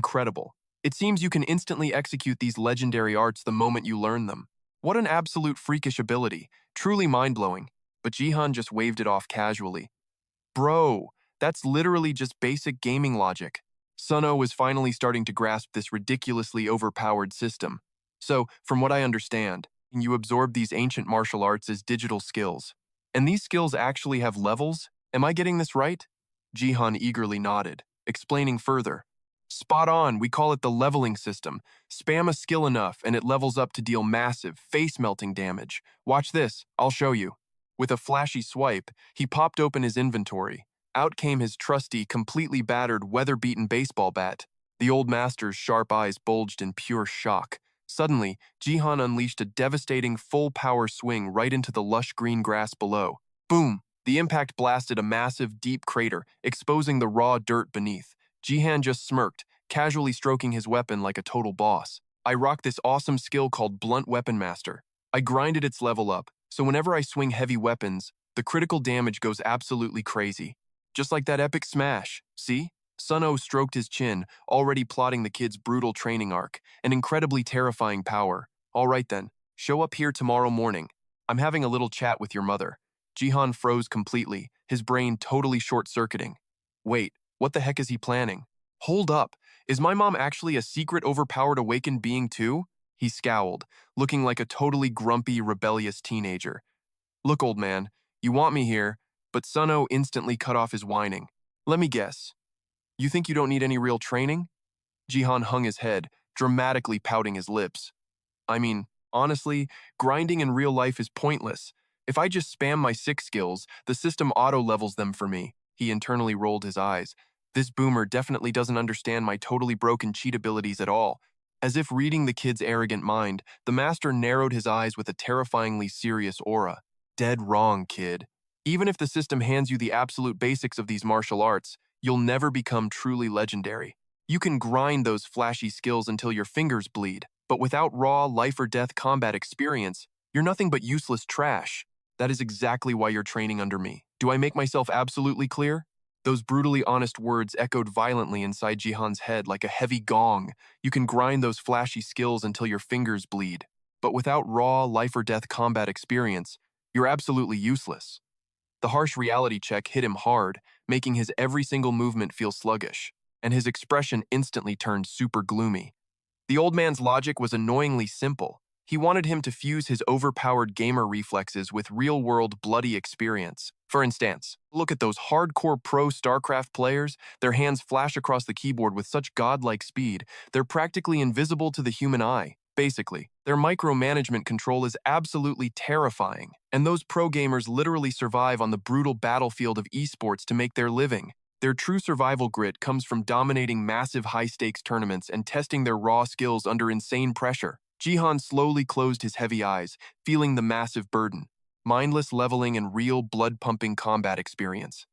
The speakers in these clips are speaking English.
Incredible. It seems you can instantly execute these legendary arts the moment you learn them. What an absolute freakish ability. Truly mind-blowing. But Jihan just waved it off casually. Bro, that's literally just basic gaming logic. Suno was finally starting to grasp this ridiculously overpowered system. So, from what I understand, you absorb these ancient martial arts as digital skills. And these skills actually have levels? Am I getting this right? Jihan eagerly nodded, explaining further. Spot on, we call it the leveling system. Spam a skill enough and it levels up to deal massive, face-melting damage. Watch this, I'll show you. With a flashy swipe, he popped open his inventory. Out came his trusty, completely battered, weather-beaten baseball bat. The old master's sharp eyes bulged in pure shock. Suddenly, Jihan unleashed a devastating full-power swing right into the lush green grass below. Boom! The impact blasted a massive, deep crater, exposing the raw dirt beneath. Jihan just smirked, casually stroking his weapon like a total boss. I rock this awesome skill called Blunt Weapon Master. I grinded its level up, so whenever I swing heavy weapons, the critical damage goes absolutely crazy. Just like that epic smash, see? Suno stroked his chin, already plotting the kid's brutal training arc, an incredibly terrifying power. All right then, show up here tomorrow morning. I'm having a little chat with your mother. Jihan froze completely, his brain totally short-circuiting. Wait, what the heck is he planning? Hold up, is my mom actually a secret overpowered awakened being too? He scowled, looking like a totally grumpy, rebellious teenager. Look, old man, you want me here, but Suno instantly cut off his whining. Let me guess. You think you don't need any real training? Jihan hung his head, dramatically pouting his lips. I mean, honestly, grinding in real life is pointless. If I just spam my 6 skills, the system auto-levels them for me. He internally rolled his eyes. This boomer definitely doesn't understand my totally broken cheat abilities at all. As if reading the kid's arrogant mind, the master narrowed his eyes with a terrifyingly serious aura. Dead wrong, kid. Even if the system hands you the absolute basics of these martial arts, you'll never become truly legendary. You can grind those flashy skills until your fingers bleed, but without raw, life-or-death combat experience, you're nothing but useless trash. That is exactly why you're training under me. Do I make myself absolutely clear? Those brutally honest words echoed violently inside Jihan's head like a heavy gong. You can grind those flashy skills until your fingers bleed, but without raw, life-or-death combat experience, you're absolutely useless. The harsh reality check hit him hard, making his every single movement feel sluggish, and his expression instantly turned super gloomy. The old man's logic was annoyingly simple. He wanted him to fuse his overpowered gamer reflexes with real-world bloody experience. For instance, look at those hardcore pro StarCraft players. Their hands flash across the keyboard with such godlike speed, they're practically invisible to the human eye. Basically, their micromanagement control is absolutely terrifying, and those pro gamers literally survive on the brutal battlefield of esports to make their living. Their true survival grit comes from dominating massive high-stakes tournaments and testing their raw skills under insane pressure. Jihan slowly closed his heavy eyes, feeling the massive burden. Mindless leveling and real blood-pumping combat experience.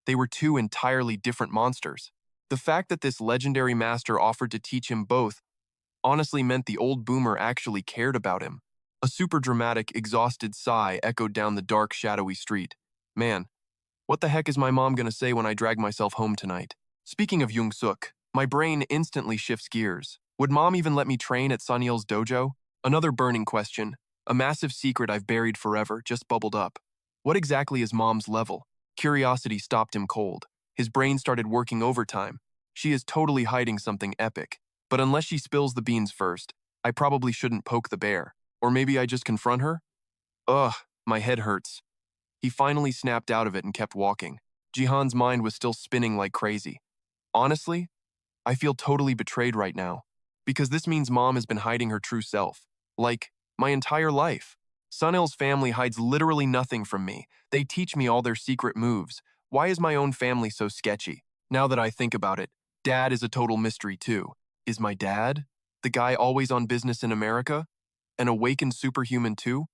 They were two entirely different monsters. The fact that this legendary master offered to teach him both honestly meant the old boomer actually cared about him. A super dramatic, exhausted sigh echoed down the dark, shadowy street. Man, what the heck is my mom gonna say when I drag myself home tonight? Speaking of Young-suk, my brain instantly shifts gears. Would mom even let me train at Sunil's dojo? Another burning question. A massive secret I've buried forever just bubbled up. What exactly is mom's level? Curiosity stopped him cold. His brain started working overtime. She is totally hiding something epic. But unless she spills the beans first, I probably shouldn't poke the bear. Or maybe I just confront her? Ugh, my head hurts. He finally snapped out of it and kept walking. Jihan's mind was still spinning like crazy. Honestly, I feel totally betrayed right now. Because this means mom has been hiding her true self. Like, my entire life. Sunil's family hides literally nothing from me. They teach me all their secret moves. Why is my own family so sketchy? Now that I think about it, dad is a total mystery too. Is my dad the guy always on business in America? An awakened superhuman too?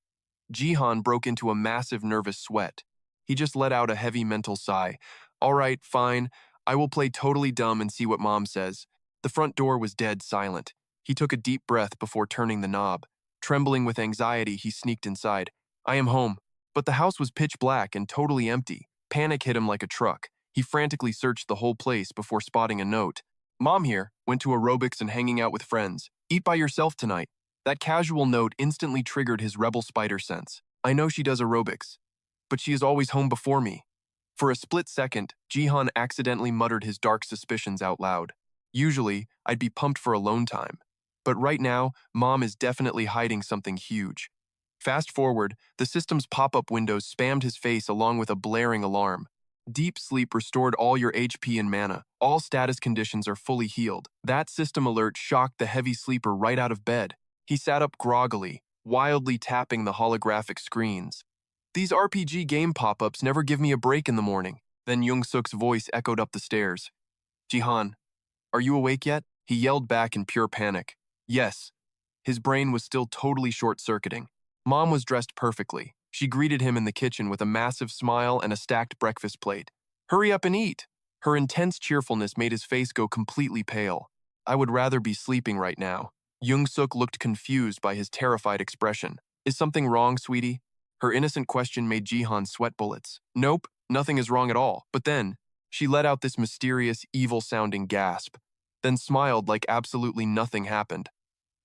Jihan broke into a massive nervous sweat. He just let out a heavy mental sigh. All right, fine. I will play totally dumb and see what mom says. The front door was dead silent. He took a deep breath before turning the knob. Trembling with anxiety, he sneaked inside. I am home. But the house was pitch black and totally empty. Panic hit him like a truck. He frantically searched the whole place before spotting a note. Mom here, went to aerobics and hanging out with friends. Eat by yourself tonight. That casual note instantly triggered his rebel spider sense. I know she does aerobics, but she is always home before me. For a split second, Jihan accidentally muttered his dark suspicions out loud. Usually, I'd be pumped for alone time. But right now, Mom is definitely hiding something huge. Fast forward, the system's pop-up windows spammed his face along with a blaring alarm. Deep sleep restored all your HP and mana. All status conditions are fully healed. That system alert shocked the heavy sleeper right out of bed. He sat up groggily, wildly tapping the holographic screens. These RPG game pop-ups never give me a break in the morning. Then Young-suk's voice echoed up the stairs. Jihan, are you awake yet? He yelled back in pure panic. Yes. His brain was still totally short-circuiting. Mom was dressed perfectly. She greeted him in the kitchen with a massive smile and a stacked breakfast plate. Hurry up and eat. Her intense cheerfulness made his face go completely pale. I would rather be sleeping right now. Young-suk looked confused by his terrified expression. Is something wrong, sweetie? Her innocent question made Jihan sweat bullets. Nope, nothing is wrong at all. But then, she let out this mysterious, evil-sounding gasp, then smiled like absolutely nothing happened.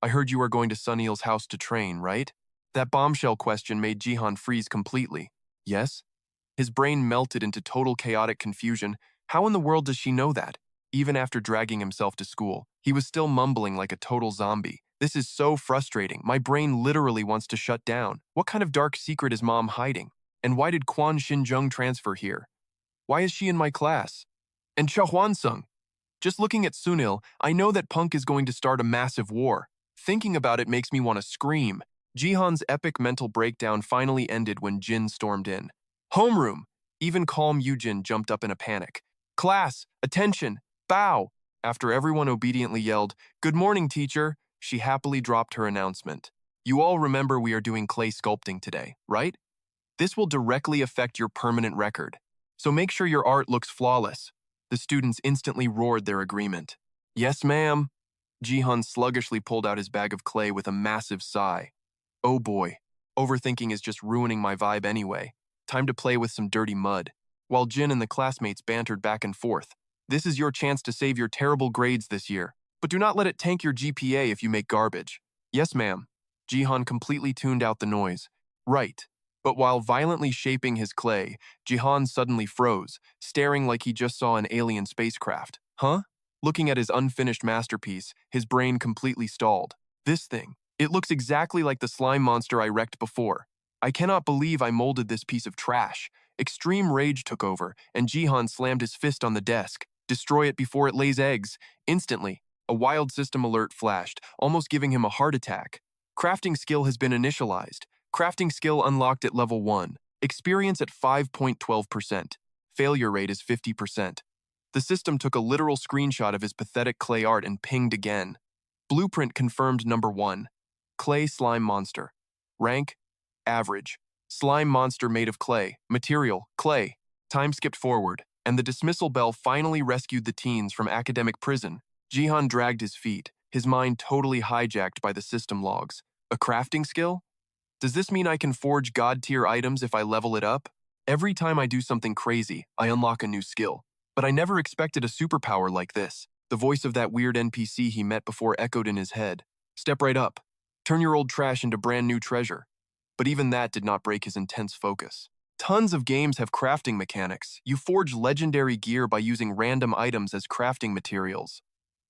I heard you are going to Sunil's house to train, right? That bombshell question made Jihan freeze completely. Yes? His brain melted into total chaotic confusion. How in the world does she know that? Even after dragging himself to school, he was still mumbling like a total zombie. This is so frustrating. My brain literally wants to shut down. What kind of dark secret is Mom hiding? And why did Kwon Shin-jung transfer here? Why is she in my class? And Cha Hwan-sung? Just looking at Sunil, I know that Punk is going to start a massive war. Thinking about it makes me want to scream. Jihan's epic mental breakdown finally ended when Jin stormed in. Homeroom! Even calm Yujin jumped up in a panic. Class! Attention! Bow! After everyone obediently yelled, Good morning, teacher, she happily dropped her announcement. You all remember we are doing clay sculpting today, right? This will directly affect your permanent record. So make sure your art looks flawless. The students instantly roared their agreement. Yes, ma'am. Jihan sluggishly pulled out his bag of clay with a massive sigh. Oh boy, overthinking is just ruining my vibe anyway. Time to play with some dirty mud. While Jin and the classmates bantered back and forth. This is your chance to save your terrible grades this year. But do not let it tank your GPA if you make garbage. Yes, ma'am. Jihan completely tuned out the noise. Right. But while violently shaping his clay, Jihan suddenly froze, staring like he just saw an alien spacecraft. Huh? Looking at his unfinished masterpiece, his brain completely stalled. This thing. It looks exactly like the slime monster I wrecked before. I cannot believe I molded this piece of trash. Extreme rage took over, and Jihan slammed his fist on the desk. Destroy it before it lays eggs. Instantly, a wild system alert flashed, almost giving him a heart attack. Crafting skill has been initialized. Crafting skill unlocked at level 1. Experience at 5.12%. Failure rate is 50%. The system took a literal screenshot of his pathetic clay art and pinged again. Blueprint confirmed number 1. Clay slime monster. Rank, average. Slime monster made of clay. Material, clay. Time skipped forward, and the dismissal bell finally rescued the teens from academic prison. Jihan dragged his feet, his mind totally hijacked by the system logs. A crafting skill? Does this mean I can forge god-tier items if I level it up? Every time I do something crazy, I unlock a new skill. But I never expected a superpower like this. The voice of that weird NPC he met before echoed in his head. Step right up. Turn your old trash into brand new treasure. But even that did not break his intense focus. Tons of games have crafting mechanics. You forge legendary gear by using random items as crafting materials.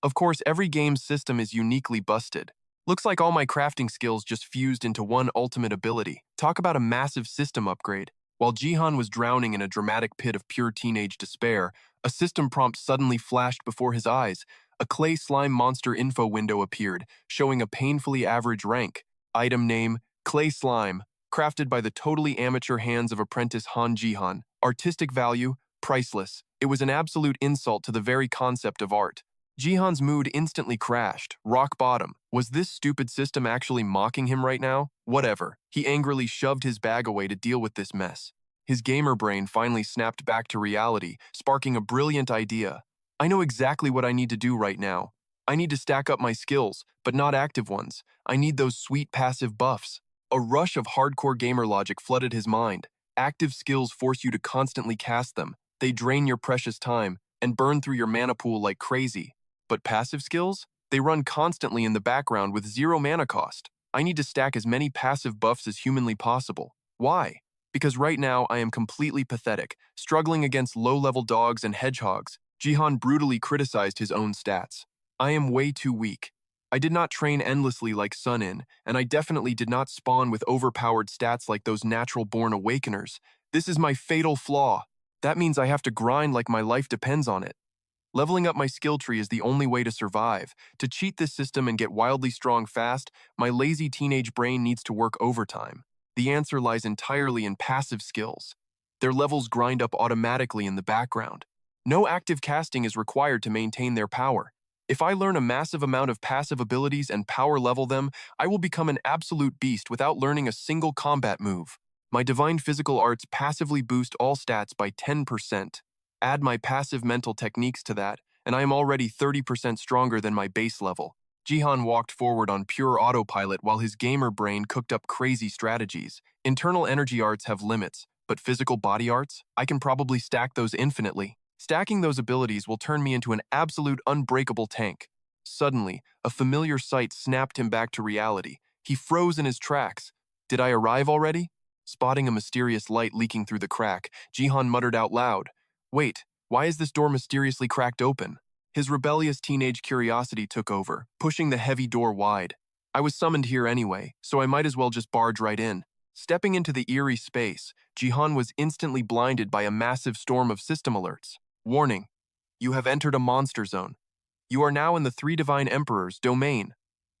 Of course, every game's system is uniquely busted. Looks like all my crafting skills just fused into one ultimate ability. Talk about a massive system upgrade. While Jihan was drowning in a dramatic pit of pure teenage despair, a system prompt suddenly flashed before his eyes. A clay slime monster info window appeared, showing a painfully average rank. Item name, clay slime, crafted by the totally amateur hands of apprentice Han Jihan. Artistic value, priceless. It was an absolute insult to the very concept of art. Jihan's mood instantly crashed. Rock bottom. Was this stupid system actually mocking him right now? Whatever. He angrily shoved his bag away to deal with this mess. His gamer brain finally snapped back to reality, sparking a brilliant idea. I know exactly what I need to do right now. I need to stack up my skills, but not active ones. I need those sweet passive buffs. A rush of hardcore gamer logic flooded his mind. Active skills force you to constantly cast them. They drain your precious time and burn through your mana pool like crazy. But passive skills? They run constantly in the background with zero mana cost. I need to stack as many passive buffs as humanly possible. Why? Because right now I am completely pathetic, struggling against low-level dogs and hedgehogs. Jihan brutally criticized his own stats. I am way too weak. I did not train endlessly like Sunin, and I definitely did not spawn with overpowered stats like those natural-born awakeners. This is my fatal flaw. That means I have to grind like my life depends on it. Leveling up my skill tree is the only way to survive. To cheat this system and get wildly strong fast, my lazy teenage brain needs to work overtime. The answer lies entirely in passive skills. Their levels grind up automatically in the background. No active casting is required to maintain their power. If I learn a massive amount of passive abilities and power level them, I will become an absolute beast without learning a single combat move. My divine physical arts passively boost all stats by 10%. Add my passive mental techniques to that, and I am already 30% stronger than my base level. Jihan walked forward on pure autopilot while his gamer brain cooked up crazy strategies. Internal energy arts have limits, but physical body arts? I can probably stack those infinitely. Stacking those abilities will turn me into an absolute unbreakable tank. Suddenly, a familiar sight snapped him back to reality. He froze in his tracks. Did I arrive already? Spotting a mysterious light leaking through the crack, Jihan muttered out loud, "Wait, why is this door mysteriously cracked open?" His rebellious teenage curiosity took over, pushing the heavy door wide. I was summoned here anyway, so I might as well just barge right in. Stepping into the eerie space, Jihan was instantly blinded by a massive storm of system alerts. Warning, you have entered a monster zone. You are now in the Three Divine Emperor's domain.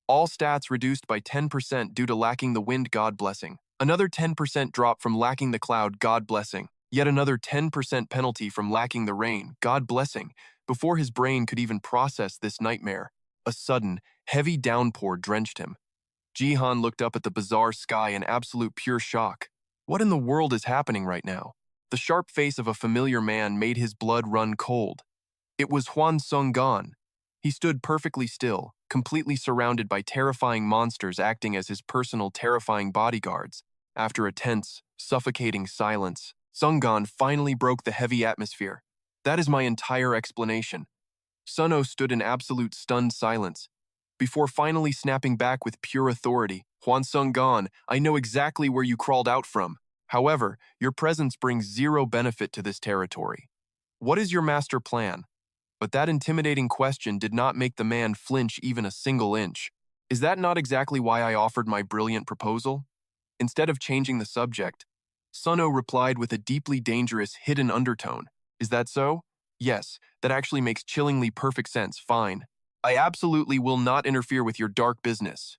All stats reduced by 10% due to lacking the wind god blessing. Another 10% drop from lacking the cloud god blessing. Yet another 10% penalty from lacking the rain god blessing. Before his brain could even process this nightmare, a sudden, heavy downpour drenched him. Jihan looked up at the bizarre sky in absolute pure shock. What in the world is happening right now? The sharp face of a familiar man made his blood run cold. It was Hwan Sung-gon. He stood perfectly still, completely surrounded by terrifying monsters acting as his personal terrifying bodyguards. After a tense, suffocating silence, Sung-gon finally broke the heavy atmosphere. That is my entire explanation. Suno stood in absolute stunned silence. Before finally snapping back with pure authority, Hwan Sung-gon, I know exactly where you crawled out from. However, your presence brings zero benefit to this territory. What is your master plan? But that intimidating question did not make the man flinch even a single inch. Is that not exactly why I offered my brilliant proposal? Instead of changing the subject, Suno replied with a deeply dangerous hidden undertone. Is that so? Yes, that actually makes chillingly perfect sense, fine. I absolutely will not interfere with your dark business.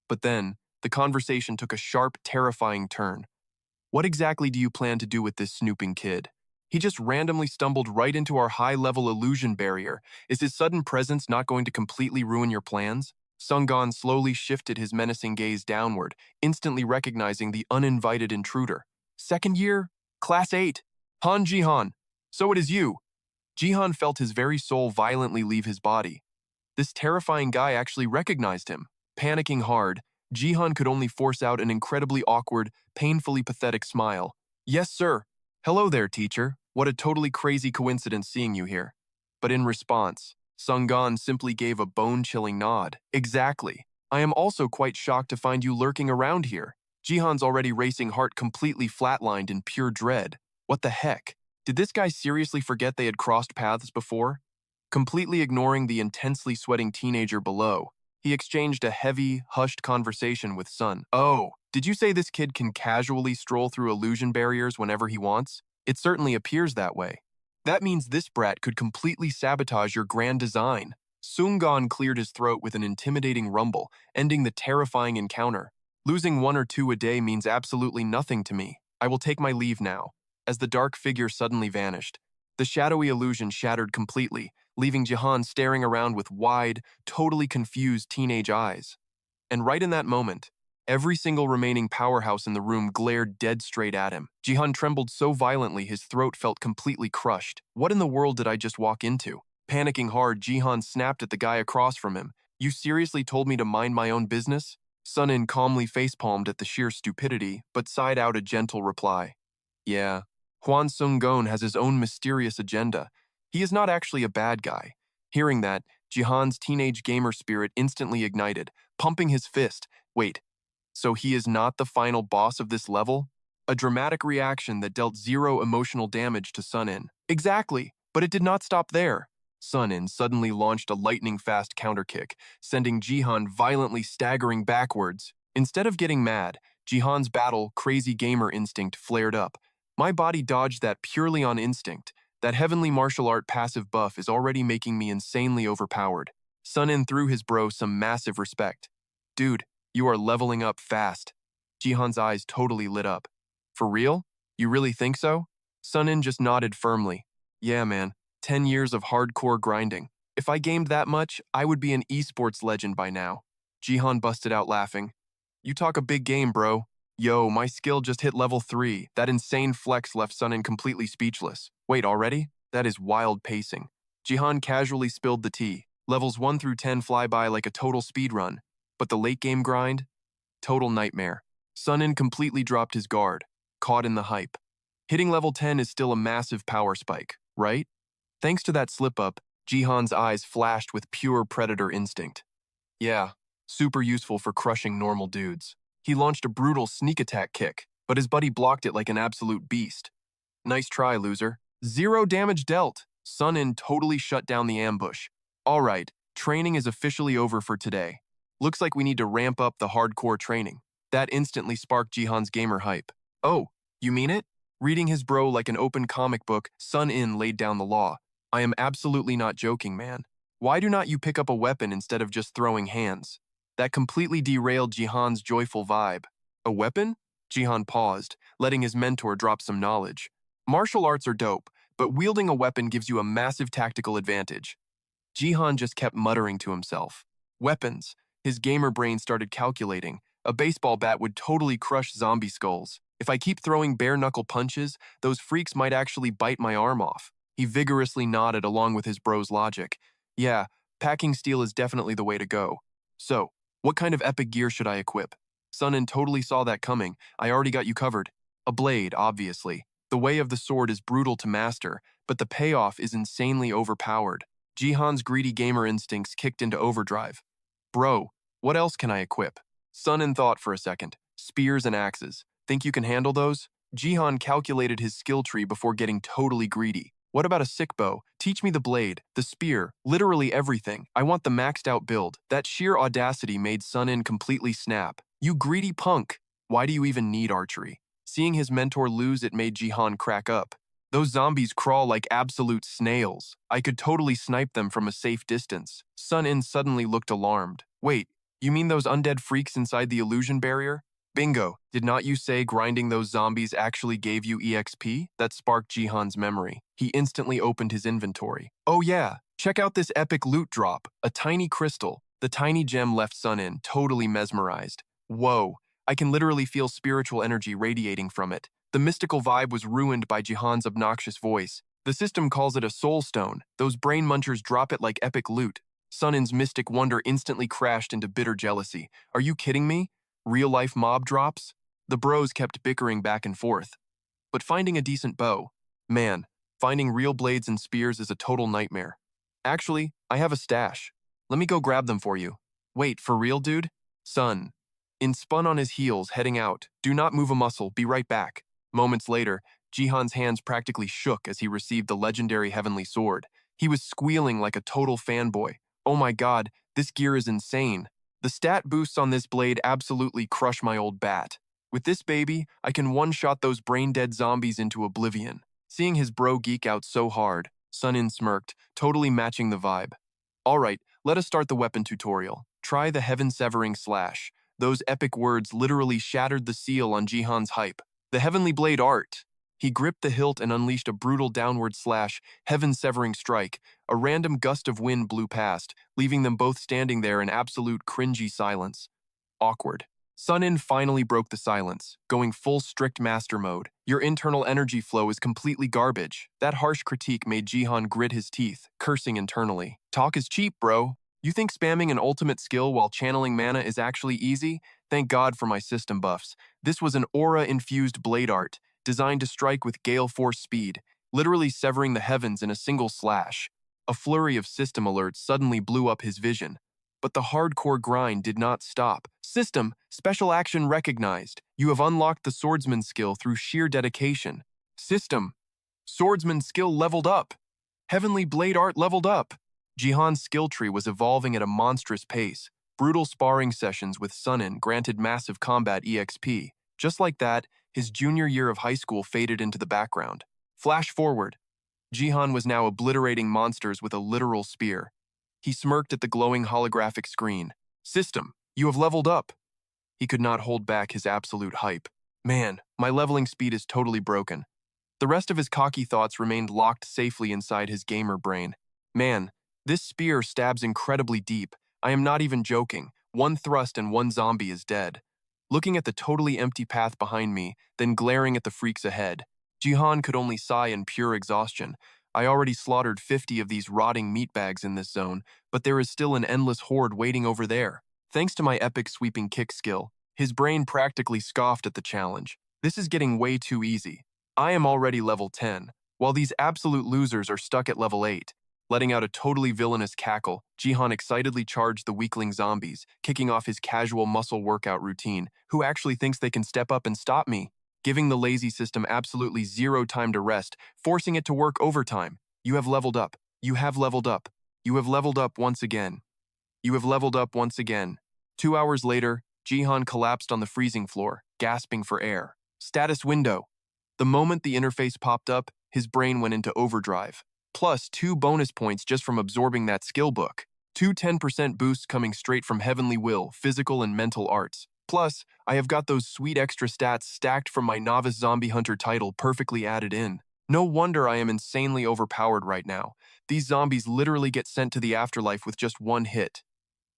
But then, the conversation took a sharp, terrifying turn. What exactly do you plan to do with this snooping kid? He just randomly stumbled right into our high-level illusion barrier. Is his sudden presence not going to completely ruin your plans? Sung-gon slowly shifted his menacing gaze downward, instantly recognizing the uninvited intruder. Second year? Class 8. Han Jihan. So it is you. Jihan felt his very soul violently leave his body. This terrifying guy actually recognized him. Panicking hard, Jihan could only force out an incredibly awkward, painfully pathetic smile. Yes, sir. Hello there, teacher. What a totally crazy coincidence seeing you here. But in response, Sung-gon simply gave a bone-chilling nod. Exactly. I am also quite shocked to find you lurking around here. Jihan's already racing heart completely flatlined in pure dread. What the heck? Did this guy seriously forget they had crossed paths before? Completely ignoring the intensely sweating teenager below, he exchanged a heavy, hushed conversation with Sun. Oh, did you say this kid can casually stroll through illusion barriers whenever he wants? It certainly appears that way. That means this brat could completely sabotage your grand design. Sung-gon cleared his throat with an intimidating rumble, ending the terrifying encounter. Losing 1 or 2 a day means absolutely nothing to me. I will take my leave now. As the dark figure suddenly vanished, the shadowy illusion shattered completely, leaving Jihan staring around with wide, totally confused teenage eyes. And right in that moment, every single remaining powerhouse in the room glared dead straight at him. Jihan trembled so violently his throat felt completely crushed. What in the world did I just walk into? Panicking hard, Jihan snapped at the guy across from him. You seriously told me to mind my own business? Sunin calmly facepalmed at the sheer stupidity, but sighed out a gentle reply. Yeah, Hwan Sung-gon has his own mysterious agenda. He is not actually a bad guy. Hearing that, Jihan's teenage gamer spirit instantly ignited, pumping his fist. Wait, so he is not the final boss of this level? A dramatic reaction that dealt zero emotional damage to Sunin. Exactly, but it did not stop there. Sunin suddenly launched a lightning-fast counterkick, sending Jihan violently staggering backwards. Instead of getting mad, Jihan's battle, crazy gamer instinct flared up. My body dodged that purely on instinct. That heavenly martial art passive buff is already making me insanely overpowered. Sunin threw his bro some massive respect. Dude, you are leveling up fast. Jihan's eyes totally lit up. For real? You really think so? Sunin just nodded firmly. Yeah, man. 10 years of hardcore grinding. If I gamed that much, I would be an esports legend by now. Jihan busted out laughing. You talk a big game, bro. Yo, my skill just hit level 3. That insane flex left Sunin completely speechless. Wait, already? That is wild pacing. Jihan casually spilled the tea. Levels 1 through 10 fly by like a total speedrun. But the late game grind? Total nightmare. Sunin completely dropped his guard, caught in the hype. Hitting level 10 is still a massive power spike, right? Thanks to that slip-up, Jihan's eyes flashed with pure predator instinct. Yeah, super useful for crushing normal dudes. He launched a brutal sneak attack kick, but his buddy blocked it like an absolute beast. Nice try, loser. 0 damage dealt. Sunin totally shut down the ambush. All right, training is officially over for today. Looks like we need to ramp up the hardcore training. That instantly sparked Jihan's gamer hype. Oh, you mean it? Reading his bro like an open comic book, Sunin laid down the law. I am absolutely not joking, man. Why do not you pick up a weapon instead of just throwing hands? That completely derailed Jihan's joyful vibe. A weapon? Jihan paused, letting his mentor drop some knowledge. Martial arts are dope, but wielding a weapon gives you a massive tactical advantage. Jihan just kept muttering to himself. Weapons. His gamer brain started calculating. A baseball bat would totally crush zombie skulls. If I keep throwing bare-knuckle punches, those freaks might actually bite my arm off. He vigorously nodded along with his bro's logic. Yeah, packing steel is definitely the way to go. So, what kind of epic gear should I equip? Sunin totally saw that coming. I already got you covered. A blade, obviously. The way of the sword is brutal to master, but the payoff is insanely overpowered. Jihan's greedy gamer instincts kicked into overdrive. Bro, what else can I equip? Sunin thought for a second. Spears and axes. Think you can handle those? Jihan calculated his skill tree before getting totally greedy. What about a sick bow? Teach me the blade, the spear, literally everything. I want the maxed out build. That sheer audacity made Sunin completely snap. You greedy punk! Why do you even need archery? Seeing his mentor lose, it made Jihan crack up. Those zombies crawl like absolute snails. I could totally snipe them from a safe distance. Sunin suddenly looked alarmed. Wait, you mean those undead freaks inside the illusion barrier? Bingo, did not you say grinding those zombies actually gave you EXP? That sparked Jihan's memory. He instantly opened his inventory. Oh yeah, check out this epic loot drop, a tiny crystal. The tiny gem left Sunin totally mesmerized. Whoa, I can literally feel spiritual energy radiating from it. The mystical vibe was ruined by Jihan's obnoxious voice. The system calls it a soul stone. Those brain munchers drop it like epic loot. Sunin's mystic wonder instantly crashed into bitter jealousy. Are you kidding me? Real-life mob drops? The bros kept bickering back and forth. But finding a decent bow, man, finding real blades and spears is a total nightmare. Actually, I have a stash. Let me go grab them for you. Wait, for real, dude? Son. Spun on his heels, heading out. Do not move a muscle, be right back. Moments later, Jihan's hands practically shook as he received the legendary heavenly sword. He was squealing like a total fanboy. Oh my god, this gear is insane. The stat boosts on this blade absolutely crush my old bat. With this baby, I can one-shot those brain-dead zombies into oblivion. Seeing his bro geek out so hard, Sunin smirked, totally matching the vibe. Alright, let us start the weapon tutorial. Try the heaven-severing slash. Those epic words literally shattered the seal on Jihan's hype. The heavenly blade art. He gripped the hilt and unleashed a brutal downward slash, heaven-severing strike. A random gust of wind blew past, leaving them both standing there in absolute cringy silence. Awkward. Sunin finally broke the silence, going full strict master mode. Your internal energy flow is completely garbage. That harsh critique made Jihan grit his teeth, cursing internally. Talk is cheap, bro. You think spamming an ultimate skill while channeling mana is actually easy? Thank God for my system buffs. This was an aura-infused blade art, designed to strike with gale force speed, literally severing the heavens in a single slash. A flurry of system alerts suddenly blew up his vision. But the hardcore grind did not stop. System, special action recognized. You have unlocked the swordsman skill through sheer dedication. System, swordsman skill leveled up. Heavenly blade art leveled up. Jihan's skill tree was evolving at a monstrous pace. Brutal sparring sessions with Sunin granted massive combat EXP. Just like that, his junior year of high school faded into the background. Flash forward. Jihan was now obliterating monsters with a literal spear. He smirked at the glowing holographic screen. System, you have leveled up. He could not hold back his absolute hype. Man, my leveling speed is totally broken. The rest of his cocky thoughts remained locked safely inside his gamer brain. Man, this spear stabs incredibly deep. I am not even joking. One thrust and one zombie is dead. Looking at the totally empty path behind me, then glaring at the freaks ahead, Jihan could only sigh in pure exhaustion. I already slaughtered 50 of these rotting meatbags in this zone, but there is still an endless horde waiting over there. Thanks to my epic sweeping kick skill, his brain practically scoffed at the challenge. This is getting way too easy. I am already level 10, while these absolute losers are stuck at level 8. Letting out a totally villainous cackle, Jihan excitedly charged the weakling zombies, kicking off his casual muscle workout routine. Who actually thinks they can step up and stop me? Giving the lazy system absolutely zero time to rest, forcing it to work overtime. You have leveled up. You have leveled up. You have leveled up once again. You have leveled up once again. 2 hours later, Jihan collapsed on the freezing floor, gasping for air. Status window. The moment the interface popped up, his brain went into overdrive. Plus 2 bonus points just from absorbing that skill book. 2 10% boosts coming straight from Heavenly Will, Physical and Mental Arts. Plus, I have got those sweet extra stats stacked from my Novice Zombie Hunter title perfectly added in. No wonder I am insanely overpowered right now. These zombies literally get sent to the afterlife with just one hit.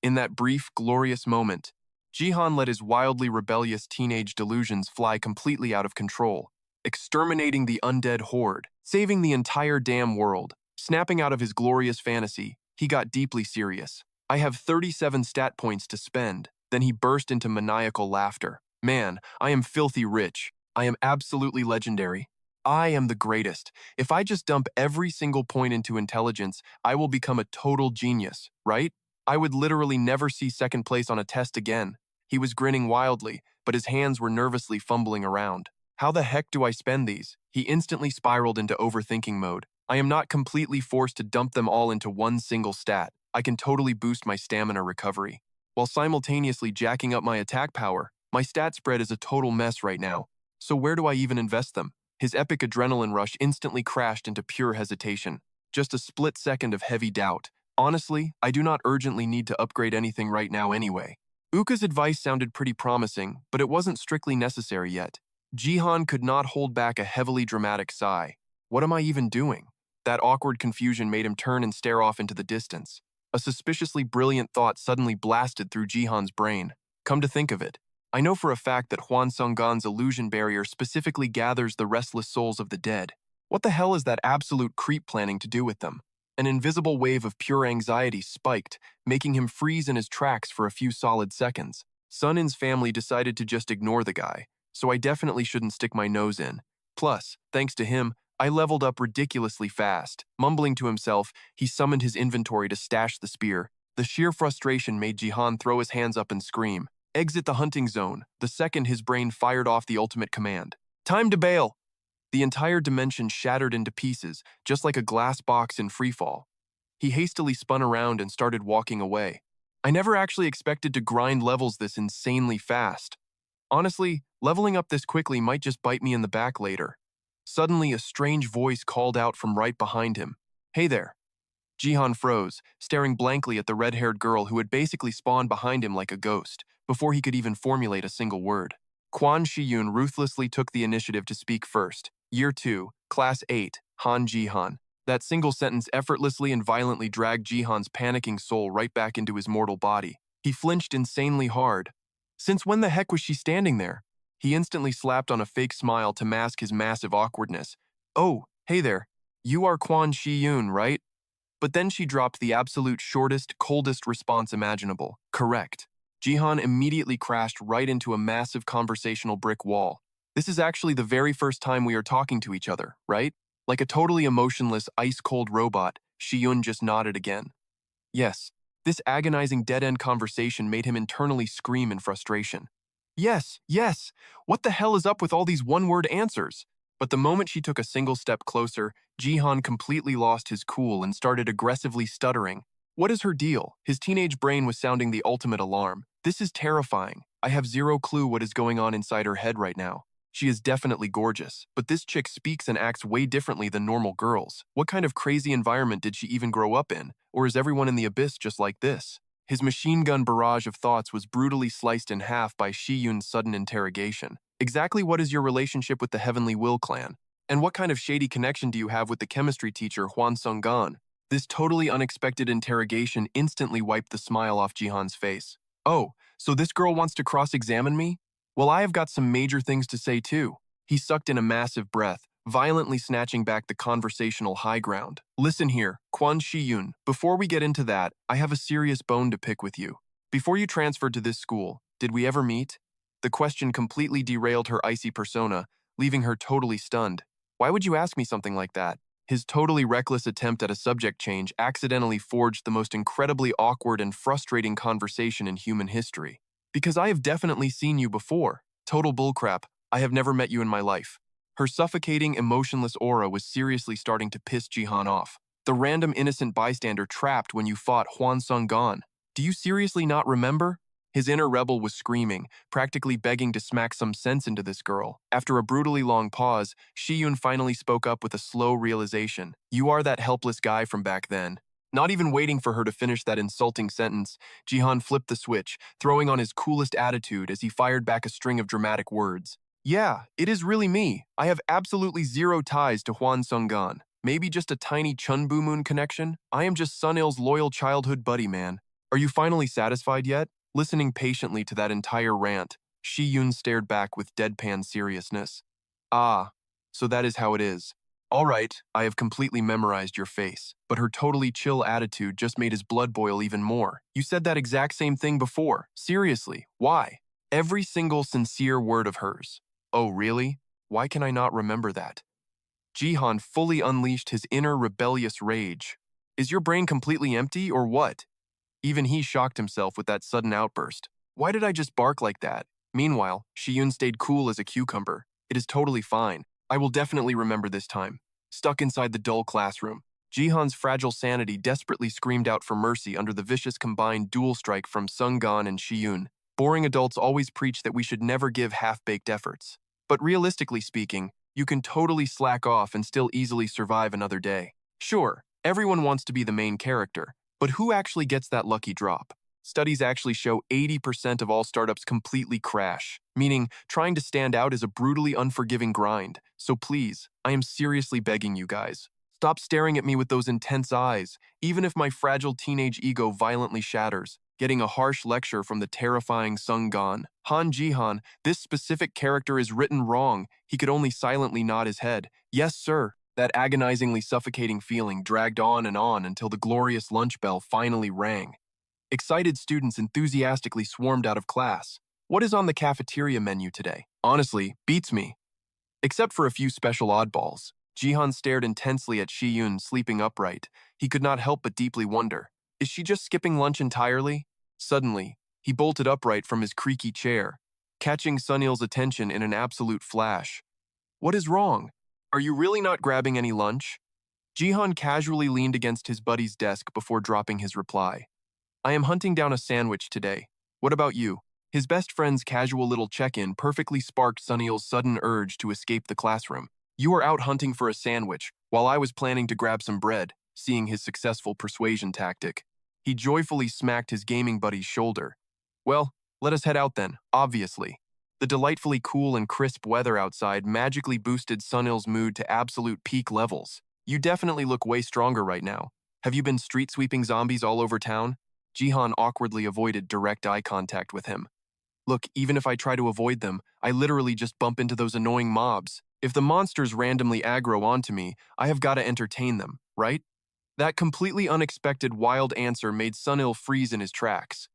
In that brief, glorious moment, Jihan let his wildly rebellious teenage delusions fly completely out of control, exterminating the undead horde, saving the entire damn world. Snapping out of his glorious fantasy, he got deeply serious. I have 37 stat points to spend. Then he burst into maniacal laughter. Man, I am filthy rich. I am absolutely legendary. I am the greatest. If I just dump every single point into intelligence, I will become a total genius, right? I would literally never see second place on a test again. He was grinning wildly, but his hands were nervously fumbling around. How the heck do I spend these? He instantly spiraled into overthinking mode. I am not completely forced to dump them all into one single stat. I can totally boost my stamina recovery, while simultaneously jacking up my attack power. My stat spread is a total mess right now. So where do I even invest them? His epic adrenaline rush instantly crashed into pure hesitation. Just a split second of heavy doubt. Honestly, I do not urgently need to upgrade anything right now anyway. Uka's advice sounded pretty promising, but it wasn't strictly necessary yet. Jihan could not hold back a heavily dramatic sigh. What am I even doing? That awkward confusion made him turn and stare off into the distance. A suspiciously brilliant thought suddenly blasted through Jihan's brain. Come to think of it, I know for a fact that Huan Sunggan's illusion barrier specifically gathers the restless souls of the dead. What the hell is that absolute creep planning to do with them? An invisible wave of pure anxiety spiked, making him freeze in his tracks for a few solid seconds. Sunin's family decided to just ignore the guy, so I definitely shouldn't stick my nose in. Plus, thanks to him, I leveled up ridiculously fast. Mumbling to himself, he summoned his inventory to stash the spear. The sheer frustration made Jihan throw his hands up and scream. Exit the hunting zone, the second his brain fired off the ultimate command. Time to bail! The entire dimension shattered into pieces, just like a glass box in freefall. He hastily spun around and started walking away. I never actually expected to grind levels this insanely fast. Honestly, leveling up this quickly might just bite me in the back later. Suddenly, a strange voice called out from right behind him. Hey there. Jihan froze, staring blankly at the red-haired girl who had basically spawned behind him like a ghost, before he could even formulate a single word. Kwon Shiyun ruthlessly took the initiative to speak first. Year 2, Class 8, Han Jihan. That single sentence effortlessly and violently dragged Jihan's panicking soul right back into his mortal body. He flinched insanely hard. Since when the heck was she standing there? He instantly slapped on a fake smile to mask his massive awkwardness. Oh, hey there. You are Kwon Shiyun, right? But then she dropped the absolute shortest, coldest response imaginable. Correct. Jihan immediately crashed right into a massive conversational brick wall. This is actually the very first time we are talking to each other, right? Like a totally emotionless, ice-cold robot, Shiyun just nodded again. Yes, this agonizing dead-end conversation made him internally scream in frustration. Yes, yes, what the hell is up with all these one-word answers? But the moment she took a single step closer, Jihan completely lost his cool and started aggressively stuttering. What is her deal? His teenage brain was sounding the ultimate alarm. This is terrifying. I have zero clue what is going on inside her head right now. She is definitely gorgeous, but this chick speaks and acts way differently than normal girls. What kind of crazy environment did she even grow up in? Or is everyone in the abyss just like this? His machine gun barrage of thoughts was brutally sliced in half by Shiyun's sudden interrogation. Exactly what is your relationship with the Heavenly Will clan? And what kind of shady connection do you have with the chemistry teacher Hwan Sung-gan? This totally unexpected interrogation instantly wiped the smile off Jihan's face. Oh, so this girl wants to cross-examine me? Well, I have got some major things to say too. He sucked in a massive breath, violently snatching back the conversational high ground. Listen here, Kwon Shiyun, before we get into that, I have a serious bone to pick with you. Before you transferred to this school, did we ever meet? The question completely derailed her icy persona, leaving her totally stunned. Why would you ask me something like that? His totally reckless attempt at a subject change accidentally forged the most incredibly awkward and frustrating conversation in human history. Because I have definitely seen you before. Total bullcrap. I have never met you in my life. Her suffocating, emotionless aura was seriously starting to piss Jihan off. The random innocent bystander trapped when you fought Hwan Sung-gan. Do you seriously not remember? His inner rebel was screaming, practically begging to smack some sense into this girl. After a brutally long pause, Shiyun finally spoke up with a slow realization. You are that helpless guy from back then. Not even waiting for her to finish that insulting sentence, Jihan flipped the switch, throwing on his coolest attitude as he fired back a string of dramatic words. Yeah, it is really me. I have absolutely zero ties to Hwan Sung-gan. Maybe just a tiny Chunbu Moon connection? I am just Sunil's loyal childhood buddy, man. Are you finally satisfied yet? Listening patiently to that entire rant, Shi-yun stared back with deadpan seriousness. Ah, so that is how it is. All right, I have completely memorized your face, but her totally chill attitude just made his blood boil even more. You said that exact same thing before. Seriously, why? Every single sincere word of hers. Oh, really? Why can I not remember that? Jihan fully unleashed his inner rebellious rage. Is your brain completely empty or what? Even he shocked himself with that sudden outburst. Why did I just bark like that? Meanwhile, Shiyun stayed cool as a cucumber. It is totally fine. I will definitely remember this time. Stuck inside the dull classroom, Jihan's fragile sanity desperately screamed out for mercy under the vicious combined dual strike from Sung-gan and Shiyun. Boring adults always preach that we should never give half-baked efforts. But realistically speaking, you can totally slack off and still easily survive another day. Sure, everyone wants to be the main character, but who actually gets that lucky drop? Studies actually show 80% of all startups completely crash, meaning trying to stand out is a brutally unforgiving grind. So please, I am seriously begging you guys, stop staring at me with those intense eyes, even if my fragile teenage ego violently shatters. Getting a harsh lecture from the terrifying Sung-gan. Han Jihan, this specific character is written wrong. He could only silently nod his head. Yes, sir. That agonizingly suffocating feeling dragged on and on until the glorious lunch bell finally rang. Excited students enthusiastically swarmed out of class. What is on the cafeteria menu today? Honestly, beats me. Except for a few special oddballs. Jihan stared intensely at Shiyun sleeping upright. He could not help but deeply wonder, is she just skipping lunch entirely? Suddenly, he bolted upright from his creaky chair, catching Sunil's attention in an absolute flash. What is wrong? Are you really not grabbing any lunch? Jihan casually leaned against his buddy's desk before dropping his reply. I am hunting down a sandwich today. What about you? His best friend's casual little check-in perfectly sparked Sunil's sudden urge to escape the classroom. You are out hunting for a sandwich, while I was planning to grab some bread, seeing his successful persuasion tactic. He joyfully smacked his gaming buddy's shoulder. Well, let us head out then, obviously. The delightfully cool and crisp weather outside magically boosted Sunil's mood to absolute peak levels. You definitely look way stronger right now. Have you been street sweeping zombies all over town? Jihan awkwardly avoided direct eye contact with him. Look, even if I try to avoid them, I literally just bump into those annoying mobs. If the monsters randomly aggro onto me, I have got to entertain them, right? That completely unexpected wild answer made Sunil freeze in his tracks.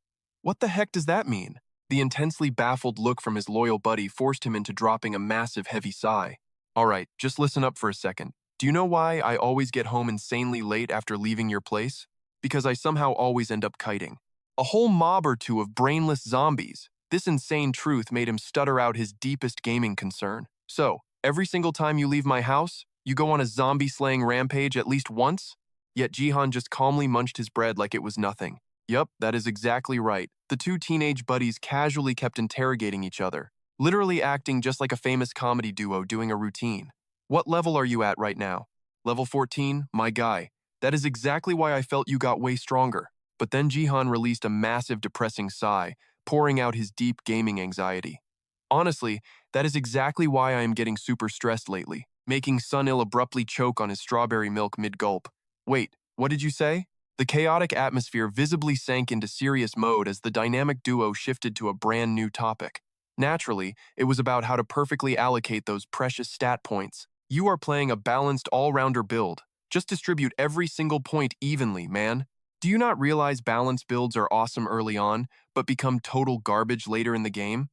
What the heck does that mean? The intensely baffled look from his loyal buddy forced him into dropping a massive heavy sigh. All right, just listen up for a second. Do you know why I always get home insanely late after leaving your place? Because I somehow always end up kiting. A whole mob or two of brainless zombies. This insane truth made him stutter out his deepest gaming concern. So, every single time you leave my house, you go on a zombie-slaying rampage at least once? Yet Jihan just calmly munched his bread like it was nothing. Yup, that is exactly right. The two teenage buddies casually kept interrogating each other, literally acting just like a famous comedy duo doing a routine. What level are you at right now? Level 14, my guy. That is exactly why I felt you got way stronger. But then Jihan released a massive depressing sigh, pouring out his deep gaming anxiety. Honestly, that is exactly why I am getting super stressed lately, making Sunil abruptly choke on his strawberry milk mid-gulp. Wait, what did you say? The chaotic atmosphere visibly sank into serious mode as the dynamic duo shifted to a brand new topic. Naturally, it was about how to perfectly allocate those precious stat points. You are playing a balanced all-rounder build. Just distribute every single point evenly, man. Do you not realize balanced builds are awesome early on, but become total garbage later in the game?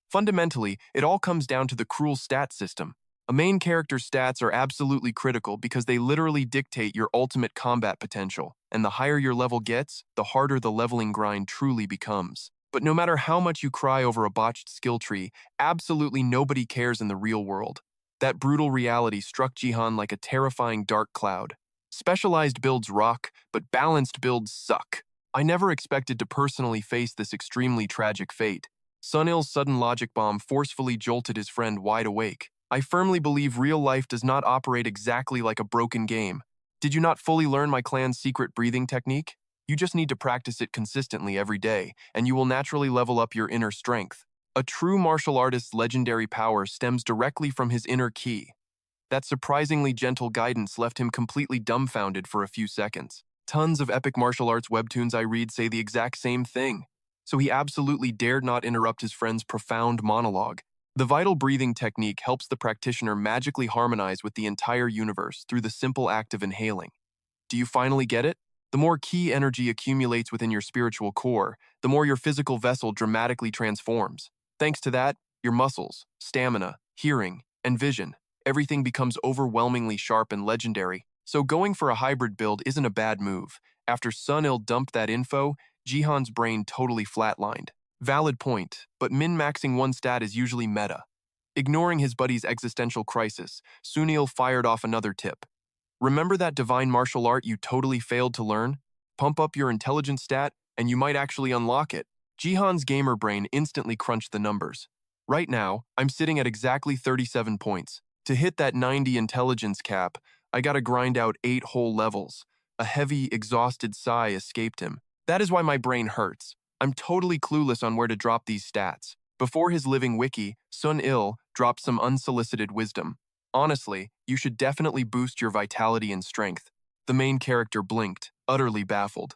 Fundamentally, it all comes down to the cruel stat system. A main character's stats are absolutely critical because they literally dictate your ultimate combat potential, and the higher your level gets, the harder the leveling grind truly becomes. But no matter how much you cry over a botched skill tree, absolutely nobody cares in the real world. That brutal reality struck Jihan like a terrifying dark cloud. Specialized builds rock, but balanced builds suck. I never expected to personally face this extremely tragic fate. Sunil's sudden logic bomb forcefully jolted his friend wide awake. I firmly believe real life does not operate exactly like a broken game. Did you not fully learn my clan's secret breathing technique? You just need to practice it consistently every day, and you will naturally level up your inner strength. A true martial artist's legendary power stems directly from his inner ki. That surprisingly gentle guidance left him completely dumbfounded for a few seconds. Tons of epic martial arts webtoons I read say the exact same thing. So he absolutely dared not interrupt his friend's profound monologue. The vital breathing technique helps the practitioner magically harmonize with the entire universe through the simple act of inhaling. Do you finally get it? The more ki energy accumulates within your spiritual core, the more your physical vessel dramatically transforms. Thanks to that, your muscles, stamina, hearing, and vision, everything becomes overwhelmingly sharp and legendary. So going for a hybrid build isn't a bad move. After Sunil dumped that info, Jihan's brain totally flatlined. Valid point, but min-maxing one stat is usually meta. Ignoring his buddy's existential crisis, Sunil fired off another tip. Remember that divine martial art you totally failed to learn? Pump up your intelligence stat, and you might actually unlock it. Jihan's gamer brain instantly crunched the numbers. Right now, I'm sitting at exactly 37 points. To hit that 90 intelligence cap, I gotta grind out 8 whole levels. A heavy, exhausted sigh escaped him. That is why my brain hurts. I'm totally clueless on where to drop these stats. Before his living wiki, Sun Il dropped some unsolicited wisdom. Honestly, you should definitely boost your vitality and strength. The main character blinked, utterly baffled.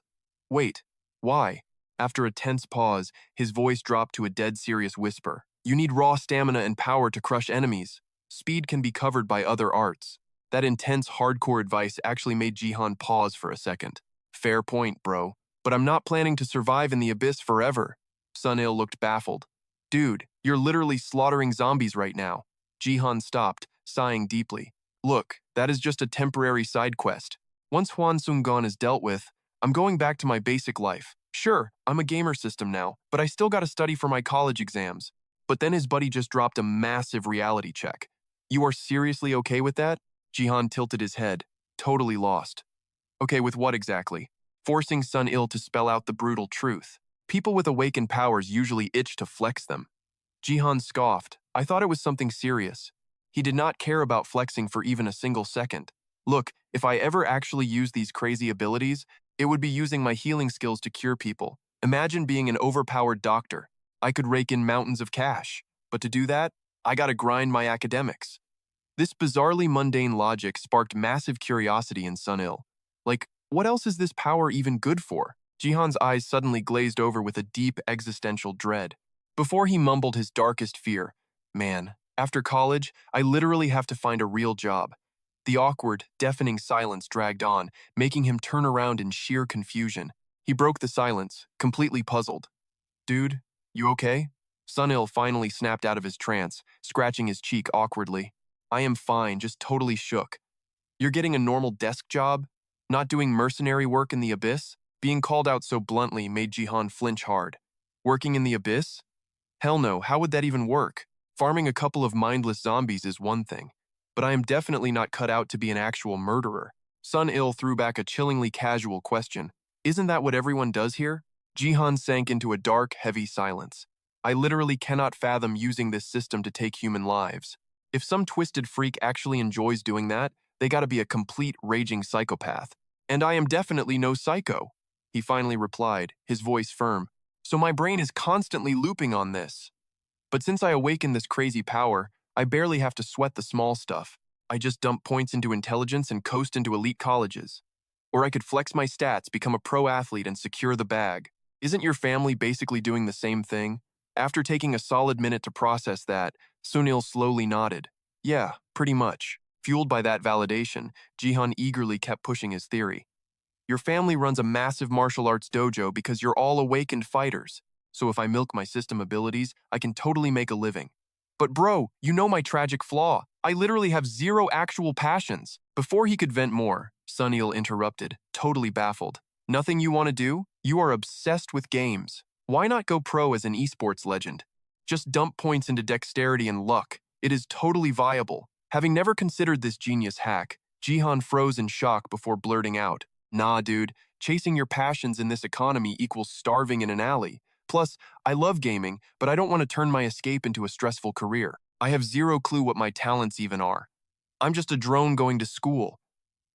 Wait, why? After a tense pause, his voice dropped to a dead serious whisper. You need raw stamina and power to crush enemies. Speed can be covered by other arts. That intense, hardcore advice actually made Jihan pause for a second. Fair point, bro. But I'm not planning to survive in the abyss forever. Sunil looked baffled. Dude, you're literally slaughtering zombies right now. Jihan stopped, sighing deeply. Look, that is just a temporary side quest. Once Huan Sungon is dealt with, I'm going back to my basic life. Sure, I'm a gamer system now, but I still gotta study for my college exams. But then his buddy just dropped a massive reality check. You are seriously okay with that? Jihan tilted his head, totally lost. Okay, with what exactly? Forcing Sun Il to spell out the brutal truth. People with awakened powers usually itch to flex them. Jihan scoffed. I thought it was something serious. He did not care about flexing for even a single second. Look, if I ever actually use these crazy abilities, it would be using my healing skills to cure people. Imagine being an overpowered doctor. I could rake in mountains of cash. But to do that, I gotta grind my academics. This bizarrely mundane logic sparked massive curiosity in Sunil. Like, what else is this power even good for? Jihan's eyes suddenly glazed over with a deep existential dread. Before he mumbled his darkest fear, man, after college, I literally have to find a real job. The awkward, deafening silence dragged on, making him turn around in sheer confusion. He broke the silence, completely puzzled. Dude, you okay? Sunil finally snapped out of his trance, scratching his cheek awkwardly. I am fine, just totally shook. You're getting a normal desk job? Not doing mercenary work in the abyss? Being called out so bluntly made Jihan flinch hard. Working in the abyss? Hell no, how would that even work? Farming a couple of mindless zombies is one thing, but I am definitely not cut out to be an actual murderer. Sun Il threw back a chillingly casual question. Isn't that what everyone does here? Jihan sank into a dark, heavy silence. I literally cannot fathom using this system to take human lives. If some twisted freak actually enjoys doing that, they gotta be a complete raging psychopath. And I am definitely no psycho, he finally replied, his voice firm. So my brain is constantly looping on this. But since I awakened this crazy power, I barely have to sweat the small stuff. I just dump points into intelligence and coast into elite colleges. Or I could flex my stats, become a pro athlete, and secure the bag. Isn't your family basically doing the same thing? After taking a solid minute to process that, Sunil slowly nodded. Yeah, pretty much. Fueled by that validation, Jihan eagerly kept pushing his theory. Your family runs a massive martial arts dojo because you're all awakened fighters. So if I milk my system abilities, I can totally make a living. But bro, you know my tragic flaw. I literally have zero actual passions. Before he could vent more, Sunil interrupted, totally baffled. Nothing you want to do? You are obsessed with games. Why not go pro as an esports legend? Just dump points into dexterity and luck. It is totally viable. Having never considered this genius hack, Jihan froze in shock before blurting out. Nah, dude, chasing your passions in this economy equals starving in an alley. Plus, I love gaming, but I don't want to turn my escape into a stressful career. I have zero clue what my talents even are. I'm just a drone going to school.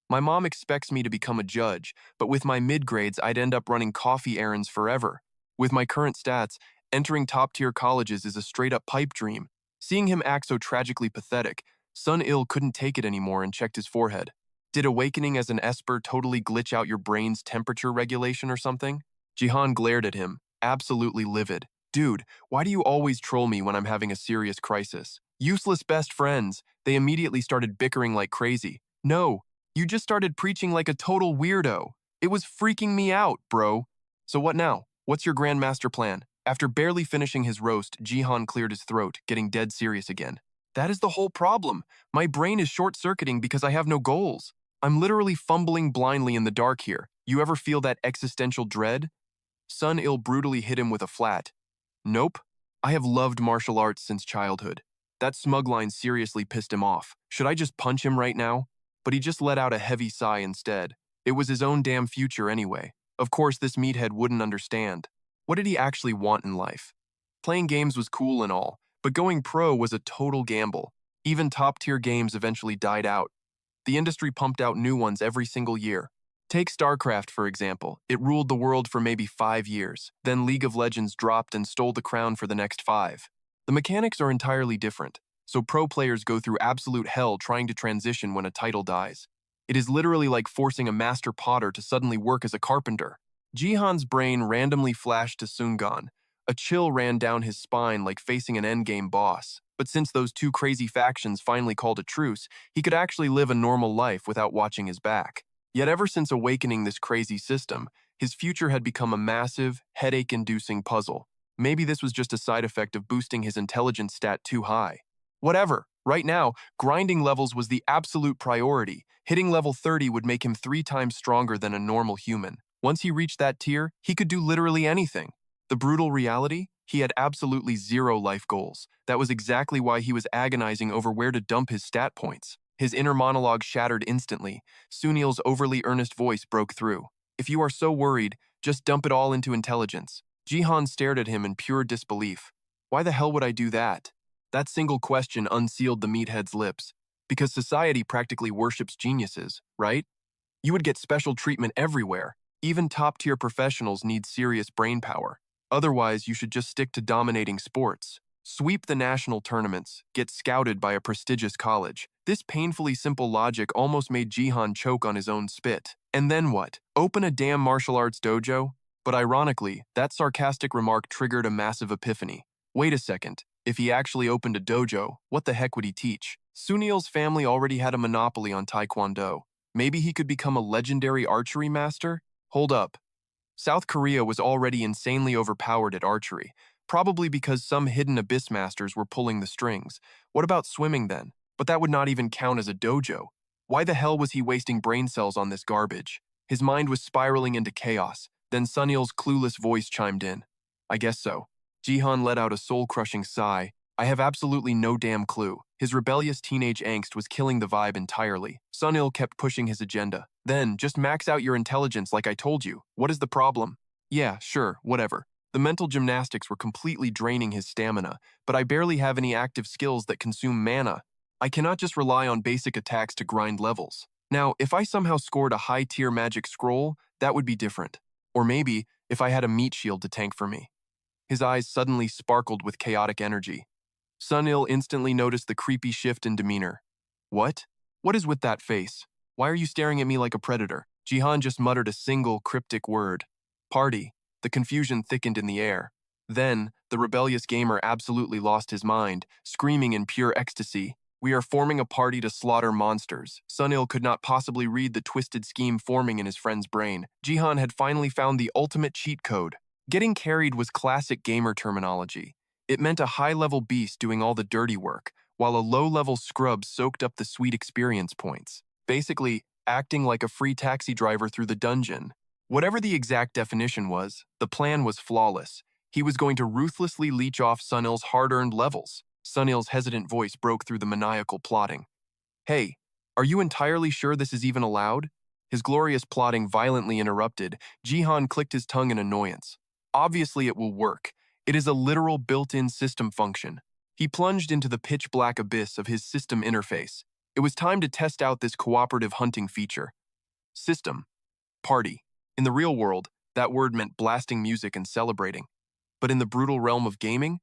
My mom expects me to become a judge, but with my mid-grades, I'd end up running coffee errands forever. With my current stats, entering top-tier colleges is a straight-up pipe dream. Seeing him act so tragically pathetic, Sun Il couldn't take it anymore and checked his forehead. Did awakening as an esper totally glitch out your brain's temperature regulation or something? Jihan glared at him, absolutely livid. Dude, why do you always troll me when I'm having a serious crisis? Useless best friends. They immediately started bickering like crazy. No, you just started preaching like a total weirdo. It was freaking me out, bro. So what now? What's your grandmaster plan? After barely finishing his roast, Jihan cleared his throat, getting dead serious again. That is the whole problem. My brain is short-circuiting because I have no goals. I'm literally fumbling blindly in the dark here. You ever feel that existential dread? Sun Il brutally hit him with a flat. Nope. I have loved martial arts since childhood. That smug line seriously pissed him off. Should I just punch him right now? But he just let out a heavy sigh instead. It was his own damn future anyway. Of course, this meathead wouldn't understand. What did he actually want in life? Playing games was cool and all, but going pro was a total gamble. Even top-tier games eventually died out. The industry pumped out new ones every single year. Take StarCraft, for example. It ruled the world for maybe 5 years. Then League of Legends dropped and stole the crown for the next 5. The mechanics are entirely different, so pro players go through absolute hell trying to transition when a title dies. It is literally like forcing a master potter to suddenly work as a carpenter. Jihan's brain randomly flashed to Sungan. A chill ran down his spine like facing an endgame boss. But since those two crazy factions finally called a truce, he could actually live a normal life without watching his back. Yet ever since awakening this crazy system, his future had become a massive, headache-inducing puzzle. Maybe this was just a side effect of boosting his intelligence stat too high. Whatever. Right now, grinding levels was the absolute priority. Hitting level 30 would make him 3 times stronger than a normal human. Once he reached that tier, he could do literally anything. The brutal reality? He had absolutely zero life goals. That was exactly why he was agonizing over where to dump his stat points. His inner monologue shattered instantly. Sunil's overly earnest voice broke through. If you are so worried, just dump it all into intelligence. Jihan stared at him in pure disbelief. Why the hell would I do that? That single question unsealed the meathead's lips. Because society practically worships geniuses, right? You would get special treatment everywhere. Even top-tier professionals need serious brain power. Otherwise, you should just stick to dominating sports. Sweep the national tournaments, get scouted by a prestigious college. This painfully simple logic almost made Jihan choke on his own spit. And then what? Open a damn martial arts dojo? But ironically, that sarcastic remark triggered a massive epiphany. Wait a second. If he actually opened a dojo, what the heck would he teach? Sunil's family already had a monopoly on taekwondo. Maybe he could become a legendary archery master? Hold up. South Korea was already insanely overpowered at archery, probably because some hidden abyss masters were pulling the strings. What about swimming then? But that would not even count as a dojo. Why the hell was he wasting brain cells on this garbage? His mind was spiraling into chaos. Then Sunil's clueless voice chimed in. I guess so. Jihan let out a soul-crushing sigh. I have absolutely no damn clue. His rebellious teenage angst was killing the vibe entirely. Sunil kept pushing his agenda. Then, just max out your intelligence like I told you. What is the problem? Yeah, sure, whatever. The mental gymnastics were completely draining his stamina, but I barely have any active skills that consume mana. I cannot just rely on basic attacks to grind levels. Now, if I somehow scored a high-tier magic scroll, that would be different. Or maybe, if I had a meat shield to tank for me. His eyes suddenly sparkled with chaotic energy. Sunil instantly noticed the creepy shift in demeanor. What? What is with that face? Why are you staring at me like a predator? Jihan just muttered a single cryptic word. Party. The confusion thickened in the air. Then, the rebellious gamer absolutely lost his mind, screaming in pure ecstasy. We are forming a party to slaughter monsters. Sunil could not possibly read the twisted scheme forming in his friend's brain. Jihan had finally found the ultimate cheat code. Getting carried was classic gamer terminology. It meant a high-level beast doing all the dirty work, while a low-level scrub soaked up the sweet experience points. Basically, acting like a free taxi driver through the dungeon. Whatever the exact definition was, the plan was flawless. He was going to ruthlessly leech off Sunil's hard-earned levels. Sunil's hesitant voice broke through the maniacal plotting. Hey, are you entirely sure this is even allowed? His glorious plotting violently interrupted. Jihan clicked his tongue in annoyance. Obviously it will work. It is a literal built-in system function. He plunged into the pitch-black abyss of his system interface. It was time to test out this cooperative hunting feature. System. Party. In the real world, that word meant blasting music and celebrating. But in the brutal realm of gaming,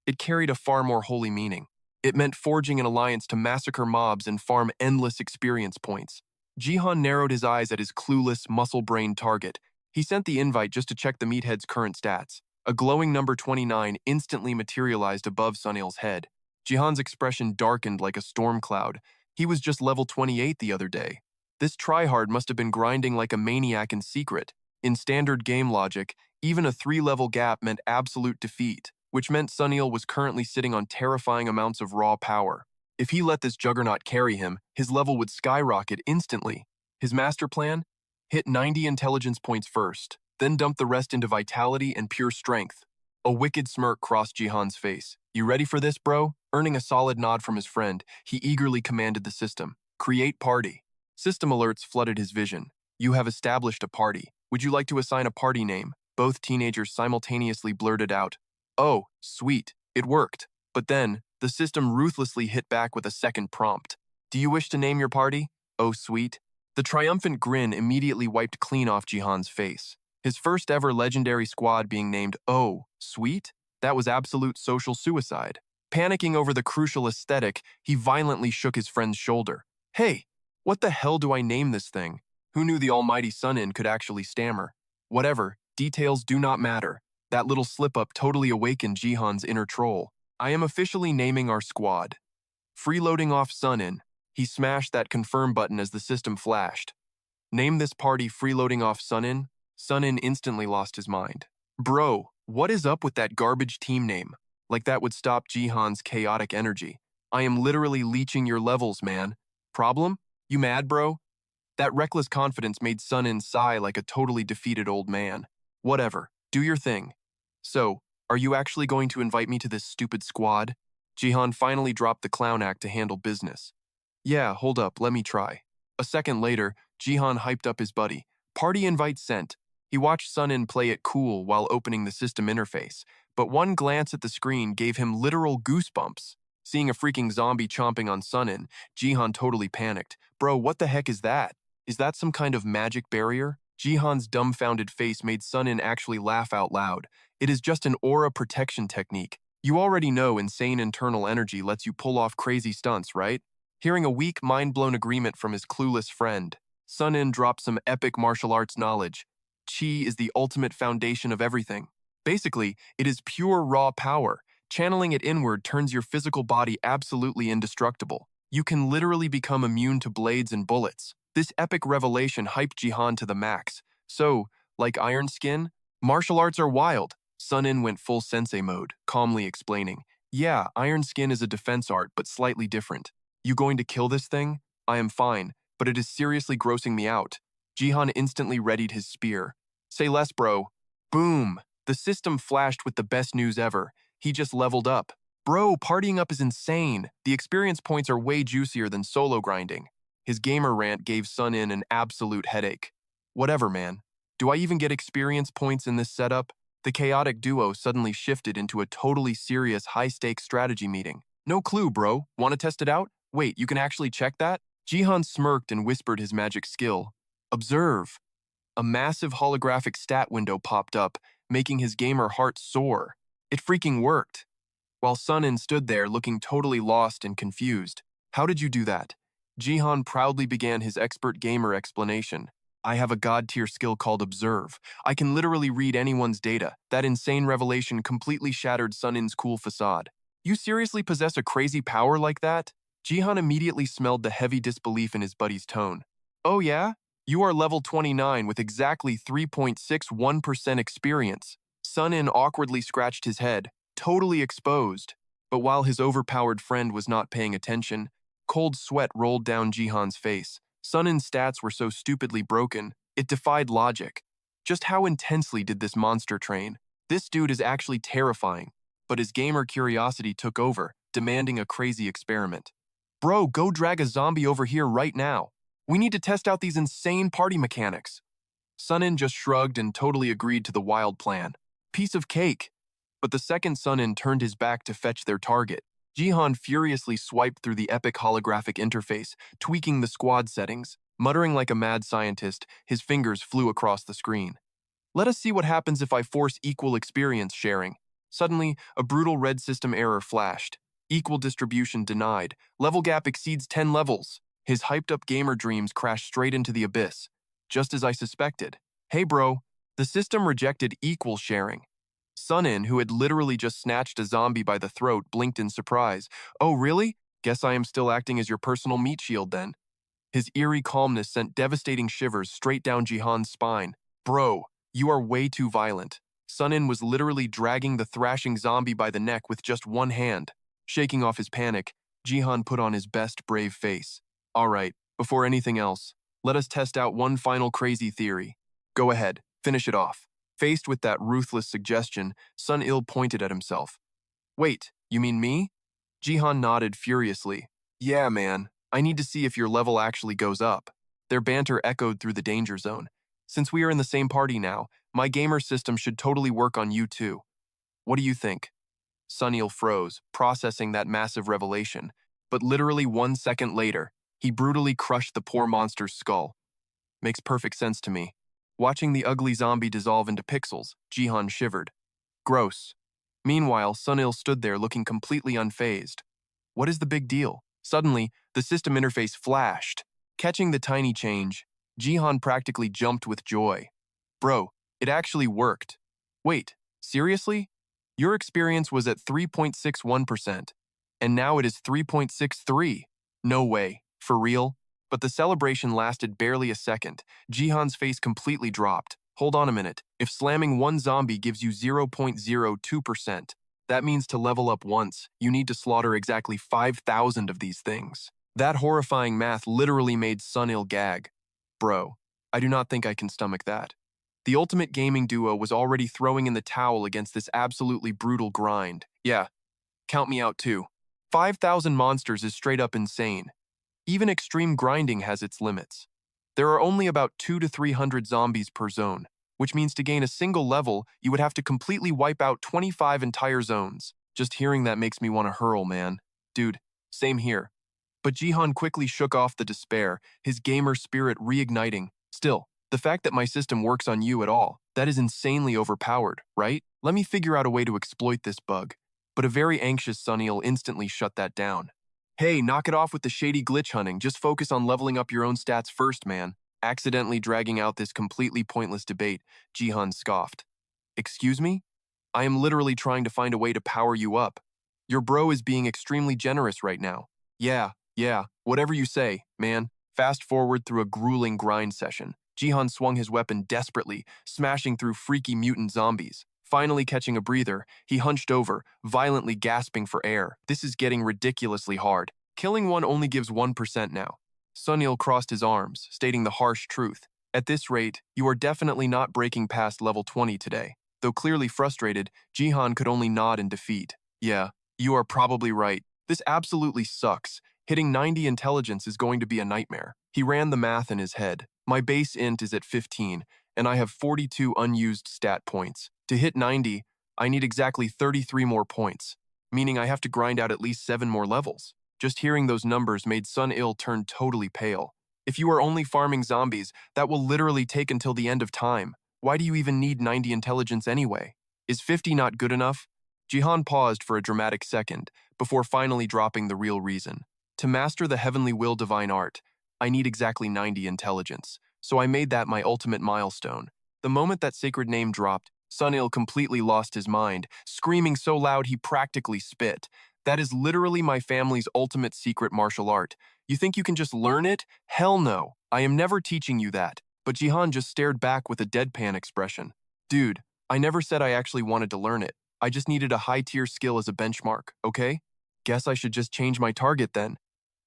it carried a far more holy meaning. It meant forging an alliance to massacre mobs and farm endless experience points. Jihan narrowed his eyes at his clueless, muscle-brained target. He sent the invite just to check the meathead's current stats. A glowing number 29 instantly materialized above Sunil's head. Jihan's expression darkened like a storm cloud. He was just level 28 the other day. This tryhard must have been grinding like a maniac in secret. In standard game logic, even a 3-level gap meant absolute defeat, which meant Sunil was currently sitting on terrifying amounts of raw power. If he let this juggernaut carry him, his level would skyrocket instantly. His master plan? Hit 90 intelligence points first, then dump the rest into vitality and pure strength. A wicked smirk crossed Jihan's face. You ready for this, bro? Earning a solid nod from his friend, he eagerly commanded the system. Create party. System alerts flooded his vision. You have established a party. Would you like to assign a party name? Both teenagers simultaneously blurted out. Oh, sweet. It worked. But then, the system ruthlessly hit back with a second prompt. Do you wish to name your party? Oh, sweet. The triumphant grin immediately wiped clean off Jihan's face. His first ever legendary squad being named Oh, sweet? That was absolute social suicide. Panicking over the crucial aesthetic, he violently shook his friend's shoulder. Hey, what the hell do I name this thing? Who knew the almighty Sunin could actually stammer? Whatever, details do not matter. That little slip-up totally awakened Jihan's inner troll. I am officially naming our squad. Freeloading off Sunin, he smashed that confirm button as the system flashed. Name this party freeloading off Sunin? Sunin instantly lost his mind. Bro, what is up with that garbage team name? Like that would stop Jihan's chaotic energy. I am literally leeching your levels, man. Problem? You mad, bro? That reckless confidence made Sunin sigh like a totally defeated old man. Whatever, do your thing. So, are you actually going to invite me to this stupid squad? Jihan finally dropped the clown act to handle business. Yeah, hold up, let me try. A second later, Jihan hyped up his buddy. Party invite sent. He watched Sunin play it cool while opening the system interface, but one glance at the screen gave him literal goosebumps. Seeing a freaking zombie chomping on Sunin, Jihan totally panicked. Bro, what the heck is that? Is that some kind of magic barrier? Jihan's dumbfounded face made Sunin actually laugh out loud. It is just an aura protection technique. You already know insane internal energy lets you pull off crazy stunts, right? Hearing a weak, mind-blown agreement from his clueless friend, Sunin dropped some epic martial arts knowledge. Qi is the ultimate foundation of everything. Basically, it is pure raw power. Channeling it inward turns your physical body absolutely indestructible. You can literally become immune to blades and bullets. This epic revelation hyped Jihan to the max. So, like Iron Skin, martial arts are wild. Sunin went full sensei mode, calmly explaining. Yeah, Iron Skin is a defense art, but slightly different. You going to kill this thing? I am fine. but it is seriously grossing me out. Jihan instantly readied his spear. Say less, bro. Boom! The system flashed with the best news ever. He just leveled up. Bro, partying up is insane. The experience points are way juicier than solo grinding. His gamer rant gave Sun In an absolute headache. Whatever, man. Do I even get experience points in this setup? The chaotic duo suddenly shifted into a totally serious high-stakes strategy meeting. No clue, bro. Want to test it out? Wait, you can actually check that? Jihan smirked and whispered his magic skill. Observe. A massive holographic stat window popped up, making his gamer heart soar. It freaking worked. While Sun In stood there looking totally lost and confused. How did you do that? Jihan proudly began his expert gamer explanation. I have a god-tier skill called Observe. I can literally read anyone's data. That insane revelation completely shattered Sun In's cool facade. You seriously possess a crazy power like that? Jihan immediately smelled the heavy disbelief in his buddy's tone. Oh yeah? You are level 29 with exactly 3.61% experience. Sun In awkwardly scratched his head, totally exposed. But while his overpowered friend was not paying attention, cold sweat rolled down Jihan's face. Sun In's stats were so stupidly broken, it defied logic. Just how intensely did this monster train? This dude is actually terrifying. But his gamer curiosity took over, demanding a crazy experiment. Bro, go drag a zombie over here right now. We need to test out these insane party mechanics. Sun In just shrugged and totally agreed to the wild plan. Piece of cake. But the second Sun In turned his back to fetch their target, Jihan furiously swiped through the epic holographic interface, tweaking the squad settings. Muttering like a mad scientist, his fingers flew across the screen. Let us see what happens if I force equal experience sharing. Suddenly, a brutal red system error flashed. Equal distribution denied. Level gap exceeds 10 levels. His hyped-up gamer dreams crashed straight into the abyss. Just as I suspected. Hey bro, the system rejected equal sharing. Sun In, who had literally just snatched a zombie by the throat, blinked in surprise. Oh really? Guess I am still acting as your personal meat shield then. His eerie calmness sent devastating shivers straight down Jihan's spine. Bro, you are way too violent. Sun In was literally dragging the thrashing zombie by the neck with just one hand. Shaking off his panic, Jihan put on his best brave face. Alright, before anything else, let us test out one final crazy theory. Go ahead, finish it off. Faced with that ruthless suggestion, Sun Il pointed at himself. Wait, you mean me? Jihan nodded furiously. Yeah, man, I need to see if your level actually goes up. Their banter echoed through the danger zone. Since we are in the same party now, my gamer system should totally work on you too. What do you think? Sun Il froze, processing that massive revelation, but literally 1 second later, he brutally crushed the poor monster's skull. Makes perfect sense to me. Watching the ugly zombie dissolve into pixels, Jihan shivered. Gross. Meanwhile, Sun Il stood there looking completely unfazed. What is the big deal? Suddenly, the system interface flashed. Catching the tiny change, Jihan practically jumped with joy. Bro, it actually worked. Wait, seriously? Your experience was at 3.61%, and now it is 3.63. No way. For real? But the celebration lasted barely a second. Jihan's face completely dropped. Hold on a minute. If slamming one zombie gives you 0.02%, that means to level up once, you need to slaughter exactly 5,000 of these things. That horrifying math literally made Sun Il gag. Bro, I do not think I can stomach that. The ultimate gaming duo was already throwing in the towel against this absolutely brutal grind. Yeah, count me out too. 5,000 monsters is straight up insane. Even extreme grinding has its limits. There are only about 200 to 300 zombies per zone, which means to gain a single level, you would have to completely wipe out 25 entire zones. Just hearing that makes me want to hurl, man. Dude, same here. But Jihan quickly shook off the despair, his gamer spirit reigniting. Still, the fact that my system works on you at all, that is insanely overpowered, right? Let me figure out a way to exploit this bug. But a very anxious Sun Il instantly shut that down. Hey, knock it off with the shady glitch hunting. Just focus on leveling up your own stats first, man. Accidentally dragging out this completely pointless debate, Jihan scoffed. Excuse me? I am literally trying to find a way to power you up. Your bro is being extremely generous right now. Yeah, whatever you say, man. Fast forward through a grueling grind session. Jihan swung his weapon desperately, smashing through freaky mutant zombies. Finally catching a breather, he hunched over, violently gasping for air. This is getting ridiculously hard. Killing one only gives 1% now. Sunil crossed his arms, stating the harsh truth. At this rate, you are definitely not breaking past level 20 today. Though clearly frustrated, Jihan could only nod in defeat. Yeah, you are probably right. This absolutely sucks. Hitting 90 intelligence is going to be a nightmare. He ran the math in his head. My base int is at 15, and I have 42 unused stat points. To hit 90, I need exactly 33 more points, meaning I have to grind out at least 7 more levels. Just hearing those numbers made Sunil turn totally pale. If you are only farming zombies, that will literally take until the end of time. Why do you even need 90 intelligence anyway? Is 50 not good enough? Jihan paused for a dramatic second, before finally dropping the real reason. To master the heavenly will divine art, I need exactly 90 intelligence, so I made that my ultimate milestone. The moment that sacred name dropped, Sunil completely lost his mind, screaming so loud he practically spit. That is literally my family's ultimate secret martial art. You think you can just learn it? Hell no. I am never teaching you that. But Jihan just stared back with a deadpan expression. Dude, I never said I actually wanted to learn it. I just needed a high-tier skill as a benchmark, okay? Guess I should just change my target then.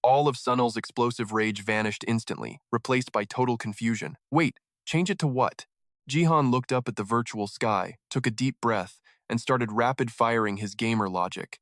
All of Sunil's explosive rage vanished instantly, replaced by total confusion. Wait, change it to what? Jihan looked up at the virtual sky, took a deep breath, and started rapid-firing his gamer logic.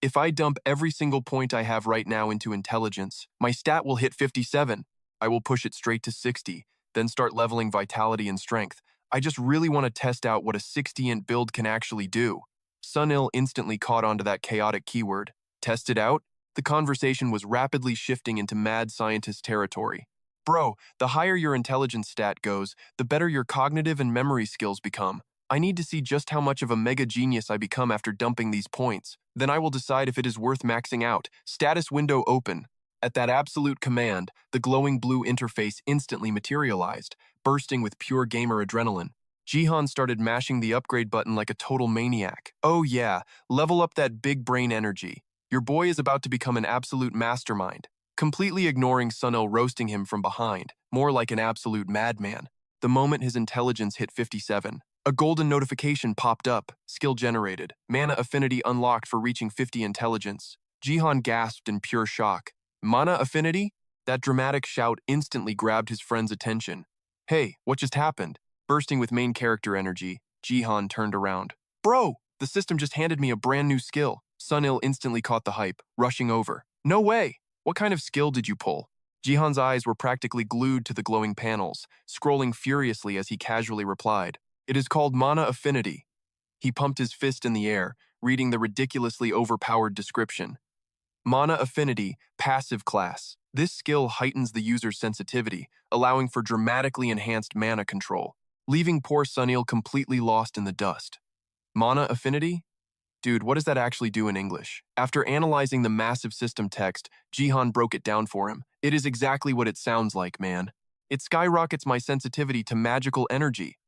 If I dump every single point I have right now into intelligence, my stat will hit 57. I will push it straight to 60, then start leveling vitality and strength. I just really want to test out what a 60-int build can actually do. Sunil instantly caught onto that chaotic keyword. Test it out? The conversation was rapidly shifting into mad scientist territory. Bro, the higher your intelligence stat goes, the better your cognitive and memory skills become. I need to see just how much of a mega genius I become after dumping these points. Then I will decide if it is worth maxing out. Status window open. At that absolute command, the glowing blue interface instantly materialized, bursting with pure gamer adrenaline. Jihan started mashing the upgrade button like a total maniac. Oh yeah, level up that big brain energy. Your boy is about to become an absolute mastermind. Completely ignoring Sunil roasting him from behind, more like an absolute madman. The moment his intelligence hit 57, a golden notification popped up, skill generated, mana affinity unlocked for reaching 50 intelligence. Jihan gasped in pure shock. Mana affinity? That dramatic shout instantly grabbed his friend's attention. Hey, what just happened? Bursting with main character energy, Jihan turned around. Bro, the system just handed me a brand new skill. Sunil instantly caught the hype, rushing over. No way! What kind of skill did you pull? Jihan's eyes were practically glued to the glowing panels, scrolling furiously as he casually replied. It is called mana affinity. He pumped his fist in the air, reading the ridiculously overpowered description. Mana affinity, passive class. This skill heightens the user's sensitivity, allowing for dramatically enhanced mana control, leaving poor Sunil completely lost in the dust. Mana affinity? Dude, what does that actually do in English? After analyzing the massive system text, Jihan broke it down for him. It is exactly what it sounds like, man. It skyrockets my sensitivity to magical energy.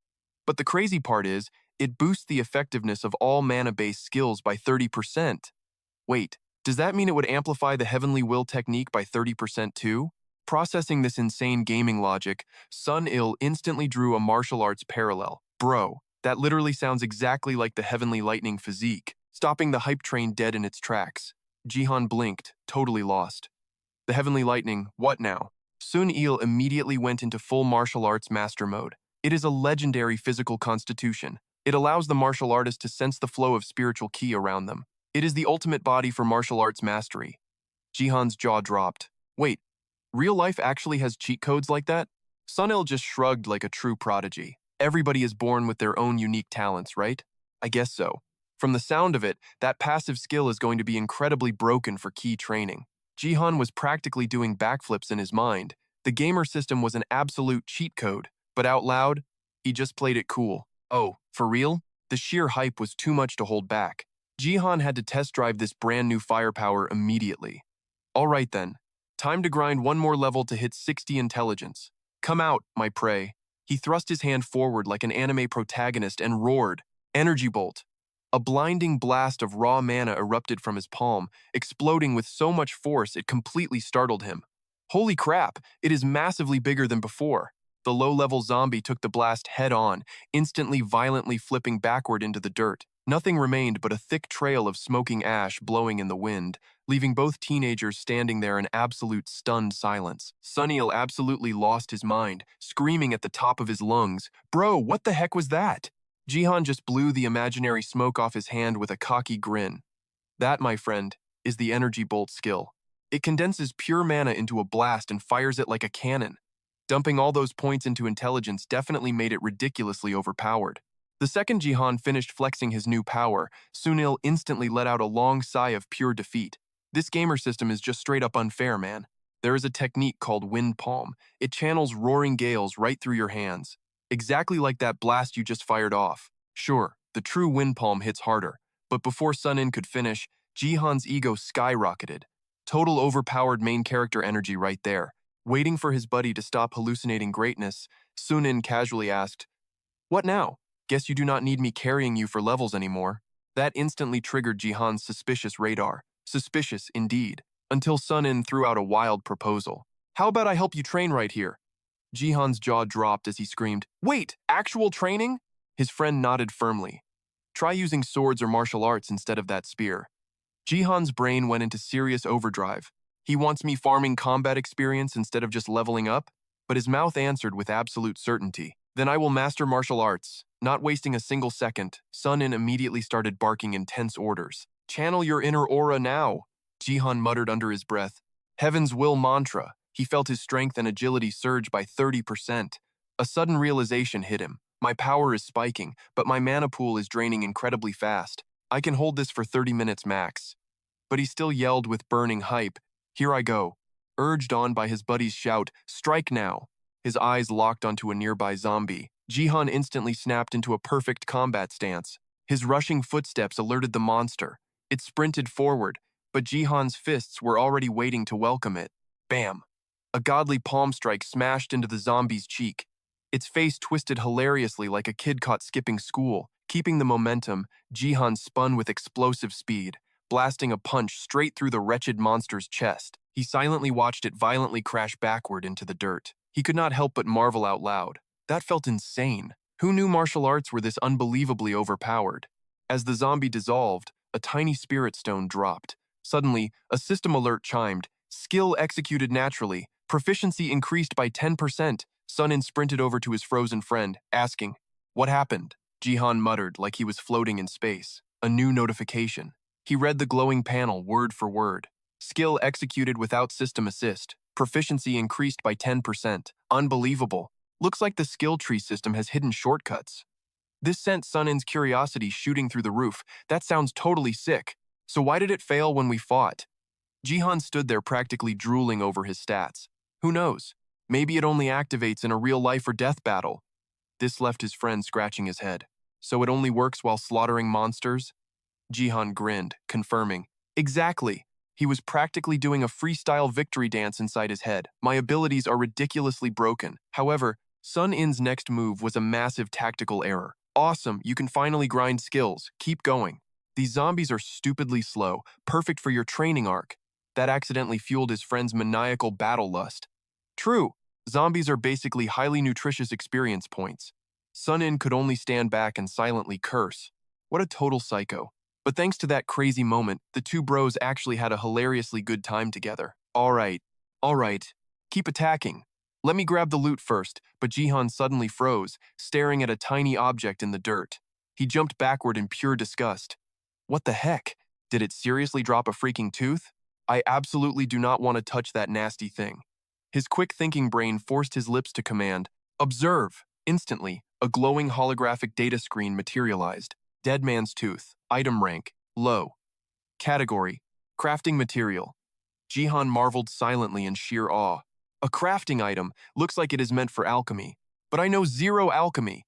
But the crazy part is, it boosts the effectiveness of all mana-based skills by 30%. Wait, does that mean it would amplify the Heavenly Will technique by 30% too? Processing this insane gaming logic, Sunil instantly drew a martial arts parallel. Bro, that literally sounds exactly like the Heavenly Lightning physique, stopping the hype train dead in its tracks. Jihan blinked, totally lost. The Heavenly Lightning, what now? Sunil immediately went into full martial arts master mode. It is a legendary physical constitution. It allows the martial artist to sense the flow of spiritual ki around them. It is the ultimate body for martial arts mastery. Jihan's jaw dropped. Wait, real life actually has cheat codes like that? Sunil just shrugged like a true prodigy. Everybody is born with their own unique talents, right? I guess so. From the sound of it, that passive skill is going to be incredibly broken for key training. Jihan was practically doing backflips in his mind. The gamer system was an absolute cheat code, but out loud, he just played it cool. Oh, for real? The sheer hype was too much to hold back. Jihan had to test drive this brand new firepower immediately. Alright then, time to grind one more level to hit 60 intelligence. Come out, my prey. He thrust his hand forward like an anime protagonist and roared, Energy Bolt. A blinding blast of raw mana erupted from his palm, exploding with so much force it completely startled him. Holy crap, it is massively bigger than before. The low-level zombie took the blast head-on, instantly violently flipping backward into the dirt. Nothing remained but a thick trail of smoking ash blowing in the wind, leaving both teenagers standing there in absolute stunned silence. Sunil absolutely lost his mind, screaming at the top of his lungs, "Bro, what the heck was that?" Jihan just blew the imaginary smoke off his hand with a cocky grin. That, my friend, is the energy bolt skill. It condenses pure mana into a blast and fires it like a cannon. Dumping all those points into intelligence definitely made it ridiculously overpowered. The second Jihan finished flexing his new power, Sunil instantly let out a long sigh of pure defeat. This gamer system is just straight up unfair, man. There is a technique called wind palm. It channels roaring gales right through your hands. Exactly like that blast you just fired off. Sure, the true wind palm hits harder, but before Sunin could finish, Jihan's ego skyrocketed. Total overpowered main character energy right there. Waiting for his buddy to stop hallucinating greatness, Sunin casually asked, "What now? Guess you do not need me carrying you for levels anymore." That instantly triggered Jihan's suspicious radar. Suspicious, indeed, until Sunin threw out a wild proposal. "How about I help you train right here?" Jihan's jaw dropped as he screamed, "Wait, actual training?" His friend nodded firmly. "Try using swords or martial arts instead of that spear." Jihan's brain went into serious overdrive. He wants me farming combat experience instead of just leveling up? But his mouth answered with absolute certainty. "Then I will master martial arts." Not wasting a single second, Sunin immediately started barking intense orders. "Channel your inner aura now," Jihan muttered under his breath. Heaven's will mantra. He felt his strength and agility surge by 30%. A sudden realization hit him. My power is spiking, but my mana pool is draining incredibly fast. I can hold this for 30 minutes max. But he still yelled with burning hype, "Here I go." Urged on by his buddy's shout, "Strike now." His eyes locked onto a nearby zombie. Jihan instantly snapped into a perfect combat stance. His rushing footsteps alerted the monster. It sprinted forward, but Jihan's fists were already waiting to welcome it. Bam! A godly palm strike smashed into the zombie's cheek. Its face twisted hilariously like a kid caught skipping school. Keeping the momentum, Jihan spun with explosive speed, blasting a punch straight through the wretched monster's chest. He silently watched it violently crash backward into the dirt. He could not help but marvel out loud. That felt insane. Who knew martial arts were this unbelievably overpowered? As the zombie dissolved, a tiny spirit stone dropped. Suddenly, a system alert chimed. Skill executed naturally. Proficiency increased by 10%. Sunin sprinted over to his frozen friend, asking, "What happened?" Jihan muttered like he was floating in space. A new notification. He read the glowing panel word for word. Skill executed without system assist. Proficiency increased by 10%. Unbelievable. Looks like the skill tree system has hidden shortcuts. This sent Sunin's curiosity shooting through the roof. That sounds totally sick. So why did it fail when we fought? Jihan stood there practically drooling over his stats. Who knows? Maybe it only activates in a real life or death battle. This left his friend scratching his head. So it only works while slaughtering monsters? Jihan grinned, confirming. Exactly. He was practically doing a freestyle victory dance inside his head. My abilities are ridiculously broken. However, Sun In's next move was a massive tactical error. Awesome, you can finally grind skills. Keep going. These zombies are stupidly slow, perfect for your training arc. That accidentally fueled his friend's maniacal battle lust. True, zombies are basically highly nutritious experience points. Sun In could only stand back and silently curse. What a total psycho. But thanks to that crazy moment, the two bros actually had a hilariously good time together. All right, keep attacking. Let me grab the loot first, but Jihan suddenly froze, staring at a tiny object in the dirt. He jumped backward in pure disgust. What the heck? Did it seriously drop a freaking tooth? I absolutely do not want to touch that nasty thing. His quick-thinking brain forced his lips to command, "Observe!" Instantly, a glowing holographic data screen materialized. Dead man's tooth. Item rank. Low. Category. Crafting material. Jihan marveled silently in sheer awe. A crafting item looks like it is meant for alchemy, but I know zero alchemy.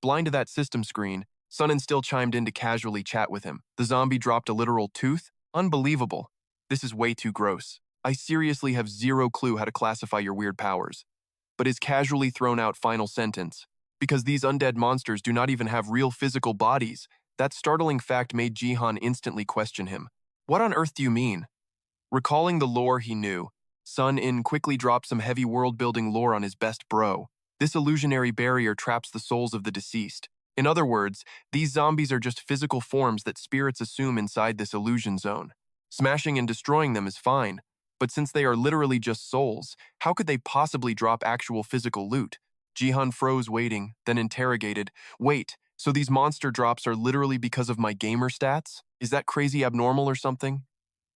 Blind to that system screen, Sunin still chimed in to casually chat with him. The zombie dropped a literal tooth? Unbelievable. This is way too gross. I seriously have zero clue how to classify your weird powers. But his casually thrown out final sentence, because these undead monsters do not even have real physical bodies, that startling fact made Jihan instantly question him. What on earth do you mean? Recalling the lore he knew, Sun In quickly dropped some heavy world-building lore on his best bro. This illusionary barrier traps the souls of the deceased. In other words, these zombies are just physical forms that spirits assume inside this illusion zone. Smashing and destroying them is fine, but since they are literally just souls, how could they possibly drop actual physical loot? Jihan froze waiting, then interrogated, "Wait, so these monster drops are literally because of my gamer stats? Is that crazy abnormal or something?"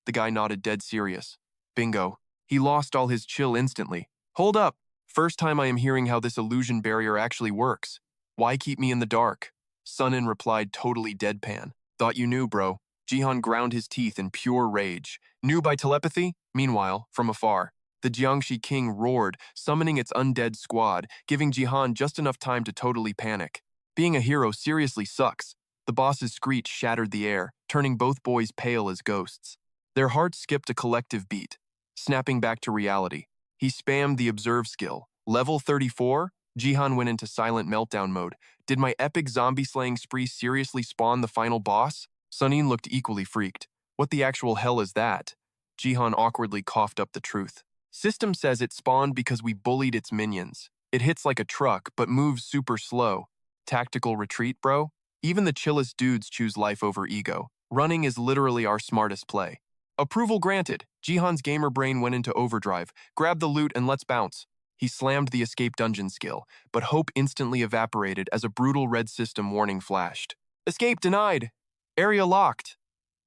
The guy nodded dead serious. Bingo. He lost all his chill instantly. "Hold up. First time I am hearing how this illusion barrier actually works. Why keep me in the dark?" Sunin replied totally deadpan. "Thought you knew, bro." Jihan ground his teeth in pure rage. "Knew by telepathy?" Meanwhile, from afar, the Jiangxi king roared, summoning its undead squad, giving Jihan just enough time to totally panic. Being a hero seriously sucks. The boss's screech shattered the air, turning both boys pale as ghosts. Their hearts skipped a collective beat. Snapping back to reality, he spammed the observe skill. Level 34? Jihan went into silent meltdown mode. Did my epic zombie-slaying spree seriously spawn the final boss? Sunin looked equally freaked. What the actual hell is that? Jihan awkwardly coughed up the truth. System says it spawned because we bullied its minions. It hits like a truck, but moves super slow. Tactical retreat, bro? Even the chillest dudes choose life over ego. Running is literally our smartest play. Approval granted. Jihan's gamer brain went into overdrive. Grab the loot and let's bounce. He slammed the escape dungeon skill, but hope instantly evaporated as a brutal red system warning flashed. Escape denied! Area locked!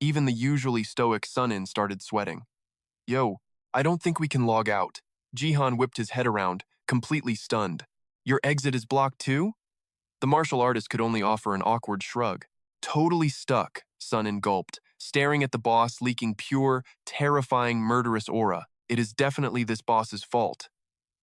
Even the usually stoic Sunin started sweating. Yo, I don't think we can log out. Jihan whipped his head around, completely stunned. Your exit is blocked too? The martial artist could only offer an awkward shrug. Totally stuck, Sunin gulped, staring at the boss leaking pure, terrifying, murderous aura. It is definitely this boss's fault.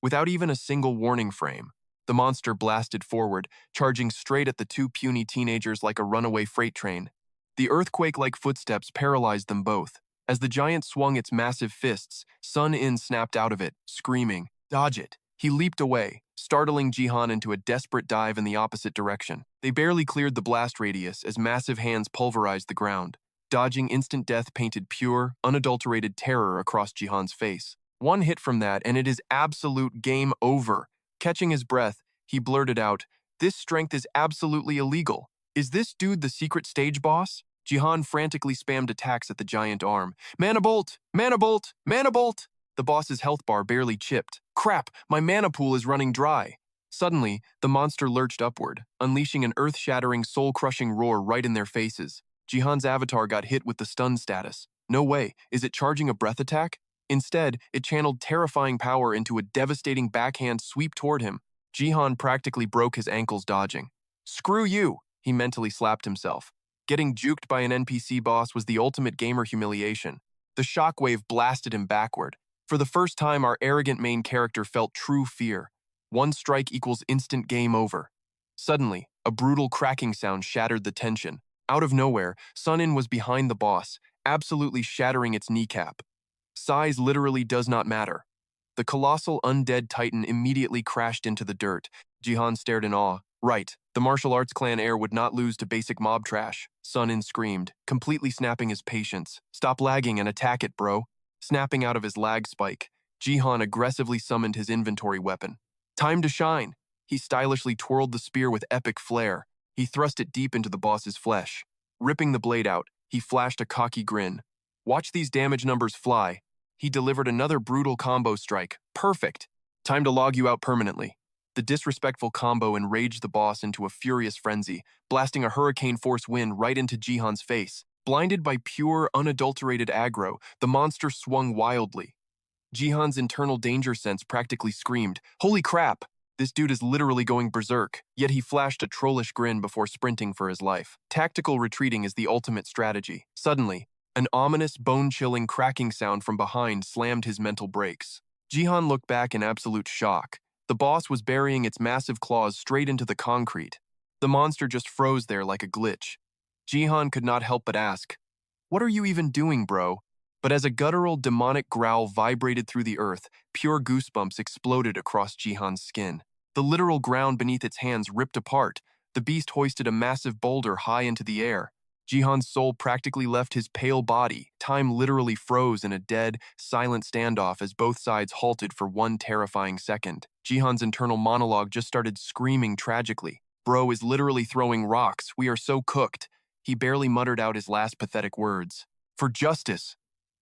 Without even a single warning frame, the monster blasted forward, charging straight at the two puny teenagers like a runaway freight train. The earthquake-like footsteps paralyzed them both. As the giant swung its massive fists, Sun-In snapped out of it, screaming, "Dodge it!" He leaped away, startling Jihan into a desperate dive in the opposite direction. They barely cleared the blast radius as massive hands pulverized the ground. Dodging instant death painted pure, unadulterated terror across Jihan's face. One hit from that, and it is absolute game over. Catching his breath, he blurted out, "This strength is absolutely illegal. Is this dude the secret stage boss?" Jihan frantically spammed attacks at the giant arm. "Mana bolt! Mana bolt! Mana bolt!" The boss's health bar barely chipped. "Crap, my mana pool is running dry." Suddenly, the monster lurched upward, unleashing an earth-shattering, soul-crushing roar right in their faces. Jihan's avatar got hit with the stun status. No way, is it charging a breath attack? Instead, it channeled terrifying power into a devastating backhand sweep toward him. Jihan practically broke his ankles dodging. "Screw you," he mentally slapped himself. Getting juked by an NPC boss was the ultimate gamer humiliation. The shockwave blasted him backward. For the first time, our arrogant main character felt true fear. One strike equals instant game over. Suddenly, a brutal cracking sound shattered the tension. Out of nowhere, Sunin was behind the boss, absolutely shattering its kneecap. Size literally does not matter. The colossal undead titan immediately crashed into the dirt. Jihan stared in awe. Right, the martial arts clan heir would not lose to basic mob trash. Sunin screamed, completely snapping his patience. "Stop lagging and attack it, bro." Snapping out of his lag spike, Jihan aggressively summoned his inventory weapon. "Time to shine." He stylishly twirled the spear with epic flair. He thrust it deep into the boss's flesh. Ripping the blade out, he flashed a cocky grin. "Watch these damage numbers fly." He delivered another brutal combo strike. "Perfect. Time to log you out permanently." The disrespectful combo enraged the boss into a furious frenzy, blasting a hurricane-force wind right into Jihan's face. Blinded by pure, unadulterated aggro, the monster swung wildly. Jihan's internal danger sense practically screamed, "Holy crap! This dude is literally going berserk." Yet he flashed a trollish grin before sprinting for his life. Tactical retreating is the ultimate strategy. Suddenly, an ominous, bone-chilling cracking sound from behind slammed his mental brakes. Jihan looked back in absolute shock. The boss was burying its massive claws straight into the concrete. The monster just froze there like a glitch. Jihan could not help but ask, "What are you even doing, bro?" But as a guttural, demonic growl vibrated through the earth, pure goosebumps exploded across Jihan's skin. The literal ground beneath its hands ripped apart. The beast hoisted a massive boulder high into the air. Jihan's soul practically left his pale body. Time literally froze in a dead, silent standoff as both sides halted for one terrifying second. Jihan's internal monologue just started screaming tragically. Bro is literally throwing rocks. We are so cooked. He barely muttered out his last pathetic words. For justice!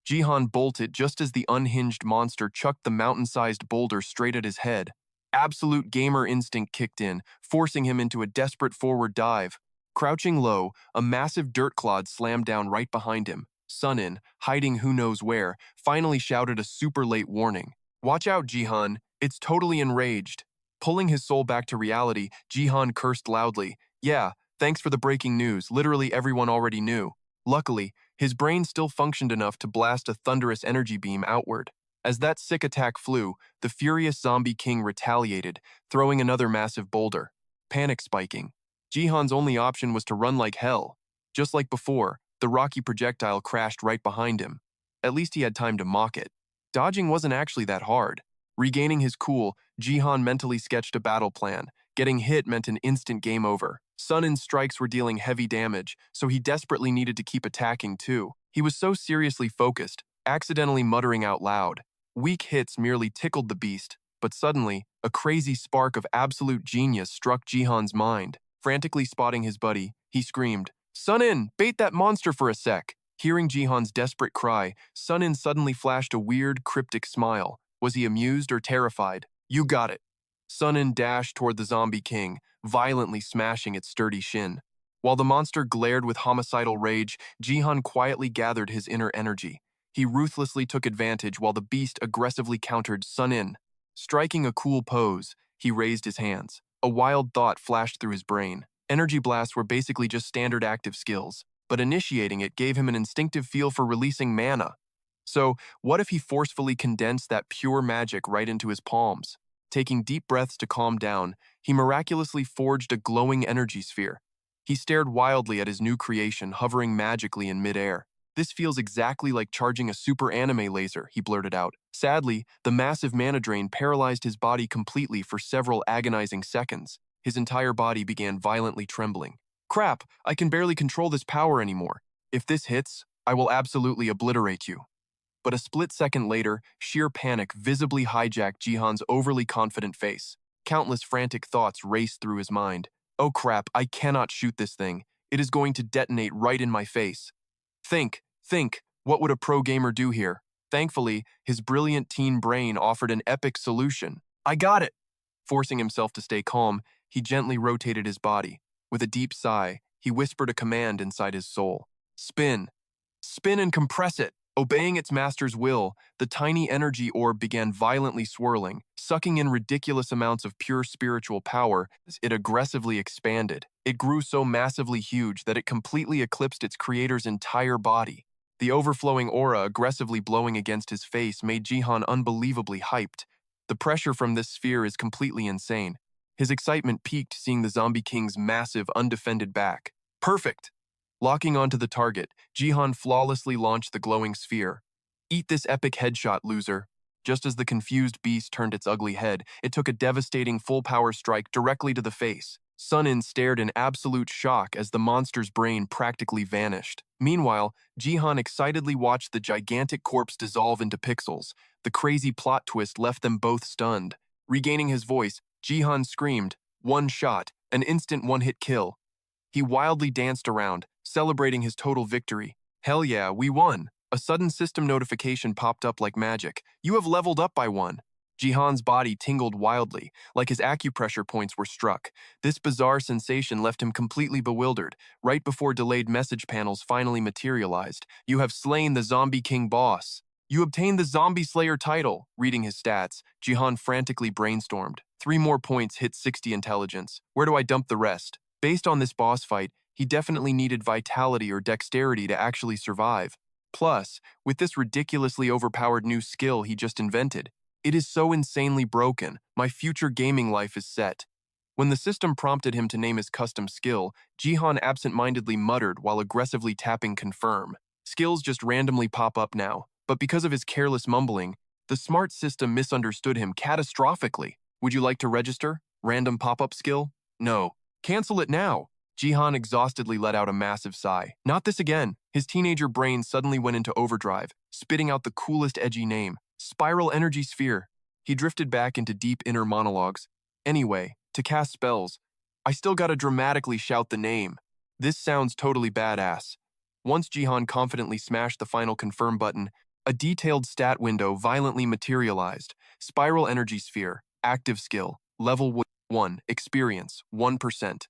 Jihan bolted just as the unhinged monster chucked the mountain-sized boulder straight at his head. Absolute gamer instinct kicked in, forcing him into a desperate forward dive. Crouching low, a massive dirt clod slammed down right behind him. Sunin, hiding who knows where, finally shouted a super late warning. Watch out, Jihan. It's totally enraged. Pulling his soul back to reality, Jihan cursed loudly. Yeah, thanks for the breaking news. Literally everyone already knew. Luckily, his brain still functioned enough to blast a thunderous energy beam outward. As that sick attack flew, the furious zombie king retaliated, throwing another massive boulder. Panic spiking. Jihan's only option was to run like hell. Just like before, the rocky projectile crashed right behind him. At least he had time to mock it. Dodging wasn't actually that hard. Regaining his cool, Jihan mentally sketched a battle plan. Getting hit meant an instant game over. Sunin's strikes were dealing heavy damage, so he desperately needed to keep attacking too. He was so seriously focused, accidentally muttering out loud. Weak hits merely tickled the beast, but suddenly, a crazy spark of absolute genius struck Jihan's mind. Frantically spotting his buddy, he screamed, Sunin, bait that monster for a sec! Hearing Jihan's desperate cry, Sunin suddenly flashed a weird, cryptic smile. Was he amused or terrified? You got it. Sunin dashed toward the zombie king, violently smashing its sturdy shin. While the monster glared with homicidal rage, Jihan quietly gathered his inner energy. He ruthlessly took advantage while the beast aggressively countered Sunin. Striking a cool pose, he raised his hands. A wild thought flashed through his brain. Energy blasts were basically just standard active skills, but initiating it gave him an instinctive feel for releasing mana. So, what if he forcefully condensed that pure magic right into his palms? Taking deep breaths to calm down, he miraculously forged a glowing energy sphere. He stared wildly at his new creation hovering magically in midair. This feels exactly like charging a super anime laser, he blurted out. Sadly, the massive mana drain paralyzed his body completely for several agonizing seconds. His entire body began violently trembling. Crap, I can barely control this power anymore. If this hits, I will absolutely obliterate you. But a split second later, sheer panic visibly hijacked Jihan's overly confident face. Countless frantic thoughts raced through his mind. Oh crap, I cannot shoot this thing. It is going to detonate right in my face. Think, what would a pro gamer do here? Thankfully, his brilliant teen brain offered an epic solution. I got it! Forcing himself to stay calm, he gently rotated his body. With a deep sigh, he whispered a command inside his soul. Spin. Spin and compress it. Obeying its master's will, the tiny energy orb began violently swirling, sucking in ridiculous amounts of pure spiritual power as it aggressively expanded. It grew so massively huge that it completely eclipsed its creator's entire body. The overflowing aura aggressively blowing against his face made Jihan unbelievably hyped. The pressure from this sphere is completely insane. His excitement peaked seeing the Zombie King's massive, undefended back. Perfect! Locking onto the target, Jihan flawlessly launched the glowing sphere. Eat this epic headshot, loser. Just as the confused beast turned its ugly head, it took a devastating full-power strike directly to the face. Sunin stared in absolute shock as the monster's brain practically vanished. Meanwhile, Jihan excitedly watched the gigantic corpse dissolve into pixels. The crazy plot twist left them both stunned. Regaining his voice, Jihan screamed, "One shot, an instant one-hit kill." He wildly danced around, celebrating his total victory. Hell yeah, we won! A sudden system notification popped up like magic. You have leveled up by one. Jihan's body tingled wildly, like his acupressure points were struck. This bizarre sensation left him completely bewildered. Right before delayed message panels finally materialized, you have slain the Zombie King boss. You obtained the Zombie Slayer title. Reading his stats, Jihan frantically brainstormed. 3 more points hit 60 intelligence. Where do I dump the rest? Based on this boss fight, he definitely needed vitality or dexterity to actually survive. Plus, with this ridiculously overpowered new skill he just invented, it is so insanely broken, my future gaming life is set. When the system prompted him to name his custom skill, Jihan absent-mindedly muttered while aggressively tapping confirm. Skills just randomly pop up now, but because of his careless mumbling, the smart system misunderstood him catastrophically. Would you like to register? Random pop-up skill? No. Cancel it now. Jihan exhaustedly let out a massive sigh. Not this again. His teenager brain suddenly went into overdrive, spitting out the coolest edgy name, Spiral Energy Sphere. He drifted back into deep inner monologues. Anyway, to cast spells, I still gotta dramatically shout the name. This sounds totally badass. Once Jihan confidently smashed the final confirm button, a detailed stat window violently materialized. Spiral energy sphere, active skill, level 1, experience, 1%.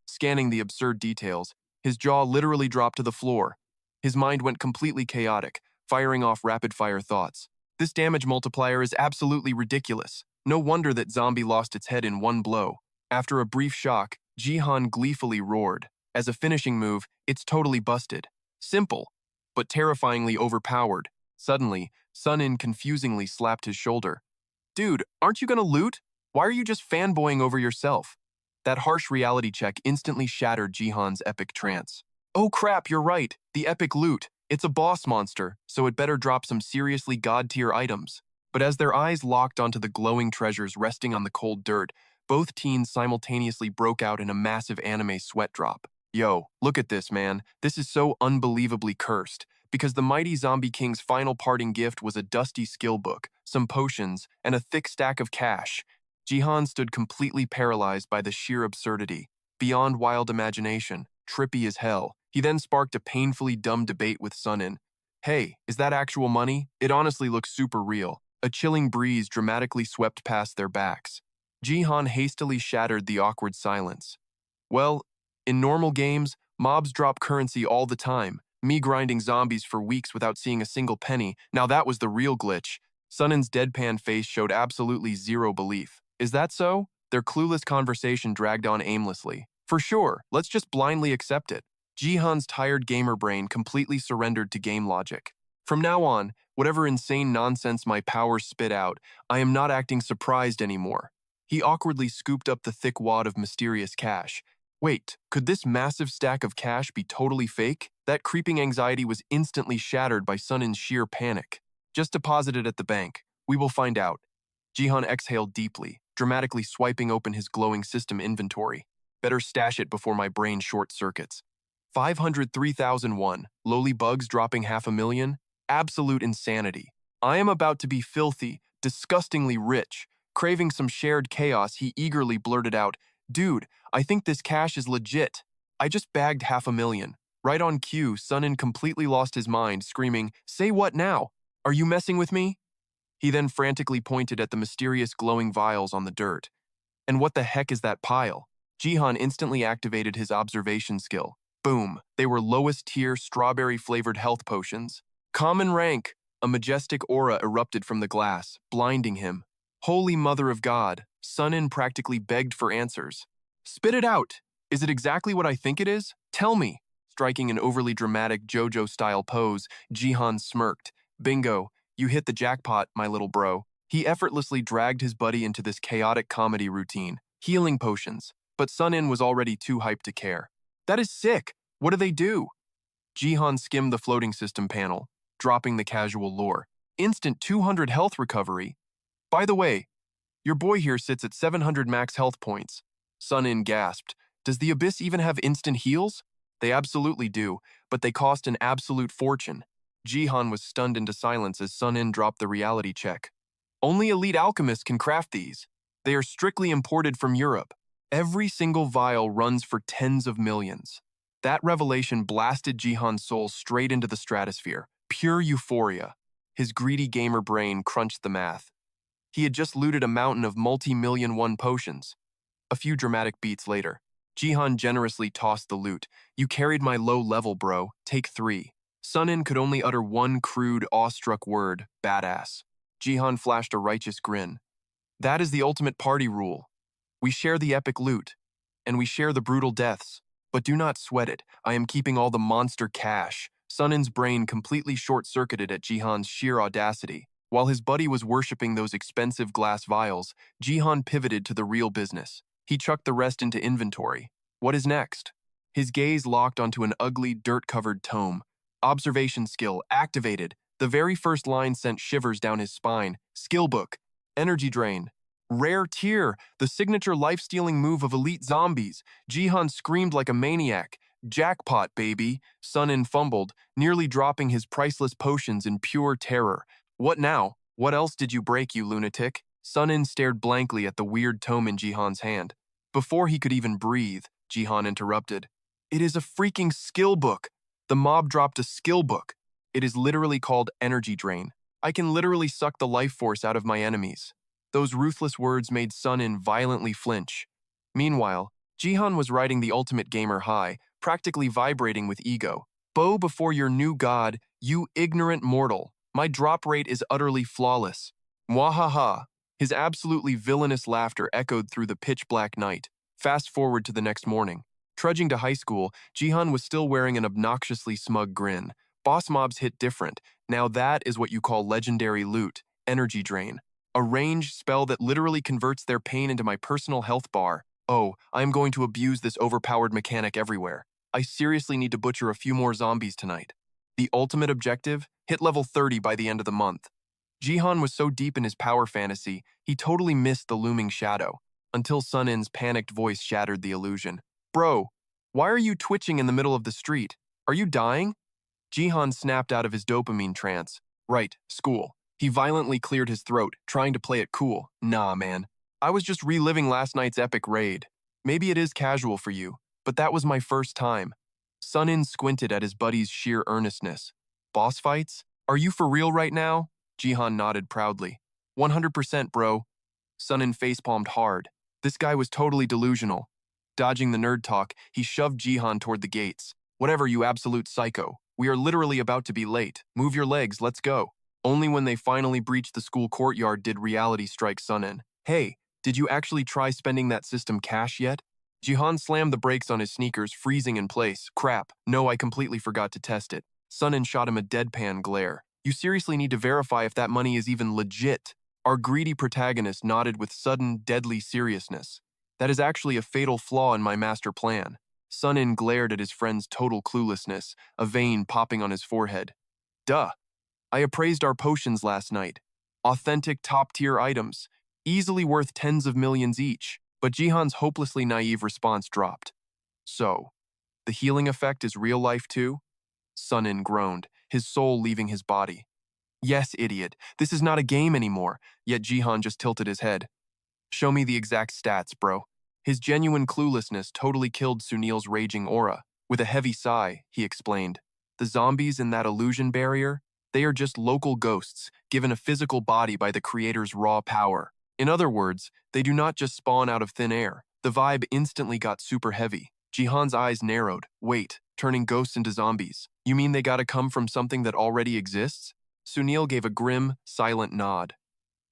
Scanning the absurd details, his jaw literally dropped to the floor. His mind went completely chaotic, firing off rapid-fire thoughts. This damage multiplier is absolutely ridiculous. No wonder that zombie lost its head in one blow. After a brief shock, Jihan gleefully roared. As a finishing move, it's totally busted. Simple, but terrifyingly overpowered. Suddenly, Sun-In confusingly slapped his shoulder. Dude, aren't you gonna loot? Why are you just fanboying over yourself? That harsh reality check instantly shattered Jihan's epic trance. Oh crap, you're right. The epic loot. It's a boss monster, so it better drop some seriously god-tier items. But as their eyes locked onto the glowing treasures resting on the cold dirt, both teens simultaneously broke out in a massive anime sweat drop. Yo, look at this, man. This is so unbelievably cursed. Because the mighty Zombie King's final parting gift was a dusty skill book, some potions, and a thick stack of cash. Jihan stood completely paralyzed by the sheer absurdity. Beyond wild imagination, trippy as hell. He then sparked a painfully dumb debate with Sun-In. Hey, is that actual money? It honestly looks super real. A chilling breeze dramatically swept past their backs. Jihan hastily shattered the awkward silence. Well, in normal games, mobs drop currency all the time. Me grinding zombies for weeks without seeing a single penny, now that was the real glitch. Sun-In's deadpan face showed absolutely zero belief. Is that so? Their clueless conversation dragged on aimlessly. For sure, let's just blindly accept it. Jihan's tired gamer brain completely surrendered to game logic. From now on, whatever insane nonsense my powers spit out, I am not acting surprised anymore. He awkwardly scooped up the thick wad of mysterious cash. Wait, could this massive stack of cash be totally fake? That creeping anxiety was instantly shattered by Sun-In's sheer panic. Just deposit it at the bank. We will find out. Jihan exhaled deeply, dramatically swiping open his glowing system inventory. Better stash it before my brain short-circuits. 503,001, lowly bugs dropping 500,000? Absolute insanity. I am about to be filthy, disgustingly rich. Craving some shared chaos, he eagerly blurted out, Dude, I think this cash is legit. I just bagged 500,000. Right on cue, Sun-In completely lost his mind, screaming, Say what now? Are you messing with me? He then frantically pointed at the mysterious glowing vials on the dirt. And what the heck is that pile? Jihan instantly activated his observation skill. Boom, they were lowest tier strawberry-flavored health potions. Common rank, a majestic aura erupted from the glass, blinding him. Holy Mother of God, Sun-In practically begged for answers. Spit it out! Is it exactly what I think it is? Tell me! Striking an overly dramatic JoJo-style pose, Jihan smirked. Bingo, you hit the jackpot, my little bro. He effortlessly dragged his buddy into this chaotic comedy routine. Healing potions. But Sun-In was already too hyped to care. That is sick! What do they do? Jihan skimmed the floating system panel, dropping the casual lore. Instant 200 health recovery. By the way, your boy here sits at 700 max health points. Sun-In gasped. Does the Abyss even have instant heals? They absolutely do, but they cost an absolute fortune. Jihan was stunned into silence as Sun-In dropped the reality check. Only elite alchemists can craft these. They are strictly imported from Europe. Every single vial runs for tens of millions. That revelation blasted Jihan's soul straight into the stratosphere. Pure euphoria. His greedy gamer brain crunched the math. He had just looted a mountain of multi-million won potions. A few dramatic beats later, Jihan generously tossed the loot. You carried my low level, bro. Take 3. Sun-In could only utter one crude, awestruck word, badass. Jihan flashed a righteous grin. That is the ultimate party rule. We share the epic loot, and we share the brutal deaths. But do not sweat it. I am keeping all the monster cash. Sun-In's brain completely short-circuited at Jihan's sheer audacity. While his buddy was worshipping those expensive glass vials, Jihan pivoted to the real business. He chucked the rest into inventory. What is next? His gaze locked onto an ugly, dirt-covered tome. Observation skill activated. The very first line sent shivers down his spine. Skill book. Energy drain. Rare tier, the signature life-stealing move of elite zombies. Jihan screamed like a maniac. Jackpot, baby. Sun-In fumbled, nearly dropping his priceless potions in pure terror. What now? What else did you break, you lunatic? Sun-In stared blankly at the weird tome in Jihan's hand. Before he could even breathe, Jihan interrupted. It is a freaking skill book. The mob dropped a skill book. It is literally called Energy Drain. I can literally suck the life force out of my enemies. Those ruthless words made Sun-in violently flinch. Meanwhile, Jihan was riding the ultimate gamer high, practically vibrating with ego. Bow before your new god, you ignorant mortal. My drop rate is utterly flawless. Mwahaha. His absolutely villainous laughter echoed through the pitch-black night. Fast forward to the next morning. Trudging to high school, Jihan was still wearing an obnoxiously smug grin. Boss mobs hit different. Now that is what you call legendary loot, Energy Drain. A ranged spell that literally converts their pain into my personal health bar. Oh, I am going to abuse this overpowered mechanic everywhere. I seriously need to butcher a few more zombies tonight. The ultimate objective? Hit level 30 by the end of the month. Jihan was so deep in his power fantasy, he totally missed the looming shadow, until Sun-in's panicked voice shattered the illusion. Bro, why are you twitching in the middle of the street? Are you dying? Jihan snapped out of his dopamine trance. Right, school. He violently cleared his throat, trying to play it cool. Nah, man. I was just reliving last night's epic raid. Maybe it is casual for you, but that was my first time. Sun-in squinted at his buddy's sheer earnestness. Boss fights? Are you for real right now? Jihan nodded proudly. 100%, bro. Sun-in facepalmed hard. This guy was totally delusional. Dodging the nerd talk, he shoved Jihan toward the gates. Whatever, you absolute psycho. We are literally about to be late. Move your legs, let's go. Only when they finally breached the school courtyard did reality strike Sun-in. Hey, did you actually try spending that system cash yet? Jihan slammed the brakes on his sneakers, freezing in place. Crap, no, I completely forgot to test it. Sun-in shot him a deadpan glare. You seriously need to verify if that money is even legit. Our greedy protagonist nodded with sudden, deadly seriousness. That is actually a fatal flaw in my master plan. Sun-in glared at his friend's total cluelessness, a vein popping on his forehead. Duh. I appraised our potions last night. Authentic top-tier items, easily worth tens of millions each. But Jihan's hopelessly naive response dropped. So, the healing effect is real life too? Sun-in groaned, his soul leaving his body. Yes, idiot. This is not a game anymore, yet Jihan just tilted his head. Show me the exact stats, bro. His genuine cluelessness totally killed Sunil's raging aura. With a heavy sigh, he explained. The zombies in that illusion barrier? They are just local ghosts, given a physical body by the creator's raw power. In other words, they do not just spawn out of thin air. The vibe instantly got super heavy. Jihan's eyes narrowed. Wait, turning ghosts into zombies. You mean they gotta come from something that already exists? Sunil gave a grim, silent nod.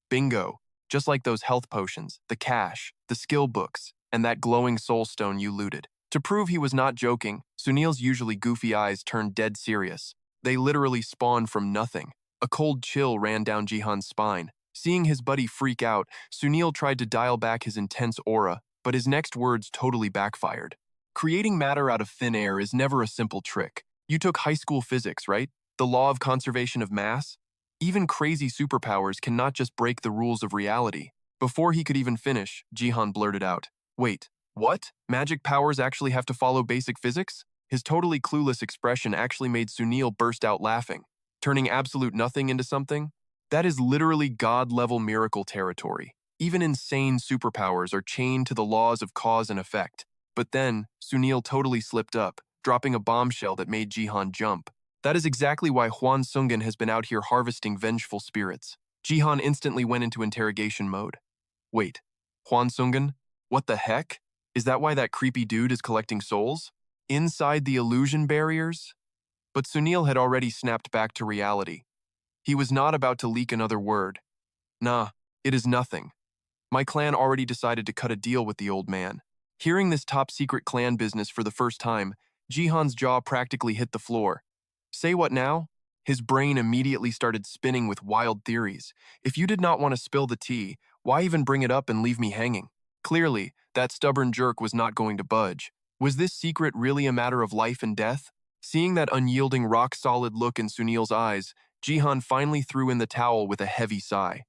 Bingo. Just like those health potions, the cash, the skill books, and that glowing soul stone you looted. To prove he was not joking, Sunil's usually goofy eyes turned dead serious. They literally spawned from nothing. A cold chill ran down Jihan's spine. Seeing his buddy freak out, Sunil tried to dial back his intense aura, but his next words totally backfired. Creating matter out of thin air is never a simple trick. You took high school physics, right? The law of conservation of mass? Even crazy superpowers cannot just break the rules of reality. Before he could even finish, Jihan blurted out, Wait, what? Magic powers actually have to follow basic physics? His totally clueless expression actually made Sunil burst out laughing. Turning absolute nothing into something? That is literally God-level miracle territory. Even insane superpowers are chained to the laws of cause and effect. But then, Sunil totally slipped up, dropping a bombshell that made Jihan jump. That is exactly why Hwan Sungin has been out here harvesting vengeful spirits. Jihan instantly went into interrogation mode. Wait, Hwan Sungin? What the heck? Is that why that creepy dude is collecting souls? Inside the illusion barriers? But Sunil had already snapped back to reality. He was not about to leak another word. Nah, it is nothing. My clan already decided to cut a deal with the old man. Hearing this top-secret clan business for the first time, Jihan's jaw practically hit the floor. Say what now? His brain immediately started spinning with wild theories. If you did not want to spill the tea, why even bring it up and leave me hanging? Clearly, that stubborn jerk was not going to budge. Was this secret really a matter of life and death? Seeing that unyielding, rock-solid look in Sunil's eyes, Jihan finally threw in the towel with a heavy sigh.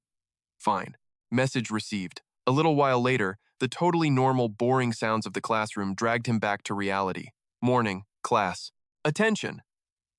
Fine. Message received. A little while later, the totally normal, boring sounds of the classroom dragged him back to reality. Morning, class. Attention!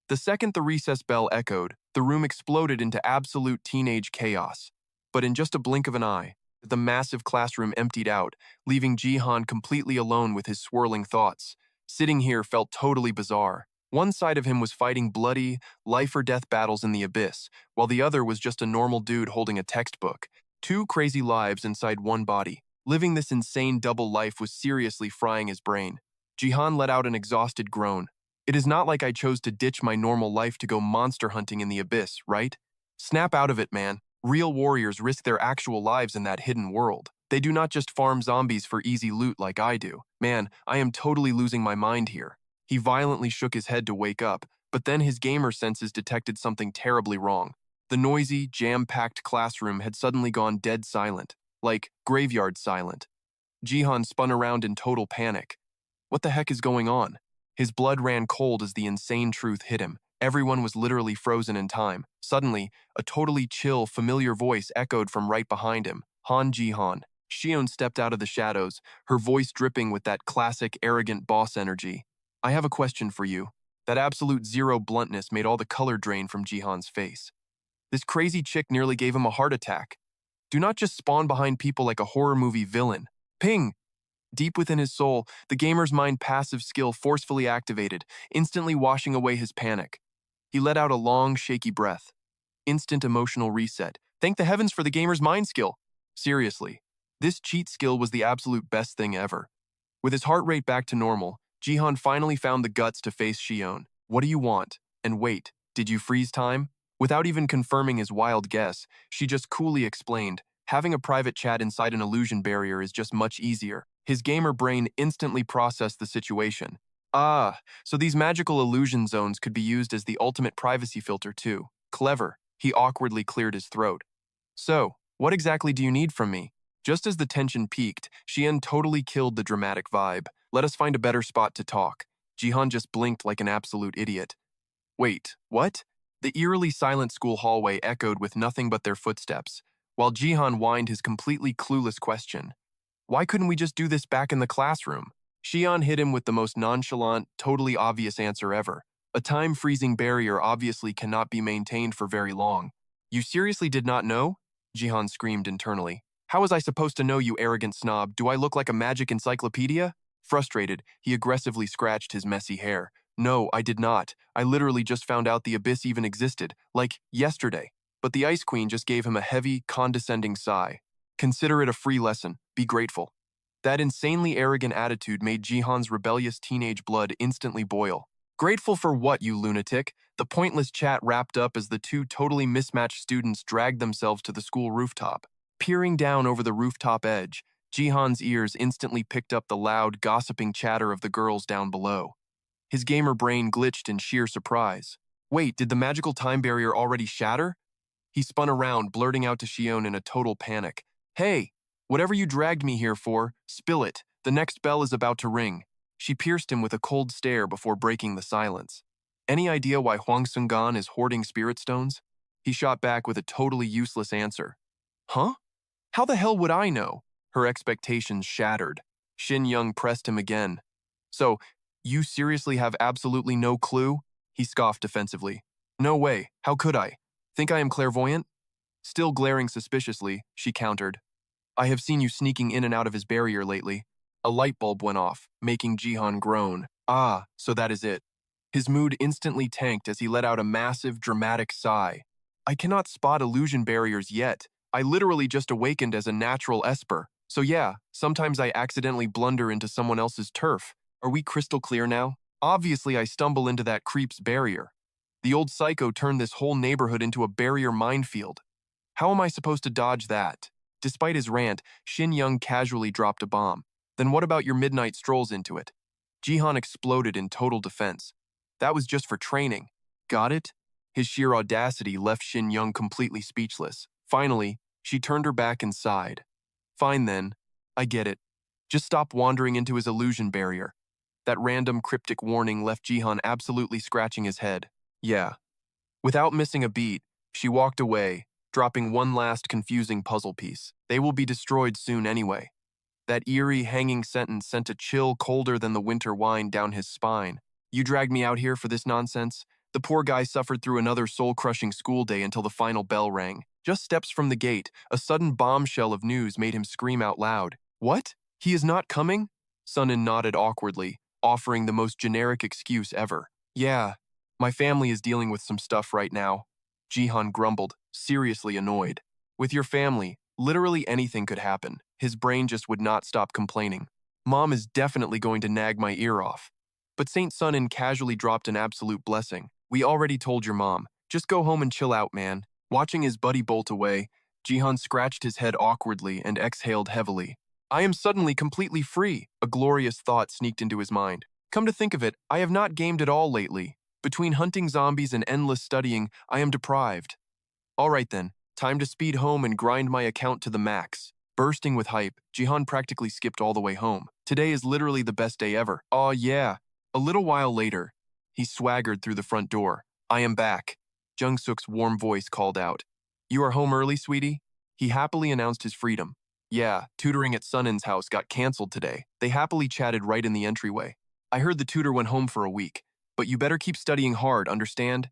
The second the recess bell echoed, the room exploded into absolute teenage chaos. But in just a blink of an eye, The massive classroom emptied out, leaving Jihan completely alone with his swirling thoughts. Sitting here felt totally bizarre. One side of him was fighting bloody, life-or-death battles in the abyss, while the other was just a normal dude holding a textbook. Two crazy lives inside one body. Living this insane double life was seriously frying his brain. Jihan let out an exhausted groan. It is not like I chose to ditch my normal life to go monster hunting in the abyss, right? Snap out of it, man. Real warriors risk their actual lives in that hidden world. They do not just farm zombies for easy loot like I do. Man, I am totally losing my mind here. He violently shook his head to wake up, but then his gamer senses detected something terribly wrong. The noisy, jam-packed classroom had suddenly gone dead silent, like graveyard silent. Jihan spun around in total panic. What the heck is going on? His blood ran cold as the insane truth hit him. Everyone was literally frozen in time. Suddenly, a totally chill, familiar voice echoed from right behind him. Han Jihan. Shion stepped out of the shadows, her voice dripping with that classic arrogant boss energy. I have a question for you. That absolute zero bluntness made all the color drain from Jihan's face. This crazy chick nearly gave him a heart attack. Do not just spawn behind people like a horror movie villain. Ping! Deep within his soul, the gamer's mind passive skill forcefully activated, instantly washing away his panic. He let out a long, shaky breath. Instant emotional reset. Thank the heavens for the gamer's mind skill. Seriously, this cheat skill was the absolute best thing ever. With his heart rate back to normal, Jihan finally found the guts to face Shion. What do you want? And wait, did you freeze time? Without even confirming his wild guess, she just coolly explained, having a private chat inside an illusion barrier is just much easier. His gamer brain instantly processed the situation. Ah, so these magical illusion zones could be used as the ultimate privacy filter too. Clever. He awkwardly cleared his throat. So, what exactly do you need from me? Just as the tension peaked, Xian totally killed the dramatic vibe. Let us find a better spot to talk. Jihan just blinked like an absolute idiot. Wait, what? The eerily silent school hallway echoed with nothing but their footsteps, while Jihan whined his completely clueless question. Why couldn't we just do this back in the classroom? Xian hit him with the most nonchalant, totally obvious answer ever. A time-freezing barrier obviously cannot be maintained for very long. You seriously did not know? Jihan screamed internally. How was I supposed to know, you arrogant snob? Do I look like a magic encyclopedia? Frustrated, he aggressively scratched his messy hair. No, I did not. I literally just found out the abyss even existed, like yesterday. But the Ice Queen just gave him a heavy, condescending sigh. Consider it a free lesson. Be grateful. That insanely arrogant attitude made Jihan's rebellious teenage blood instantly boil. Grateful for what, you lunatic? The pointless chat wrapped up as the two totally mismatched students dragged themselves to the school rooftop. Peering down over the rooftop edge, Jihan's ears instantly picked up the loud, gossiping chatter of the girls down below. His gamer brain glitched in sheer surprise. Wait, did the magical time barrier already shatter? He spun around, blurting out to Shion in a total panic. Hey, whatever you dragged me here for, spill it. The next bell is about to ring. She pierced him with a cold stare before breaking the silence. Any idea why Huang Sungan is hoarding spirit stones? He shot back with a totally useless answer. Huh? How the hell would I know? Her expectations shattered. Shin Young pressed him again. So, you seriously have absolutely no clue? He scoffed defensively. No way, how could I? Think I am clairvoyant? Still glaring suspiciously, she countered. I have seen you sneaking in and out of his barrier lately. A light bulb went off, making Jihan groan. Ah, so that is it. His mood instantly tanked as he let out a massive, dramatic sigh. I cannot spot illusion barriers yet. I literally just awakened as a natural esper. So yeah, sometimes I accidentally blunder into someone else's turf. Are we crystal clear now? Obviously I stumble into that creep's barrier. The old psycho turned this whole neighborhood into a barrier minefield. How am I supposed to dodge that? Despite his rant, Shin Young casually dropped a bomb. Then what about your midnight strolls into it? Jihan exploded in total defense. That was just for training. Got it? His sheer audacity left Shin Young completely speechless. Finally, she turned her back and sighed. Fine then, I get it. Just stop wandering into his illusion barrier. That random cryptic warning left Jihan absolutely scratching his head. Yeah. Without missing a beat, she walked away, dropping one last confusing puzzle piece. They will be destroyed soon anyway. That eerie, hanging sentence sent a chill colder than the winter wine down his spine. You dragged me out here for this nonsense? The poor guy suffered through another soul-crushing school day until the final bell rang. Just steps from the gate, a sudden bombshell of news made him scream out loud. What? He is not coming? Sunin nodded awkwardly, offering the most generic excuse ever. Yeah, my family is dealing with some stuff right now. Jihan grumbled, seriously annoyed. With your family, literally anything could happen. His brain just would not stop complaining. Mom is definitely going to nag my ear off. But Saint Sunin casually dropped an absolute blessing. We already told your mom. Just go home and chill out, man. Watching his buddy bolt away, Jihan scratched his head awkwardly and exhaled heavily. I am suddenly completely free, a glorious thought sneaked into his mind. Come to think of it, I have not gamed at all lately. Between hunting zombies and endless studying, I am deprived. All right then, time to speed home and grind my account to the max. Bursting with hype, Jihan practically skipped all the way home. Today is literally the best day ever. Aw yeah. A little while later, he swaggered through the front door. I am back. Jung-suk's warm voice called out. You are home early, sweetie? He happily announced his freedom. Yeah, tutoring at Sunin's house got canceled today. They happily chatted right in the entryway. I heard the tutor went home for a week, but you better keep studying hard, understand?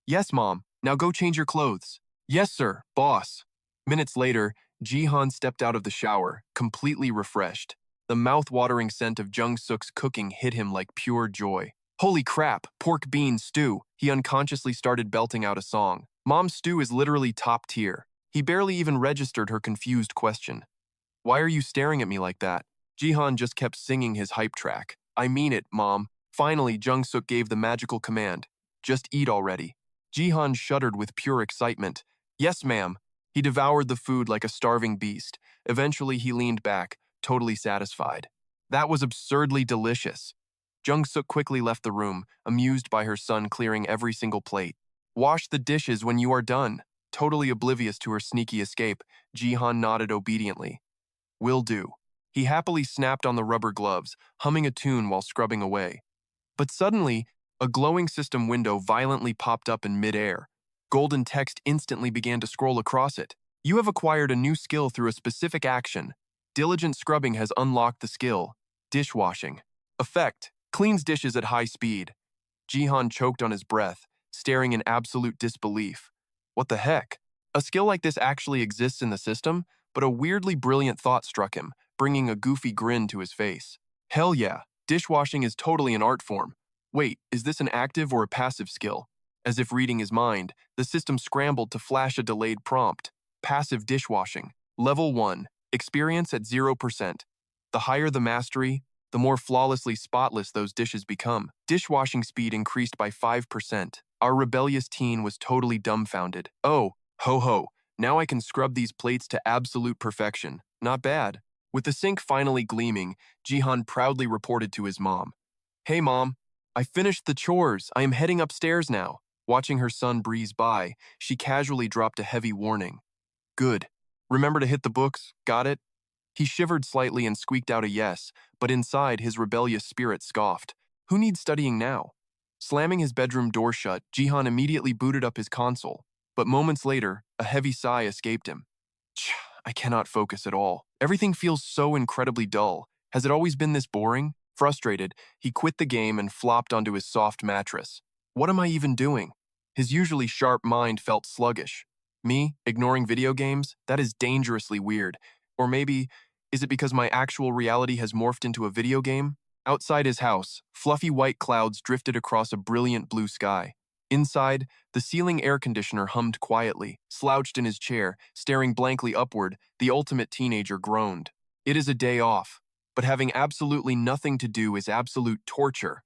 Yes, Mom. Now go change your clothes. Yes, sir, boss. Minutes later, Jihan stepped out of the shower, completely refreshed. The mouth-watering scent of Jung-suk's cooking hit him like pure joy. Holy crap, pork bean stew. He unconsciously started belting out a song. Mom's stew is literally top tier. He barely even registered her confused question. Why are you staring at me like that? Jihan just kept singing his hype track. I mean it, Mom. Finally, Jung-suk gave the magical command. Just eat already. Jihan shuddered with pure excitement. Yes, ma'am. He devoured the food like a starving beast. Eventually, he leaned back, totally satisfied. That was absurdly delicious. Jung-suk quickly left the room, amused by her son clearing every single plate. Wash the dishes when you are done. Totally oblivious to her sneaky escape, Jihan nodded obediently. Will do. He happily snapped on the rubber gloves, humming a tune while scrubbing away. But suddenly, a glowing system window violently popped up in midair. Golden text instantly began to scroll across it. You have acquired a new skill through a specific action. Diligent scrubbing has unlocked the skill. Dishwashing. Effect. Cleans dishes at high speed. Jihan choked on his breath, staring in absolute disbelief. What the heck? A skill like this actually exists in the system, but a weirdly brilliant thought struck him, bringing a goofy grin to his face. Hell yeah, dishwashing is totally an art form. Wait, is this an active or a passive skill? As if reading his mind, the system scrambled to flash a delayed prompt. Passive dishwashing. Level 1. Experience at 0%. The higher the mastery, the more flawlessly spotless those dishes become. Dishwashing speed increased by 5%. Our rebellious teen was totally dumbfounded. Oh, ho ho, now I can scrub these plates to absolute perfection. Not bad. With the sink finally gleaming, Jihan proudly reported to his mom. Hey mom, I finished the chores. I am heading upstairs now. Watching her son breeze by, she casually dropped a heavy warning. Good. Remember to hit the books, got it? He shivered slightly and squeaked out a yes, but inside his rebellious spirit scoffed. Who needs studying now? Slamming his bedroom door shut, Jihan immediately booted up his console, but moments later, a heavy sigh escaped him. I cannot focus at all. Everything feels so incredibly dull. Has it always been this boring? Frustrated, he quit the game and flopped onto his soft mattress. What am I even doing? His usually sharp mind felt sluggish. Me, ignoring video games? That is dangerously weird. Or maybe, is it because my actual reality has morphed into a video game? Outside his house, fluffy white clouds drifted across a brilliant blue sky. Inside, the ceiling air conditioner hummed quietly. Slouched in his chair, staring blankly upward, the ultimate teenager groaned. It is a day off, but having absolutely nothing to do is absolute torture.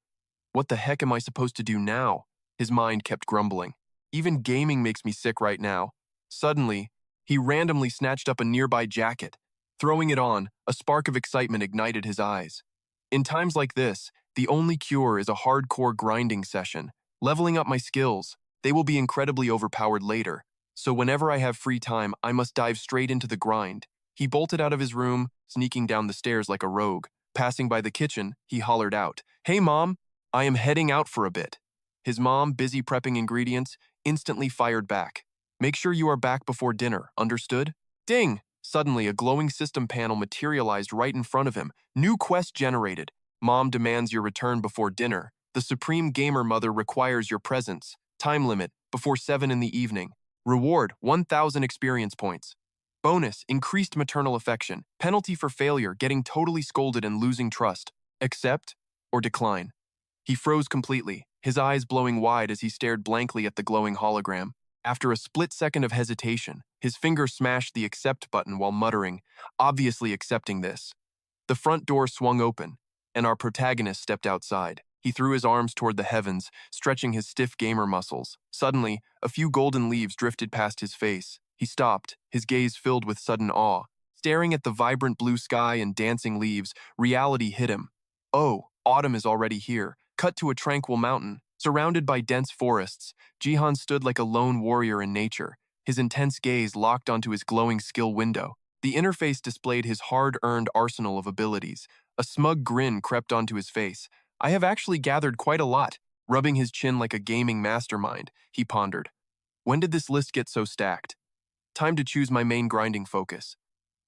What the heck am I supposed to do now? His mind kept grumbling. Even gaming makes me sick right now. Suddenly, he randomly snatched up a nearby jacket. Throwing it on, a spark of excitement ignited his eyes. In times like this, the only cure is a hardcore grinding session. Leveling up my skills, they will be incredibly overpowered later. So whenever I have free time, I must dive straight into the grind. He bolted out of his room, sneaking down the stairs like a rogue. Passing by the kitchen, he hollered out, Hey Mom, I am heading out for a bit. His mom, busy prepping ingredients, instantly fired back. Make sure you are back before dinner, understood? Ding! Suddenly, a glowing system panel materialized right in front of him. New quest generated. Mom demands your return before dinner. The Supreme Gamer Mother requires your presence. Time limit, before 7 in the evening. Reward, 1,000 experience points. Bonus, increased maternal affection. Penalty for failure, getting totally scolded and losing trust. Accept or decline. He froze completely, his eyes blowing wide as he stared blankly at the glowing hologram. After a split second of hesitation, his finger smashed the accept button while muttering, obviously accepting this. The front door swung open, and our protagonist stepped outside. He threw his arms toward the heavens, stretching his stiff gamer muscles. Suddenly, a few golden leaves drifted past his face. He stopped, his gaze filled with sudden awe. Staring at the vibrant blue sky and dancing leaves, reality hit him. Oh, autumn is already here. Cut to a tranquil mountain. Surrounded by dense forests, Jihan stood like a lone warrior in nature, his intense gaze locked onto his glowing skill window. The interface displayed his hard-earned arsenal of abilities. A smug grin crept onto his face. I have actually gathered quite a lot. Rubbing his chin like a gaming mastermind, he pondered. When did this list get so stacked? Time to choose my main grinding focus.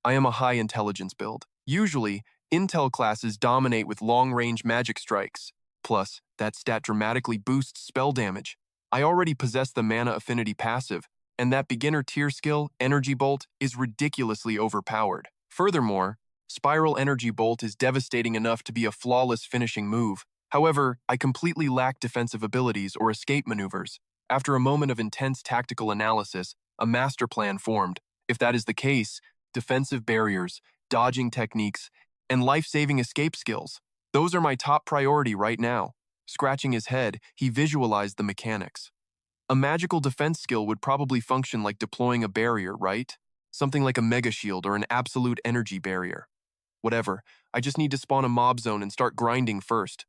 I am a high intelligence build. Usually, Intel classes dominate with long-range magic strikes. Plus, that stat dramatically boosts spell damage. I already possess the mana affinity passive, and that beginner tier skill, Energy Bolt, is ridiculously overpowered. Furthermore, Spiral Energy Bolt is devastating enough to be a flawless finishing move. However, I completely lack defensive abilities or escape maneuvers. After a moment of intense tactical analysis, a master plan formed. If that is the case, defensive barriers, dodging techniques, and life-saving escape skills. Those are my top priority right now. Scratching his head, he visualized the mechanics. A magical defense skill would probably function like deploying a barrier, right? Something like a mega shield or an absolute energy barrier. Whatever, I just need to spawn a mob zone and start grinding first.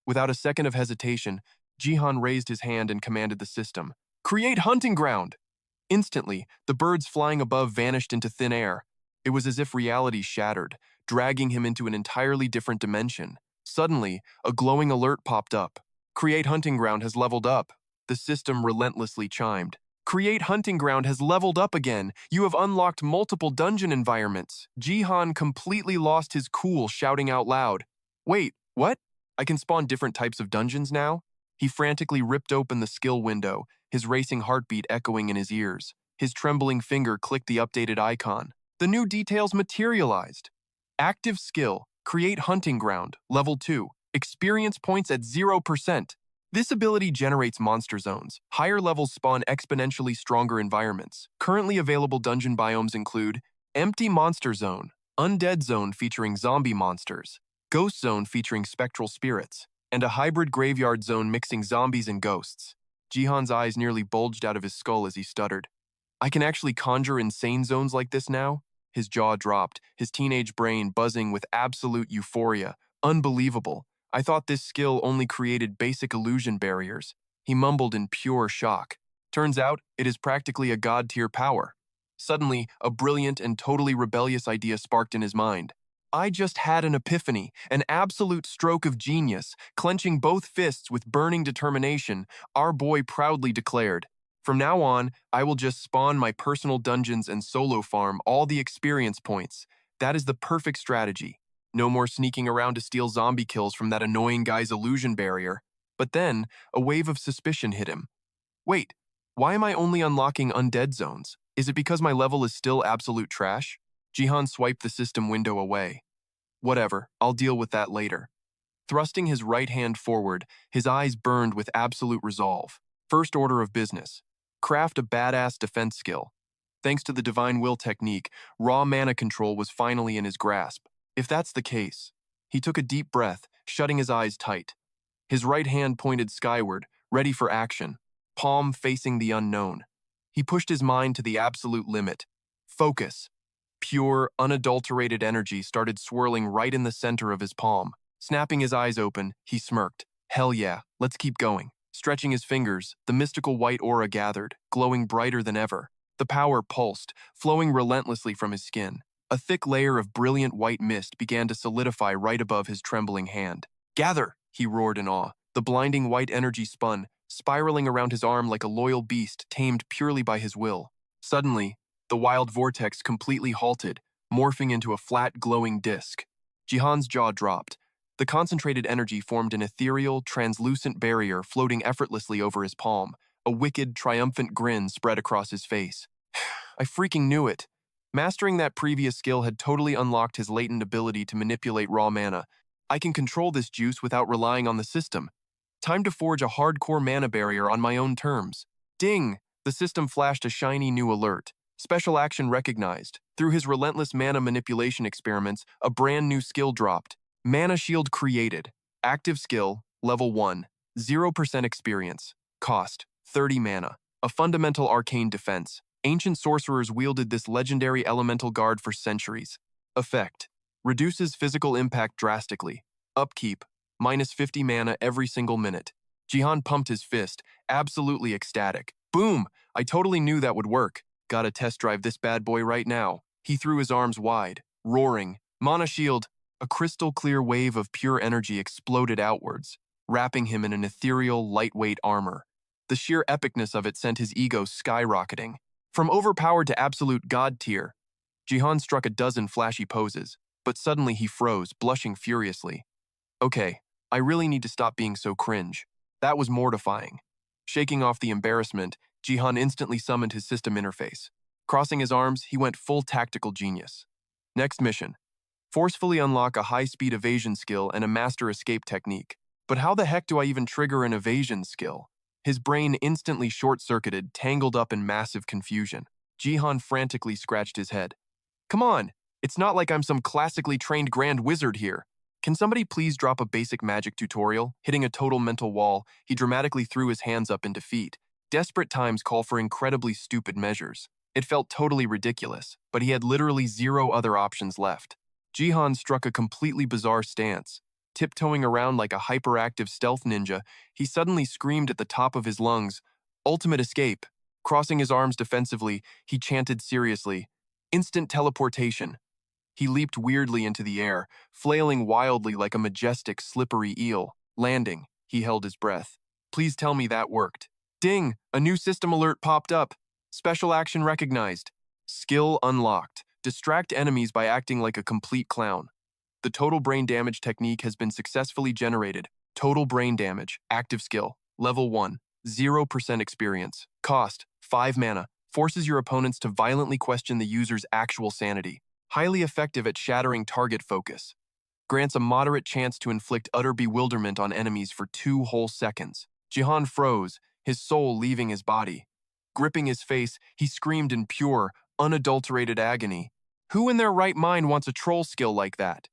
Without a second of hesitation, Jihan raised his hand and commanded the system. Create hunting ground! Instantly, the birds flying above vanished into thin air. It was as if reality shattered, dragging him into an entirely different dimension. Suddenly, a glowing alert popped up. Create hunting ground has leveled up. The system relentlessly chimed. Create hunting ground has leveled up again. You have unlocked multiple dungeon environments. Jihan completely lost his cool, shouting out loud. Wait, what? I can spawn different types of dungeons now? He frantically ripped open the skill window, his racing heartbeat echoing in his ears. His trembling finger clicked the updated icon. The new details materialized. Active skill, create hunting ground, level 2, experience points at 0%. This ability generates monster zones. Higher levels spawn exponentially stronger environments. Currently available dungeon biomes include Empty Monster Zone, Undead Zone featuring zombie monsters, Ghost Zone featuring spectral spirits, and a hybrid graveyard zone mixing zombies and ghosts. Jihan's eyes nearly bulged out of his skull as he stuttered. I can actually conjure insane zones like this now? His jaw dropped, his teenage brain buzzing with absolute euphoria. Unbelievable. I thought this skill only created basic illusion barriers. He mumbled in pure shock. Turns out, it is practically a god-tier power. Suddenly, a brilliant and totally rebellious idea sparked in his mind. I just had an epiphany, an absolute stroke of genius. Clenching both fists with burning determination, our boy proudly declared, from now on, I will just spawn my personal dungeons and solo farm all the experience points. That is the perfect strategy. No more sneaking around to steal zombie kills from that annoying guy's illusion barrier. But then, a wave of suspicion hit him. Wait, why am I only unlocking undead zones? Is it because my level is still absolute trash? Jihan swiped the system window away. Whatever, I'll deal with that later. Thrusting his right hand forward, his eyes burned with absolute resolve. First order of business. Craft a badass defense skill. Thanks to the Divine Will technique, raw mana control was finally in his grasp. If that's the case, he took a deep breath, shutting his eyes tight. His right hand pointed skyward, ready for action, palm facing the unknown. He pushed his mind to the absolute limit. Focus. Pure, unadulterated energy started swirling right in the center of his palm. Snapping his eyes open, he smirked. Hell yeah, let's keep going. Stretching his fingers, the mystical white aura gathered, glowing brighter than ever. The power pulsed, flowing relentlessly from his skin. A thick layer of brilliant white mist began to solidify right above his trembling hand. Gather, he roared in awe. The blinding white energy spun, spiraling around his arm like a loyal beast tamed purely by his will. Suddenly, the wild vortex completely halted, morphing into a flat, glowing disc. Jihan's jaw dropped. The concentrated energy formed an ethereal, translucent barrier floating effortlessly over his palm, A wicked, triumphant grin spread across his face. I freaking knew it. Mastering that previous skill had totally unlocked his latent ability to manipulate raw mana. I can control this juice without relying on the system. Time to forge a hardcore mana barrier on my own terms. Ding! The system flashed a shiny new alert. Special action recognized. Through his relentless mana manipulation experiments, a brand new skill dropped. Mana Shield created. Active skill, level 1. 0% experience. Cost, 30 mana. A fundamental arcane defense. Ancient sorcerers wielded this legendary elemental guard for centuries. Effect: reduces physical impact drastically. Upkeep: minus 50 mana every single minute. Jihan pumped his fist, absolutely ecstatic. Boom! I totally knew that would work. Gotta test drive this bad boy right now. He threw his arms wide, roaring. Mana Shield! A crystal clear wave of pure energy exploded outwards, wrapping him in an ethereal, lightweight armor. The sheer epicness of it sent his ego skyrocketing. From overpowered to absolute god tier, Jihan struck a dozen flashy poses, but suddenly he froze, blushing furiously. Okay, I really need to stop being so cringe. That was mortifying. Shaking off the embarrassment, Jihan instantly summoned his system interface. Crossing his arms, he went full tactical genius. Next mission: forcefully unlock a high-speed evasion skill and a master escape technique. But how the heck do I even trigger an evasion skill? His brain instantly short-circuited, tangled up in massive confusion. Jihan frantically scratched his head. Come on, it's not like I'm some classically trained grand wizard here. Can somebody please drop a basic magic tutorial? Hitting a total mental wall, he dramatically threw his hands up in defeat. Desperate times call for incredibly stupid measures. It felt totally ridiculous, but he had literally zero other options left. Jihan struck a completely bizarre stance. Tiptoeing around like a hyperactive stealth ninja, he suddenly screamed at the top of his lungs, "Ultimate escape!" Crossing his arms defensively, he chanted seriously, "Instant teleportation!" He leaped weirdly into the air, flailing wildly like a majestic, slippery eel. Landing, he held his breath. Please tell me that worked. Ding! A new system alert popped up. Special action recognized. Skill unlocked. Distract enemies by acting like a complete clown. The total brain damage technique has been successfully generated. Total brain damage, active skill, level 1, 0% experience. Cost, 5 mana. Forces your opponents to violently question the user's actual sanity. Highly effective at shattering target focus. Grants a moderate chance to inflict utter bewilderment on enemies for 2 whole seconds. Jihan froze, his soul leaving his body. Gripping his face, he screamed in pure, unadulterated agony. Who in their right mind wants a troll skill like that?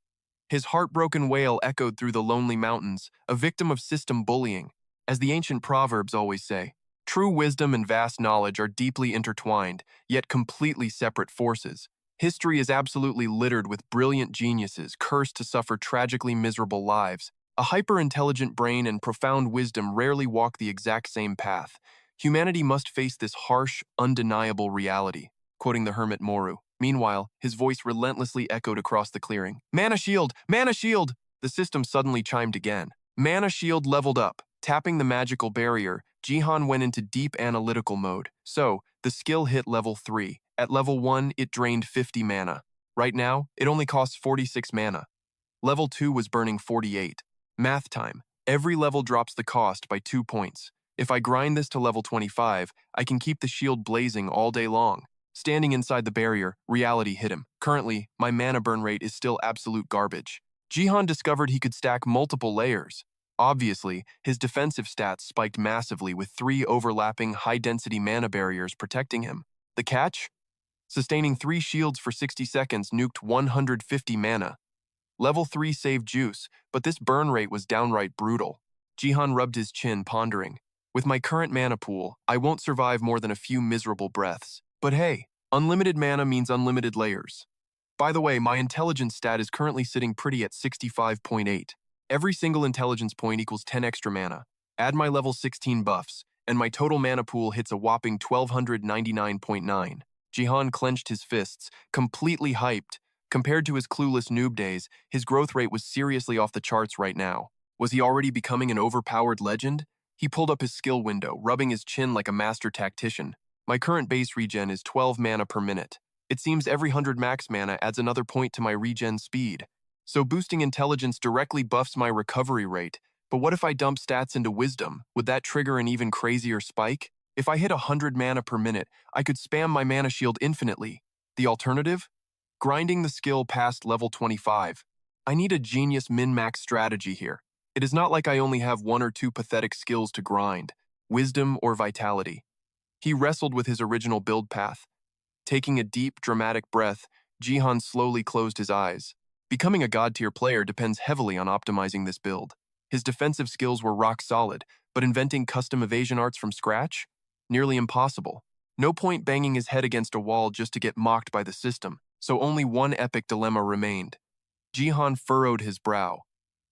His heartbroken wail echoed through the lonely mountains, a victim of system bullying. As the ancient proverbs always say, true wisdom and vast knowledge are deeply intertwined, yet completely separate forces. History is absolutely littered with brilliant geniuses cursed to suffer tragically miserable lives. A hyper-intelligent brain and profound wisdom rarely walk the exact same path. Humanity must face this harsh, undeniable reality. Quoting the hermit Moru. Meanwhile, his voice relentlessly echoed across the clearing. Mana Shield! Mana Shield! The system suddenly chimed again. Mana Shield leveled up. Tapping the magical barrier, Jihan went into deep analytical mode. So, the skill hit level 3. At level 1, it drained 50 mana. Right now, it only costs 46 mana. Level 2 was burning 48. Math time. Every level drops the cost by 2 points. If I grind this to level 25, I can keep the shield blazing all day long. Standing inside the barrier, reality hit him. Currently, my mana burn rate is still absolute garbage. Jihan discovered he could stack multiple layers. Obviously, his defensive stats spiked massively with 3 overlapping high-density mana barriers protecting him. The catch? Sustaining 3 shields for 60 seconds nuked 150 mana. Level 3 saved juice, but this burn rate was downright brutal. Jihan rubbed his chin, pondering. With my current mana pool, I won't survive more than a few miserable breaths. But hey, unlimited mana means unlimited layers. By the way, my intelligence stat is currently sitting pretty at 65.8. Every single intelligence point equals 10 extra mana. Add my level 16 buffs, and my total mana pool hits a whopping 1299.9. Jihan clenched his fists, completely hyped. Compared to his clueless noob days, his growth rate was seriously off the charts right now. Was he already becoming an overpowered legend? He pulled up his skill window, rubbing his chin like a master tactician. My current base regen is 12 mana per minute. It seems every 100 max mana adds another point to my regen speed. So boosting intelligence directly buffs my recovery rate. But what if I dump stats into wisdom? Would that trigger an even crazier spike? If I hit 100 mana per minute, I could spam my mana shield infinitely. The alternative? Grinding the skill past level 25. I need a genius min-max strategy here. It is not like I only have one or two pathetic skills to grind, wisdom or vitality. He wrestled with his original build path. Taking a deep, dramatic breath, Jihan slowly closed his eyes. Becoming a god-tier player depends heavily on optimizing this build. His defensive skills were rock solid, but inventing custom evasion arts from scratch? Nearly impossible. No point banging his head against a wall just to get mocked by the system, so only one epic dilemma remained. Jihan furrowed his brow.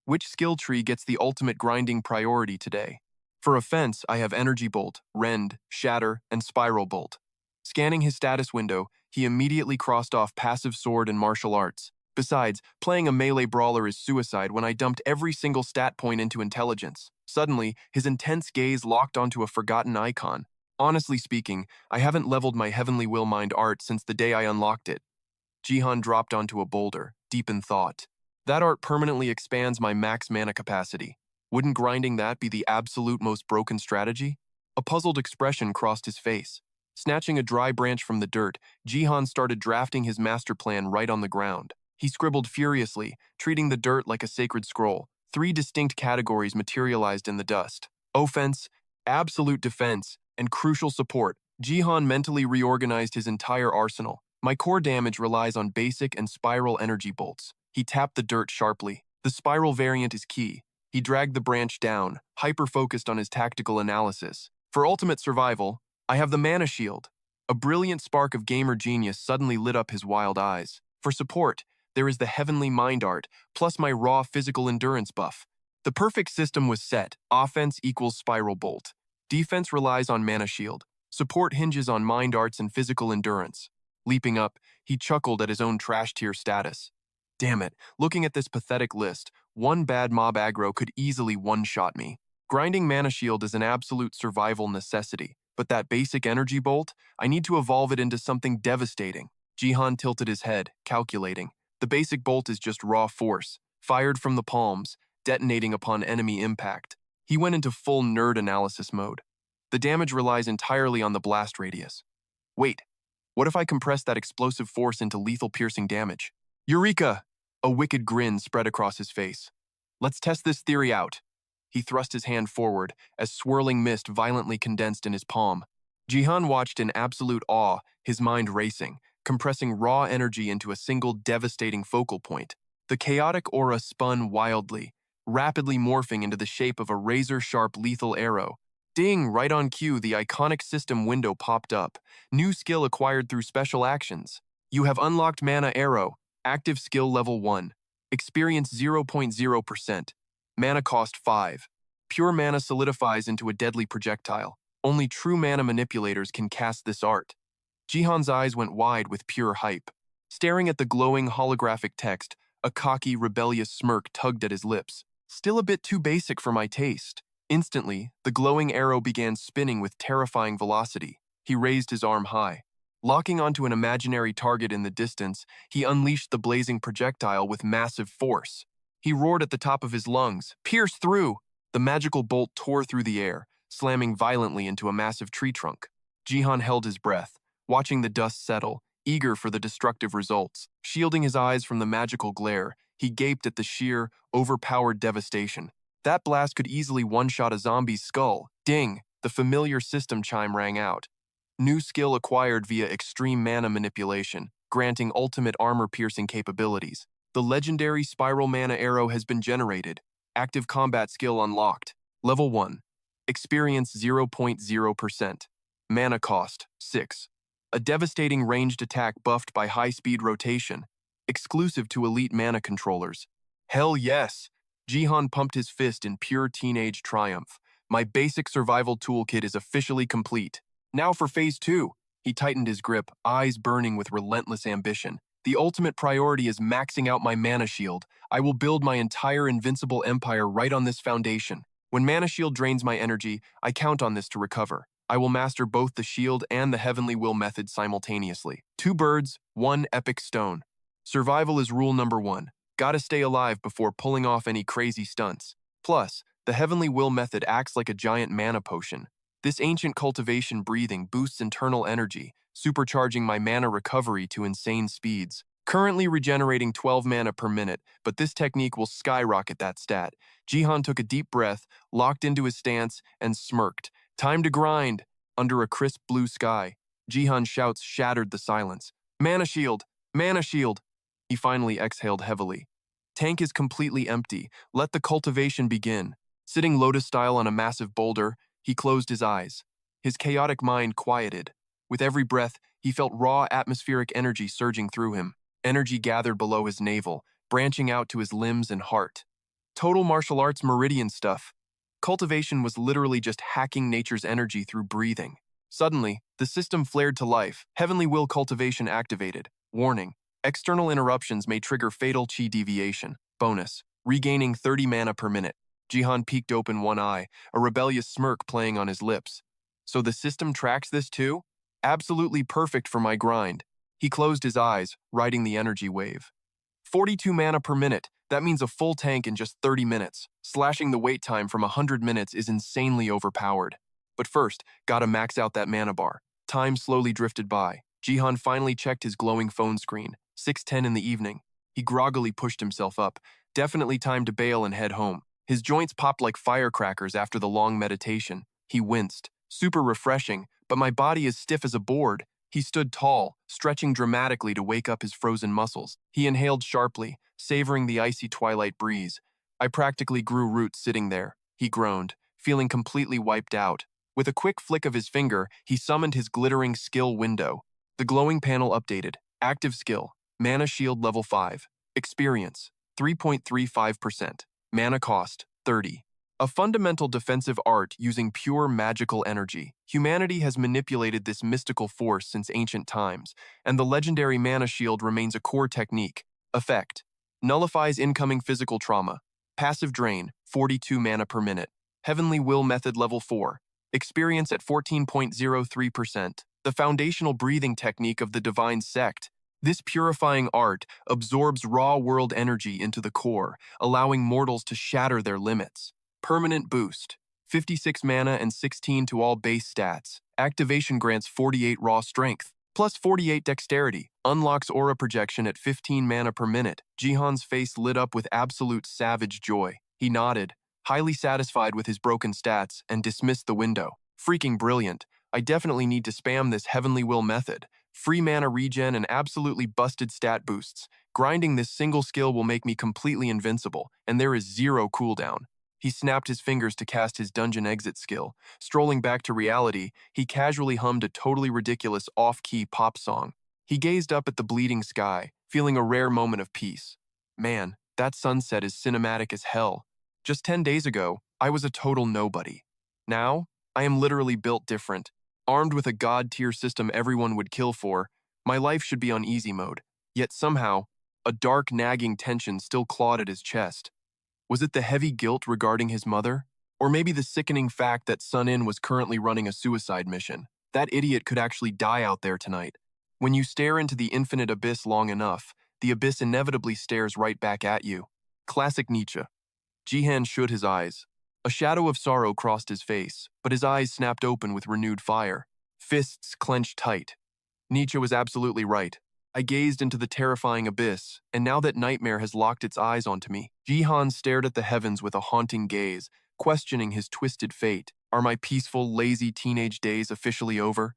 Which skill tree gets the ultimate grinding priority today? For offense, I have Energy Bolt, Rend, Shatter, and Spiral Bolt. Scanning his status window, he immediately crossed off passive sword and martial arts. Besides, playing a melee brawler is suicide when I dumped every single stat point into intelligence. Suddenly, his intense gaze locked onto a forgotten icon. Honestly speaking, I haven't leveled my Heavenly Will Mind art since the day I unlocked it. Jihan dropped onto a boulder, deep in thought. That art permanently expands my max mana capacity. Wouldn't grinding that be the absolute most broken strategy? A puzzled expression crossed his face. Snatching a dry branch from the dirt, Jihan started drafting his master plan right on the ground. He scribbled furiously, treating the dirt like a sacred scroll. 3 distinct categories materialized in the dust: offense, absolute defense, and crucial support. Jihan mentally reorganized his entire arsenal. My core damage relies on basic and spiral energy bolts. He tapped the dirt sharply. The spiral variant is key. He dragged the branch down, hyper-focused on his tactical analysis. For ultimate survival, I have the mana shield. A brilliant spark of gamer genius suddenly lit up his wild eyes. For support, there is the heavenly mind art, plus my raw physical endurance buff. The perfect system was set. Offense equals spiral bolt. Defense relies on mana shield. Support hinges on mind arts and physical endurance. Leaping up, he chuckled at his own trash tier status. Damn it, looking at this pathetic list, one bad mob aggro could easily one-shot me. Grinding mana shield is an absolute survival necessity, but that basic energy bolt, I need to evolve it into something devastating. Jihan tilted his head, calculating. The basic bolt is just raw force, fired from the palms, detonating upon enemy impact. He went into full nerd analysis mode. The damage relies entirely on the blast radius. Wait, what if I compress that explosive force into lethal piercing damage? Eureka! A wicked grin spread across his face. Let's test this theory out. He thrust his hand forward as swirling mist violently condensed in his palm. Jihan watched in absolute awe, his mind racing, compressing raw energy into a single devastating focal point. The chaotic aura spun wildly, rapidly morphing into the shape of a razor-sharp lethal arrow. Ding! Right on cue, the iconic system window popped up. New skill acquired through special actions. You have unlocked Mana Arrow. Active skill level 1. Experience 0.0%. Mana cost 5. Pure mana solidifies into a deadly projectile. Only true mana manipulators can cast this art. Jihan's eyes went wide with pure hype. Staring at the glowing holographic text, a cocky, rebellious smirk tugged at his lips. Still a bit too basic for my taste. Instantly, the glowing arrow began spinning with terrifying velocity. He raised his arm high. Locking onto an imaginary target in the distance, he unleashed the blazing projectile with massive force. He roared at the top of his lungs, "Pierce through!" The magical bolt tore through the air, slamming violently into a massive tree trunk. Jihan held his breath, watching the dust settle, eager for the destructive results. Shielding his eyes from the magical glare, he gaped at the sheer, overpowered devastation. That blast could easily one-shot a zombie's skull. Ding! The familiar system chime rang out. New skill acquired via extreme mana manipulation, granting ultimate armor-piercing capabilities. The legendary Spiral Mana Arrow has been generated. Active combat skill unlocked. Level 1. Experience 0.0%. Mana cost 6. A devastating ranged attack buffed by high-speed rotation. Exclusive to elite mana controllers. Hell yes! Jihan pumped his fist in pure teenage triumph. My basic survival toolkit is officially complete. Now for Phase 2. He tightened his grip, eyes burning with relentless ambition. The ultimate priority is maxing out my mana shield. I will build my entire invincible empire right on this foundation. When mana shield drains my energy, I count on this to recover. I will master both the shield and the heavenly will method simultaneously. 2 birds, 1 epic stone. Survival is rule number 1. Gotta stay alive before pulling off any crazy stunts. Plus, the heavenly will method acts like a giant mana potion. This ancient cultivation breathing boosts internal energy, supercharging my mana recovery to insane speeds. Currently regenerating 12 mana per minute, but this technique will skyrocket that stat. Jihan took a deep breath, locked into his stance, and smirked. Time to grind! Under a crisp blue sky, Jihan's shouts shattered the silence. Mana shield! Mana shield! He finally exhaled heavily. Tank is completely empty. Let the cultivation begin. Sitting lotus-style on a massive boulder, he closed his eyes. His chaotic mind quieted. With every breath, he felt raw atmospheric energy surging through him. Energy gathered below his navel, branching out to his limbs and heart. Total martial arts meridian stuff. Cultivation was literally just hacking nature's energy through breathing. Suddenly, the system flared to life. Heavenly Will cultivation activated. Warning: external interruptions may trigger fatal chi deviation. Bonus: regaining 30 mana per minute. Jihan peeked open one eye, a rebellious smirk playing on his lips. So the system tracks this too? Absolutely perfect for my grind. He closed his eyes, riding the energy wave. 42 mana per minute. That means a full tank in just 30 minutes. Slashing the wait time from 100 minutes is insanely overpowered. But first, gotta max out that mana bar. Time slowly drifted by. Jihan finally checked his glowing phone screen. 6:10 in the evening. He groggily pushed himself up. Definitely time to bail and head home. His joints popped like firecrackers after the long meditation. He winced. Super refreshing, but my body is stiff as a board. He stood tall, stretching dramatically to wake up his frozen muscles. He inhaled sharply, savoring the icy twilight breeze. I practically grew roots sitting there. He groaned, feeling completely wiped out. With a quick flick of his finger, he summoned his glittering skill window. The glowing panel updated. Active skill: Mana Shield level 5. Experience: 3.35%. Mana cost: 30. A fundamental defensive art using pure magical energy. Humanity has manipulated this mystical force since ancient times, and the legendary Mana Shield remains a core technique. Effect: nullifies incoming physical trauma. Passive drain: 42 mana per minute. Heavenly Will method level 4. Experience at 14.03%. The foundational breathing technique of the divine sect. This purifying art absorbs raw world energy into the core, allowing mortals to shatter their limits. Permanent boost: 56 mana and 16 to all base stats. Activation grants 48 raw strength, plus 48 dexterity. Unlocks aura projection at 15 mana per minute. Jihan's face lit up with absolute savage joy. He nodded, highly satisfied with his broken stats, and dismissed the window. Freaking brilliant. I definitely need to spam this Heavenly Will method. Free mana regen and absolutely busted stat boosts. Grinding this single skill will make me completely invincible, and there is zero cooldown. He snapped his fingers to cast his dungeon exit skill. Strolling back to reality, he casually hummed a totally ridiculous off-key pop song. He gazed up at the bleeding sky, feeling a rare moment of peace. Man, that sunset is cinematic as hell. Just 10 days ago, I was a total nobody. Now, I am literally built different. Armed with a god-tier system everyone would kill for, my life should be on easy mode. Yet somehow, a dark, nagging tension still clawed at his chest. Was it the heavy guilt regarding his mother? Or maybe the sickening fact that Sun In was currently running a suicide mission? That idiot could actually die out there tonight. When you stare into the infinite abyss long enough, the abyss inevitably stares right back at you. Classic Nietzsche. Jihan shut his eyes. A shadow of sorrow crossed his face, but his eyes snapped open with renewed fire. Fists clenched tight. Nietzsche was absolutely right. I gazed into the terrifying abyss, and now that nightmare has locked its eyes onto me, Jihan stared at the heavens with a haunting gaze, questioning his twisted fate. Are my peaceful, lazy teenage days officially over?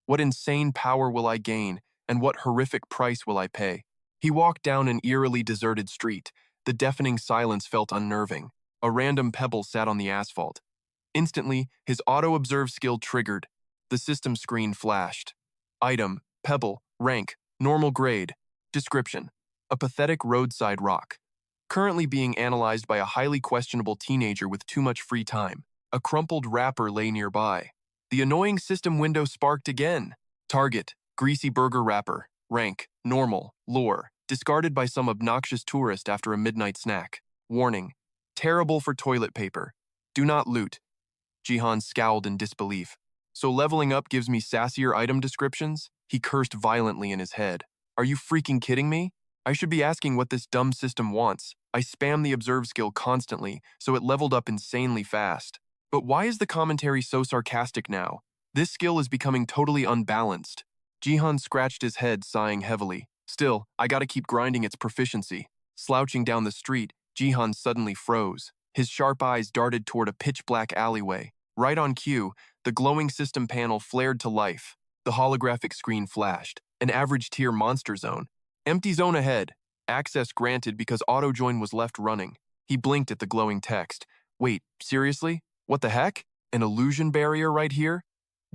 What insane power will I gain, and what horrific price will I pay? He walked down an eerily deserted street. The deafening silence felt unnerving. A random pebble sat on the asphalt. Instantly, his auto-observe skill triggered. The system screen flashed. Item: pebble, rank, normal grade. Description: a pathetic roadside rock. Currently being analyzed by a highly questionable teenager with too much free time. A crumpled wrapper lay nearby. The annoying system window sparked again. Target: greasy burger wrapper. Rank: normal, lore. Discarded by some obnoxious tourist after a midnight snack. Warning: terrible for toilet paper. Do not loot. Jihan scowled in disbelief. So leveling up gives me sassier item descriptions? He cursed violently in his head. Are you freaking kidding me? I should be asking what this dumb system wants. I spam the observe skill constantly, so it leveled up insanely fast. But why is the commentary so sarcastic now? This skill is becoming totally unbalanced. Jihan scratched his head, sighing heavily. Still, I gotta keep grinding its proficiency. Slouching down the street, Jihan suddenly froze. His sharp eyes darted toward a pitch-black alleyway. Right on cue, the glowing system panel flared to life. The holographic screen flashed. An average tier monster zone. Empty zone ahead. Access granted because auto-join was left running. He blinked at the glowing text. Wait, seriously? What the heck? An illusion barrier right here?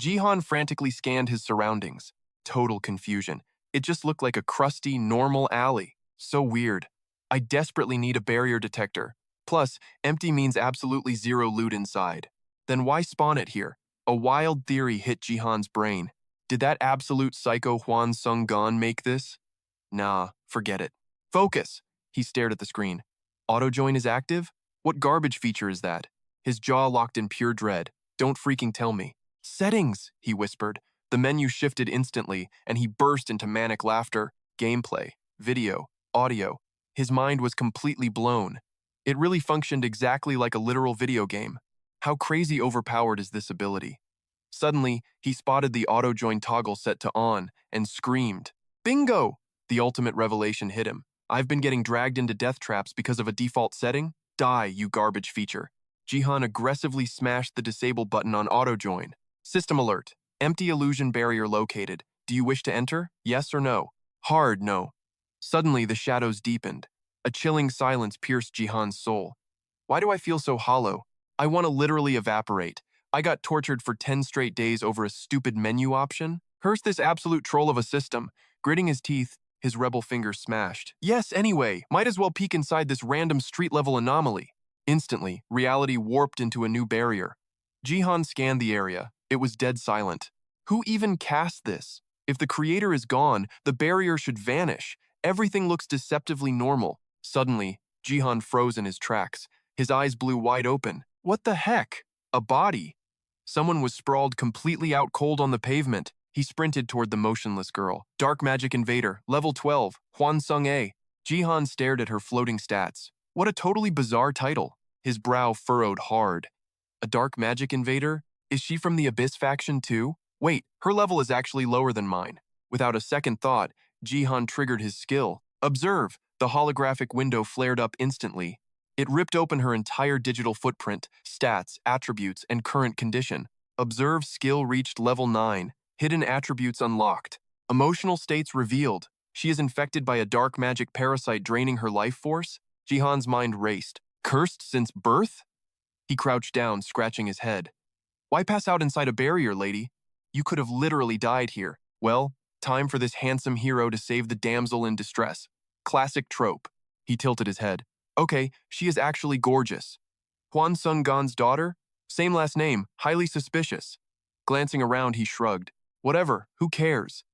Jihan frantically scanned his surroundings. Total confusion. It just looked like a crusty, normal alley. So weird. I desperately need a barrier detector. Plus, empty means absolutely zero loot inside. Then why spawn it here? A wild theory hit Jihan's brain. Did that absolute psycho Hwan Sung-gon make this? Nah, forget it. Focus! He stared at the screen. Auto-join is active? What garbage feature is that? His jaw locked in pure dread. Don't freaking tell me. Settings, he whispered. The menu shifted instantly, and he burst into manic laughter. Gameplay, video, audio. His mind was completely blown. It really functioned exactly like a literal video game. How crazy overpowered is this ability? Suddenly, he spotted the auto-join toggle set to on and screamed. Bingo! The ultimate revelation hit him. I've been getting dragged into death traps because of a default setting? Die, you garbage feature. Jihan aggressively smashed the disable button on auto-join. System alert. Empty illusion barrier located. Do you wish to enter? Yes or no? Hard no. Suddenly, the shadows deepened. A chilling silence pierced Jihan's soul. Why do I feel so hollow? I want to literally evaporate. I got tortured for 10 straight days over a stupid menu option. Curse this absolute troll of a system. Gritting his teeth, his rebel fingers smashed. Yes, anyway, might as well peek inside this random street-level anomaly. Instantly, reality warped into a new barrier. Jihan scanned the area. It was dead silent. Who even cast this? If the creator is gone, the barrier should vanish. Everything looks deceptively normal. Suddenly, Jihan froze in his tracks. His eyes blew wide open. What the heck? A body. Someone was sprawled completely out cold on the pavement. He sprinted toward the motionless girl. Dark Magic Invader, level 12, Hwan Sung-A. Jihan stared at her floating stats. What a totally bizarre title. His brow furrowed hard. A Dark Magic Invader? Is she from the Abyss faction too? Wait, her level is actually lower than mine. Without a second thought, Jihan triggered his skill. Observe! The holographic window flared up instantly. It ripped open her entire digital footprint, stats, attributes, and current condition. Observe skill reached level 9. Hidden attributes unlocked. Emotional states revealed. She is infected by a dark magic parasite draining her life force. Jihan's mind raced. Cursed since birth? He crouched down, scratching his head. Why pass out inside a barrier, lady? You could have literally died here. Well, time for this handsome hero to save the damsel in distress. Classic trope. He tilted his head. Okay, she is actually gorgeous. Hwan Sung-gon's daughter? Same last name, highly suspicious. Glancing around, he shrugged. Whatever, who cares?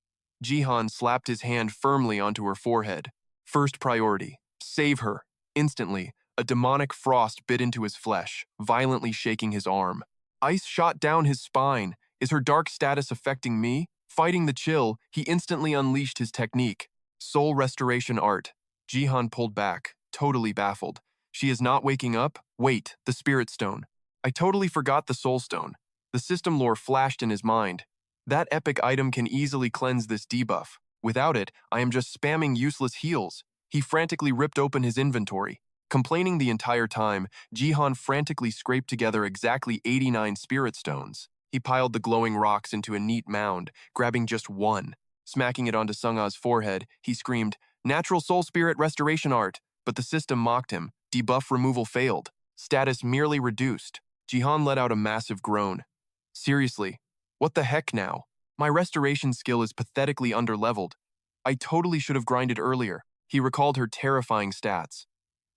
Jihan slapped his hand firmly onto her forehead. First priority, save her. Instantly, a demonic frost bit into his flesh, violently shaking his arm. Ice shot down his spine. Is her dark status affecting me? Fighting the chill, he instantly unleashed his technique. Soul restoration art. Jihan pulled back, totally baffled. She is not waking up? Wait, the spirit stone. I totally forgot the soul stone. The system lore flashed in his mind. That epic item can easily cleanse this debuff. Without it, I am just spamming useless heals. He frantically ripped open his inventory. Complaining the entire time, Jihan frantically scraped together exactly 89 spirit stones. He piled the glowing rocks into a neat mound, grabbing just one. Smacking it onto Sung-a's forehead, he screamed, Natural Soul Spirit Restoration Art, but the system mocked him. Debuff removal failed. Status merely reduced. Jihan let out a massive groan. Seriously, what the heck now? My restoration skill is pathetically underleveled. I totally should have grinded earlier. He recalled her terrifying stats.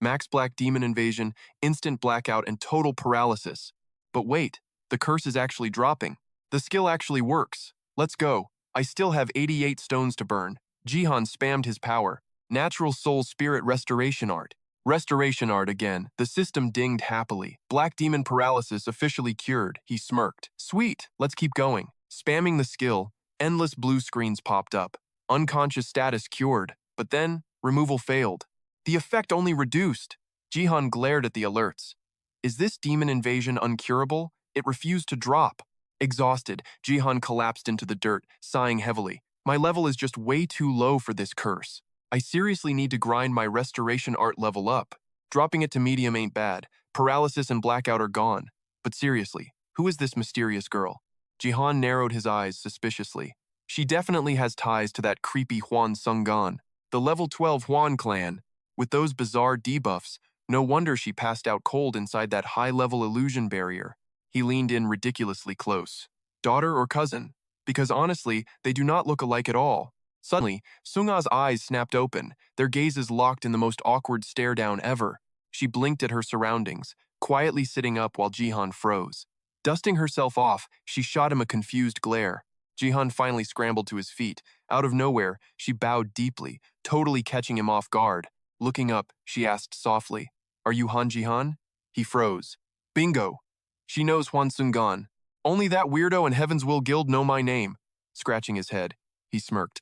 Max Black Demon Invasion, Instant Blackout, and Total Paralysis. But wait, the curse is actually dropping. The skill actually works. Let's go. I still have 88 stones to burn. Jihan spammed his power. Natural Soul Spirit Restoration Art. Restoration art again. The system dinged happily. Black Demon Paralysis officially cured. He smirked. Sweet, let's keep going. Spamming the skill, endless blue screens popped up. Unconscious status cured. But then, removal failed. The effect only reduced. Jihan glared at the alerts. Is this demon invasion uncurable? It refused to drop. Exhausted, Jihan collapsed into the dirt, sighing heavily. My level is just way too low for this curse. I seriously need to grind my restoration art level up. Dropping it to medium ain't bad. Paralysis and blackout are gone. But seriously, who is this mysterious girl? Jihan narrowed his eyes suspiciously. She definitely has ties to that creepy Huan Sungan, the level 12 Huan clan. With those bizarre debuffs, no wonder she passed out cold inside that high-level illusion barrier. He leaned in ridiculously close. Daughter or cousin? Because honestly, they do not look alike at all. Suddenly, Sunga's eyes snapped open, their gazes locked in the most awkward stare-down ever. She blinked at her surroundings, quietly sitting up while Jihan froze. Dusting herself off, she shot him a confused glare. Jihan finally scrambled to his feet. Out of nowhere, she bowed deeply, totally catching him off guard. Looking up, she asked softly, "Are you Han Jihan?" He froze. Bingo! She knows Huan Sungan. Only that weirdo and Heaven's Will Guild know my name. Scratching his head, he smirked.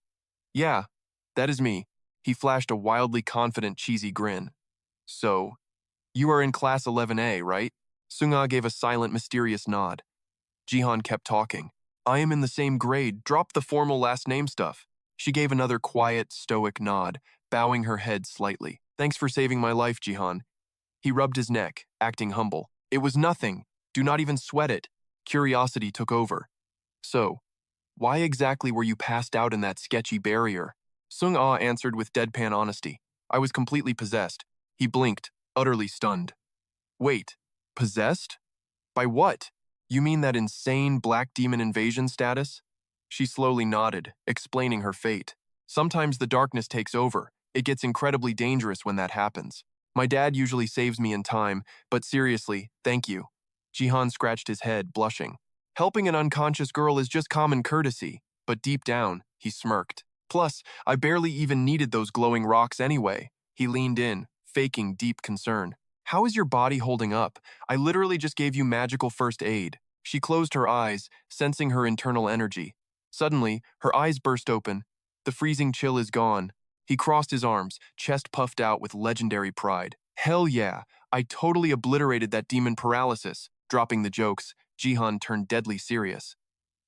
Yeah, that is me. He flashed a wildly confident, cheesy grin. So, you are in class 11A, right? Sunga gave a silent, mysterious nod. Jihan kept talking. I am in the same grade. Drop the formal last name stuff. She gave another quiet, stoic nod, bowing her head slightly. Thanks for saving my life, Jihan. He rubbed his neck, acting humble. It was nothing. Do not even sweat it. Curiosity took over. So, why exactly were you passed out in that sketchy barrier? Sung-ah answered with deadpan honesty. I was completely possessed. He blinked, utterly stunned. Wait, possessed? By what? You mean that insane black demon invasion status? She slowly nodded, explaining her fate. Sometimes the darkness takes over. It gets incredibly dangerous when that happens. My dad usually saves me in time, but seriously, thank you. Jihan scratched his head, blushing. Helping an unconscious girl is just common courtesy, but deep down, he smirked. Plus, I barely even needed those glowing rocks anyway. He leaned in, faking deep concern. How is your body holding up? I literally just gave you magical first aid. She closed her eyes, sensing her internal energy. Suddenly, her eyes burst open. The freezing chill is gone. He crossed his arms, chest puffed out with legendary pride. Hell yeah, I totally obliterated that demon paralysis. Dropping the jokes, Jihan turned deadly serious.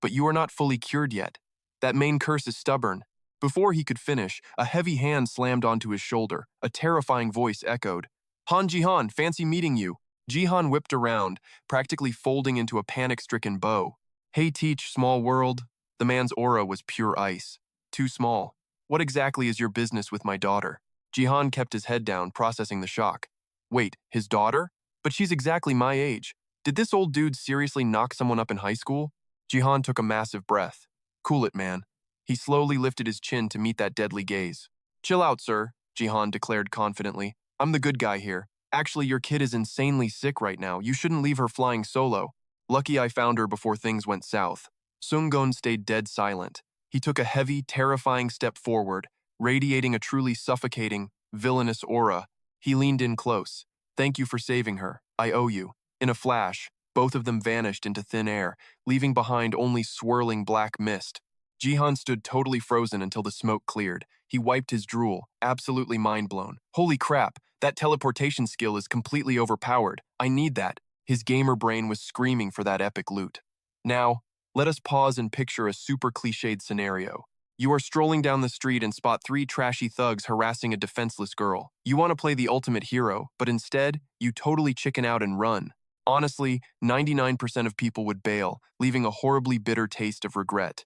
But you are not fully cured yet. That main curse is stubborn. Before he could finish, a heavy hand slammed onto his shoulder. A terrifying voice echoed. Han Jihan, fancy meeting you. Jihan whipped around, practically folding into a panic-stricken bow. Hey Teach, small world. The man's aura was pure ice. Too small. What exactly is your business with my daughter? Jihan kept his head down, processing the shock. Wait, his daughter? But she's exactly my age. Did this old dude seriously knock someone up in high school? Jihan took a massive breath. Cool it, man. He slowly lifted his chin to meet that deadly gaze. Chill out, sir, Jihan declared confidently. I'm the good guy here. Actually, your kid is insanely sick right now. You shouldn't leave her flying solo. Lucky I found her before things went south. Sung-gon stayed dead silent. He took a heavy, terrifying step forward, radiating a truly suffocating, villainous aura. He leaned in close. Thank you for saving her. I owe you. In a flash, both of them vanished into thin air, leaving behind only swirling black mist. Jihan stood totally frozen until the smoke cleared. He wiped his drool, absolutely mind-blown. Holy crap, that teleportation skill is completely overpowered. I need that. His gamer brain was screaming for that epic loot. Now, let us pause and picture a super cliched scenario. You are strolling down the street and spot three trashy thugs harassing a defenseless girl. You want to play the ultimate hero, but instead, you totally chicken out and run. Honestly, 99% of people would bail, leaving a horribly bitter taste of regret.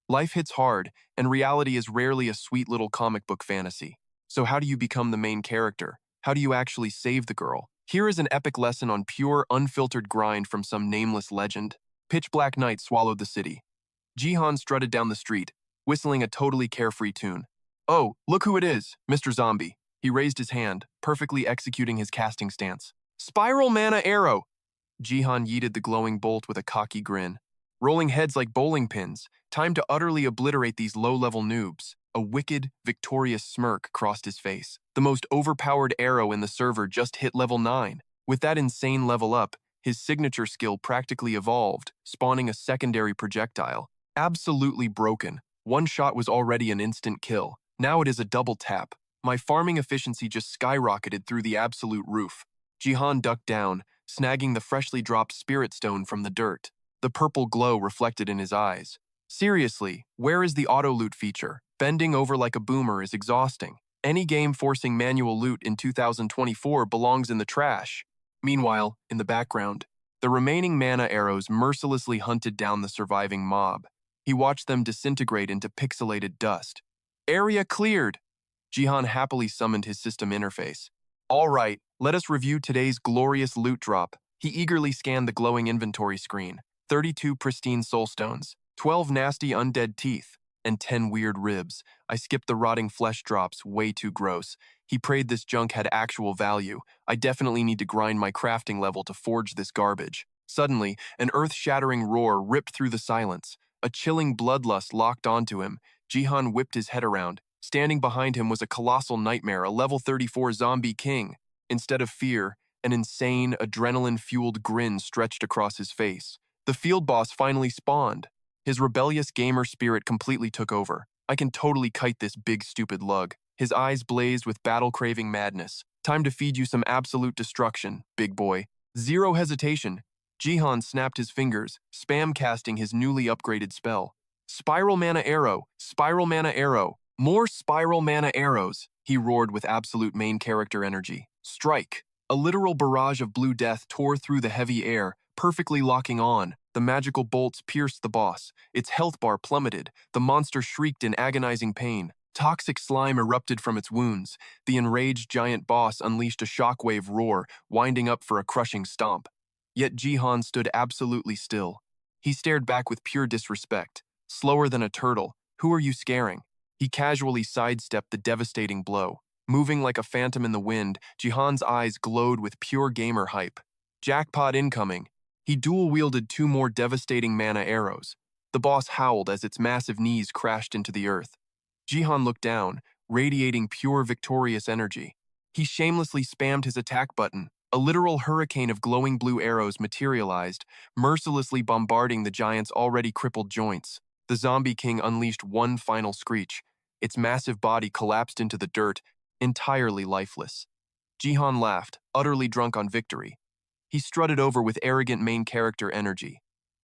Life hits hard, and reality is rarely a sweet little comic book fantasy. So how do you become the main character? How do you actually save the girl? Here is an epic lesson on pure, unfiltered grind from some nameless legend. Pitch black night swallowed the city. Jihan strutted down the street, whistling a totally carefree tune. Oh, look who it is, Mr. Zombie. He raised his hand, perfectly executing his casting stance. Spiral mana arrow! Jihan yeeted the glowing bolt with a cocky grin. Rolling heads like bowling pins, time to utterly obliterate these low-level noobs. A wicked, victorious smirk crossed his face. The most overpowered arrow in the server just hit level 9. With that insane level up, his signature skill practically evolved, spawning a secondary projectile. Absolutely broken. One shot was already an instant kill. Now it is a double tap. My farming efficiency just skyrocketed through the absolute roof. Jihan ducked down, snagging the freshly dropped spirit stone from the dirt. The purple glow reflected in his eyes. Seriously, where is the auto-loot feature? Bending over like a boomer is exhausting. Any game forcing manual loot in 2024 belongs in the trash. Meanwhile, in the background, the remaining mana arrows mercilessly hunted down the surviving mob. He watched them disintegrate into pixelated dust. Area cleared! Jihan happily summoned his system interface. All right, let us review today's glorious loot drop. He eagerly scanned the glowing inventory screen. 32 pristine soulstones, 12 nasty undead teeth, and 10 weird ribs. I skipped the rotting flesh drops, way too gross. He prayed this junk had actual value. I definitely need to grind my crafting level to forge this garbage. Suddenly, an earth-shattering roar ripped through the silence. A chilling bloodlust locked onto him. Jihan whipped his head around. Standing behind him was a colossal nightmare, a level 34 zombie king. Instead of fear, an insane, adrenaline-fueled grin stretched across his face. The field boss finally spawned. His rebellious gamer spirit completely took over. I can totally kite this big stupid lug. His eyes blazed with battle-craving madness. Time to feed you some absolute destruction, big boy. Zero hesitation. Jihan snapped his fingers, spam casting his newly upgraded spell. Spiral mana arrow, spiral mana arrow, more spiral mana arrows, he roared with absolute main character energy. Strike. A literal barrage of blue death tore through the heavy air, perfectly locking on. The magical bolts pierced the boss. Its health bar plummeted. The monster shrieked in agonizing pain. Toxic slime erupted from its wounds. The enraged giant boss unleashed a shockwave roar, winding up for a crushing stomp. Yet Jihan stood absolutely still. He stared back with pure disrespect. Slower than a turtle. Who are you scaring? He casually sidestepped the devastating blow. Moving like a phantom in the wind, Jihan's eyes glowed with pure gamer hype. Jackpot incoming. He dual-wielded 2 more devastating mana arrows. The boss howled as its massive knees crashed into the earth. Jihan looked down, radiating pure victorious energy. He shamelessly spammed his attack button. A literal hurricane of glowing blue arrows materialized, mercilessly bombarding the giant's already crippled joints. The zombie king unleashed one final screech. Its massive body collapsed into the dirt, entirely lifeless. Jihan laughed, utterly drunk on victory. He strutted over with arrogant main character energy.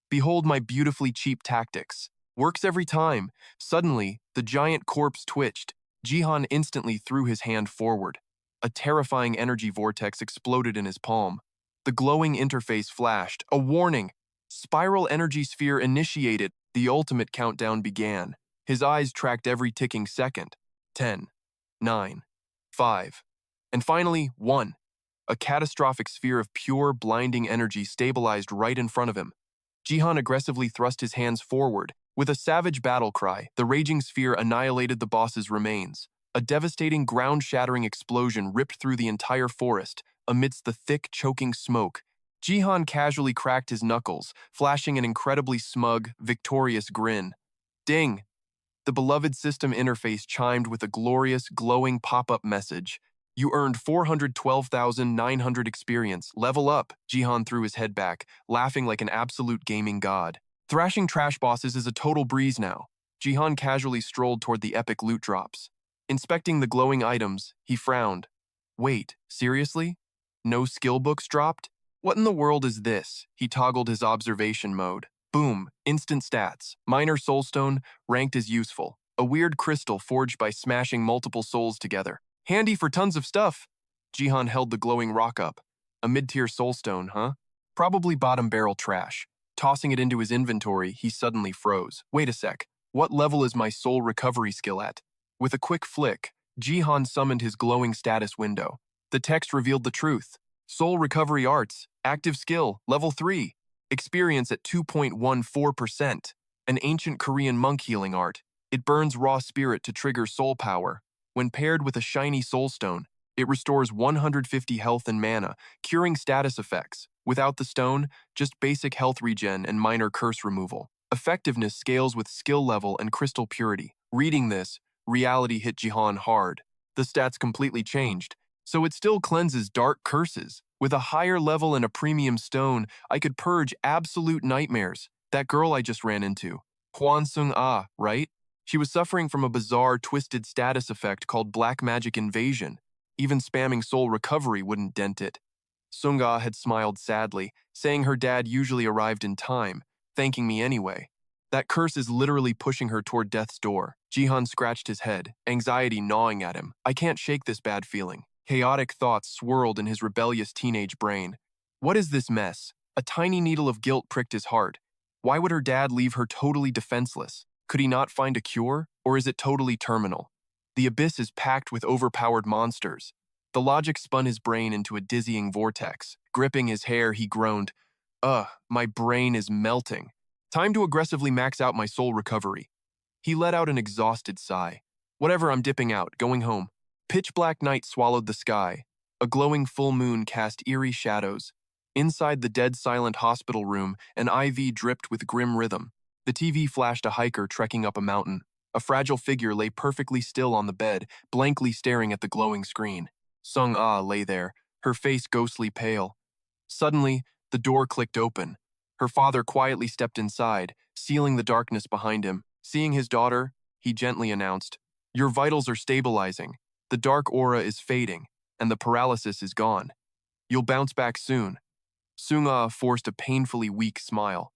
Behold my beautifully cheap tactics. Works every time. Suddenly, the giant corpse twitched. Jihan instantly threw his hand forward. A terrifying energy vortex exploded in his palm. The glowing interface flashed. A warning! Spiral energy sphere initiated. The ultimate countdown began. His eyes tracked every ticking second. 10, 9, 5, and finally 1. A catastrophic sphere of pure, blinding energy stabilized right in front of him. Jihan aggressively thrust his hands forward. With a savage battle cry, the raging sphere annihilated the boss's remains. A devastating, ground-shattering explosion ripped through the entire forest. Amidst the thick, choking smoke, Jihan casually cracked his knuckles, flashing an incredibly smug, victorious grin. Ding! The beloved system interface chimed with a glorious, glowing pop-up message. You earned 412,900 experience. Level up! Jihan threw his head back, laughing like an absolute gaming god. Thrashing trash bosses is a total breeze now. Jihan casually strolled toward the epic loot drops. Inspecting the glowing items, he frowned. Wait, seriously? No skill books dropped? What in the world is this? He toggled his observation mode. Boom, instant stats. Minor soulstone, ranked as useful. A weird crystal forged by smashing multiple souls together. Handy for tons of stuff. Jihan held the glowing rock up. A mid-tier soulstone, huh? Probably bottom barrel trash. Tossing it into his inventory, he suddenly froze. Wait a sec. What level is my soul recovery skill at? With a quick flick, Jihan summoned his glowing status window. The text revealed the truth. Soul recovery arts, active skill, level 3. Experience at 2.14%. An ancient Korean monk healing art. It burns raw spirit to trigger soul power. When paired with a shiny soulstone, it restores 150 health and mana, curing status effects. Without the stone, just basic health regen and minor curse removal. Effectiveness scales with skill level and crystal purity. Reading this, reality hit Jihan hard. The stats completely changed, so it still cleanses dark curses. With a higher level and a premium stone, I could purge absolute nightmares. That girl I just ran into. Hwan Sung-ah, right? She was suffering from a bizarre, twisted status effect called Black Magic Invasion. Even spamming soul recovery wouldn't dent it. Sunga had smiled sadly, saying her dad usually arrived in time, thanking me anyway. That curse is literally pushing her toward death's door. Jihan scratched his head, anxiety gnawing at him. I can't shake this bad feeling. Chaotic thoughts swirled in his rebellious teenage brain. What is this mess? A tiny needle of guilt pricked his heart. Why would her dad leave her totally defenseless? Could he not find a cure? Or is it totally terminal? The abyss is packed with overpowered monsters. The logic spun his brain into a dizzying vortex. Gripping his hair, he groaned, my brain is melting. Time to aggressively max out my soul recovery. He let out an exhausted sigh. Whatever, I'm dipping out, going home. Pitch black night swallowed the sky. A glowing full moon cast eerie shadows. Inside the dead silent hospital room, an IV dripped with grim rhythm. The TV flashed a hiker trekking up a mountain. A fragile figure lay perfectly still on the bed, blankly staring at the glowing screen. Sung-ah lay there, her face ghostly pale. Suddenly, the door clicked open. Her father quietly stepped inside, sealing the darkness behind him. Seeing his daughter, he gently announced, "Your vitals are stabilizing. The dark aura is fading, and the paralysis is gone. You'll bounce back soon." Sung-ah forced a painfully weak smile.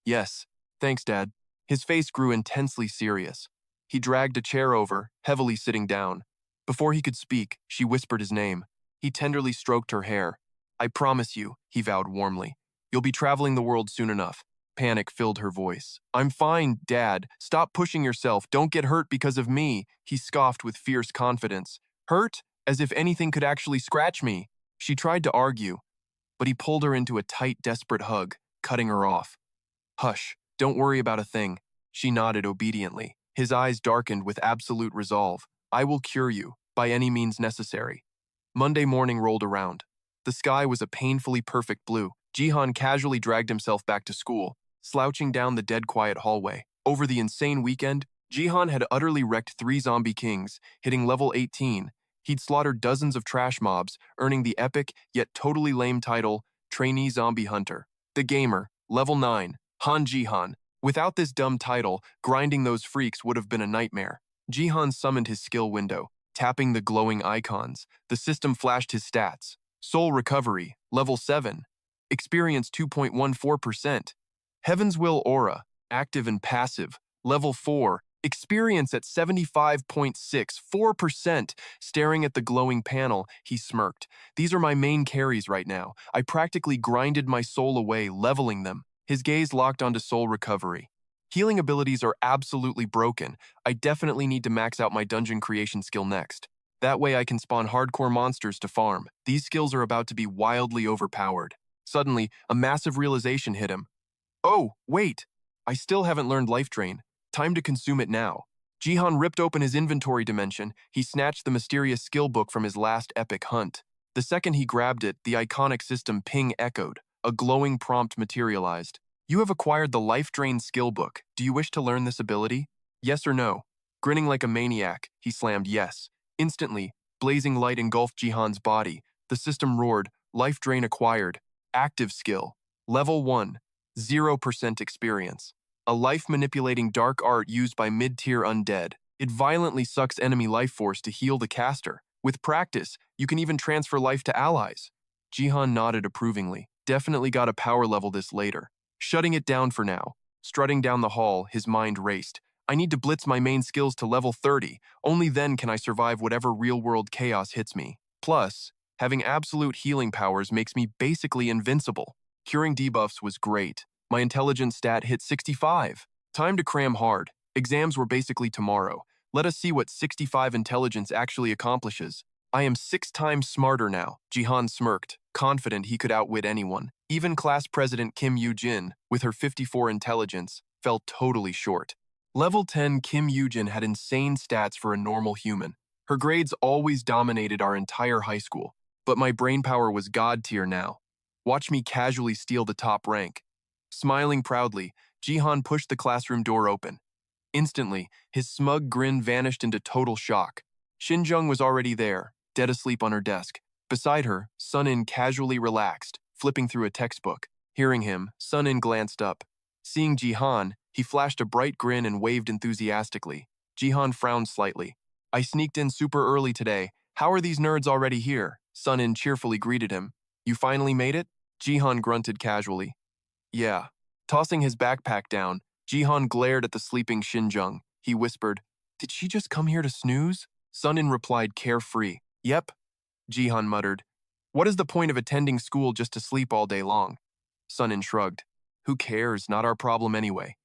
"Yes, thanks, Dad." His face grew intensely serious. He dragged a chair over, heavily sitting down. Before he could speak, she whispered his name. He tenderly stroked her hair. "I promise you," he vowed warmly. "You'll be traveling the world soon enough." Panic filled her voice. "I'm fine, Dad. Stop pushing yourself. Don't get hurt because of me," he scoffed with fierce confidence. "Hurt? As if anything could actually scratch me." She tried to argue, but he pulled her into a tight, desperate hug, cutting her off. "Hush, don't worry about a thing." She nodded obediently. His eyes darkened with absolute resolve. "I will cure you, by any means necessary." Monday morning rolled around. The sky was a painfully perfect blue. Jihan casually dragged himself back to school, slouching down the dead quiet hallway. Over the insane weekend, Jihan had utterly wrecked 3 zombie kings, hitting level 18. He'd slaughtered dozens of trash mobs, earning the epic yet totally lame title, Trainee Zombie Hunter. The Gamer, level 9, Han Jihan. Without this dumb title, grinding those freaks would have been a nightmare. Jihan summoned his skill window, tapping the glowing icons. The system flashed his stats. Soul Recovery, level 7. Experience 2.14%. Heaven's Will Aura, active and passive, level 4. Experience at 75.64%. Staring at the glowing panel, he smirked. "These are my main carries right now. I practically grinded my soul away, leveling them." His gaze locked onto Soul Recovery. "Healing abilities are absolutely broken. I definitely need to max out my dungeon creation skill next. That way I can spawn hardcore monsters to farm. These skills are about to be wildly overpowered." Suddenly, a massive realization hit him. "Oh, wait! I still haven't learned Life Drain. Time to consume it now." Jihan ripped open his inventory dimension. He snatched the mysterious skill book from his last epic hunt. The second he grabbed it, the iconic system ping echoed. A glowing prompt materialized. "You have acquired the Life Drain skill book. Do you wish to learn this ability? Yes or no?" Grinning like a maniac, he slammed yes. Instantly, blazing light engulfed Jihan's body. The system roared, "Life Drain acquired. Active skill. Level 1. 0% experience. A life-manipulating dark art used by mid-tier undead. It violently sucks enemy life force to heal the caster. With practice, you can even transfer life to allies." Jihan nodded approvingly. Definitely gotta power level this later. Shutting it down for now. Strutting down the hall, his mind raced. "I need to blitz my main skills to level 30. Only then can I survive whatever real-world chaos hits me. Plus, having absolute healing powers makes me basically invincible. Curing debuffs was great. My intelligence stat hit 65. Time to cram hard. Exams were basically tomorrow. Let us see what 65 intelligence actually accomplishes. I am 6 times smarter now." Jihan smirked, confident he could outwit anyone. Even class president Kim Gigyu, with her 54 intelligence, fell totally short. Level 10 Kim Gigyu had insane stats for a normal human. Her grades always dominated our entire high school. But my brainpower was god tier now. Watch me casually steal the top rank. Smiling proudly, Jihan pushed the classroom door open. Instantly, his smug grin vanished into total shock. Shinjung was already there, dead asleep on her desk. Beside her, Sunin casually relaxed, flipping through a textbook. Hearing him, Sunin glanced up. Seeing Jihan, he flashed a bright grin and waved enthusiastically. Jihan frowned slightly. "I sneaked in super early today. How are these nerds already here?" Sunin cheerfully greeted him. You finally made it? Jihan grunted casually. Yeah. Tossing his backpack down, Jihan glared at the sleeping Shinjung. He whispered, Did she just come here to snooze? Sunin replied carefree. Yep. Jihan muttered. What is the point of attending school just to sleep all day long? Sunin shrugged. Who cares? Not our problem anyway.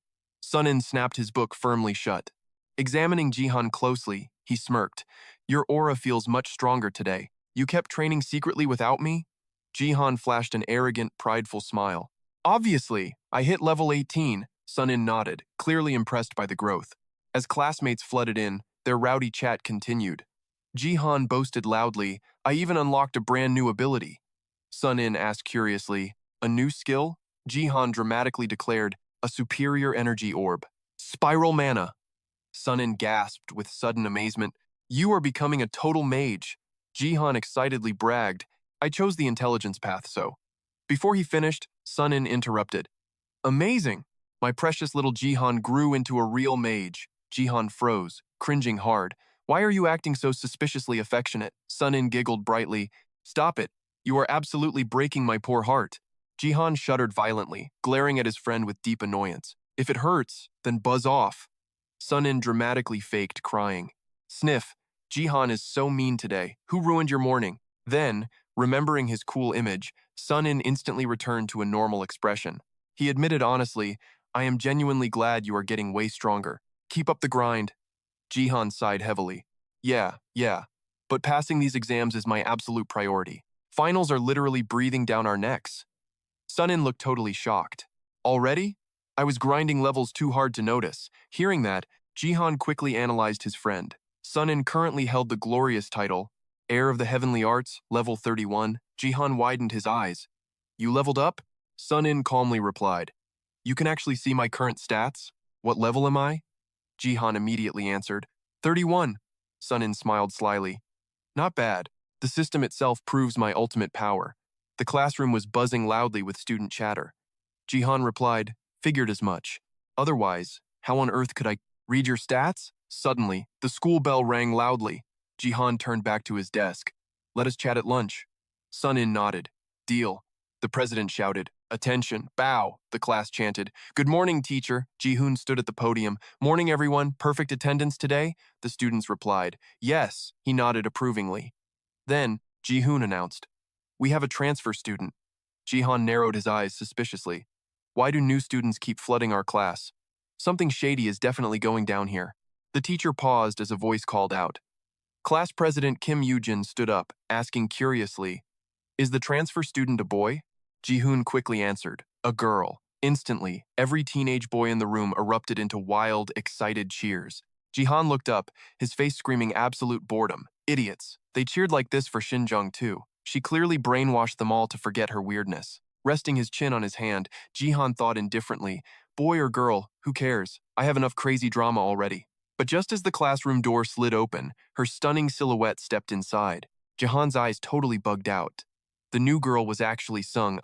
Sunin snapped his book firmly shut. Examining Jihan closely, he smirked. Your aura feels much stronger today. You kept training secretly without me? Jihan flashed an arrogant, prideful smile. Obviously, I hit level 18, Sunin nodded, clearly impressed by the growth. As classmates flooded in, their rowdy chat continued. Jihan boasted loudly, I even unlocked a brand new ability. Sunin asked curiously, a new skill? Jihan dramatically declared, a superior energy orb. Spiral mana. Sunin gasped with sudden amazement. You are becoming a total mage. Jihan excitedly bragged, I chose the intelligence path, so. Before he finished, Sunin interrupted. Amazing! My precious little Jihan grew into a real mage. Jihan froze, cringing hard. Why are you acting so suspiciously affectionate? Sunin giggled brightly. Stop it. You are absolutely breaking my poor heart. Jihan shuddered violently, glaring at his friend with deep annoyance. If it hurts, then buzz off. Sunin dramatically faked crying. Sniff. Jihan is so mean today. Who ruined your morning? Then, remembering his cool image, Sunin instantly returned to a normal expression. He admitted honestly, I am genuinely glad you are getting way stronger. Keep up the grind. Jihan sighed heavily. Yeah. But passing these exams is my absolute priority. Finals are literally breathing down our necks. Sunin looked totally shocked. Already? I was grinding levels too hard to notice. Hearing that, Jihan quickly analyzed his friend. Sunin currently held the glorious title, Heir of the Heavenly Arts, level 31. Jihan widened his eyes. You leveled up? Sunin calmly replied. You can actually see my current stats? What level am I? Jihan immediately answered. 31. Sunin smiled slyly. Not bad. The system itself proves my ultimate power. The classroom was buzzing loudly with student chatter. Jihan replied, Figured as much. Otherwise, how on earth could I read your stats? Suddenly, the school bell rang loudly. Jihan turned back to his desk. Let us chat at lunch. Sunin nodded. Deal. The president shouted. Attention, bow, the class chanted. Good morning, teacher. Ji-hoon stood at the podium. Morning, everyone. Perfect attendance today? The students replied. Yes, he nodded approvingly. Then, Ji-hoon announced. We have a transfer student. Jihan narrowed his eyes suspiciously. Why do new students keep flooding our class? Something shady is definitely going down here. The teacher paused as a voice called out. Class president Kim Gigyu stood up, asking curiously, Is the transfer student a boy? Ji-hoon quickly answered, a girl. Instantly, every teenage boy in the room erupted into wild, excited cheers. Jihan looked up, his face screaming absolute boredom. Idiots. They cheered like this for Shinjung too. She clearly brainwashed them all to forget her weirdness. Resting his chin on his hand, Jihan thought indifferently, boy or girl, who cares? I have enough crazy drama already. But just as the classroom door slid open, her stunning silhouette stepped inside. Jihan's eyes totally bugged out. The new girl was actually Sung.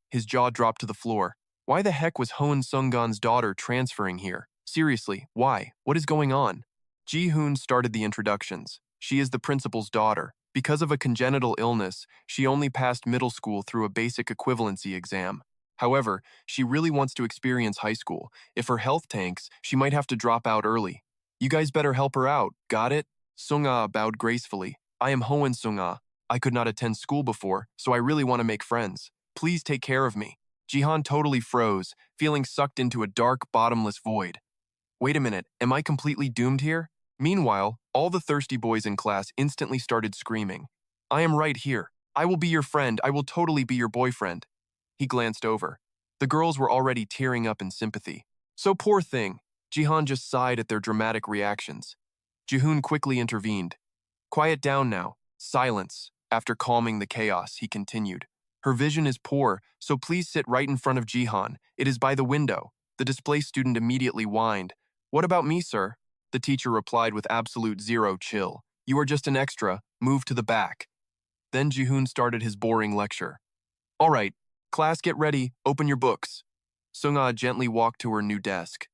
His jaw dropped to the floor. Why the heck was Hoon Sunggan's daughter transferring here? Seriously, why? What is going on? Ji-hoon started the introductions. She is the principal's daughter. Because of a congenital illness, she only passed middle school through a basic equivalency exam. However, she really wants to experience high school. If her health tanks, she might have to drop out early. You guys better help her out, got it? Sung-ah bowed gracefully. I am Hoon Sung-ah. I could not attend school before, so I really want to make friends. Please take care of me. Jihan totally froze, feeling sucked into a dark, bottomless void. Wait a minute, am I completely doomed here? Meanwhile, all the thirsty boys in class instantly started screaming. I am right here. I will be your friend. I will totally be your boyfriend. He glanced over. The girls were already tearing up in sympathy. So poor thing. Jihan just sighed at their dramatic reactions. Ji-hoon quickly intervened. Quiet down now. Silence. After calming the chaos, he continued. Her vision is poor, so please sit right in front of Jihan. It is by the window. The displaced student immediately whined. What about me, sir? The teacher replied with absolute zero chill. You are just an extra. Move to the back. Then Ji-hoon started his boring lecture. All right, class get ready. Open your books. Sung-ah gently walked to her new desk.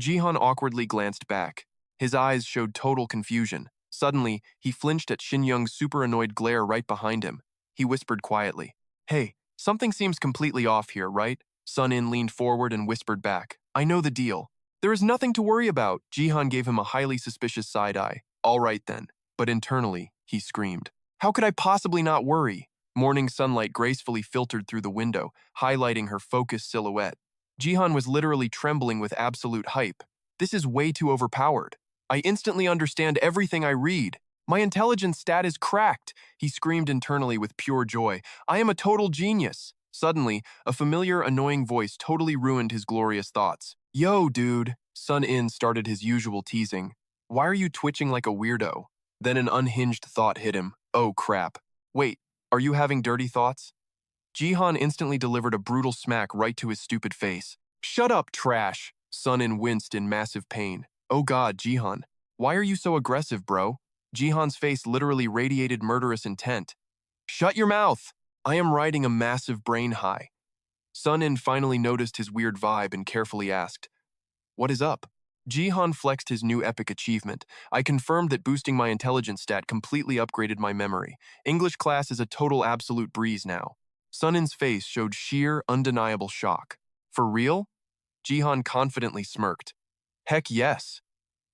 Jihan awkwardly glanced back. His eyes showed total confusion. Suddenly, he flinched at Shin Young's super annoyed glare right behind him. He whispered quietly, Hey, something seems completely off here, right? Sun-in leaned forward and whispered back. I know the deal. There is nothing to worry about. Jihan gave him a highly suspicious side eye. All right then. But internally, he screamed. How could I possibly not worry? Morning sunlight gracefully filtered through the window, highlighting her focused silhouette. Jihan was literally trembling with absolute hype. This is way too overpowered. I instantly understand everything I read. My intelligence stat is cracked, he screamed internally with pure joy. I am a total genius. Suddenly, a familiar, annoying voice totally ruined his glorious thoughts. Yo, dude. Sun-in started his usual teasing. Why are you twitching like a weirdo? Then an unhinged thought hit him. Oh, crap. Wait, are you having dirty thoughts? Jihan instantly delivered a brutal smack right to his stupid face. Shut up, trash! Sun-in winced in massive pain. Oh god, Jihan. Why are you so aggressive, bro? Jihan's face literally radiated murderous intent. Shut your mouth! I am riding a massive brain high. Sun-in finally noticed his weird vibe and carefully asked, What is up? Jihan flexed his new epic achievement. I confirmed that boosting my intelligence stat completely upgraded my memory. English class is a total absolute breeze now. Sun-in's face showed sheer, undeniable shock. For real? Jihan confidently smirked. Heck yes.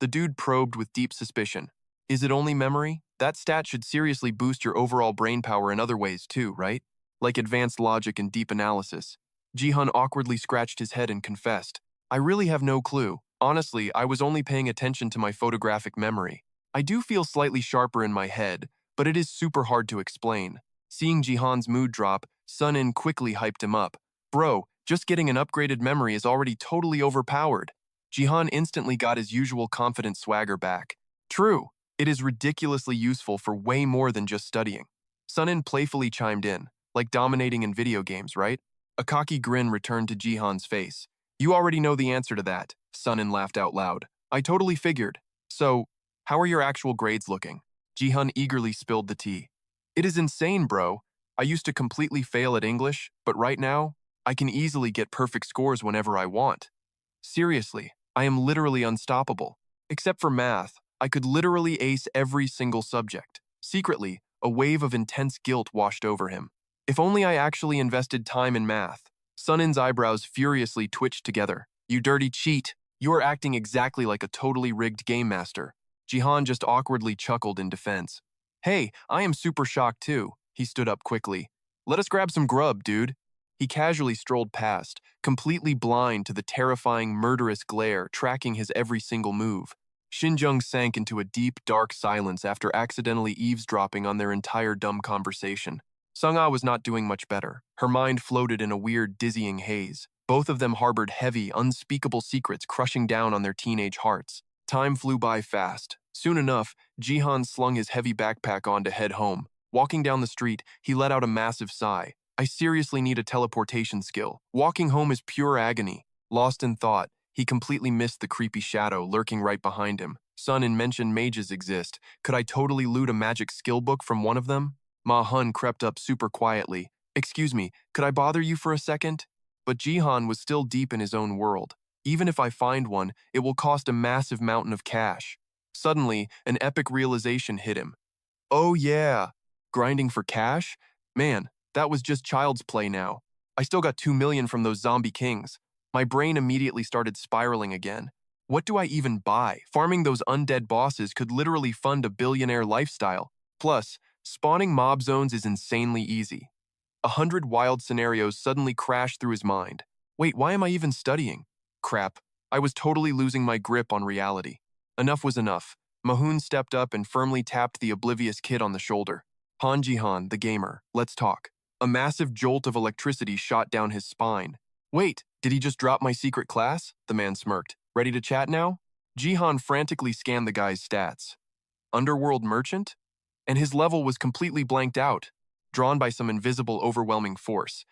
The dude probed with deep suspicion. Is it only memory? That stat should seriously boost your overall brain power in other ways too, right? Like advanced logic and deep analysis. Jihan awkwardly scratched his head and confessed. I really have no clue. Honestly, I was only paying attention to my photographic memory. I do feel slightly sharper in my head, but it is super hard to explain. Seeing Jihan's mood drop, Sun-in quickly hyped him up. Bro, just getting an upgraded memory is already totally overpowered. Jihan instantly got his usual confident swagger back. True, it is ridiculously useful for way more than just studying. Sun-in playfully chimed in, like dominating in video games, right? A cocky grin returned to Jihan's face. You already know the answer to that, Sun-in laughed out loud. I totally figured. So, how are your actual grades looking? Jihan eagerly spilled the tea. It is insane, bro. I used to completely fail at English, but right now, I can easily get perfect scores whenever I want. Seriously, I am literally unstoppable. Except for math, I could literally ace every single subject. Secretly, a wave of intense guilt washed over him. If only I actually invested time in math. Sun-in's eyebrows furiously twitched together. You dirty cheat! You are acting exactly like a totally rigged game master. Jihan just awkwardly chuckled in defense. Hey, I am super shocked too. He stood up quickly. Let us grab some grub, dude. He casually strolled past, completely blind to the terrifying, murderous glare tracking his every single move. Xinjiang sank into a deep, dark silence after accidentally eavesdropping on their entire dumb conversation. Sung-ah was not doing much better. Her mind floated in a weird, dizzying haze. Both of them harbored heavy, unspeakable secrets crushing down on their teenage hearts. Time flew by fast. Soon enough, Jihan slung his heavy backpack on to head home. Walking down the street, he let out a massive sigh. I seriously need a teleportation skill. Walking home is pure agony. Lost in thought, he completely missed the creepy shadow lurking right behind him. Sun-in mentioned mages exist. Could I totally loot a magic skill book from one of them? Ma-hun crept up super quietly. Excuse me, could I bother you for a second? But Jihan was still deep in his own world. Even if I find one, it will cost a massive mountain of cash. Suddenly, an epic realization hit him. Oh yeah, grinding for cash? Man, that was just child's play now. I still got 2 million from those zombie kings. My brain immediately started spiraling again. What do I even buy? Farming those undead bosses could literally fund a billionaire lifestyle. Plus, spawning mob zones is insanely easy. 100 wild scenarios suddenly crashed through his mind. Wait, why am I even studying? Crap, I was totally losing my grip on reality. Enough was enough. Mahun stepped up and firmly tapped the oblivious kid on the shoulder. Han Jihan, the gamer, let's talk. A massive jolt of electricity shot down his spine. Wait, did he just drop my secret class? The man smirked. Ready to chat now? Jihan frantically scanned the guy's stats. Underworld merchant? And his level was completely blanked out, drawn by some invisible, overwhelming force.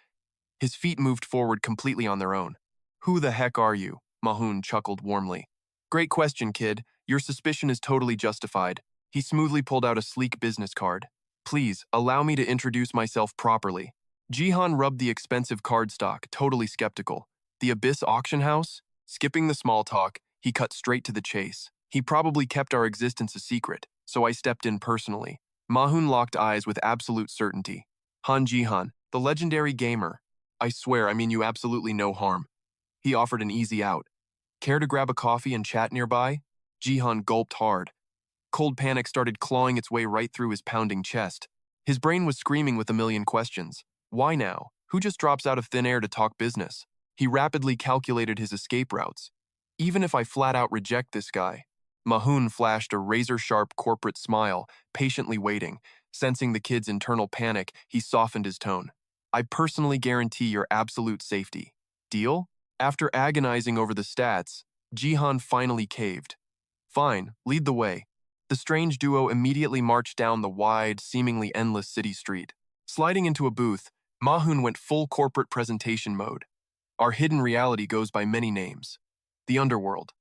His feet moved forward completely on their own. Who the heck are you? Mahun chuckled warmly. Great question, kid. Your suspicion is totally justified. He smoothly pulled out a sleek business card. Please, allow me to introduce myself properly. Jihan rubbed the expensive cardstock, totally skeptical. The Abyss Auction House? Skipping the small talk, he cut straight to the chase. He probably kept our existence a secret, so I stepped in personally. Mahun locked eyes with absolute certainty. Han Jihan, The legendary gamer. I swear, I mean you absolutely no harm. He offered an easy out. Care to grab a coffee and chat nearby? Jihan gulped hard. Cold panic started clawing its way right through his pounding chest. His brain was screaming with a million questions. Why now? Who just drops out of thin air to talk business? He rapidly calculated his escape routes. Even if I flat out reject this guy. Mahun flashed a razor-sharp corporate smile, patiently waiting. Sensing the kid's internal panic, he softened his tone. I personally guarantee your absolute safety. Deal? After agonizing over the stats, Jihan finally caved. Fine, lead the way. The strange duo immediately marched down the wide, seemingly endless city street. Sliding into a booth, Mahun went full corporate presentation mode. Our hidden reality goes by many names. The underworld,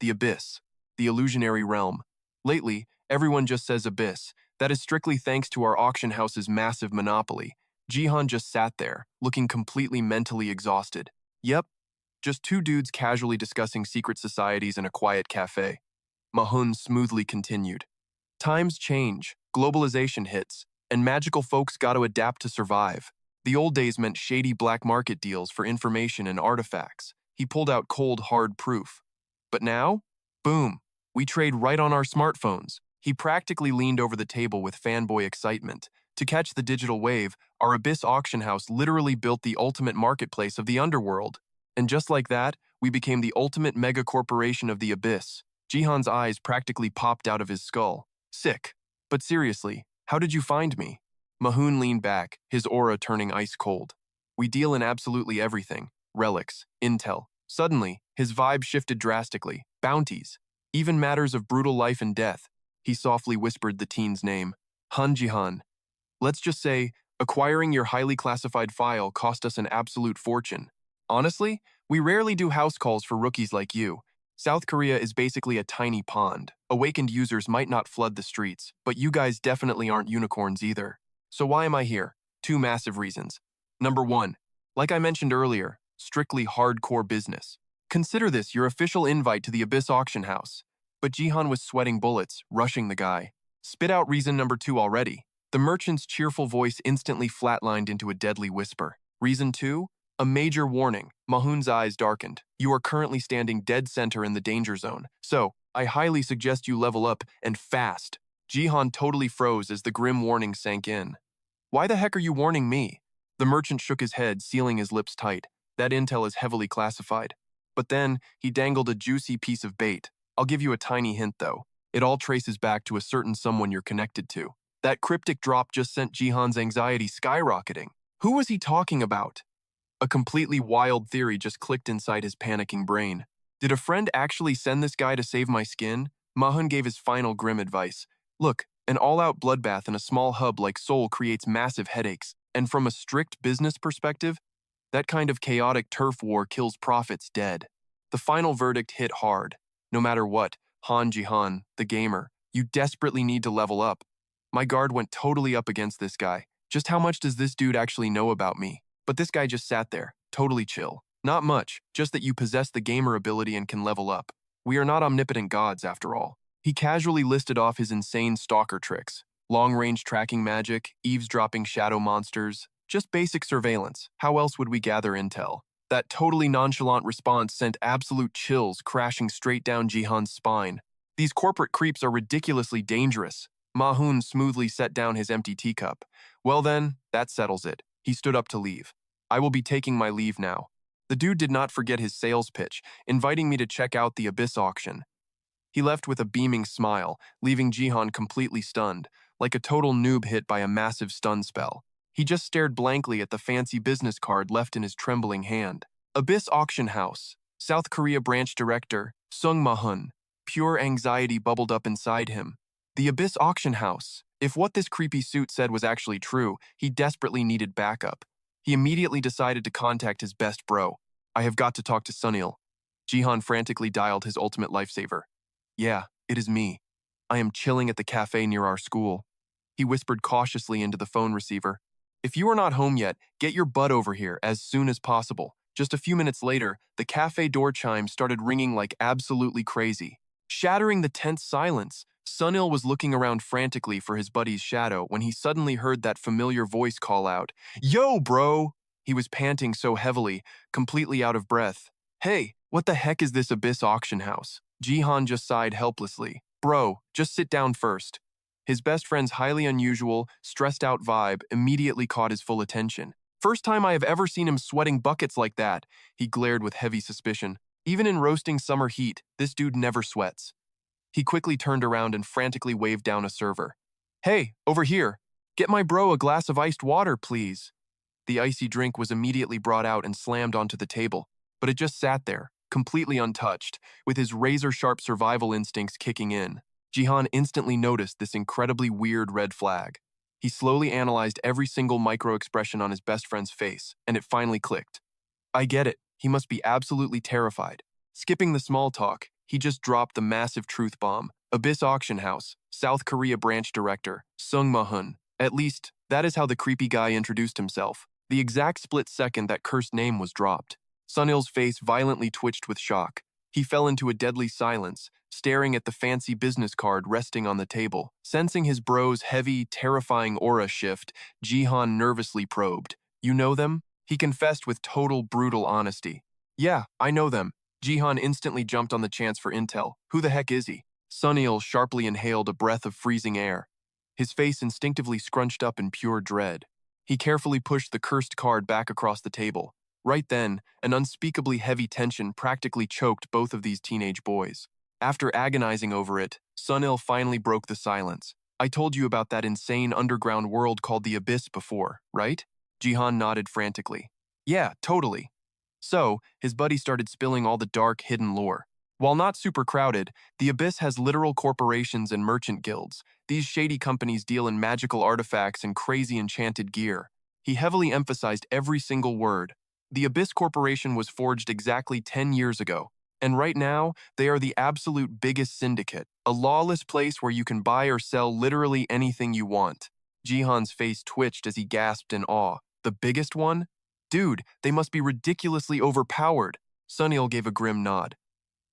the abyss, the illusionary realm. Lately, everyone just says abyss. That is strictly thanks to our auction house's massive monopoly. Jihan just sat there, looking completely mentally exhausted. Yep, just two dudes casually discussing secret societies in a quiet cafe. Mahun smoothly continued. Times change, globalization hits, and magical folks gotta adapt to survive. The old days meant shady black market deals for information and artifacts. He pulled out cold, hard proof. But now? Boom. We trade right on our smartphones. He practically leaned over the table with fanboy excitement. To catch the digital wave, our Abyss auction house literally built the ultimate marketplace of the underworld. And just like that, we became the ultimate mega corporation of the Abyss. Jihan's eyes practically popped out of his skull. Sick. But seriously, how did you find me? Mahun leaned back, his aura turning ice cold. We deal in absolutely everything. Relics, intel. Suddenly, his vibe shifted drastically. Bounties. Even matters of brutal life and death. He softly whispered the teen's name. Han Jihan. Let's just say, acquiring your highly classified file cost us an absolute fortune. Honestly, we rarely do house calls for rookies like you. South Korea is basically a tiny pond. Awakened users might not flood the streets, but you guys definitely aren't unicorns either. So why am I here? Two massive reasons. Number one, like I mentioned earlier, strictly hardcore business. Consider this your official invite to the Abyss auction house. But Jihan was sweating bullets, rushing the guy. Spit out reason number two already. The merchant's cheerful voice instantly flatlined into a deadly whisper. Reason two? A major warning. Mahun's eyes darkened. You are currently standing dead center in the danger zone. So, I highly suggest you level up, and fast. Jihan totally froze as the grim warning sank in. Why the heck are you warning me? The merchant shook his head, sealing his lips tight. That intel is heavily classified. But then, he dangled a juicy piece of bait. I'll give you a tiny hint, though. It all traces back to a certain someone you're connected to. That cryptic drop just sent Jihan's anxiety skyrocketing. Who was he talking about? A completely wild theory just clicked inside his panicking brain. Did a friend actually send this guy to save my skin? Mahun gave his final grim advice. Look, an all-out bloodbath in a small hub like Seoul creates massive headaches, and from a strict business perspective, that kind of chaotic turf war kills profits dead. The final verdict hit hard. No matter what, Han Jihan, the gamer, you desperately need to level up. My guard went totally up against this guy. Just how much does this dude actually know about me? But this guy just sat there, totally chill. Not much, just that you possess the gamer ability and can level up. We are not omnipotent gods, after all. He casually listed off his insane stalker tricks. Long-range tracking magic, eavesdropping shadow monsters, just basic surveillance. How else would we gather intel? That totally nonchalant response sent absolute chills crashing straight down Jihan's spine. These corporate creeps are ridiculously dangerous. Mahun smoothly set down his empty teacup. Well then, that settles it. He stood up to leave. I will be taking my leave now. The dude did not forget his sales pitch, inviting me to check out the Abyss auction. He left with a beaming smile, leaving Jihan completely stunned, like a total noob hit by a massive stun spell. He just stared blankly at the fancy business card left in his trembling hand. Abyss Auction House, South Korea Branch Director, Sung Mahun. Pure anxiety bubbled up inside him. The Abyss Auction House. If what this creepy suit said was actually true, he desperately needed backup. He immediately decided to contact his best bro. I have got to talk to Sunil. Jihan frantically dialed his ultimate lifesaver. Yeah, it is me. I am chilling at the cafe near our school. He whispered cautiously into the phone receiver. If you are not home yet, get your butt over here as soon as possible. Just a few minutes later, the cafe door chime started ringing like absolutely crazy. Shattering the tense silence, Sunil was looking around frantically for his buddy's shadow when he suddenly heard that familiar voice call out, "Yo, bro!" He was panting so heavily, completely out of breath. "Hey, what the heck is this abyss auction house?" Jihan just sighed helplessly. "Bro, just sit down first." His best friend's highly unusual, stressed out vibe immediately caught his full attention. "First time I have ever seen him sweating buckets like that," he glared with heavy suspicion. "Even in roasting summer heat, this dude never sweats." He quickly turned around and frantically waved down a server. "Hey, over here. Get my bro a glass of iced water, please." The icy drink was immediately brought out and slammed onto the table, but it just sat there, completely untouched, with his razor-sharp survival instincts kicking in. Jihan instantly noticed this incredibly weird red flag. He slowly analyzed every single micro-expression on his best friend's face, and it finally clicked. I get it. He must be absolutely terrified. Skipping the small talk, he just dropped the massive truth bomb. Abyss Auction House, South Korea branch director, Sung Ma-hun. At least, that is how the creepy guy introduced himself. The exact split second that cursed name was dropped, Sunil's face violently twitched with shock. He fell into a deadly silence, staring at the fancy business card resting on the table. Sensing his bro's heavy, terrifying aura shift, Jihan nervously probed. "You know them?" He confessed with total brutal honesty. "Yeah, I know them." Jihan instantly jumped on the chance for intel. "Who the heck is he?" Sunil sharply inhaled a breath of freezing air. His face instinctively scrunched up in pure dread. He carefully pushed the cursed card back across the table. Right then, an unspeakably heavy tension practically choked both of these teenage boys. After agonizing over it, Sunil finally broke the silence. "I told you about that insane underground world called the Abyss before, right?" Jihan nodded frantically. "Yeah, totally." So, his buddy started spilling all the dark, hidden lore. While not super crowded, the Abyss has literal corporations and merchant guilds. These shady companies deal in magical artifacts and crazy enchanted gear. He heavily emphasized every single word. The Abyss Corporation was forged exactly 10 years ago, and right now, they are the absolute biggest syndicate, a lawless place where you can buy or sell literally anything you want. Jihan's face twitched as he gasped in awe. "The biggest one? Dude, they must be ridiculously overpowered." Sunil gave a grim nod.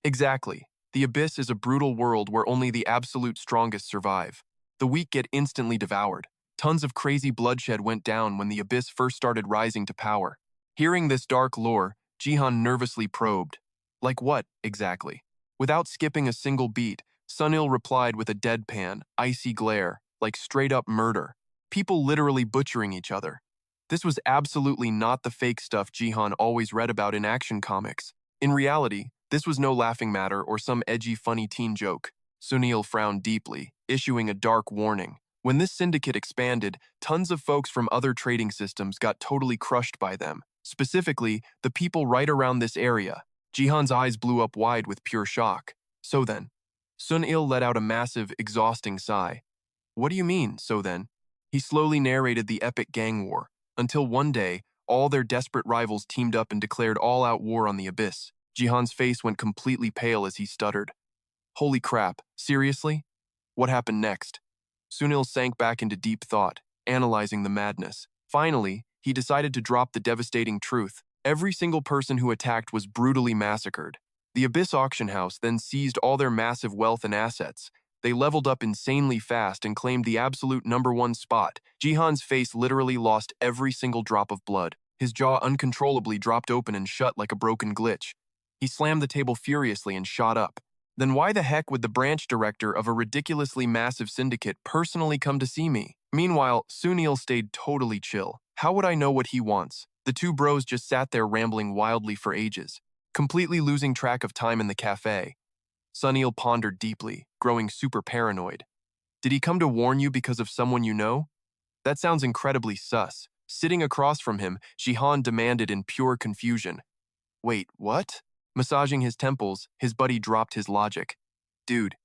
"Exactly. The Abyss is a brutal world where only the absolute strongest survive. The weak get instantly devoured. Tons of crazy bloodshed went down when the Abyss first started rising to power." Hearing this dark lore, Jihan nervously probed. "Like what, exactly?" Without skipping a single beat, Sunil replied with a deadpan, icy glare, like straight-up murder. People literally butchering each other. This was absolutely not the fake stuff Jihan always read about in action comics. In reality, this was no laughing matter or some edgy, funny teen joke. Sunil frowned deeply, issuing a dark warning. When this syndicate expanded, tons of folks from other trading systems got totally crushed by them. Specifically, the people right around this area. Jihan's eyes blew up wide with pure shock. "So then?" Sunil let out a massive, exhausting sigh. "What do you mean, so then?" He slowly narrated the epic gang war, until one day, all their desperate rivals teamed up and declared all-out war on the Abyss. Jihan's face went completely pale as he stuttered. "Holy crap, seriously? What happened next?" Sunil sank back into deep thought, analyzing the madness. Finally, he decided to drop the devastating truth. Every single person who attacked was brutally massacred. The Abyss Auction House then seized all their massive wealth and assets. They leveled up insanely fast and claimed the absolute #1 spot. Jihan's face literally lost every single drop of blood. His jaw uncontrollably dropped open and shut like a broken glitch. He slammed the table furiously and shot up. "Then why the heck would the branch director of a ridiculously massive syndicate personally come to see me?" Meanwhile, Sunil stayed totally chill. How would I know what he wants? The two bros just sat there rambling wildly for ages, completely losing track of time in the cafe. Sunil pondered deeply, growing super paranoid. "Did he come to warn you because of someone you know?" That sounds incredibly sus. Sitting across from him, Jihan demanded in pure confusion. "Wait, what?" Massaging his temples, his buddy dropped his logic. "Dude,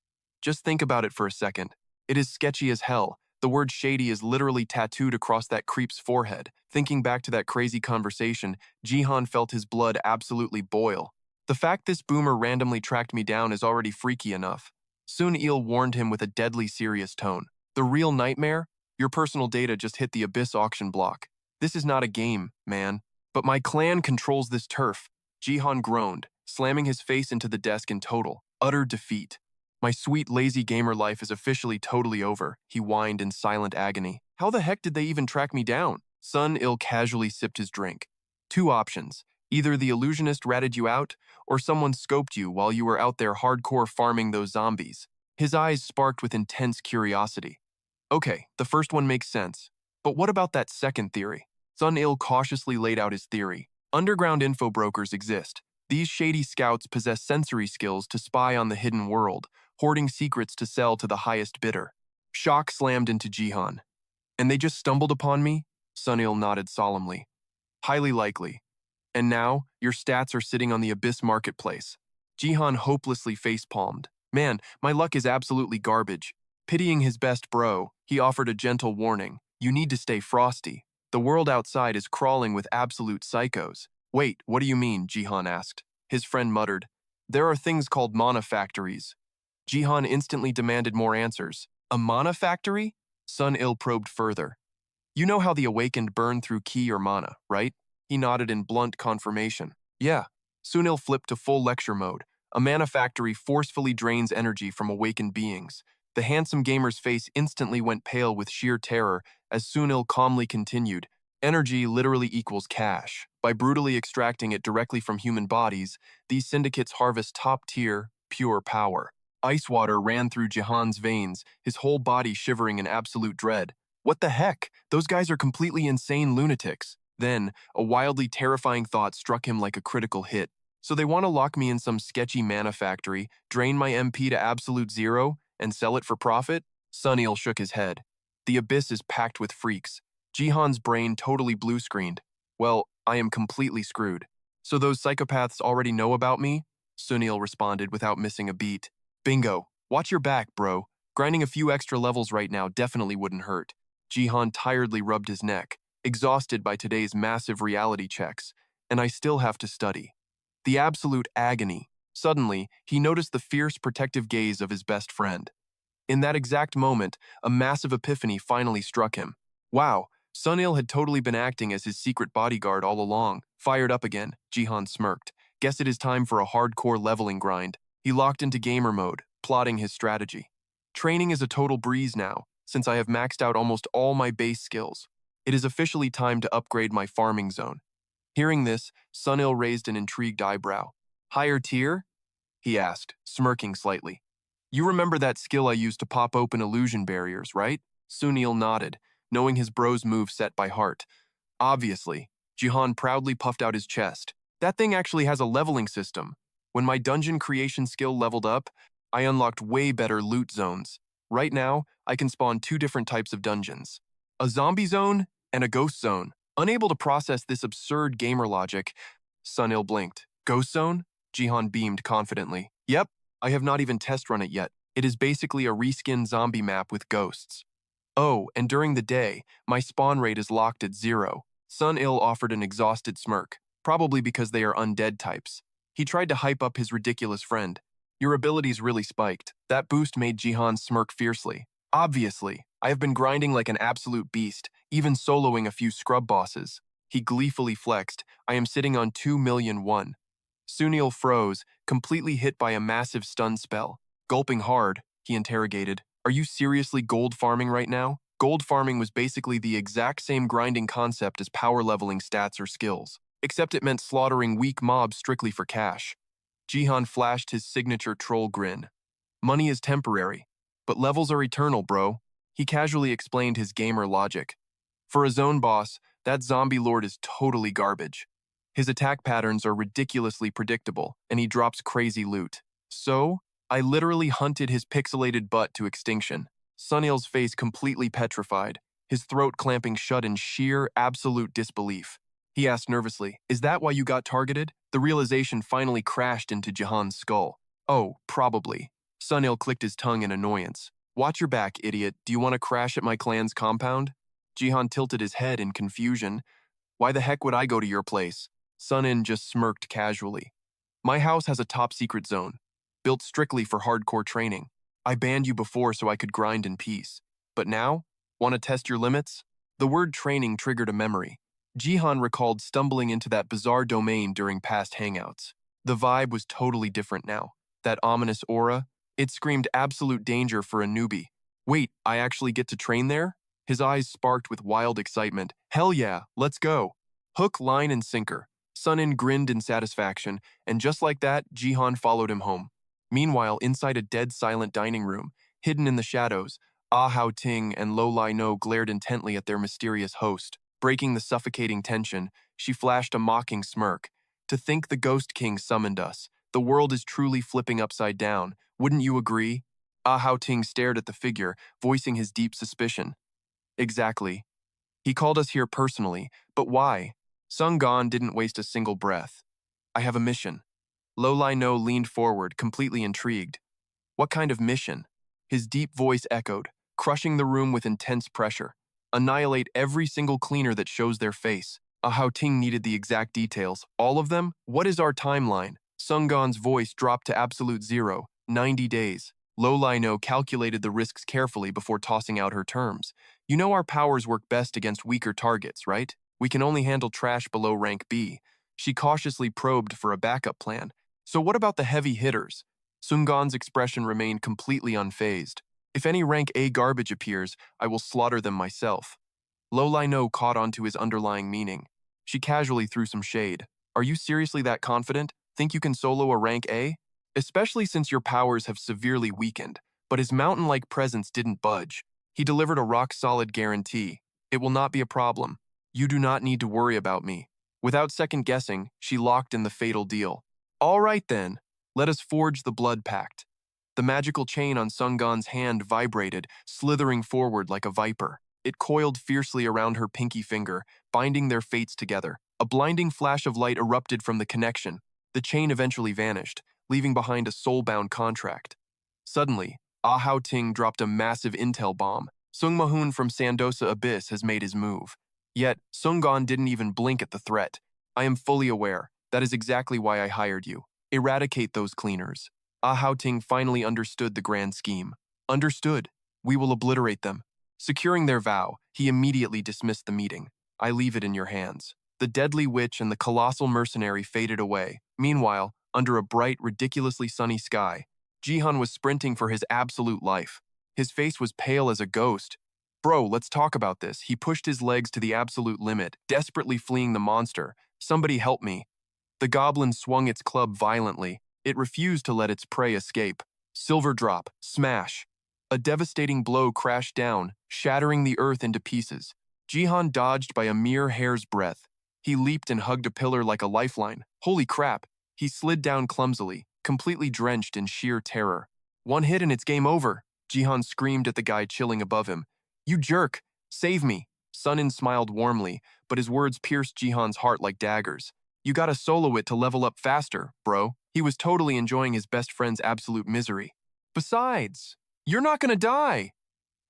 just think about it for a second. It is sketchy as hell. The word shady is literally tattooed across that creep's forehead." Thinking back to that crazy conversation, Jihan felt his blood absolutely boil. The fact this boomer randomly tracked me down is already freaky enough. Sun-il warned him with a deadly serious tone. "The real nightmare? Your personal data just hit the Abyss auction block. This is not a game, man. But my clan controls this turf." Jihan groaned, slamming his face into the desk in total, utter defeat. My sweet, lazy gamer life is officially totally over, he whined in silent agony. How the heck did they even track me down? Sun Il casually sipped his drink. Two options. Either the illusionist ratted you out, or someone scoped you while you were out there hardcore farming those zombies. His eyes sparked with intense curiosity. Okay, the first one makes sense. But what about that second theory? Sun Il cautiously laid out his theory. Underground info brokers exist. These shady scouts possess sensory skills to spy on the hidden world, hoarding secrets to sell to the highest bidder. Shock slammed into Jihan. And they just stumbled upon me? Sun Il nodded solemnly. Highly likely. And now, your stats are sitting on the Abyss marketplace. Jihan hopelessly facepalmed. Man, my luck is absolutely garbage. Pitying his best bro, he offered a gentle warning. You need to stay frosty. The world outside is crawling with absolute psychos. Wait, what do you mean? Jihan asked. His friend muttered. There are things called mana factories. Jihan instantly demanded more answers. A mana factory? Sun Il probed further. You know how the awakened burn through ki or mana, right? He nodded in blunt confirmation. Yeah. Sunil flipped to full lecture mode. A mana factory forcefully drains energy from awakened beings. The handsome gamer's face instantly went pale with sheer terror as Sunil calmly continued. Energy literally equals cash. By brutally extracting it directly from human bodies, these syndicates harvest top-tier, pure power. Ice water ran through Jihan's veins, his whole body shivering in absolute dread. What the heck? Those guys are completely insane lunatics. Then, a wildly terrifying thought struck him like a critical hit. So they want to lock me in some sketchy mana factory, drain my MP to absolute zero, and sell it for profit? Sunil shook his head. The Abyss is packed with freaks. Jihan's brain totally blue-screened. Well, I am completely screwed. So those psychopaths already know about me? Sunil responded without missing a beat. Bingo. Watch your back, bro. Grinding a few extra levels right now definitely wouldn't hurt. Jihan tiredly rubbed his neck, exhausted by today's massive reality checks, and I still have to study. The absolute agony. Suddenly, he noticed the fierce protective gaze of his best friend. In that exact moment, a massive epiphany finally struck him. Wow, Sunil had totally been acting as his secret bodyguard all along. Fired up again, Jihan smirked. Guess it is time for a hardcore leveling grind. He locked into gamer mode, plotting his strategy. Training is a total breeze now, since I have maxed out almost all my base skills. It is officially time to upgrade my farming zone. Hearing this, Sunil raised an intrigued eyebrow. Higher tier? He asked, smirking slightly. You remember that skill I used to pop open illusion barriers, right? Sunil nodded, knowing his bro's move set by heart. Obviously, Jihan proudly puffed out his chest. That thing actually has a leveling system. When my dungeon creation skill leveled up, I unlocked way better loot zones. Right now, I can spawn two different types of dungeons. A zombie zone and a ghost zone. Unable to process this absurd gamer logic, Sunil blinked. Ghost zone? Jihan beamed confidently. Yep, I have not even test run it yet. It is basically a reskinned zombie map with ghosts. Oh, and during the day, my spawn rate is locked at 0. Sunil offered an exhausted smirk, probably because they are undead types. He tried to hype up his ridiculous friend. Your abilities really spiked. That boost made Jihan smirk fiercely. Obviously, I have been grinding like an absolute beast, even soloing a few scrub bosses. He gleefully flexed. I am sitting on 2,000,001. Sunil froze, completely hit by a massive stun spell. Gulping hard, he interrogated. Are you seriously gold farming right now? Gold farming was basically the exact same grinding concept as power leveling stats or skills, except it meant slaughtering weak mobs strictly for cash. Jihan flashed his signature troll grin. Money is temporary, but levels are eternal, bro. He casually explained his gamer logic. For a zone boss, that zombie lord is totally garbage. His attack patterns are ridiculously predictable, and he drops crazy loot. So, I literally hunted his pixelated butt to extinction. Sunil's face completely petrified, his throat clamping shut in sheer, absolute disbelief. He asked nervously, is that why you got targeted? The realization finally crashed into Jihan's skull. Oh, probably. Sunil clicked his tongue in annoyance. Watch your back, idiot. Do you want to crash at my clan's compound? Jihan tilted his head in confusion. Why the heck would I go to your place? Sunin just smirked casually. My house has a top-secret zone, built strictly for hardcore training. I banned you before so I could grind in peace. But now? Want to test your limits? The word training triggered a memory. Jihan recalled stumbling into that bizarre domain during past hangouts. The vibe was totally different now. That ominous aura, It screamed absolute danger for a newbie. Wait, I actually get to train there? His eyes sparked with wild excitement. Hell yeah, let's go. Hook, line, and sinker. Sunin grinned in satisfaction, and just like that, Jihan followed him home. Meanwhile, inside a dead silent dining room, hidden in the shadows, Ah Hao Ting and Lo Lai No glared intently at their mysterious host. Breaking the suffocating tension, she flashed a mocking smirk. To think the Ghost King summoned us. The world is truly flipping upside down. Wouldn't you agree? Ah Hao Ting stared at the figure, voicing his deep suspicion. Exactly. He called us here personally, but why? Sung Gon didn't waste a single breath. I have a mission. Lo Lai No leaned forward, completely intrigued. What kind of mission? His deep voice echoed, crushing the room with intense pressure. Annihilate every single cleaner that shows their face. Ah Hao Ting needed the exact details. All of them? What is our timeline? Sung Gon's voice dropped to absolute zero. 90 days. Lo Lai No calculated the risks carefully before tossing out her terms. You know our powers work best against weaker targets, right? We can only handle trash below rank B. She cautiously probed for a backup plan. So what about the heavy hitters? Sungon's expression remained completely unfazed. If any rank A garbage appears, I will slaughter them myself. Lo Lai No caught on to his underlying meaning. She casually threw some shade. Are you seriously that confident? Think you can solo a rank A? Especially since your powers have severely weakened. But his mountain-like presence didn't budge. He delivered a rock-solid guarantee. It will not be a problem. You do not need to worry about me. Without second-guessing, she locked in the fatal deal. All right then, let us forge the blood pact. The magical chain on Sungon's hand vibrated, slithering forward like a viper. It coiled fiercely around her pinky finger, binding their fates together. A blinding flash of light erupted from the connection. The chain eventually vanished, leaving behind a soul-bound contract. Suddenly, Ah Hao Ting dropped a massive intel bomb. Sung Mahun from Sandosa Abyss has made his move. Yet, Sungon didn't even blink at the threat. I am fully aware. That is exactly why I hired you. Eradicate those cleaners. Ah Hao Ting finally understood the grand scheme. Understood. We will obliterate them. Securing their vow, he immediately dismissed the meeting. I leave it in your hands. The deadly witch and the colossal mercenary faded away. Meanwhile, under a bright, ridiculously sunny sky, Jihan was sprinting for his absolute life. His face was pale as a ghost. Bro, let's talk about this. He pushed his legs to the absolute limit, desperately fleeing the monster. Somebody help me. The goblin swung its club violently. It refused to let its prey escape. Silver drop, smash. A devastating blow crashed down, shattering the earth into pieces. Jihan dodged by a mere hair's breadth. He leaped and hugged a pillar like a lifeline. Holy crap! He slid down clumsily, completely drenched in sheer terror. One hit and it's game over, Jihan screamed at the guy chilling above him. You jerk! Save me! Sunin smiled warmly, but his words pierced Jihan's heart like daggers. You gotta solo it to level up faster, bro. He was totally enjoying his best friend's absolute misery. Besides, you're not gonna die!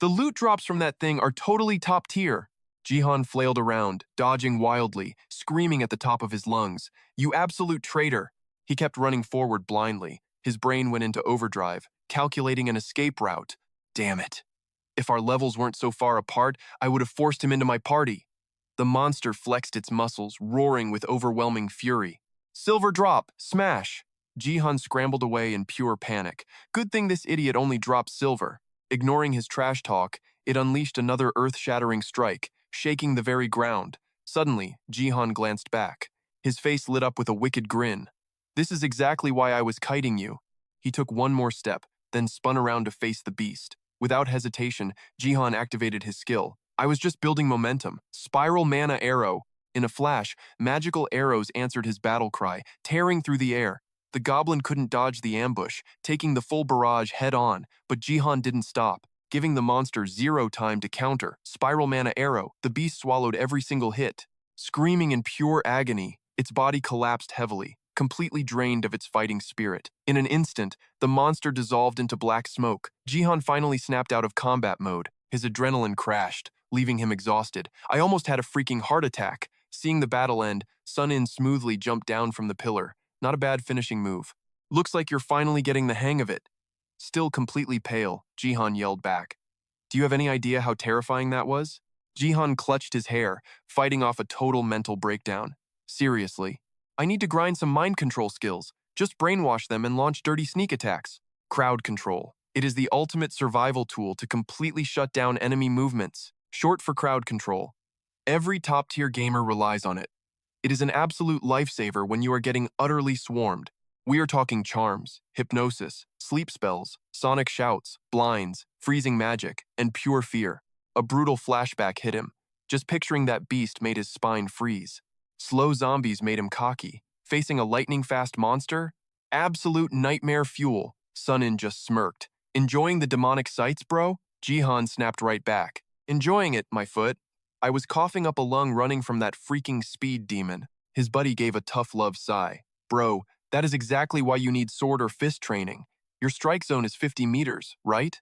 The loot drops from that thing are totally top tier. Jihan flailed around, dodging wildly, screaming at the top of his lungs. You absolute traitor! He kept running forward blindly. His brain went into overdrive, calculating an escape route. Damn it. If our levels weren't so far apart, I would have forced him into my party. The monster flexed its muscles, roaring with overwhelming fury. Silver drop! Smash! Jihan scrambled away in pure panic. Good thing this idiot only dropped silver. Ignoring his trash talk, it unleashed another earth-shattering strike, shaking the very ground. Suddenly, Jihan glanced back. His face lit up with a wicked grin. This is exactly why I was kiting you. He took one more step, then spun around to face the beast. Without hesitation, Jihan activated his skill. I was just building momentum. Spiral mana arrow. In a flash, magical arrows answered his battle cry, tearing through the air. The goblin couldn't dodge the ambush, taking the full barrage head-on, but Jihan didn't stop, giving the monster zero time to counter. Spiral mana arrow, the beast swallowed every single hit. Screaming in pure agony, its body collapsed heavily, completely drained of its fighting spirit. In an instant, the monster dissolved into black smoke. Jihan finally snapped out of combat mode. His adrenaline crashed, leaving him exhausted. I almost had a freaking heart attack. Seeing the battle end, Sunin smoothly jumped down from the pillar. Not a bad finishing move. Looks like you're finally getting the hang of it. Still completely pale, Jihan yelled back. Do you have any idea how terrifying that was? Jihan clutched his hair, fighting off a total mental breakdown. Seriously. I need to grind some mind control skills. Just brainwash them and launch dirty sneak attacks. Crowd control. It is the ultimate survival tool to completely shut down enemy movements, short for crowd control. Every top-tier gamer relies on it. It is an absolute lifesaver when you are getting utterly swarmed. We are talking charms, hypnosis, sleep spells, sonic shouts, blinds, freezing magic, and pure fear. A brutal flashback hit him. Just picturing that beast made his spine freeze. Slow zombies made him cocky. Facing a lightning-fast monster? Absolute nightmare fuel. Sunin just smirked. Enjoying the demonic sights, bro? Jihan snapped right back. Enjoying it, my foot. I was coughing up a lung running from that freaking speed demon. His buddy gave a tough love sigh. Bro, that is exactly why you need sword or fist training. Your strike zone is 50 meters, right?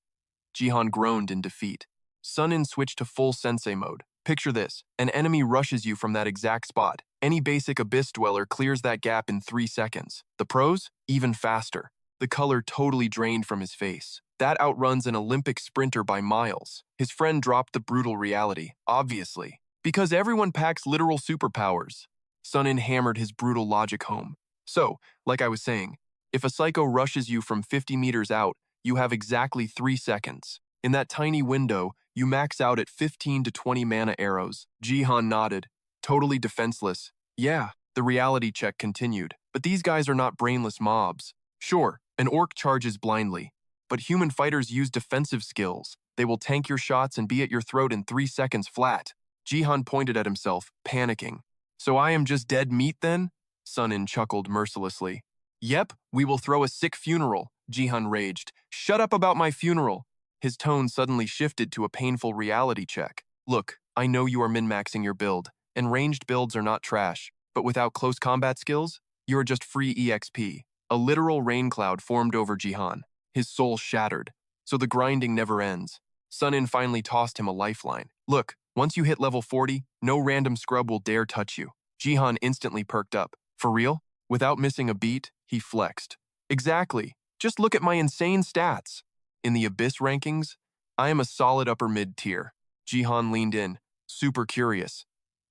Jihan groaned in defeat. Sunin switched to full sensei mode. Picture this, an enemy rushes you from that exact spot. Any basic abyss dweller clears that gap in 3 seconds. The pros? Even faster. The color totally drained from his face. That outruns an Olympic sprinter by miles. His friend dropped the brutal reality, obviously. Because everyone packs literal superpowers. Sunin hammered his brutal logic home. So, like I was saying, if a psycho rushes you from 50 meters out, you have exactly 3 seconds. In that tiny window, you max out at 15 to 20 mana arrows. Jihan nodded, totally defenseless. Yeah, the reality check continued. But these guys are not brainless mobs. Sure, an orc charges blindly, but human fighters use defensive skills. They will tank your shots and be at your throat in 3 seconds flat. Jihan pointed at himself, panicking. So I am just dead meat then? Sunin chuckled mercilessly. Yep, we will throw a sick funeral, Jihan raged. Shut up about my funeral. His tone suddenly shifted to a painful reality check. Look, I know you are min-maxing your build, and ranged builds are not trash, but without close combat skills, you are just free EXP. A literal rain cloud formed over Jihan. His soul shattered. So the grinding never ends. Sunin finally tossed him a lifeline. Look, once you hit level 40, no random scrub will dare touch you. Jihan instantly perked up. For real? Without missing a beat, he flexed. Exactly. Just look at my insane stats. In the Abyss rankings, I am a solid upper mid-tier. Jihan leaned in, super curious.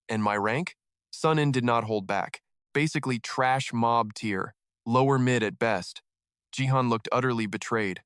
And my rank? Sunin did not hold back. Basically trash mob tier. Lower mid at best. Jihan looked utterly betrayed.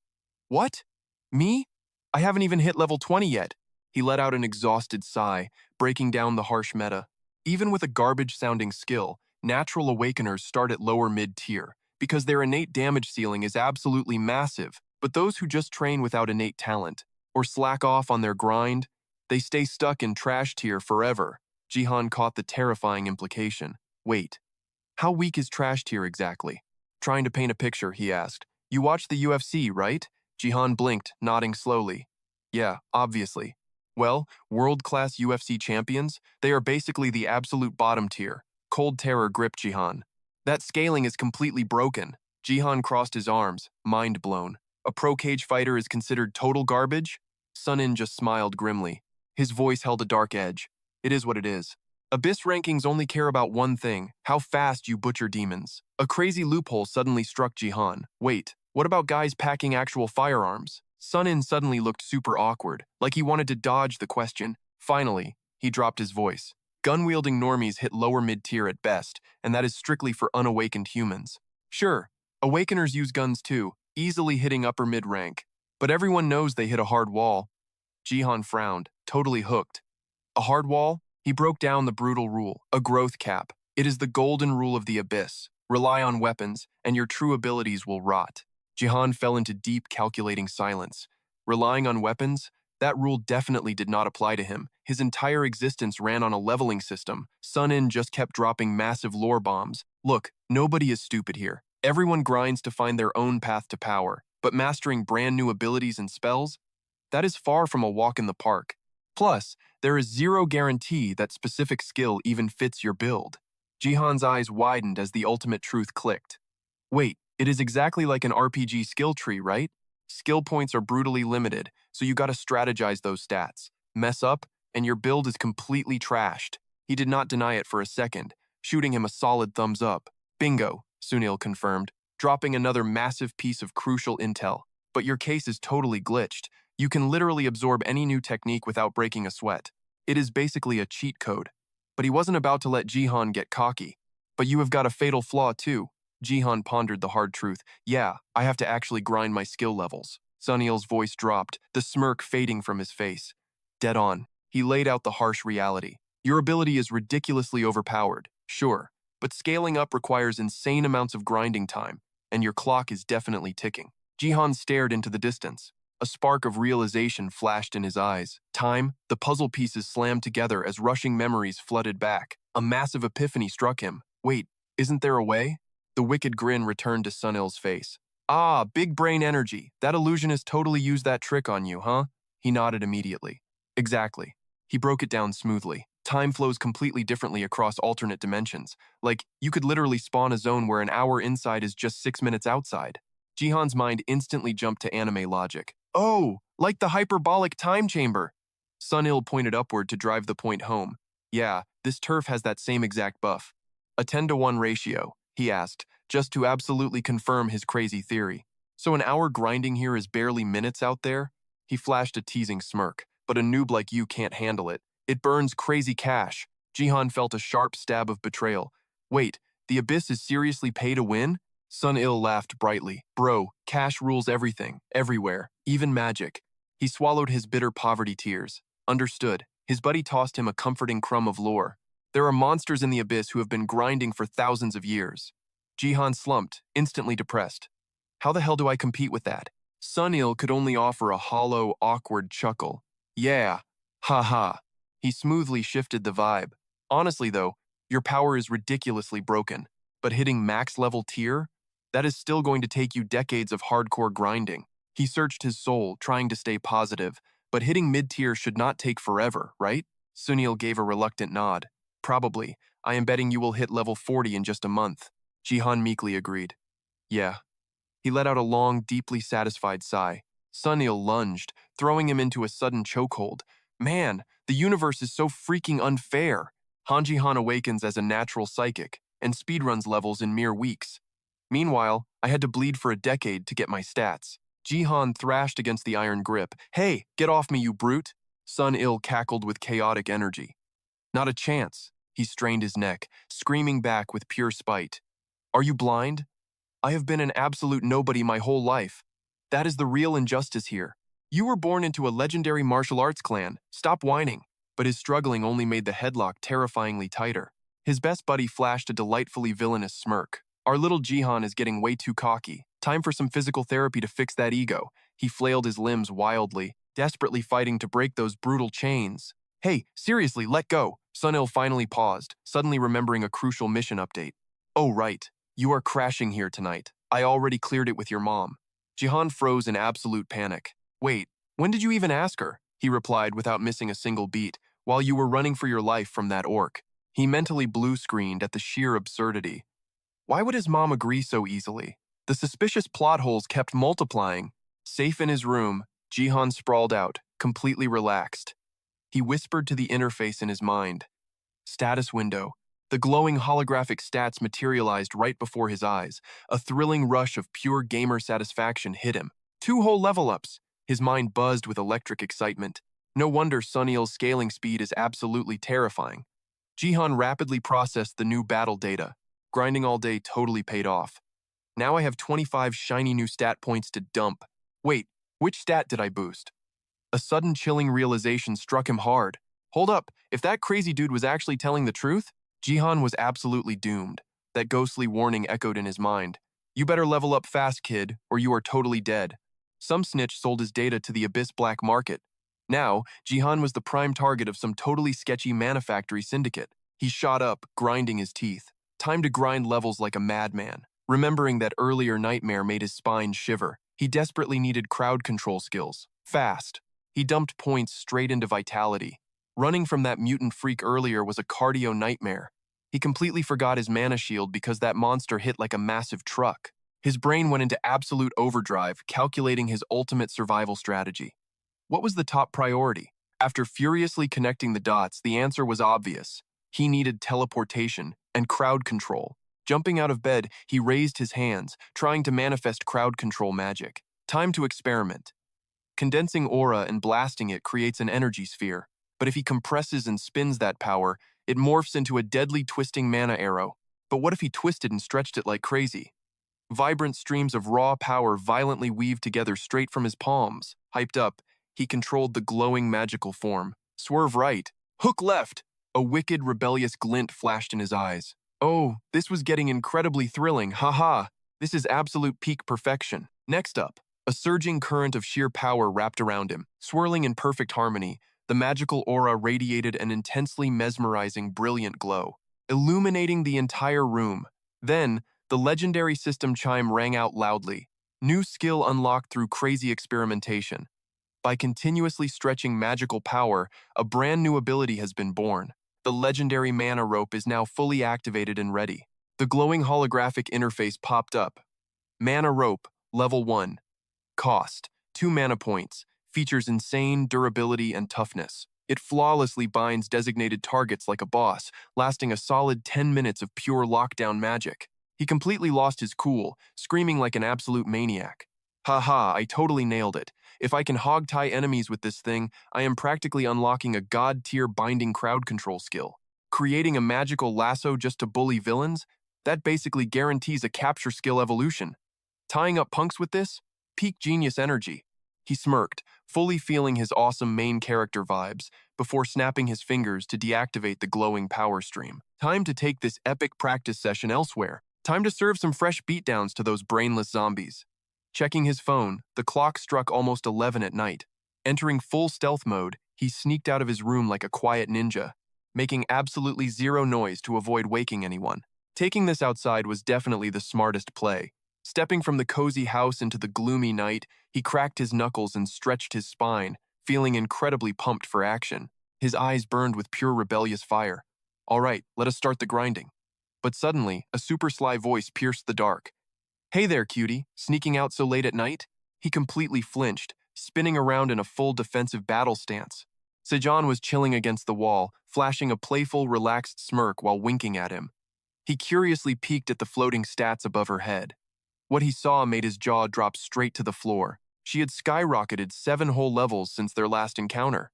What? Me? I haven't even hit level 20 yet. He let out an exhausted sigh, breaking down the harsh meta. Even with a garbage-sounding skill, natural awakeners start at lower mid-tier, because their innate damage ceiling is absolutely massive, but those who just train without innate talent, or slack off on their grind, they stay stuck in trash tier forever. Jihan caught the terrifying implication. Wait, how weak is trash tier exactly? Trying to paint a picture, he asked. You watch the UFC, right? Jihan blinked, nodding slowly. Yeah, obviously. Well, world-class UFC champions, they are basically the absolute bottom tier. Cold terror gripped Jihan. That scaling is completely broken. Jihan crossed his arms, mind blown. A pro cage fighter is considered total garbage? Sunin just smiled grimly. His voice held a dark edge. It is what it is. Abyss rankings only care about one thing, how fast you butcher demons. A crazy loophole suddenly struck Jihan. Wait, what about guys packing actual firearms? Sunin suddenly looked super awkward, like he wanted to dodge the question. Finally, he dropped his voice. Gun-wielding normies hit lower mid-tier at best, and that is strictly for unawakened humans. Sure, awakeners use guns too, easily hitting upper mid-rank, but everyone knows they hit a hard wall. Jihan frowned, totally hooked. A hard wall? He broke down the brutal rule, a growth cap. It is the golden rule of the Abyss. Rely on weapons, and your true abilities will rot. Jihan fell into deep, calculating silence. Relying on weapons? That rule definitely did not apply to him. His entire existence ran on a leveling system. Sunin just kept dropping massive lore bombs. Look, nobody is stupid here. Everyone grinds to find their own path to power, but mastering brand new abilities and spells? That is far from a walk in the park. Plus, there is zero guarantee that specific skill even fits your build. Jihan's eyes widened as the ultimate truth clicked. Wait, it is exactly like an RPG skill tree, right? Skill points are brutally limited, so you gotta strategize those stats. Mess up, and your build is completely trashed. He did not deny it for a second, shooting him a solid thumbs up. Bingo, Sunil confirmed, dropping another massive piece of crucial intel. But your case is totally glitched. You can literally absorb any new technique without breaking a sweat. It is basically a cheat code. But he wasn't about to let Jihan get cocky. But you have got a fatal flaw too. Jihan pondered the hard truth. Yeah, I have to actually grind my skill levels. Sunil's voice dropped, the smirk fading from his face. Dead on. He laid out the harsh reality. Your ability is ridiculously overpowered, sure, but scaling up requires insane amounts of grinding time, and your clock is definitely ticking. Jihan stared into the distance. A spark of realization flashed in his eyes. Time, the puzzle pieces slammed together as rushing memories flooded back. A massive epiphany struck him. Wait, isn't there a way? The wicked grin returned to Sunil's face. Ah, big brain energy. That illusionist totally used that trick on you, huh? He nodded immediately. Exactly. He broke it down smoothly. Time flows completely differently across alternate dimensions. Like, you could literally spawn a zone where an hour inside is just 6 minutes outside. Jihan's mind instantly jumped to anime logic. Oh, like the hyperbolic time chamber. Sunil pointed upward to drive the point home. Yeah, this turf has that same exact buff. A 10-to-1 ratio, he asked, just to absolutely confirm his crazy theory. So an hour grinding here is barely minutes out there? He flashed a teasing smirk, but a noob like you can't handle it. It burns crazy cash. Jihan felt a sharp stab of betrayal. Wait, the Abyss is seriously pay to win? Sun-Il laughed brightly. Bro, cash rules everything, everywhere, even magic. He swallowed his bitter poverty tears. Understood. His buddy tossed him a comforting crumb of lore. There are monsters in the Abyss who have been grinding for thousands of years. Jihan slumped, instantly depressed. How the hell do I compete with that? Sun-Il could only offer a hollow, awkward chuckle. Yeah, ha. He smoothly shifted the vibe. Honestly though, your power is ridiculously broken, but hitting max level tier? That is still going to take you decades of hardcore grinding. He searched his soul, trying to stay positive, but hitting mid-tier should not take forever, right? Sunil gave a reluctant nod. Probably. I am betting you will hit level 40 in just a month. Jihan meekly agreed. Yeah. He let out a long, deeply satisfied sigh. Sunil lunged, throwing him into a sudden chokehold. Man, the universe is so freaking unfair. Han awakens as a natural psychic and speedruns levels in mere weeks. Meanwhile, I had to bleed for a decade to get my stats. Jihan thrashed against the iron grip. Hey, get off me, you brute! Sun-Il cackled with chaotic energy. Not a chance. He strained his neck, screaming back with pure spite. Are you blind? I have been an absolute nobody my whole life. That is the real injustice here. You were born into a legendary martial arts clan. Stop whining. But his struggling only made the headlock terrifyingly tighter. His best buddy flashed a delightfully villainous smirk. Our little Jihan is getting way too cocky. Time for some physical therapy to fix that ego. He flailed his limbs wildly, desperately fighting to break those brutal chains. Hey, seriously, let go. Sun-Il finally paused, suddenly remembering a crucial mission update. Oh right, you are crashing here tonight. I already cleared it with your mom. Jihan froze in absolute panic. Wait, when did you even ask her? He replied without missing a single beat, while you were running for your life from that orc. He mentally blue-screened at the sheer absurdity. Why would his mom agree so easily? The suspicious plot holes kept multiplying. Safe in his room, Jihan sprawled out, completely relaxed. He whispered to the interface in his mind. Status window. The glowing holographic stats materialized right before his eyes. A thrilling rush of pure gamer satisfaction hit him. 2 whole level-ups. His mind buzzed with electric excitement. No wonder Sun-Il's scaling speed is absolutely terrifying. Jihan rapidly processed the new battle data. Grinding all day totally paid off. Now I have 25 shiny new stat points to dump. Wait, which stat did I boost? A sudden chilling realization struck him hard. Hold up, if that crazy dude was actually telling the truth, Jihan was absolutely doomed. That ghostly warning echoed in his mind. You better level up fast, kid, or you are totally dead. Some snitch sold his data to the Abyss black market. Now, Jihan was the prime target of some totally sketchy manufactory syndicate. He shot up, grinding his teeth. Time to grind levels like a madman. Remembering that earlier nightmare made his spine shiver. He desperately needed crowd control skills. Fast. He dumped points straight into vitality. Running from that mutant freak earlier was a cardio nightmare. He completely forgot his mana shield because that monster hit like a massive truck. His brain went into absolute overdrive, calculating his ultimate survival strategy. What was the top priority? After furiously connecting the dots, the answer was obvious. He needed teleportation and crowd control. Jumping out of bed, he raised his hands, trying to manifest crowd control magic. Time to experiment. Condensing aura and blasting it creates an energy sphere, but if he compresses and spins that power, it morphs into a deadly twisting mana arrow. But what if he twisted and stretched it like crazy? Vibrant streams of raw power violently weaved together straight from his palms. Hyped up, he controlled the glowing magical form. Swerve right, hook left. A wicked, rebellious glint flashed in his eyes. Oh, this was getting incredibly thrilling, haha. This is absolute peak perfection. Next up, a surging current of sheer power wrapped around him. Swirling in perfect harmony, the magical aura radiated an intensely mesmerizing, brilliant glow, illuminating the entire room. Then, the legendary system chime rang out loudly. New skill unlocked through crazy experimentation. By continuously stretching magical power, a brand new ability has been born. The legendary mana rope is now fully activated and ready. The glowing holographic interface popped up. Mana rope, level 1. Cost, 2 mana points. Features insane durability and toughness. It flawlessly binds designated targets like a boss, lasting a solid 10 minutes of pure lockdown magic. He completely lost his cool, screaming like an absolute maniac. Haha, I totally nailed it. If I can hog-tie enemies with this thing, I am practically unlocking a god-tier binding crowd control skill. Creating a magical lasso just to bully villains? That basically guarantees a capture skill evolution. Tying up punks with this? Peak genius energy. He smirked, fully feeling his awesome main character vibes, before snapping his fingers to deactivate the glowing power stream. Time to take this epic practice session elsewhere. Time to serve some fresh beatdowns to those brainless zombies. Checking his phone, the clock struck almost 11 at night. Entering full stealth mode, he sneaked out of his room like a quiet ninja, making absolutely zero noise to avoid waking anyone. Taking this outside was definitely the smartest play. Stepping from the cozy house into the gloomy night, he cracked his knuckles and stretched his spine, feeling incredibly pumped for action. His eyes burned with pure rebellious fire. All right, let us start the grinding. But suddenly, a super sly voice pierced the dark. Hey there, cutie, sneaking out so late at night? He completely flinched, spinning around in a full defensive battle stance. Sejong was chilling against the wall, flashing a playful, relaxed smirk while winking at him. He curiously peeked at the floating stats above her head. What he saw made his jaw drop straight to the floor. She had skyrocketed 7 whole levels since their last encounter.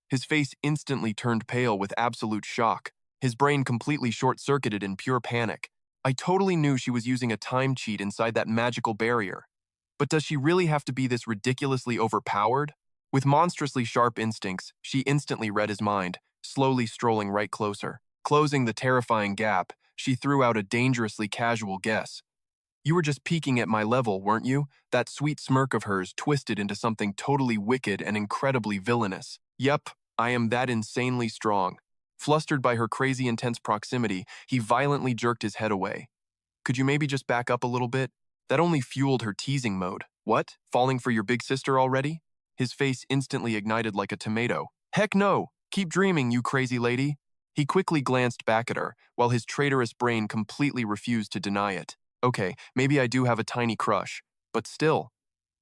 His face instantly turned pale with absolute shock. His brain completely short-circuited in pure panic. I totally knew she was using a time cheat inside that magical barrier. But does she really have to be this ridiculously overpowered? With monstrously sharp instincts, she instantly read his mind, slowly strolling right closer. Closing the terrifying gap, she threw out a dangerously casual guess. You were just peeking at my level, weren't you? That sweet smirk of hers twisted into something totally wicked and incredibly villainous. Yep, I am that insanely strong. Flustered by her crazy intense proximity, he violently jerked his head away. Could you maybe just back up a little bit? That only fueled her teasing mode. What? Falling for your big sister already? His face instantly ignited like a tomato. Heck no! Keep dreaming, you crazy lady. He quickly glanced back at her, while his traitorous brain completely refused to deny it. Okay, maybe I do have a tiny crush, but still.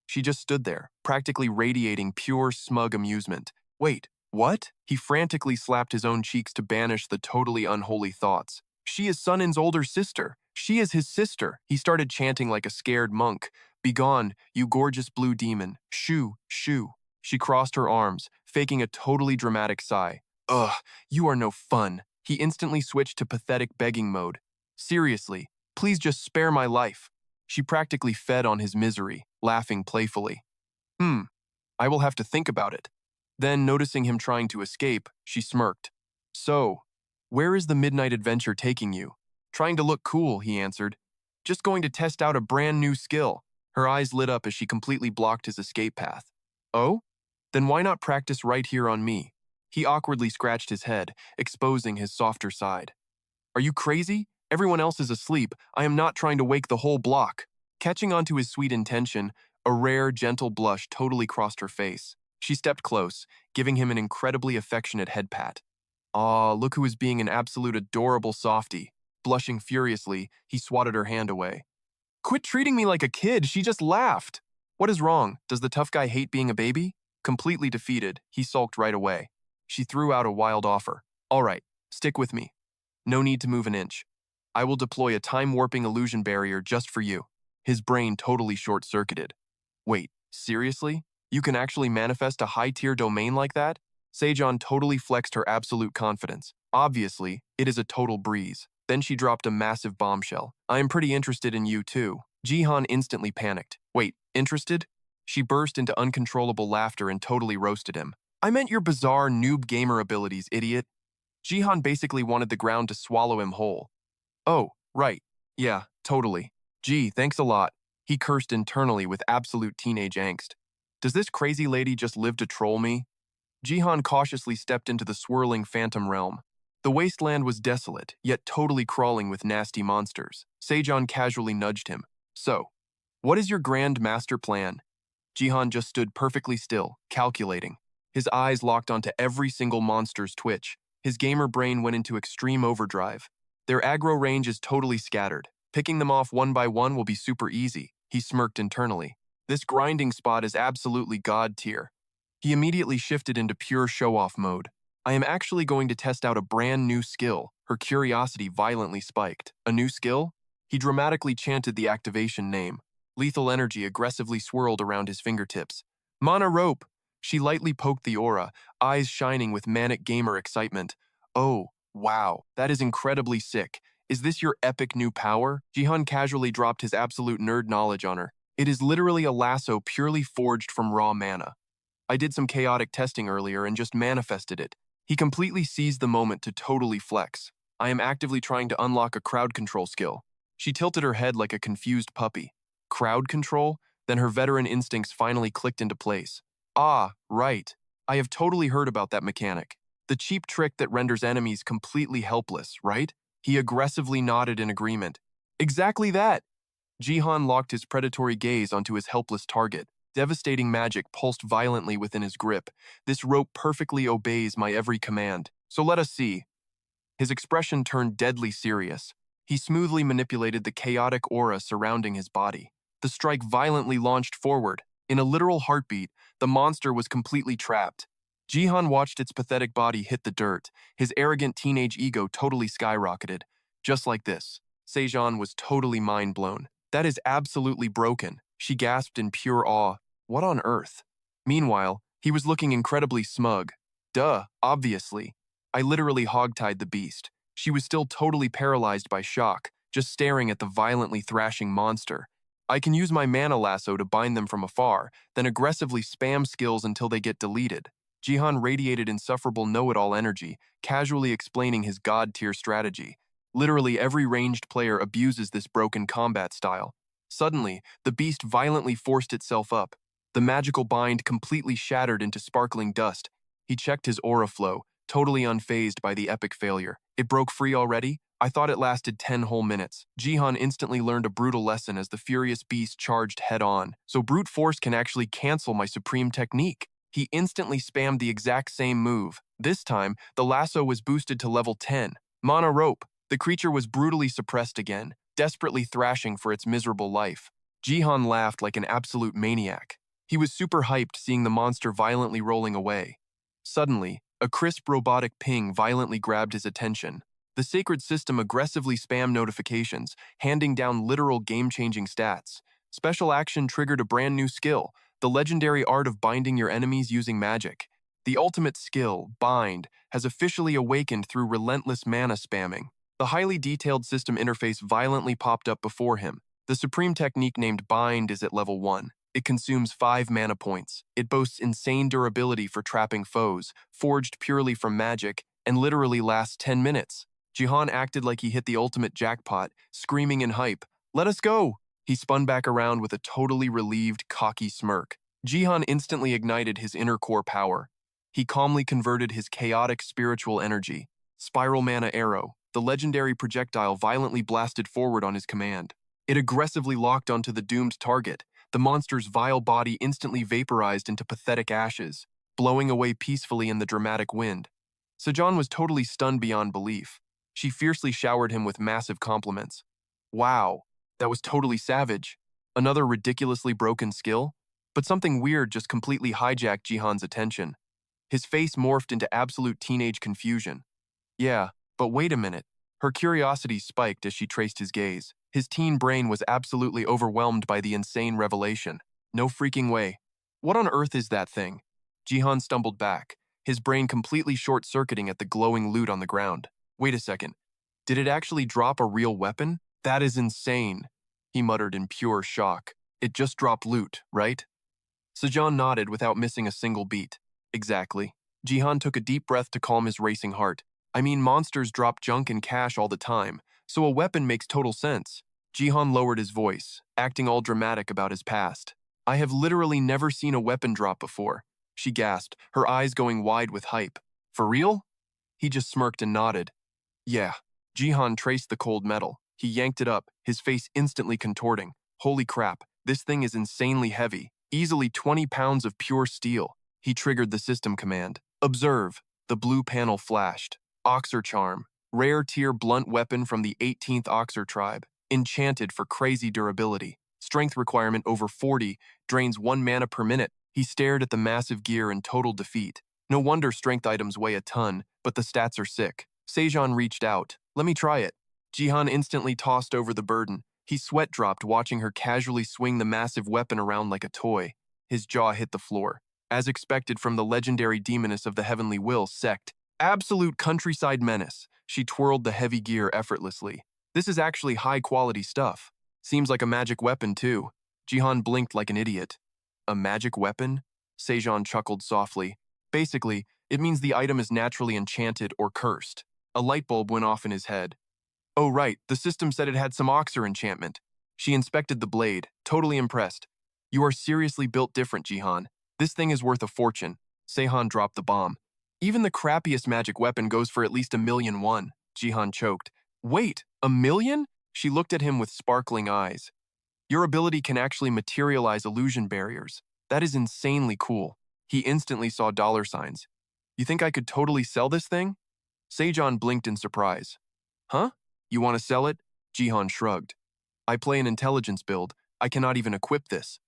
She just stood there, practically radiating pure, smug amusement. Wait, what? He frantically slapped his own cheeks to banish the totally unholy thoughts. She is Sunin's older sister. She is his sister. He started chanting like a scared monk. Begone, you gorgeous blue demon. Shoo, shoo. She crossed her arms, faking a totally dramatic sigh. Ugh, you are no fun. He instantly switched to pathetic begging mode. Seriously, please just spare my life. She practically fed on his misery, laughing playfully. I will have to think about it. Then, noticing him trying to escape, she smirked. So, where is the midnight adventure taking you? Trying to look cool, he answered. Just going to test out a brand new skill. Her eyes lit up as she completely blocked his escape path. Oh? Then why not practice right here on me? He awkwardly scratched his head, exposing his softer side. Are you crazy? Everyone else is asleep. I am not trying to wake the whole block. Catching on to his sweet intention, a rare, gentle blush totally crossed her face. She stepped close, giving him an incredibly affectionate head pat. Aw, look who is being an absolute adorable softie. Blushing furiously, he swatted her hand away. Quit treating me like a kid, she just laughed. What is wrong? Does the tough guy hate being a baby? Completely defeated, he sulked right away. She threw out a wild offer. All right, stick with me. No need to move an inch. I will deploy a time-warping illusion barrier just for you. His brain totally short-circuited. Wait, seriously? You can actually manifest a high-tier domain like that? Sejong totally flexed her absolute confidence. Obviously, it is a total breeze. Then she dropped a massive bombshell. I am pretty interested in you too. Jihan instantly panicked. Wait, interested? She burst into uncontrollable laughter and totally roasted him. I meant your bizarre noob gamer abilities, idiot. Jihan basically wanted the ground to swallow him whole. Oh, right. Yeah, totally. Gee, thanks a lot. He cursed internally with absolute teenage angst. Does this crazy lady just live to troll me? Jihan cautiously stepped into the swirling phantom realm. The wasteland was desolate, yet totally crawling with nasty monsters. Sejong casually nudged him. So, what is your grand master plan? Jihan just stood perfectly still, calculating. His eyes locked onto every single monster's twitch. His gamer brain went into extreme overdrive. Their aggro range is totally scattered. Picking them off one by one will be super easy, he smirked internally. This grinding spot is absolutely god tier. He immediately shifted into pure show-off mode. I am actually going to test out a brand new skill. Her curiosity violently spiked. A new skill? He dramatically chanted the activation name. Lethal energy aggressively swirled around his fingertips. Mana rope! She lightly poked the aura, eyes shining with manic gamer excitement. Oh, wow, that is incredibly sick. Is this your epic new power? Jihan casually dropped his absolute nerd knowledge on her. It is literally a lasso purely forged from raw mana. I did some chaotic testing earlier and just manifested it. He completely seized the moment to totally flex. I am actively trying to unlock a crowd control skill. She tilted her head like a confused puppy. Crowd control? Then her veteran instincts finally clicked into place. Ah, right. I have totally heard about that mechanic. The cheap trick that renders enemies completely helpless, right? He aggressively nodded in agreement. Exactly that! Jihan locked his predatory gaze onto his helpless target. Devastating magic pulsed violently within his grip. This rope perfectly obeys my every command. So let us see. His expression turned deadly serious. He smoothly manipulated the chaotic aura surrounding his body. The strike violently launched forward. In a literal heartbeat, the monster was completely trapped. Jihan watched its pathetic body hit the dirt. His arrogant teenage ego totally skyrocketed. Just like this. Sejong was totally mind-blown. That is absolutely broken. She gasped in pure awe. What on earth? Meanwhile, he was looking incredibly smug. Duh, obviously. I literally hogtied the beast. She was still totally paralyzed by shock, just staring at the violently thrashing monster. I can use my mana lasso to bind them from afar, then aggressively spam skills until they get deleted. Jihan radiated insufferable know-it-all energy, casually explaining his god-tier strategy. Literally every ranged player abuses this broken combat style. Suddenly, the beast violently forced itself up. The magical bind completely shattered into sparkling dust. He checked his aura flow, totally unfazed by the epic failure. It broke free already? I thought it lasted 10 whole minutes. Jihan instantly learned a brutal lesson as the furious beast charged head-on. So brute force can actually cancel my supreme technique. He instantly spammed the exact same move. This time, the lasso was boosted to level 10. Mana rope. The creature was brutally suppressed again, desperately thrashing for its miserable life. Jihan laughed like an absolute maniac. He was super hyped seeing the monster violently rolling away. Suddenly, a crisp robotic ping violently grabbed his attention. The sacred system aggressively spammed notifications, handing down literal game-changing stats. Special action triggered a brand new skill, the legendary art of binding your enemies using magic. The ultimate skill, Bind, has officially awakened through relentless mana spamming. The highly detailed system interface violently popped up before him. The supreme technique named Bind is at level 1. It consumes 5 mana points. It boasts insane durability for trapping foes, forged purely from magic, and literally lasts 10 minutes. Jihan acted like he hit the ultimate jackpot, screaming in hype, "Let us go!" He spun back around with a totally relieved, cocky smirk. Jihan instantly ignited his inner core power. He calmly converted his chaotic spiritual energy. Spiral Mana Arrow, the legendary projectile violently blasted forward on his command. It aggressively locked onto the doomed target. The monster's vile body instantly vaporized into pathetic ashes, blowing away peacefully in the dramatic wind. Sejong was totally stunned beyond belief. She fiercely showered him with massive compliments. Wow, that was totally savage. Another ridiculously broken skill? But something weird just completely hijacked Jihan's attention. His face morphed into absolute teenage confusion. Yeah, but wait a minute. Her curiosity spiked as she traced his gaze. His teen brain was absolutely overwhelmed by the insane revelation. No freaking way. What on earth is that thing? Jihan stumbled back, his brain completely short-circuiting at the glowing loot on the ground. Wait a second. Did it actually drop a real weapon? That is insane, he muttered in pure shock. It just dropped loot, right? Sejong nodded without missing a single beat. Exactly. Jihan took a deep breath to calm his racing heart. I mean, monsters drop junk and cash all the time, so a weapon makes total sense. Jihan lowered his voice, acting all dramatic about his past. I have literally never seen a weapon drop before, she gasped, her eyes going wide with hype. For real? He just smirked and nodded. Yeah. Jihan traced the cold metal. He yanked it up, his face instantly contorting. Holy crap, this thing is insanely heavy, easily 20 pounds of pure steel. He triggered the system command. Observe. The blue panel flashed. Oxer Charm. Rare tier blunt weapon from the 18th Oxer tribe. Enchanted for crazy durability. Strength requirement over 40, drains 1 mana per minute. He stared at the massive gear in total defeat. No wonder strength items weigh a ton, but the stats are sick. Sejong reached out. Let me try it. Jihan instantly tossed over the burden. He sweat dropped watching her casually swing the massive weapon around like a toy. His jaw hit the floor. As expected from the legendary demoness of the Heavenly Will sect, absolute countryside menace, she twirled the heavy gear effortlessly. This is actually high-quality stuff. Seems like a magic weapon, too. Jihan blinked like an idiot. A magic weapon? Sejong chuckled softly. Basically, it means the item is naturally enchanted or cursed. A light bulb went off in his head. Oh right, the system said it had some Oxer enchantment. She inspected the blade, totally impressed. You are seriously built different, Jihan. This thing is worth a fortune. Sejong dropped the bomb. Even the crappiest magic weapon goes for at least 1,000,001. Jihan choked. Wait, 1,000,000? She looked at him with sparkling eyes. Your ability can actually materialize illusion barriers. That is insanely cool. He instantly saw dollar signs. You think I could totally sell this thing? Sejong blinked in surprise. Huh? You want to sell it? Jihan shrugged. I play an intelligence build. I cannot even equip this.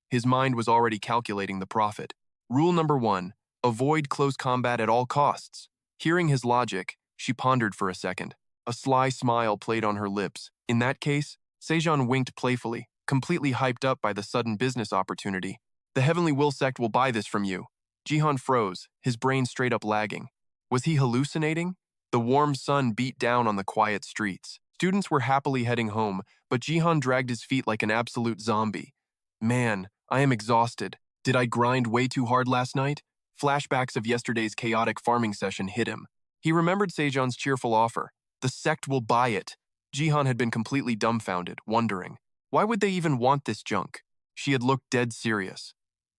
His mind was already calculating the profit. Rule number 1, avoid close combat at all costs. Hearing his logic, she pondered for a second. A sly smile played on her lips. In that case, Sejong winked playfully, completely hyped up by the sudden business opportunity. The Heavenly Will sect will buy this from you. Jihan froze, his brain straight up lagging. Was he hallucinating? The warm sun beat down on the quiet streets. Students were happily heading home, but Jihan dragged his feet like an absolute zombie. Man, I am exhausted. Did I grind way too hard last night? Flashbacks of yesterday's chaotic farming session hit him. He remembered Sejong's cheerful offer. The sect will buy it. Jihan had been completely dumbfounded, wondering, why would they even want this junk? She had looked dead serious.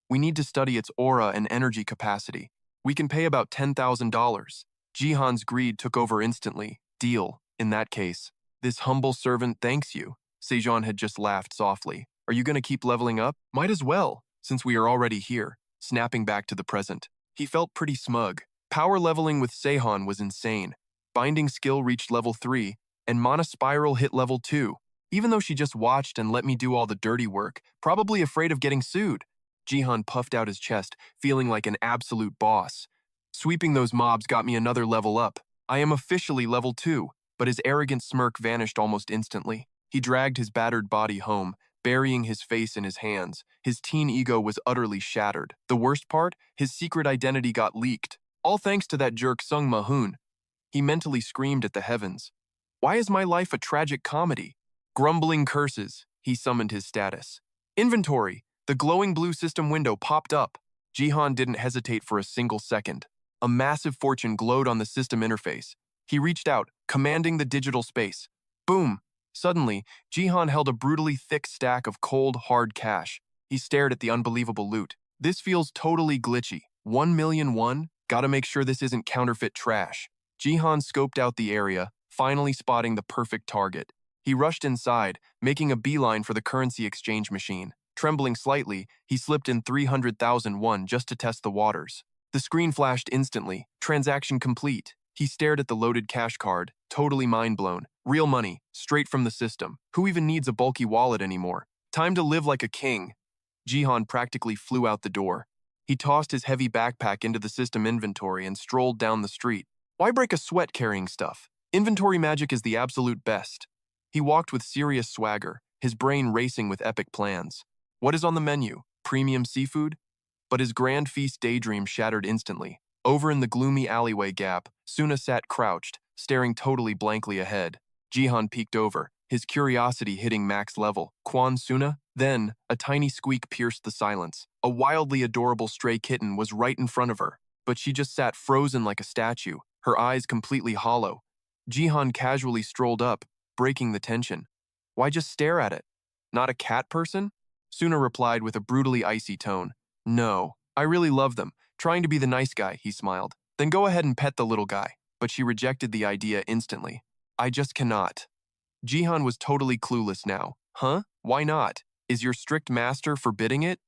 We need to study its aura and energy capacity. We can pay about $10,000. Jihan's greed took over instantly. Deal, in that case. This humble servant thanks you. Sejong had just laughed softly. Are you going to keep leveling up? Might as well, since we are already here. Snapping back to the present. He felt pretty smug. Power leveling with Sejong was insane. Binding skill reached level 3, and Mana Spiral hit level 2. Even though she just watched and let me do all the dirty work, probably afraid of getting sued. Jihan puffed out his chest, feeling like an absolute boss. Sweeping those mobs got me another level up. I am officially level 2, but his arrogant smirk vanished almost instantly. He dragged his battered body home, burying his face in his hands. His teen ego was utterly shattered. The worst part? His secret identity got leaked. All thanks to that jerk Sung Ma-hoon. He mentally screamed at the heavens. Why is my life a tragic comedy? Grumbling curses, he summoned his status. Inventory. The glowing blue system window popped up. Jihan didn't hesitate for a single second. A massive fortune glowed on the system interface. He reached out, commanding the digital space. Boom! Suddenly, Jihan held a brutally thick stack of cold, hard cash. He stared at the unbelievable loot. This feels totally glitchy. 1,000,001? Gotta make sure this isn't counterfeit trash. Jihan scoped out the area, finally spotting the perfect target. He rushed inside, making a beeline for the currency exchange machine. Trembling slightly, he slipped in 300,001 just to test the waters. The screen flashed instantly. Transaction complete. He stared at the loaded cash card, totally mind-blown. Real money, straight from the system. Who even needs a bulky wallet anymore? Time to live like a king. Jihan practically flew out the door. He tossed his heavy backpack into the system inventory and strolled down the street. Why break a sweat carrying stuff? Inventory magic is the absolute best. He walked with serious swagger, his brain racing with epic plans. What is on the menu? Premium seafood? But his grand feast daydream shattered instantly. Over in the gloomy alleyway gap, Suna sat crouched, staring totally blankly ahead. Jihan peeked over, his curiosity hitting max level. Quan Suna? Then, a tiny squeak pierced the silence. A wildly adorable stray kitten was right in front of her, but she just sat frozen like a statue, her eyes completely hollow. Jihan casually strolled up, breaking the tension. Why just stare at it? Not a cat person? Suna replied with a brutally icy tone. No, I really love them. Trying to be the nice guy, he smiled. Then go ahead and pet the little guy. But she rejected the idea instantly. I just cannot. Jihan was totally clueless now. Huh? Why not? Is your strict master forbidding it?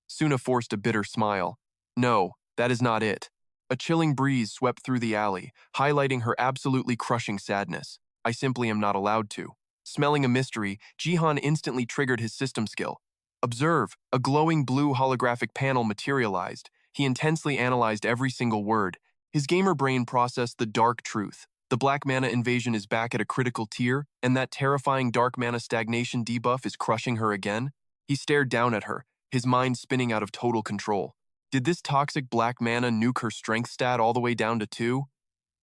Suna forced a bitter smile. No, that is not it. A chilling breeze swept through the alley, highlighting her absolutely crushing sadness. I simply am not allowed to. Smelling a mystery, Jihan instantly triggered his system skill. Observe, a glowing blue holographic panel materialized. He intensely analyzed every single word. His gamer brain processed the dark truth. The black mana invasion is back at a critical tier, and that terrifying dark mana stagnation debuff is crushing her again. He stared down at her, his mind spinning out of total control. Did this toxic black mana nuke her strength stat all the way down to 2?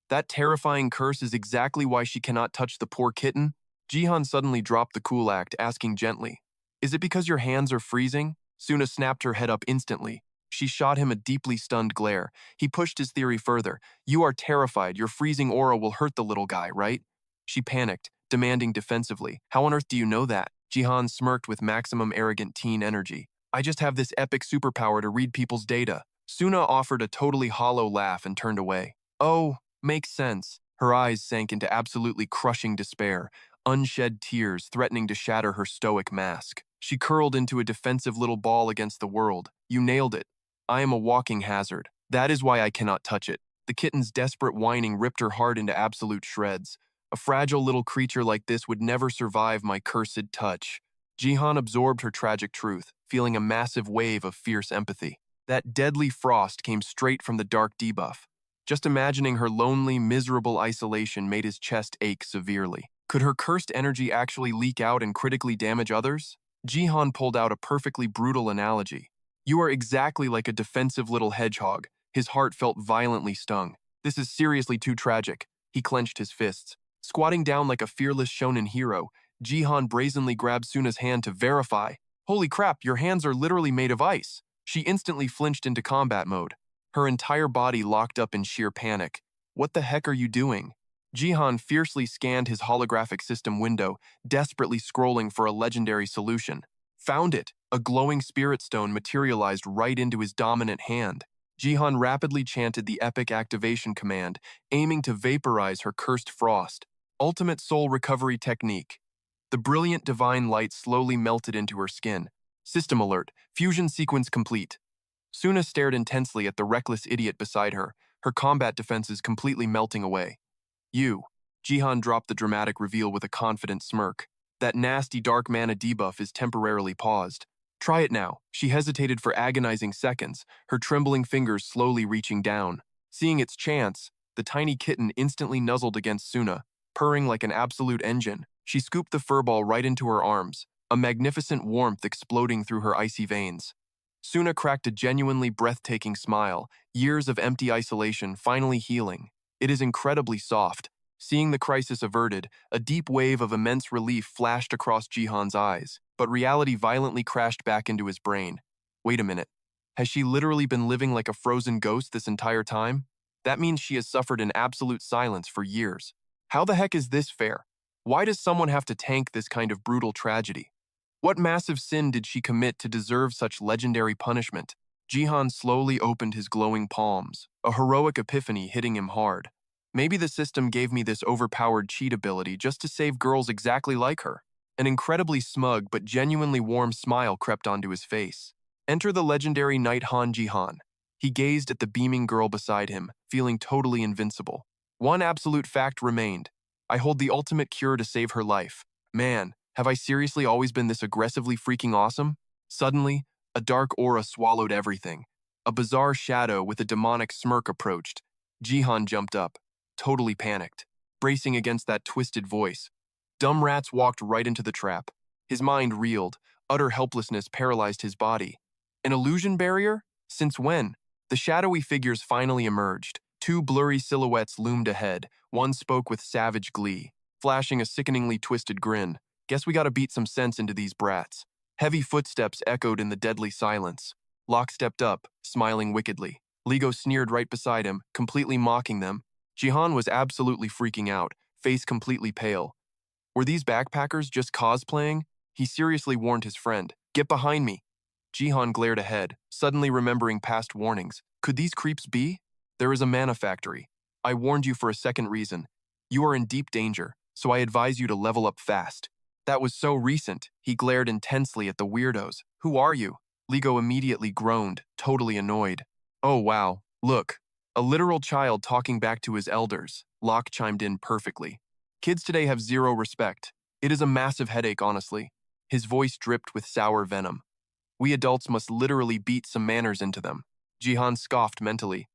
That terrifying curse is exactly why she cannot touch the poor kitten. Jihan suddenly dropped the cool act, asking gently, Is it because your hands are freezing? Suna snapped her head up instantly. She shot him a deeply stunned glare. He pushed his theory further. You are terrified. Your freezing aura will hurt the little guy, right? She panicked, demanding defensively. How on earth do you know that? Jihan smirked with maximum arrogant teen energy. I just have this epic superpower to read people's data. Suna offered a totally hollow laugh and turned away. Oh, makes sense. Her eyes sank into absolutely crushing despair, unshed tears threatening to shatter her stoic mask. She curled into a defensive little ball against the world. You nailed it. I am a walking hazard. That is why I cannot touch it. The kitten's desperate whining ripped her heart into absolute shreds. A fragile little creature like this would never survive my cursed touch. Jihan absorbed her tragic truth, feeling a massive wave of fierce empathy. That deadly frost came straight from the dark debuff. Just imagining her lonely, miserable isolation made his chest ache severely. Could her cursed energy actually leak out and critically damage others? Jihan pulled out a perfectly brutal analogy. You are exactly like a defensive little hedgehog. His heart felt violently stung. This is seriously too tragic. He clenched his fists. Squatting down like a fearless shonen hero, Jihan brazenly grabbed Suna's hand to verify. Holy crap, your hands are literally made of ice. She instantly flinched into combat mode. Her entire body locked up in sheer panic. What the heck are you doing? Jihan fiercely scanned his holographic system window, desperately scrolling for a legendary solution. Found it. A glowing spirit stone materialized right into his dominant hand. Jihan rapidly chanted the epic activation command, aiming to vaporize her cursed frost. Ultimate soul recovery technique. The brilliant divine light slowly melted into her skin. System alert. Fusion sequence complete. Suna stared intensely at the reckless idiot beside her, her combat defenses completely melting away. You. Jihan dropped the dramatic reveal with a confident smirk. That nasty dark mana debuff is temporarily paused. Try it now. She hesitated for agonizing seconds, her trembling fingers slowly reaching down. Seeing its chance, the tiny kitten instantly nuzzled against Suna, purring like an absolute engine. She scooped the furball right into her arms, a magnificent warmth exploding through her icy veins. Suna cracked a genuinely breathtaking smile, years of empty isolation finally healing. It is incredibly soft. Seeing the crisis averted, a deep wave of immense relief flashed across Jihan's eyes, but reality violently crashed back into his brain. Wait a minute. Has she literally been living like a frozen ghost this entire time? That means she has suffered in absolute silence for years. How the heck is this fair? Why does someone have to tank this kind of brutal tragedy? What massive sin did she commit to deserve such legendary punishment? Jihan slowly opened his glowing palms, a heroic epiphany hitting him hard. Maybe the system gave me this overpowered cheat ability just to save girls exactly like her. An incredibly smug but genuinely warm smile crept onto his face. Enter the legendary knight Han Jihan. He gazed at the beaming girl beside him, feeling totally invincible. One absolute fact remained. I hold the ultimate cure to save her life. Man, have I seriously always been this aggressively freaking awesome? Suddenly, a dark aura swallowed everything. A bizarre shadow with a demonic smirk approached. Jihan jumped up, totally panicked, bracing against that twisted voice. Dumb rats walked right into the trap. His mind reeled. Utter helplessness paralyzed his body. An illusion barrier? Since when? The shadowy figures finally emerged, Two blurry silhouettes loomed ahead. One spoke with savage glee, flashing a sickeningly twisted grin. Guess we gotta beat some sense into these brats. Heavy footsteps echoed in the deadly silence. Locke stepped up, smiling wickedly. Ligo sneered right beside him, completely mocking them. Jihan was absolutely freaking out, face completely pale. Were these backpackers just cosplaying? He seriously warned his friend, "Get behind me." Jihan glared ahead, suddenly remembering past warnings. Could these creeps be? There is a mana factory. I warned you for a second reason. You are in deep danger, so I advise you to level up fast. That was so recent. He glared intensely at the weirdos. Who are you? Ligo immediately groaned, totally annoyed. Oh wow, look. A literal child talking back to his elders. Locke chimed in perfectly. Kids today have zero respect. It is a massive headache, honestly. His voice dripped with sour venom. We adults must literally beat some manners into them. Jihan scoffed mentally.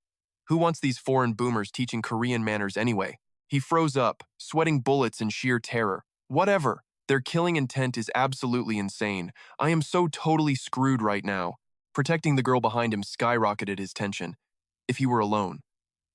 Who wants these foreign boomers teaching Korean manners anyway? He froze up, sweating bullets in sheer terror. Whatever. Their killing intent is absolutely insane. I am so totally screwed right now. Protecting the girl behind him skyrocketed his tension. If he were alone.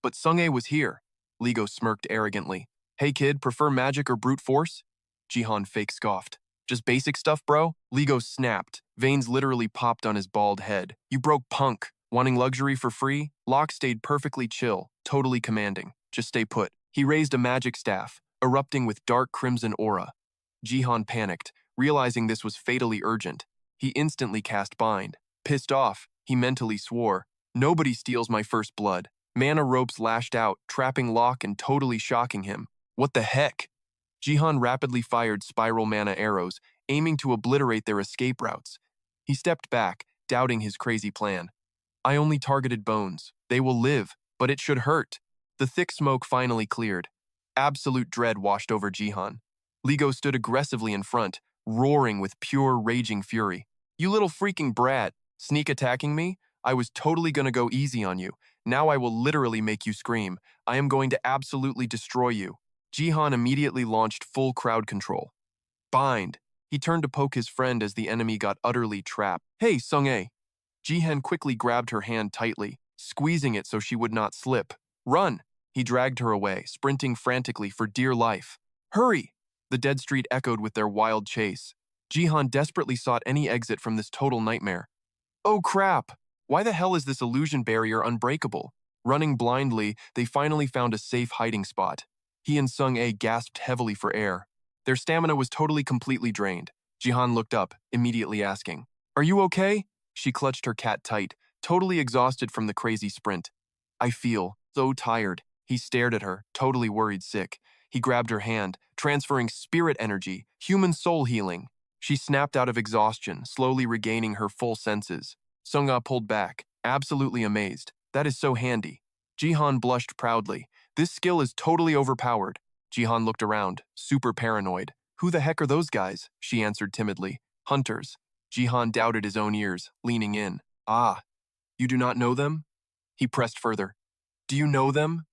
But Sung-ae was here. Ligo smirked arrogantly. Hey kid, prefer magic or brute force? Jihan fake scoffed. Just basic stuff, bro? Ligo snapped. Veins literally popped on his bald head. You broke punk. Wanting luxury for free? Locke stayed perfectly chill, totally commanding. Just stay put. He raised a magic staff, erupting with dark crimson aura. Jihan panicked, realizing this was fatally urgent. He instantly cast bind. Pissed off, he mentally swore, "Nobody steals my first blood." Mana ropes lashed out, trapping Locke and totally shocking him. What the heck? Jihan rapidly fired spiral mana arrows, aiming to obliterate their escape routes. He stepped back, doubting his crazy plan. I only targeted bones. They will live, but it should hurt. The thick smoke finally cleared. Absolute dread washed over Jihan. Ligo stood aggressively in front, roaring with pure raging fury. You little freaking brat, sneak attacking me? I was totally gonna go easy on you. Now I will literally make you scream. I am going to absolutely destroy you. Jihan immediately launched full crowd control. Bind. He turned to poke his friend as the enemy got utterly trapped. Hey, Sung-ae. Jihan quickly grabbed her hand tightly, squeezing it so she would not slip. Run! He dragged her away, sprinting frantically for dear life. Hurry! The dead street echoed with their wild chase. Jihan desperately sought any exit from this total nightmare. Oh crap! Why the hell is this illusion barrier unbreakable? Running blindly, they finally found a safe hiding spot. He and Sung-ae gasped heavily for air. Their stamina was totally completely drained. Jihan looked up, immediately asking, Are you okay? She clutched her cat tight, totally exhausted from the crazy sprint. I feel so tired. He stared at her, totally worried sick. He grabbed her hand, transferring spirit energy, human soul healing. She snapped out of exhaustion, slowly regaining her full senses. Sung-ah pulled back, absolutely amazed. That is so handy. Jihan blushed proudly. This skill is totally overpowered. Jihan looked around, super paranoid. Who the heck are those guys? She answered timidly. Hunters. Jihan doubted his own ears, leaning in. Ah, you do not know them? He pressed further. Do you know them?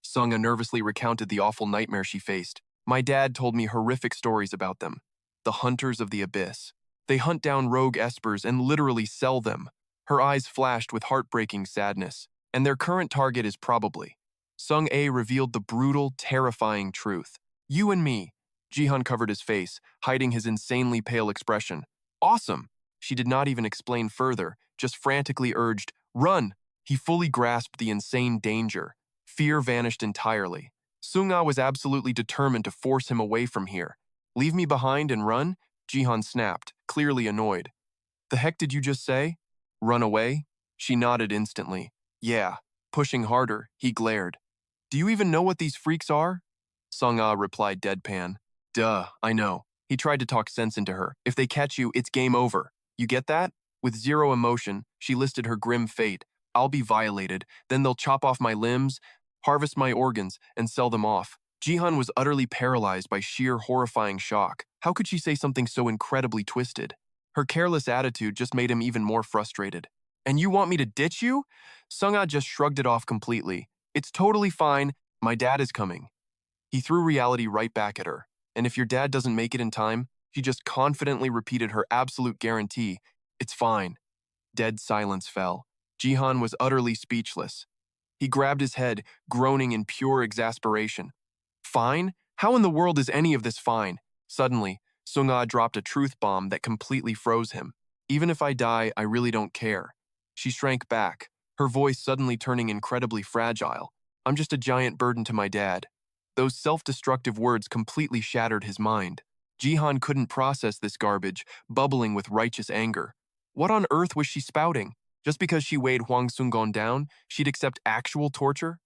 Sung-ah nervously recounted the awful nightmare she faced. My dad told me horrific stories about them. The Hunters of the Abyss. They hunt down rogue espers and literally sell them. Her eyes flashed with heartbreaking sadness. And their current target is probably. Sung-ae revealed the brutal, terrifying truth. You and me. Jihan covered his face, hiding his insanely pale expression. Awesome! She did not even explain further, just frantically urged, Run! He fully grasped the insane danger. Fear vanished entirely. Sung-ah was absolutely determined to force him away from here. Leave me behind and run? Jihan snapped, clearly annoyed. The heck did you just say? Run away? She nodded instantly. Yeah. Pushing harder, he glared. Do you even know what these freaks are? Sung-ah replied deadpan. Duh, I know. He tried to talk sense into her. If they catch you, it's game over. You get that? With zero emotion, she listed her grim fate. I'll be violated, then they'll chop off my limbs, harvest my organs, and sell them off. Jihan was utterly paralyzed by sheer horrifying shock. How could she say something so incredibly twisted? Her careless attitude just made him even more frustrated. And you want me to ditch you? Sung-ah just shrugged it off completely. It's totally fine. My dad is coming. He threw reality right back at her. And if your dad doesn't make it in time, she just confidently repeated her absolute guarantee. It's fine. Dead silence fell. Jihan was utterly speechless. He grabbed his head, groaning in pure exasperation. Fine? How in the world is any of this fine? Suddenly, Sunga dropped a truth bomb that completely froze him. Even if I die, I really don't care. She shrank back, her voice suddenly turning incredibly fragile. I'm just a giant burden to my dad. Those self-destructive words completely shattered his mind. Jihan couldn't process this garbage, bubbling with righteous anger. What on earth was she spouting? Just because she weighed Huang Sungon down, she'd accept actual torture?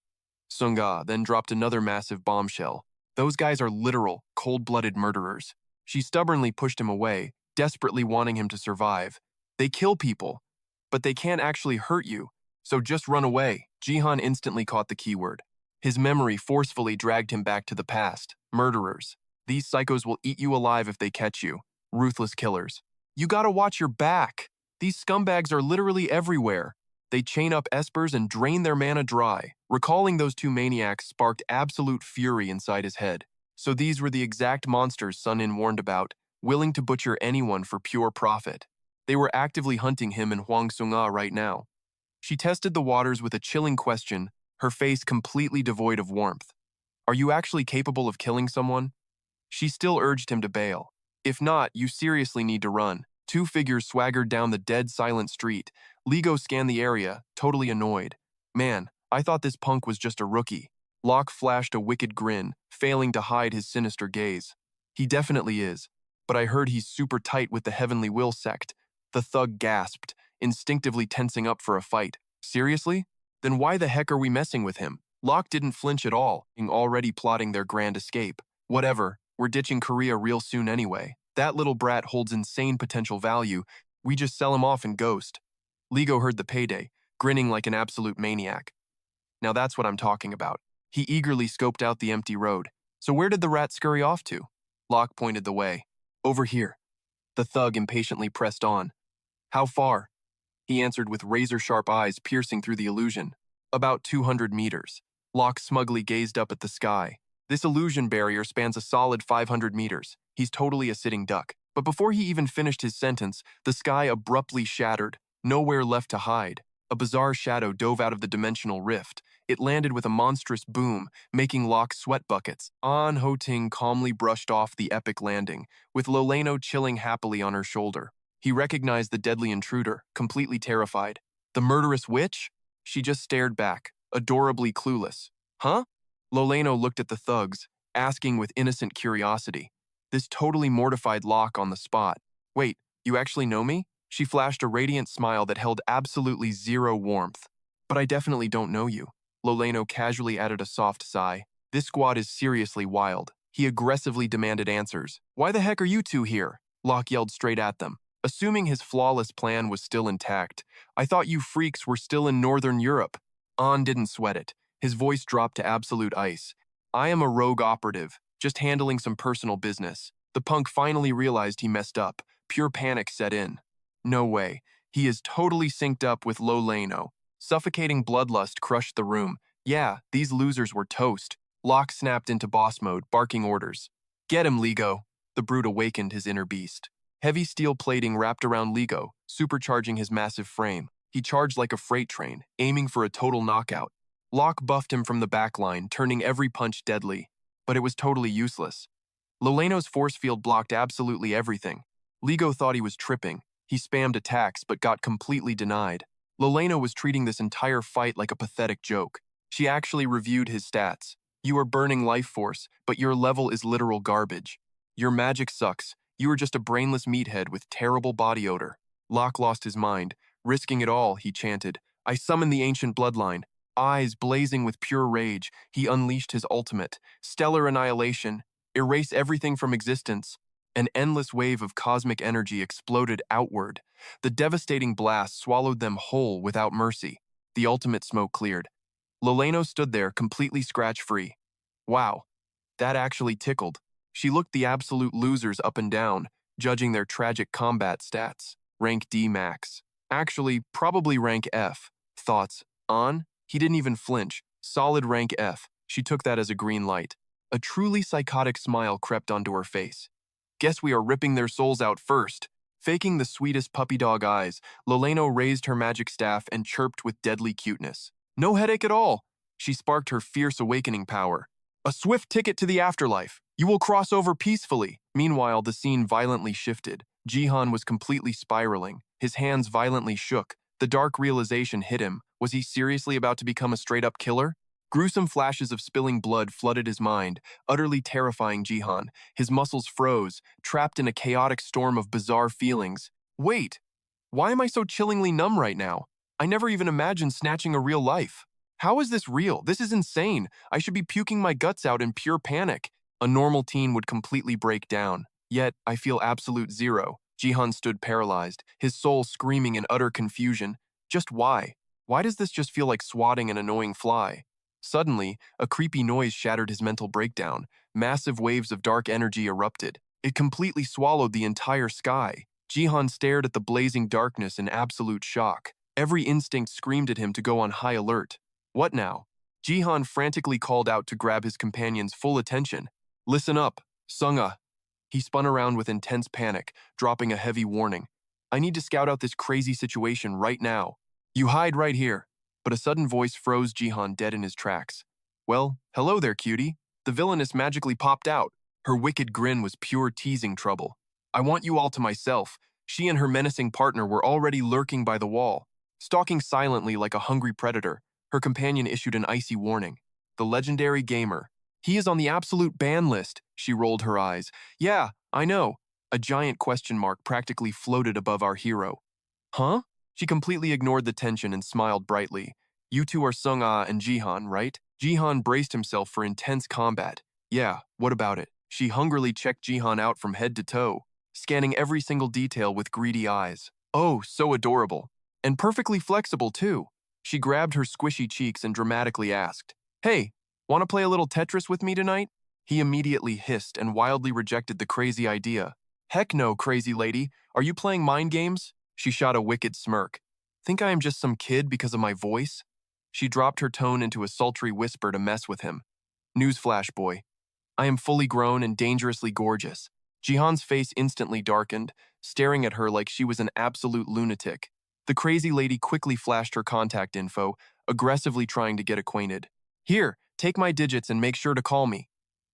Sunga then dropped another massive bombshell. Those guys are literal, cold-blooded murderers. She stubbornly pushed him away, desperately wanting him to survive. They kill people, but they can't actually hurt you, so just run away. Jihan instantly caught the keyword. His memory forcefully dragged him back to the past. Murderers. These psychos will eat you alive if they catch you. Ruthless killers. You gotta watch your back. These scumbags are literally everywhere. They chain up espers and drain their mana dry. Recalling those two maniacs sparked absolute fury inside his head. So these were the exact monsters Sun In warned about, willing to butcher anyone for pure profit. They were actively hunting him and Huang Sunga right now. She tested the waters with a chilling question, her face completely devoid of warmth. Are you actually capable of killing someone? She still urged him to bail. If not, you seriously need to run. Two figures swaggered down the dead silent street. Ligo scanned the area, totally annoyed. Man, I thought this punk was just a rookie. Locke flashed a wicked grin, failing to hide his sinister gaze. He definitely is, but I heard he's super tight with the Heavenly Will sect. The thug gasped, instinctively tensing up for a fight. Seriously? Then why the heck are we messing with him? Locke didn't flinch at all, already plotting their grand escape. Whatever, we're ditching Korea real soon anyway. That little brat holds insane potential value. We just sell him off and ghost. Ligo heard the payday, grinning like an absolute maniac. Now that's what I'm talking about. He eagerly scoped out the empty road. So where did the rat scurry off to? Locke pointed the way. Over here. The thug impatiently pressed on. How far? He answered with razor-sharp eyes piercing through the illusion. About 200 meters. Locke smugly gazed up at the sky. This illusion barrier spans a solid 500 meters. He's totally a sitting duck. But before he even finished his sentence, the sky abruptly shattered. Nowhere left to hide. A bizarre shadow dove out of the dimensional rift. It landed with a monstrous boom, making Locke sweat buckets. An Ho Ting calmly brushed off the epic landing, with Loleno chilling happily on her shoulder. He recognized the deadly intruder, completely terrified. The murderous witch? She just stared back, adorably clueless. Huh? Loleno looked at the thugs, asking with innocent curiosity. This totally mortified Locke on the spot. Wait, you actually know me? She flashed a radiant smile that held absolutely zero warmth. But I definitely don't know you. Loleno casually added a soft sigh. This squad is seriously wild. He aggressively demanded answers. Why the heck are you two here? Locke yelled straight at them. Assuming his flawless plan was still intact, I thought you freaks were still in Northern Europe. An didn't sweat it. His voice dropped to absolute ice. I am a rogue operative, just handling some personal business. The punk finally realized he messed up. Pure panic set in. No way. He is totally synced up with Loleno. Suffocating bloodlust crushed the room. Yeah, these losers were toast. Locke snapped into boss mode, barking orders. Get him, Ligo. The brute awakened his inner beast. Heavy steel plating wrapped around Ligo, supercharging his massive frame. He charged like a freight train, aiming for a total knockout. Locke buffed him from the back line, turning every punch deadly. But it was totally useless. Loleno's force field blocked absolutely everything. Ligo thought he was tripping. He spammed attacks, but got completely denied. Loleno was treating this entire fight like a pathetic joke. She actually reviewed his stats. You are burning life force, but your level is literal garbage. Your magic sucks. You are just a brainless meathead with terrible body odor. Locke lost his mind. Risking it all, he chanted. I summon the ancient bloodline. Eyes blazing with pure rage, he unleashed his ultimate. Stellar annihilation. Erase everything from existence. An endless wave of cosmic energy exploded outward. The devastating blast swallowed them whole without mercy. The ultimate smoke cleared. Loleno stood there, completely scratch-free. Wow, that actually tickled. She looked the absolute losers up and down, judging their tragic combat stats. Rank D max. Actually, probably rank F. Thoughts? On? He didn't even flinch. Solid rank F. She took that as a green light. A truly psychotic smile crept onto her face. Guess we are ripping their souls out first. Faking the sweetest puppy dog eyes, Loleno raised her magic staff and chirped with deadly cuteness. No headache at all. She sparked her fierce awakening power. A swift ticket to the afterlife. You will cross over peacefully. Meanwhile, the scene violently shifted. Jihan was completely spiraling. His hands violently shook. The dark realization hit him. Was he seriously about to become a straight-up killer? Gruesome flashes of spilling blood flooded his mind, utterly terrifying Jihan. His muscles froze, trapped in a chaotic storm of bizarre feelings. Wait, why am I so chillingly numb right now? I never even imagined snatching a real life. How is this real? This is insane. I should be puking my guts out in pure panic. A normal teen would completely break down. Yet, I feel absolute zero. Jihan stood paralyzed, his soul screaming in utter confusion. Just why? Why does this just feel like swatting an annoying fly? Suddenly, a creepy noise shattered his mental breakdown. Massive waves of dark energy erupted. It completely swallowed the entire sky. Jihan stared at the blazing darkness in absolute shock. Every instinct screamed at him to go on high alert. What now? Jihan frantically called out to grab his companion's full attention. Listen up, Sunga. He spun around with intense panic, dropping a heavy warning. I need to scout out this crazy situation right now. You hide right here. But a sudden voice froze Jihan dead in his tracks. Well, hello there, cutie. The villainess magically popped out. Her wicked grin was pure teasing trouble. I want you all to myself. She and her menacing partner were already lurking by the wall. Stalking silently like a hungry predator, her companion issued an icy warning. The legendary gamer. He is on the absolute ban list, she rolled her eyes. Yeah, I know. A giant question mark practically floated above our hero. Huh? She completely ignored the tension and smiled brightly. You two are Sung-ah and Jihan, right? Jihan braced himself for intense combat. Yeah, what about it? She hungrily checked Jihan out from head to toe, scanning every single detail with greedy eyes. Oh, so adorable. And perfectly flexible, too. She grabbed her squishy cheeks and dramatically asked, Hey, want to play a little Tetris with me tonight? He immediately hissed and wildly rejected the crazy idea. Heck no, crazy lady. Are you playing mind games? She shot a wicked smirk. Think I am just some kid because of my voice? She dropped her tone into a sultry whisper to mess with him. Newsflash, boy. I am fully grown and dangerously gorgeous. Jihan's face instantly darkened, staring at her like she was an absolute lunatic. The crazy lady quickly flashed her contact info, aggressively trying to get acquainted. Here, take my digits and make sure to call me.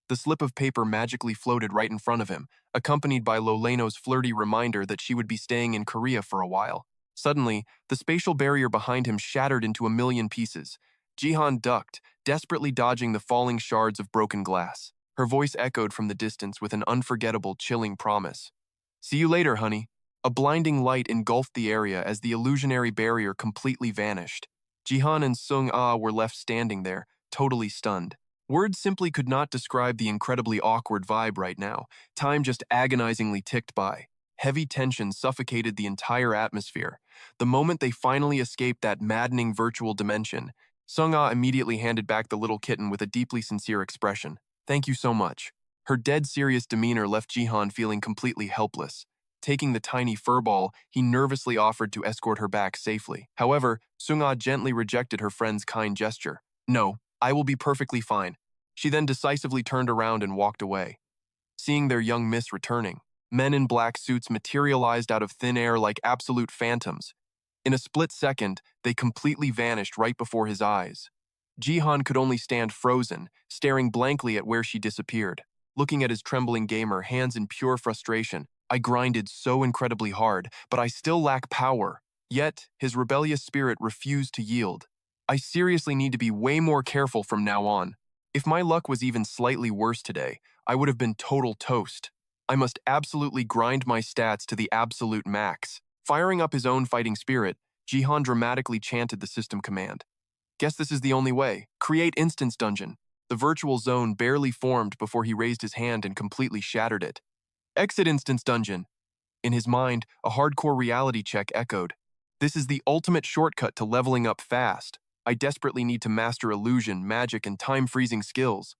The slip of paper magically floated right in front of him, accompanied by Loleno's flirty reminder that she would be staying in Korea for a while. Suddenly, the spatial barrier behind him shattered into a million pieces. Jihan ducked, desperately dodging the falling shards of broken glass. Her voice echoed from the distance with an unforgettable, chilling promise. See you later, honey. A blinding light engulfed the area as the illusionary barrier completely vanished. Jihan and Sung-ah were left standing there, totally stunned. Words simply could not describe the incredibly awkward vibe right now. Time just agonizingly ticked by. Heavy tension suffocated the entire atmosphere. The moment they finally escaped that maddening virtual dimension, Sung-ah immediately handed back the little kitten with a deeply sincere expression. Thank you so much. Her dead serious demeanor left Jihan feeling completely helpless. Taking the tiny furball, he nervously offered to escort her back safely. However, Sung-ah gently rejected her friend's kind gesture. No, I will be perfectly fine. She then decisively turned around and walked away. Seeing their young miss returning, men in black suits materialized out of thin air like absolute phantoms. In a split second, they completely vanished right before his eyes. Jihan could only stand frozen, staring blankly at where she disappeared. Looking at his trembling gamer, hands in pure frustration, I grinded so incredibly hard, but I still lack power. Yet, his rebellious spirit refused to yield. I seriously need to be way more careful from now on. If my luck was even slightly worse today, I would have been total toast. I must absolutely grind my stats to the absolute max. Firing up his own fighting spirit, Jihan dramatically chanted the system command. Guess this is the only way. Create instance dungeon. The virtual zone barely formed before he raised his hand and completely shattered it. Exit instance dungeon. In his mind, a hardcore reality check echoed. This is the ultimate shortcut to leveling up fast. I desperately need to master illusion, magic, and time-freezing skills.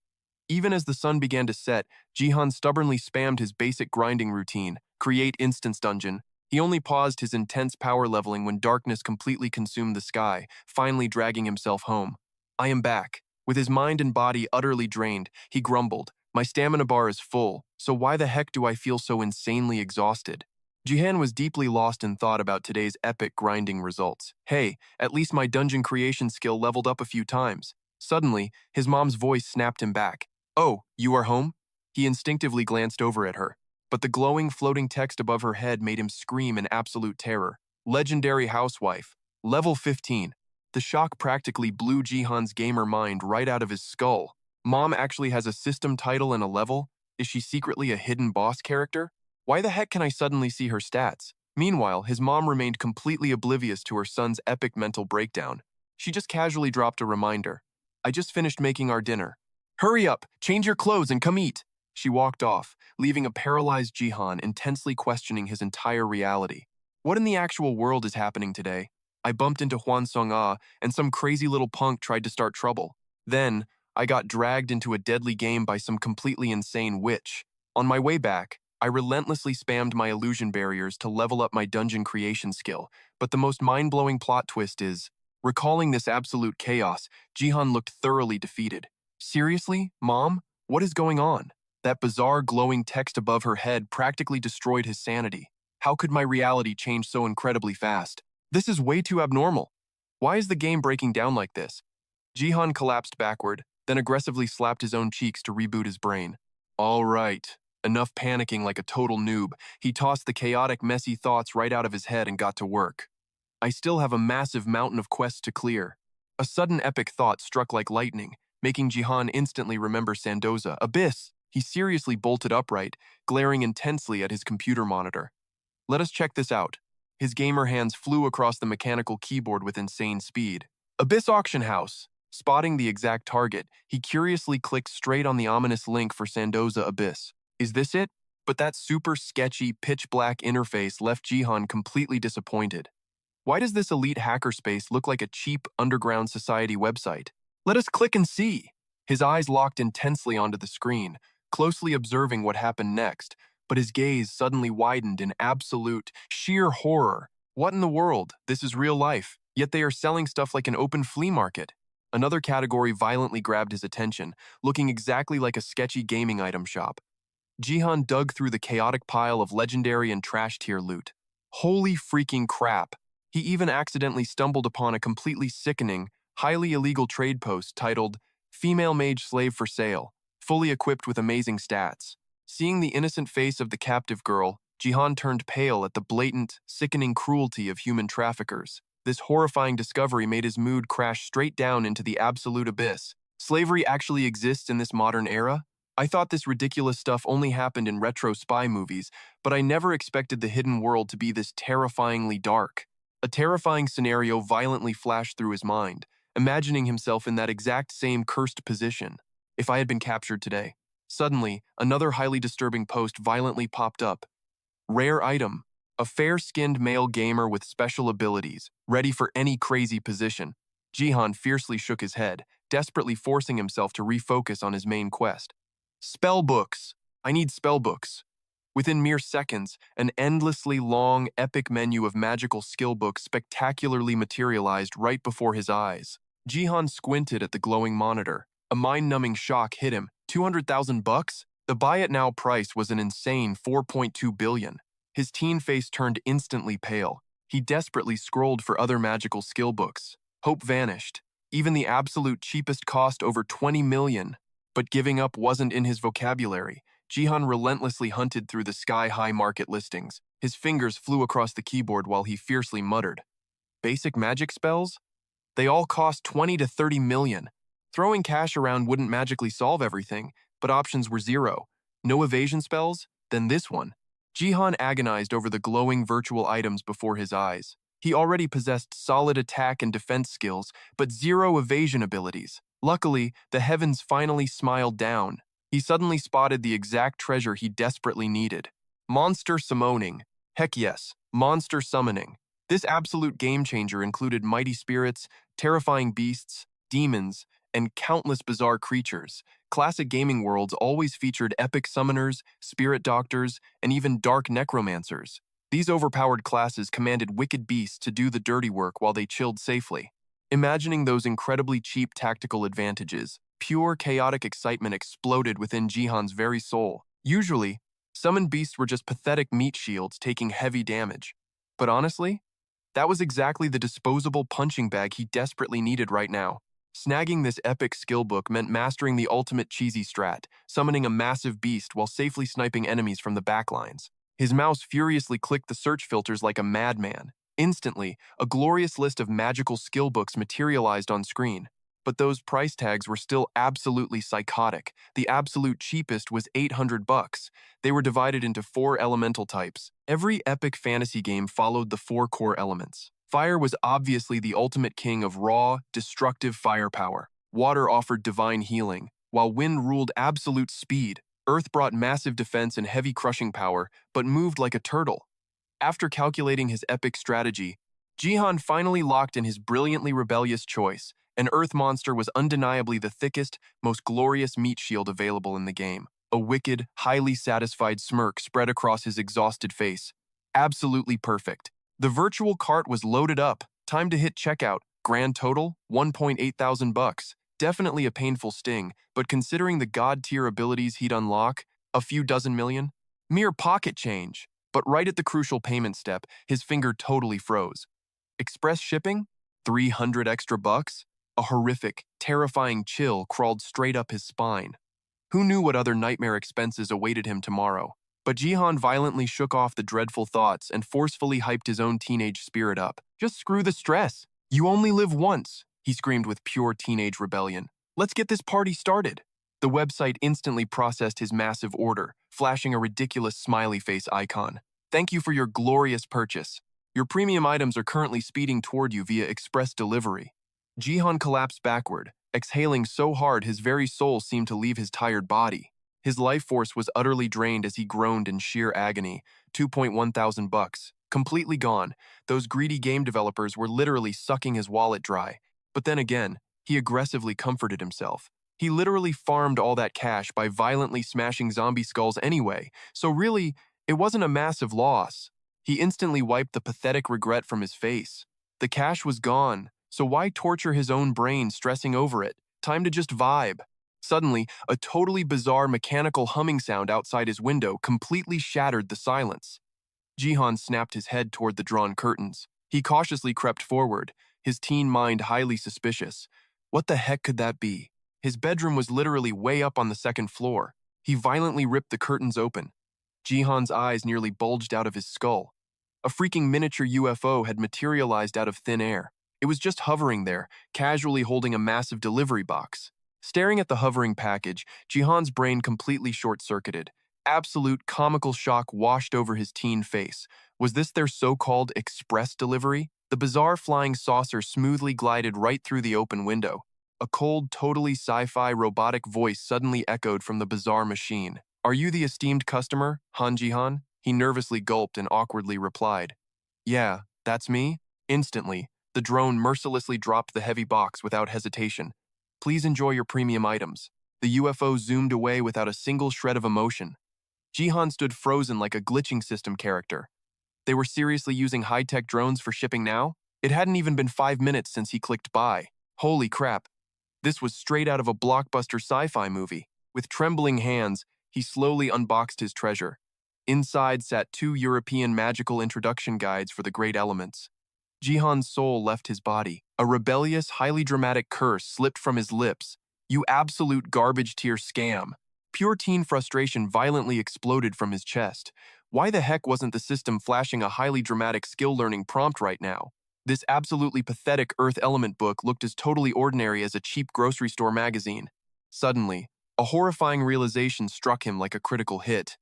Even as the sun began to set, Jihan stubbornly spammed his basic grinding routine, create instance dungeon. He only paused his intense power leveling when darkness completely consumed the sky, finally dragging himself home. I am back. With his mind and body utterly drained, he grumbled, my stamina bar is full, so why the heck do I feel so insanely exhausted? Jihan was deeply lost in thought about today's epic grinding results. Hey, at least my dungeon creation skill leveled up a few times. Suddenly, his mom's voice snapped him back. Oh, you are home? He instinctively glanced over at her, but the glowing, floating text above her head made him scream in absolute terror. Legendary housewife, level 15. The shock practically blew Jihan's gamer mind right out of his skull. Mom actually has a system title and a level? Is she secretly a hidden boss character? Why the heck can I suddenly see her stats? Meanwhile, his mom remained completely oblivious to her son's epic mental breakdown. She just casually dropped a reminder. I just finished making our dinner. Hurry up, change your clothes and come eat. She walked off, leaving a paralyzed Jihan intensely questioning his entire reality. What in the actual world is happening today? I bumped into Hwan Sung-ah, and some crazy little punk tried to start trouble. Then, I got dragged into a deadly game by some completely insane witch. On my way back, I relentlessly spammed my illusion barriers to level up my dungeon creation skill, but the most mind-blowing plot twist is, recalling this absolute chaos, Jihan looked thoroughly defeated. Seriously, Mom? What is going on? That bizarre glowing text above her head practically destroyed his sanity. How could my reality change so incredibly fast? This is way too abnormal. Why is the game breaking down like this? Jihan collapsed backward, then aggressively slapped his own cheeks to reboot his brain. All right. Enough panicking like a total noob. He tossed the chaotic, messy thoughts right out of his head and got to work. I still have a massive mountain of quests to clear. A sudden epic thought struck like lightning, making Jihan instantly remember Sandoza. Abyss! He seriously bolted upright, glaring intensely at his computer monitor. Let us check this out. His gamer hands flew across the mechanical keyboard with insane speed. Abyss Auction House! Spotting the exact target, he curiously clicked straight on the ominous link for Sandoza Abyss. Is this it? But that super sketchy, pitch-black interface left Jihan completely disappointed. Why does this elite hackerspace look like a cheap, underground society website? Let us click and see. His eyes locked intensely onto the screen, closely observing what happened next, but his gaze suddenly widened in absolute, sheer horror. What in the world? This is real life, yet they are selling stuff like an open flea market. Another category violently grabbed his attention, looking exactly like a sketchy gaming item shop. Jihan dug through the chaotic pile of legendary and trash tier loot. Holy freaking crap! He even accidentally stumbled upon a completely sickening, highly illegal trade post titled Female Mage Slave for Sale, fully equipped with amazing stats. Seeing the innocent face of the captive girl, Jihan turned pale at the blatant, sickening cruelty of human traffickers. This horrifying discovery made his mood crash straight down into the absolute abyss. Slavery actually exists in this modern era? I thought this ridiculous stuff only happened in retro spy movies, but I never expected the hidden world to be this terrifyingly dark. A terrifying scenario violently flashed through his mind, imagining himself in that exact same cursed position. If I had been captured today. Suddenly, another highly disturbing post violently popped up. Rare item. A fair-skinned male gamer with special abilities, ready for any crazy position. Jihan fiercely shook his head, desperately forcing himself to refocus on his main quest. Spellbooks. I need spellbooks. Within mere seconds, an endlessly long, epic menu of magical skill books spectacularly materialized right before his eyes. Jihan squinted at the glowing monitor. A mind-numbing shock hit him. 200,000 bucks? The buy-it-now price was an insane 4.2 billion. His teen face turned instantly pale. He desperately scrolled for other magical skill books. Hope vanished. Even the absolute cheapest cost over 20 million. But giving up wasn't in his vocabulary. Jihan relentlessly hunted through the sky-high market listings. His fingers flew across the keyboard while he fiercely muttered. Basic magic spells? They all cost 20 to 30 million. Throwing cash around wouldn't magically solve everything, but options were zero. No evasion spells? Then this one. Jihan agonized over the glowing virtual items before his eyes. He already possessed solid attack and defense skills, but zero evasion abilities. Luckily, the heavens finally smiled down. He suddenly spotted the exact treasure he desperately needed. Monster summoning. Heck yes, monster summoning. This absolute game-changer included mighty spirits, terrifying beasts, demons, and countless bizarre creatures. Classic gaming worlds always featured epic summoners, spirit doctors, and even dark necromancers. These overpowered classes commanded wicked beasts to do the dirty work while they chilled safely. Imagining those incredibly cheap tactical advantages, pure chaotic excitement exploded within Jihan's very soul. Usually, Summoned beasts were just pathetic meat shields taking heavy damage. But honestly, that was exactly the disposable punching bag he desperately needed right now. Snagging this epic skill book meant mastering the ultimate cheesy strat, summoning a massive beast while safely sniping enemies from the backlines. His mouse furiously clicked the search filters like a madman. Instantly, a glorious list of magical skill books materialized on screen. But those price tags were still absolutely psychotic. The absolute cheapest was 800 bucks. They were divided into 4 elemental types. Every epic fantasy game followed the 4 core elements. Fire was obviously the ultimate king of raw, destructive firepower. Water offered divine healing, while wind ruled absolute speed. Earth brought massive defense and heavy crushing power, but moved like a turtle. After calculating his epic strategy, Jihan finally locked in his brilliantly rebellious choice. An earth monster was undeniably the thickest, most glorious meat shield available in the game. A wicked, highly satisfied smirk spread across his exhausted face. Absolutely perfect. The virtual cart was loaded up. Time to hit checkout. Grand total, 1.8 thousand bucks. Definitely a painful sting, but considering the god-tier abilities he'd unlock, a few dozen million? Mere pocket change. But right at the crucial payment step, his finger totally froze. Express shipping? 300 extra bucks? A horrific, terrifying chill crawled straight up his spine. Who knew what other nightmare expenses awaited him tomorrow? But Jihan violently shook off the dreadful thoughts and forcefully hyped his own teenage spirit up. Just screw the stress. You only live once, he screamed with pure teenage rebellion. Let's get this party started. The website instantly processed his massive order, flashing a ridiculous smiley face icon. Thank you for your glorious purchase. Your premium items are currently speeding toward you via express delivery. Jihan collapsed backward, exhaling so hard his very soul seemed to leave his tired body. His life force was utterly drained as he groaned in sheer agony. 2.1 thousand bucks. Completely gone. Those greedy game developers were literally sucking his wallet dry. But then again, he aggressively comforted himself. He literally farmed all that cash by violently smashing zombie skulls anyway, so really, it wasn't a massive loss. He instantly wiped the pathetic regret from his face. The cash was gone, so why torture his own brain stressing over it? Time to just vibe. Suddenly, a totally bizarre mechanical humming sound outside his window completely shattered the silence. Jihan snapped his head toward the drawn curtains. He cautiously crept forward, his teen mind highly suspicious. What the heck could that be? His bedroom was literally way up on the second floor. He violently ripped the curtains open. Jihan's eyes nearly bulged out of his skull. A freaking miniature UFO had materialized out of thin air. It was just hovering there, casually holding a massive delivery box. Staring at the hovering package, Jihan's brain completely short-circuited. Absolute comical shock washed over his teen face. Was this their so-called express delivery? The bizarre flying saucer smoothly glided right through the open window. A cold, totally sci-fi robotic voice suddenly echoed from the bizarre machine. Are you the esteemed customer, Han Jihan? He nervously gulped and awkwardly replied. Yeah, that's me. Instantly, the drone mercilessly dropped the heavy box without hesitation. Please enjoy your premium items. The UFO zoomed away without a single shred of emotion. Jihan stood frozen like a glitching system character. They were seriously using high-tech drones for shipping now? It hadn't even been 5 minutes since he clicked buy. Holy crap. This was straight out of a blockbuster sci-fi movie. With trembling hands, he slowly unboxed his treasure. Inside sat 2 European magical introduction guides for the great elements. Jihan's soul left his body. A rebellious, highly dramatic curse slipped from his lips. You absolute garbage-tier scam. Pure teen frustration violently exploded from his chest. Why the heck wasn't the system flashing a highly dramatic skill-learning prompt right now? This absolutely pathetic Earth Element book looked as totally ordinary as a cheap grocery store magazine. Suddenly, a horrifying realization struck him like a critical hit.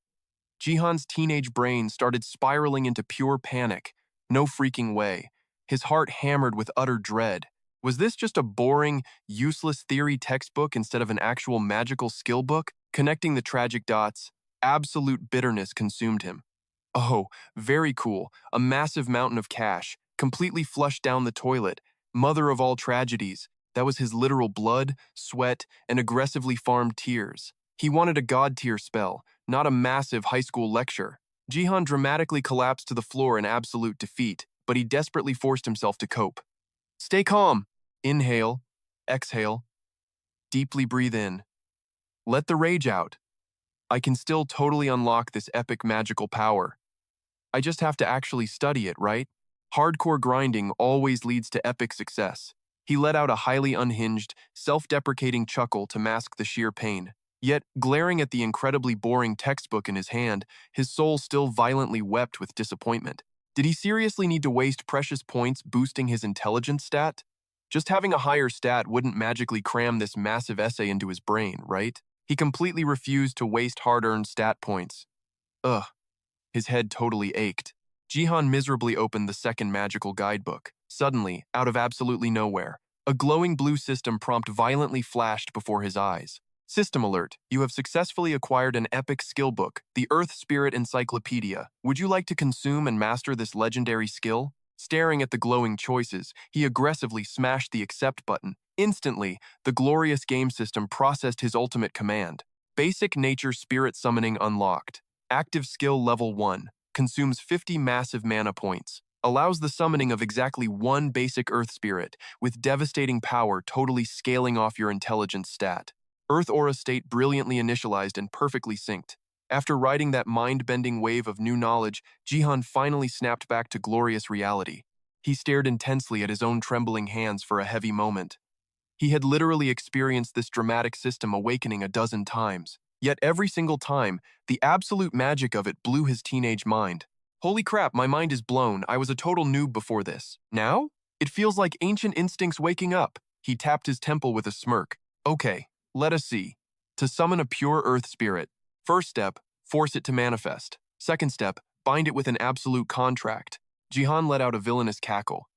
Jihan's teenage brain started spiraling into pure panic. No freaking way. His heart hammered with utter dread. Was this just a boring, useless theory textbook instead of an actual magical skill book? Connecting the tragic dots, absolute bitterness consumed him. Oh, very cool. A massive mountain of cash, completely flushed down the toilet. Mother of all tragedies. That was his literal blood, sweat, and aggressively farmed tears. He wanted a god-tier spell, not a massive high school lecture. Jihan dramatically collapsed to the floor in absolute defeat, but he desperately forced himself to cope. Stay calm. Inhale. Exhale. Deeply breathe in. Let the rage out. I can still totally unlock this epic magical power. I just have to actually study it, right? Hardcore grinding always leads to epic success. He let out a highly unhinged, self-deprecating chuckle to mask the sheer pain. Yet, glaring at the incredibly boring textbook in his hand, his soul still violently wept with disappointment. Did he seriously need to waste precious points boosting his intelligence stat? Just having a higher stat wouldn't magically cram this massive essay into his brain, right? He completely refused to waste hard-earned stat points. Ugh. His head totally ached. Jihan miserably opened the second magical guidebook. Suddenly, out of absolutely nowhere, a glowing blue system prompt violently flashed before his eyes. System alert, you have successfully acquired an epic skill book, the Earth Spirit Encyclopedia. Would you like to consume and master this legendary skill? Staring at the glowing choices, he aggressively smashed the accept button. Instantly, the glorious game system processed his ultimate command. Basic Nature Spirit Summoning unlocked. Active Skill Level 1. Consumes 50 massive mana points. Allows the summoning of exactly one basic Earth Spirit, with devastating power totally scaling off your intelligence stat. Earth Aura State brilliantly initialized and perfectly synced. After riding that mind-bending wave of new knowledge, Jihan finally snapped back to glorious reality. He stared intensely at his own trembling hands for a heavy moment. He had literally experienced this dramatic system awakening a dozen times. Yet every single time, the absolute magic of it blew his teenage mind. Holy crap, my mind is blown. I was a total noob before this. Now? It feels like ancient instincts waking up. He tapped his temple with a smirk. Okay, let us see. To summon a pure earth spirit. First step, force it to manifest. Second step, bind it with an absolute contract. Jihan let out a villainous cackle.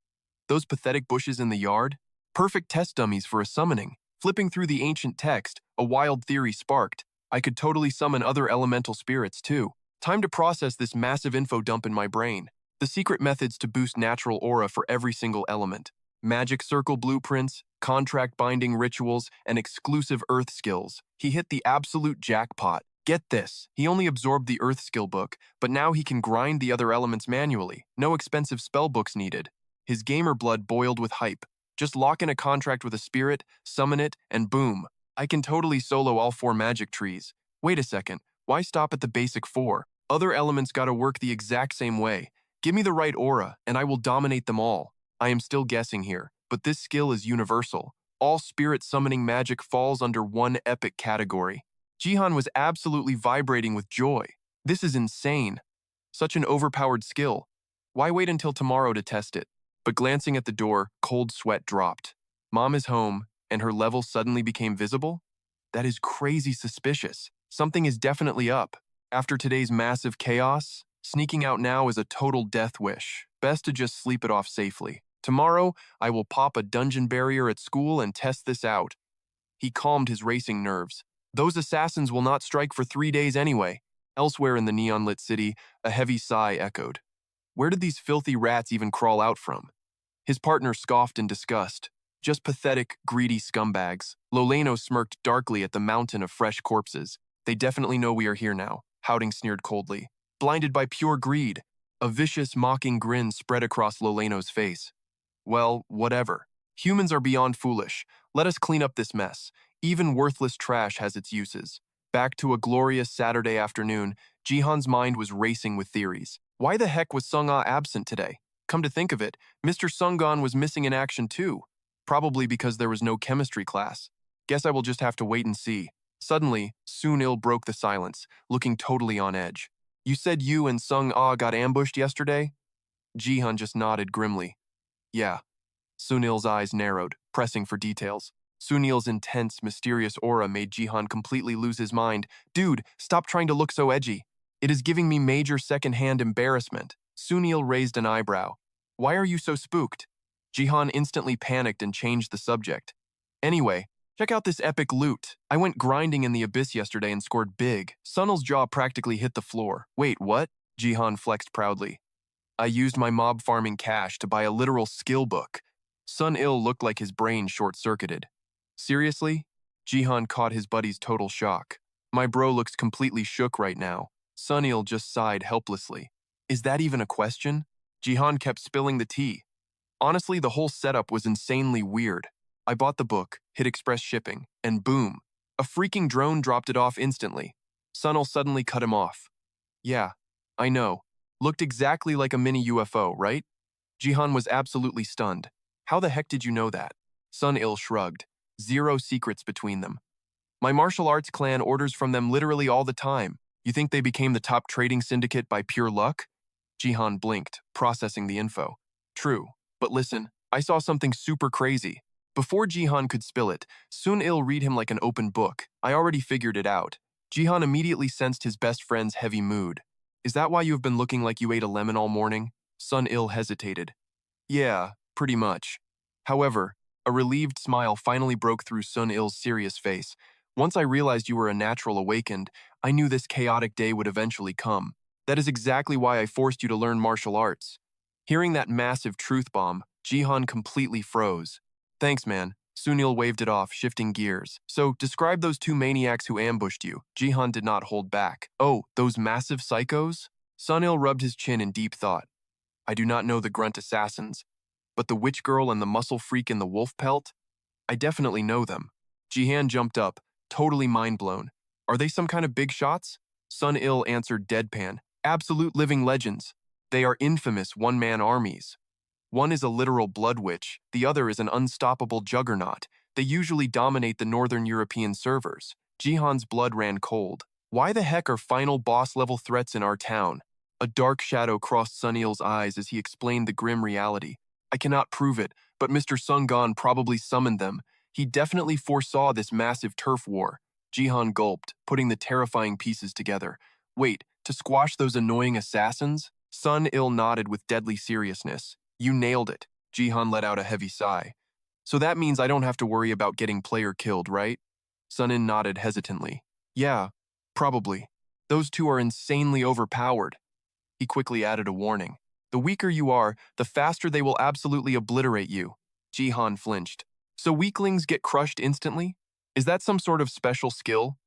Those pathetic bushes in the yard? Perfect test dummies for a summoning. Flipping through the ancient text, a wild theory sparked. I could totally summon other elemental spirits too. Time to process this massive info dump in my brain. The secret methods to boost natural aura for every single element. Magic circle blueprints, contract binding rituals, and exclusive earth skills. He hit the absolute jackpot. Get this, he only absorbed the earth skill book, but now he can grind the other elements manually. No expensive spell books needed. His gamer blood boiled with hype. Just lock in a contract with a spirit, summon it, and boom. I can totally solo all 4 magic trees. Wait a second, why stop at the basic 4? Other elements gotta work the exact same way. Give me the right aura, and I will dominate them all. I am still guessing here, but this skill is universal. All spirit summoning magic falls under one epic category. Jihan was absolutely vibrating with joy. This is insane. Such an overpowered skill. Why wait until tomorrow to test it? But glancing at the door, cold sweat dropped. Mom is home, and her level suddenly became visible? That is crazy suspicious. Something is definitely up. After today's massive chaos, sneaking out now is a total death wish. Best to just sleep it off safely. Tomorrow, I will pop a dungeon barrier at school and test this out. He calmed his racing nerves. Those assassins will not strike for 3 days anyway. Elsewhere in the neon-lit city, a heavy sigh echoed. Where did these filthy rats even crawl out from? His partner scoffed in disgust. Just pathetic, greedy scumbags. Loleno smirked darkly at the mountain of fresh corpses. They definitely know we are here now, Howding sneered coldly. Blinded by pure greed. A vicious, mocking grin spread across Loleno's face. Well, whatever. Humans are beyond foolish. Let us clean up this mess. Even worthless trash has its uses. Back to a glorious Saturday afternoon, Jihan's mind was racing with theories. Why the heck was Sung-ah absent today? Come to think of it, Mr. Sung-gon was missing in action too. Probably because there was no chemistry class. Guess I will just have to wait and see. Suddenly, Soon-il broke the silence, looking totally on edge. You said you and Sung-ah got ambushed yesterday? Jihan just nodded grimly. Yeah. Soon-il's eyes narrowed, pressing for details. Soon-il's intense, mysterious aura made Jihan completely lose his mind. Dude, stop trying to look so edgy. It is giving me major second-hand embarrassment. Soon-il raised an eyebrow. Why are you so spooked? Jihan instantly panicked and changed the subject. Anyway, check out this epic loot. I went grinding in the abyss yesterday and scored big. Sun-il's jaw practically hit the floor. Wait, what? Jihan flexed proudly. I used my mob farming cash to buy a literal skill book. Sun-il looked like his brain short-circuited. Seriously? Jihan caught his buddy's total shock. My bro looks completely shook right now. Sun-il just sighed helplessly. Is that even a question? Jihan kept spilling the tea. Honestly, the whole setup was insanely weird. I bought the book, hit express shipping, and boom, a freaking drone dropped it off instantly. Sunil suddenly cut him off. Yeah, I know. Looked exactly like a mini UFO, right? Jihan was absolutely stunned. How the heck did you know that? Sunil shrugged. Zero secrets between them. My martial arts clan orders from them literally all the time. You think they became the top trading syndicate by pure luck? Jihan blinked, processing the info. True, but listen, I saw something super crazy. Before Jihan could spill it, Sun-il read him like an open book. I already figured it out. Jihan immediately sensed his best friend's heavy mood. Is that why you have been looking like you ate a lemon all morning? Sun-il hesitated. Yeah, pretty much. However, a relieved smile finally broke through Sun-il's serious face. Once I realized you were a natural awakened, I knew this chaotic day would eventually come. That is exactly why I forced you to learn martial arts. Hearing that massive truth bomb, Jihan completely froze. Thanks, man. Sunil waved it off, shifting gears. So, describe those two maniacs who ambushed you. Jihan did not hold back. Oh, those massive psychos? Sunil rubbed his chin in deep thought. I do not know the grunt assassins, but the witch girl and the muscle freak in the wolf pelt? I definitely know them. Jihan jumped up, totally mind blown. Are they some kind of big shots? Sun-il answered deadpan. Absolute living legends. They are infamous one-man armies. One is a literal blood witch, the other is an unstoppable juggernaut. They usually dominate the northern European servers. Jihan's blood ran cold. Why the heck are final boss-level threats in our town? A dark shadow crossed Sunil's eyes as he explained the grim reality. I cannot prove it, but Mr. Sungon probably summoned them. He definitely foresaw this massive turf war. Jihan gulped, putting the terrifying pieces together. Wait, to squash those annoying assassins? Sun-il nodded with deadly seriousness. You nailed it. Jihan let out a heavy sigh. So that means I don't have to worry about getting player killed, right? Sun-in nodded hesitantly. Yeah, probably. Those two are insanely overpowered. He quickly added a warning. The weaker you are, the faster they will absolutely obliterate you. Jihan flinched. So weaklings get crushed instantly? Is that some sort of special skill?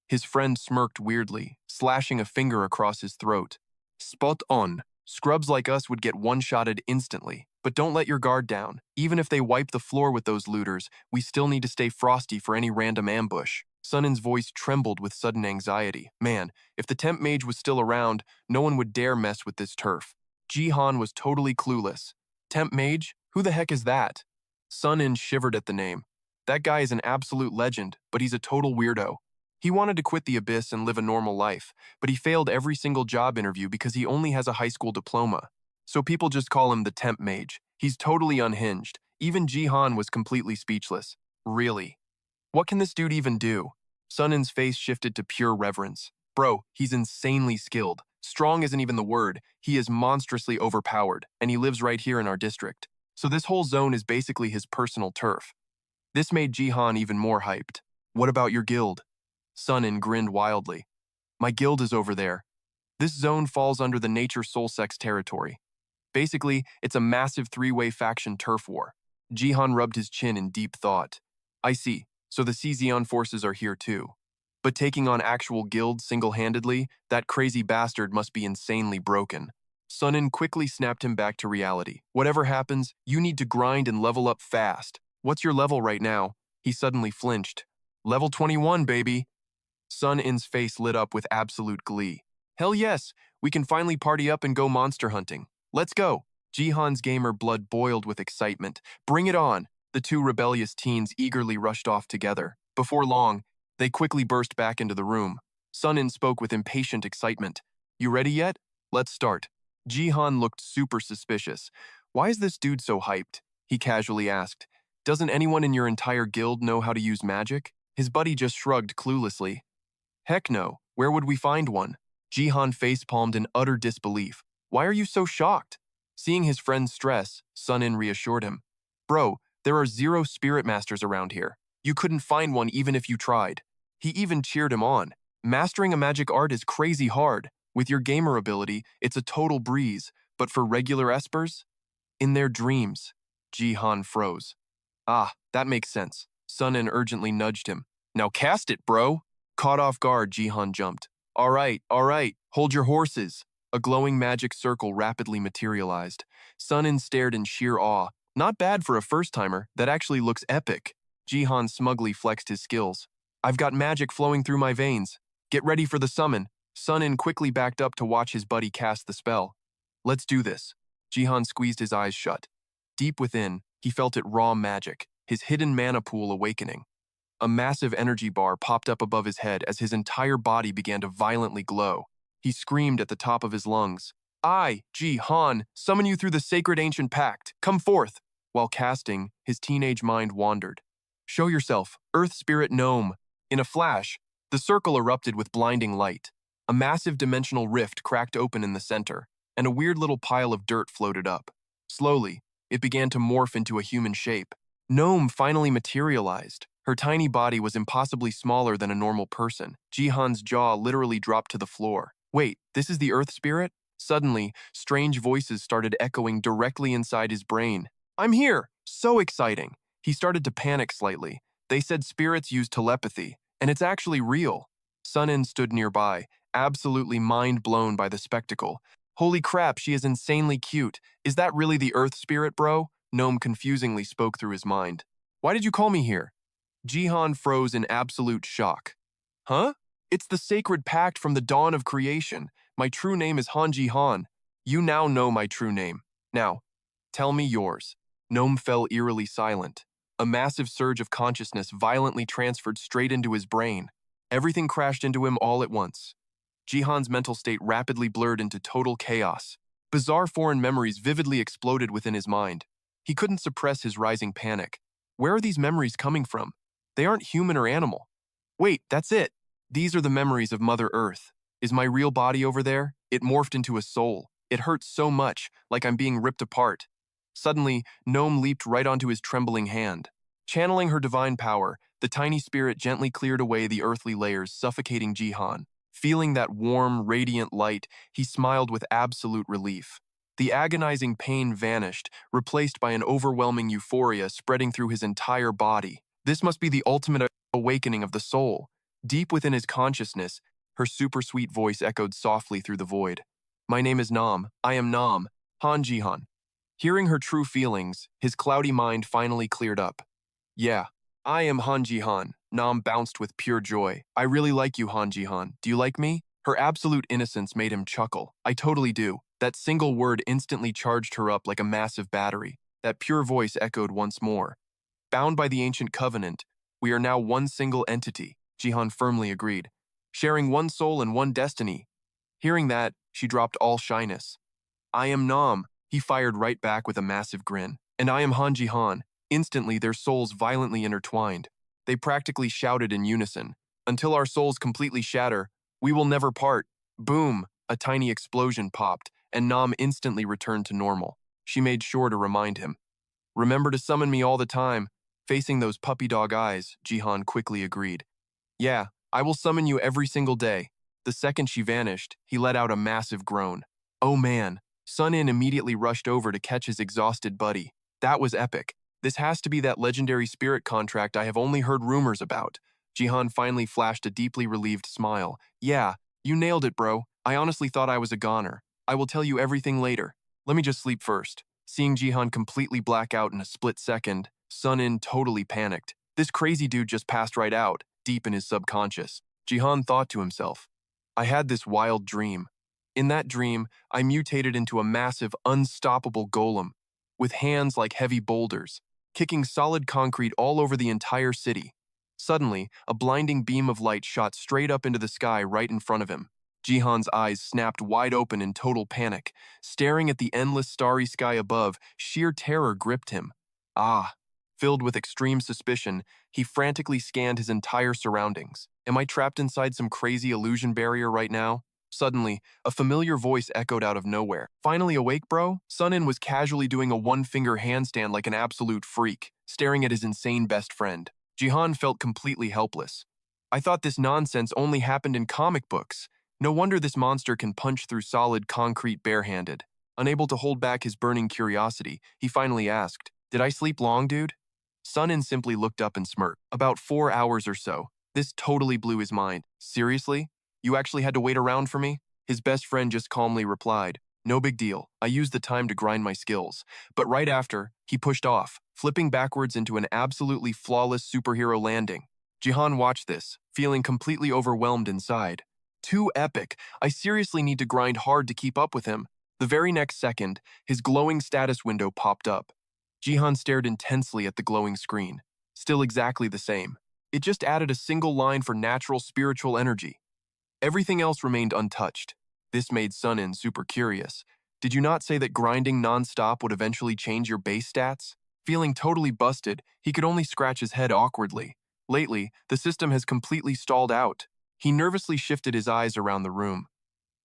His friend smirked weirdly, slashing a finger across his throat. Spot on. Scrubs like us would get one-shotted instantly. But don't let your guard down. Even if they wipe the floor with those looters, we still need to stay frosty for any random ambush. Sunin's voice trembled with sudden anxiety. Man, if the temp mage was still around, no one would dare mess with this turf. Jihan was totally clueless. Temp mage? Who the heck is that? Sunin shivered at the name. That guy is an absolute legend, but he's a total weirdo. He wanted to quit the abyss and live a normal life, but he failed every single job interview because he only has a high school diploma. So people just call him the temp mage. He's totally unhinged. Even Jihan was completely speechless. Really? What can this dude even do? Sunin's face shifted to pure reverence. Bro, he's insanely skilled. Strong isn't even the word. He is monstrously overpowered, and he lives right here in our district. So this whole zone is basically his personal turf. This made Jihan even more hyped. What about your guild? Sunin grinned wildly. My guild is over there. This zone falls under the Nature Soul Sex territory. Basically, it's a massive three-way faction turf war. Jihan rubbed his chin in deep thought. I see, so the Czeon forces are here too. But taking on actual guilds single-handedly, that crazy bastard must be insanely broken. Sunin quickly snapped him back to reality. Whatever happens, you need to grind and level up fast. What's your level right now? He suddenly flinched. Level 21, baby. Sun-in's face lit up with absolute glee. Hell yes, we can finally party up and go monster hunting. Let's go. Jihan's gamer blood boiled with excitement. Bring it on. The two rebellious teens eagerly rushed off together. Before long, they quickly burst back into the room. Sun-in spoke with impatient excitement. You ready yet? Let's start. Jihan looked super suspicious. Why is this dude so hyped? He casually asked. Doesn't anyone in your entire guild know how to use magic? His buddy just shrugged cluelessly. Heck no, where would we find one? Jihan facepalmed in utter disbelief. Why are you so shocked? Seeing his friend's stress, Sun-in reassured him. Bro, there are 0 spirit masters around here. You couldn't find one even if you tried. He even cheered him on. Mastering a magic art is crazy hard. With your gamer ability, it's a total breeze. But for regular espers? In their dreams. Jihan froze. Ah, that makes sense. Sun-in urgently nudged him. Now cast it, bro. Caught off guard, Jihan jumped. All right, hold your horses. A glowing magic circle rapidly materialized. Sun-in stared in sheer awe. Not bad for a first-timer, that actually looks epic. Jihan smugly flexed his skills. I've got magic flowing through my veins. Get ready for the summon. Sun-in quickly backed up to watch his buddy cast the spell. Let's do this. Jihan squeezed his eyes shut. Deep within, he felt it raw magic, his hidden mana pool awakening. A massive energy bar popped up above his head as his entire body began to violently glow. He screamed at the top of his lungs. I, Jihan, summon you through the sacred ancient pact. Come forth. While casting, his teenage mind wandered. Show yourself, Earth Spirit Gnome. In a flash, the circle erupted with blinding light. A massive dimensional rift cracked open in the center, and a weird little pile of dirt floated up. Slowly, it began to morph into a human shape. Gnome finally materialized. Her tiny body was impossibly smaller than a normal person. Jihan's jaw literally dropped to the floor. Wait, this is the Earth Spirit? Suddenly, strange voices started echoing directly inside his brain. I'm here! So exciting! He started to panic slightly. They said spirits use telepathy, and it's actually real. Sun-in stood nearby, absolutely mind-blown by the spectacle. Holy crap, she is insanely cute. Is that really the Earth Spirit, bro? Gnome confusingly spoke through his mind. Why did you call me here? Jihan froze in absolute shock. Huh? It's the sacred pact from the dawn of creation. My true name is Han Jihan. You now know my true name. Now, tell me yours. Gnome fell eerily silent. A massive surge of consciousness violently transferred straight into his brain. Everything crashed into him all at once. Jihan's mental state rapidly blurred into total chaos. Bizarre foreign memories vividly exploded within his mind. He couldn't suppress his rising panic. Where are these memories coming from? They aren't human or animal. Wait, that's it. These are the memories of Mother Earth. Is my real body over there? It morphed into a soul. It hurts so much, like I'm being ripped apart. Suddenly, Gnome leaped right onto his trembling hand. Channeling her divine power, the tiny spirit gently cleared away the earthly layers, suffocating Jihan. Feeling that warm, radiant light, he smiled with absolute relief. The agonizing pain vanished, replaced by an overwhelming euphoria spreading through his entire body. This must be the ultimate awakening of the soul. Deep within his consciousness, her super sweet voice echoed softly through the void. My name is Nam. I am Nam, Han Jihan. Hearing her true feelings, his cloudy mind finally cleared up. Yeah, I am Han Jihan. Nam bounced with pure joy. I really like you, Han Jihan. Do you like me? Her absolute innocence made him chuckle. I totally do. That single word instantly charged her up like a massive battery. That pure voice echoed once more. Bound by the ancient covenant, we are now one single entity, Jihan firmly agreed. Sharing one soul and one destiny. Hearing that, she dropped all shyness. I am Nam, he fired right back with a massive grin. And I am Han Jihan. Instantly, their souls violently intertwined. They practically shouted in unison. Until our souls completely shatter, we will never part. Boom! A tiny explosion popped, and Nam instantly returned to normal. She made sure to remind him. Remember to summon me all the time. Facing those puppy dog eyes, Jihan quickly agreed. Yeah, I will summon you every single day. The second she vanished, he let out a massive groan. Oh man, Sun-in immediately rushed over to catch his exhausted buddy. That was epic. This has to be that legendary spirit contract I have only heard rumors about. Jihan finally flashed a deeply relieved smile. Yeah, you nailed it, bro. I honestly thought I was a goner. I will tell you everything later. Let me just sleep first. Seeing Jihan completely black out in a split second, Sun-in totally panicked. This crazy dude just passed right out, deep in his subconscious. Jihan thought to himself, I had this wild dream. In that dream, I mutated into a massive, unstoppable golem, with hands like heavy boulders, kicking solid concrete all over the entire city. Suddenly, a blinding beam of light shot straight up into the sky right in front of him. Jihan's eyes snapped wide open in total panic. Staring at the endless starry sky above, sheer terror gripped him. Ah! Filled with extreme suspicion, he frantically scanned his entire surroundings. Am I trapped inside some crazy illusion barrier right now? Suddenly, a familiar voice echoed out of nowhere. Finally awake, bro? Sun-in was casually doing a one-finger handstand like an absolute freak, staring at his insane best friend. Jihan felt completely helpless. I thought this nonsense only happened in comic books. No wonder this monster can punch through solid concrete barehanded. Unable to hold back his burning curiosity, he finally asked, Did I sleep long, dude? Sun-in simply looked up and smirked. About 4 hours or so. This totally blew his mind. Seriously? You actually had to wait around for me? His best friend just calmly replied, No big deal. I used the time to grind my skills. But right after, he pushed off, flipping backwards into an absolutely flawless superhero landing. Jihan watched this, feeling completely overwhelmed inside. Too epic. I seriously need to grind hard to keep up with him. The very next second, his glowing status window popped up. Jihan stared intensely at the glowing screen. Still exactly the same. It just added a single line for natural spiritual energy. Everything else remained untouched. This made Sunin super curious. Did you not say that grinding non-stop would eventually change your base stats? Feeling totally busted, he could only scratch his head awkwardly. Lately, the system has completely stalled out. He nervously shifted his eyes around the room.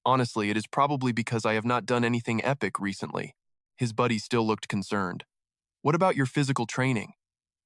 Honestly, it is probably because I have not done anything epic recently. His buddy still looked concerned. What about your physical training?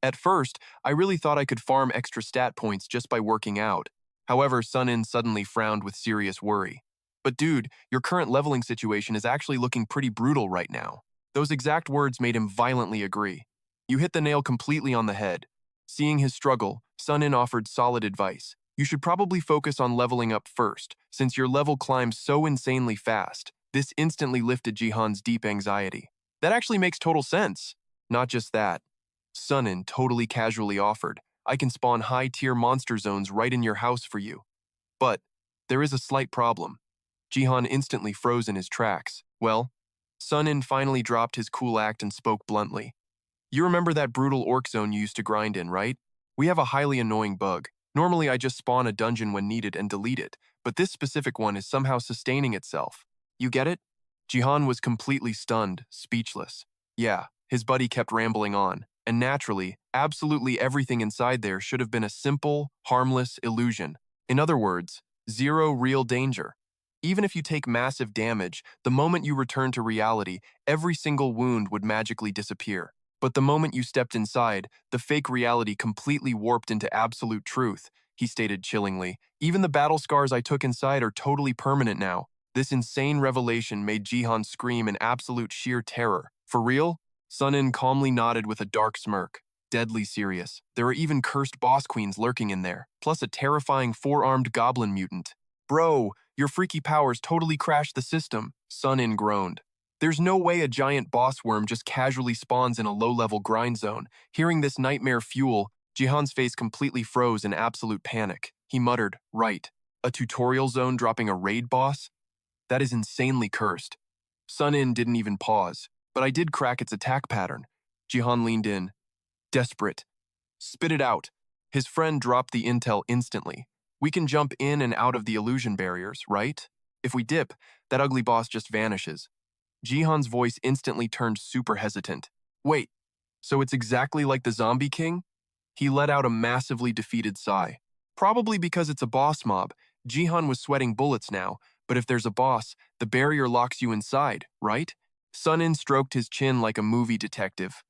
At first, I really thought I could farm extra stat points just by working out. However, Sunin suddenly frowned with serious worry. But dude, your current leveling situation is actually looking pretty brutal right now. Those exact words made him violently agree. You hit the nail completely on the head. Seeing his struggle, Sunin offered solid advice. You should probably focus on leveling up first, since your level climbs so insanely fast. This instantly lifted Jihan's deep anxiety. That actually makes total sense. Not just that. Sunin totally casually offered, I can spawn high-tier monster zones right in your house for you. But there is a slight problem. Jihan instantly froze in his tracks. Well, Sunin finally dropped his cool act and spoke bluntly. You remember that brutal orc zone you used to grind in, right? We have a highly annoying bug. Normally I just spawn a dungeon when needed and delete it, but this specific one is somehow sustaining itself. You get it? Jihan was completely stunned, speechless. Yeah, his buddy kept rambling on, and naturally, absolutely everything inside there should have been a simple, harmless illusion. In other words, zero real danger. Even if you take massive damage, the moment you return to reality, every single wound would magically disappear. But the moment you stepped inside, the fake reality completely warped into absolute truth, he stated chillingly. Even the battle scars I took inside are totally permanent now. This insane revelation made Jihan scream in absolute sheer terror. For real? Sunin calmly nodded with a dark smirk. Deadly serious. There are even cursed boss queens lurking in there, plus a terrifying four-armed goblin mutant. Bro, your freaky powers totally crashed the system, Sunin groaned. There's no way a giant boss worm just casually spawns in a low-level grind zone. Hearing this nightmare fuel, Jihan's face completely froze in absolute panic. He muttered, right, a tutorial zone dropping a raid boss? That is insanely cursed. Sunin didn't even pause, but I did crack its attack pattern. Jihan leaned in. Desperate. Spit it out. His friend dropped the intel instantly. We can jump in and out of the illusion barriers, right? If we dip, that ugly boss just vanishes. Jihan's voice instantly turned super hesitant. Wait, so it's exactly like the Zombie King? He let out a massively defeated sigh. Probably because it's a boss mob. Jihan was sweating bullets now, but if there's a boss, the barrier locks you inside, right? Sunin stroked his chin like a movie detective.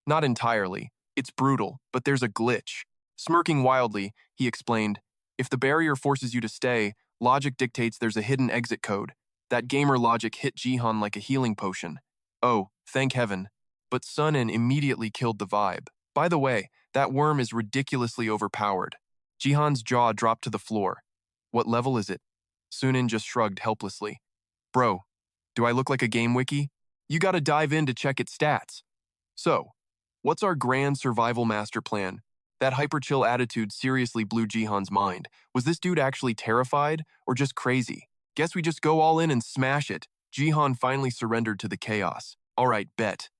Not entirely. It's brutal, but there's a glitch. Smirking wildly, he explained, if the barrier forces you to stay, logic dictates there's a hidden exit code. That gamer logic hit Jihan like a healing potion. Oh, thank heaven. But Sunin immediately killed the vibe. By the way, that worm is ridiculously overpowered. Jihan's jaw dropped to the floor. What level is it? Sunin just shrugged helplessly. Bro, do I look like a game wiki? You gotta dive in to check its stats. So, what's our grand survival master plan? That hyper-chill attitude seriously blew Jihan's mind. Was this dude actually terrified, or just crazy? Guess we just go all in and smash it. Jihan finally surrendered to the chaos. Alright, bet.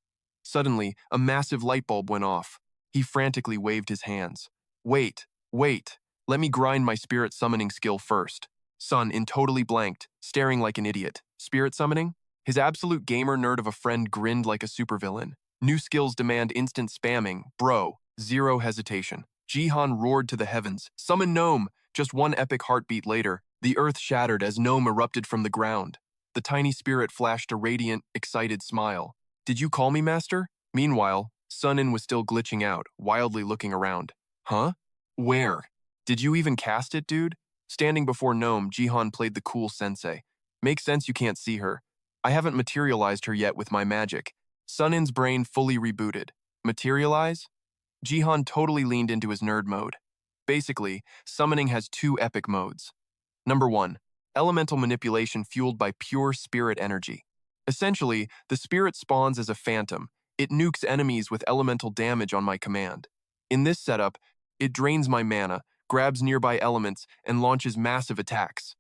Suddenly, a massive light bulb went off. He frantically waved his hands. Wait. Let me grind my spirit summoning skill first. Sunin totally blanked, staring like an idiot. Spirit summoning? His absolute gamer nerd of a friend grinned like a supervillain. New skills demand instant spamming. Bro, zero hesitation. Jihan roared to the heavens. Summon Gnome! Just one epic heartbeat later, the earth shattered as Gnome erupted from the ground. The tiny spirit flashed a radiant, excited smile. Did you call me, Master? Meanwhile, Sunin was still glitching out, wildly looking around. Huh? Where? Did you even cast it, dude? Standing before Gnome, Jihan played the cool sensei. Makes sense you can't see her. I haven't materialized her yet with my magic. Sunin's brain fully rebooted. Materialize? Jihan totally leaned into his nerd mode. Basically, summoning has two epic modes. Number 1, elemental manipulation fueled by pure spirit energy. Essentially, the spirit spawns as a phantom. It nukes enemies with elemental damage on my command. In this setup, It drains my mana, grabs nearby elements, and launches massive attacks.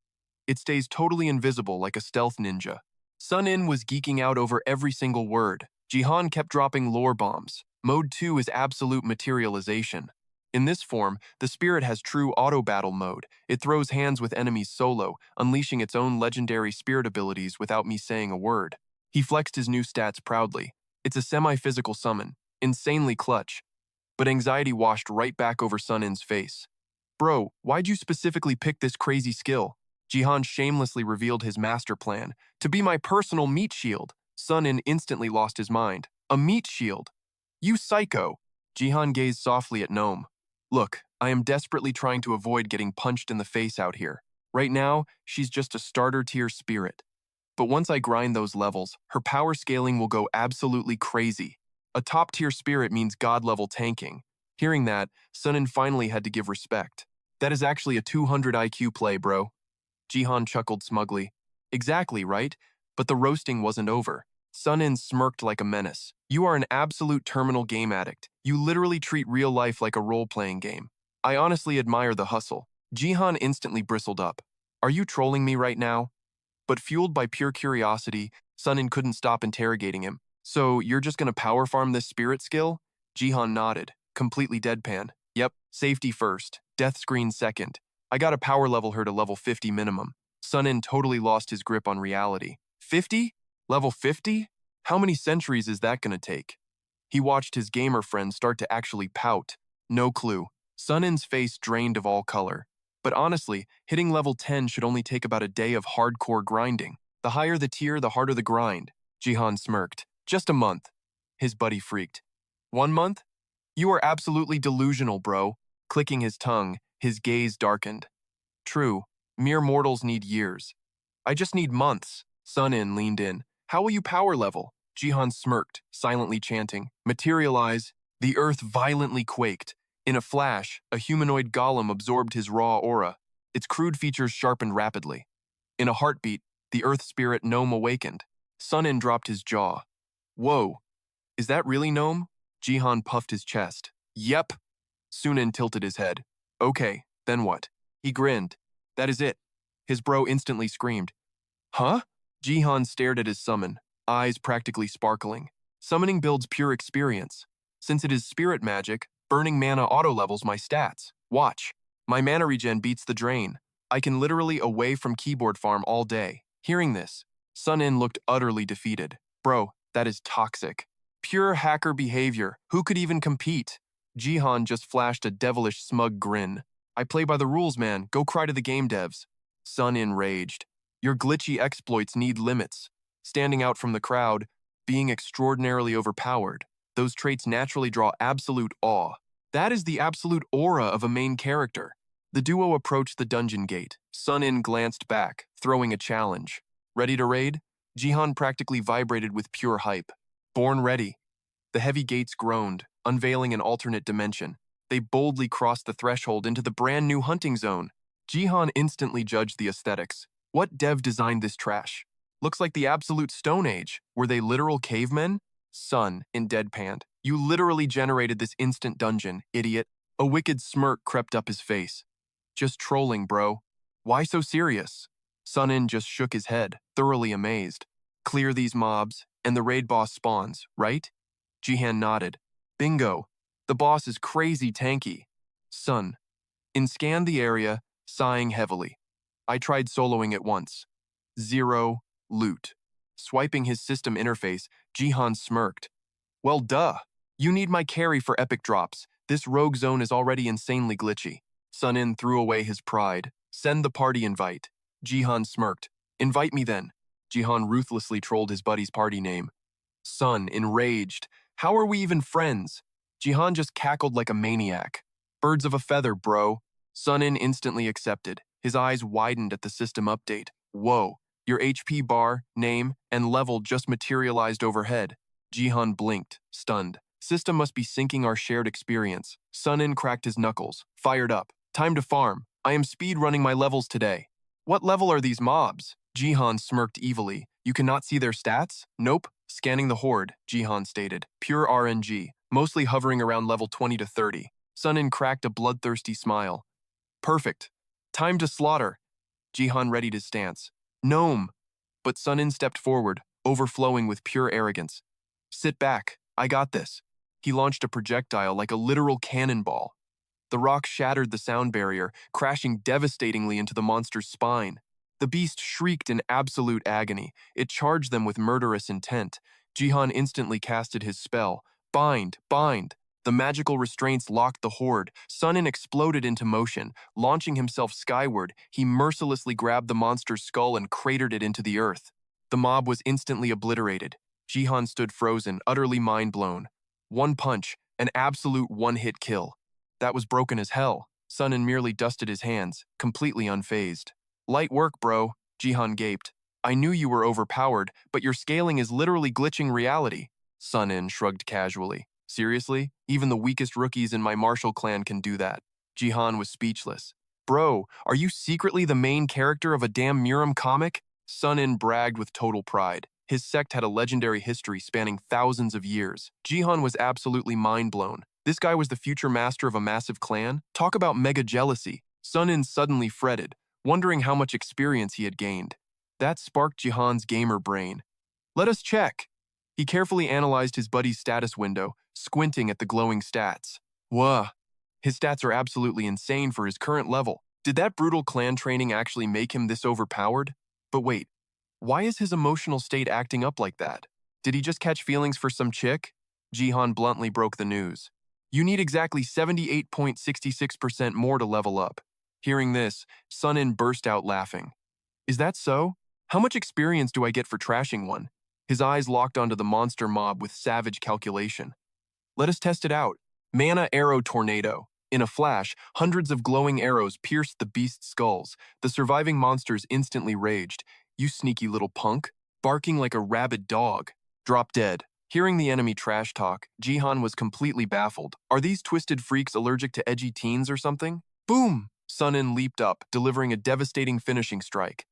It stays totally invisible like a stealth ninja. Sun-In was geeking out over every single word. Jihan kept dropping lore bombs. Mode 2 is absolute materialization. In this form, the spirit has true auto-battle mode. It throws hands with enemies solo, unleashing its own legendary spirit abilities without me saying a word. He flexed his new stats proudly. It's a semi-physical summon, insanely clutch. But anxiety washed right back over Sun-In's face. Bro, why'd you specifically pick this crazy skill? Jihan shamelessly revealed his master plan, to be my personal meat shield. Sun-In instantly lost his mind. A meat shield? You psycho! Jihan gazed softly at Gnome. Look, I am desperately trying to avoid getting punched in the face out here. Right now, she's just a starter-tier spirit. But once I grind those levels, her power scaling will go absolutely crazy. A top-tier spirit means god-level tanking. Hearing that, Sun-In finally had to give respect. That is actually a 200 IQ play, bro. Jihan chuckled smugly. Exactly, right? But the roasting wasn't over. Sun-In smirked like a menace. You are an absolute terminal game addict. You literally treat real life like a role-playing game. I honestly admire the hustle. Jihan instantly bristled up. Are you trolling me right now? But fueled by pure curiosity, Sun-In couldn't stop interrogating him. So you're just gonna power farm this spirit skill? Jihan nodded, completely deadpan. Yep, safety first, death screen second. I gotta power level her to level 50 minimum. Sun-In totally lost his grip on reality. 50? Level 50? How many centuries is that gonna take? He watched his gamer friend start to actually pout. No clue. Sun-In's face drained of all color. But honestly, hitting level 10 should only take about a day of hardcore grinding. The higher the tier, the harder the grind. Jihan smirked. Just a month. His buddy freaked. 1 month? You are absolutely delusional, bro. Clicking his tongue, his gaze darkened. True, mere mortals need years. I just need months. Sun-In leaned in. How will you power level? Jihan smirked, silently chanting. Materialize. The earth violently quaked. In a flash, a humanoid golem absorbed his raw aura. Its crude features sharpened rapidly. In a heartbeat, the earth spirit Gnome awakened. Sun-In dropped his jaw. Whoa, is that really Gnome? Jihan puffed his chest. Yep. Sunin tilted his head. Okay, then what? He grinned. That is it. His bro instantly screamed. Huh? Jihan stared at his summon, eyes practically sparkling. Summoning builds pure experience. Since it is spirit magic, burning mana auto-levels my stats. Watch. My mana regen beats the drain. I can literally away from keyboard farm all day. Hearing this, Sun-In looked utterly defeated. Bro, that is toxic. Pure hacker behavior. Who could even compete? Jihan just flashed a devilish smug grin. I play by the rules, man. Go cry to the game devs. Sun-In raged. Your glitchy exploits need limits. Standing out from the crowd, being extraordinarily overpowered. Those traits naturally draw absolute awe. That is the absolute aura of a main character. The duo approached the dungeon gate. Sun-In glanced back, throwing a challenge. Ready to raid? Jihan practically vibrated with pure hype. Born ready. The heavy gates groaned, unveiling an alternate dimension. They boldly crossed the threshold into the brand new hunting zone. Jihan instantly judged the aesthetics. What dev designed this trash? Looks like the absolute Stone Age. Were they literal cavemen? Sun-In deadpanned. You literally generated this instant dungeon, idiot. A wicked smirk crept up his face. Just trolling, bro. Why so serious? Sun-In just shook his head, thoroughly amazed. Clear these mobs, and the raid boss spawns, right? Jihan nodded. Bingo. The boss is crazy tanky. Sun-In scanned the area, sighing heavily. I tried soloing it once. 0 loot. Swiping his system interface, Jihan smirked. Well, duh. You need my carry for epic drops. This rogue zone is already insanely glitchy. Sun-In threw away his pride. Send the party invite. Jihan smirked. Invite me then. Jihan ruthlessly trolled his buddy's party name. Sun, enraged. How are we even friends? Jihan just cackled like a maniac. Birds of a feather, bro. Sun-In instantly accepted. His eyes widened at the system update. Whoa, your HP bar, name, and level just materialized overhead. Jihan blinked, stunned. System must be syncing our shared experience. Sun-In cracked his knuckles, fired up. Time to farm. I am speed running my levels today. What level are these mobs? Jihan smirked evilly. You cannot see their stats? Nope. Scanning the horde, Jihan stated. Pure RNG, mostly hovering around level 20 to 30. Sun-in cracked a bloodthirsty smile. Perfect. Time to slaughter. Jihan readied his stance. Gnome. But Sun-in stepped forward, overflowing with pure arrogance. Sit back. I got this. He launched a projectile like a literal cannonball. The rock shattered the sound barrier, crashing devastatingly into the monster's spine. The beast shrieked in absolute agony. It charged them with murderous intent. Jihan instantly casted his spell. Bind, bind. The magical restraints locked the horde. Sun-in exploded into motion. Launching himself skyward, he mercilessly grabbed the monster's skull and cratered it into the earth. The mob was instantly obliterated. Jihan stood frozen, utterly mind-blown. One punch, an absolute one-hit kill. That was broken as hell. Sun-in merely dusted his hands, completely unfazed. Light work, bro, Jihan gaped. I knew you were overpowered, but your scaling is literally glitching reality. Sun-in shrugged casually. Seriously? Even the weakest rookies in my martial clan can do that. Jihan was speechless. Bro, are you secretly the main character of a damn Muram comic? Sun-in bragged with total pride. His sect had a legendary history spanning thousands of years. Jihan was absolutely mind-blown. This guy was the future master of a massive clan? Talk about mega jealousy. Sun-in suddenly fretted, wondering how much experience he had gained. That sparked Jihan's gamer brain. Let us check. He carefully analyzed his buddy's status window, squinting at the glowing stats. Whoa, his stats are absolutely insane for his current level. Did that brutal clan training actually make him this overpowered? But wait, why is his emotional state acting up like that? Did he just catch feelings for some chick? Jihan bluntly broke the news. You need exactly 78.66% more to level up. Hearing this, Sun-in burst out laughing. Is that so? How much experience do I get for trashing one? His eyes locked onto the monster mob with savage calculation. Let us test it out. Mana Arrow Tornado. In a flash, hundreds of glowing arrows pierced the beast's skulls. The surviving monsters instantly raged. You sneaky little punk. Barking like a rabid dog. Drop dead. Hearing the enemy trash talk, Jihan was completely baffled. Are these twisted freaks allergic to edgy teens or something? Boom! Sun-in leaped up, delivering a devastating finishing strike.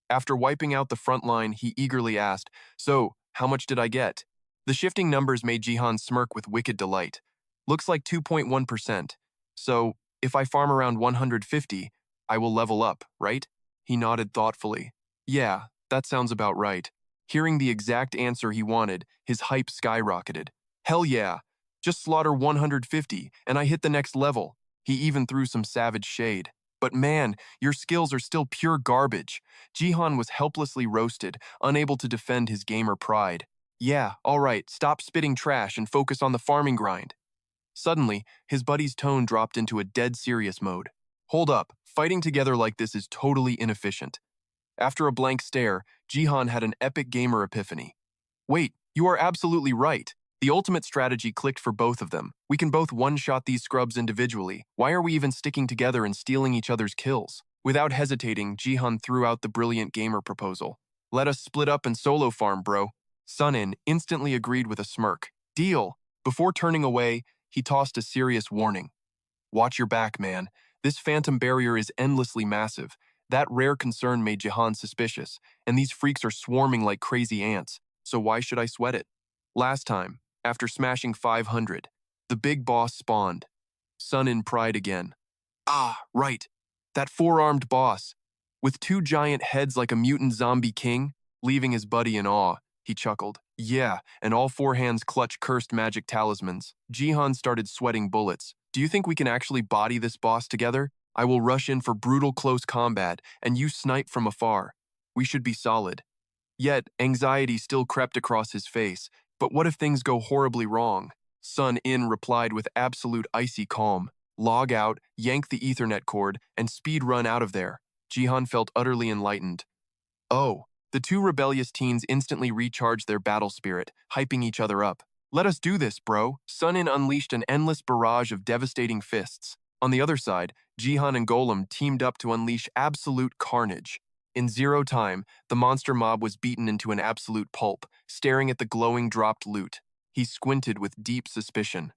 After wiping out the front line, he eagerly asked, So, how much did I get? The shifting numbers made Jihan smirk with wicked delight. Looks like 2.1%. So, if I farm around 150, I will level up, right? He nodded thoughtfully. Yeah, that sounds about right. Hearing the exact answer he wanted, his hype skyrocketed. Hell yeah! Just slaughter 150, and I hit the next level. He even threw some savage shade. But man, your skills are still pure garbage. Jihan was helplessly roasted, unable to defend his gamer pride. Yeah, alright, stop spitting trash and focus on the farming grind. Suddenly, his buddy's tone dropped into a dead serious mode. Hold up, fighting together like this is totally inefficient. After a blank stare, Jihan had an epic gamer epiphany. Wait, you are absolutely right. The ultimate strategy clicked for both of them. We can both one-shot these scrubs individually. Why are we even sticking together and stealing each other's kills? Without hesitating, Jihan threw out the brilliant gamer proposal. Let us split up and solo farm, bro. Sun-in instantly agreed with a smirk. Deal. Before turning away, he tossed a serious warning. Watch your back, man. This phantom barrier is endlessly massive. That rare concern made Jihan suspicious, and these freaks are swarming like crazy ants, so why should I sweat it? Last time, after smashing 500, the big boss spawned. Sun-in pride again. Ah, right. That four-armed boss. With two giant heads like a mutant zombie king, leaving his buddy in awe, he chuckled. Yeah, and all four hands clutch cursed magic talismans. Jihan started sweating bullets. Do you think we can actually body this boss together? I will rush in for brutal close combat, and you snipe from afar. We should be solid. Yet, anxiety still crept across his face. But what if things go horribly wrong? Sun-in replied with absolute icy calm. Log out, yank the Ethernet cord, and speed run out of there. Jihan felt utterly enlightened. Oh, the two rebellious teens instantly recharged their battle spirit, hyping each other up. Let us do this, bro. Sun-in unleashed an endless barrage of devastating fists. On the other side, Jihan and Golem teamed up to unleash absolute carnage. In zero time, the monster mob was beaten into an absolute pulp, staring at the glowing dropped loot. He squinted with deep suspicion.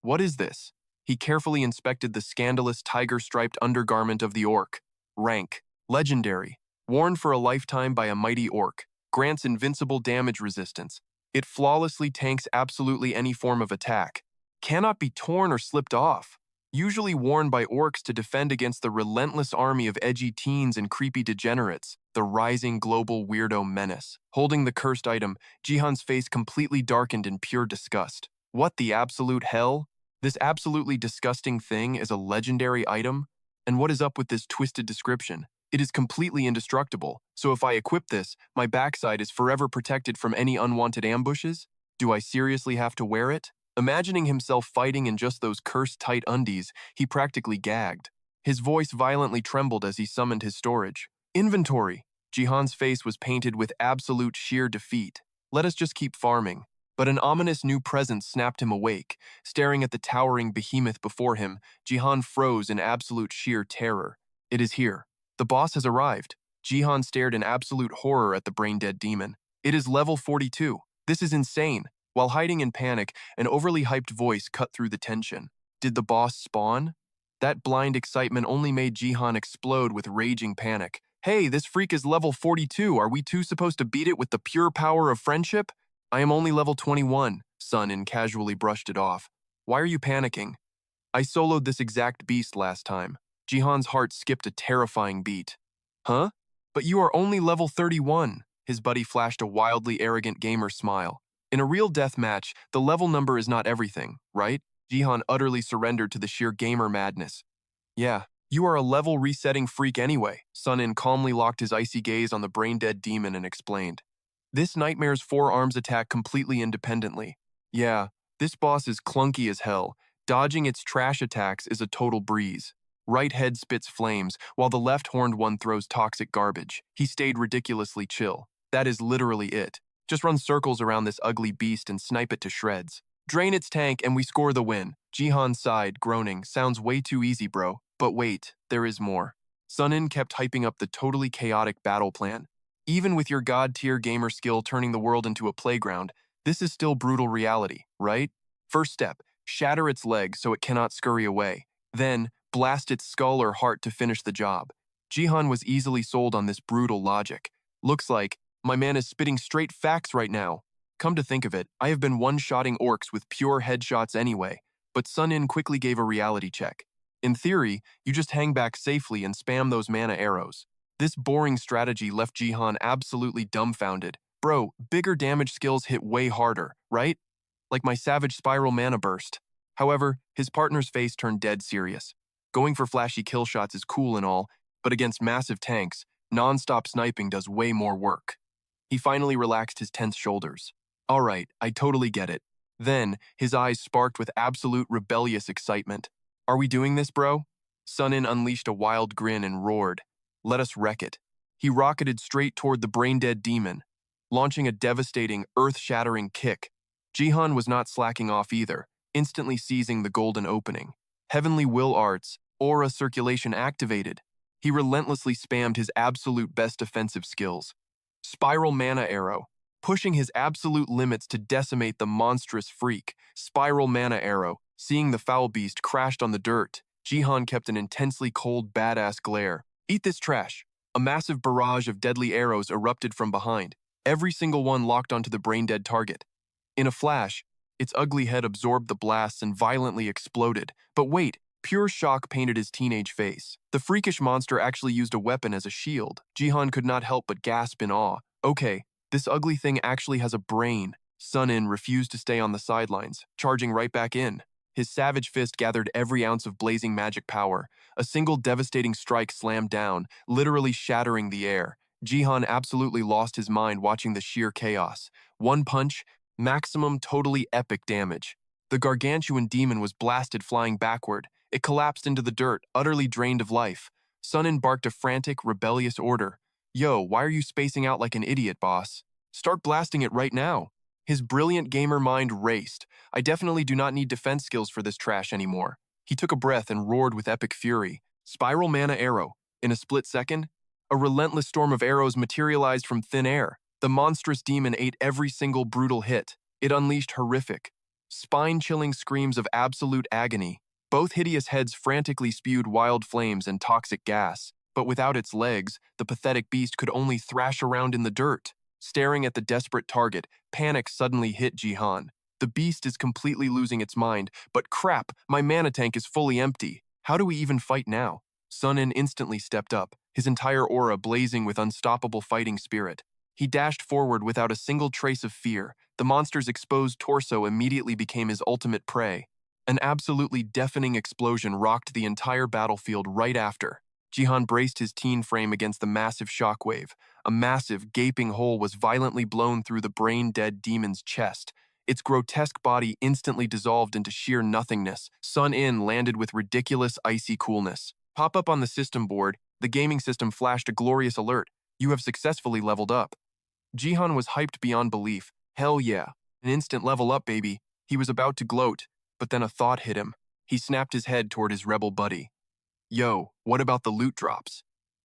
What is this? He carefully inspected the scandalous tiger-striped undergarment of the orc. Rank, legendary, worn for a lifetime by a mighty orc, grants invincible damage resistance. It flawlessly tanks absolutely any form of attack. Cannot be torn or slipped off. Usually worn by orcs to defend against the relentless army of edgy teens and creepy degenerates, the rising global weirdo menace. Holding the cursed item, Jihan's face completely darkened in pure disgust. What the absolute hell? This absolutely disgusting thing is a legendary item? And what is up with this twisted description? It is completely indestructible, so if I equip this, my backside is forever protected from any unwanted ambushes? Do I seriously have to wear it? Imagining himself fighting in just those cursed tight undies, he practically gagged. His voice violently trembled as he summoned his storage. Inventory! Jihan's face was painted with absolute sheer defeat. Let us just keep farming. But an ominous new presence snapped him awake. Staring at the towering behemoth before him, Jihan froze in absolute sheer terror. It is here. The boss has arrived. Jihan stared in absolute horror at the brain-dead demon. It is level 42. This is insane. While hiding in panic, an overly hyped voice cut through the tension. Did the boss spawn? That blind excitement only made Jihan explode with raging panic. Hey, this freak is level 42. Are we two supposed to beat it with the pure power of friendship? I am only level 21, Sun-in casually brushed it off. Why are you panicking? I soloed this exact beast last time. Jihan's heart skipped a terrifying beat. Huh? But you are only level 31. His buddy flashed a wildly arrogant gamer smile. In a real deathmatch, the level number is not everything, right? Jihan utterly surrendered to the sheer gamer madness. Yeah, you are a level resetting freak anyway. Sun-in calmly locked his icy gaze on the brain-dead demon and explained. This nightmare's forearms attack completely independently. Yeah, this boss is clunky as hell. Dodging its trash attacks is a total breeze. Right head spits flames, while the left horned one throws toxic garbage. He stayed ridiculously chill. That is literally it. Just run circles around this ugly beast and snipe it to shreds. Drain its tank and we score the win. Jihan sighed, groaning. Sounds way too easy, bro. But wait, there is more. Sun-in kept hyping up the totally chaotic battle plan. Even with your god-tier gamer skill turning the world into a playground, this is still brutal reality, right? First step, shatter its legs so it cannot scurry away. Then, blast its skull or heart to finish the job. Jihan was easily sold on this brutal logic. Looks like my man is spitting straight facts right now. Come to think of it, I have been one-shotting orcs with pure headshots anyway, but Sun-in quickly gave a reality check. In theory, you just hang back safely and spam those mana arrows. This boring strategy left Jihan absolutely dumbfounded. Bro, bigger damage skills hit way harder, right? Like my Savage Spiral mana burst. However, his partner's face turned dead serious. Going for flashy kill shots is cool and all, but against massive tanks, non-stop sniping does way more work. He finally relaxed his tense shoulders. All right, I totally get it. Then, his eyes sparked with absolute rebellious excitement. Are we doing this, bro? Sun-in unleashed a wild grin and roared. Let us wreck it. He rocketed straight toward the brain-dead demon, launching a devastating, earth-shattering kick. Jihan was not slacking off either, instantly seizing the golden opening. Heavenly Will Arts, aura circulation activated. He relentlessly spammed his absolute best defensive skills. Spiral Mana Arrow, pushing his absolute limits to decimate the monstrous freak. Spiral Mana Arrow, seeing the foul beast crashed on the dirt. Jihan kept an intensely cold, badass glare. Eat this trash. A massive barrage of deadly arrows erupted from behind, every single one locked onto the brain-dead target. In a flash, its ugly head absorbed the blasts and violently exploded. But wait, pure shock painted his teenage face. The freakish monster actually used a weapon as a shield. Jihan could not help but gasp in awe. Okay, this ugly thing actually has a brain. Sun-in refused to stay on the sidelines, charging right back in. His savage fist gathered every ounce of blazing magic power. A single devastating strike slammed down, literally shattering the air. Jihan absolutely lost his mind watching the sheer chaos. One punch, maximum totally epic damage. The gargantuan demon was blasted flying backward. It collapsed into the dirt, utterly drained of life. Sun-in barked a frantic, rebellious order. Yo, why are you spacing out like an idiot, boss? Start blasting it right now. His brilliant gamer mind raced. I definitely do not need defense skills for this trash anymore. He took a breath and roared with epic fury. Spiral Mana Arrow. In a split second, a relentless storm of arrows materialized from thin air. The monstrous demon ate every single brutal hit. It unleashed horrific, spine-chilling screams of absolute agony. Both hideous heads frantically spewed wild flames and toxic gas. But without its legs, the pathetic beast could only thrash around in the dirt. Staring at the desperate target, panic suddenly hit Jihan. The beast is completely losing its mind, but crap, my mana tank is fully empty. How do we even fight now? Sun-In instantly stepped up, his entire aura blazing with unstoppable fighting spirit. He dashed forward without a single trace of fear. The monster's exposed torso immediately became his ultimate prey. An absolutely deafening explosion rocked the entire battlefield right after. Jihan braced his teen frame against the massive shockwave. A massive, gaping hole was violently blown through the brain-dead demon's chest. Its grotesque body instantly dissolved into sheer nothingness. Sun-In landed with ridiculous icy coolness. Pop up on the system board, the gaming system flashed a glorious alert. You have successfully leveled up. Jihan was hyped beyond belief. Hell yeah, an instant level up, baby. He was about to gloat, but then a thought hit him. He snapped his head toward his rebel buddy. Yo, what about the loot drops?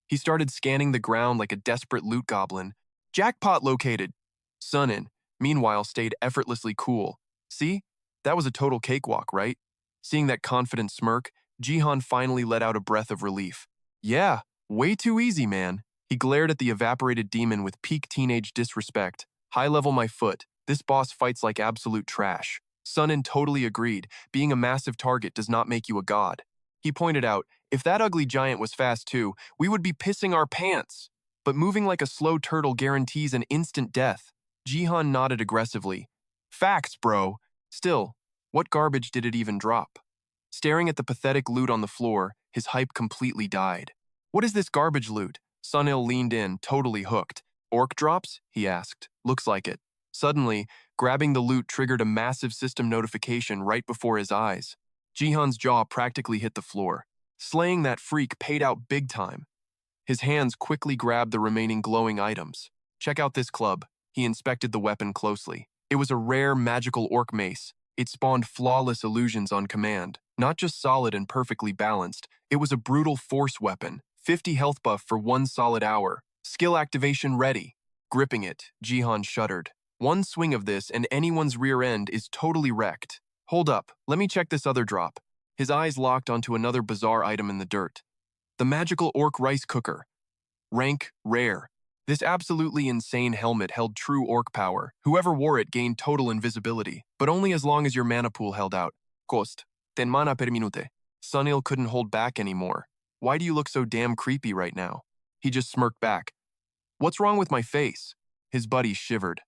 He started scanning the ground like a desperate loot goblin. Jackpot located! Sun-In, meanwhile, stayed effortlessly cool. See? That was a total cakewalk, right? Seeing that confident smirk, Jihan finally let out a breath of relief. Yeah, way too easy, man. He glared at the evaporated demon with peak teenage disrespect. High level my foot. This boss fights like absolute trash. Sun-In totally agreed. Being a massive target does not make you a god. He pointed out, if that ugly giant was fast too, we would be pissing our pants. But moving like a slow turtle guarantees an instant death. Jihan nodded aggressively. Facts, bro. Still, what garbage did it even drop? Staring at the pathetic loot on the floor, his hype completely died. What is this garbage loot? Sun-Il leaned in, totally hooked. Orc drops? He asked. Looks like it. Suddenly, grabbing the loot triggered a massive system notification right before his eyes. Jihan's jaw practically hit the floor. Slaying that freak paid out big time. His hands quickly grabbed the remaining glowing items. Check out this club. He inspected the weapon closely. It was a rare magical orc mace. It spawned flawless illusions on command. Not just solid and perfectly balanced, it was a brutal force weapon. 50 health buff for 1 solid hour. Skill activation ready. Gripping it, Jihan shuddered. One swing of this and anyone's rear end is totally wrecked. Hold up, let me check this other drop. His eyes locked onto another bizarre item in the dirt. The magical orc rice cooker. Rank, rare. This absolutely insane helmet held true orc power. Whoever wore it gained total invisibility, but only as long as your mana pool held out. Cost. Ten mana per minute. Sun-Il couldn't hold back anymore. Why do you look so damn creepy right now? He just smirked back. What's wrong with my face? His buddy shivered.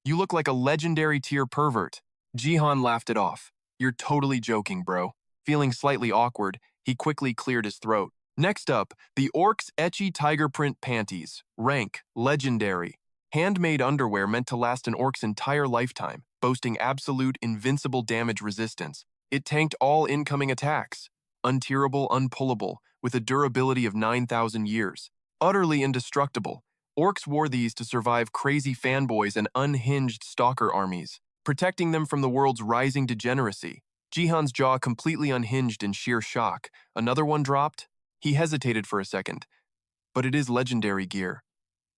You look like a legendary tier pervert. Jihan laughed it off. You're totally joking, bro. Feeling slightly awkward, he quickly cleared his throat. Next up, the Orc's Etchy Tiger Print Panties. Rank, legendary. Handmade underwear meant to last an orc's entire lifetime, boasting absolute invincible damage resistance. It tanked all incoming attacks. Untearable, unpullable, with a durability of 9,000 years. Utterly indestructible. Orcs wore these to survive crazy fanboys and unhinged stalker armies, protecting them from the world's rising degeneracy. Jihan's jaw completely unhinged in sheer shock. Another one dropped? He hesitated for a second. But it is legendary gear.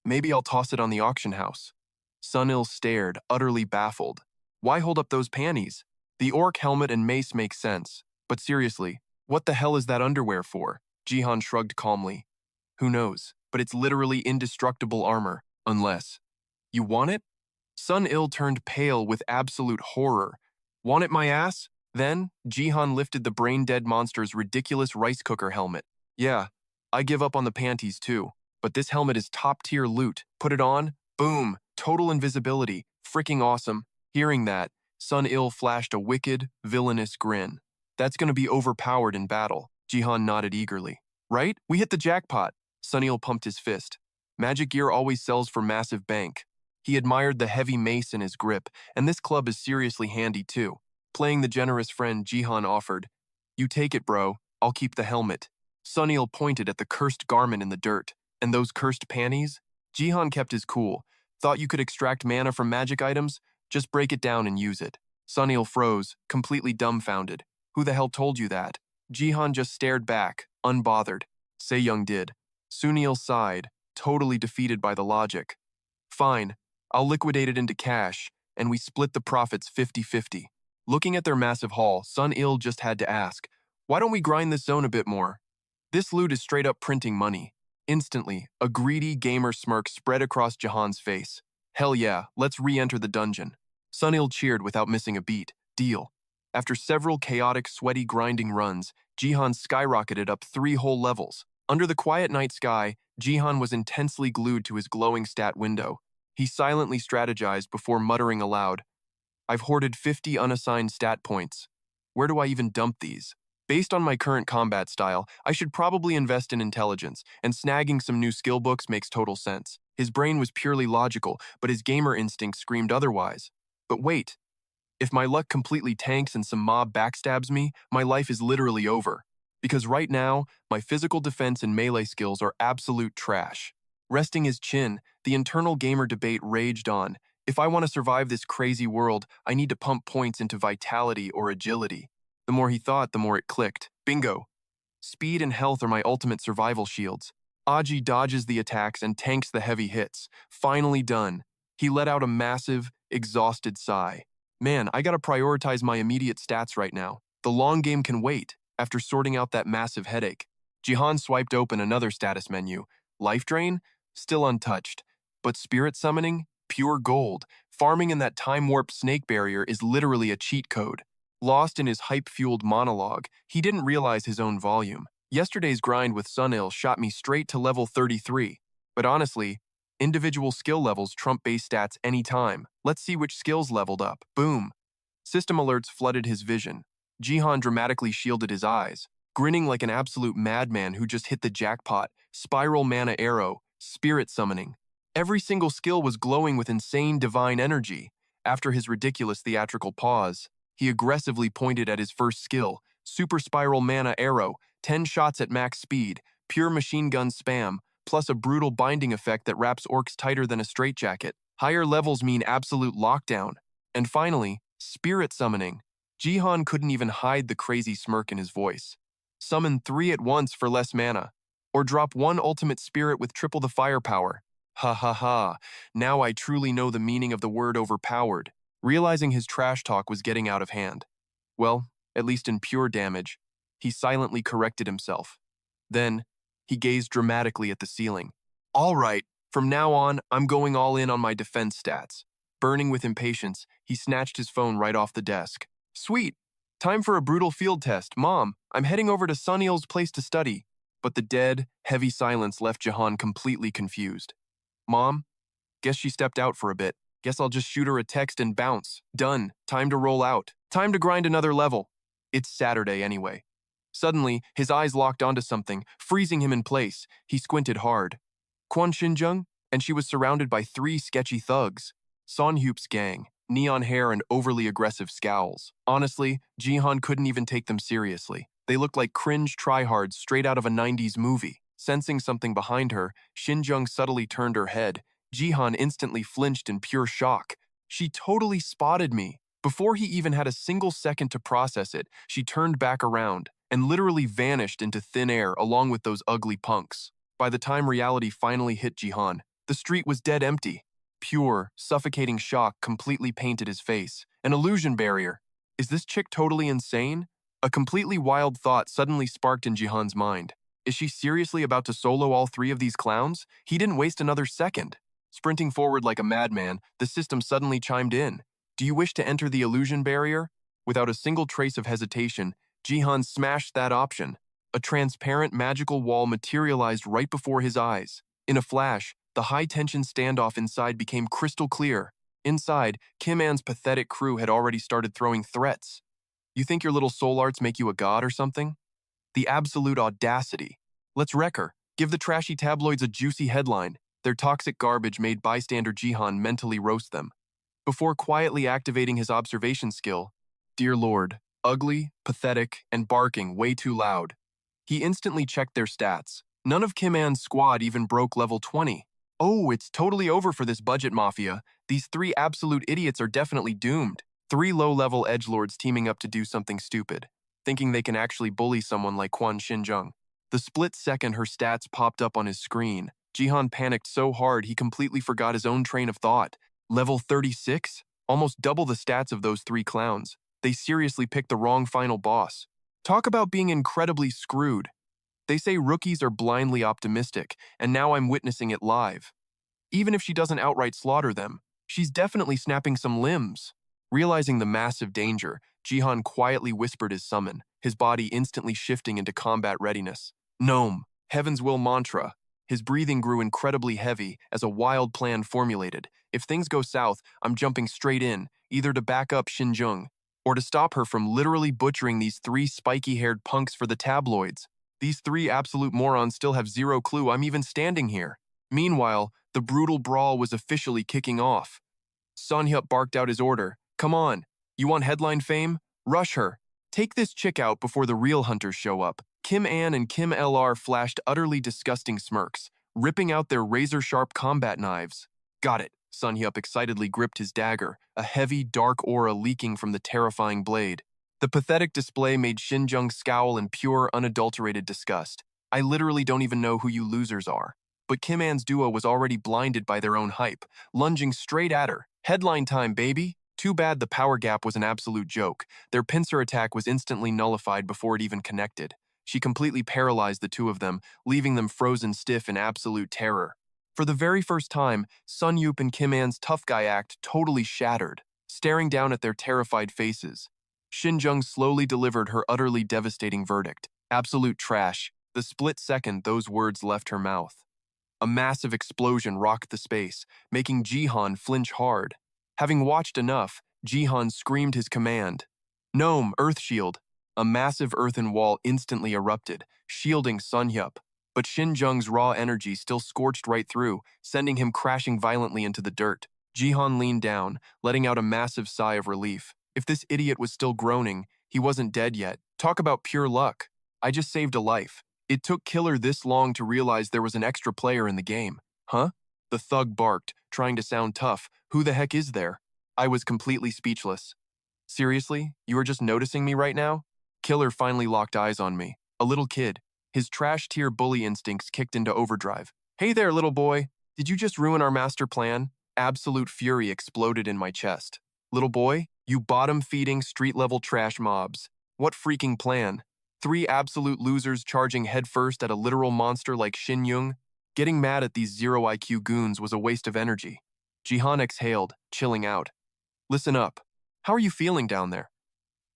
Maybe I'll toss it on the auction house. Sun-Il stared, utterly baffled. Why hold up those panties? The orc helmet and mace make sense. But seriously, what the hell is that underwear for? Jihan shrugged calmly. Who knows, but it's literally indestructible armor. Unless. You want it? Sun-Il turned pale with absolute horror. Want it, my ass? Then, Jihan lifted the brain-dead monster's ridiculous rice cooker helmet. Yeah, I give up on the panties too. But this helmet is top-tier loot. Put it on, boom, total invisibility. Freaking awesome. Hearing that, Sun-Il flashed a wicked, villainous grin. That's gonna be overpowered in battle. Jihan nodded eagerly. Right? We hit the jackpot. Sun-Il pumped his fist. Magic gear always sells for massive bank. He admired the heavy mace in his grip, and this club is seriously handy too. Playing the generous friend, Jihan offered. You take it, bro. I'll keep the helmet. Sun-Il pointed at the cursed garment in the dirt. And those cursed panties? Jihan kept his cool. Thought you could extract mana from magic items? Just break it down and use it. Sun-Il froze, completely dumbfounded. Who the hell told you that? Jihan just stared back, unbothered. Se-Young did. Sun-Il sighed, totally defeated by the logic. Fine, I'll liquidate it into cash, and we split the profits 50-50. Looking at their massive haul, Sun-Il just had to ask, why don't we grind this zone a bit more? This loot is straight up printing money. Instantly, a greedy gamer smirk spread across Jihan's face. Hell yeah, let's re-enter the dungeon. Sunil cheered without missing a beat. Deal. After several chaotic, sweaty, grinding runs, Jihan skyrocketed up 3 whole levels. Under the quiet night sky, Jihan was intensely glued to his glowing stat window. He silently strategized before muttering aloud, I've hoarded 50 unassigned stat points. Where do I even dump these? Based on my current combat style, I should probably invest in intelligence, and snagging some new skill books makes total sense. His brain was purely logical, but his gamer instinct screamed otherwise. But wait, if my luck completely tanks and some mob backstabs me, my life is literally over. Because right now, my physical defense and melee skills are absolute trash. Resting his chin, the internal gamer debate raged on. If I want to survive this crazy world, I need to pump points into vitality or agility. The more he thought, the more it clicked. Bingo! Speed and health are my ultimate survival shields. Aji dodges the attacks and tanks the heavy hits. Finally done. He let out a massive, exhausted sigh. Man, I gotta prioritize my immediate stats right now. The long game can wait. After sorting out that massive headache, Jihan swiped open another status menu. Life drain? Still untouched. But spirit summoning? Pure gold. Farming in that time-warp snake barrier is literally a cheat code. Lost in his hype-fueled monologue, he didn't realize his own volume. Yesterday's grind with Sunil shot me straight to level 33. But honestly, individual skill levels trump base stats anytime. Let's see which skills leveled up. Boom. System alerts flooded his vision. Jihan dramatically shielded his eyes, grinning like an absolute madman who just hit the jackpot. Spiral mana arrow, spirit summoning. Every single skill was glowing with insane divine energy. After his ridiculous theatrical pause, he aggressively pointed at his first skill, Super Spiral Mana Arrow, 10 shots at max speed, pure machine gun spam, plus a brutal binding effect that wraps orcs tighter than a straitjacket. Higher levels mean absolute lockdown. And finally, spirit summoning. Jihan couldn't even hide the crazy smirk in his voice. Summon 3 at once for less mana, or drop 1 ultimate spirit with triple the firepower. Ha ha ha, now I truly know the meaning of the word overpowered, realizing his trash talk was getting out of hand. Well, at least in pure damage, he silently corrected himself. Then, he gazed dramatically at the ceiling. All right, from now on, I'm going all in on my defense stats. Burning with impatience, he snatched his phone right off the desk. Sweet, time for a brutal field test. Mom, I'm heading over to Sunil's place to study. But the dead, heavy silence left Jahan completely confused. Mom? Guess she stepped out for a bit. Guess I'll just shoot her a text and bounce. Done. Time to roll out. Time to grind another level. It's Saturday anyway. Suddenly, his eyes locked onto something, freezing him in place. He squinted hard. Kwon Shinjung? And she was surrounded by 3 sketchy thugs. Sonhyup's gang, neon hair and overly aggressive scowls. Honestly, Jihan couldn't even take them seriously. They looked like cringe tryhards straight out of a 90s movie. Sensing something behind her, Shinjung subtly turned her head. Jihan instantly flinched in pure shock. She totally spotted me. Before he even had a single second to process it, she turned back around and literally vanished into thin air along with those ugly punks. By the time reality finally hit Jihan, the street was dead empty. Pure, suffocating shock completely painted his face. An illusion barrier. Is this chick totally insane? A completely wild thought suddenly sparked in Jihan's mind. Is she seriously about to solo all 3 of these clowns? He didn't waste another second. Sprinting forward like a madman, the system suddenly chimed in. Do you wish to enter the illusion barrier? Without a single trace of hesitation, Jihan smashed that option. A transparent magical wall materialized right before his eyes. In a flash, the high-tension standoff inside became crystal clear. Inside, Kim An's pathetic crew had already started throwing threats. You think your little soul arts make you a god or something? The absolute audacity. Let's wreck her. Give the trashy tabloids a juicy headline. Their toxic garbage made bystander Jihan mentally roast them. Before quietly activating his observation skill, dear lord, ugly, pathetic, and barking way too loud. He instantly checked their stats. None of Kim An's squad even broke level 20. Oh, it's totally over for this budget mafia. These 3 absolute idiots are definitely doomed. 3 low-level edgelords teaming up to do something stupid, thinking they can actually bully someone like Kwon Shinjung. The split second her stats popped up on his screen, Jihan panicked so hard he completely forgot his own train of thought. Level 36? Almost double the stats of those 3 clowns. They seriously picked the wrong final boss. Talk about being incredibly screwed. They say rookies are blindly optimistic, and now I'm witnessing it live. Even if she doesn't outright slaughter them, she's definitely snapping some limbs. Realizing the massive danger, Jihan quietly whispered his summon, his body instantly shifting into combat readiness. Gnome, Heaven's Will mantra. His breathing grew incredibly heavy as a wild plan formulated. If things go south, I'm jumping straight in, either to back up Xinjung, or to stop her from literally butchering these three spiky-haired punks for the tabloids. These three absolute morons still have zero clue I'm even standing here. Meanwhile, the brutal brawl was officially kicking off. Sun Hyup barked out his order. Come on, you want headline fame? Rush her. Take this chick out before the real hunters show up. Kim An and Kim LR flashed utterly disgusting smirks, ripping out their razor-sharp combat knives. Got it. Sun Hyup excitedly gripped his dagger, a heavy, dark aura leaking from the terrifying blade. The pathetic display made Xinjung scowl in pure, unadulterated disgust. I literally don't even know who you losers are. But Kim An's duo was already blinded by their own hype, lunging straight at her. Headline time, baby! Too bad the power gap was an absolute joke. Their pincer attack was instantly nullified before it even connected. She completely paralyzed the two of them, leaving them frozen stiff in absolute terror. For the very first time, Sun Yup and Kim An's tough guy act totally shattered, staring down at their terrified faces. Xinjung slowly delivered her utterly devastating verdict. Absolute trash. The split second those words left her mouth. A massive explosion rocked the space, making Jihan flinch hard. Having watched enough, Jihan screamed his command. Gnome, Earth Shield. A massive earthen wall instantly erupted, shielding Sun Hyup. But Xinjung's raw energy still scorched right through, sending him crashing violently into the dirt. Jihan leaned down, letting out a massive sigh of relief. If this idiot was still groaning, he wasn't dead yet. Talk about pure luck. I just saved a life. It took Killer this long to realize there was an extra player in the game. Huh? The thug barked, trying to sound tough. Who the heck is there? I was completely speechless. Seriously? You are just noticing me right now? Killer finally locked eyes on me. A little kid. His trash-tier bully instincts kicked into overdrive. Hey there, little boy. Did you just ruin our master plan? Absolute fury exploded in my chest. Little boy, you bottom-feeding, street-level trash mobs. What freaking plan? 3 absolute losers charging headfirst at a literal monster like Xinjung? Getting mad at these zero IQ goons was a waste of energy. Jihan exhaled, chilling out. Listen up. How are you feeling down there?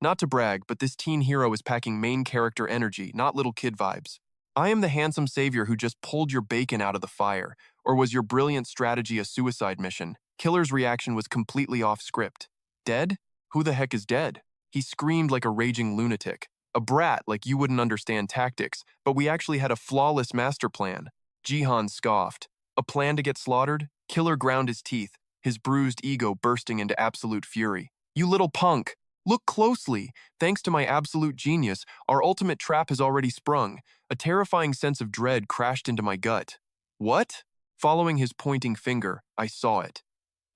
Not to brag, but this teen hero is packing main character energy, not little kid vibes. I am the handsome savior who just pulled your bacon out of the fire, or was your brilliant strategy a suicide mission? Killer's reaction was completely off script. Dead? Who the heck is dead? He screamed like a raging lunatic. A brat like you wouldn't understand tactics, but we actually had a flawless master plan. Jihan scoffed. A plan to get slaughtered? Killer ground his teeth, his bruised ego bursting into absolute fury. You little punk! Look closely. Thanks to my absolute genius, our ultimate trap has already sprung. A terrifying sense of dread crashed into my gut. What? Following his pointing finger, I saw it.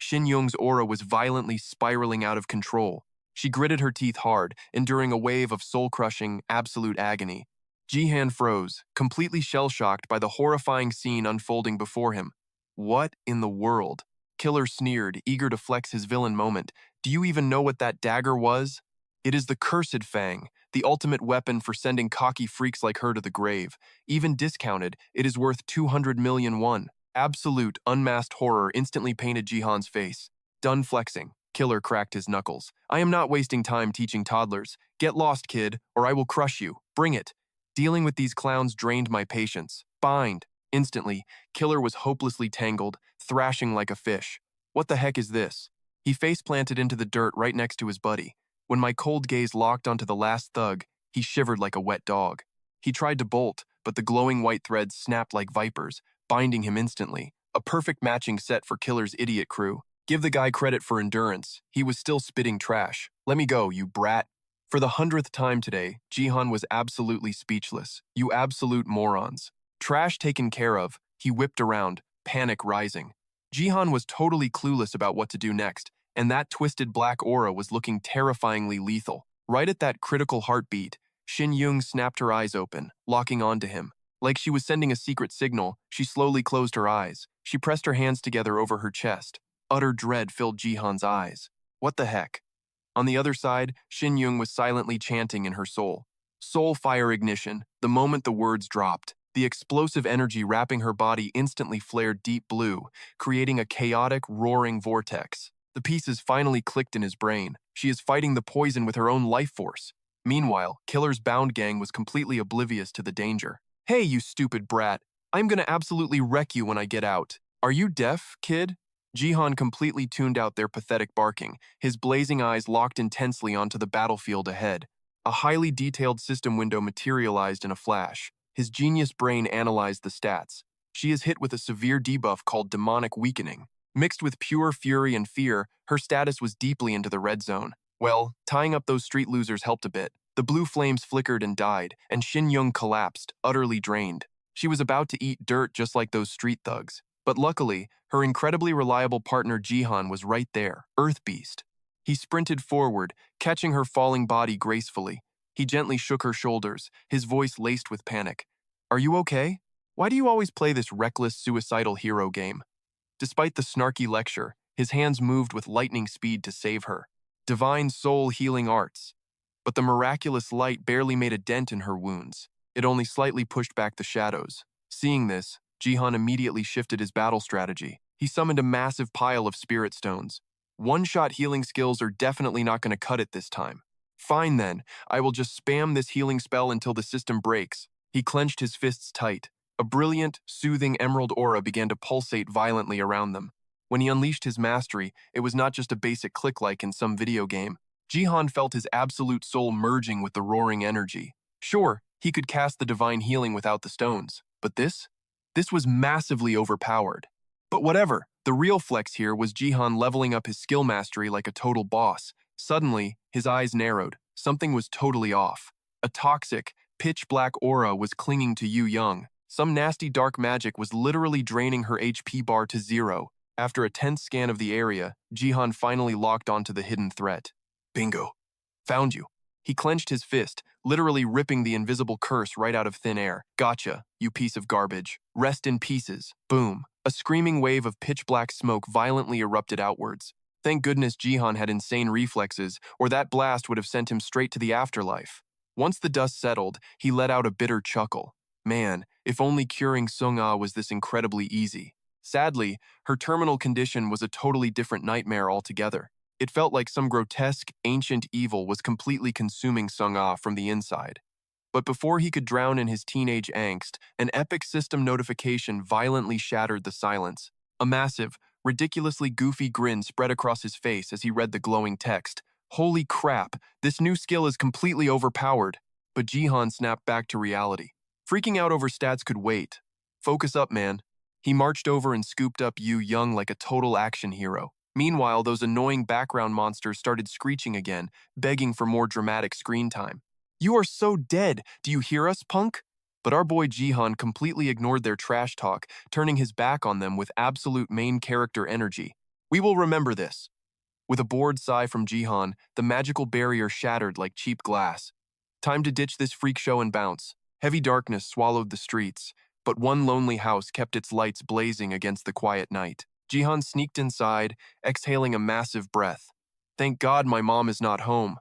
Xinjung's aura was violently spiraling out of control. She gritted her teeth hard, enduring a wave of soul-crushing, absolute agony. Jihan froze, completely shell-shocked by the horrifying scene unfolding before him. What in the world? Killer sneered, eager to flex his villain moment. Do you even know what that dagger was? It is the Cursed Fang, the ultimate weapon for sending cocky freaks like her to the grave. Even discounted, it is worth 200 million won. Absolute, unmasked horror instantly painted Jihan's face. Done flexing. Killer cracked his knuckles. I am not wasting time teaching toddlers. Get lost, kid, or I will crush you. Bring it. Dealing with these clowns drained my patience. Bind. Instantly, Killer was hopelessly tangled, thrashing like a fish. What the heck is this? He face-planted into the dirt right next to his buddy. When my cold gaze locked onto the last thug, he shivered like a wet dog. He tried to bolt, but the glowing white threads snapped like vipers, binding him instantly. A perfect matching set for Killer's idiot crew. Give the guy credit for endurance. He was still spitting trash. Let me go, you brat. For the 100th time today, Jihan was absolutely speechless. You absolute morons. Trash taken care of, he whipped around, panic rising. Jihan was totally clueless about what to do next, and that twisted black aura was looking terrifyingly lethal. Right at that critical heartbeat, Xinjung snapped her eyes open, locking onto him. Like she was sending a secret signal, she slowly closed her eyes. She pressed her hands together over her chest. Utter dread filled Jihan's eyes. What the heck? On the other side, Xinjung was silently chanting in her soul. Soul fire ignition, the moment the words dropped. The explosive energy wrapping her body instantly flared deep blue, creating a chaotic, roaring vortex. The pieces finally clicked in his brain. She is fighting the poison with her own life force. Meanwhile, Killer's bound gang was completely oblivious to the danger. Hey, you stupid brat. I'm gonna absolutely wreck you when I get out. Are you deaf, kid? Jihan completely tuned out their pathetic barking, his blazing eyes locked intensely onto the battlefield ahead. A highly detailed system window materialized in a flash. His genius brain analyzed the stats. She is hit with a severe debuff called demonic weakening. Mixed with pure fury and fear, her status was deeply into the red zone. Well, tying up those street losers helped a bit. The blue flames flickered and died, and Shin Young collapsed, utterly drained. She was about to eat dirt just like those street thugs. But luckily, her incredibly reliable partner Jihan was right there, Earth Beast. He sprinted forward, catching her falling body gracefully. He gently shook her shoulders, his voice laced with panic. Are you okay? Why do you always play this reckless, suicidal hero game? Despite the snarky lecture, his hands moved with lightning speed to save her. Divine soul healing arts. But the miraculous light barely made a dent in her wounds. It only slightly pushed back the shadows. Seeing this, Jihan immediately shifted his battle strategy. He summoned a massive pile of spirit stones. One-shot healing skills are definitely not going to cut it this time. Fine then, I will just spam this healing spell until the system breaks. He clenched his fists tight. A brilliant, soothing emerald aura began to pulsate violently around them. When he unleashed his mastery, it was not just a basic click like in some video game. Jihan felt his absolute soul merging with the roaring energy. Sure, he could cast the divine healing without the stones, but this was massively overpowered. But whatever, the real flex here was Jihan leveling up his skill mastery like a total boss. Suddenly, his eyes narrowed. Something was totally off. A toxic, pitch-black aura was clinging to Yu Young. Some nasty dark magic was literally draining her HP bar to 0. After a tense scan of the area, Jihan finally locked onto the hidden threat. Bingo. Found you. He clenched his fist, literally ripping the invisible curse right out of thin air. Gotcha, you piece of garbage. Rest in pieces. Boom. A screaming wave of pitch-black smoke violently erupted outwards. Thank goodness Jihan had insane reflexes, or that blast would have sent him straight to the afterlife. Once the dust settled, he let out a bitter chuckle. Man, if only curing Sung-ah was this incredibly easy. Sadly, her terminal condition was a totally different nightmare altogether. It felt like some grotesque, ancient evil was completely consuming Sung-ah from the inside. But before he could drown in his teenage angst, an epic system notification violently shattered the silence. A massive, ridiculously goofy grin spread across his face as he read the glowing text. Holy crap, this new skill is completely overpowered. But Jihan snapped back to reality. Freaking out over stats could wait. Focus up, man. He marched over and scooped up Yu Young like a total action hero. Meanwhile, those annoying background monsters started screeching again, begging for more dramatic screen time. You are so dead, do you hear us, punk? But our boy Jihan completely ignored their trash talk, turning his back on them with absolute main character energy. We will remember this. With a bored sigh from Jihan, the magical barrier shattered like cheap glass. Time to ditch this freak show and bounce. Heavy darkness swallowed the streets, but one lonely house kept its lights blazing against the quiet night. Jihan sneaked inside, exhaling a massive breath. Thank God my mom is not home.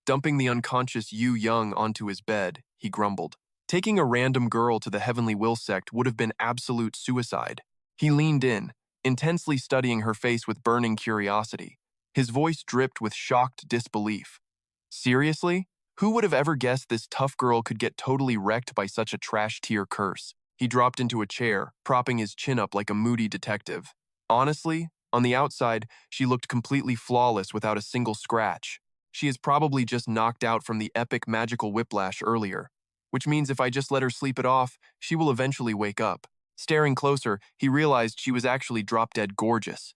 Dumping the unconscious Yu Young onto his bed, he grumbled. Taking a random girl to the Heavenly Will sect would have been absolute suicide. He leaned in, intensely studying her face with burning curiosity. His voice dripped with shocked disbelief. Seriously? Who would have ever guessed this tough girl could get totally wrecked by such a trash-tier curse? He dropped into a chair, propping his chin up like a moody detective. Honestly, on the outside, she looked completely flawless without a single scratch. She is probably just knocked out from the epic magical whiplash earlier, which means if I just let her sleep it off, she will eventually wake up. Staring closer, he realized she was actually drop-dead gorgeous.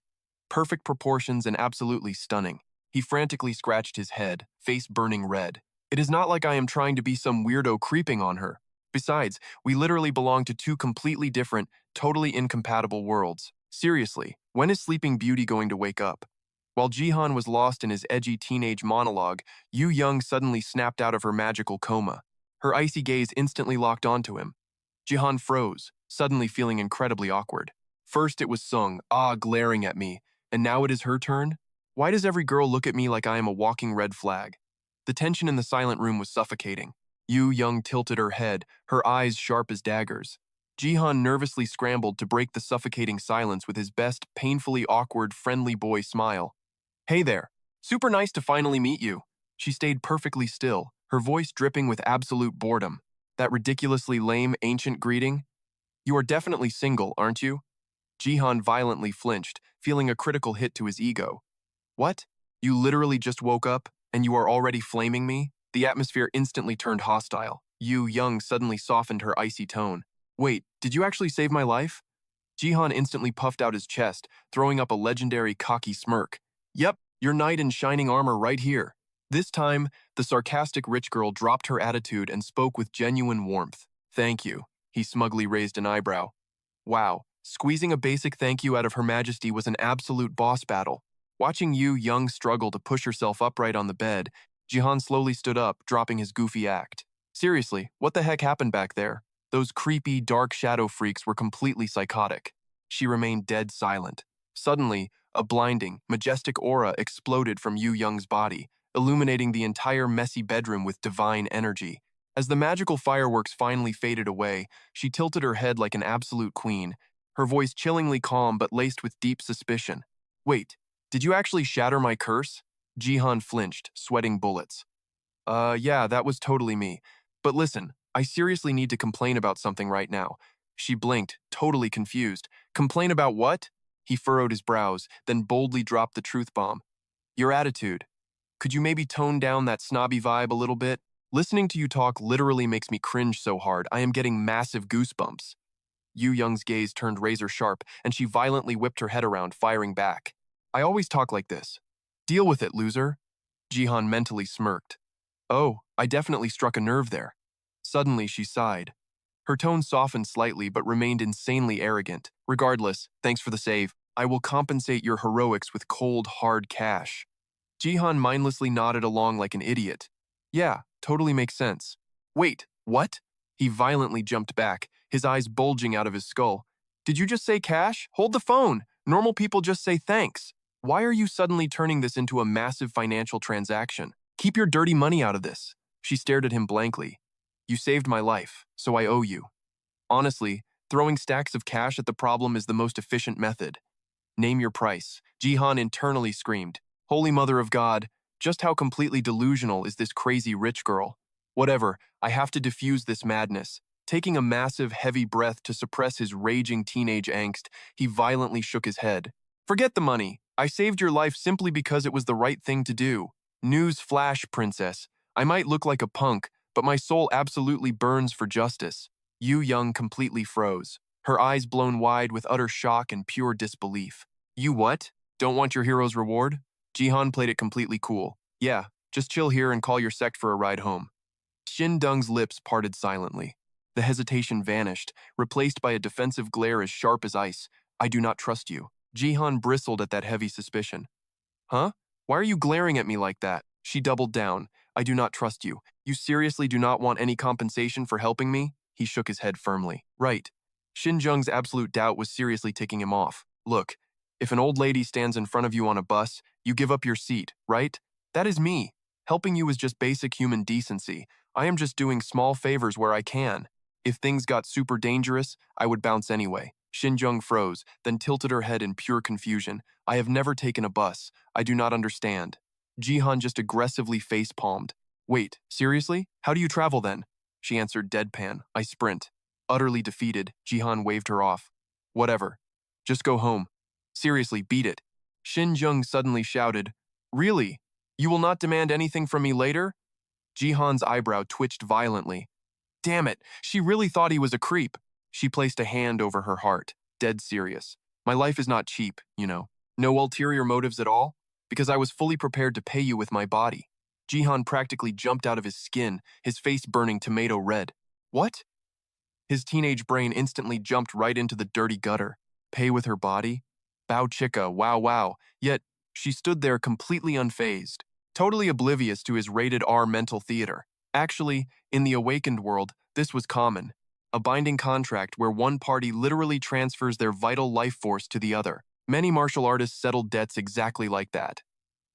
Perfect proportions and absolutely stunning. He frantically scratched his head, face burning red. It is not like I am trying to be some weirdo creeping on her. Besides, we literally belong to two completely different, totally incompatible worlds. Seriously, when is Sleeping Beauty going to wake up? While Jihan was lost in his edgy teenage monologue, Yu Young suddenly snapped out of her magical coma. Her icy gaze instantly locked onto him. Jihan froze, suddenly feeling incredibly awkward. First it was Sung, glaring at me, and now it is her turn? Why does every girl look at me like I am a walking red flag? The tension in the silent room was suffocating. Yu Young tilted her head, her eyes sharp as daggers. Jihan nervously scrambled to break the suffocating silence with his best, painfully awkward, friendly boy smile. Hey there. Super nice to finally meet you. She stayed perfectly still, her voice dripping with absolute boredom. That ridiculously lame ancient greeting? You are definitely single, aren't you? Jihan violently flinched, feeling a critical hit to his ego. What? You literally just woke up, and you are already flaming me? The atmosphere instantly turned hostile. Yu Young suddenly softened her icy tone. Wait, did you actually save my life? Jihan instantly puffed out his chest, throwing up a legendary cocky smirk. Yep, your knight in shining armor right here. This time, the sarcastic rich girl dropped her attitude and spoke with genuine warmth. Thank you. He smugly raised an eyebrow. Wow, squeezing a basic thank you out of Her Majesty was an absolute boss battle. Watching Yu Young struggle to push herself upright on the bed, Jihan slowly stood up, dropping his goofy act. Seriously, what the heck happened back there? Those creepy, dark shadow freaks were completely psychotic. She remained dead silent. Suddenly, a blinding, majestic aura exploded from Yu Young's body, illuminating the entire messy bedroom with divine energy. As the magical fireworks finally faded away, she tilted her head like an absolute queen, her voice chillingly calm but laced with deep suspicion. Wait, did you actually shatter my curse? Jihan flinched, sweating bullets. Yeah, that was totally me. But listen, I seriously need to complain about something right now. She blinked, totally confused. Complain about what? He furrowed his brows, then boldly dropped the truth bomb. Your attitude. Could you maybe tone down that snobby vibe a little bit? Listening to you talk literally makes me cringe so hard, I am getting massive goosebumps. Yu Young's gaze turned razor sharp, and she violently whipped her head around, firing back. I always talk like this. Deal with it, loser. Jihan mentally smirked. Oh, I definitely struck a nerve there. Suddenly, she sighed. Her tone softened slightly but remained insanely arrogant. Regardless, thanks for the save. I will compensate your heroics with cold, hard cash. Jihan mindlessly nodded along like an idiot. Yeah, totally makes sense. Wait, what? He violently jumped back, his eyes bulging out of his skull. Did you just say cash? Hold the phone. Normal people just say thanks. Why are you suddenly turning this into a massive financial transaction? Keep your dirty money out of this. She stared at him blankly. You saved my life, so I owe you. Honestly, throwing stacks of cash at the problem is the most efficient method. Name your price. Jihan internally screamed. Holy Mother of God, just how completely delusional is this crazy rich girl? Whatever, I have to diffuse this madness. Taking a massive, heavy breath to suppress his raging teenage angst, he violently shook his head. Forget the money. I saved your life simply because it was the right thing to do. News flash, princess. I might look like a punk, but my soul absolutely burns for justice. Yu Young completely froze, her eyes blown wide with utter shock and pure disbelief. You what? Don't want your hero's reward? Jihan played it completely cool. Yeah, just chill here and call your sect for a ride home. Shin Dung's lips parted silently. The hesitation vanished, replaced by a defensive glare as sharp as ice. I do not trust you. Jihan bristled at that heavy suspicion. Huh? Why are you glaring at me like that? She doubled down. I do not trust you. You seriously do not want any compensation for helping me? He shook his head firmly. Right. Shin Jung's absolute doubt was seriously ticking him off. Look, if an old lady stands in front of you on a bus, you give up your seat, right? That is me. Helping you is just basic human decency. I am just doing small favors where I can. If things got super dangerous, I would bounce anyway. Shinjung froze, then tilted her head in pure confusion. I have never taken a bus. I do not understand. Jihan just aggressively face-palmed. Wait, seriously? How do you travel then? She answered deadpan. I sprint. Utterly defeated, Jihan waved her off. Whatever. Just go home. Seriously, beat it. Shinjung suddenly shouted. Really? You will not demand anything from me later? Jihan's eyebrow twitched violently. Damn it, she really thought he was a creep. She placed a hand over her heart, dead serious. My life is not cheap, you know. No ulterior motives at all, because I was fully prepared to pay you with my body. Jihan practically jumped out of his skin, his face burning tomato red. What? His teenage brain instantly jumped right into the dirty gutter. Pay with her body? Bao chica, wow wow. Yet, she stood there completely unfazed, totally oblivious to his rated R mental theater. Actually, in the awakened world, this was common. A binding contract where one party literally transfers their vital life force to the other. Many martial artists settled debts exactly like that.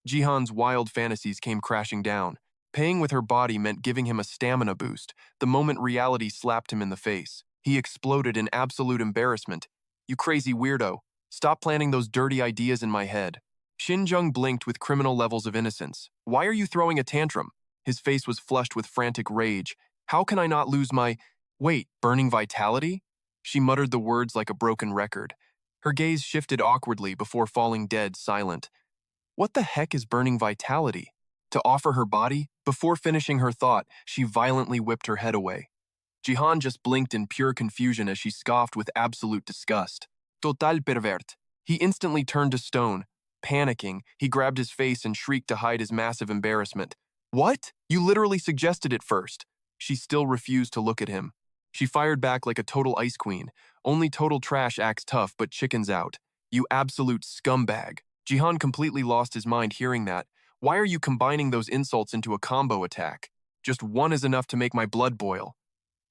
Jihan's wild fantasies came crashing down. Paying with her body meant giving him a stamina boost, the moment reality slapped him in the face. He exploded in absolute embarrassment. You crazy weirdo. Stop planting those dirty ideas in my head. Jung blinked with criminal levels of innocence. Why are you throwing a tantrum? His face was flushed with frantic rage. How can I not lose my… Wait, burning vitality? She muttered the words like a broken record. Her gaze shifted awkwardly before falling dead silent. What the heck is burning vitality? To offer her body? Before finishing her thought, she violently whipped her head away. Jihan just blinked in pure confusion as she scoffed with absolute disgust. Total pervert. He instantly turned to stone. Panicking, he grabbed his face and shrieked to hide his massive embarrassment. What? You literally suggested it first. She still refused to look at him. She fired back like a total ice queen. Only total trash acts tough, but chickens out. You absolute scumbag. Jihan completely lost his mind hearing that. Why are you combining those insults into a combo attack? Just one is enough to make my blood boil.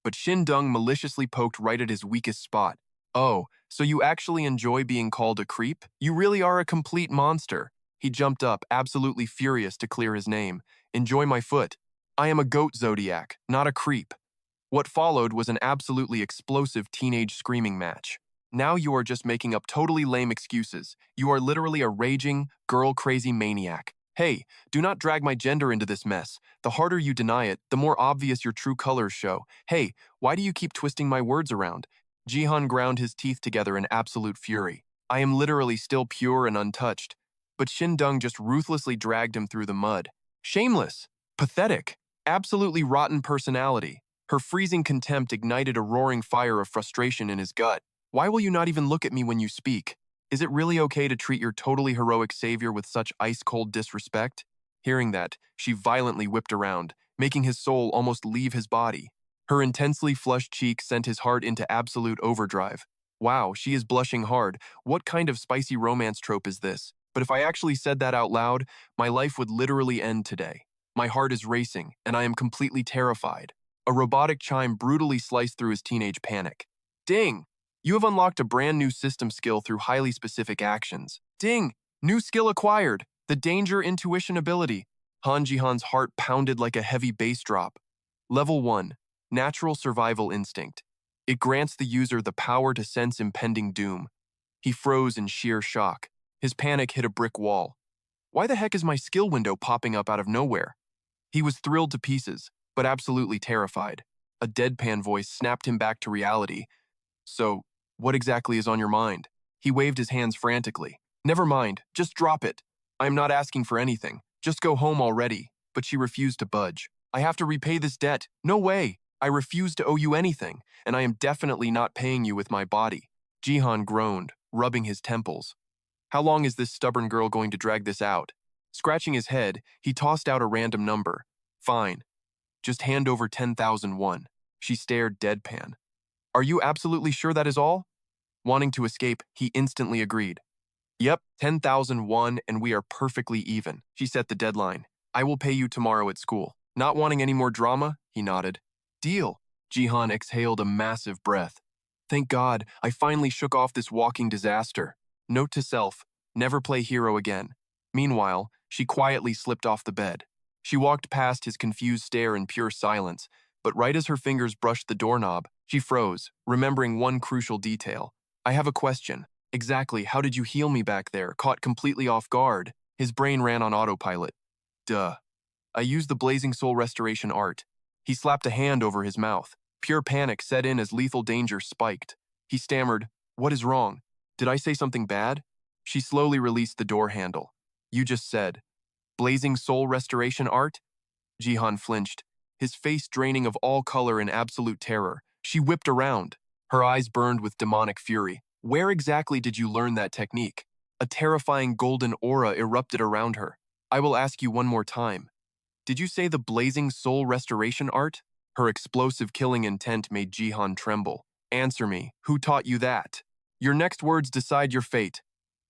But Dung maliciously poked right at his weakest spot. Oh, so you actually enjoy being called a creep? You really are a complete monster. He jumped up, absolutely furious to clear his name. Enjoy my foot. I am a goat zodiac, not a creep. What followed was an absolutely explosive teenage screaming match. Now you are just making up totally lame excuses. You are literally a raging, girl-crazy maniac. Hey, do not drag my gender into this mess. The harder you deny it, the more obvious your true colors show. Hey, why do you keep twisting my words around? Jihan ground his teeth together in absolute fury. I am literally still pure and untouched. But Dung just ruthlessly dragged him through the mud. Shameless, pathetic, absolutely rotten personality. Her freezing contempt ignited a roaring fire of frustration in his gut. Why will you not even look at me when you speak? Is it really okay to treat your totally heroic savior with such ice-cold disrespect? Hearing that, she violently whipped around, making his soul almost leave his body. Her intensely flushed cheek sent his heart into absolute overdrive. Wow, she is blushing hard. What kind of spicy romance trope is this? But if I actually said that out loud, my life would literally end today. My heart is racing, and I am completely terrified. A robotic chime brutally sliced through his teenage panic. Ding! You have unlocked a brand new system skill through highly specific actions. Ding! New skill acquired. The danger intuition ability. Han Jihan's heart pounded like a heavy bass drop. Level 1. Natural survival instinct. It grants the user the power to sense impending doom. He froze in sheer shock. His panic hit a brick wall. Why the heck is my skill window popping up out of nowhere? He was thrilled to pieces, but absolutely terrified. A deadpan voice snapped him back to reality. So, what exactly is on your mind? He waved his hands frantically. Never mind, just drop it. I am not asking for anything. Just go home already. But she refused to budge. I have to repay this debt. No way. I refuse to owe you anything, and I am definitely not paying you with my body. Jihan groaned, rubbing his temples. How long is this stubborn girl going to drag this out? Scratching his head, he tossed out a random number. Fine. Just hand over 10,001. She stared deadpan. Are you absolutely sure that is all? Wanting to escape, he instantly agreed. Yep, 10,001 and we are perfectly even. She set the deadline. I will pay you tomorrow at school. Not wanting any more drama? He nodded. Deal. Jihan exhaled a massive breath. Thank God, I finally shook off this walking disaster. Note to self, never play hero again. Meanwhile, she quietly slipped off the bed. She walked past his confused stare in pure silence, but right as her fingers brushed the doorknob, she froze, remembering one crucial detail. I have a question. Exactly how did you heal me back there, caught completely off guard? His brain ran on autopilot. Duh. I used the Blazing Soul Restoration art. He slapped a hand over his mouth. Pure panic set in as lethal danger spiked. He stammered, What is wrong? Did I say something bad? She slowly released the door handle. You just said, Blazing Soul Restoration art? Jihan flinched, his face draining of all color in absolute terror. She whipped around. Her eyes burned with demonic fury. Where exactly did you learn that technique? A terrifying golden aura erupted around her. I will ask you one more time. Did you say the Blazing Soul Restoration art? Her explosive killing intent made Jihan tremble. Answer me, who taught you that? Your next words decide your fate.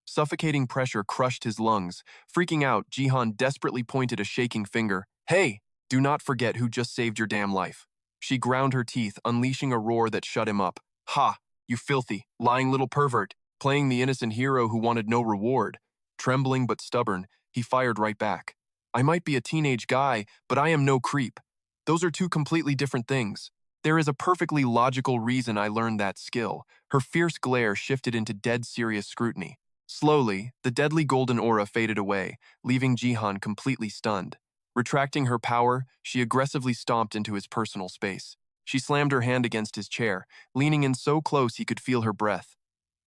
Suffocating pressure crushed his lungs. Freaking out, Jihan desperately pointed a shaking finger. Hey, do not forget who just saved your damn life. She ground her teeth, unleashing a roar that shut him up. Ha, you filthy, lying little pervert, playing the innocent hero who wanted no reward. Trembling but stubborn, he fired right back. I might be a teenage guy, but I am no creep. Those are two completely different things. There is a perfectly logical reason I learned that skill. Her fierce glare shifted into dead serious scrutiny. Slowly, the deadly golden aura faded away, leaving Jihan completely stunned. Retracting her power, she aggressively stomped into his personal space. She slammed her hand against his chair, leaning in so close he could feel her breath.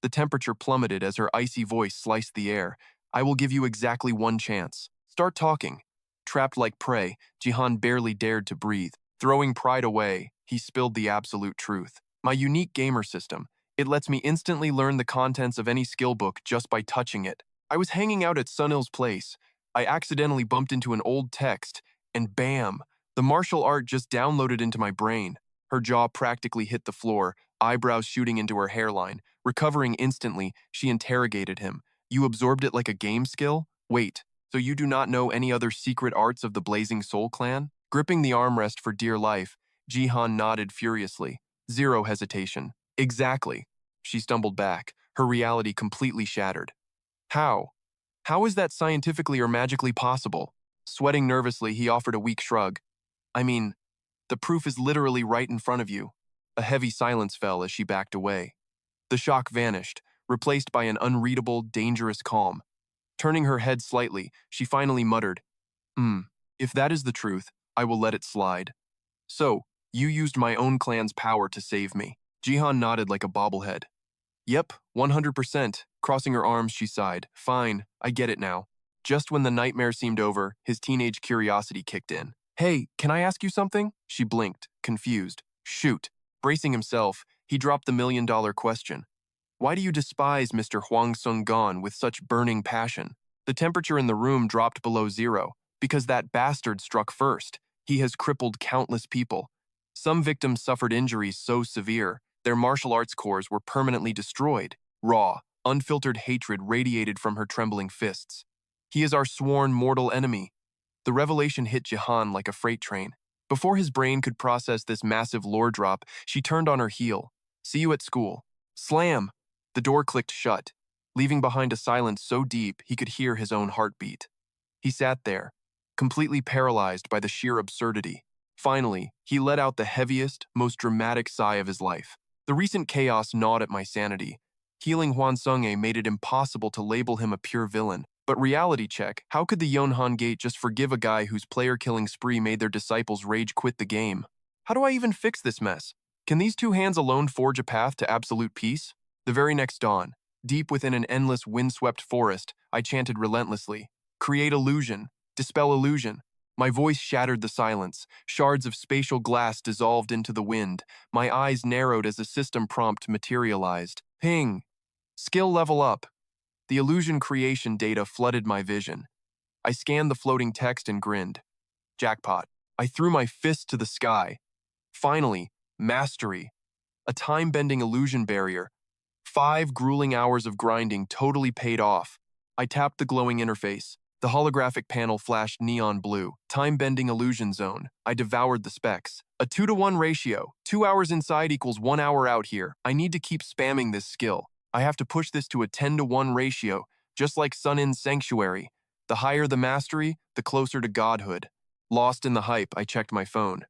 The temperature plummeted as her icy voice sliced the air. I will give you exactly one chance. Start talking. Trapped like prey, Jihan barely dared to breathe. Throwing pride away, he spilled the absolute truth. My unique gamer system. It lets me instantly learn the contents of any skill book just by touching it. I was hanging out at Sunil's place. I accidentally bumped into an old text, and bam, the martial art just downloaded into my brain. Her jaw practically hit the floor, eyebrows shooting into her hairline. Recovering instantly, she interrogated him. You absorbed it like a game skill? Wait, so you do not know any other secret arts of the Blazing Soul clan? Gripping the armrest for dear life, Jihan nodded furiously. Zero hesitation. Exactly. She stumbled back, her reality completely shattered. How? How is that scientifically or magically possible? Sweating nervously, he offered a weak shrug. I mean, the proof is literally right in front of you. A heavy silence fell as she backed away. The shock vanished, replaced by an unreadable, dangerous calm. Turning her head slightly, she finally muttered, if that is the truth, I will let it slide. So, you used my own clan's power to save me. Jihan nodded like a bobblehead. Yep, 100%. Crossing her arms, she sighed. Fine, I get it now. Just when the nightmare seemed over, his teenage curiosity kicked in. Hey, can I ask you something? She blinked, confused. Shoot. Bracing himself, he dropped the million-dollar question. Why do you despise Mr. Huang Sung-gon with such burning passion? The temperature in the room dropped below zero, because that bastard struck first. He has crippled countless people. Some victims suffered injuries so severe, their martial arts cores were permanently destroyed. Raw, unfiltered hatred radiated from her trembling fists. He is our sworn mortal enemy. The revelation hit Jihan like a freight train. Before his brain could process this massive lore drop, she turned on her heel. See you at school. Slam! The door clicked shut, leaving behind a silence so deep he could hear his own heartbeat. He sat there, completely paralyzed by the sheer absurdity. Finally, he let out the heaviest, most dramatic sigh of his life. The recent chaos gnawed at my sanity. Healing Hwan Sung-ae made it impossible to label him a pure villain. But reality check, how could the Yonhan Gate just forgive a guy whose player-killing spree made their disciples rage quit the game? How do I even fix this mess? Can these two hands alone forge a path to absolute peace? The very next dawn, deep within an endless windswept forest, I chanted relentlessly. Create illusion. Dispel illusion. My voice shattered the silence. Shards of spatial glass dissolved into the wind. My eyes narrowed as a system prompt materialized. Ping. Skill level up. The illusion creation data flooded my vision. I scanned the floating text and grinned. Jackpot. I threw my fist to the sky. Finally, mastery. A time-bending illusion barrier. 5 grueling hours of grinding totally paid off. I tapped the glowing interface. The holographic panel flashed neon blue. Time-bending illusion zone. I devoured the specs. A 2-to-1 ratio. 2 hours inside equals 1 hour out here. I need to keep spamming this skill. I have to push this to a 10-to-1 ratio, just like Sunin's Sanctuary. The higher the mastery, the closer to godhood. Lost in the hype, I checked my phone.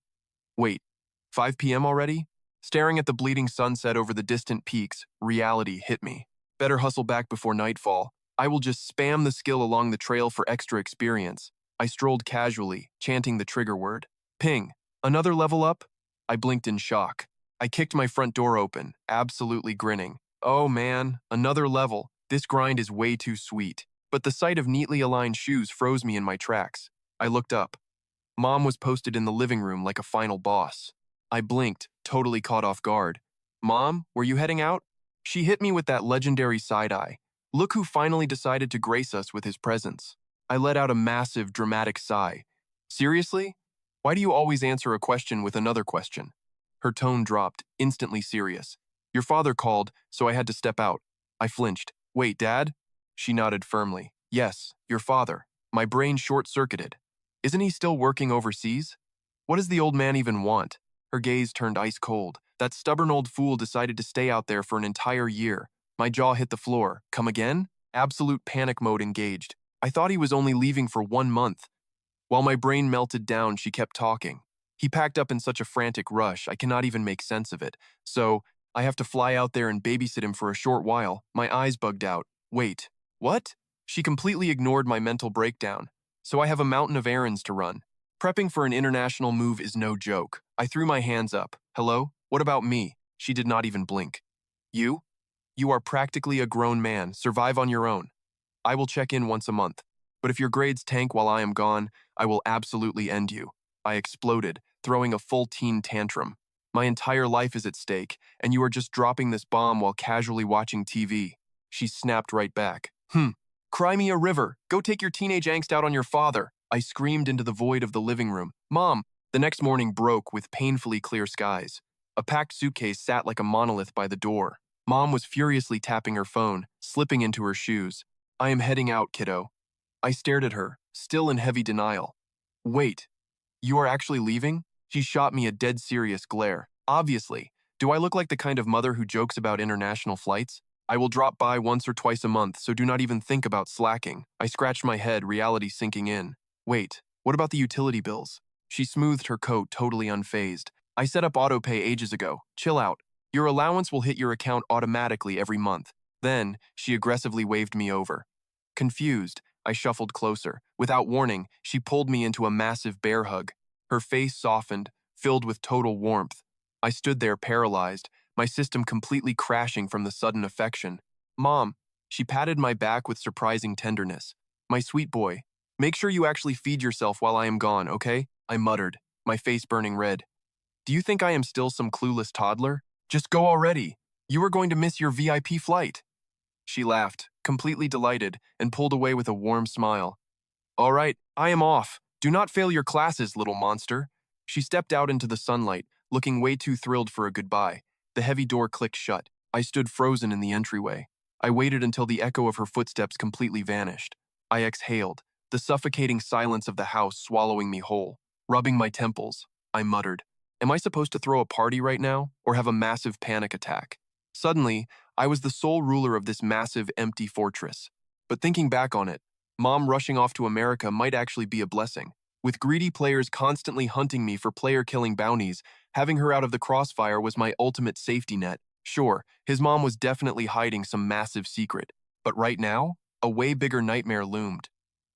Wait, 5 p.m. already? Staring at the bleeding sunset over the distant peaks, reality hit me. Better hustle back before nightfall. I will just spam the skill along the trail for extra experience. I strolled casually, chanting the trigger word. Ping. Another level up? I blinked in shock. I kicked my front door open, absolutely grinning. Oh man, another level. This grind is way too sweet. But the sight of neatly aligned shoes froze me in my tracks. I looked up. Mom was posted in the living room like a final boss. I blinked, totally caught off guard. Mom, were you heading out? She hit me with that legendary side-eye. Look who finally decided to grace us with his presence. I let out a massive, dramatic sigh. Seriously? Why do you always answer a question with another question? Her tone dropped, instantly serious. Your father called, so I had to step out. I flinched. Wait, Dad? She nodded firmly. Yes, your father. My brain short-circuited. Isn't he still working overseas? What does the old man even want? Her gaze turned ice cold. That stubborn old fool decided to stay out there for an entire year. My jaw hit the floor. Come again? Absolute panic mode engaged. I thought he was only leaving for 1 month. While my brain melted down, she kept talking. He packed up in such a frantic rush, I cannot even make sense of it. So, I have to fly out there and babysit him for a short while. My eyes bugged out. Wait, What? She completely ignored my mental breakdown. So I have a mountain of errands to run. Prepping for an international move is no joke. I threw my hands up. Hello? What about me? She did not even blink. You? You are practically a grown man. Survive on your own. I will check in once a month. But if your grades tank while I am gone, I will absolutely end you. I exploded, throwing a full teen tantrum. My entire life is at stake, and you are just dropping this bomb while casually watching TV. She snapped right back. Cry me a river. Go take your teenage angst out on your father. I screamed into the void of the living room. Mom! The next morning broke with painfully clear skies. A packed suitcase sat like a monolith by the door. Mom was furiously tapping her phone, slipping into her shoes. I am heading out, kiddo. I stared at her, still in heavy denial. Wait, you are actually leaving? She shot me a dead serious glare. Obviously. Do I look like the kind of mother who jokes about international flights? I will drop by once or twice a month, so do not even think about slacking. I scratched my head, reality sinking in. Wait, what about the utility bills? She smoothed her coat, totally unfazed. I set up autopay ages ago. Chill out. Your allowance will hit your account automatically every month. Then, she aggressively waved me over. Confused, I shuffled closer. Without warning, she pulled me into a massive bear hug. Her face softened, filled with total warmth. I stood there paralyzed, my system completely crashing from the sudden affection. Mom, she patted my back with surprising tenderness. My sweet boy, make sure you actually feed yourself while I am gone, okay? I muttered, my face burning red. Do you think I am still some clueless toddler? Just go already. You are going to miss your VIP flight. She laughed, completely delighted, and pulled away with a warm smile. All right, I am off. Do not fail your classes, little monster. She stepped out into the sunlight, looking way too thrilled for a goodbye. The heavy door clicked shut. I stood frozen in the entryway. I waited until the echo of her footsteps completely vanished. I exhaled, the suffocating silence of the house swallowing me whole. Rubbing my temples, I muttered, am I supposed to throw a party right now, or have a massive panic attack? Suddenly, I was the sole ruler of this massive, empty fortress. But thinking back on it, Mom rushing off to America might actually be a blessing. With greedy players constantly hunting me for player-killing bounties, having her out of the crossfire was my ultimate safety net. Sure, his mom was definitely hiding some massive secret. But right now, a way bigger nightmare loomed.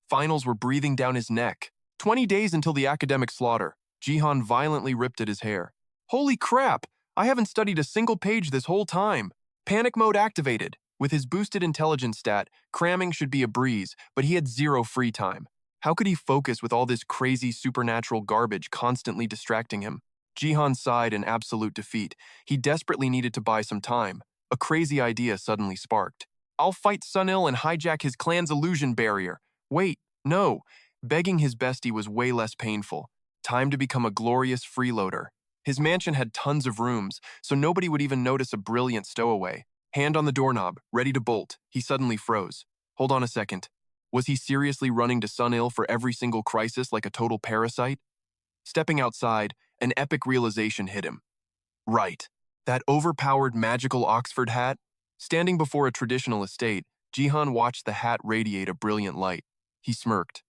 Finals were breathing down his neck. 20 days until the academic slaughter. Jihan violently ripped at his hair. Holy crap! I haven't studied a single page this whole time. Panic mode activated. With his boosted intelligence stat, cramming should be a breeze, but he had zero free time. How could he focus with all this crazy supernatural garbage constantly distracting him? Jihan sighed in absolute defeat. He desperately needed to buy some time. A crazy idea suddenly sparked. I'll fight Sunil and hijack his clan's illusion barrier. Wait, no. Begging his bestie was way less painful. Time to become a glorious freeloader. His mansion had tons of rooms, so nobody would even notice a brilliant stowaway. Hand on the doorknob, ready to bolt. He suddenly froze. Hold on a second. Was he seriously running to Sunil for every single crisis like a total parasite? Stepping outside, an epic realization hit him. Right. That overpowered magical Oxford hat? Standing before a traditional estate, Jihan watched the hat radiate a brilliant light. He smirked.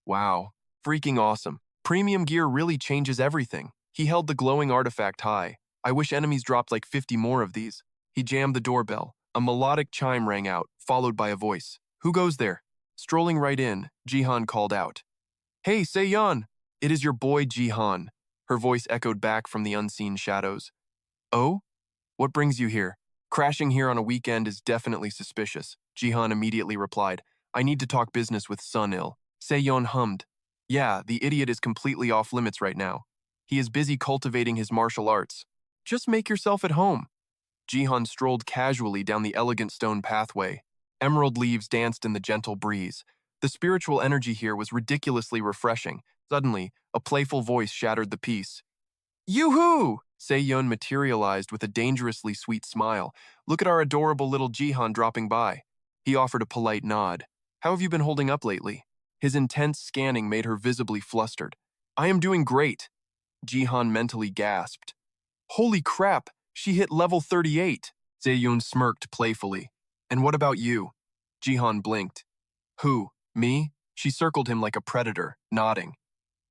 Wow. Freaking awesome. Premium gear really changes everything. He held the glowing artifact high. I wish enemies dropped like 50 more of these. He jammed the doorbell. A melodic chime rang out, followed by a voice. Who goes there? Strolling right in, Jihan called out. Hey, Seyeon! It is your boy Jihan. Her voice echoed back from the unseen shadows. Oh? What brings you here? Crashing here on a weekend is definitely suspicious. Jihan immediately replied. I need to talk business with Sunil. Seyeon hummed. Yeah, the idiot is completely off limits right now. He is busy cultivating his martial arts. Just make yourself at home. Jihan strolled casually down the elegant stone pathway. Emerald leaves danced in the gentle breeze. The spiritual energy here was ridiculously refreshing. Suddenly, a playful voice shattered the peace. Yoo-hoo! Seyeon materialized with a dangerously sweet smile. Look at our adorable little Jihan dropping by. He offered a polite nod. How have you been holding up lately? His intense scanning made her visibly flustered. I am doing great. Jihan mentally gasped. Holy crap, she hit level 38. Seyeon smirked playfully. And what about you? Jihan blinked. Who? Me? She circled him like a predator, nodding.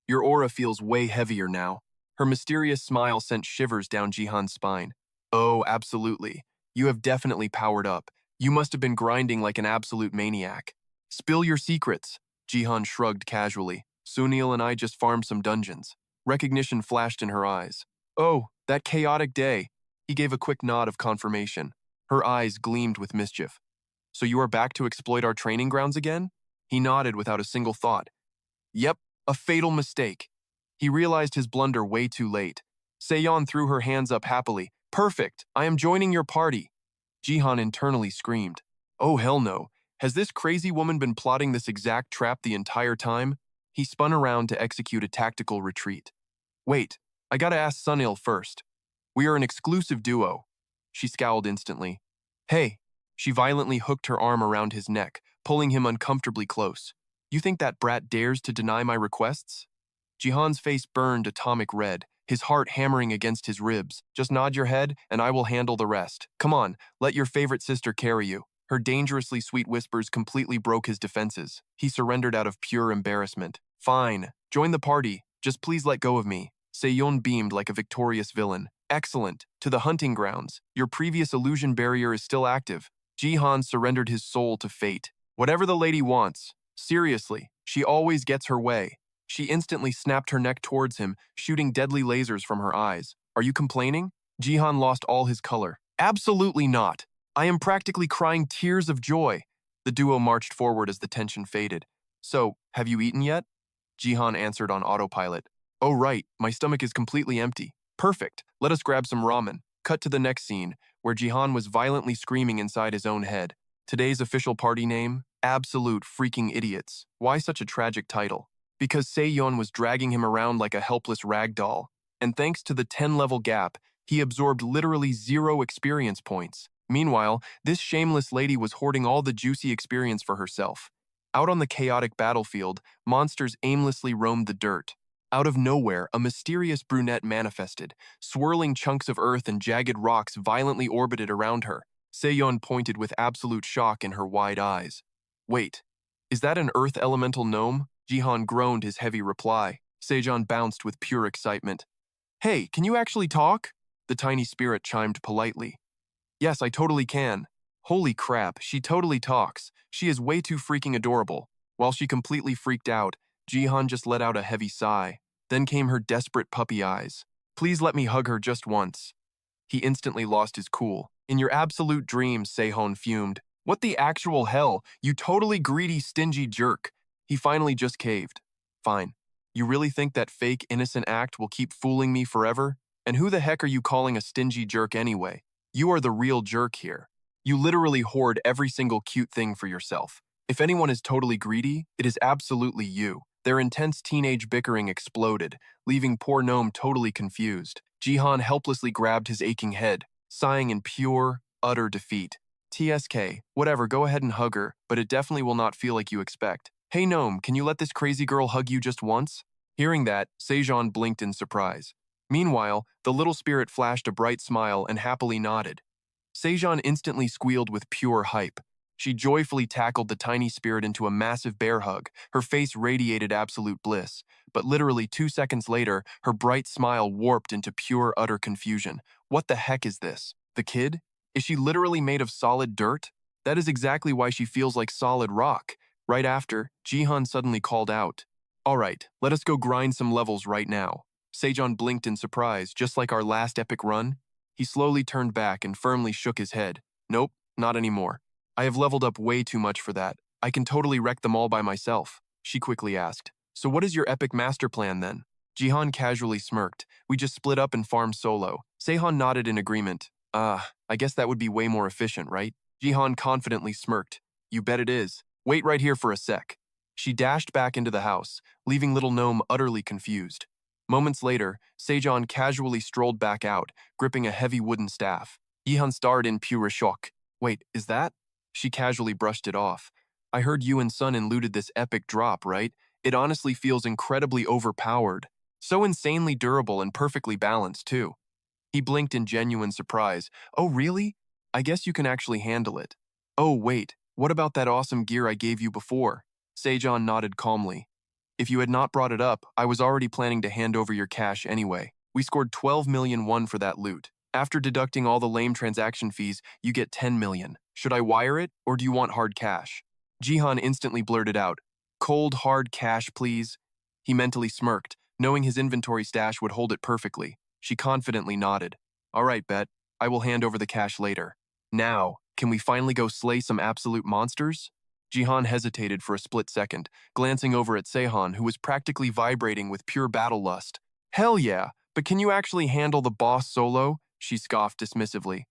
Your aura feels way heavier now. Her mysterious smile sent shivers down Jihan's spine. Oh, absolutely. You have definitely powered up. You must have been grinding like an absolute maniac. Spill your secrets. Jihan shrugged casually. Sunil and I just farmed some dungeons. Recognition flashed in her eyes. Oh, that chaotic day. He gave a quick nod of confirmation. Her eyes gleamed with mischief. So you are back to exploit our training grounds again? He nodded without a single thought. Yep, a fatal mistake. He realized his blunder way too late. Seyon threw her hands up happily. Perfect, I am joining your party. Jihan internally screamed. Oh hell no, has this crazy woman been plotting this exact trap the entire time? He spun around to execute a tactical retreat. Wait, I gotta ask Sunil first. We are an exclusive duo. She scowled instantly. Hey, she violently hooked her arm around his neck, pulling him uncomfortably close. You think that brat dares to deny my requests? Jihan's face burned atomic red, his heart hammering against his ribs. Just nod your head, and I will handle the rest. Come on, let your favorite sister carry you. Her dangerously sweet whispers completely broke his defenses. He surrendered out of pure embarrassment. Fine, join the party. Just please let go of me. Seyon beamed like a victorious villain. Excellent. To the hunting grounds. Your previous illusion barrier is still active. Jihan surrendered his soul to fate. Whatever the lady wants. Seriously, she always gets her way. She instantly snapped her neck towards him, shooting deadly lasers from her eyes. Are you complaining? Jihan lost all his color. Absolutely not. I am practically crying tears of joy. The duo marched forward as the tension faded. So, have you eaten yet? Jihan answered on autopilot. Oh right, my stomach is completely empty. Perfect, let us grab some ramen. Cut to the next scene, where Jihan was violently screaming inside his own head. Today's official party name? Absolute freaking idiots. Why such a tragic title? Because Seyon was dragging him around like a helpless rag doll. And thanks to the 10-level gap, he absorbed literally 0 experience points. Meanwhile, this shameless lady was hoarding all the juicy experience for herself. Out on the chaotic battlefield, monsters aimlessly roamed the dirt. Out of nowhere, a mysterious brunette manifested. Swirling chunks of earth and jagged rocks violently orbited around her. Seyon pointed with absolute shock in her wide eyes. Wait, is that an earth elemental gnome? Jihan groaned his heavy reply. Sejon bounced with pure excitement. Hey, can you actually talk? The tiny spirit chimed politely. Yes, I totally can. Holy crap, she totally talks. She is way too freaking adorable. While she completely freaked out, Jihan just let out a heavy sigh. Then came her desperate puppy eyes. Please let me hug her just once. He instantly lost his cool. In your absolute dreams, Sehon fumed. What the actual hell, you totally greedy, stingy jerk. He finally just caved. Fine. You really think that fake, innocent act will keep fooling me forever? And who the heck are you calling a stingy jerk anyway? You are the real jerk here. You literally hoard every single cute thing for yourself. If anyone is totally greedy, it is absolutely you. Their intense teenage bickering exploded, leaving poor Gnome totally confused. Jihan helplessly grabbed his aching head, sighing in pure, utter defeat. TSK, whatever, go ahead and hug her, but it definitely will not feel like you expect. Hey Gnome, can you let this crazy girl hug you just once? Hearing that, Sejon blinked in surprise. Meanwhile, the little spirit flashed a bright smile and happily nodded. Sejon instantly squealed with pure hype. She joyfully tackled the tiny spirit into a massive bear hug. Her face radiated absolute bliss. But literally 2 seconds later, her bright smile warped into pure, utter confusion. What the heck is this? The kid? Is she literally made of solid dirt? That is exactly why she feels like solid rock. Right after, Jihan suddenly called out. All right, let us go grind some levels right now. Sejon blinked in surprise, just like our last epic run. He slowly turned back and firmly shook his head. Nope, not anymore. I have leveled up way too much for that. I can totally wreck them all by myself, she quickly asked. So what is your epic master plan then? Jihan casually smirked. We just split up and farmed solo. Sehan nodded in agreement. I guess that would be way more efficient, right? Jihan confidently smirked. You bet it is. Wait right here for a sec. She dashed back into the house, leaving little Gnome utterly confused. Moments later, Sejon casually strolled back out, gripping a heavy wooden staff. Jihan stared in pure shock. Wait, is that? She casually brushed it off. I heard you and Sun looted this epic drop, right? It honestly feels incredibly overpowered. So insanely durable and perfectly balanced, too. He blinked in genuine surprise. Oh, really? I guess you can actually handle it. Oh, wait, what about that awesome gear I gave you before? Sejon nodded calmly. If you had not brought it up, I was already planning to hand over your cash anyway. We scored 12 million won for that loot. After deducting all the lame transaction fees, you get 10 million. Should I wire it, or do you want hard cash? Jihan instantly blurted out, "Cold, hard cash, please." He mentally smirked, knowing his inventory stash would hold it perfectly. She confidently nodded. "All right, bet. I will hand over the cash later. Now, can we finally go slay some absolute monsters?" Jihan hesitated for a split second, glancing over at Sehan, who was practically vibrating with pure battle lust. "Hell yeah, but can you actually handle the boss solo?" She scoffed dismissively.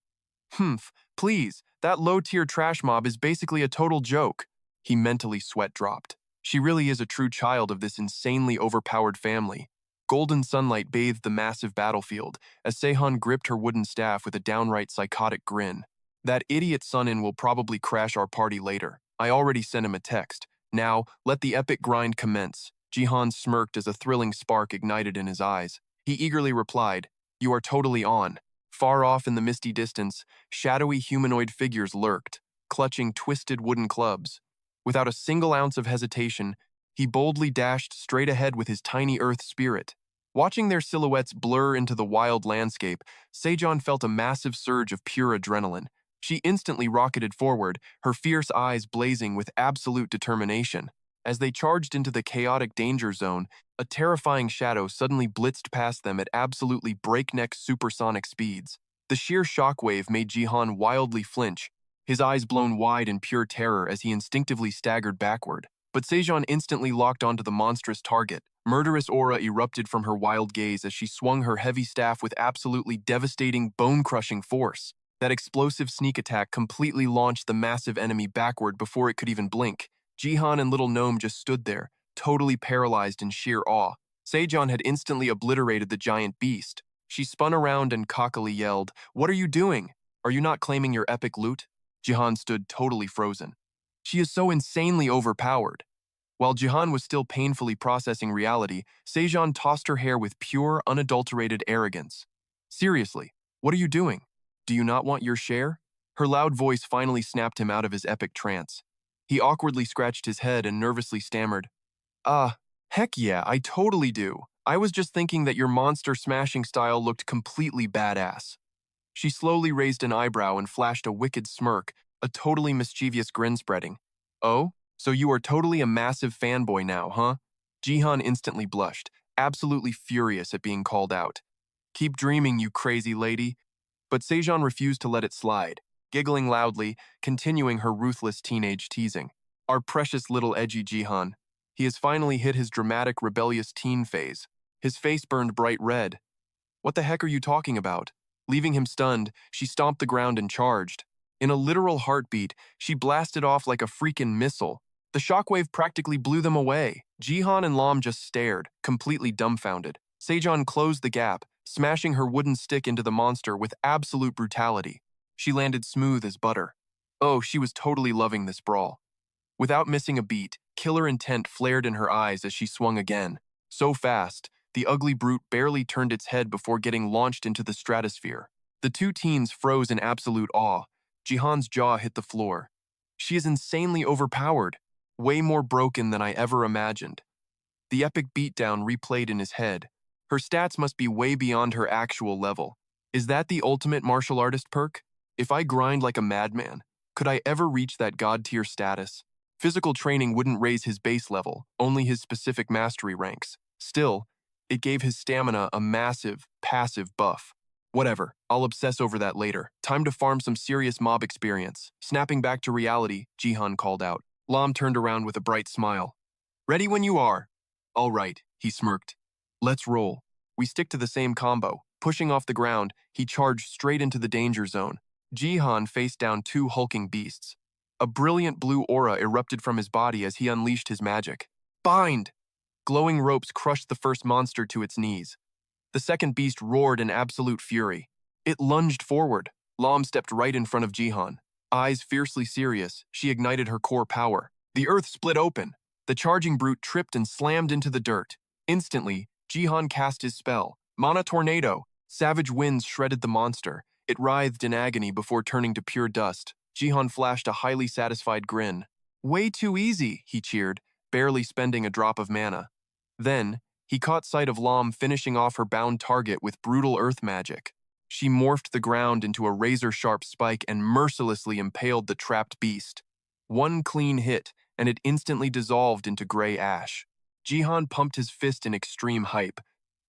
"Humph, please, that low-tier trash mob is basically a total joke." He mentally sweat dropped. She really is a true child of this insanely overpowered family. Golden sunlight bathed the massive battlefield as Sehan gripped her wooden staff with a downright psychotic grin. "That idiot Sunin will probably crash our party later. I already sent him a text. Now, let the epic grind commence." Jihan smirked as a thrilling spark ignited in his eyes. He eagerly replied, "You are totally on." Far off in the misty distance, shadowy humanoid figures lurked, clutching twisted wooden clubs. Without a single ounce of hesitation, he boldly dashed straight ahead with his tiny earth spirit. Watching their silhouettes blur into the wild landscape, Sejon felt a massive surge of pure adrenaline. She instantly rocketed forward, her fierce eyes blazing with absolute determination. As they charged into the chaotic danger zone, a terrifying shadow suddenly blitzed past them at absolutely breakneck supersonic speeds. The sheer shockwave made Jihan wildly flinch, his eyes blown wide in pure terror as he instinctively staggered backward. But Sejon instantly locked onto the monstrous target. Murderous aura erupted from her wild gaze as she swung her heavy staff with absolutely devastating, bone-crushing force. That explosive sneak attack completely launched the massive enemy backward before it could even blink. Jihan and Little Gnome just stood there, totally paralyzed in sheer awe. Sejon had instantly obliterated the giant beast. She spun around and cockily yelled, "What are you doing? Are you not claiming your epic loot?" Jihan stood totally frozen. She is so insanely overpowered. While Jihan was still painfully processing reality, Sejon tossed her hair with pure, unadulterated arrogance. "Seriously, what are you doing? Do you not want your share?" Her loud voice finally snapped him out of his epic trance. He awkwardly scratched his head and nervously stammered, Heck yeah, I totally do. I was just thinking that your monster smashing style looked completely badass." She slowly raised an eyebrow and flashed a wicked smirk, a totally mischievous grin spreading. "Oh, so you are totally a massive fanboy now, huh?" Jihan instantly blushed, absolutely furious at being called out. "Keep dreaming, you crazy lady." But Sejon refused to let it slide, giggling loudly, continuing her ruthless teenage teasing. "Our precious little edgy Jihan. He has finally hit his dramatic, rebellious teen phase." His face burned bright red. "What the heck are you talking about?" Leaving him stunned, she stomped the ground and charged. In a literal heartbeat, she blasted off like a freaking missile. The shockwave practically blew them away. Jihan and Lam just stared, completely dumbfounded. Sejon closed the gap, smashing her wooden stick into the monster with absolute brutality. She landed smooth as butter. Oh, she was totally loving this brawl. Without missing a beat, killer intent flared in her eyes as she swung again. So fast, the ugly brute barely turned its head before getting launched into the stratosphere. The two teens froze in absolute awe. Jihan's jaw hit the floor. She is insanely overpowered, way more broken than I ever imagined. The epic beatdown replayed in his head. Her stats must be way beyond her actual level. Is that the ultimate martial artist perk? If I grind like a madman, could I ever reach that god-tier status? Physical training wouldn't raise his base level, only his specific mastery ranks. Still, it gave his stamina a massive, passive buff. Whatever, I'll obsess over that later. Time to farm some serious mob experience. Snapping back to reality, Jihan called out. Lam turned around with a bright smile. "Ready when you are." "All right," he smirked. "Let's roll." We stick to the same combo. Pushing off the ground, he charged straight into the danger zone. Jihan faced down two hulking beasts. A brilliant blue aura erupted from his body as he unleashed his magic. Bind! Glowing ropes crushed the first monster to its knees. The second beast roared in absolute fury. It lunged forward. Lam stepped right in front of Jihan. Eyes fiercely serious, she ignited her core power. The earth split open. The charging brute tripped and slammed into the dirt. Instantly, Jihan cast his spell. Mana Tornado! Savage winds shredded the monster. It writhed in agony before turning to pure dust. Jihan flashed a highly satisfied grin. "Way too easy," he cheered, barely spending a drop of mana. Then, he caught sight of Lam finishing off her bound target with brutal earth magic. She morphed the ground into a razor-sharp spike and mercilessly impaled the trapped beast. One clean hit, and it instantly dissolved into gray ash. Jihan pumped his fist in extreme hype.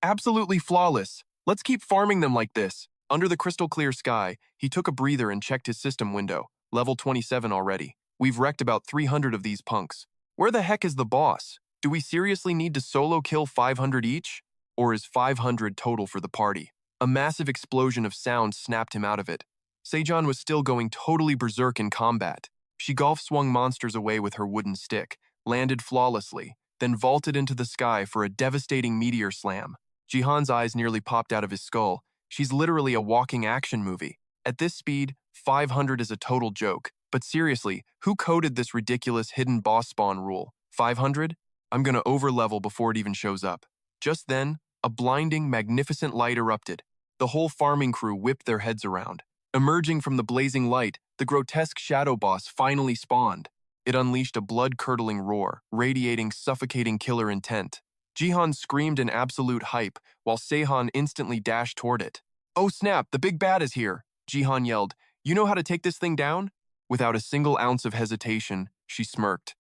Absolutely flawless. Let's keep farming them like this. Under the crystal-clear sky, he took a breather and checked his system window. Level 27 already. We've wrecked about 300 of these punks. Where the heck is the boss? Do we seriously need to solo kill 500 each? Or is 500 total for the party? A massive explosion of sound snapped him out of it. Sejan was still going totally berserk in combat. She golf-swung monsters away with her wooden stick, landed flawlessly, then vaulted into the sky for a devastating meteor slam. Jihan's eyes nearly popped out of his skull. She's literally a walking action movie. At this speed, 500 is a total joke. But seriously, who coded this ridiculous hidden boss spawn rule? 500? I'm gonna overlevel before it even shows up. Just then, a blinding, magnificent light erupted. The whole farming crew whipped their heads around. Emerging from the blazing light, the grotesque shadow boss finally spawned. It unleashed a blood-curdling roar, radiating suffocating killer intent. Jihan screamed in absolute hype, while Sehan instantly dashed toward it. "Oh snap, the big bad is here!" Jihan yelled. "You know how to take this thing down?" Without a single ounce of hesitation, she smirked.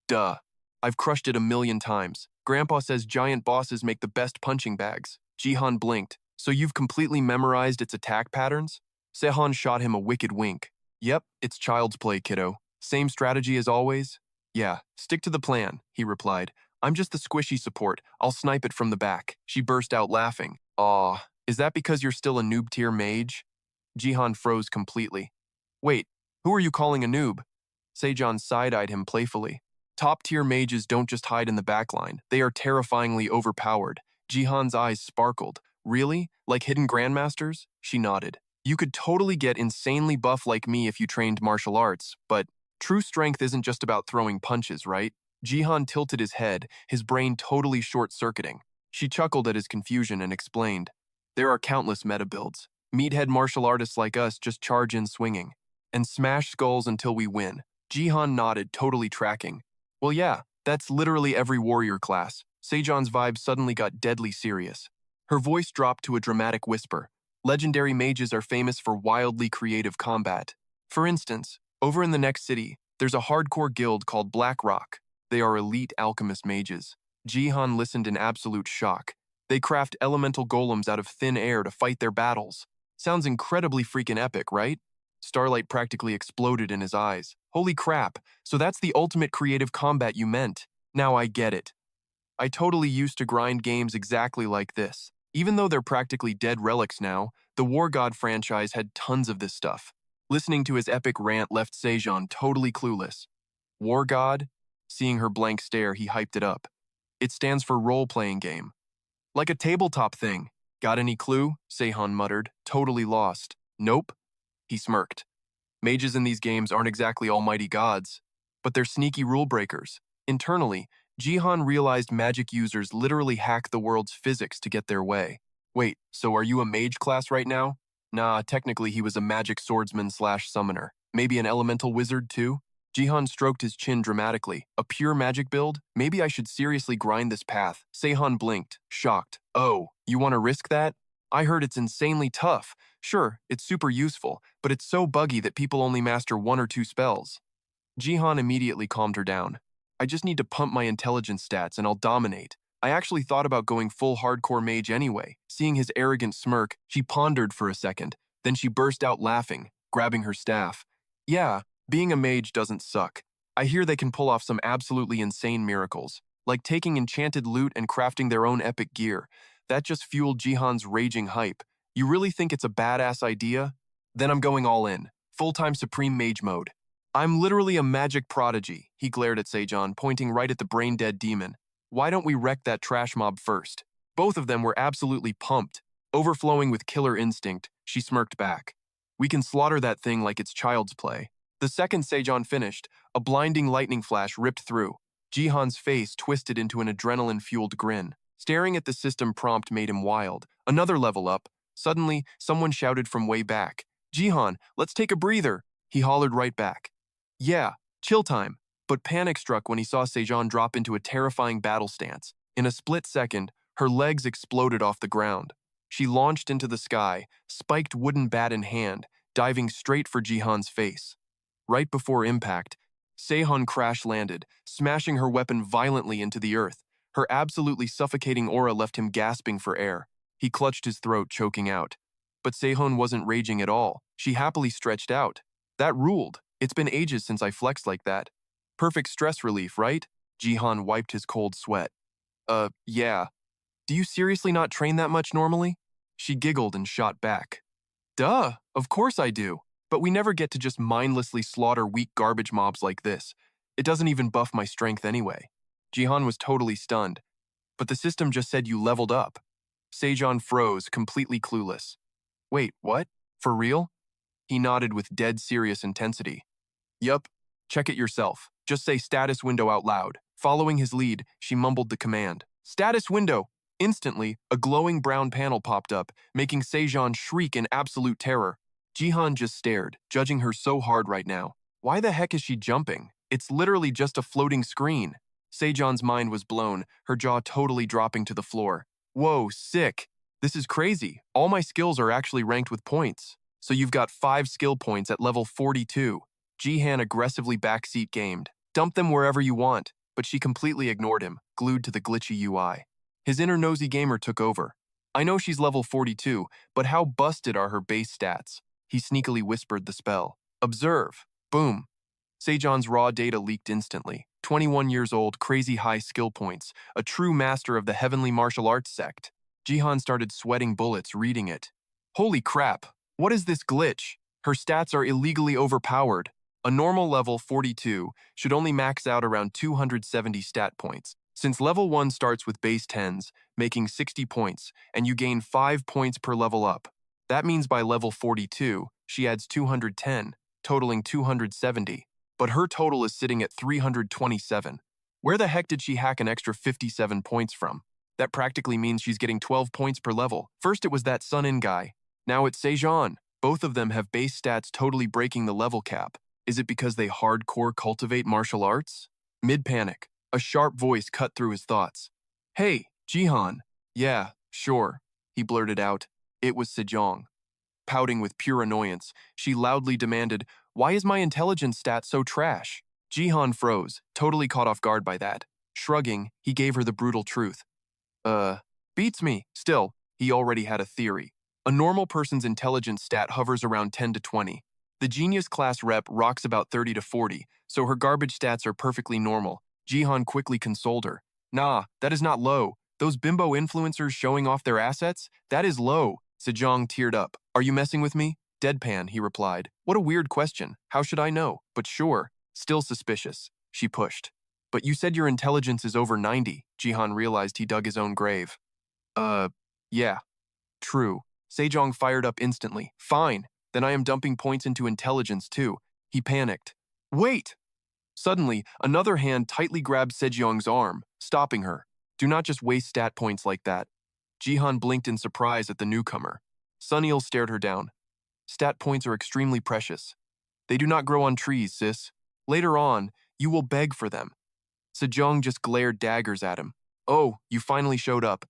"Duh. I've crushed it 1,000,000 times. Grandpa says giant bosses make the best punching bags." Jihan blinked. "So you've completely memorized its attack patterns?" Sehan shot him a wicked wink. "Yep, it's child's play, kiddo. Same strategy as always?" "Yeah, stick to the plan," he replied. "I'm just the squishy support. I'll snipe it from the back." She burst out laughing. "Aw, is that because you're still a noob-tier mage?" Jihan froze completely. "Wait, who are you calling a noob?" Sejan side-eyed him playfully. "Top-tier mages don't just hide in the backline. They are terrifyingly overpowered." Jihan's eyes sparkled. "Really? Like hidden grandmasters?" She nodded. "You could totally get insanely buff like me if you trained martial arts, but true strength isn't just about throwing punches, right?" Jihan tilted his head, his brain totally short-circuiting. She chuckled at his confusion and explained, "There are countless meta builds. Meathead martial artists like us just charge in swinging and smash skulls until we win." Jihan nodded, totally tracking. "Well, yeah, that's literally every warrior class." Sejan's vibe suddenly got deadly serious. Her voice dropped to a dramatic whisper. "Legendary mages are famous for wildly creative combat. For instance, over in the next city, there's a hardcore guild called Blackrock. They are elite alchemist mages." Jihan listened in absolute shock. "They craft elemental golems out of thin air to fight their battles. Sounds incredibly freaking epic, right?" Starlight practically exploded in his eyes. "Holy crap, so that's the ultimate creative combat you meant. Now I get it. I totally used to grind games exactly like this. Even though they're practically dead relics now, the War God franchise had tons of this stuff." Listening to his epic rant left Sejan totally clueless. War God? Seeing her blank stare, he hyped it up. "It stands for role-playing game. Like a tabletop thing. Got any clue?" Sehan muttered, totally lost. "Nope." He smirked. "Mages in these games aren't exactly almighty gods, but they're sneaky rule breakers." Internally, Jihan realized magic users literally hack the world's physics to get their way. "Wait, so are you a mage class right now?" "Nah, technically he was a magic swordsman/summoner. Maybe an elemental wizard too?" Jihan stroked his chin dramatically. "A pure magic build? Maybe I should seriously grind this path." Sehan blinked, shocked. "Oh, you want to risk that? I heard it's insanely tough. Sure, it's super useful, but it's so buggy that people only master 1 or 2 spells." Jihan immediately calmed her down. "I just need to pump my intelligence stats and I'll dominate. I actually thought about going full hardcore mage anyway." Seeing his arrogant smirk, she pondered for a second. Then she burst out laughing, grabbing her staff. "Yeah, being a mage doesn't suck. I hear they can pull off some absolutely insane miracles, like taking enchanted loot and crafting their own epic gear." That just fueled Jihan's raging hype. "You really think it's a badass idea? Then I'm going all in. Full-time Supreme Mage mode." "I'm literally a magic prodigy," he glared at Sejan, pointing right at the brain-dead demon. "Why don't we wreck that trash mob first?" Both of them were absolutely pumped. Overflowing with killer instinct, she smirked back. "We can slaughter that thing like it's child's play." The second Sejan finished, a blinding lightning flash ripped through. Jihan's face twisted into an adrenaline-fueled grin. Staring at the system prompt made him wild. Another level up. Suddenly, someone shouted from way back. "Jihan, let's take a breather." He hollered right back. "Yeah, chill time." But panic struck when he saw Sejan drop into a terrifying battle stance. In a split second, her legs exploded off the ground. She launched into the sky, spiked wooden bat in hand, diving straight for Jihan's face. Right before impact, Sehun crash-landed, smashing her weapon violently into the earth. Her absolutely suffocating aura left him gasping for air. He clutched his throat, choking out. But Sehun wasn't raging at all. She happily stretched out. That ruled. It's been ages since I flexed like that. Perfect stress relief, right? Jihan wiped his cold sweat. Yeah. Do you seriously not train that much normally? She giggled and shot back. Duh, of course I do. But we never get to just mindlessly slaughter weak garbage mobs like this. It doesn't even buff my strength anyway. Jihan was totally stunned. But the system just said you leveled up. Sejong froze, completely clueless. Wait, what? For real? He nodded with dead serious intensity. Yup, check it yourself. Just say status window out loud. Following his lead, she mumbled the command. Status window! Instantly, a glowing brown panel popped up, making Sejong shriek in absolute terror. Jihan just stared, judging her so hard right now. Why the heck is she jumping? It's literally just a floating screen. Sejong's mind was blown, her jaw totally dropping to the floor. Whoa, sick. This is crazy. All my skills are actually ranked with points. So you've got 5 skill points at level 42. Jihan aggressively backseat gamed. Dump them wherever you want, but she completely ignored him, glued to the glitchy UI. His inner nosy gamer took over. I know she's level 42, but how busted are her base stats? He sneakily whispered the spell. Observe. Boom. Sejong's raw data leaked instantly. 21 years old, crazy high skill points, a true master of the heavenly martial arts sect. Jihan started sweating bullets reading it. Holy crap, what is this glitch? Her stats are illegally overpowered. A normal level 42 should only max out around 270 stat points. Since level 1 starts with base 10s, making 60 points, and you gain 5 points per level up. That means by level 42, she adds 210, totaling 270. But her total is sitting at 327. Where the heck did she hack an extra 57 points from? That practically means she's getting 12 points per level. First it was that Sun-In guy. Now it's Sejong. Both of them have base stats totally breaking the level cap. Is it because they hardcore cultivate martial arts? Mid-panic, a sharp voice cut through his thoughts. Hey, Jihan. Yeah, sure, he blurted out. It was Sejong. Pouting with pure annoyance, she loudly demanded, why is my intelligence stat so trash? Jihan froze, totally caught off guard by that. Shrugging, he gave her the brutal truth. Beats me. Still, he already had a theory. A normal person's intelligence stat hovers around 10 to 20. The genius class rep rocks about 30 to 40, so her garbage stats are perfectly normal. Jihan quickly consoled her. Nah, that is not low. Those bimbo influencers showing off their assets? That is low. Sejong teared up. Are you messing with me? Deadpan, he replied. What a weird question. How should I know? But sure. Still suspicious. She pushed. But you said your intelligence is over 90. Jihan realized he dug his own grave. Yeah. True. Sejong fired up instantly. Fine. Then I am dumping points into intelligence too. He panicked. Wait! Suddenly, another hand tightly grabbed Sejong's arm, stopping her. Do not just waste stat points like that. Jihan blinked in surprise at the newcomer. Sunil stared her down. Stat points are extremely precious. They do not grow on trees, sis. Later on, you will beg for them. Sejong just glared daggers at him. Oh, you finally showed up.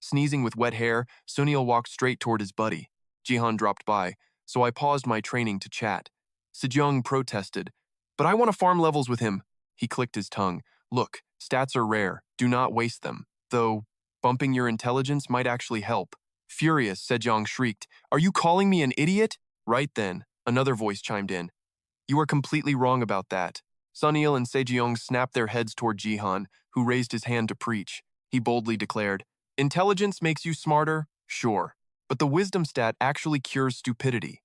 Sneezing with wet hair, Sunil walked straight toward his buddy. Jihan dropped by, so I paused my training to chat. Sejong protested. But I want to farm levels with him. He clicked his tongue. Look, stats are rare. Do not waste them. Though, bumping your intelligence might actually help. Furious, Sejong shrieked. Are you calling me an idiot? Right then, another voice chimed in. You are completely wrong about that. Sunil and Sejong snapped their heads toward Jihan, who raised his hand to preach. He boldly declared, Intelligence makes you smarter? Sure. But the wisdom stat actually cures stupidity.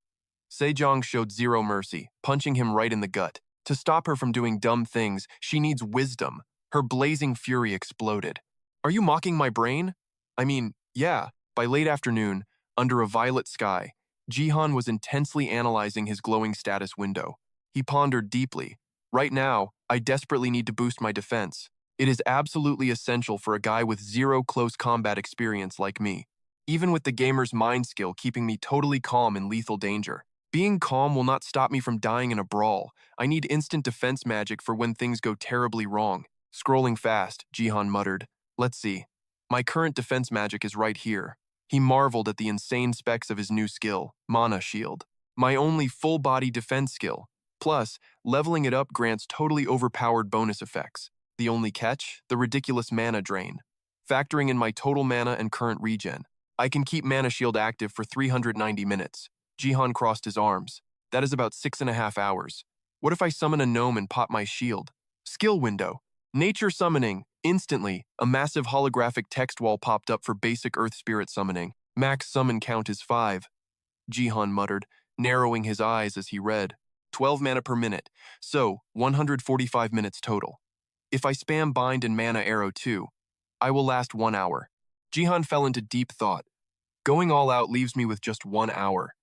Sejong showed zero mercy, punching him right in the gut. To stop her from doing dumb things, she needs wisdom. Her blazing fury exploded. Are you mocking my brain? I mean, yeah. By late afternoon, under a violet sky, Jihan was intensely analyzing his glowing status window. He pondered deeply. Right now, I desperately need to boost my defense. It is absolutely essential for a guy with zero close combat experience like me. Even with the gamer's mind skill keeping me totally calm in lethal danger. Being calm will not stop me from dying in a brawl. I need instant defense magic for when things go terribly wrong. Scrolling fast, Jihan muttered. Let's see. My current defense magic is right here. He marveled at the insane specs of his new skill, Mana Shield. My only full-body defense skill. Plus, leveling it up grants totally overpowered bonus effects. The only catch? The ridiculous mana drain. Factoring in my total mana and current regen, I can keep Mana Shield active for 390 minutes. Jihan crossed his arms. That is about 6.5 hours. What if I summon a gnome and pop my shield? Skill window. Nature summoning. Instantly, a massive holographic text wall popped up for basic earth spirit summoning. Max summon count is 5. Jihan muttered, narrowing his eyes as he read. 12 mana per minute, so 145 minutes total. If I spam bind and mana arrow too, I will last 1 hour. Jihan fell into deep thought. Going all out leaves me with just 1 hour.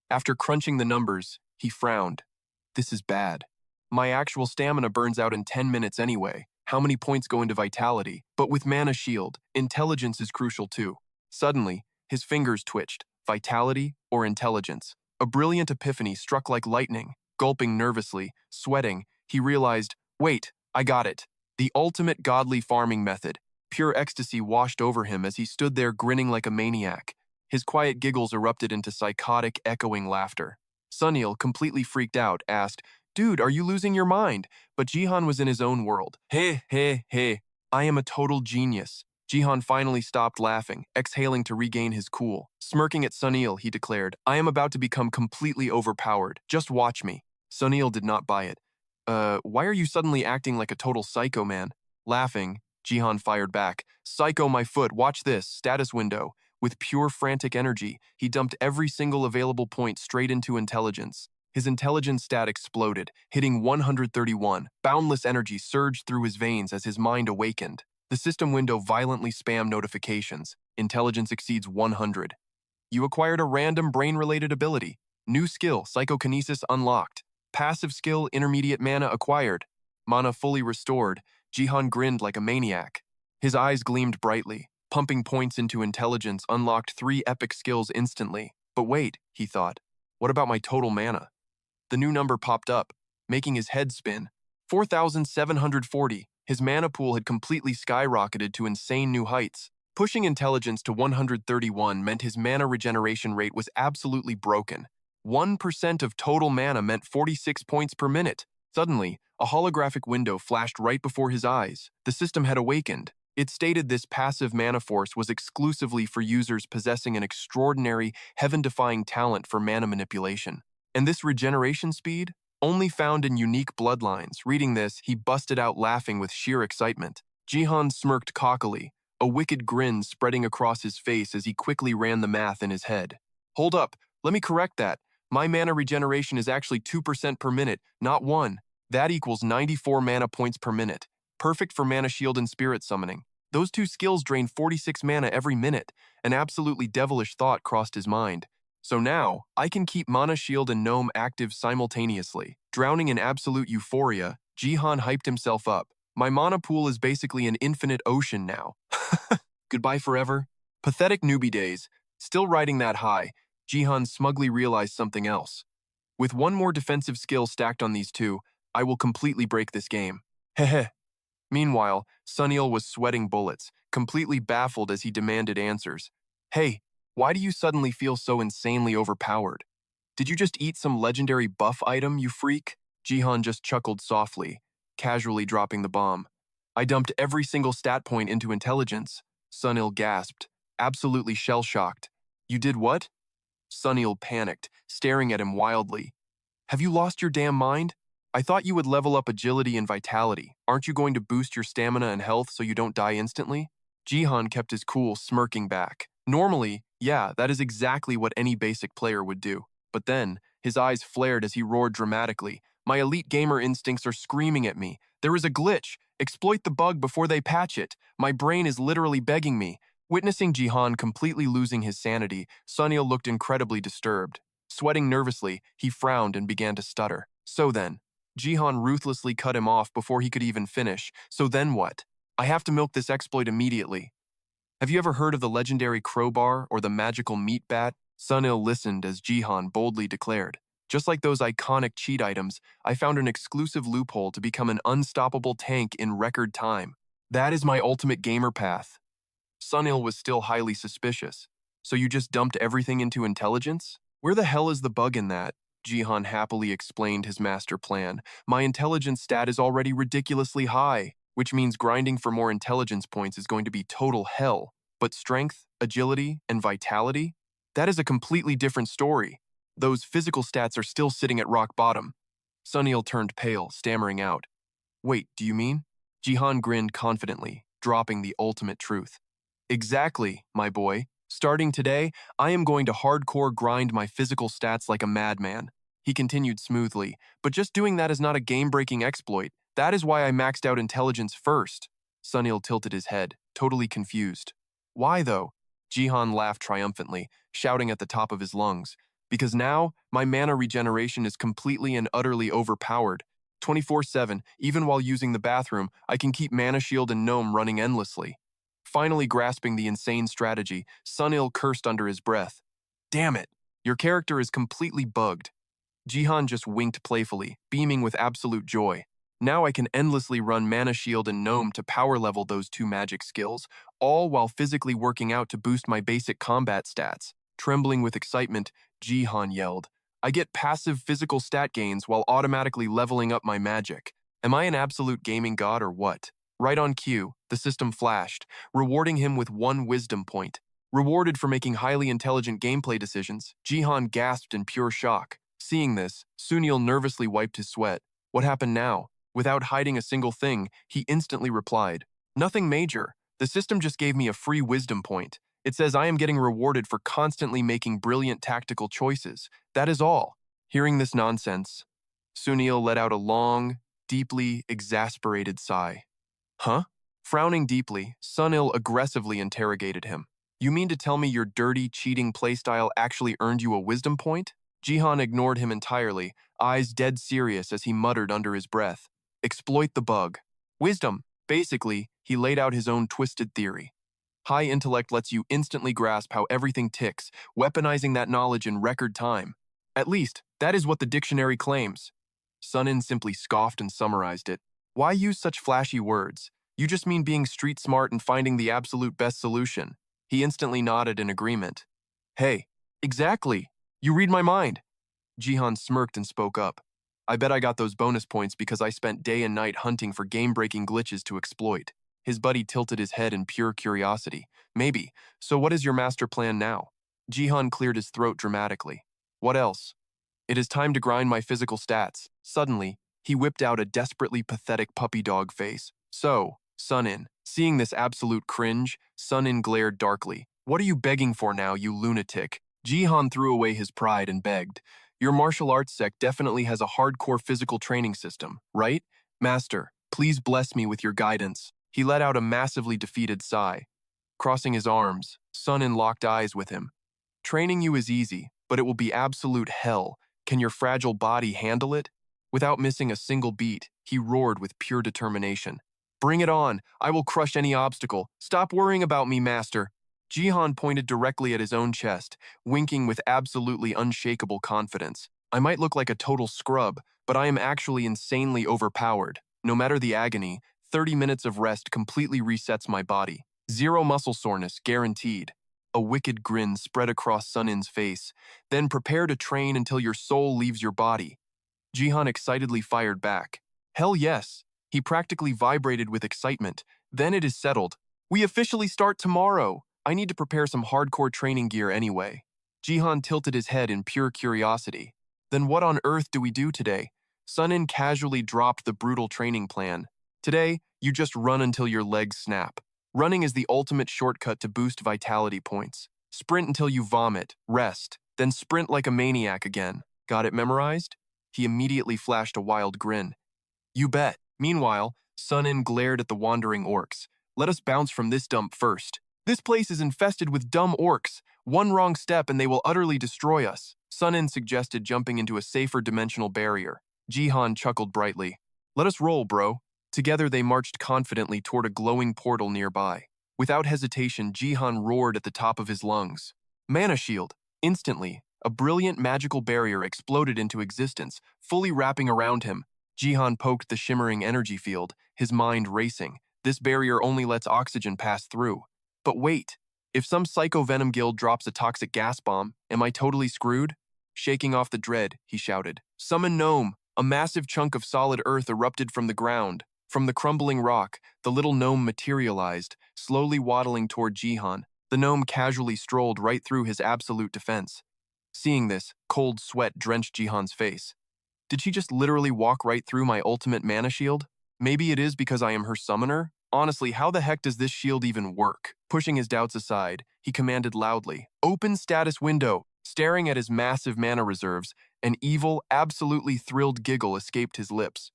After crunching the numbers, he frowned. This is bad. My actual stamina burns out in 10 minutes anyway. How many points go into vitality? But with Mana Shield, intelligence is crucial too. Suddenly, his fingers twitched. Vitality or intelligence? A brilliant epiphany struck like lightning. Gulping nervously, sweating, he realized, wait, I got it. The ultimate godly farming method. Pure ecstasy washed over him as he stood there grinning like a maniac. His quiet giggles erupted into psychotic, echoing laughter. Sunil, completely freaked out, asked, Dude, are you losing your mind? But Jihan was in his own world. Hey, hey, hey, I am a total genius. Jihan finally stopped laughing, exhaling to regain his cool. Smirking at Sunil, he declared, I am about to become completely overpowered. Just watch me. Sunil did not buy it. Why are you suddenly acting like a total psycho, man? Laughing, Jihan fired back. Psycho my foot, watch this, status window. With pure frantic energy, he dumped every single available point straight into intelligence. His intelligence stat exploded, hitting 131. Boundless energy surged through his veins as his mind awakened. The system window violently spammed notifications. Intelligence exceeds 100. You acquired a random brain-related ability. New skill, psychokinesis unlocked. Passive skill, intermediate mana acquired. Mana fully restored. Jihan grinned like a maniac. His eyes gleamed brightly. Pumping points into intelligence unlocked 3 epic skills instantly. But wait, he thought. What about my total mana? The new number popped up, making his head spin. 4,740. His mana pool had completely skyrocketed to insane new heights. Pushing intelligence to 131 meant his mana regeneration rate was absolutely broken. 1% of total mana meant 46 points per minute. Suddenly, a holographic window flashed right before his eyes. The system had awakened. It stated this passive mana force was exclusively for users possessing an extraordinary, heaven-defying talent for mana manipulation. And this regeneration speed? Only found in unique bloodlines. Reading this, he busted out laughing with sheer excitement. Jihan smirked cockily, a wicked grin spreading across his face as he quickly ran the math in his head. Hold up, let me correct that. My mana regeneration is actually 2% per minute, not 1. That equals 94 mana points per minute. Perfect for Mana Shield and Spirit Summoning. Those two skills drain 46 mana every minute. An absolutely devilish thought crossed his mind. So now, I can keep Mana Shield and Gnome active simultaneously. Drowning in absolute euphoria, Jihan hyped himself up. My mana pool is basically an infinite ocean now. Goodbye forever. Pathetic newbie days. Still riding that high, Jihan smugly realized something else. With one more defensive skill stacked on these two, I will completely break this game. Heh. Meanwhile, Sunil was sweating bullets, completely baffled as he demanded answers. Hey, why do you suddenly feel so insanely overpowered? Did you just eat some legendary buff item, you freak? Jihan just chuckled softly, casually dropping the bomb. I dumped every single stat point into intelligence. Sunil gasped, absolutely shell-shocked. You did what? Sunil panicked, staring at him wildly. Have you lost your damn mind? I thought you would level up agility and vitality. Aren't you going to boost your stamina and health so you don't die instantly? Jihan kept his cool, smirking back. Normally, yeah, that is exactly what any basic player would do. But then, his eyes flared as he roared dramatically. My elite gamer instincts are screaming at me. There is a glitch. Exploit the bug before they patch it. My brain is literally begging me. Witnessing Jihan completely losing his sanity, Sunil looked incredibly disturbed. Sweating nervously, he frowned and began to stutter. So then, Jihan ruthlessly cut him off before he could even finish. So then what? I have to milk this exploit immediately. Have you ever heard of the legendary crowbar or the magical meat bat? Sunil listened as Jihan boldly declared. Just like those iconic cheat items, I found an exclusive loophole to become an unstoppable tank in record time. That is my ultimate gamer path. Sunil was still highly suspicious. So you just dumped everything into intelligence? Where the hell is the bug in that? Jihan happily explained his master plan. My intelligence stat is already ridiculously high, which means grinding for more intelligence points is going to be total hell. But strength, agility, and vitality? That is a completely different story. Those physical stats are still sitting at rock bottom. Sunil turned pale, stammering out. Wait, do you mean? Jihan grinned confidently, dropping the ultimate truth. Exactly, my boy. Starting today, I am going to hardcore grind my physical stats like a madman. He continued smoothly, but just doing that is not a game-breaking exploit. That is why I maxed out intelligence first. Sunil tilted his head, totally confused. Why though? Jihan laughed triumphantly, shouting at the top of his lungs. Because now, my mana regeneration is completely and utterly overpowered. 24/7, even while using the bathroom, I can keep Mana Shield and Gnome running endlessly. Finally grasping the insane strategy, Sunil cursed under his breath. Damn it, your character is completely bugged. Jihan just winked playfully, beaming with absolute joy. Now I can endlessly run Mana Shield and Gnome to power level those two magic skills, all while physically working out to boost my basic combat stats. Trembling with excitement, Jihan yelled, I get passive physical stat gains while automatically leveling up my magic. Am I an absolute gaming god or what? Right on cue, the system flashed, rewarding him with 1 wisdom point. Rewarded for making highly intelligent gameplay decisions, Jihan gasped in pure shock. Seeing this, Sunil nervously wiped his sweat. What happened now? Without hiding a single thing, he instantly replied, Nothing major. The system just gave me a free wisdom point. It says I am getting rewarded for constantly making brilliant tactical choices. That is all. Hearing this nonsense, Sunil let out a long, deeply exasperated sigh. Huh? Frowning deeply, Sunil aggressively interrogated him. You mean to tell me your dirty, cheating playstyle actually earned you a wisdom point? Jihan ignored him entirely, eyes dead serious as he muttered under his breath. Exploit the bug. Wisdom. Basically, he laid out his own twisted theory. High intellect lets you instantly grasp how everything ticks, weaponizing that knowledge in record time. At least, that is what the dictionary claims. Sunin simply scoffed and summarized it. Why use such flashy words? You just mean being street smart and finding the absolute best solution. He instantly nodded in agreement. Hey, exactly. You read my mind. Jihan smirked and spoke up. I bet I got those bonus points because I spent day and night hunting for game-breaking glitches to exploit. His buddy tilted his head in pure curiosity. Maybe. So what is your master plan now? Jihan cleared his throat dramatically. What else? It is time to grind my physical stats. Suddenly, he whipped out a desperately pathetic puppy dog face. So, Sunin. Seeing this absolute cringe, Sunin glared darkly. What are you begging for now, you lunatic? Jihan threw away his pride and begged. Your martial arts sect definitely has a hardcore physical training system, right? Master, please bless me with your guidance. He let out a massively defeated sigh. Crossing his arms, Sunin locked eyes with him. Training you is easy, but it will be absolute hell. Can your fragile body handle it? Without missing a single beat, he roared with pure determination. Bring it on! I will crush any obstacle. Stop worrying about me, master. Jihan pointed directly at his own chest, winking with absolutely unshakable confidence. I might look like a total scrub, but I am actually insanely overpowered. No matter the agony, 30 minutes of rest completely resets my body. Zero muscle soreness, guaranteed. A wicked grin spread across Sunin's face. Then prepare to train until your soul leaves your body. Jihan excitedly fired back. Hell yes. He practically vibrated with excitement. Then it is settled. We officially start tomorrow. I need to prepare some hardcore training gear anyway. Jihan tilted his head in pure curiosity. Then what on earth do we do today? Sunin casually dropped the brutal training plan. Today, you just run until your legs snap. Running is the ultimate shortcut to boost vitality points. Sprint until you vomit, rest, then sprint like a maniac again. Got it memorized? He immediately flashed a wild grin. You bet. Meanwhile, Sunin glared at the wandering orcs. Let us bounce from this dump first. This place is infested with dumb orcs. One wrong step and they will utterly destroy us. Sunin suggested jumping into a safer dimensional barrier. Jihan chuckled brightly. Let us roll, bro. Together they marched confidently toward a glowing portal nearby. Without hesitation, Jihan roared at the top of his lungs. Mana Shield! Instantly, a brilliant magical barrier exploded into existence, fully wrapping around him. Jihan poked the shimmering energy field, his mind racing. This barrier only lets oxygen pass through. But wait, If some psycho venom guild drops a toxic gas bomb, am I totally screwed? Shaking off the dread, he shouted. Summon gnome! A massive chunk of solid earth erupted from the ground. From the crumbling rock, the little gnome materialized, slowly waddling toward Jihan. The gnome casually strolled right through his absolute defense. Seeing this, cold sweat drenched Jihan's face. Did she just literally walk right through my ultimate mana shield? Maybe it is because I am her summoner? Honestly, how the heck does this shield even work? Pushing his doubts aside, he commanded loudly, "Open status window!" Staring at his massive mana reserves, an evil, absolutely thrilled giggle escaped his lips.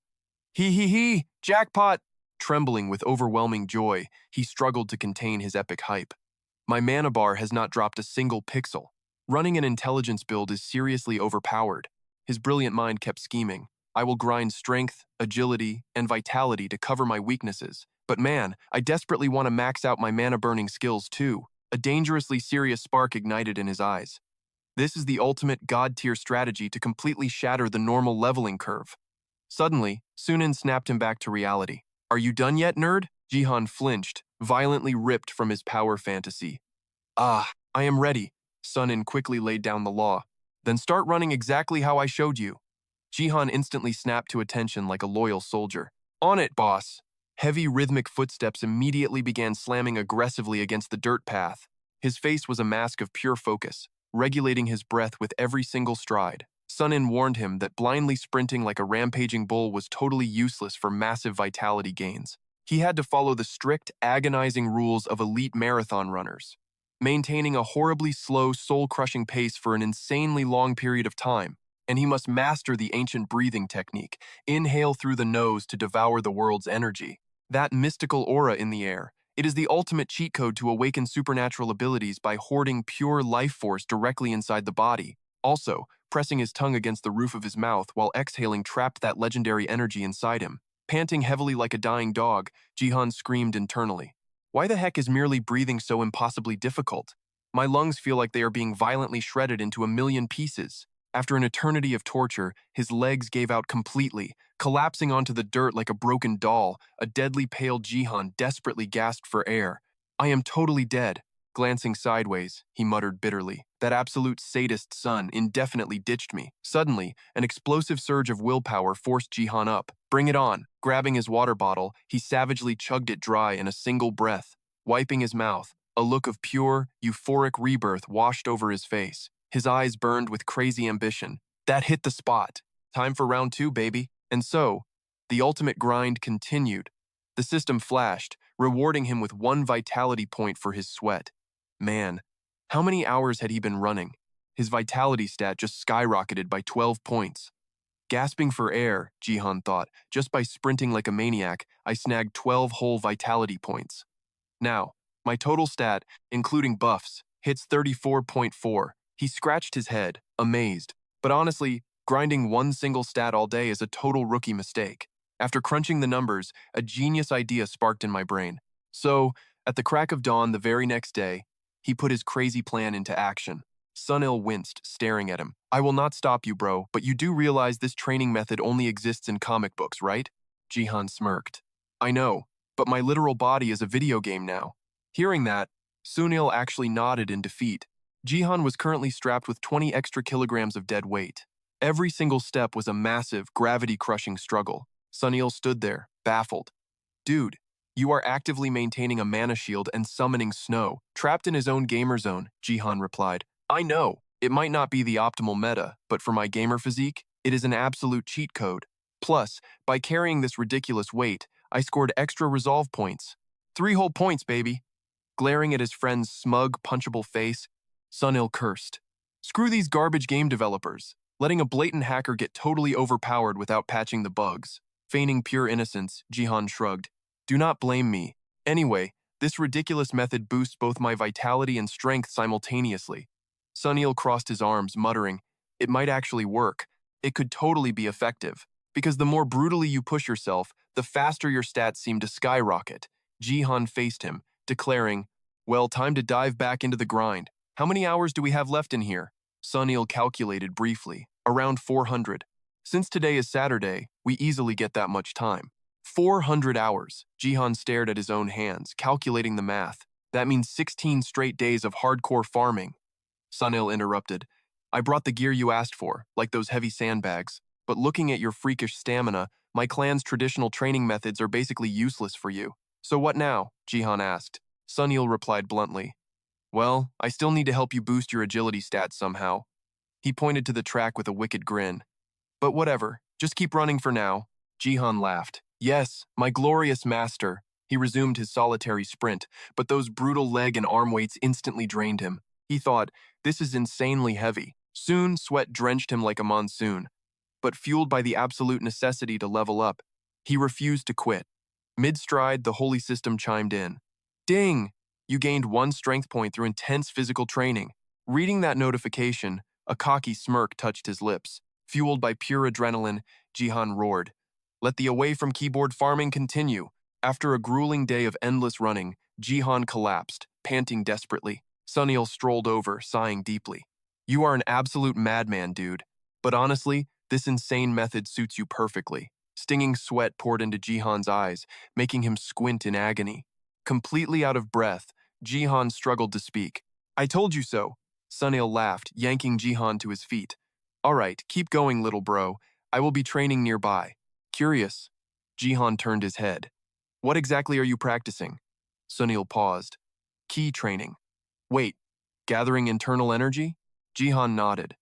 He, jackpot! Trembling with overwhelming joy, he struggled to contain his epic hype. My mana bar has not dropped a single pixel. Running an intelligence build is seriously overpowered. His brilliant mind kept scheming. I will grind strength, agility, and vitality to cover my weaknesses. But man, I desperately want to max out my mana-burning skills too. A dangerously serious spark ignited in his eyes. This is the ultimate god-tier strategy to completely shatter the normal leveling curve. Suddenly, Sunin snapped him back to reality. Are you done yet, nerd? Jihan flinched, violently ripped from his power fantasy. Ah, I am ready. Sunin quickly laid down the law. Then start running exactly how I showed you. Jihan instantly snapped to attention like a loyal soldier. On it, boss! Heavy rhythmic footsteps immediately began slamming aggressively against the dirt path. His face was a mask of pure focus, regulating his breath with every single stride. Sunin warned him that blindly sprinting like a rampaging bull was totally useless for massive vitality gains. He had to follow the strict, agonizing rules of elite marathon runners, maintaining a horribly slow, soul-crushing pace for an insanely long period of time. And he must master the ancient breathing technique, inhale through the nose to devour the world's energy. That mystical aura in the air, it is the ultimate cheat code to awaken supernatural abilities by hoarding pure life force directly inside the body. Also, pressing his tongue against the roof of his mouth while exhaling trapped that legendary energy inside him. Panting heavily like a dying dog, Jihan screamed internally. Why the heck is merely breathing so impossibly difficult? My lungs feel like they are being violently shredded into a million pieces. After an eternity of torture, his legs gave out completely, collapsing onto the dirt like a broken doll. A deadly pale Jihan desperately gasped for air. I am totally dead. Glancing sideways, he muttered bitterly. That absolute sadist son indefinitely ditched me. Suddenly, an explosive surge of willpower forced Jihan up. Bring it on. Grabbing his water bottle, he savagely chugged it dry in a single breath. Wiping his mouth, a look of pure, euphoric rebirth washed over his face. His eyes burned with crazy ambition. That hit the spot. Time for round 2, baby. And so, the ultimate grind continued. The system flashed, rewarding him with 1 vitality point for his sweat. Man, how many hours had he been running? His vitality stat just skyrocketed by 12 points. Gasping for air, Jihan thought, just by sprinting like a maniac, I snagged 12 whole vitality points. Now, my total stat, including buffs, hits 34.4. He scratched his head, amazed. But honestly, grinding 1 single stat all day is a total rookie mistake. After crunching the numbers, a genius idea sparked in my brain. So, at the crack of dawn the very next day, he put his crazy plan into action. Sunil winced, staring at him. I will not stop you, bro, but you do realize this training method only exists in comic books, right? Jihan smirked. I know, but my literal body is a video game now. Hearing that, Sunil actually nodded in defeat. Jihan was currently strapped with 20 extra kilograms of dead weight. Every single step was a massive, gravity-crushing struggle. Sunil stood there, baffled. Dude, you are actively maintaining a mana shield and summoning snow. Trapped in his own gamer zone, Jihan replied. I know, it might not be the optimal meta, but for my gamer physique, it is an absolute cheat code. Plus, by carrying this ridiculous weight, I scored extra resolve points. 3 whole points, baby. Glaring at his friend's smug, punchable face, Sunil cursed. Screw these garbage game developers, letting a blatant hacker get totally overpowered without patching the bugs. Feigning pure innocence, Jihan shrugged. Do not blame me. Anyway, this ridiculous method boosts both my vitality and strength simultaneously. Sunil crossed his arms, muttering, it might actually work. It could totally be effective. Because the more brutally you push yourself, the faster your stats seem to skyrocket. Jihan faced him, declaring, well, time to dive back into the grind. How many hours do we have left in here? Sunil calculated briefly. Around 400. Since today is Saturday, we easily get that much time. 400 hours. Jihan stared at his own hands, calculating the math. That means 16 straight days of hardcore farming. Sunil interrupted. I brought the gear you asked for, like those heavy sandbags. But looking at your freakish stamina, my clan's traditional training methods are basically useless for you. So what now? Jihan asked. Sunil replied bluntly. Well, I still need to help you boost your agility stats somehow. He pointed to the track with a wicked grin. But whatever, just keep running for now. Jihan laughed. Yes, my glorious master. He resumed his solitary sprint, but those brutal leg and arm weights instantly drained him. He thought, this is insanely heavy. Soon, sweat drenched him like a monsoon. But fueled by the absolute necessity to level up, he refused to quit. Mid-stride, the holy system chimed in. Ding! You gained 1 strength point through intense physical training. Reading that notification, a cocky smirk touched his lips. Fueled by pure adrenaline, Jihan roared. Let the away-from-keyboard farming continue. After a grueling day of endless running, Jihan collapsed, panting desperately. Sunil strolled over, sighing deeply. You are an absolute madman, dude. But honestly, this insane method suits you perfectly. Stinging sweat poured into Jihan's eyes, making him squint in agony. Completely out of breath, Jihan struggled to speak. I told you so. Sunil laughed, yanking Jihan to his feet. All right, keep going, little bro. I will be training nearby. Curious. Jihan turned his head. What exactly are you practicing? Sunil paused. Ki training. Wait, gathering internal energy? Jihan nodded.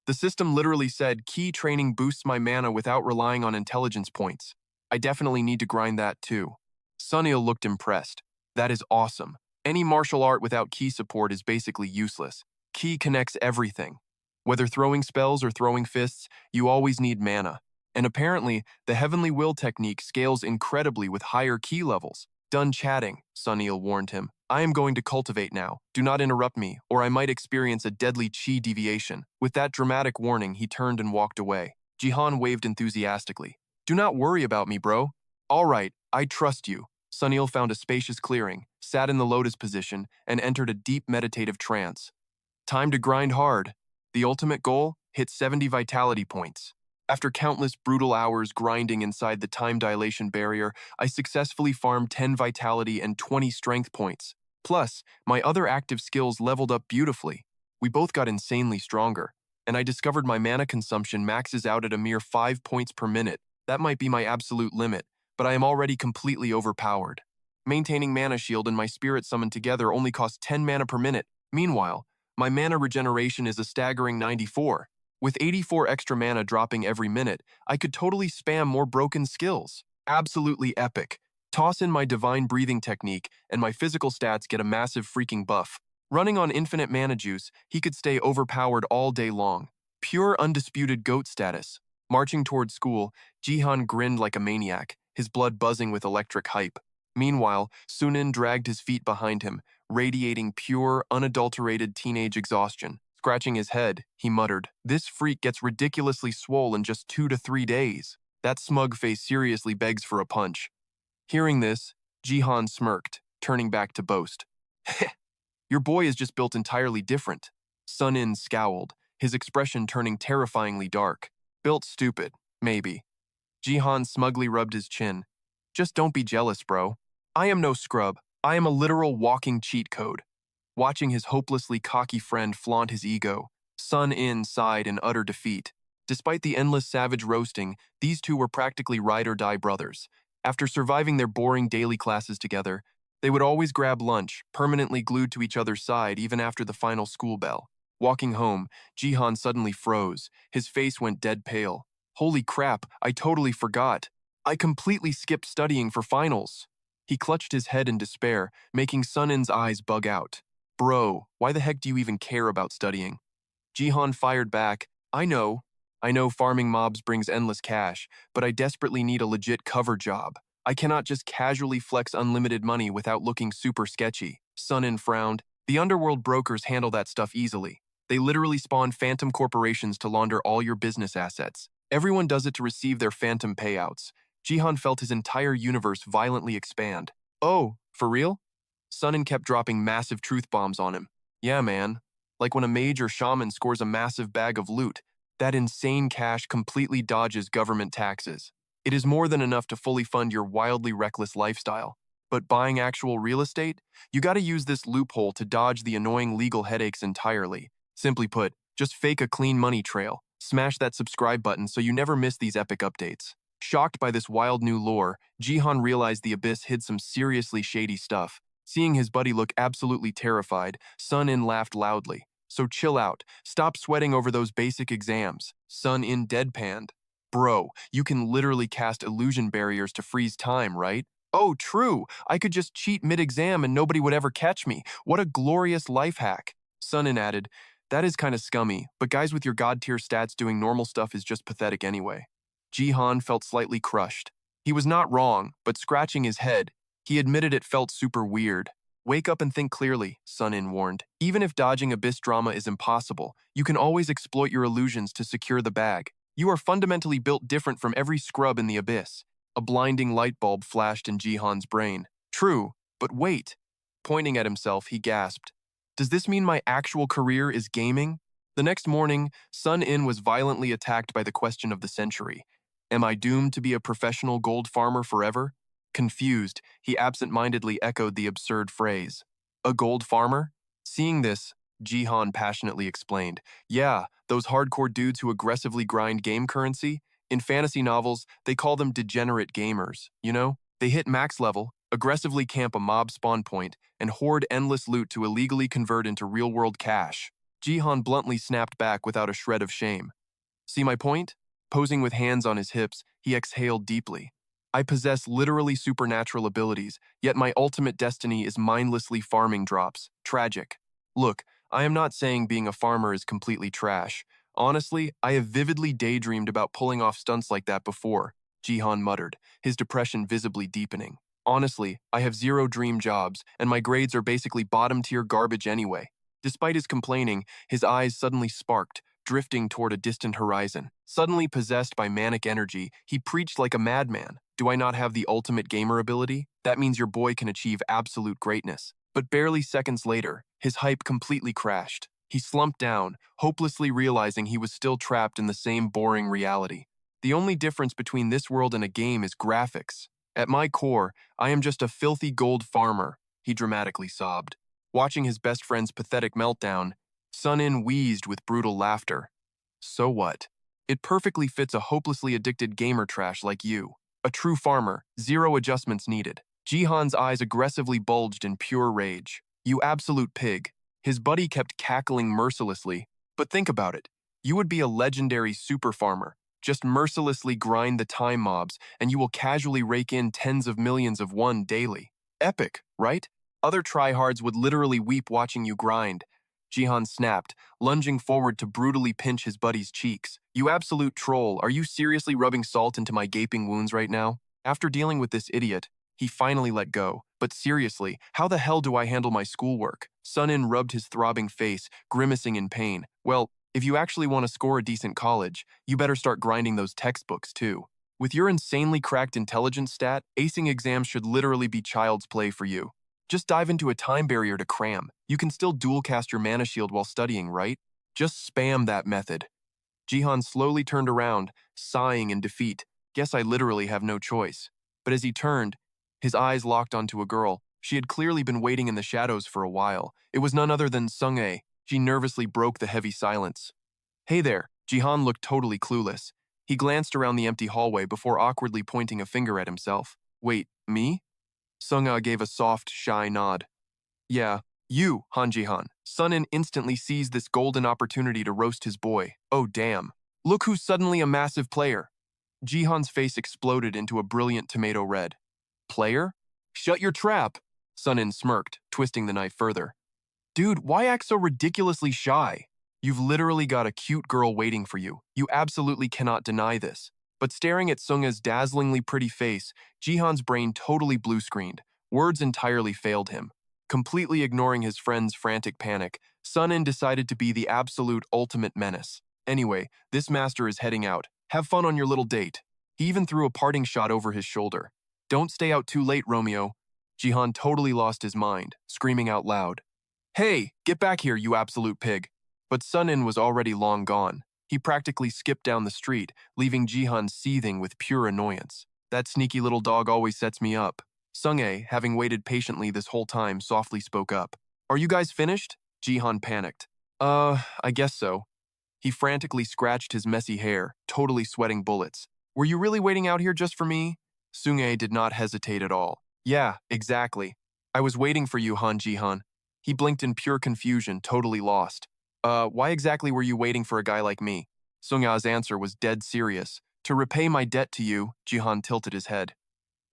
The system literally said, Ki training boosts my mana without relying on intelligence points. I definitely need to grind that too. Sunil looked impressed. That is awesome. Any martial art without Ki support is basically useless. Ki connects everything. Whether throwing spells or throwing fists, you always need mana. And apparently, the Heavenly Will technique scales incredibly with higher Ki levels. Done chatting, Sunil warned him. I am going to cultivate now. Do not interrupt me, or I might experience a deadly chi deviation. With that dramatic warning, he turned and walked away. Jihan waved enthusiastically. Do not worry about me, bro. All right, I trust you. Sunil found a spacious clearing, sat in the lotus position, and entered a deep meditative trance. Time to grind hard. The ultimate goal? Hit 70 vitality points. After countless brutal hours grinding inside the time dilation barrier, I successfully farmed 10 vitality and 20 strength points. Plus, my other active skills leveled up beautifully. We both got insanely stronger, and I discovered my mana consumption maxes out at a mere 5 points per minute. That might be my absolute limit, but I am already completely overpowered. Maintaining mana shield and my spirit summon together only cost 10 mana per minute. Meanwhile, my mana regeneration is a staggering 94. With 84 extra mana dropping every minute, I could totally spam more broken skills. Absolutely epic. Toss in my divine breathing technique, and my physical stats get a massive freaking buff. Running on infinite mana juice, he could stay overpowered all day long. Pure undisputed GOAT status. Marching toward school, Jihan grinned like a maniac, his blood buzzing with electric hype. Meanwhile, Sunin dragged his feet behind him, radiating pure, unadulterated teenage exhaustion. Scratching his head, he muttered, This freak gets ridiculously swole in just 2 to 3 days. That smug face seriously begs for a punch. Hearing this, Jihan smirked, turning back to boast. Your boy is just built entirely different. Sunin scowled, his expression turning terrifyingly dark. Built stupid, maybe. Jihan smugly rubbed his chin. Just don't be jealous, bro. I am no scrub. I am a literal walking cheat code. Watching his hopelessly cocky friend flaunt his ego, Sun-In sighed in utter defeat. Despite the endless savage roasting, these two were practically ride-or-die brothers. After surviving their boring daily classes together, they would always grab lunch, permanently glued to each other's side even after the final school bell. Walking home, Jihan suddenly froze. His face went dead pale. Holy crap, I totally forgot. I completely skipped studying for finals. He clutched his head in despair, making Sun-In's eyes bug out. Bro, why the heck do you even care about studying? Jihan fired back, I know farming mobs brings endless cash, but I desperately need a legit cover job. I cannot just casually flex unlimited money without looking super sketchy. Sun-In frowned. The underworld brokers handle that stuff easily. They literally spawn phantom corporations to launder all your business assets. Everyone does it to receive their phantom payouts. Jihan felt his entire universe violently expand. Oh, for real? Sun-In kept dropping massive truth bombs on him. Yeah, man. Like when a mage or shaman scores a massive bag of loot, that insane cash completely dodges government taxes. It is more than enough to fully fund your wildly reckless lifestyle. But buying actual real estate? You gotta use this loophole to dodge the annoying legal headaches entirely. Simply put, just fake a clean money trail. Smash that subscribe button so you never miss these epic updates. Shocked by this wild new lore, Jihan realized the Abyss hid some seriously shady stuff. Seeing his buddy look absolutely terrified, Sun-In laughed loudly. So chill out. Stop sweating over those basic exams. Sun-In deadpanned. Bro, you can literally cast illusion barriers to freeze time, right? Oh, true. I could just cheat mid-exam and nobody would ever catch me. What a glorious life hack. Sun-In added, that is kind of scummy, but guys with your god-tier stats doing normal stuff is just pathetic anyway. Jihan felt slightly crushed. He was not wrong, but scratching his head, he admitted it felt super weird. Wake up and think clearly, Sun-In warned. Even if dodging Abyss drama is impossible, you can always exploit your illusions to secure the bag. You are fundamentally built different from every scrub in the Abyss. A blinding light bulb flashed in Jihan's brain. True, but wait. Pointing at himself, he gasped. Does this mean my actual career is gaming? The next morning, Sun-In was violently attacked by the question of the century. Am I doomed to be a professional gold farmer forever? Confused, he absent-mindedly echoed the absurd phrase. A gold farmer? Seeing this, Jihan passionately explained. Yeah, those hardcore dudes who aggressively grind game currency. In fantasy novels, they call them degenerate gamers, you know? They hit max level, aggressively camp a mob spawn point, and hoard endless loot to illegally convert into real-world cash. Jihan bluntly snapped back without a shred of shame. See my point? Posing with hands on his hips, he exhaled deeply. I possess literally supernatural abilities, yet my ultimate destiny is mindlessly farming drops. Tragic. Look, I am not saying being a farmer is completely trash. Honestly, I have vividly daydreamed about pulling off stunts like that before, Jihan muttered, his depression visibly deepening. Honestly, I have zero dream jobs, and my grades are basically bottom-tier garbage anyway. Despite his complaining, his eyes suddenly sparked, drifting toward a distant horizon. Suddenly possessed by manic energy, he preached like a madman. Do I not have the ultimate gamer ability? That means your boy can achieve absolute greatness. But barely seconds later, his hype completely crashed. He slumped down, hopelessly realizing he was still trapped in the same boring reality. The only difference between this world and a game is graphics. At my core, I am just a filthy gold farmer, he dramatically sobbed. Watching his best friend's pathetic meltdown, Sun-In wheezed with brutal laughter. So what? It perfectly fits a hopelessly addicted gamer trash like you. A true farmer, zero adjustments needed. Jihan's eyes aggressively bulged in pure rage. You absolute pig. His buddy kept cackling mercilessly. But think about it. You would be a legendary super farmer. Just mercilessly grind the time mobs, and you will casually rake in tens of millions of one daily. Epic, right? Other tryhards would literally weep watching you grind. Jihan snapped, lunging forward to brutally pinch his buddy's cheeks. You absolute troll, are you seriously rubbing salt into my gaping wounds right now? After dealing with this idiot, he finally let go. But seriously, how the hell do I handle my schoolwork? Sun-In rubbed his throbbing face, grimacing in pain. Well, if you actually want to score a decent college, you better start grinding those textbooks too. With your insanely cracked intelligence stat, acing exams should literally be child's play for you. Just dive into a time barrier to cram. You can still dual cast your mana shield while studying, right? Just spam that method. Jihan slowly turned around, sighing in defeat. Guess I literally have no choice. But as he turned, his eyes locked onto a girl. She had clearly been waiting in the shadows for a while. It was none other than Sung-A. She nervously broke the heavy silence. Hey there. Jihan looked totally clueless. He glanced around the empty hallway before awkwardly pointing a finger at himself. Wait, me? Sung-A gave a soft, shy nod. Yeah, you, Han Jihan. Sun-In instantly seized this golden opportunity to roast his boy. Oh damn. Look who's suddenly a massive player. Jihan's face exploded into a brilliant tomato red. Player? Shut your trap. Sun-In smirked, twisting the knife further. Dude, why act so ridiculously shy? You've literally got a cute girl waiting for you. You absolutely cannot deny this. But staring at Sung-A's dazzlingly pretty face, Jihan's brain totally blue-screened. Words entirely failed him. Completely ignoring his friend's frantic panic, Sun-In decided to be the absolute ultimate menace. Anyway, this master is heading out. Have fun on your little date. He even threw a parting shot over his shoulder. Don't stay out too late, Romeo. Jihan totally lost his mind, screaming out loud. Hey, get back here, you absolute pig. But Sun-In was already long gone. He practically skipped down the street, leaving Jihan seething with pure annoyance. That sneaky little dog always sets me up. Sung-ae, having waited patiently this whole time, softly spoke up. Are you guys finished? Jihan panicked. I guess so. He frantically scratched his messy hair, totally sweating bullets. Were you really waiting out here just for me? Sung-ae did not hesitate at all. Yeah, exactly. I was waiting for you, Han Jihan. He blinked in pure confusion, totally lost. Why exactly were you waiting for a guy like me? Sung-a's answer was dead serious. To repay my debt to you, Jihan tilted his head.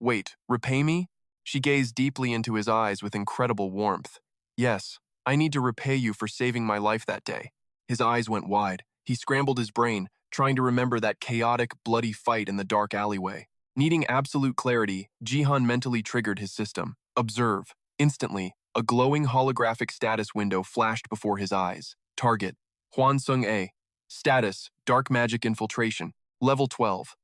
Wait, repay me? She gazed deeply into his eyes with incredible warmth. Yes, I need to repay you for saving my life that day. His eyes went wide. He scrambled his brain, trying to remember that chaotic, bloody fight in the dark alleyway. Needing absolute clarity, Jihan mentally triggered his system. Observe. Instantly, a glowing holographic status window flashed before his eyes. Target: Hwan Sung-ae. Status: Dark Magic Infiltration. Level 12.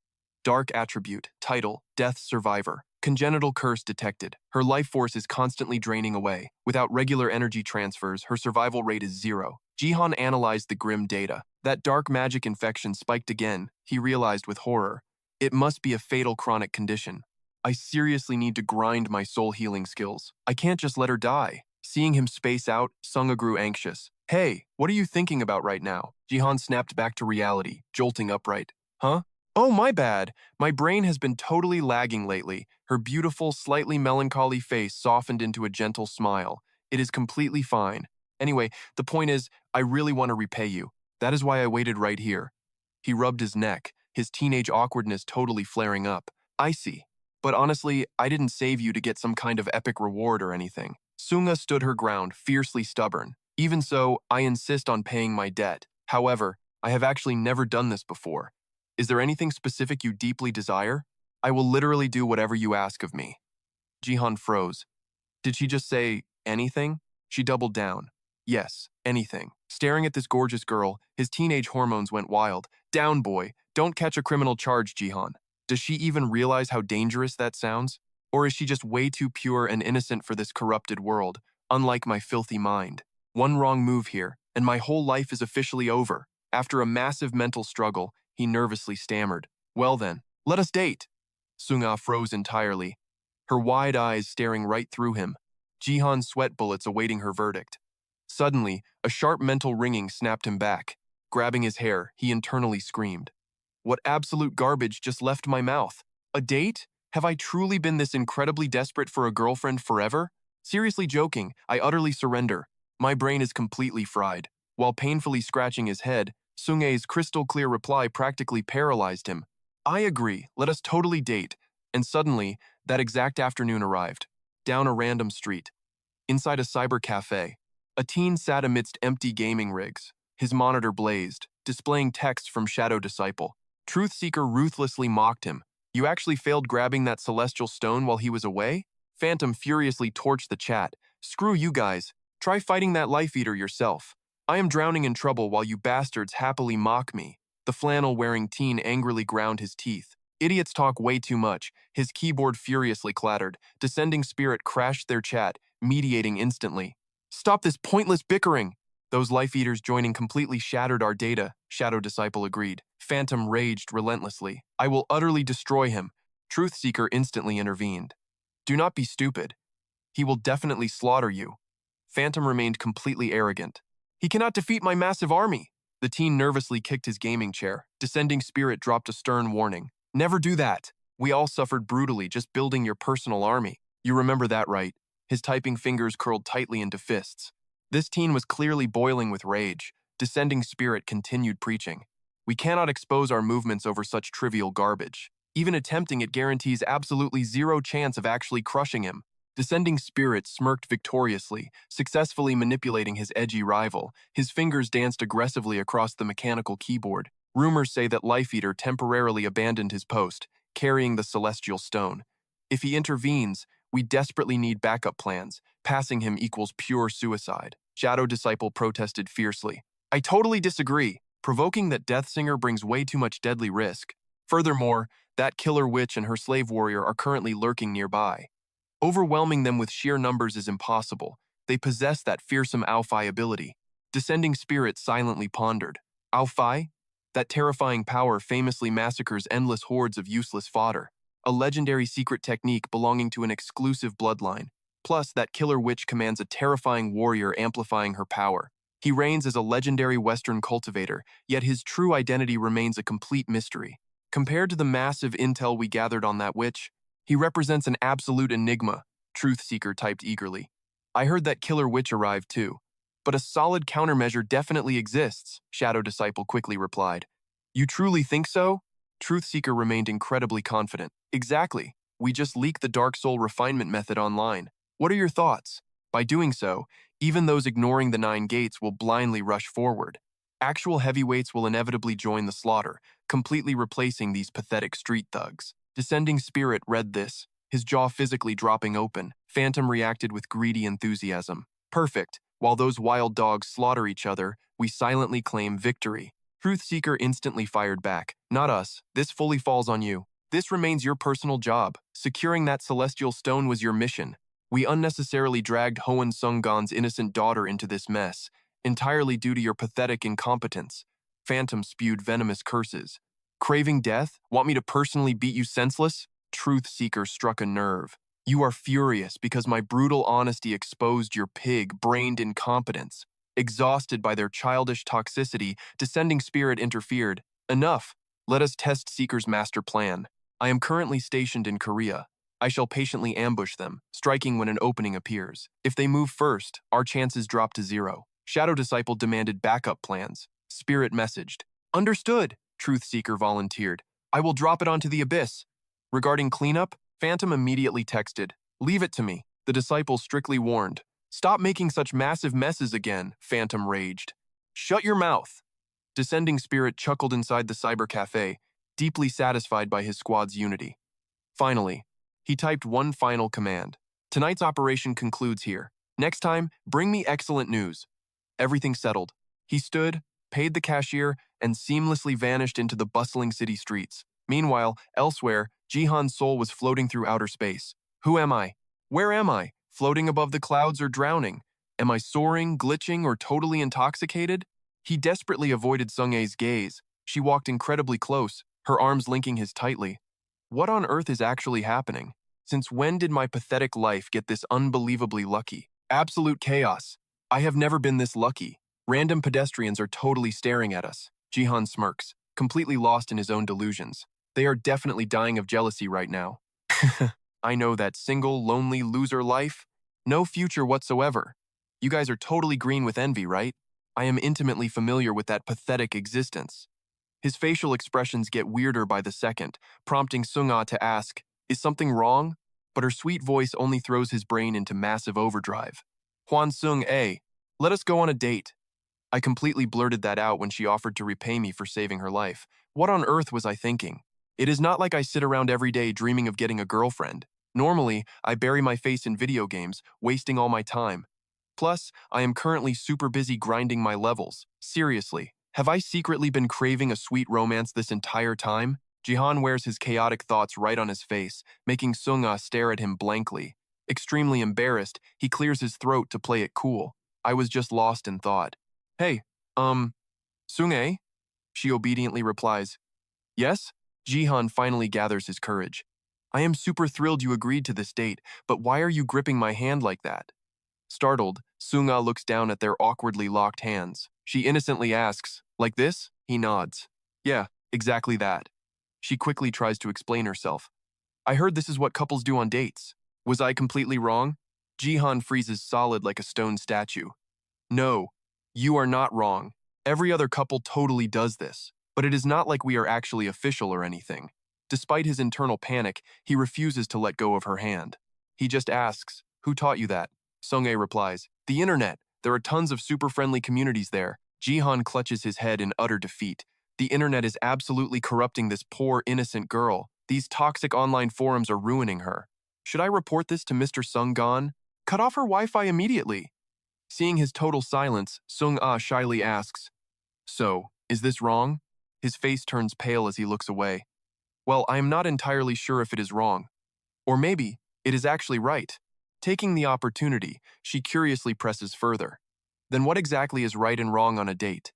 Dark Attribute. Title: Death Survivor. Congenital curse detected. Her life force is constantly draining away. Without regular energy transfers, her survival rate is 0. Jihan analyzed the grim data. That dark magic infection spiked again, he realized with horror. It must be a fatal chronic condition. I seriously need to grind my soul healing skills. I can't just let her die. Seeing him space out, Sunga grew anxious. Hey, what are you thinking about right now? Jihan snapped back to reality, jolting upright. Huh? Oh, my bad. My brain has been totally lagging lately. Her beautiful, slightly melancholy face softened into a gentle smile. It is completely fine. Anyway, the point is, I really want to repay you. That is why I waited right here. He rubbed his neck, his teenage awkwardness totally flaring up. I see. But honestly, I didn't save you to get some kind of epic reward or anything. Sunga stood her ground, fiercely stubborn. Even so, I insist on paying my debt. However, I have actually never done this before. Is there anything specific you deeply desire? I will literally do whatever you ask of me. Jihan froze. Did she just say anything? She doubled down. Yes, anything. Staring at this gorgeous girl, his teenage hormones went wild. Down, boy. Don't catch a criminal charge, Jihan. Does she even realize how dangerous that sounds? Or is she just way too pure and innocent for this corrupted world, unlike my filthy mind? One wrong move here, and my whole life is officially over. After a massive mental struggle, he nervously stammered. Well then, let us date. Sunga froze entirely, her wide eyes staring right through him, Jihan's sweat bullets awaiting her verdict. Suddenly, a sharp mental ringing snapped him back. Grabbing his hair, he internally screamed. What absolute garbage just left my mouth? A date? Have I truly been this incredibly desperate for a girlfriend forever? Seriously joking, I utterly surrender. My brain is completely fried. While painfully scratching his head, Sung-ae's crystal-clear reply practically paralyzed him. I agree, let us totally date. And suddenly, that exact afternoon arrived. Down a random street. Inside a cyber cafe, a teen sat amidst empty gaming rigs. His monitor blazed, displaying text from Shadow Disciple. Truthseeker ruthlessly mocked him. You actually failed grabbing that celestial stone while he was away? Phantom furiously torched the chat. Screw you guys. Try fighting that life eater yourself. I am drowning in trouble while you bastards happily mock me. The flannel-wearing teen angrily ground his teeth. Idiots talk way too much. His keyboard furiously clattered. Descending Spirit crashed their chat, mediating instantly. Stop this pointless bickering! Those life eaters joining completely shattered our data, Shadow Disciple agreed. Phantom raged relentlessly. I will utterly destroy him. Truthseeker instantly intervened. Do not be stupid. He will definitely slaughter you. Phantom remained completely arrogant. He cannot defeat my massive army. The teen nervously kicked his gaming chair. Descending Spirit dropped a stern warning. Never do that. We all suffered brutally just building your personal army. You remember that, right? His typing fingers curled tightly into fists. This teen was clearly boiling with rage. Descending Spirit continued preaching. We cannot expose our movements over such trivial garbage. Even attempting it guarantees absolutely zero chance of actually crushing him. Descending Spirit smirked victoriously, successfully manipulating his edgy rival. His fingers danced aggressively across the mechanical keyboard. Rumors say that Life Eater temporarily abandoned his post, carrying the celestial stone. If he intervenes, we desperately need backup plans. Passing him equals pure suicide. Shadow Disciple protested fiercely. I totally disagree. Provoking that Death Singer brings way too much deadly risk. Furthermore, that killer witch and her slave warrior are currently lurking nearby. Overwhelming them with sheer numbers is impossible. They possess that fearsome Alphi ability. Descending Spirit silently pondered. Alphi? That terrifying power famously massacres endless hordes of useless fodder. a legendary secret technique belonging to an exclusive bloodline. Plus, that killer witch commands a terrifying warrior amplifying her power. He reigns as a legendary Western cultivator, yet his true identity remains a complete mystery. Compared to the massive intel we gathered on that witch, he represents an absolute enigma, Truth Seeker typed eagerly. I heard that killer witch arrived too. But a solid countermeasure definitely exists, Shadow Disciple quickly replied. You truly think so? Truth Seeker remained incredibly confident. Exactly. We just leaked the Dark Soul refinement method online. What are your thoughts? By doing so, even those ignoring the 9 gates will blindly rush forward. Actual heavyweights will inevitably join the slaughter, completely replacing these pathetic street thugs. Descending Spirit read this, his jaw physically dropping open. Phantom reacted with greedy enthusiasm. Perfect. While those wild dogs slaughter each other, we silently claim victory. Truth Seeker instantly fired back. Not us. This fully falls on you. This remains your personal job. Securing that celestial stone was your mission. We unnecessarily dragged Hoen Sunggon's innocent daughter into this mess, entirely due to your pathetic incompetence. Phantom spewed venomous curses. Craving death? Want me to personally beat you senseless? Truth Seeker struck a nerve. You are furious because my brutal honesty exposed your pig-brained incompetence. Exhausted by their childish toxicity, Descending Spirit interfered. Enough. Let us test Seeker's master plan. I am currently stationed in Korea. I shall patiently ambush them, striking when an opening appears. If they move first, our chances drop to 0. Shadow Disciple demanded backup plans. Spirit messaged. Understood, Truth Seeker volunteered. I will drop it onto the abyss. Regarding cleanup, Phantom immediately texted. Leave it to me. The Disciple strictly warned. Stop making such massive messes again, Phantom raged. Shut your mouth. Descending Spirit chuckled inside the cyber cafe, deeply satisfied by his squad's unity. Finally, he typed one final command. Tonight's operation concludes here. Next time, bring me excellent news. Everything settled. He stood, paid the cashier, and seamlessly vanished into the bustling city streets. Meanwhile, elsewhere, Jihan's soul was floating through outer space. Who am I? Where am I? Floating above the clouds or drowning? Am I soaring, glitching, or totally intoxicated? He desperately avoided Sung-ae's gaze. She walked incredibly close, her arms linking his tightly. What on earth is actually happening? Since when did my pathetic life get this unbelievably lucky? Absolute chaos. I have never been this lucky. Random pedestrians are totally staring at us. Jihan smirks, completely lost in his own delusions. They are definitely dying of jealousy right now. I know that single, lonely loser life. No future whatsoever. You guys are totally green with envy, right? I am intimately familiar with that pathetic existence. His facial expressions get weirder by the second, prompting Sung-ah to ask, is something wrong? But her sweet voice only throws his brain into massive overdrive. Hwan Sung-ae, let us go on a date. I completely blurted that out when she offered to repay me for saving her life. What on earth was I thinking? It is not like I sit around every day dreaming of getting a girlfriend. Normally, I bury my face in video games, wasting all my time. Plus, I am currently super busy grinding my levels. Seriously, have I secretly been craving a sweet romance this entire time? Jihan wears his chaotic thoughts right on his face, making Sung-ah stare at him blankly. Extremely embarrassed, he clears his throat to play it cool. I was just lost in thought. Hey, Sung-ae? She obediently replies, yes? Jihan finally gathers his courage. I am super thrilled you agreed to this date, but why are you gripping my hand like that? Startled, Sung-ah looks down at their awkwardly locked hands. She innocently asks, like this? He nods. Yeah, exactly that. She quickly tries to explain herself. I heard this is what couples do on dates. Was I completely wrong? Jihan freezes solid like a stone statue. No, you are not wrong. Every other couple totally does this, but it is not like we are actually official or anything. Despite his internal panic, he refuses to let go of her hand. He just asks, who taught you that? Sung-ae replies, the internet. There are tons of super friendly communities there. Jihan clutches his head in utter defeat. The internet is absolutely corrupting this poor, innocent girl. These toxic online forums are ruining her. Should I report this to Mr. Sunggon? Cut off her Wi-Fi immediately. Seeing his total silence, Sung-ah shyly asks, so, is this wrong? His face turns pale as he looks away. Well, I am not entirely sure if it is wrong. Or maybe, it is actually right. Taking the opportunity, she curiously presses further. Then what exactly is right and wrong on a date?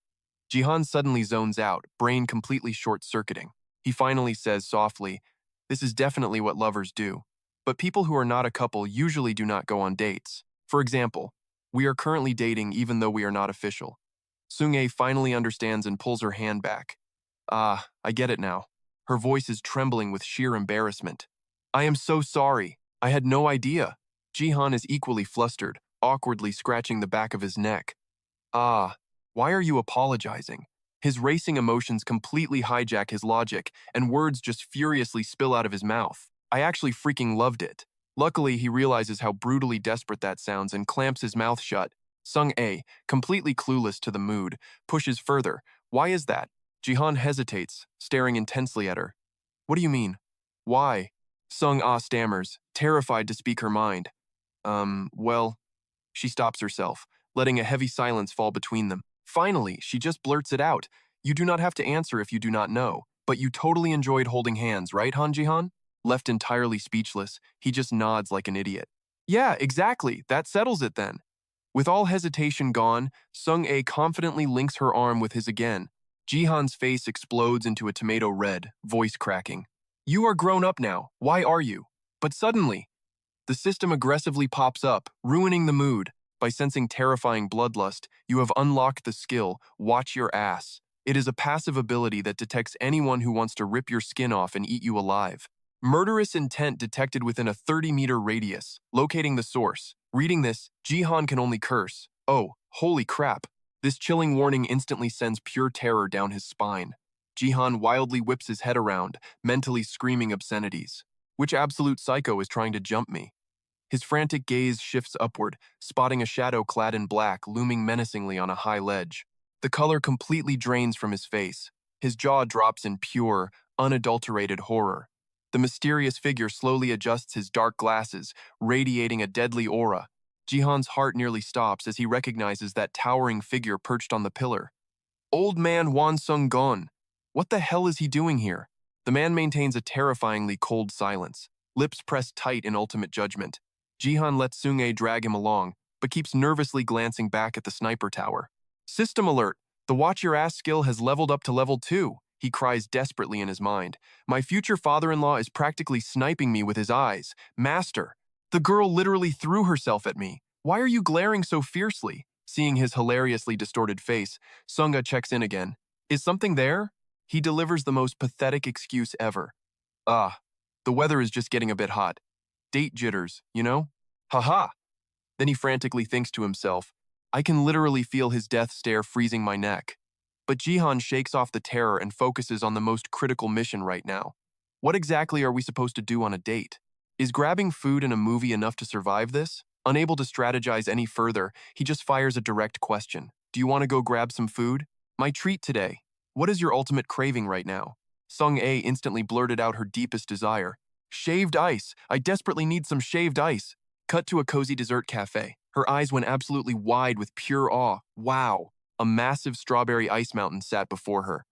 Jihan suddenly zones out, brain completely short-circuiting. He finally says softly, This is definitely what lovers do. But people who are not a couple usually do not go on dates. For example, we are currently dating even though we are not official. Sung-ae finally understands and pulls her hand back. Ah, I get it now. Her voice is trembling with sheer embarrassment. I am so sorry. I had no idea. Jihan is equally flustered, awkwardly scratching the back of his neck. Ah, why are you apologizing? His racing emotions completely hijack his logic, and words just furiously spill out of his mouth. I actually freaking loved it. Luckily, he realizes how brutally desperate that sounds and clamps his mouth shut. Sung-ae, completely clueless to the mood, pushes further. Why is that? Jihan hesitates, staring intensely at her. What do you mean? Why? Sung-ah stammers, terrified to speak her mind. Well, she stops herself, letting a heavy silence fall between them. Finally, she just blurts it out. You do not have to answer if you do not know, but you totally enjoyed holding hands, right, Han Jihan? Left entirely speechless, he just nods like an idiot. Yeah, exactly. That settles it then. With all hesitation gone, Sung-ae confidently links her arm with his again. Jihan's face explodes into a tomato red, voice cracking. You are grown up now. Why are you? But suddenly, the system aggressively pops up, ruining the mood. By sensing terrifying bloodlust, you have unlocked the skill, Watch Your Ass. It is a passive ability that detects anyone who wants to rip your skin off and eat you alive. Murderous intent detected within a 30-meter radius, locating the source. Reading this, Jihan can only curse. Oh, holy crap. This chilling warning instantly sends pure terror down his spine. Jihan wildly whips his head around, mentally screaming obscenities. Which absolute psycho is trying to jump me? His frantic gaze shifts upward, spotting a shadow clad in black looming menacingly on a high ledge. The color completely drains from his face. His jaw drops in pure, unadulterated horror. The mysterious figure slowly adjusts his dark glasses, radiating a deadly aura. Jihan's heart nearly stops as he recognizes that towering figure perched on the pillar. Old man Wan Sung-gon. What the hell is he doing here? The man maintains a terrifyingly cold silence, lips pressed tight in ultimate judgment. Jihan lets Sung-ae drag him along, but keeps nervously glancing back at the sniper tower. System alert! The Watch Your Ass skill has leveled up to level 2, he cries desperately in his mind. My future father-in-law is practically sniping me with his eyes. Master! The girl literally threw herself at me. Why are you glaring so fiercely? Seeing his hilariously distorted face, Sunga checks in again. Is something there? He delivers the most pathetic excuse ever. Ah, the weather is just getting a bit hot. Date jitters, you know? Haha! Then he frantically thinks to himself, I can literally feel his death stare freezing my neck. But Jihan shakes off the terror and focuses on the most critical mission right now. What exactly are we supposed to do on a date? Is grabbing food in a movie enough to survive this? Unable to strategize any further, he just fires a direct question. Do you want to go grab some food? My treat today. What is your ultimate craving right now? Sung-ae instantly blurted out her deepest desire. Shaved ice. I desperately need some shaved ice. Cut to a cozy dessert cafe. Her eyes went absolutely wide with pure awe. Wow. A massive strawberry ice mountain sat before her.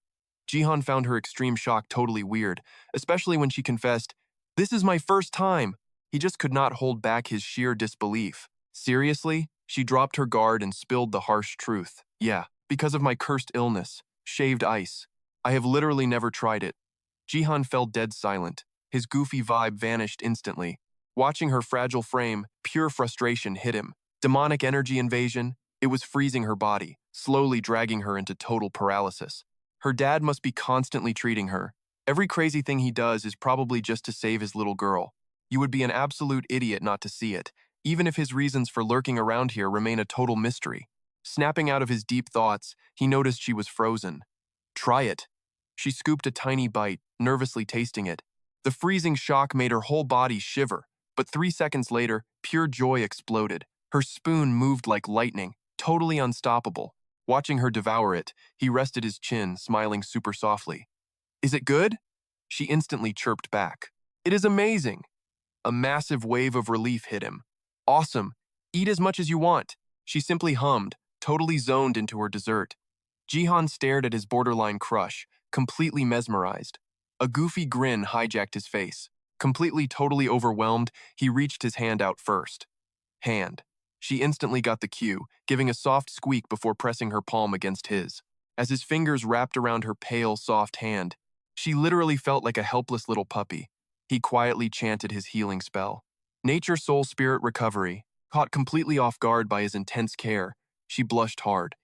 Jihan found her extreme shock totally weird, especially when she confessed, This is my first time. He just could not hold back his sheer disbelief. Seriously? She dropped her guard and spilled the harsh truth. Yeah, because of my cursed illness. Shaved ice. I have literally never tried it. Jihan fell dead silent. His goofy vibe vanished instantly. Watching her fragile frame, pure frustration hit him. Demonic energy invasion, it was freezing her body, slowly dragging her into total paralysis. Her dad must be constantly treating her. Every crazy thing he does is probably just to save his little girl. You would be an absolute idiot not to see it, even if his reasons for lurking around here remain a total mystery. Snapping out of his deep thoughts, he noticed she was frozen. Try it. She scooped a tiny bite, nervously tasting it. The freezing shock made her whole body shiver, but 3 seconds later, pure joy exploded. Her spoon moved like lightning, totally unstoppable. Watching her devour it, he rested his chin, smiling super softly. Is it good? She instantly chirped back. It is amazing. A massive wave of relief hit him. Awesome. Eat as much as you want. She simply hummed, totally zoned into her dessert. Jihan stared at his borderline crush, completely mesmerized. A goofy grin hijacked his face. Completely, totally overwhelmed, he reached his hand out first. Hand. She instantly got the cue, giving a soft squeak before pressing her palm against his. As his fingers wrapped around her pale, soft hand, she literally felt like a helpless little puppy. He quietly chanted his healing spell. Nature, soul, spirit, recovery. Caught completely off guard by his intense care, she blushed hard.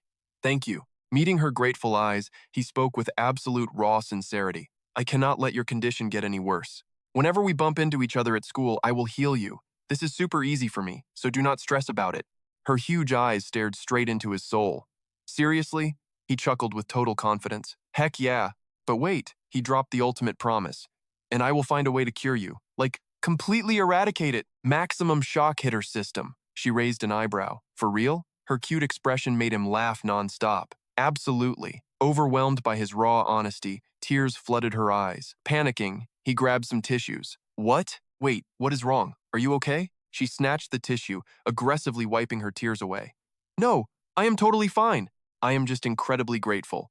Thank you. Meeting her grateful eyes, he spoke with absolute raw sincerity. I cannot let your condition get any worse. Whenever we bump into each other at school, I will heal you. This is super easy for me, so do not stress about it. Her huge eyes stared straight into his soul. Seriously? He chuckled with total confidence. Heck yeah. But wait, he dropped the ultimate promise. And I will find a way to cure you. Like, completely eradicate it. Maximum shock hitter system. She raised an eyebrow. For real? Her cute expression made him laugh nonstop. Absolutely. Overwhelmed by his raw honesty, tears flooded her eyes. Panicking, he grabbed some tissues. What? Wait, what is wrong? Are you okay? She snatched the tissue, aggressively wiping her tears away. No, I am totally fine. I am just incredibly grateful.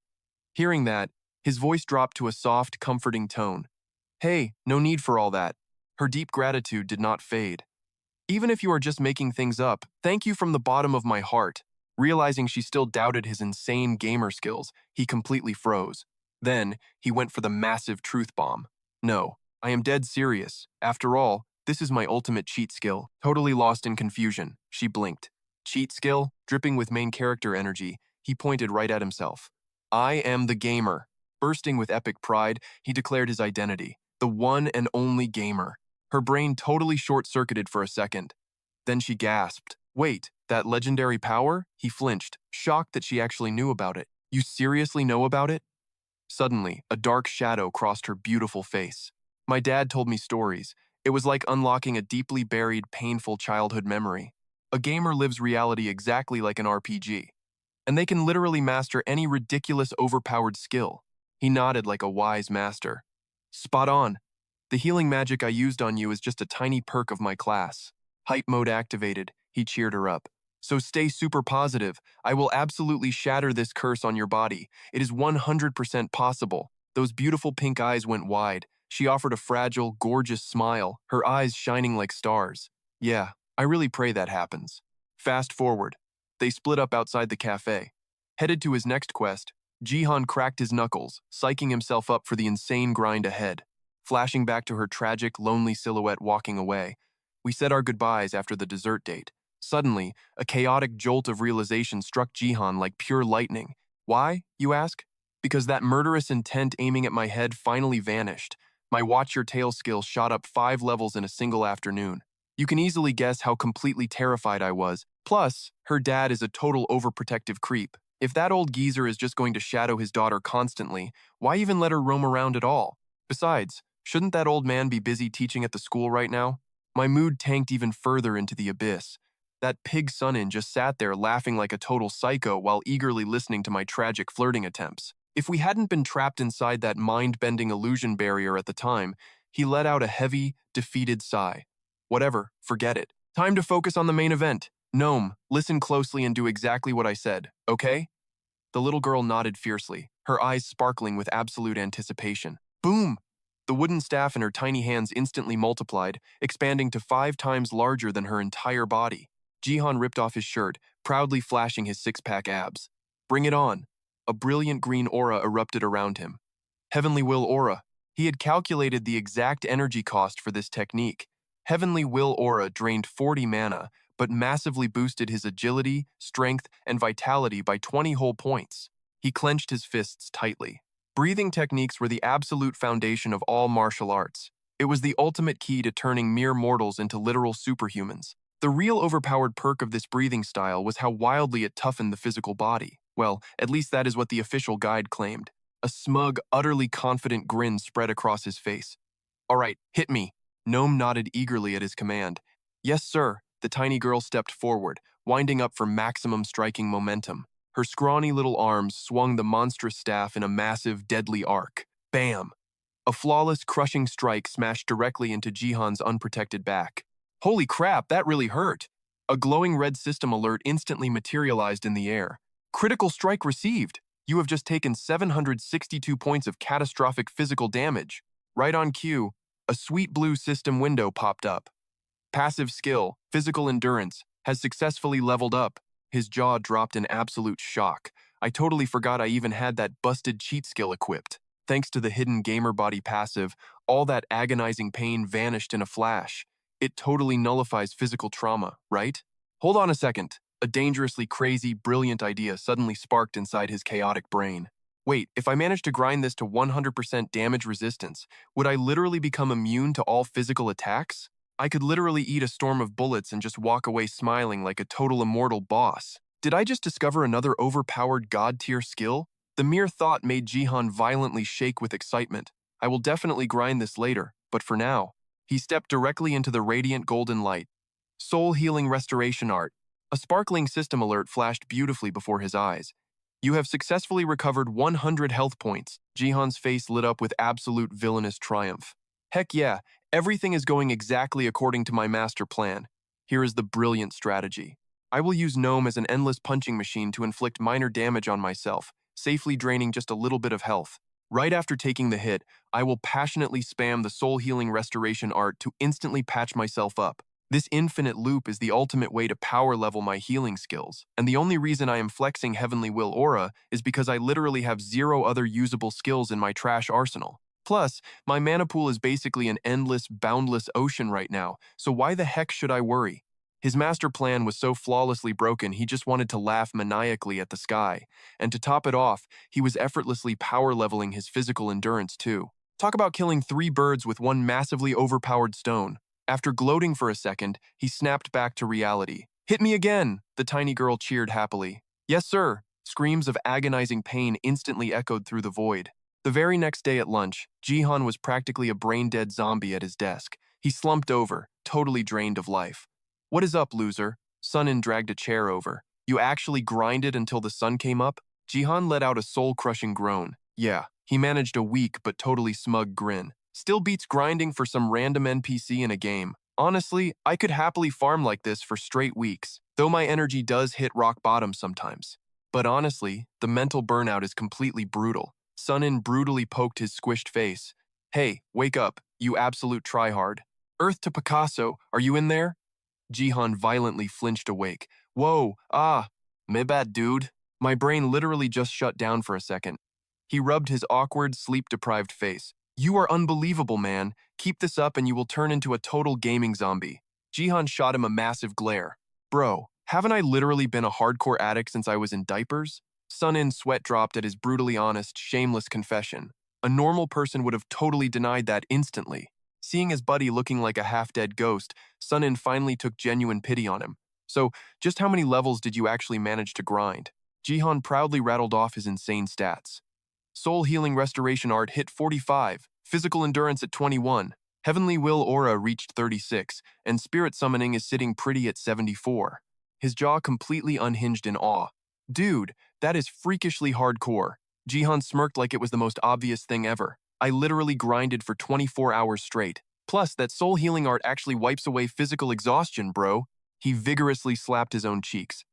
Hearing that, his voice dropped to a soft, comforting tone. Hey, no need for all that. Her deep gratitude did not fade. Even if you are just making things up, thank you from the bottom of my heart. Realizing she still doubted his insane gamer skills, he completely froze. Then, he went for the massive truth bomb. No, I am dead serious. After all, this is my ultimate cheat skill. Totally lost in confusion, she blinked. Cheat skill? Dripping with main character energy, he pointed right at himself. I am the gamer. Bursting with epic pride, he declared his identity. The one and only gamer. Her brain totally short-circuited for a second. Then she gasped. Wait, that legendary power? He flinched, shocked that she actually knew about it. You seriously know about it? Suddenly, a dark shadow crossed her beautiful face. My dad told me stories. It was like unlocking a deeply buried, painful childhood memory. A gamer lives reality exactly like an RPG. And they can literally master any ridiculous overpowered skill. He nodded like a wise master. Spot on. The healing magic I used on you is just a tiny perk of my class. Hype mode activated, he cheered her up. So stay super positive. I will absolutely shatter this curse on your body. It is 100% possible. Those beautiful pink eyes went wide. She offered a fragile, gorgeous smile, her eyes shining like stars. Yeah, I really pray that happens. Fast forward. They split up outside the cafe. Headed to his next quest, Jihan cracked his knuckles, psyching himself up for the insane grind ahead. Flashing back to her tragic, lonely silhouette walking away, we said our goodbyes after the dessert date. Suddenly, a chaotic jolt of realization struck Jihan like pure lightning. Why, you ask? Because that murderous intent aiming at my head finally vanished. My watch your tail skill shot up 5 levels in a single afternoon. You can easily guess how completely terrified I was. Plus, her dad is a total overprotective creep. If that old geezer is just going to shadow his daughter constantly, why even let her roam around at all? Besides, shouldn't that old man be busy teaching at the school right now? My mood tanked even further into the abyss. That pig Sunin just sat there laughing like a total psycho while eagerly listening to my tragic flirting attempts. If we hadn't been trapped inside that mind-bending illusion barrier at the time, he let out a heavy, defeated sigh. Whatever, forget it. Time to focus on the main event. Gnome, listen closely and do exactly what I said, okay? The little girl nodded fiercely, her eyes sparkling with absolute anticipation. Boom! The wooden staff in her tiny hands instantly multiplied, expanding to 5 times larger than her entire body. Jihan ripped off his shirt, proudly flashing his six-pack abs. Bring it on. A brilliant green aura erupted around him. Heavenly Will Aura. He had calculated the exact energy cost for this technique. Heavenly Will Aura drained 40 mana, but massively boosted his agility, strength, and vitality by 20 whole points. He clenched his fists tightly. Breathing techniques were the absolute foundation of all martial arts. It was the ultimate key to turning mere mortals into literal superhumans. The real overpowered perk of this breathing style was how wildly it toughened the physical body. Well, at least that is what the official guide claimed. A smug, utterly confident grin spread across his face. All right, hit me. Gnome nodded eagerly at his command. Yes, sir. The tiny girl stepped forward, winding up for maximum striking momentum. Her scrawny little arms swung the monstrous staff in a massive, deadly arc. Bam! A flawless, crushing strike smashed directly into Jihan's unprotected back. Holy crap, that really hurt! A glowing red system alert instantly materialized in the air. Critical strike received! You have just taken 762 points of catastrophic physical damage. Right on cue, a sweet blue system window popped up. Passive skill, physical endurance, has successfully leveled up. His jaw dropped in absolute shock. I totally forgot I even had that busted cheat skill equipped. Thanks to the hidden gamer body passive, all that agonizing pain vanished in a flash. It totally nullifies physical trauma, right? Hold on a second. A dangerously crazy, brilliant idea suddenly sparked inside his chaotic brain. Wait, if I managed to grind this to 100% damage resistance, would I literally become immune to all physical attacks? I could literally eat a storm of bullets and just walk away smiling like a total immortal boss. Did I just discover another overpowered god-tier skill? The mere thought made Jihan violently shake with excitement. I will definitely grind this later, but for now. He stepped directly into the radiant golden light. Soul Healing Restoration Art. A sparkling system alert flashed beautifully before his eyes. You have successfully recovered 100 health points. Jihan's face lit up with absolute villainous triumph. Heck yeah, everything is going exactly according to my master plan. Here is the brilliant strategy. I will use Gnome as an endless punching machine to inflict minor damage on myself, safely draining just a little bit of health. Right after taking the hit, I will passionately spam the Soul Healing Restoration art to instantly patch myself up. This infinite loop is the ultimate way to power level my healing skills, and the only reason I am flexing Heavenly Will Aura is because I literally have zero other usable skills in my trash arsenal. Plus, my mana pool is basically an endless, boundless ocean right now, so why the heck should I worry? His master plan was so flawlessly broken he just wanted to laugh maniacally at the sky, and to top it off, he was effortlessly power leveling his physical endurance too. Talk about killing 3 birds with one massively overpowered stone. After gloating for a second, he snapped back to reality. Hit me again, the tiny girl cheered happily. Yes, sir. Screams of agonizing pain instantly echoed through the void. The very next day at lunch, Jihan was practically a brain-dead zombie at his desk. He slumped over, totally drained of life. What is up, loser? Sunin dragged a chair over. You actually grinded until the sun came up? Jihan let out a soul-crushing groan. Yeah, he managed a weak but totally smug grin. Still beats grinding for some random NPC in a game. Honestly, I could happily farm like this for straight weeks, though my energy does hit rock bottom sometimes. But honestly, the mental burnout is completely brutal. Sunin brutally poked his squished face. Hey, wake up, you absolute tryhard. Earth to Picasso, are you in there? Jihan violently flinched awake. Whoa, me bad, dude. My brain literally just shut down for a second. He rubbed his awkward, sleep-deprived face. You are unbelievable, man. Keep this up and you will turn into a total gaming zombie. Jihan shot him a massive glare. Bro, haven't I literally been a hardcore addict since I was in diapers? Sunin sweat dropped at his brutally honest, shameless confession. A normal person would have totally denied that instantly. Seeing his buddy looking like a half-dead ghost, Sunin finally took genuine pity on him. So, just how many levels did you actually manage to grind? Jihan proudly rattled off his insane stats. Soul Healing Restoration Art hit 45, Physical Endurance at 21, Heavenly Will Aura reached 36, and Spirit Summoning is sitting pretty at 74. His jaw completely unhinged in awe. Dude, that is freakishly hardcore. Jihan smirked like it was the most obvious thing ever. I literally grinded for 24 hours straight. Plus, that Soul Healing Art actually wipes away physical exhaustion, bro. He vigorously slapped his own cheeks.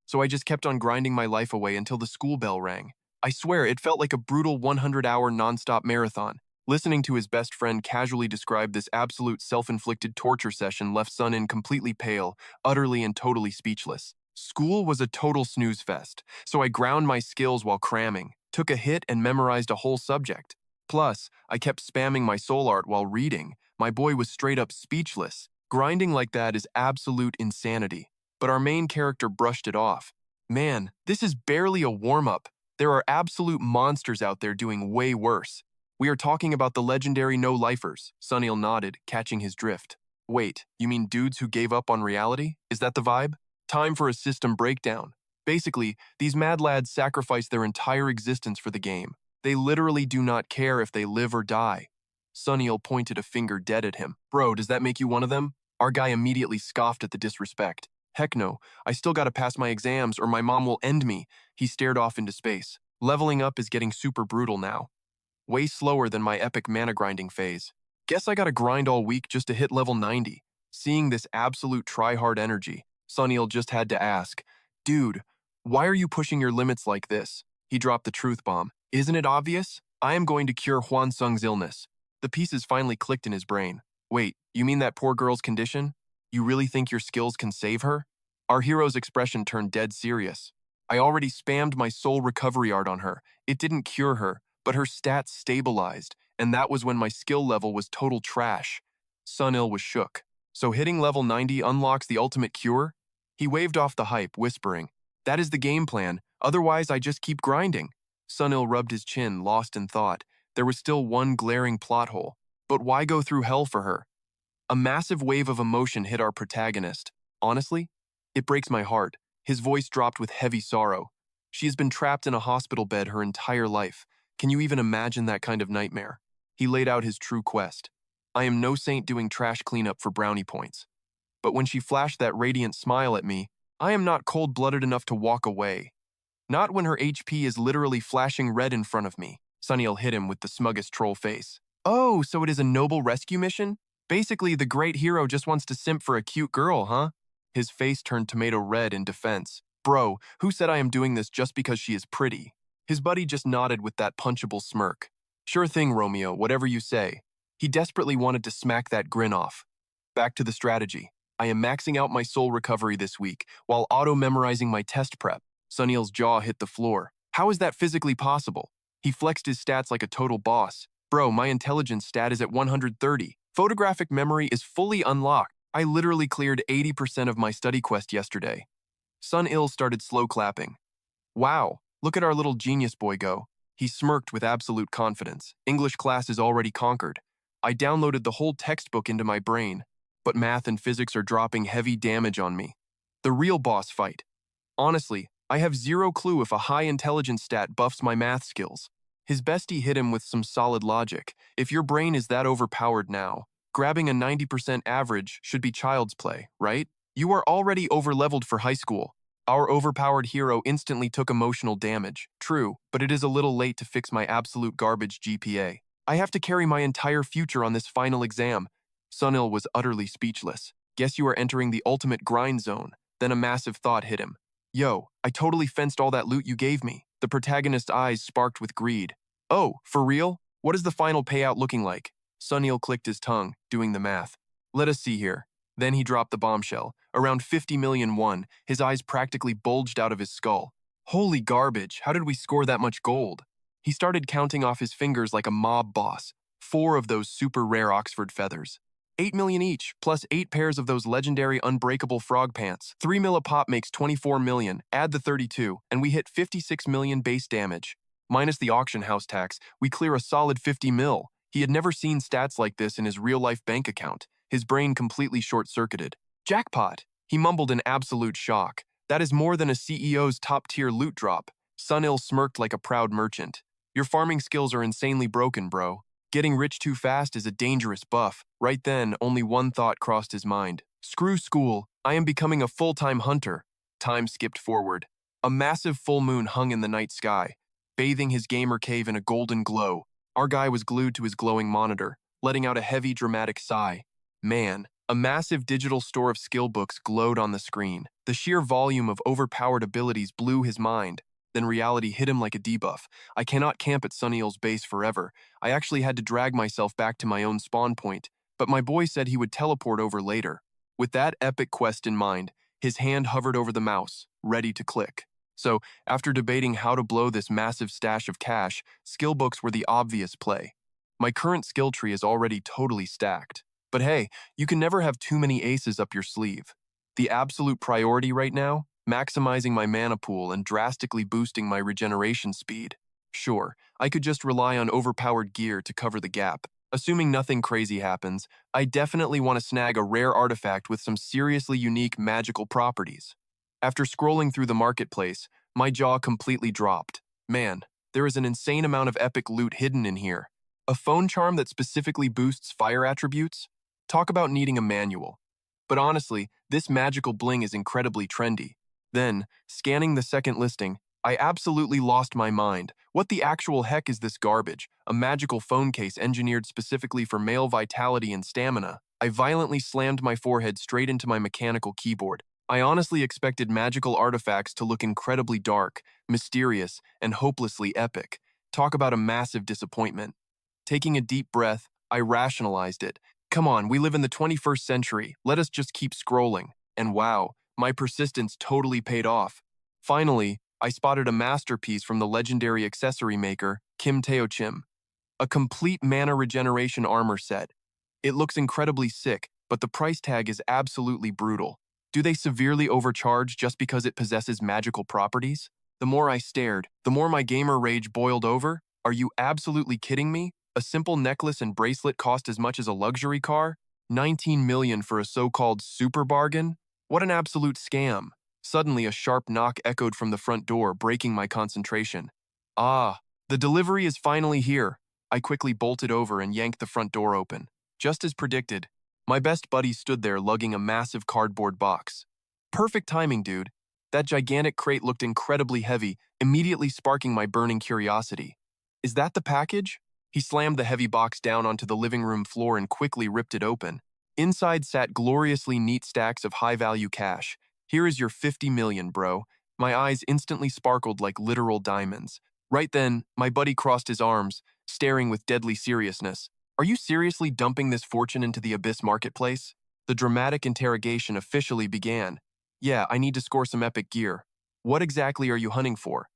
So I just kept on grinding my life away until the school bell rang. I swear, it felt like a brutal 100-hour non-stop marathon. Listening to his best friend casually describe this absolute self-inflicted torture session left Sunin completely pale, utterly and totally speechless. School was a total snooze fest, so I ground my skills while cramming, took a hit and memorized a whole subject. Plus, I kept spamming my soul art while reading. My boy was straight up speechless. Grinding like that is absolute insanity. But our main character brushed it off. Man, this is barely a warm-up. There are absolute monsters out there doing way worse. We are talking about the legendary no-lifers, Sunil nodded, catching his drift. Wait, you mean dudes who gave up on reality? Is that the vibe? Time for a system breakdown. Basically, these mad lads sacrifice their entire existence for the game. They literally do not care if they live or die. Sunil pointed a finger dead at him. Bro, does that make you one of them? Our guy immediately scoffed at the disrespect. Heck no, I still gotta pass my exams or my mom will end me. He stared off into space. Leveling up is getting super brutal now. Way slower than my epic mana grinding phase. Guess I gotta grind all week just to hit level 90. Seeing this absolute try-hard energy, Sunil just had to ask, Dude, why are you pushing your limits like this? He dropped the truth bomb. Isn't it obvious? I am going to cure Huan Sung's illness. The pieces finally clicked in his brain. Wait, you mean that poor girl's condition? You really think your skills can save her? Our hero's expression turned dead serious. I already spammed my soul recovery art on her. It didn't cure her, but her stats stabilized, and that was when my skill level was total trash. Sunil was shook. So hitting level 90 unlocks the ultimate cure? He waved off the hype, whispering, "That is the game plan, otherwise I just keep grinding." Sunil rubbed his chin, lost in thought. There was still one glaring plot hole. But why go through hell for her? A massive wave of emotion hit our protagonist. Honestly, it breaks my heart. His voice dropped with heavy sorrow. She has been trapped in a hospital bed her entire life. Can you even imagine that kind of nightmare? He laid out his true quest. I am no saint doing trash cleanup for brownie points. But when she flashed that radiant smile at me, I am not cold-blooded enough to walk away. Not when her HP is literally flashing red in front of me. Sunil hit him with the smuggest troll face. Oh, so it is a noble rescue mission? Basically, the great hero just wants to simp for a cute girl, huh? His face turned tomato red in defense. Bro, who said I am doing this just because she is pretty? His buddy just nodded with that punchable smirk. Sure thing, Romeo, whatever you say. He desperately wanted to smack that grin off. Back to the strategy. I am maxing out my soul recovery this week, while auto-memorizing my test prep. Sunil's jaw hit the floor. How is that physically possible? He flexed his stats like a total boss. Bro, my intelligence stat is at 130. Photographic memory is fully unlocked. I literally cleared 80% of my study quest yesterday. Sunil started slow clapping. Wow, look at our little genius boy go. He smirked with absolute confidence. English class is already conquered. I downloaded the whole textbook into my brain, but math and physics are dropping heavy damage on me. The real boss fight. Honestly, I have zero clue if a high intelligence stat buffs my math skills. His bestie hit him with some solid logic. If your brain is that overpowered now, grabbing a 90% average should be child's play, right? You are already overleveled for high school. Our overpowered hero instantly took emotional damage. True, but it is a little late to fix my absolute garbage GPA. I have to carry my entire future on this final exam. Sunil was utterly speechless. Guess you are entering the ultimate grind zone. Then a massive thought hit him. Yo, I totally fenced all that loot you gave me. The protagonist's eyes sparked with greed. Oh, for real? What is the final payout looking like? Sunil clicked his tongue, doing the math. Let us see here. Then he dropped the bombshell. Around 50 million won, his eyes practically bulged out of his skull. Holy garbage, how did we score that much gold? He started counting off his fingers like a mob boss. 4 of those super rare Oxford feathers. 8 million each, plus 8 pairs of those legendary unbreakable frog pants. 3 mil a pop makes 24 million, add the 32, and we hit 56 million base damage. Minus the auction house tax, we clear a solid 50 mil. He had never seen stats like this in his real-life bank account. His brain completely short-circuited. Jackpot! He mumbled in absolute shock. That is more than a CEO's top-tier loot drop. Sunil smirked like a proud merchant. Your farming skills are insanely broken, bro. Getting rich too fast is a dangerous buff. Right then, only one thought crossed his mind. Screw school, I am becoming a full-time hunter. Time skipped forward. A massive full moon hung in the night sky, bathing his gamer cave in a golden glow. Our guy was glued to his glowing monitor, letting out a heavy, dramatic sigh. Man, a massive digital store of skill books glowed on the screen. The sheer volume of overpowered abilities blew his mind. Then reality hit him like a debuff. I cannot camp at Sunil's base forever. I actually had to drag myself back to my own spawn point, but my boy said he would teleport over later. With that epic quest in mind, his hand hovered over the mouse, ready to click. So, after debating how to blow this massive stash of cash, skill books were the obvious play. My current skill tree is already totally stacked. But hey, you can never have too many aces up your sleeve. The absolute priority right now? Maximizing my mana pool and drastically boosting my regeneration speed. Sure, I could just rely on overpowered gear to cover the gap. Assuming nothing crazy happens, I definitely want to snag a rare artifact with some seriously unique magical properties. After scrolling through the marketplace, my jaw completely dropped. Man, there is an insane amount of epic loot hidden in here. A phone charm that specifically boosts fire attributes? Talk about needing a manual. But honestly, this magical bling is incredibly trendy. Then, scanning the second listing, I absolutely lost my mind. What the actual heck is this garbage? A magical phone case engineered specifically for male vitality and stamina. I violently slammed my forehead straight into my mechanical keyboard. I honestly expected magical artifacts to look incredibly dark, mysterious, and hopelessly epic. Talk about a massive disappointment. Taking a deep breath, I rationalized it. Come on, we live in the 21st century. Let us just keep scrolling. And wow, my persistence totally paid off. Finally, I spotted a masterpiece from the legendary accessory maker, Kim Gigyu, a complete mana regeneration armor set. It looks incredibly sick, but the price tag is absolutely brutal. Do they severely overcharge just because it possesses magical properties? The more I stared, the more my gamer rage boiled over. Are you absolutely kidding me? A simple necklace and bracelet cost as much as a luxury car? 19 million for a so-called super bargain? What an absolute scam. Suddenly, a sharp knock echoed from the front door, breaking my concentration. Ah, the delivery is finally here. I quickly bolted over and yanked the front door open. Just as predicted, my best buddy stood there lugging a massive cardboard box. Perfect timing, dude. That gigantic crate looked incredibly heavy, immediately sparking my burning curiosity. Is that the package? He slammed the heavy box down onto the living room floor and quickly ripped it open. Inside sat gloriously neat stacks of high-value cash. Here is your 50 million, bro. My eyes instantly sparkled like literal diamonds. Right then, my buddy crossed his arms, staring with deadly seriousness. Are you seriously dumping this fortune into the Abyss marketplace? The dramatic interrogation officially began. Yeah, I need to score some epic gear. What exactly are you hunting for?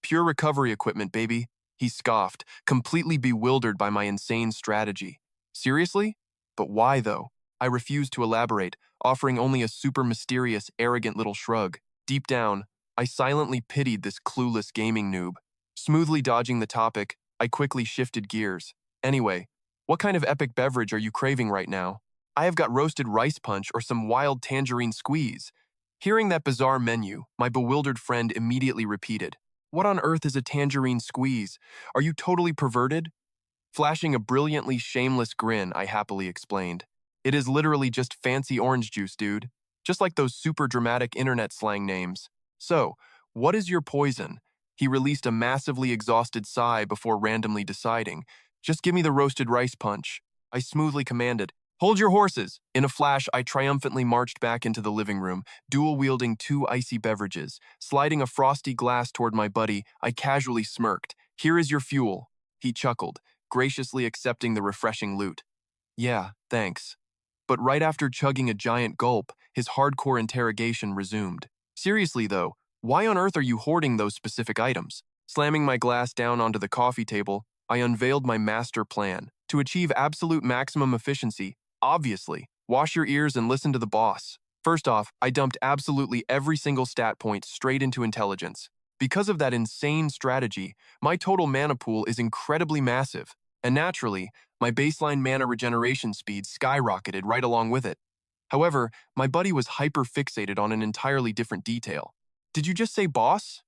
Pure recovery equipment, baby. He scoffed, completely bewildered by my insane strategy. Seriously? But why, though? I refused to elaborate, offering only a super mysterious, arrogant little shrug. Deep down, I silently pitied this clueless gaming noob. Smoothly dodging the topic, I quickly shifted gears. Anyway, what kind of epic beverage are you craving right now? I have got roasted rice punch or some wild tangerine squeeze. Hearing that bizarre menu, my bewildered friend immediately repeated, What on earth is a tangerine squeeze? Are you totally perverted? Flashing a brilliantly shameless grin, I happily explained. It is literally just fancy orange juice, dude. Just like those super dramatic internet slang names. So, what is your poison? He released a massively exhausted sigh before randomly deciding. Just give me the roasted rice punch. I smoothly commanded. Hold your horses! In a flash, I triumphantly marched back into the living room, dual-wielding two icy beverages. Sliding a frosty glass toward my buddy, I casually smirked. Here is your fuel. He chuckled, graciously accepting the refreshing loot. Yeah, thanks. But right after chugging a giant gulp, his hardcore interrogation resumed. Seriously though, why on earth are you hoarding those specific items? Slamming my glass down onto the coffee table, I unveiled my master plan. To achieve absolute maximum efficiency, obviously, wash your ears and listen to the boss. First off, I dumped absolutely every single stat point straight into intelligence. Because of that insane strategy, my total mana pool is incredibly massive, and naturally, my baseline mana regeneration speed skyrocketed right along with it. However, my buddy was hyper-fixated on an entirely different detail. Did you just say boss?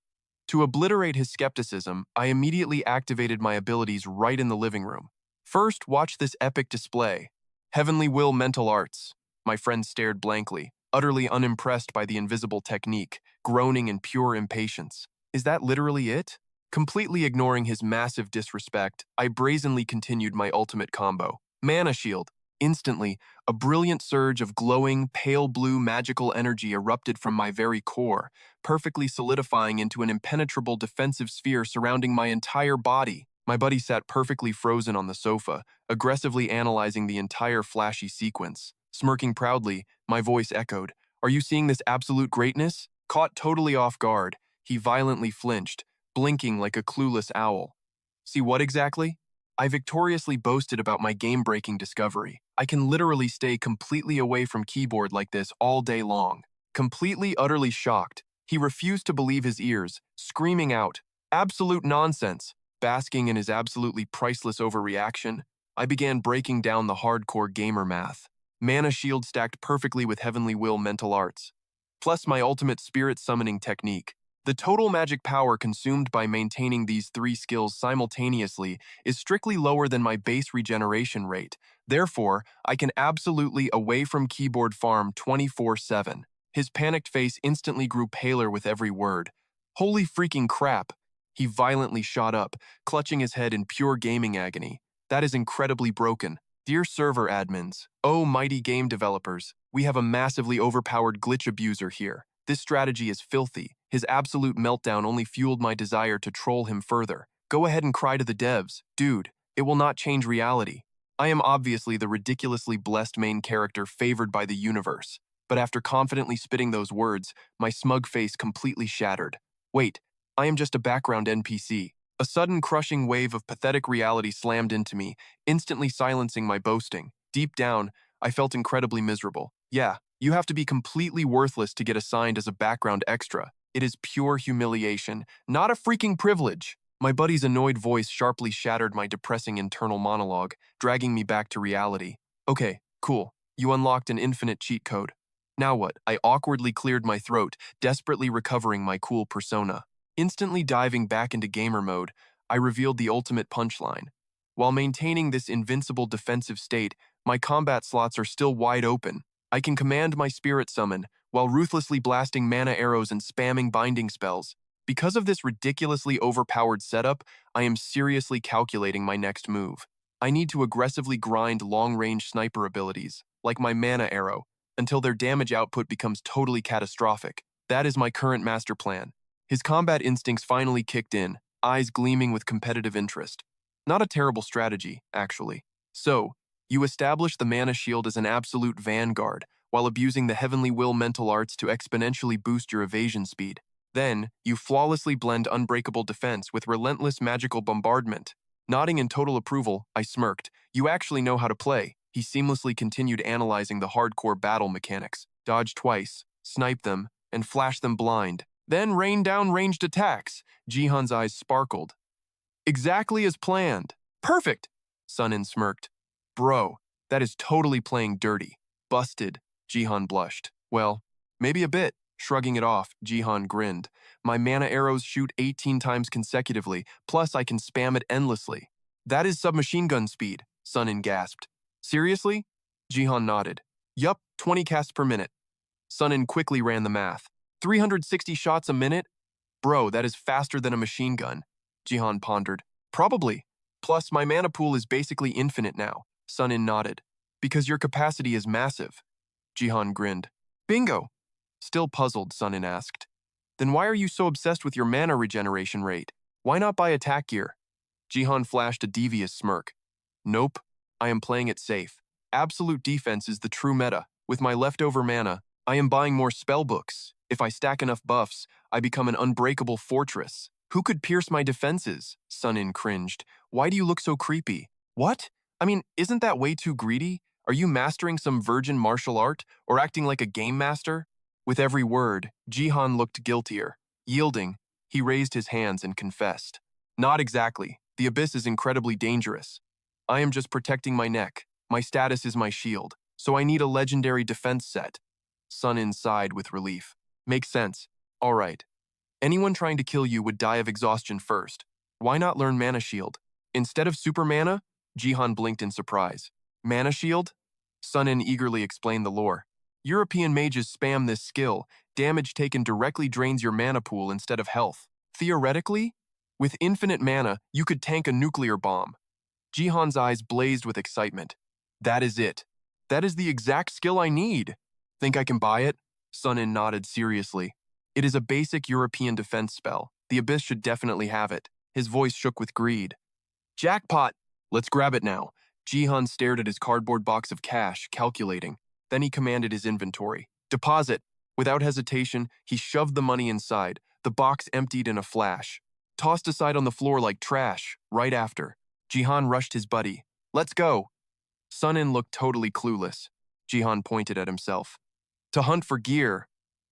To obliterate his skepticism, I immediately activated my abilities right in the living room. First, watch this epic display. Heavenly Will Mental Arts. My friend stared blankly, utterly unimpressed by the invisible technique, groaning in pure impatience. Is that literally it? Completely ignoring his massive disrespect, I brazenly continued my ultimate combo. Mana Shield. Instantly, a brilliant surge of glowing, pale blue magical energy erupted from my very core, perfectly solidifying into an impenetrable defensive sphere surrounding my entire body. My buddy sat perfectly frozen on the sofa, aggressively analyzing the entire flashy sequence. Smirking proudly, my voice echoed, Are you seeing this absolute greatness? Caught totally off guard, he violently flinched, blinking like a clueless owl. See what exactly? I victoriously boasted about my game-breaking discovery. I can literally stay completely away from keyboard like this all day long. Completely, utterly shocked, he refused to believe his ears, screaming out, Absolute nonsense! Basking in his absolutely priceless overreaction, I began breaking down the hardcore gamer math. Mana Shield stacked perfectly with Heavenly Will Mental Arts, plus my ultimate spirit summoning technique. The total magic power consumed by maintaining these three skills simultaneously is strictly lower than my base regeneration rate. Therefore, I can absolutely away from keyboard farm 24/7. His panicked face instantly grew paler with every word. Holy freaking crap! He violently shot up, clutching his head in pure gaming agony. That is incredibly broken. Dear server admins, oh mighty game developers, we have a massively overpowered glitch abuser here. This strategy is filthy. His absolute meltdown only fueled my desire to troll him further. Go ahead and cry to the devs. Dude, it will not change reality. I am obviously the ridiculously blessed main character favored by the universe. But after confidently spitting those words, my smug face completely shattered. Wait, I am just a background NPC. A sudden crushing wave of pathetic reality slammed into me, instantly silencing my boasting. Deep down, I felt incredibly miserable. Yeah, you have to be completely worthless to get assigned as a background extra. It is pure humiliation, not a freaking privilege. My buddy's annoyed voice sharply shattered my depressing internal monologue, dragging me back to reality. Okay, cool. You unlocked an infinite cheat code. Now what? I awkwardly cleared my throat, desperately recovering my cool persona. Instantly diving back into gamer mode, I revealed the ultimate punchline. While maintaining this invincible defensive state, my combat slots are still wide open. I can command my spirit summon, while ruthlessly blasting mana arrows and spamming binding spells. Because of this ridiculously overpowered setup, I am seriously calculating my next move. I need to aggressively grind long-range sniper abilities, like my mana arrow, until their damage output becomes totally catastrophic. That is my current master plan. His combat instincts finally kicked in, eyes gleaming with competitive interest. Not a terrible strategy, actually. So, you establish the mana shield as an absolute vanguard, while abusing the heavenly will mental arts to exponentially boost your evasion speed. Then, you flawlessly blend unbreakable defense with relentless magical bombardment. Nodding in total approval, I smirked. You actually know how to play. He seamlessly continued analyzing the hardcore battle mechanics. Dodge twice, snipe them, and flash them blind. Then rain down ranged attacks. Jihan's eyes sparkled. Exactly as planned. Perfect, Sunin smirked. Bro, that is totally playing dirty. Busted, Jihan blushed. Well, maybe a bit. Shrugging it off, Jihan grinned. My mana arrows shoot 18 times consecutively, plus I can spam it endlessly. That is submachine gun speed, Sunin gasped. Seriously? Jihan nodded. Yup, 20 casts per minute. Sunin quickly ran the math. 360 shots a minute? Bro, that is faster than a machine gun. Jihan pondered. Probably. Plus, my mana pool is basically infinite now. Sunin nodded. Because your capacity is massive. Jihan grinned. Bingo. Still puzzled, Sunin asked. Then why are you so obsessed with your mana regeneration rate? Why not buy attack gear? Jihan flashed a devious smirk. Nope. I am playing it safe. Absolute defense is the true meta. With my leftover mana, I am buying more spellbooks. If I stack enough buffs, I become an unbreakable fortress. Who could pierce my defenses? Sunin cringed. Why do you look so creepy? What? I mean, isn't that way too greedy? Are you mastering some virgin martial art or acting like a game master? With every word, Jihan looked guiltier. Yielding, he raised his hands and confessed. Not exactly. The abyss is incredibly dangerous. I am just protecting my neck. My status is my shield, so I need a legendary defense set. Sunin sighed with relief. Makes sense. All right. Anyone trying to kill you would die of exhaustion first. Why not learn Mana Shield? Instead of Super Mana? Jihan blinked in surprise. Mana Shield? Sunin eagerly explained the lore. European mages spam this skill. Damage taken directly drains your mana pool instead of health. Theoretically, with infinite mana, you could tank a nuclear bomb. Jihan's eyes blazed with excitement. That is it. That is the exact skill I need. Think I can buy it? Sunin nodded seriously. It is a basic European defense spell. The Abyss should definitely have it. His voice shook with greed. Jackpot! Let's grab it now. Jihan stared at his cardboard box of cash, calculating. Then he commanded his inventory. Deposit! Without hesitation, he shoved the money inside. The box emptied in a flash. Tossed aside on the floor like trash, right after. Jihan rushed his buddy. Let's go! Sunin looked totally clueless. Jihan pointed at himself. To hunt for gear.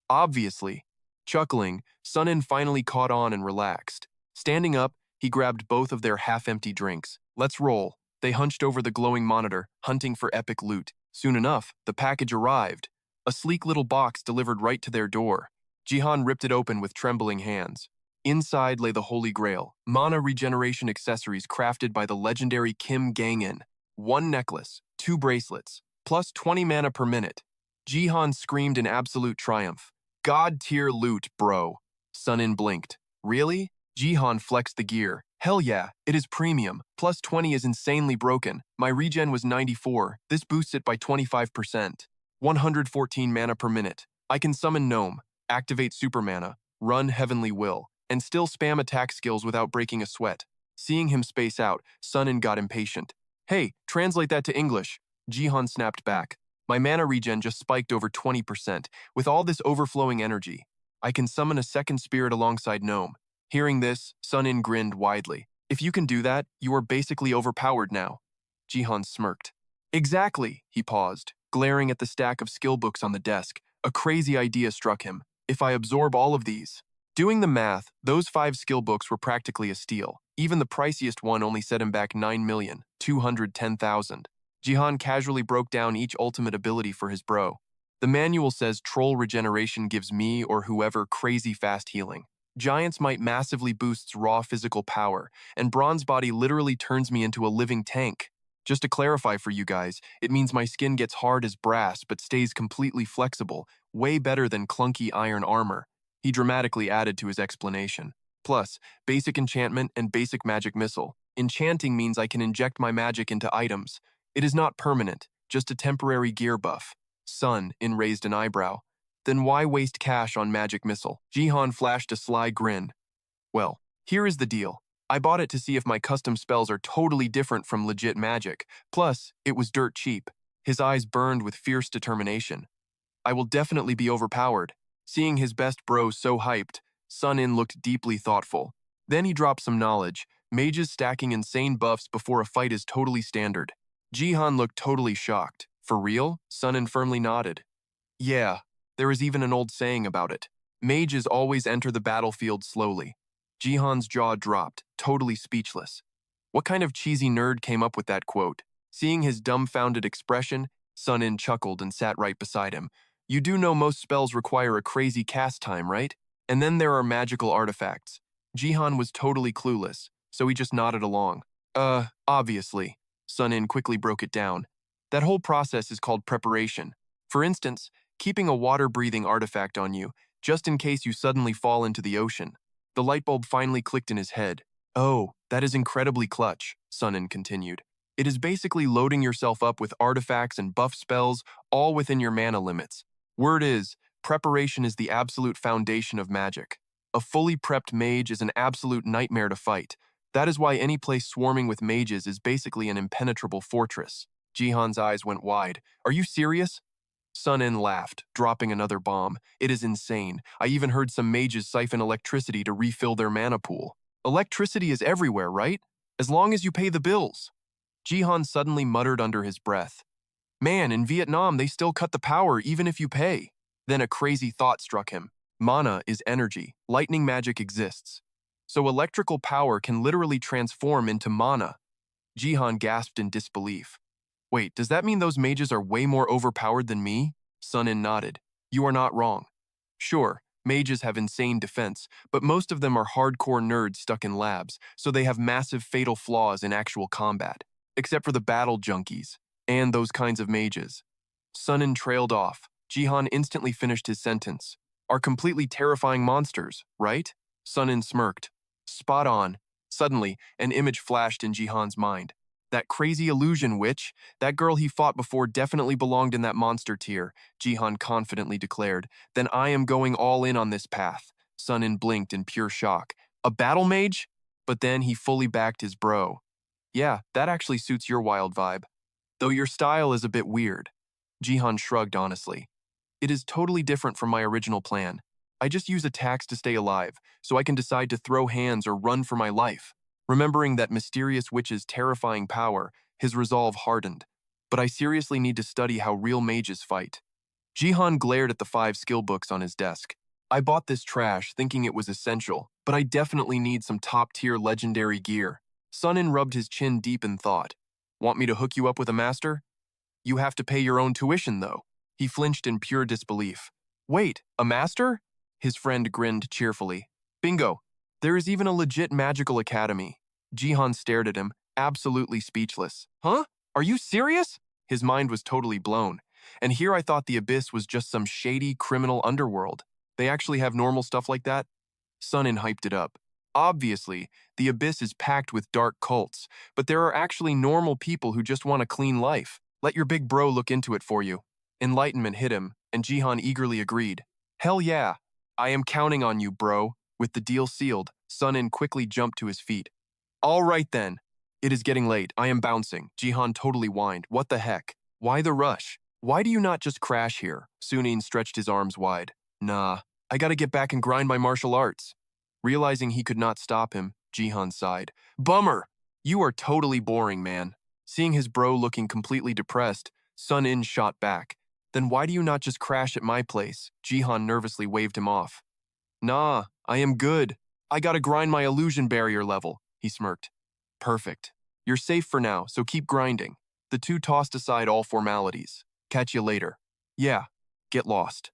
Obviously. Chuckling, Sunin finally caught on and relaxed. Standing up, he grabbed both of their half-empty drinks. Let's roll. They hunched over the glowing monitor, hunting for epic loot. Soon enough, the package arrived. A sleek little box delivered right to their door. Jihan ripped it open with trembling hands. Inside lay the Holy Grail, mana regeneration accessories crafted by the legendary Kim Gigyu. 1 necklace, 2 bracelets, plus 20 mana per minute. Jihan screamed in absolute triumph. God-tier loot, bro. Sunin blinked. Really? Jihan flexed the gear. Hell yeah, it is premium. Plus 20 is insanely broken. My regen was 94. This boosts it by 25%. 114 mana per minute. I can summon Gnome, activate super mana, run Heavenly Will, and still spam attack skills without breaking a sweat. Seeing him space out, Sunin got impatient. Hey, translate that to English. Jihan snapped back. My mana regen just spiked over 20%. With all this overflowing energy, I can summon a second spirit alongside Gnome. Hearing this, Sun-in grinned widely. If you can do that, you are basically overpowered now. Jihan smirked. Exactly, he paused, glaring at the stack of skill books on the desk. A crazy idea struck him. If I absorb all of these. Doing the math, those 5 skill books were practically a steal. Even the priciest one only set him back 9,210,000. Jihan casually broke down each ultimate ability for his bro. The manual says troll regeneration gives me or whoever crazy fast healing. Giant's Might massively boosts raw physical power, and Bronze Body literally turns me into a living tank. Just to clarify for you guys, it means my skin gets hard as brass but stays completely flexible, way better than clunky iron armor. He dramatically added to his explanation. Plus, basic enchantment and basic magic missile. Enchanting means I can inject my magic into items. It is not permanent, just a temporary gear buff. Sun-in raised an eyebrow. Then why waste cash on magic missile? Jihan flashed a sly grin. Well, here is the deal. I bought it to see if my custom spells are totally different from legit magic. Plus, it was dirt cheap. His eyes burned with fierce determination. I will definitely be overpowered. Seeing his best bro so hyped, Sun-in looked deeply thoughtful. Then he dropped some knowledge. Mages stacking insane buffs before a fight is totally standard. Jihan looked totally shocked. For real? Sun-in firmly nodded. Yeah, there is even an old saying about it. Mages always enter the battlefield slowly. Jihan's jaw dropped, totally speechless. What kind of cheesy nerd came up with that quote? Seeing his dumbfounded expression, Sun-in chuckled and sat right beside him. You do know most spells require a crazy cast time, right? And then there are magical artifacts. Jihan was totally clueless, so he just nodded along. Obviously. Sun-in quickly broke it down. That whole process is called preparation. For instance, keeping a water-breathing artifact on you, just in case you suddenly fall into the ocean. The light bulb finally clicked in his head. Oh, that is incredibly clutch, Sun-in continued. It is basically loading yourself up with artifacts and buff spells, all within your mana limits. Word is, preparation is the absolute foundation of magic. A fully prepped mage is an absolute nightmare to fight. That is why any place swarming with mages is basically an impenetrable fortress. Jihan's eyes went wide. Are you serious? Sun-in laughed, dropping another bomb. It is insane. I even heard some mages siphon electricity to refill their mana pool. Electricity is everywhere, right? As long as you pay the bills. Jihan suddenly muttered under his breath. Man, in Vietnam, they still cut the power even if you pay. Then a crazy thought struck him. Mana is energy. Lightning magic exists. So electrical power can literally transform into mana. Jihan gasped in disbelief. Wait, does that mean those mages are way more overpowered than me? Sun-in nodded. You are not wrong. Sure, mages have insane defense, but most of them are hardcore nerds stuck in labs, so they have massive fatal flaws in actual combat. Except for the battle junkies, and those kinds of mages. Sun-in trailed off. Jihan instantly finished his sentence. Are completely terrifying monsters, right? Sun-in smirked. Spot on. Suddenly, an image flashed in Jihan's mind. That crazy illusion witch, that girl he fought before definitely belonged in that monster tier, Jihan confidently declared. Then I am going all in on this path. Sun-in blinked in pure shock. A battle mage? But then he fully backed his bro. Yeah, that actually suits your wild vibe. Though your style is a bit weird. Jihan shrugged honestly. It is totally different from my original plan. I just use attacks to stay alive, so I can decide to throw hands or run for my life. Remembering that mysterious witch's terrifying power, his resolve hardened. But I seriously need to study how real mages fight. Jihan glared at the 5 skill books on his desk. I bought this trash thinking it was essential, but I definitely need some top-tier legendary gear. Sun-in rubbed his chin deep in thought. Want me to hook you up with a master? You have to pay your own tuition, though. He flinched in pure disbelief. Wait, a master? His friend grinned cheerfully. Bingo. There is even a legit magical academy. Jihan stared at him, absolutely speechless. Huh? Are you serious? His mind was totally blown. And here I thought the Abyss was just some shady criminal underworld. They actually have normal stuff like that? Sun-in hyped it up. Obviously, the Abyss is packed with dark cults, but there are actually normal people who just want a clean life. Let your big bro look into it for you. Enlightenment hit him, and Jihan eagerly agreed. Hell yeah. I am counting on you, bro. With the deal sealed, Sun-in quickly jumped to his feet. All right then. It is getting late. I am bouncing. Jihan totally whined. What the heck? Why the rush? Why do you not just crash here? Sunin stretched his arms wide. Nah, I gotta get back and grind my martial arts. Realizing he could not stop him, Jihan sighed. Bummer! You are totally boring, man. Seeing his bro looking completely depressed, Sun In shot back. Then why do you not just crash at my place? Jihan nervously waved him off. Nah, I am good. I gotta grind my illusion barrier level, he smirked. Perfect. You're safe for now, so keep grinding. The two tossed aside all formalities. Catch you later. Yeah, get lost.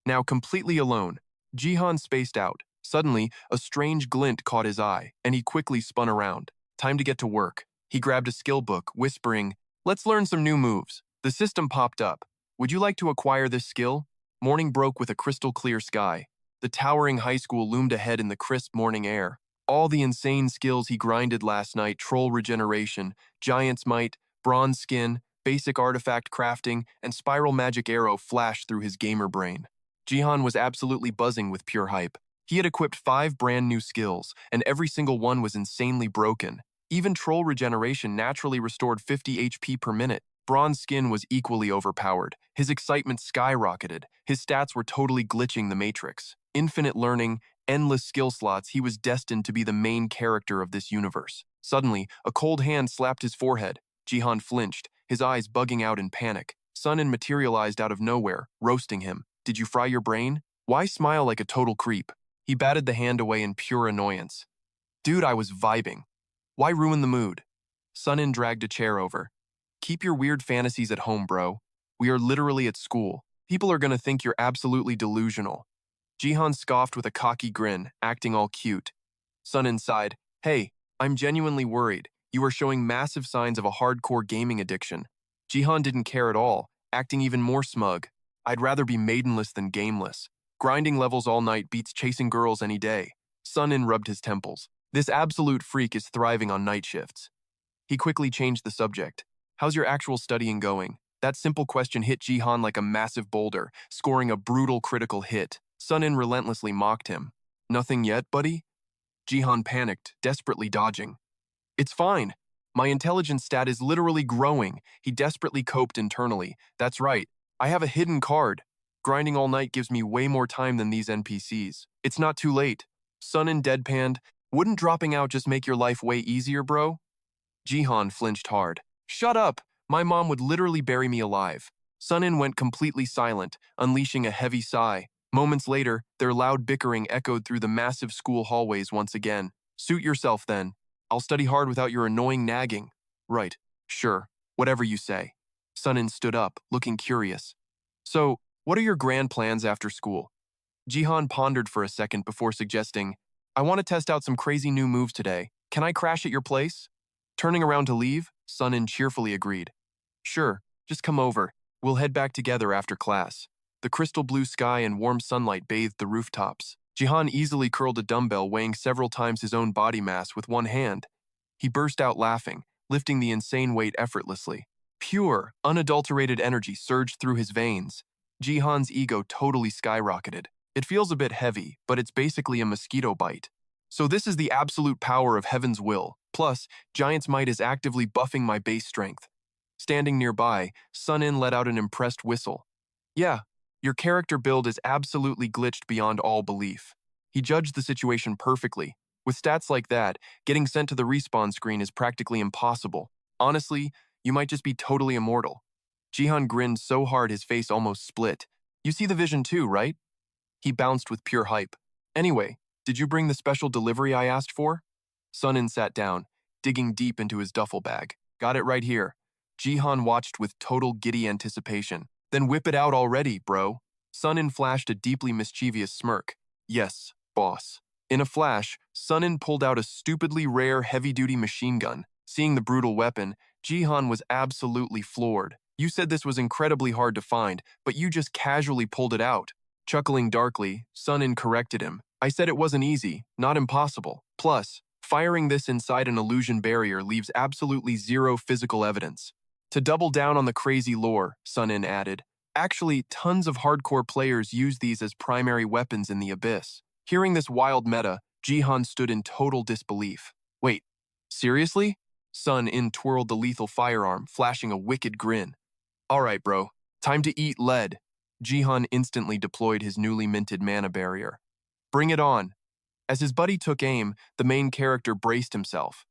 Now completely alone, Jihan spaced out. Suddenly, a strange glint caught his eye, and he quickly spun around. Time to get to work. He grabbed a skill book, whispering, "Let's learn some new moves." The system popped up. Would you like to acquire this skill? Morning broke with a crystal clear sky. The towering high school loomed ahead in the crisp morning air. All the insane skills he grinded last night, troll regeneration, giant's might, bronze skin, basic artifact crafting, and spiral magic arrow flashed through his gamer brain. Jihan was absolutely buzzing with pure hype. He had equipped 5 brand new skills, and every single one was insanely broken. Even troll regeneration naturally restored 50 HP per minute. Bronze skin was equally overpowered. His excitement skyrocketed. His stats were totally glitching the matrix. Infinite learning, endless skill slots, he was destined to be the main character of this universe. Suddenly, a cold hand slapped his forehead. Jihan flinched, his eyes bugging out in panic. Sun In materialized out of nowhere, roasting him. Did you fry your brain? Why smile like a total creep? He batted the hand away in pure annoyance. Dude, I was vibing. Why ruin the mood? Sun In dragged a chair over. Keep your weird fantasies at home, bro. We are literally at school. People are gonna think you're absolutely delusional. Jihan scoffed with a cocky grin, acting all cute. Sun In sighed. Hey, I'm genuinely worried. You are showing massive signs of a hardcore gaming addiction. Jihan didn't care at all, acting even more smug. I'd rather be maidenless than gameless. Grinding levels all night beats chasing girls any day. Sun In rubbed his temples. This absolute freak is thriving on night shifts. He quickly changed the subject. How's your actual studying going? That simple question hit Jihan like a massive boulder, scoring a brutal critical hit. Sun In relentlessly mocked him. Nothing yet, buddy? Jihan panicked, desperately dodging. It's fine. My intelligence stat is literally growing. He desperately coped internally. That's right. I have a hidden card. Grinding all night gives me way more time than these NPCs. It's not too late. Sun In deadpanned. Wouldn't dropping out just make your life way easier, bro? Jihan flinched hard. Shut up! My mom would literally bury me alive. Sun In went completely silent, unleashing a heavy sigh. Moments later, their loud bickering echoed through the massive school hallways once again. Suit yourself, then. I'll study hard without your annoying nagging. Right. Sure. Whatever you say. Sun In stood up, looking curious. So, what are your grand plans after school? Jihan pondered for a second before suggesting, I want to test out some crazy new moves today. Can I crash at your place? Turning around to leave, Sun In cheerfully agreed. Sure, just come over. We'll head back together after class. The crystal blue sky and warm sunlight bathed the rooftops. Jihan easily curled a dumbbell weighing several times his own body mass with one hand. He burst out laughing, lifting the insane weight effortlessly. Pure, unadulterated energy surged through his veins. Jihan's ego totally skyrocketed. It feels a bit heavy, but it's basically a mosquito bite. So this is the absolute power of heaven's will. Plus, Giant's might is actively buffing my base strength. Standing nearby, Sun In let out an impressed whistle. Yeah, your character build is absolutely glitched beyond all belief. He judged the situation perfectly. With stats like that, getting sent to the respawn screen is practically impossible. Honestly, you might just be totally immortal. Jihan grinned so hard his face almost split. You see the vision too, right? He bounced with pure hype. Anyway, did you bring the special delivery I asked for? Sun In sat down, digging deep into his duffel bag. Got it right here. Jihan watched with total giddy anticipation. Then whip it out already, bro. Sun In flashed a deeply mischievous smirk. Yes, boss. In a flash, Sun In pulled out a stupidly rare heavy-duty machine gun. Seeing the brutal weapon, Jihan was absolutely floored. You said this was incredibly hard to find, but you just casually pulled it out. Chuckling darkly, Sun In corrected him. I said it wasn't easy, not impossible. Plus, firing this inside an illusion barrier leaves absolutely zero physical evidence. To double down on the crazy lore, Sun In added, actually, tons of hardcore players use these as primary weapons in the Abyss. Hearing this wild meta, Jihan stood in total disbelief. Wait, seriously? Sun In twirled the lethal firearm, flashing a wicked grin. Alright, bro. Time to eat lead. Jihan instantly deployed his newly minted mana barrier. Bring it on. As his buddy took aim, the main character braced himself.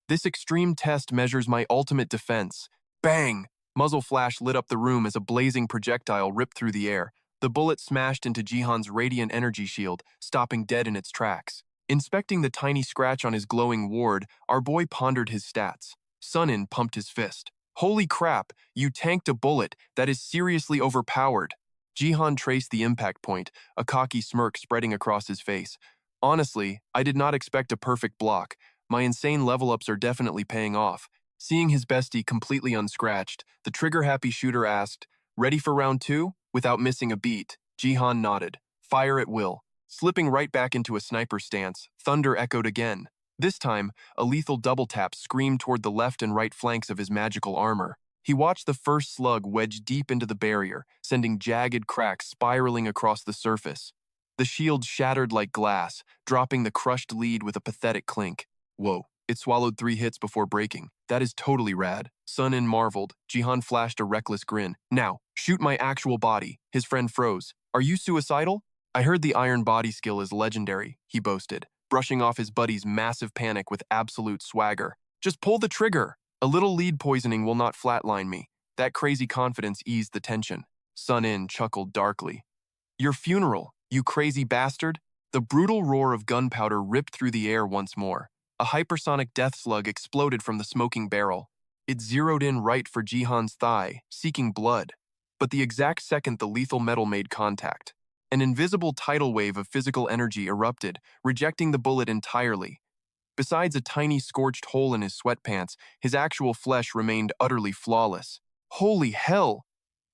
This extreme test measures my ultimate defense. Bang! Muzzle flash lit up the room as a blazing projectile ripped through the air. The bullet smashed into Jihan's radiant energy shield, stopping dead in its tracks. Inspecting the tiny scratch on his glowing ward, our boy pondered his stats. Sunin pumped his fist. Holy crap, you tanked a bullet that is seriously overpowered. Jihan traced the impact point, a cocky smirk spreading across his face. Honestly, I did not expect a perfect block. My insane level-ups are definitely paying off. Seeing his bestie completely unscratched, the trigger-happy shooter asked, "Ready for round 2?" Without missing a beat, Jihan nodded. Fire at will. Slipping right back into a sniper stance, thunder echoed again. This time, a lethal double tap screamed toward the left and right flanks of his magical armor. He watched the first slug wedge deep into the barrier, sending jagged cracks spiraling across the surface. The shield shattered like glass, dropping the crushed lead with a pathetic clink. Whoa, it swallowed 3 hits before breaking. That is totally rad. Sunin marveled. Jihan flashed a reckless grin. Now, shoot my actual body. His friend froze. Are you suicidal? I heard the iron body skill is legendary, he boasted, brushing off his buddy's massive panic with absolute swagger. Just pull the trigger. A little lead poisoning will not flatline me. That crazy confidence eased the tension. Sunin chuckled darkly. Your funeral, you crazy bastard? The brutal roar of gunpowder ripped through the air once more. A hypersonic death slug exploded from the smoking barrel. It zeroed in right for Jihan's thigh, seeking blood. But the exact second the lethal metal made contact, an invisible tidal wave of physical energy erupted, rejecting the bullet entirely. Besides a tiny scorched hole in his sweatpants, his actual flesh remained utterly flawless. Holy hell!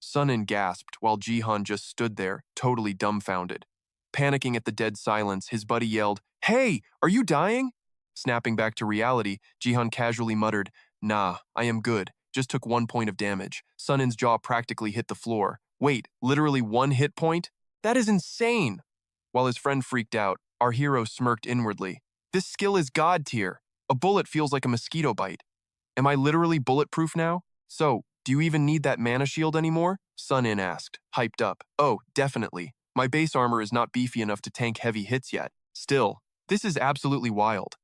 Sunin gasped while Jihan just stood there, totally dumbfounded. Panicking at the dead silence, his buddy yelled, "Hey, are you dying?" Snapping back to reality, Jihan casually muttered, "Nah, I am good. Just took 1 point of damage." Sunin's jaw practically hit the floor. Wait, literally 1 hit point? That is insane! While his friend freaked out, our hero smirked inwardly. This skill is god tier. A bullet feels like a mosquito bite. Am I literally bulletproof now? So, do you even need that mana shield anymore? Sunin asked, hyped up. Oh, definitely. My base armor is not beefy enough to tank heavy hits yet. Still, this is absolutely wild.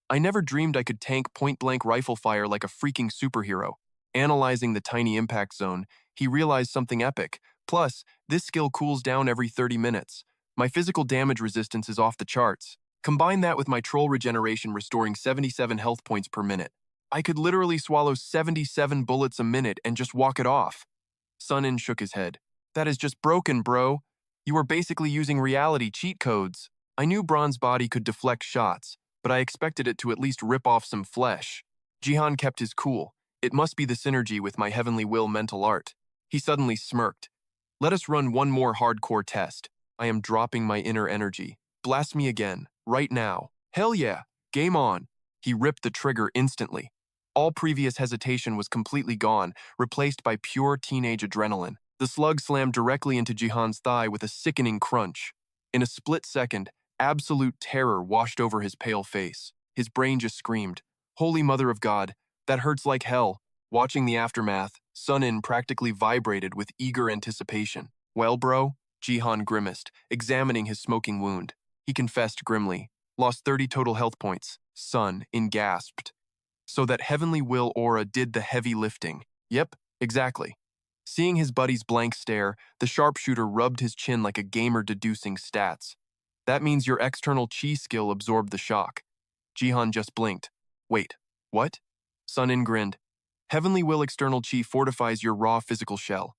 I never dreamed I could tank point-blank rifle fire like a freaking superhero. Analyzing the tiny impact zone, he realized something epic. Plus, this skill cools down every 30 minutes. My physical damage resistance is off the charts. Combine that with my troll regeneration restoring 77 health points per minute. I could literally swallow 77 bullets a minute and just walk it off. Sunin shook his head. That is just broken, bro. You are basically using reality cheat codes. I knew Bronze Body could deflect shots, but I expected it to at least rip off some flesh. Jihan kept his cool. It must be the synergy with my Heavenly Will mental art. He suddenly smirked. Let us run one more hardcore test. I am dropping my inner energy. Blast me again, right now. Hell yeah, game on. He ripped the trigger instantly. All previous hesitation was completely gone, replaced by pure teenage adrenaline. The slug slammed directly into Jihan's thigh with a sickening crunch. In a split second, absolute terror washed over his pale face. His brain just screamed, "Holy Mother of God, that hurts like hell." Watching the aftermath, Sunin practically vibrated with eager anticipation. Well, bro? Jihan grimaced, examining his smoking wound. He confessed grimly, lost 30 total health points. Sunin gasped. So that Heavenly Will aura did the heavy lifting. Yep, exactly. Seeing his buddy's blank stare, the sharpshooter rubbed his chin like a gamer deducing stats. That means your external chi skill absorbed the shock. Jihan just blinked. Wait, what? Sunin grinned. Heavenly Will external chi fortifies your raw physical shell.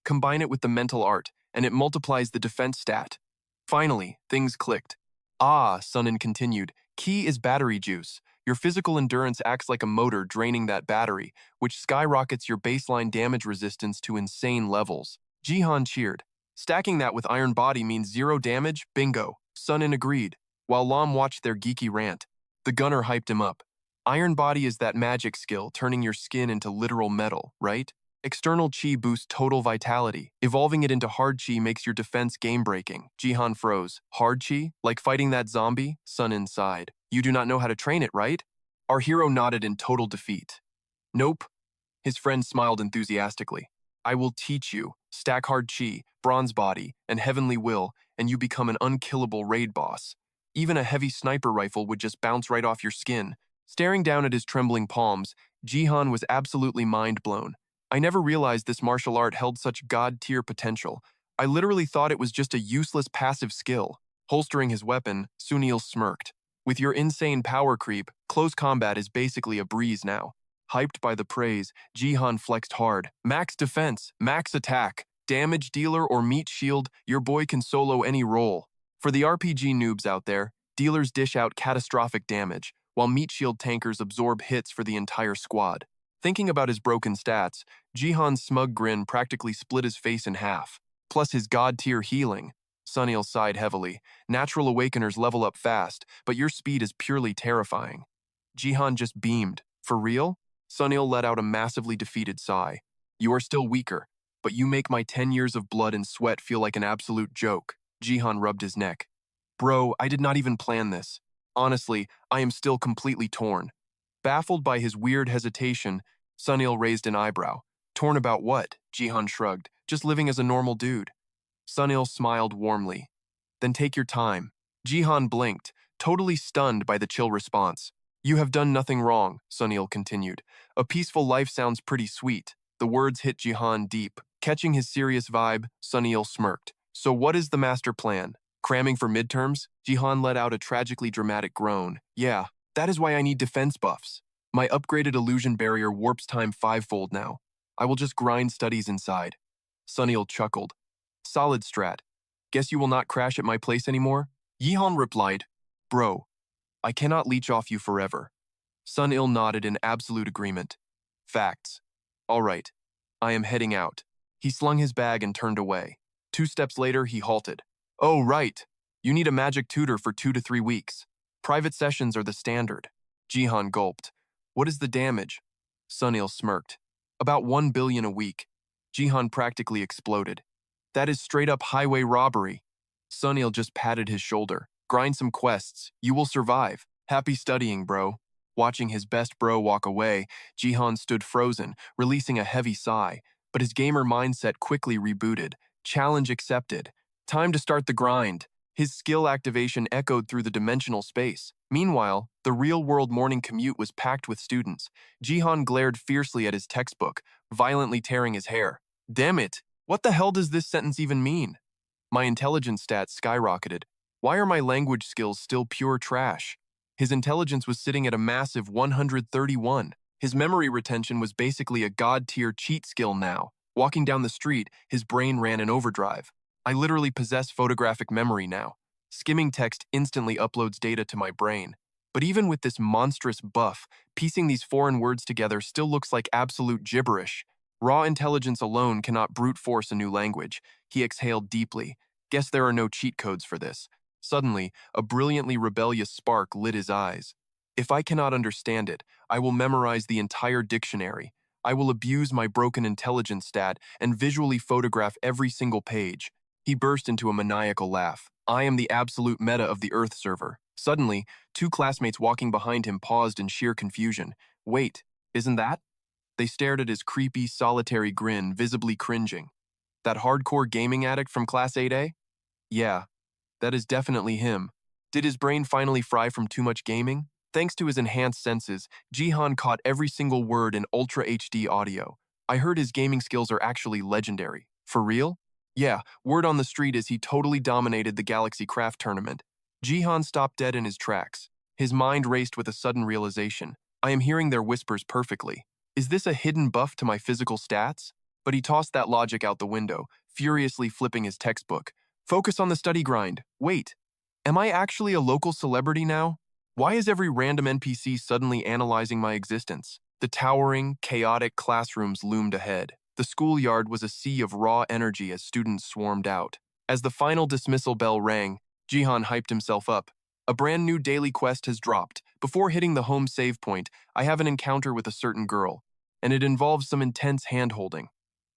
Combine it with the mental art, and it multiplies the defense stat. Finally, things clicked. Ah, Sunin continued, key is battery juice. Your physical endurance acts like a motor draining that battery, which skyrockets your baseline damage resistance to insane levels. Jihan cheered. Stacking that with Iron Body means 0 damage? Bingo. Sunin agreed, while Lam watched their geeky rant. The gunner hyped him up. Iron Body is that magic skill, turning your skin into literal metal, right? External chi boosts total vitality. Evolving it into hard chi makes your defense game-breaking. Jihan froze. Hard chi? Like fighting that zombie? Sunin sighed. You do not know how to train it, right? Our hero nodded in total defeat. Nope. His friend smiled enthusiastically. I will teach you. Stack hard chi, bronze body, and heavenly will, and you become an unkillable raid boss. Even a heavy sniper rifle would just bounce right off your skin. Staring down at his trembling palms, Jihan was absolutely mind-blown. I never realized this martial art held such god-tier potential. I literally thought it was just a useless passive skill. Holstering his weapon, Sunil smirked. With your insane power creep, close combat is basically a breeze now. Hyped by the praise, Jihan flexed hard. Max defense, max attack, damage dealer or meat shield, your boy can solo any role. For the RPG noobs out there, dealers dish out catastrophic damage, while meat shield tankers absorb hits for the entire squad. Thinking about his broken stats, Jihan's smug grin practically split his face in half. Plus his god-tier healing. Sunil sighed heavily. Natural awakeners level up fast, but your speed is purely terrifying. Jihan just beamed. For real? Sunil let out a massively defeated sigh. You are still weaker, but you make my 10 years of blood and sweat feel like an absolute joke. Jihan rubbed his neck. Bro, I did not even plan this. Honestly, I am still completely torn. Baffled by his weird hesitation, Sunil raised an eyebrow. Torn about what? Jihan shrugged. Just living as a normal dude. Sunil smiled warmly. Then take your time. Jihan blinked, totally stunned by the chill response. You have done nothing wrong, Sunil continued. A peaceful life sounds pretty sweet. The words hit Jihan deep. Catching his serious vibe, Sunil smirked. So what is the master plan? Cramming for midterms? Jihan let out a tragically dramatic groan. Yeah, that is why I need defense buffs. My upgraded illusion barrier warps time fivefold now. I will just grind studies inside. Sunil chuckled. Solid strat. Guess you will not crash at my place anymore? Jihan replied, Bro, I cannot leech off you forever. Sunil nodded in absolute agreement. Facts. All right, I am heading out. He slung his bag and turned away. 2 steps later, he halted. Oh, right. You need a magic tutor for 2 to 3 weeks. Private sessions are the standard. Jihan gulped. What is the damage? Sunil smirked. About 1 billion a week. Jihan practically exploded. That is straight up highway robbery. Sunil just patted his shoulder. Grind some quests. You will survive. Happy studying, bro. Watching his best bro walk away, Jihan stood frozen, releasing a heavy sigh. But his gamer mindset quickly rebooted. Challenge accepted. Time to start the grind. His skill activation echoed through the dimensional space. Meanwhile, the real-world morning commute was packed with students. Jihan glared fiercely at his textbook, violently tearing his hair. Damn it! What the hell does this sentence even mean? My intelligence stats skyrocketed. Why are my language skills still pure trash? His intelligence was sitting at a massive 131. His memory retention was basically a god-tier cheat skill now. Walking down the street, his brain ran in overdrive. I literally possess photographic memory now. Skimming text instantly uploads data to my brain. But even with this monstrous buff, piecing these foreign words together still looks like absolute gibberish. Raw intelligence alone cannot brute force a new language. He exhaled deeply. Guess there are no cheat codes for this. Suddenly, a brilliantly rebellious spark lit his eyes. If I cannot understand it, I will memorize the entire dictionary. I will abuse my broken intelligence stat and visually photograph every single page. He burst into a maniacal laugh. I am the absolute meta of the Earth server. Suddenly, 2 classmates walking behind him paused in sheer confusion. Wait, isn't that? They stared at his creepy, solitary grin, visibly cringing. That hardcore gaming addict from Class 8A? Yeah, that is definitely him. Did his brain finally fry from too much gaming? Thanks to his enhanced senses, Jihan caught every single word in Ultra HD audio. I heard his gaming skills are actually legendary. For real? Yeah, word on the street is he totally dominated the Galaxy Craft tournament. Jihan stopped dead in his tracks. His mind raced with a sudden realization. I am hearing their whispers perfectly. Is this a hidden buff to my physical stats? But he tossed that logic out the window, furiously flipping his textbook. Focus on the study grind. Wait, am I actually a local celebrity now? Why is every random NPC suddenly analyzing my existence? The towering, chaotic classrooms loomed ahead. The schoolyard was a sea of raw energy as students swarmed out. As the final dismissal bell rang, Jihan hyped himself up. A brand new daily quest has dropped. Before hitting the home save point, I have an encounter with a certain girl, and it involves some intense hand-holding.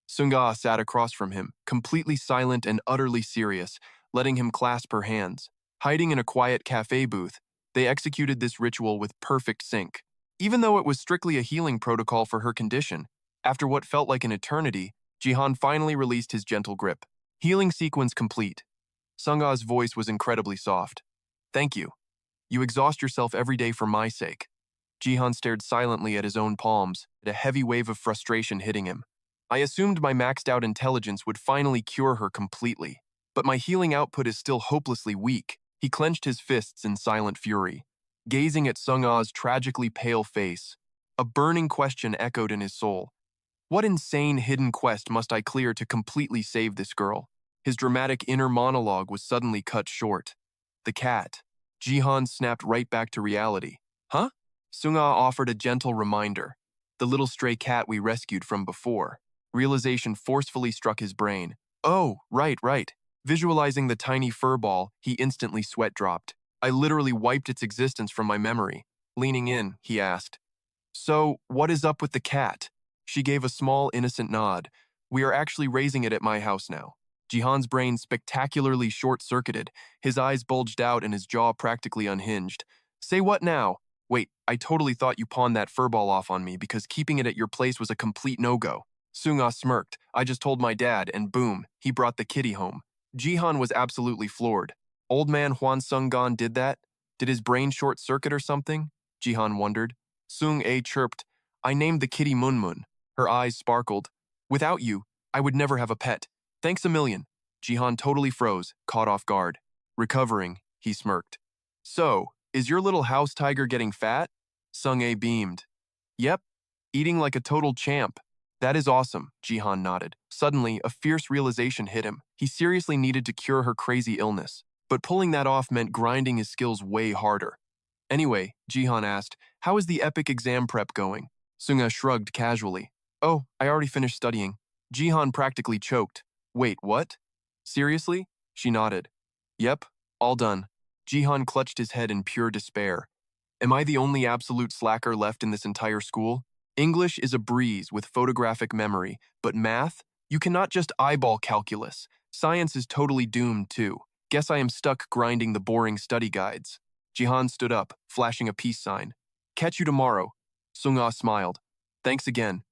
Sunga sat across from him, completely silent and utterly serious, letting him clasp her hands. Hiding in a quiet cafe booth, they executed this ritual with perfect sync. Even though it was strictly a healing protocol for her condition, after what felt like an eternity, Jihan finally released his gentle grip. Healing sequence complete. Sunga's voice was incredibly soft. Thank you. You exhaust yourself every day for my sake. Jihan stared silently at his own palms, a heavy wave of frustration hitting him. I assumed my maxed out intelligence would finally cure her completely, but my healing output is still hopelessly weak. He clenched his fists in silent fury, gazing at Sung-ah's tragically pale face. A burning question echoed in his soul. What insane hidden quest must I clear to completely save this girl? His dramatic inner monologue was suddenly cut short. The cat. Jihan snapped right back to reality. Huh? Sung-ah offered a gentle reminder. The little stray cat we rescued from before. Realization forcefully struck his brain. Oh, right. Visualizing the tiny fur ball, he instantly sweat dropped. I literally wiped its existence from my memory. Leaning in, he asked, So, what is up with the cat? She gave a small, innocent nod. We are actually raising it at my house now. Jihan's brain spectacularly short-circuited. His eyes bulged out and his jaw practically unhinged. Say what now? Wait, I totally thought you pawned that furball off on me because keeping it at your place was a complete no-go. Sung-ah smirked. I just told my dad, and boom, he brought the kitty home. Jihan was absolutely floored. Old man Hwan Sung-gon did that? Did his brain short-circuit or something? Jihan wondered. Sung-a chirped. I named the kitty Mun-mun. Her eyes sparkled. Without you, I would never have a pet. Thanks a million. Jihan totally froze, caught off guard. Recovering, he smirked. So, is your little house tiger getting fat? Sung-a beamed. Yep, eating like a total champ. That is awesome, Jihan nodded. Suddenly, a fierce realization hit him. He seriously needed to cure her crazy illness. But pulling that off meant grinding his skills way harder. Anyway, Jihan asked, how is the epic exam prep going? Sung-a shrugged casually. Oh, I already finished studying. Jihan practically choked. Wait, what? Seriously? She nodded. Yep, all done. Jihan clutched his head in pure despair. Am I the only absolute slacker left in this entire school? English is a breeze with photographic memory, but math? You cannot just eyeball calculus. Science is totally doomed too. Guess I am stuck grinding the boring study guides. Jihan stood up, flashing a peace sign. Catch you tomorrow. Sung-ah smiled. Thanks again.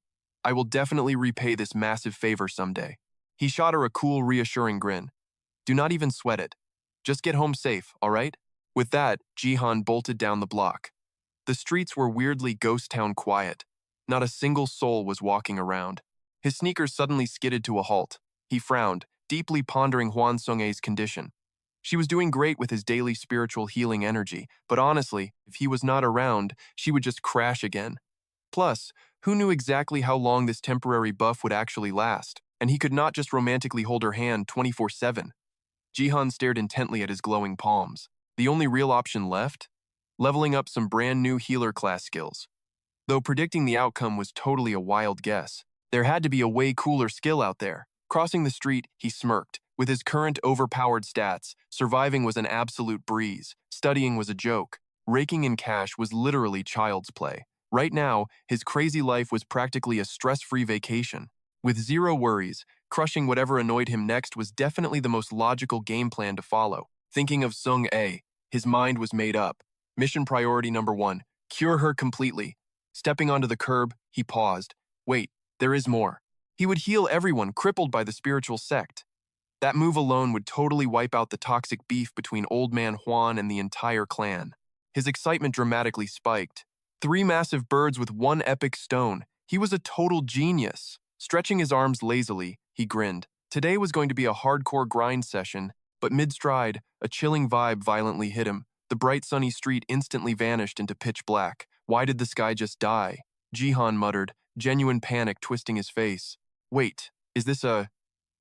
I will definitely repay this massive favor someday. He shot her a cool, reassuring grin. Do not even sweat it. Just get home safe, all right? With that, Jihan bolted down the block. The streets were weirdly ghost town quiet. Not a single soul was walking around. His sneakers suddenly skidded to a halt. He frowned, deeply pondering Hwan Sung-a's condition. She was doing great with his daily spiritual healing energy, but honestly, if he was not around, she would just crash again. Plus, who knew exactly how long this temporary buff would actually last? And he could not just romantically hold her hand 24/7. Jihan stared intently at his glowing palms. The only real option left? Leveling up some brand new healer class skills. Though predicting the outcome was totally a wild guess, there had to be a way cooler skill out there. Crossing the street, he smirked. With his current overpowered stats, surviving was an absolute breeze. Studying was a joke. Raking in cash was literally child's play. Right now, his crazy life was practically a stress-free vacation. With zero worries, crushing whatever annoyed him next was definitely the most logical game plan to follow. Thinking of Sung-a, his mind was made up. Mission priority number 1, cure her completely. Stepping onto the curb, he paused. Wait, there is more. He would heal everyone crippled by the spiritual sect. That move alone would totally wipe out the toxic beef between Old Man Hwan and the entire clan. His excitement dramatically spiked. 3 massive birds with 1 epic stone. He was a total genius. Stretching his arms lazily, he grinned. Today was going to be a hardcore grind session, but mid-stride, a chilling vibe violently hit him. The bright sunny street instantly vanished into pitch black. Why did the sky just die? Jihan muttered, genuine panic twisting his face. Wait, is this a...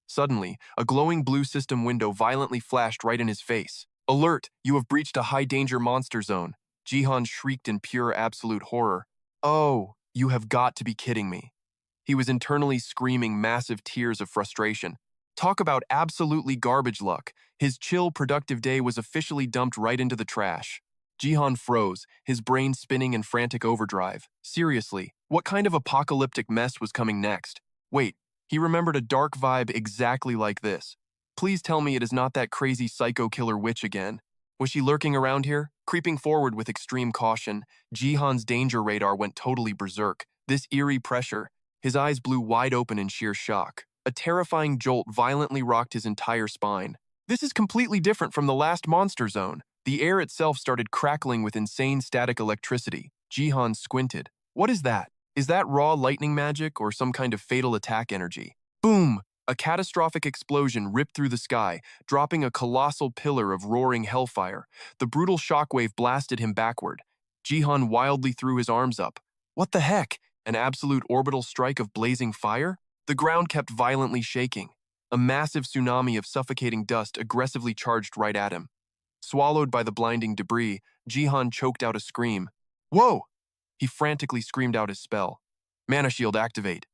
Suddenly, a glowing blue system window violently flashed right in his face. Alert! You have breached a high-danger monster zone. Jihan shrieked in pure absolute horror. Oh, you have got to be kidding me. He was internally screaming massive tears of frustration. Talk about absolutely garbage luck. His chill, productive day was officially dumped right into the trash. Jihan froze, his brain spinning in frantic overdrive. Seriously, what kind of apocalyptic mess was coming next? Wait, he remembered a dark vibe exactly like this. Please tell me it is not that crazy psycho killer witch again. Was she lurking around here? Creeping forward with extreme caution, Jihan's danger radar went totally berserk. This eerie pressure, his eyes blew wide open in sheer shock. A terrifying jolt violently rocked his entire spine. This is completely different from the last monster zone. The air itself started crackling with insane static electricity. Jihan squinted. What is that? Is that raw lightning magic or some kind of fatal attack energy? Boom! A catastrophic explosion ripped through the sky, dropping a colossal pillar of roaring hellfire. The brutal shockwave blasted him backward. Jihan wildly threw his arms up. What the heck? An absolute orbital strike of blazing fire? The ground kept violently shaking. A massive tsunami of suffocating dust aggressively charged right at him. Swallowed by the blinding debris, Jihan choked out a scream. Whoa! He frantically screamed out his spell. Mana shield activate.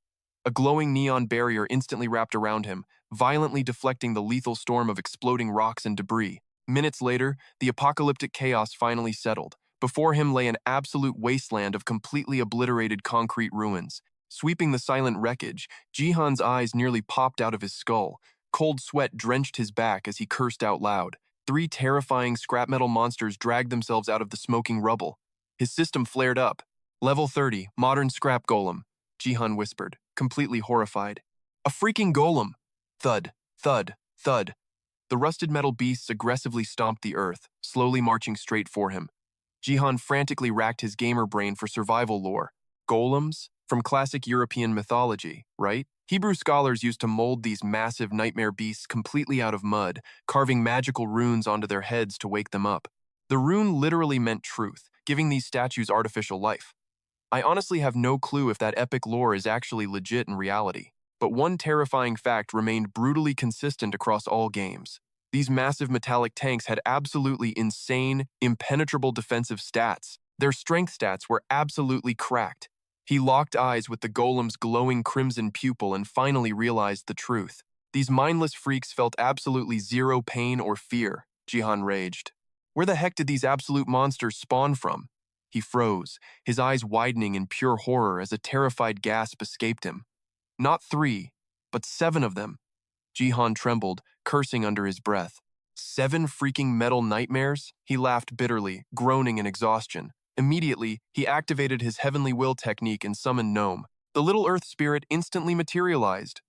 A glowing neon barrier instantly wrapped around him, violently deflecting the lethal storm of exploding rocks and debris. Minutes later, the apocalyptic chaos finally settled. Before him lay an absolute wasteland of completely obliterated concrete ruins. Sweeping the silent wreckage, Jihan's eyes nearly popped out of his skull. Cold sweat drenched his back as he cursed out loud. 3 terrifying scrap metal monsters dragged themselves out of the smoking rubble. His system flared up. Level 30, modern scrap golem, Jihan whispered, completely horrified. A freaking golem! Thud, thud, thud. The rusted metal beasts aggressively stomped the earth, slowly marching straight for him. Jihan frantically racked his gamer brain for survival lore. Golems? From classic European mythology, right? Hebrew scholars used to mold these massive nightmare beasts completely out of mud, carving magical runes onto their heads to wake them up. The rune literally meant truth, giving these statues artificial life. I honestly have no clue if that epic lore is actually legit in reality, but one terrifying fact remained brutally consistent across all games. These massive metallic tanks had absolutely insane, impenetrable defensive stats. Their strength stats were absolutely cracked. He locked eyes with the golem's glowing crimson pupil and finally realized the truth. These mindless freaks felt absolutely zero pain or fear, Jihan raged. Where the heck did these absolute monsters spawn from? He froze, his eyes widening in pure horror as a terrified gasp escaped him. Not 3, but 7 of them. Jihan trembled, cursing under his breath. 7 freaking metal nightmares? He laughed bitterly, groaning in exhaustion. Immediately, he activated his heavenly will technique and summoned Gnome. The little earth spirit instantly materialized.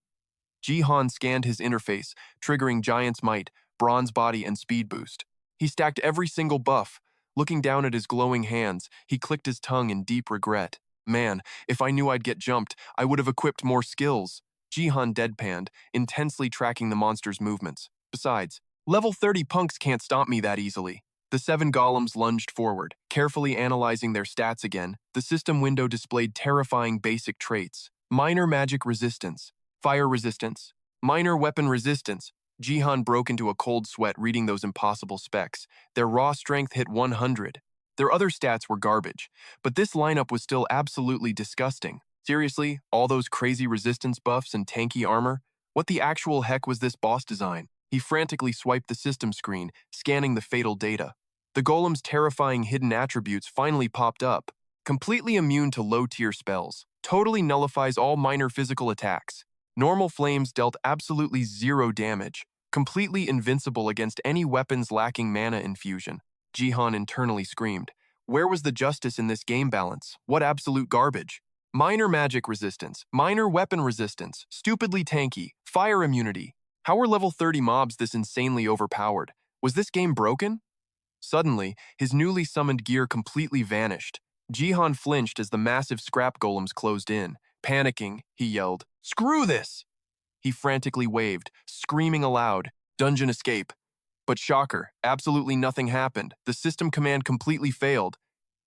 Jihan scanned his interface, triggering Giant's Might, Bronze Body, and Speed Boost. He stacked every single buff. Looking down at his glowing hands, he clicked his tongue in deep regret. Man, if I knew I'd get jumped, I would have equipped more skills. Jihan deadpanned, intensely tracking the monster's movements. Besides, level 30 punks can't stomp me that easily. The 7 golems lunged forward, carefully analyzing their stats again. The system window displayed terrifying basic traits. Minor magic resistance, fire resistance, minor weapon resistance. Jihan broke into a cold sweat reading those impossible specs. Their raw strength hit 100. Their other stats were garbage, but this lineup was still absolutely disgusting. Seriously, all those crazy resistance buffs and tanky armor? What the actual heck was this boss design? He frantically swiped the system screen, scanning the fatal data. The golem's terrifying hidden attributes finally popped up. Completely immune to low-tier spells. Totally nullifies all minor physical attacks. Normal flames dealt absolutely 0 damage. Completely invincible against any weapons lacking mana infusion. Jihan internally screamed. Where was the justice in this game balance? What absolute garbage? Minor magic resistance, minor weapon resistance, stupidly tanky, fire immunity. How were level 30 mobs this insanely overpowered? Was this game broken? Suddenly, his newly summoned gear completely vanished. Jihan flinched as the massive scrap golems closed in. Panicking, he yelled, "Screw this!" He frantically waved, screaming aloud, "Dungeon escape." But shocker, absolutely nothing happened. The system command completely failed.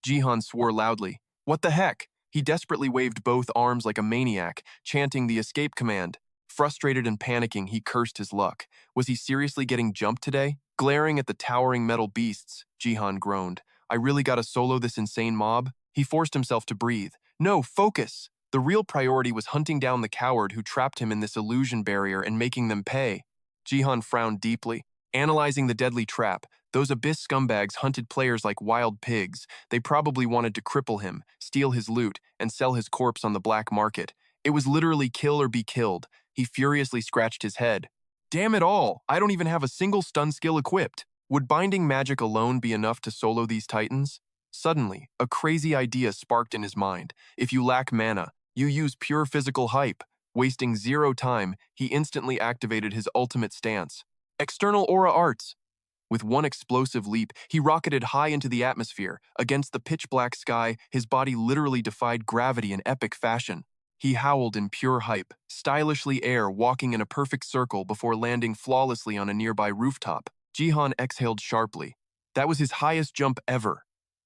Jihan swore loudly. What the heck? He desperately waved both arms like a maniac, chanting the escape command. Frustrated and panicking, he cursed his luck. Was he seriously getting jumped today? Glaring at the towering metal beasts, Jihan groaned. I really gotta solo this insane mob? He forced himself to breathe. No, focus! The real priority was hunting down the coward who trapped him in this illusion barrier and making them pay. Jihan frowned deeply. Analyzing the deadly trap, those abyss scumbags hunted players like wild pigs. They probably wanted to cripple him, steal his loot, and sell his corpse on the black market. It was literally kill or be killed. He furiously scratched his head. Damn it all, I don't even have a single stun skill equipped. Would binding magic alone be enough to solo these titans? Suddenly, a crazy idea sparked in his mind. If you lack mana, you use pure physical hype. Wasting 0 time, he instantly activated his ultimate stance. External aura arts. With one explosive leap, he rocketed high into the atmosphere. Against the pitch-black sky, his body literally defied gravity in epic fashion. He howled in pure hype, stylishly walking in a perfect circle before landing flawlessly on a nearby rooftop. Jihan exhaled sharply. That was his highest jump ever.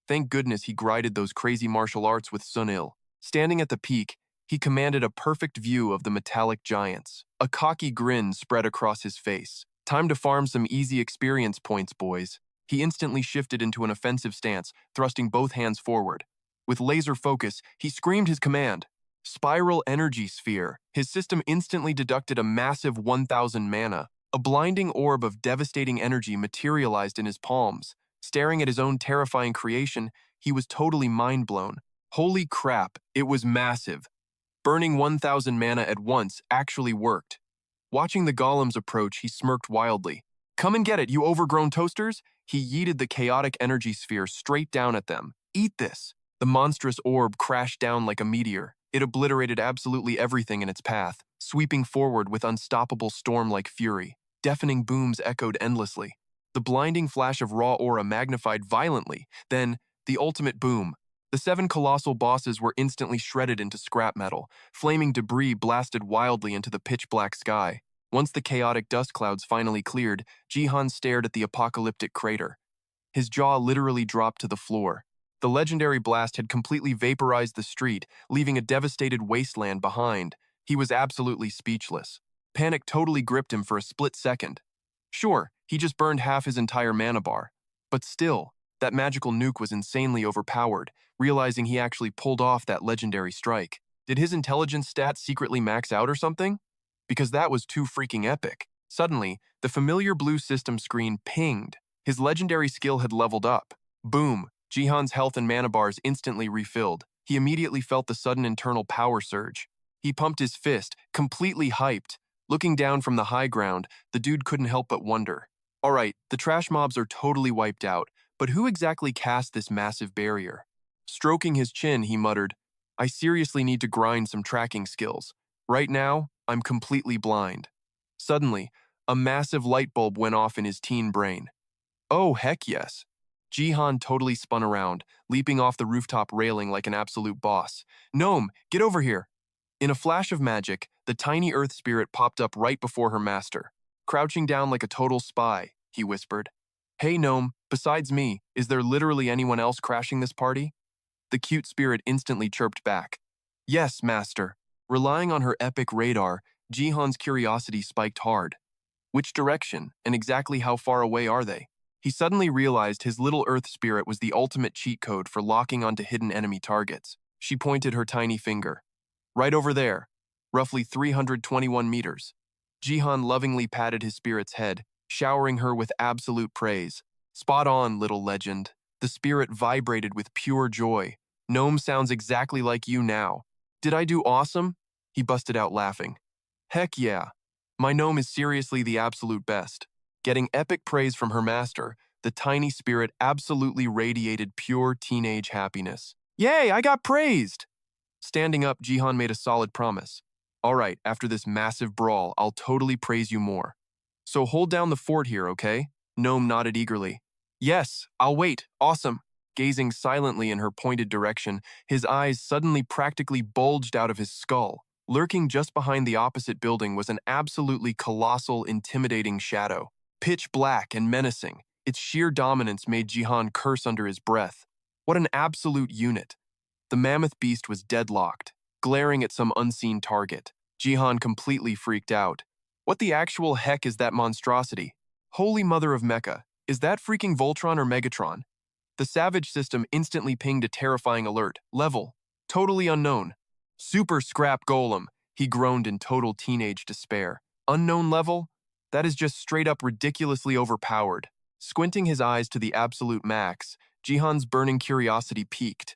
Thank goodness he grinded those crazy martial arts with Sunil. Standing at the peak, he commanded a perfect view of the metallic giants. A cocky grin spread across his face. Time to farm some easy experience points, boys. He instantly shifted into an offensive stance, thrusting both hands forward. With laser focus, he screamed his command. Spiral Energy Sphere. His system instantly deducted a massive 1,000 mana. A blinding orb of devastating energy materialized in his palms. Staring at his own terrifying creation, he was totally mind-blown. Holy crap, it was massive. Burning 1,000 mana at once actually worked. Watching the golems approach, he smirked wildly. Come and get it, you overgrown toasters! He yeeted the chaotic energy sphere straight down at them. Eat this! The monstrous orb crashed down like a meteor. It obliterated absolutely everything in its path, sweeping forward with unstoppable storm-like fury. Deafening booms echoed endlessly. The blinding flash of raw aura magnified violently. Then, the ultimate boom. The 7 colossal bosses were instantly shredded into scrap metal. Flaming debris blasted wildly into the pitch-black sky. Once the chaotic dust clouds finally cleared, Jihan stared at the apocalyptic crater. His jaw literally dropped to the floor. The legendary blast had completely vaporized the street, leaving a devastated wasteland behind. He was absolutely speechless. Panic totally gripped him for a split second. Sure, he just burned half his entire mana bar. But still, that magical nuke was insanely overpowered, realizing he actually pulled off that legendary strike. Did his intelligence stats secretly max out or something? Because that was too freaking epic. Suddenly, the familiar blue system screen pinged. His legendary skill had leveled up. Boom! Jihan's health and mana bars instantly refilled. He immediately felt the sudden internal power surge. He pumped his fist, completely hyped. Looking down from the high ground, the dude couldn't help but wonder. Alright, the trash mobs are totally wiped out, but who exactly cast this massive barrier? Stroking his chin, he muttered, I seriously need to grind some tracking skills. Right now, I'm completely blind. Suddenly, a massive light bulb went off in his teen brain. Oh, heck yes. Jihan totally spun around, leaping off the rooftop railing like an absolute boss. Gnome, get over here! In a flash of magic, the tiny earth spirit popped up right before her master. Crouching down like a total spy, he whispered. Hey Gnome, besides me, is there literally anyone else crashing this party? The cute spirit instantly chirped back. Yes, master. Relying on her epic radar, Jihan's curiosity spiked hard. Which direction, and exactly how far away are they? He suddenly realized his little earth spirit was the ultimate cheat code for locking onto hidden enemy targets. She pointed her tiny finger. Right over there, roughly 321 meters. Jihan lovingly patted his spirit's head, showering her with absolute praise. Spot on, little legend. The spirit vibrated with pure joy. Gnome sounds exactly like you now. Did I do awesome? He busted out laughing. Heck yeah. My gnome is seriously the absolute best. Getting epic praise from her master, the tiny spirit absolutely radiated pure teenage happiness. Yay, I got praised! Standing up, Jihan made a solid promise. Alright, after this massive brawl, I'll totally praise you more. So hold down the fort here, okay? Gnome nodded eagerly. Yes, I'll wait. Awesome. Gazing silently in her pointed direction, his eyes suddenly practically bulged out of his skull. Lurking just behind the opposite building was an absolutely colossal, intimidating shadow. Pitch black and menacing, its sheer dominance made Jihan curse under his breath. What an absolute unit. The mammoth beast was deadlocked, glaring at some unseen target. Jihan completely freaked out. What the actual heck is that monstrosity? Holy mother of Mecha, is that freaking Voltron or Megatron? The Savage system instantly pinged a terrifying alert. Level, totally unknown. Super scrap golem, he groaned in total teenage despair. Unknown level? That is just straight up ridiculously overpowered. Squinting his eyes to the absolute max, Jihan's burning curiosity piqued.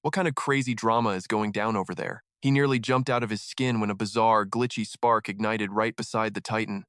What kind of crazy drama is going down over there? He nearly jumped out of his skin when a bizarre, glitchy spark ignited right beside the Titan.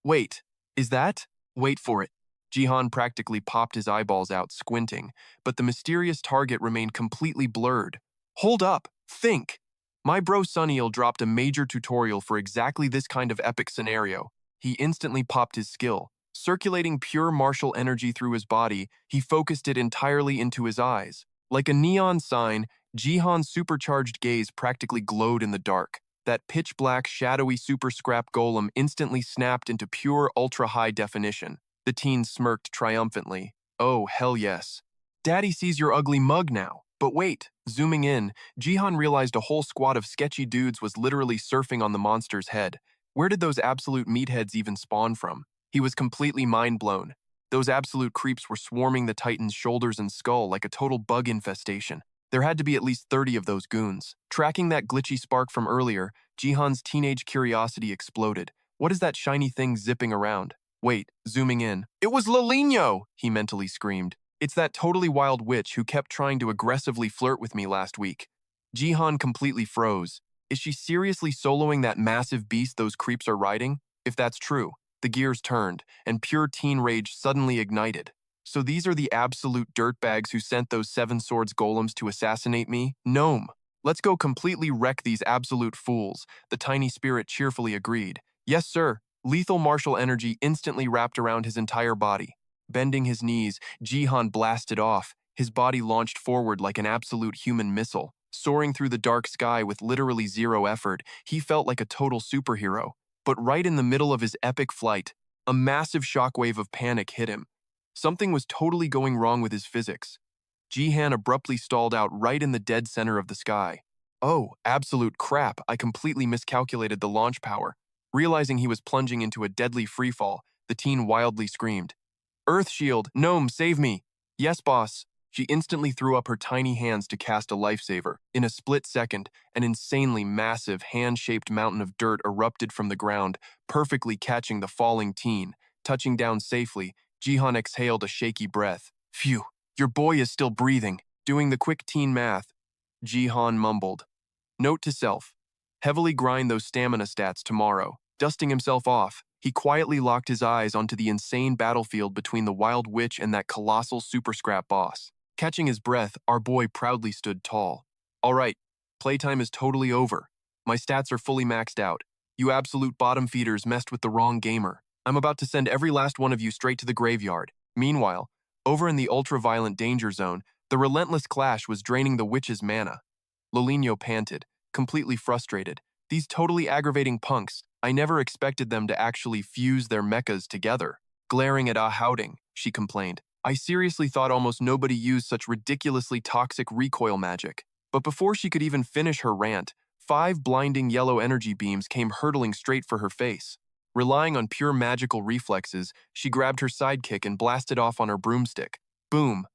Wait, is that? Wait for it. Jihan practically popped his eyeballs out, squinting, but the mysterious target remained completely blurred. Hold up, think! My bro Sunil dropped a major tutorial for exactly this kind of epic scenario. He instantly popped his skill. Circulating pure martial energy through his body, he focused it entirely into his eyes. Like a neon sign, Jihan's supercharged gaze practically glowed in the dark. That pitch-black, shadowy super scrap golem instantly snapped into pure ultra-high definition. The teen smirked triumphantly. Oh, hell yes. Daddy sees your ugly mug now. But wait, zooming in, Jihan realized a whole squad of sketchy dudes was literally surfing on the monster's head. Where did those absolute meatheads even spawn from? He was completely mind-blown. Those absolute creeps were swarming the Titan's shoulders and skull like a total bug infestation. There had to be at least 30 of those goons. Tracking that glitchy spark from earlier, Jihan's teenage curiosity exploded. What is that shiny thing zipping around? Wait, zooming in. It was Lolino! He mentally screamed. It's that totally wild witch who kept trying to aggressively flirt with me last week. Jihan completely froze. Is she seriously soloing that massive beast those creeps are riding? If that's true, the gears turned, and pure teen rage suddenly ignited. So these are the absolute dirtbags who sent those Seven Swords golems to assassinate me? Gnome. Let's go completely wreck these absolute fools, the tiny spirit cheerfully agreed. Yes, sir. Lethal martial energy instantly wrapped around his entire body. Bending his knees, Jihan blasted off. His body launched forward like an absolute human missile. Soaring through the dark sky with literally zero effort, he felt like a total superhero. But right in the middle of his epic flight, a massive shockwave of panic hit him. Something was totally going wrong with his physics. Jihan abruptly stalled out right in the dead center of the sky. Oh, absolute crap, I completely miscalculated the launch power. Realizing he was plunging into a deadly freefall, the teen wildly screamed. Earth Shield, Gnome, save me! Yes, boss. She instantly threw up her tiny hands to cast a lifesaver. In a split second, an insanely massive, hand-shaped mountain of dirt erupted from the ground, perfectly catching the falling teen. Touching down safely, Jihan exhaled a shaky breath. Phew, your boy is still breathing. Doing the quick teen math, Jihan mumbled. Note to self, heavily grind those stamina stats tomorrow. Dusting himself off, he quietly locked his eyes onto the insane battlefield between the wild witch and that colossal super scrap boss. Catching his breath, our boy proudly stood tall. All right, playtime is totally over. My stats are fully maxed out. You absolute bottom feeders messed with the wrong gamer. I'm about to send every last one of you straight to the graveyard. Meanwhile, over in the ultra-violent danger zone, the relentless clash was draining the witch's mana. Lolino panted, completely frustrated. These totally aggravating punks, I never expected them to actually fuse their mechas together. Glaring at Howding, she complained. I seriously thought almost nobody used such ridiculously toxic recoil magic. But before she could even finish her rant, 5 blinding yellow energy beams came hurtling straight for her face. Relying on pure magical reflexes, she grabbed her sidekick and blasted off on her broomstick. Boom!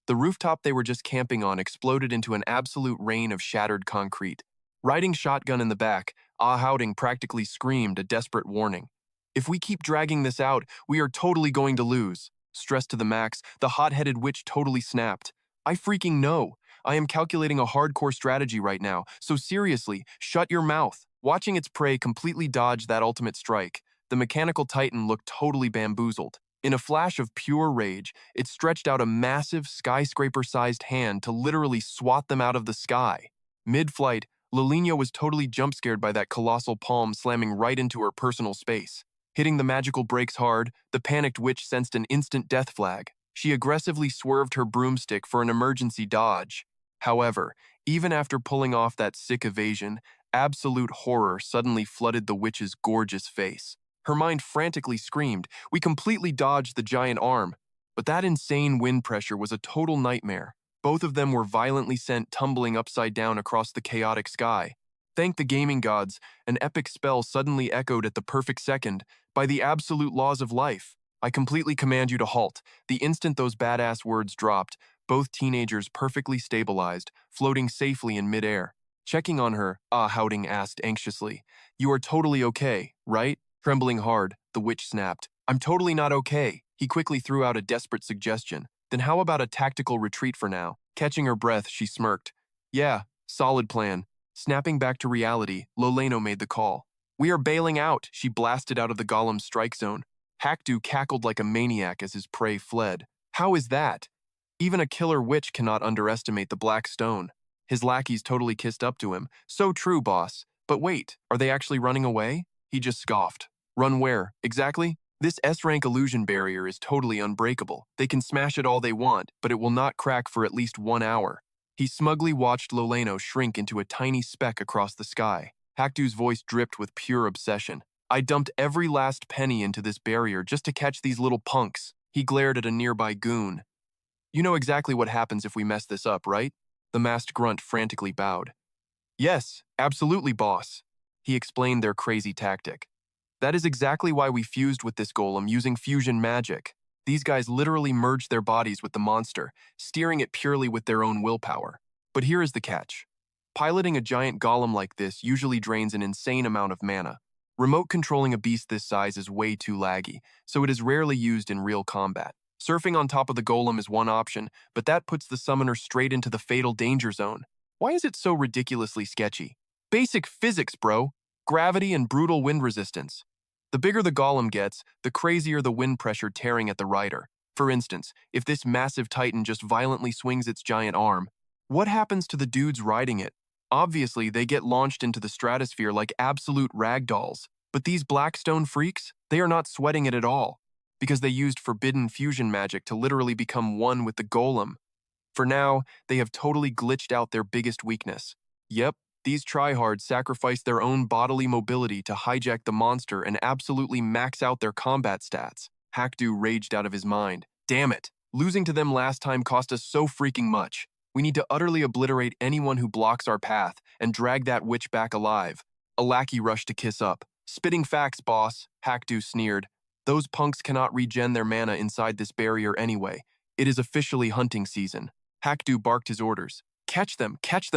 The rooftop they were just camping on exploded into an absolute rain of shattered concrete. Riding shotgun in the back, Howding practically screamed a desperate warning. If we keep dragging this out, we are totally going to lose. Stressed to the max, the hot-headed witch totally snapped. I freaking know. I am calculating a hardcore strategy right now, so seriously, shut your mouth. Watching its prey completely dodge that ultimate strike, the mechanical titan looked totally bamboozled. In a flash of pure rage, it stretched out a massive, skyscraper-sized hand to literally swat them out of the sky. Mid-flight, Lolino was totally jump-scared by that colossal palm slamming right into her personal space. Hitting the magical brakes hard, the panicked witch sensed an instant death flag. She aggressively swerved her broomstick for an emergency dodge. However, even after pulling off that sick evasion, absolute horror suddenly flooded the witch's gorgeous face. Her mind frantically screamed, "We completely dodged the giant arm." But that insane wind pressure was a total nightmare. Both of them were violently sent tumbling upside down across the chaotic sky. Thank the gaming gods, an epic spell suddenly echoed at the perfect second. By the absolute laws of life, I completely command you to halt. The instant those badass words dropped, both teenagers perfectly stabilized, floating safely in midair. Checking on her, Howding asked anxiously. You are totally okay, right? Trembling hard, the witch snapped. I'm totally not okay. He quickly threw out a desperate suggestion. Then how about a tactical retreat for now? Catching her breath, she smirked. Yeah, solid plan. Snapping back to reality, Lolino made the call. We are bailing out, she blasted out of the golem's strike zone. Hakdu cackled like a maniac as his prey fled. How is that? Even a killer witch cannot underestimate the black stone. His lackeys totally kissed up to him. So true, boss. But wait, are they actually running away? He just scoffed. Run where? Exactly? This S-rank illusion barrier is totally unbreakable. They can smash it all they want, but it will not crack for at least 1 hour. He smugly watched Loleno shrink into a tiny speck across the sky. Hakdu's voice dripped with pure obsession. I dumped every last penny into this barrier just to catch these little punks. He glared at a nearby goon. You know exactly what happens if we mess this up, right? The masked grunt frantically bowed. Yes, absolutely, boss. He explained their crazy tactic. That is exactly why we fused with this golem using fusion magic. These guys literally merged their bodies with the monster, steering it purely with their own willpower. But here is the catch. Piloting a giant golem like this usually drains an insane amount of mana. Remote controlling a beast this size is way too laggy, so it is rarely used in real combat. Surfing on top of the golem is one option, but that puts the summoner straight into the fatal danger zone. Why is it so ridiculously sketchy? Basic physics, bro. Gravity and brutal wind resistance. The bigger the golem gets, the crazier the wind pressure tearing at the rider. For instance, if this massive titan just violently swings its giant arm, what happens to the dudes riding it? Obviously, they get launched into the stratosphere like absolute ragdolls. But these Blackstone freaks, they are not sweating it at all, because they used forbidden fusion magic to literally become one with the golem. For now, they have totally glitched out their biggest weakness. Yep, these tryhards sacrifice their own bodily mobility to hijack the monster and absolutely max out their combat stats. Hakdu raged out of his mind. Damn it! Losing to them last time cost us so freaking much. We need to utterly obliterate anyone who blocks our path and drag that witch back alive. A lackey rushed to kiss up. Spitting facts, boss, Hakdu sneered. Those punks cannot regen their mana inside this barrier anyway. It is officially hunting season. Hakdu barked his orders. Catch them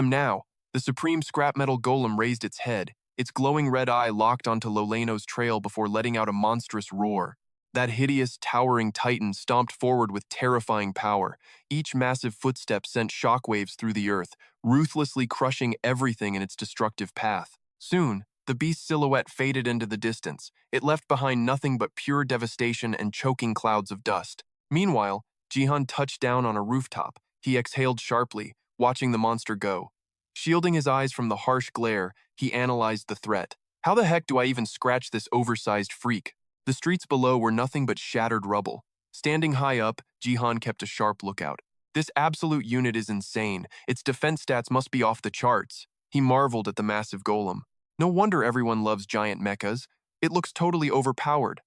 now! The supreme scrap metal golem raised its head. Its glowing red eye locked onto Loleno's trail before letting out a monstrous roar. That hideous, towering titan stomped forward with terrifying power. Each massive footstep sent shockwaves through the earth, ruthlessly crushing everything in its destructive path. Soon, the beast's silhouette faded into the distance. It left behind nothing but pure devastation and choking clouds of dust. Meanwhile, Jihan touched down on a rooftop. He exhaled sharply, watching the monster go. Shielding his eyes from the harsh glare, he analyzed the threat. How the heck do I even scratch this oversized freak? The streets below were nothing but shattered rubble. Standing high up, Jihan kept a sharp lookout. This absolute unit is insane. Its defense stats must be off the charts. He marveled at the massive golem. No wonder everyone loves giant mechas. It looks totally overpowered.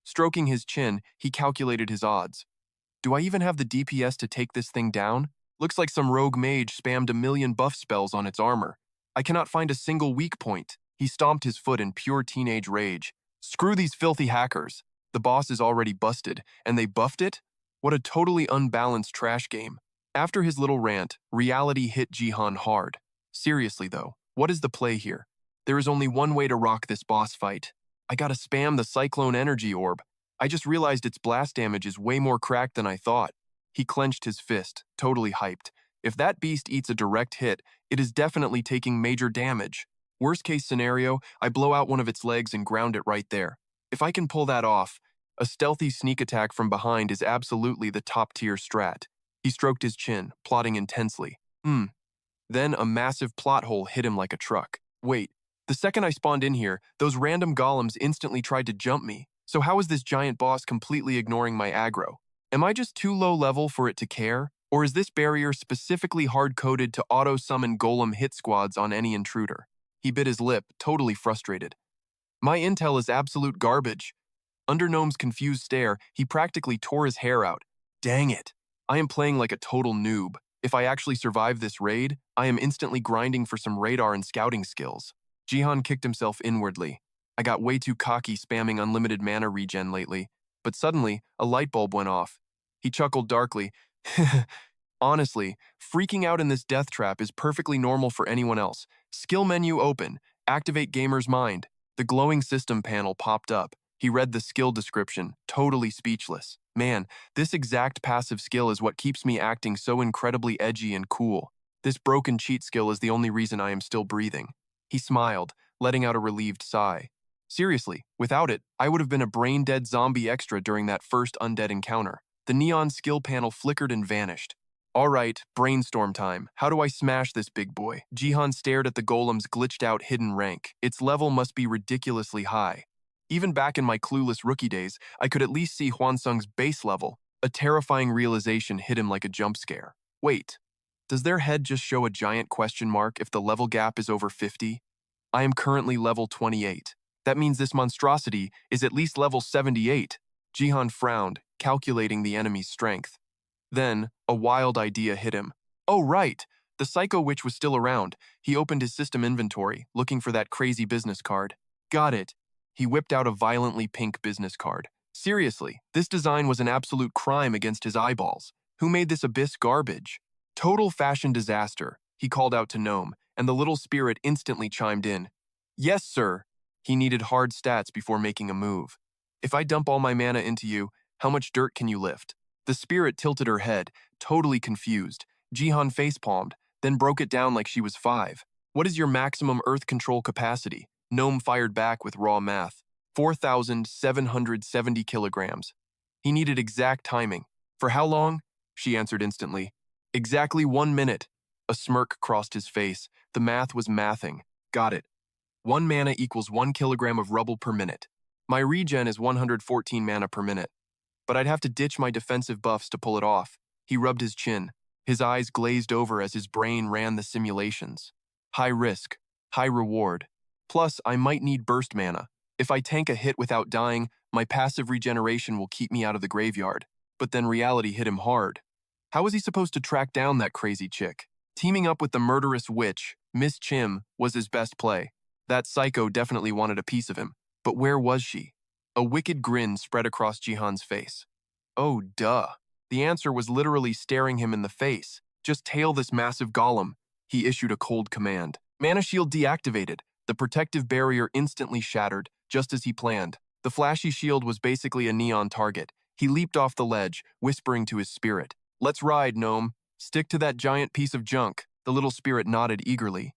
Stroking his chin, he calculated his odds. Do I even have the DPS to take this thing down? Looks like some rogue mage spammed 1,000,000 buff spells on its armor. I cannot find a single weak point. He stomped his foot in pure teenage rage. Screw these filthy hackers. The boss is already busted, and they buffed it? What a totally unbalanced trash game. After his little rant, reality hit Jihan hard. Seriously though, what is the play here? There is only one way to rock this boss fight. I gotta spam the Cyclone Energy Orb. I just realized its blast damage is way more cracked than I thought. He clenched his fist, totally hyped. If that beast eats a direct hit, it is definitely taking major damage. Worst case scenario, I blow out one of its legs and ground it right there. If I can pull that off, a stealthy sneak attack from behind is absolutely the top-tier strat. He stroked his chin, plotting intensely. Then a massive plot hole hit him like a truck. Wait, the second I spawned in here, those random golems instantly tried to jump me. So how is this giant boss completely ignoring my aggro? Am I just too low level for it to care? Or is this barrier specifically hard-coded to auto-summon golem hit squads on any intruder? He bit his lip, totally frustrated. My intel is absolute garbage. Under Gnome's confused stare, he practically tore his hair out. Dang it. I am playing like a total noob. If I actually survive this raid, I am instantly grinding for some radar and scouting skills. Jihan kicked himself inwardly. I got way too cocky spamming unlimited mana regen lately. But suddenly, a light bulb went off. He chuckled darkly. Honestly, freaking out in this death trap is perfectly normal for anyone else. Skill menu open. Activate gamer's mind. The glowing system panel popped up. He read the skill description, totally speechless. Man, this exact passive skill is what keeps me acting so incredibly edgy and cool. This broken cheat skill is the only reason I am still breathing. He smiled, letting out a relieved sigh. Seriously, without it, I would have been a brain-dead zombie extra during that first undead encounter. The neon skill panel flickered and vanished. All right, brainstorm time. How do I smash this big boy? Jihan stared at the golem's glitched-out hidden rank. Its level must be ridiculously high. Even back in my clueless rookie days, I could at least see Hwansung's base level. A terrifying realization hit him like a jump scare. Wait, does their head just show a giant question mark if the level gap is over 50? I am currently level 28. That means this monstrosity is at least level 78. Jihan frowned, calculating the enemy's strength. Then, a wild idea hit him. Oh, right! The Psycho Witch was still around. He opened his system inventory, looking for that crazy business card. Got it. He whipped out a violently pink business card. Seriously, this design was an absolute crime against his eyeballs. Who made this abyss garbage? Total fashion disaster, he called out to Gnome, and the little spirit instantly chimed in. Yes, sir. He needed hard stats before making a move. If I dump all my mana into you, how much dirt can you lift? The spirit tilted her head, totally confused. Jihan facepalmed, then broke it down like she was 5. What is your maximum earth control capacity? Gnome fired back with raw math. 4,770 kilograms. He needed exact timing. For how long? She answered instantly. Exactly 1 minute. A smirk crossed his face. The math was mathing. Got it. 1 mana equals 1 kilogram of rubble per minute. My regen is 114 mana per minute. But I'd have to ditch my defensive buffs to pull it off. He rubbed his chin. His eyes glazed over as his brain ran the simulations. High risk, high reward. Plus, I might need burst mana. If I tank a hit without dying, my passive regeneration will keep me out of the graveyard. But then reality hit him hard. How was he supposed to track down that crazy chick? Teaming up with the murderous witch, Miss Chim, was his best play. That psycho definitely wanted a piece of him. But where was she? A wicked grin spread across Jihan's face. Oh, duh. The answer was literally staring him in the face. Just tail this massive golem. He issued a cold command. Mana shield deactivated. The protective barrier instantly shattered, just as he planned. The flashy shield was basically a neon target. He leaped off the ledge, whispering to his spirit. Let's ride, Gnome. Stick to that giant piece of junk. The little spirit nodded eagerly.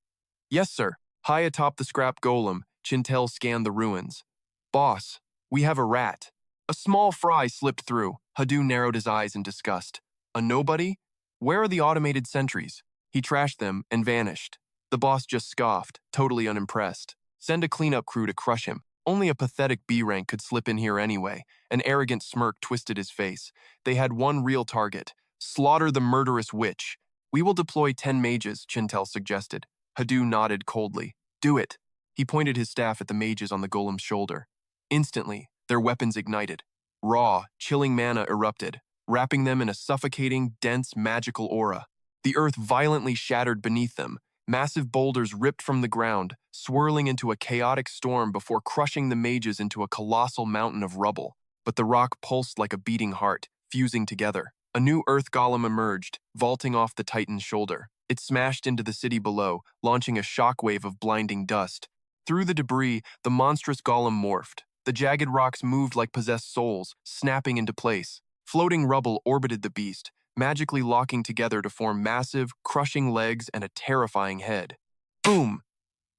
Yes, sir. High atop the scrap golem, Chintel scanned the ruins. Boss, we have a rat. A small fry slipped through. Hadu narrowed his eyes in disgust. A nobody? Where are the automated sentries? He trashed them and vanished. The boss just scoffed, totally unimpressed. Send a cleanup crew to crush him. Only a pathetic B rank could slip in here anyway. An arrogant smirk twisted his face. They had one real target. Slaughter the murderous witch. We will deploy 10 mages, Chintel suggested. Hadu nodded coldly. Do it. He pointed his staff at the mages on the golem's shoulder. Instantly, their weapons ignited. Raw, chilling mana erupted, wrapping them in a suffocating, dense, magical aura. The earth violently shattered beneath them. Massive boulders ripped from the ground, swirling into a chaotic storm before crushing the mages into a colossal mountain of rubble. But the rock pulsed like a beating heart, fusing together. A new earth golem emerged, vaulting off the titan's shoulder. It smashed into the city below, launching a shockwave of blinding dust. Through the debris, the monstrous golem morphed. The jagged rocks moved like possessed souls, snapping into place. Floating rubble orbited the beast, magically locking together to form massive, crushing legs and a terrifying head. Boom!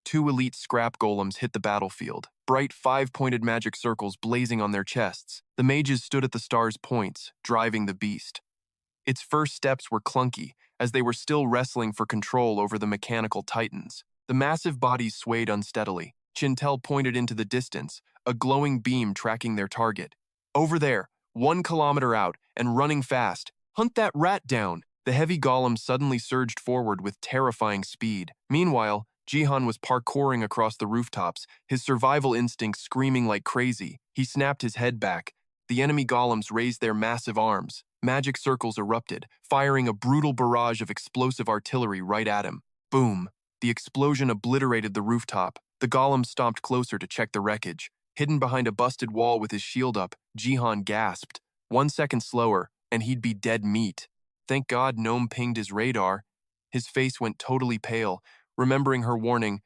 2 elite scrap golems hit the battlefield, bright 5-pointed magic circles blazing on their chests. The mages stood at the star's points, driving the beast. Its first steps were clunky, as they were still wrestling for control over the mechanical titans. The massive bodies swayed unsteadily. Chintel pointed into the distance, a glowing beam tracking their target. Over there, 1 kilometer out, and running fast. Hunt that rat down! The heavy golem suddenly surged forward with terrifying speed. Meanwhile, Jihan was parkouring across the rooftops, his survival instinct screaming like crazy. He snapped his head back. The enemy golems raised their massive arms. Magic circles erupted, firing a brutal barrage of explosive artillery right at him. Boom! The explosion obliterated the rooftop. The golem stomped closer to check the wreckage. Hidden behind a busted wall with his shield up, Jihan gasped. 1 second slower, and he'd be dead meat. Thank God Gnome pinged his radar. His face went totally pale, remembering her warning.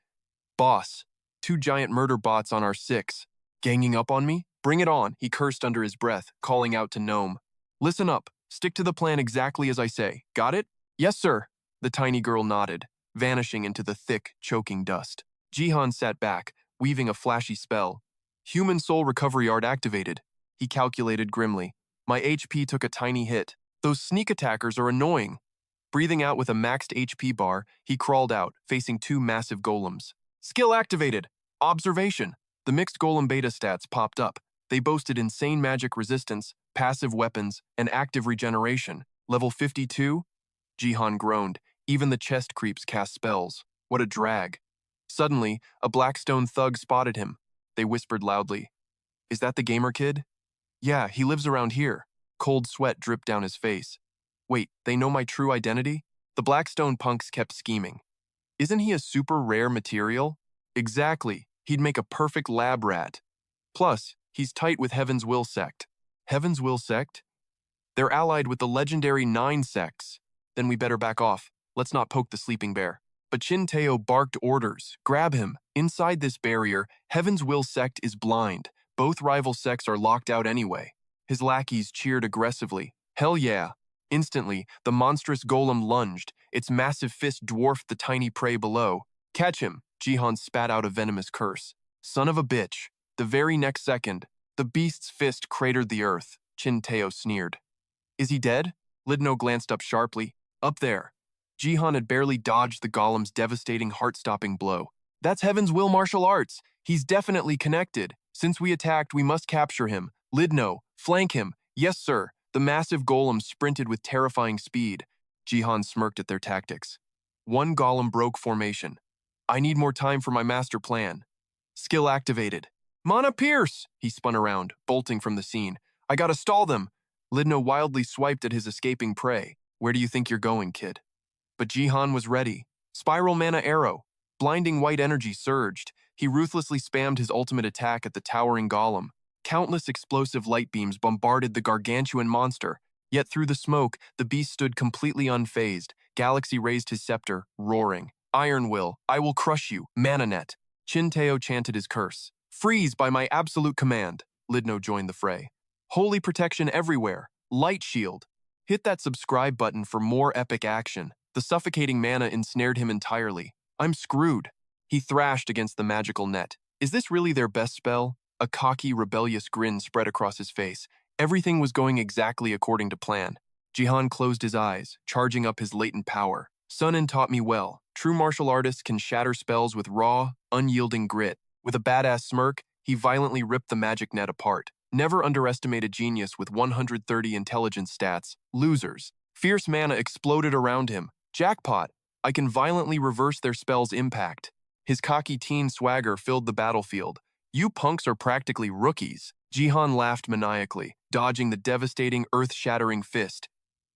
Boss, 2 giant murder bots on our 6. Ganging up on me? Bring it on, he cursed under his breath, calling out to Gnome. Listen up. Stick to the plan exactly as I say. Got it? Yes, sir. The tiny girl nodded, vanishing into the thick, choking dust. Jihan sat back, weaving a flashy spell. Human soul recovery art activated. He calculated grimly. My HP took a tiny hit. Those sneak attackers are annoying. Breathing out with a maxed HP bar, he crawled out, facing 2 massive golems. Skill activated. Observation. The mixed golem beta stats popped up. They boasted insane magic resistance, passive weapons, and active regeneration. Level 52? Jihan groaned. Even the chest creeps cast spells. What a drag. Suddenly, a Blackstone thug spotted him. They whispered loudly. Is that the gamer kid? Yeah, he lives around here. Cold sweat dripped down his face. Wait, they know my true identity? The Blackstone punks kept scheming. Isn't he a super rare material? Exactly. He'd make a perfect lab rat. Plus, he's tight with Heaven's Will sect. Heaven's Will sect? They're allied with the legendary 9 sects. Then we better back off. Let's not poke the sleeping bear. But Chin Teo barked orders. Grab him. Inside this barrier, Heaven's Will sect is blind. Both rival sects are locked out anyway. His lackeys cheered aggressively. Hell yeah. Instantly, the monstrous golem lunged. Its massive fist dwarfed the tiny prey below. Catch him, Jihan spat out a venomous curse. Son of a bitch. The very next second, the beast's fist cratered the earth. Chin Teo sneered. Is he dead? Lidno glanced up sharply. Up there. Jihan had barely dodged the golem's devastating heart-stopping blow. That's Heaven's Will martial arts. He's definitely connected. Since we attacked, we must capture him. Lidno, flank him. Yes, sir. The massive golem sprinted with terrifying speed. Jihan smirked at their tactics. One golem broke formation. I need more time for my master plan. Skill activated. Mana Pierce! He spun around, bolting from the scene. I gotta stall them. Lidno wildly swiped at his escaping prey. Where do you think you're going, kid? But Jihan was ready. Spiral Mana Arrow. Blinding white energy surged. He ruthlessly spammed his ultimate attack at the towering golem. Countless explosive light beams bombarded the gargantuan monster. Yet through the smoke, the beast stood completely unfazed. Galaxy raised his scepter, roaring. Iron Will, I will crush you, Mananet. Chin Teo chanted his curse. Freeze by my absolute command. Lidno joined the fray. Holy protection everywhere. Light shield. Hit that subscribe button for more epic action. The suffocating mana ensnared him entirely. I'm screwed. He thrashed against the magical net. Is this really their best spell? A cocky, rebellious grin spread across his face. Everything was going exactly according to plan. Jihan closed his eyes, charging up his latent power. Sunin taught me well. True martial artists can shatter spells with raw, unyielding grit. With a badass smirk, he violently ripped the magic net apart. Never underestimate a genius with 130 intelligence stats. Losers. Fierce mana exploded around him. Jackpot. I can violently reverse their spell's impact. His cocky teen swagger filled the battlefield. You punks are practically rookies. Jihan laughed maniacally, dodging the devastating, earth-shattering fist.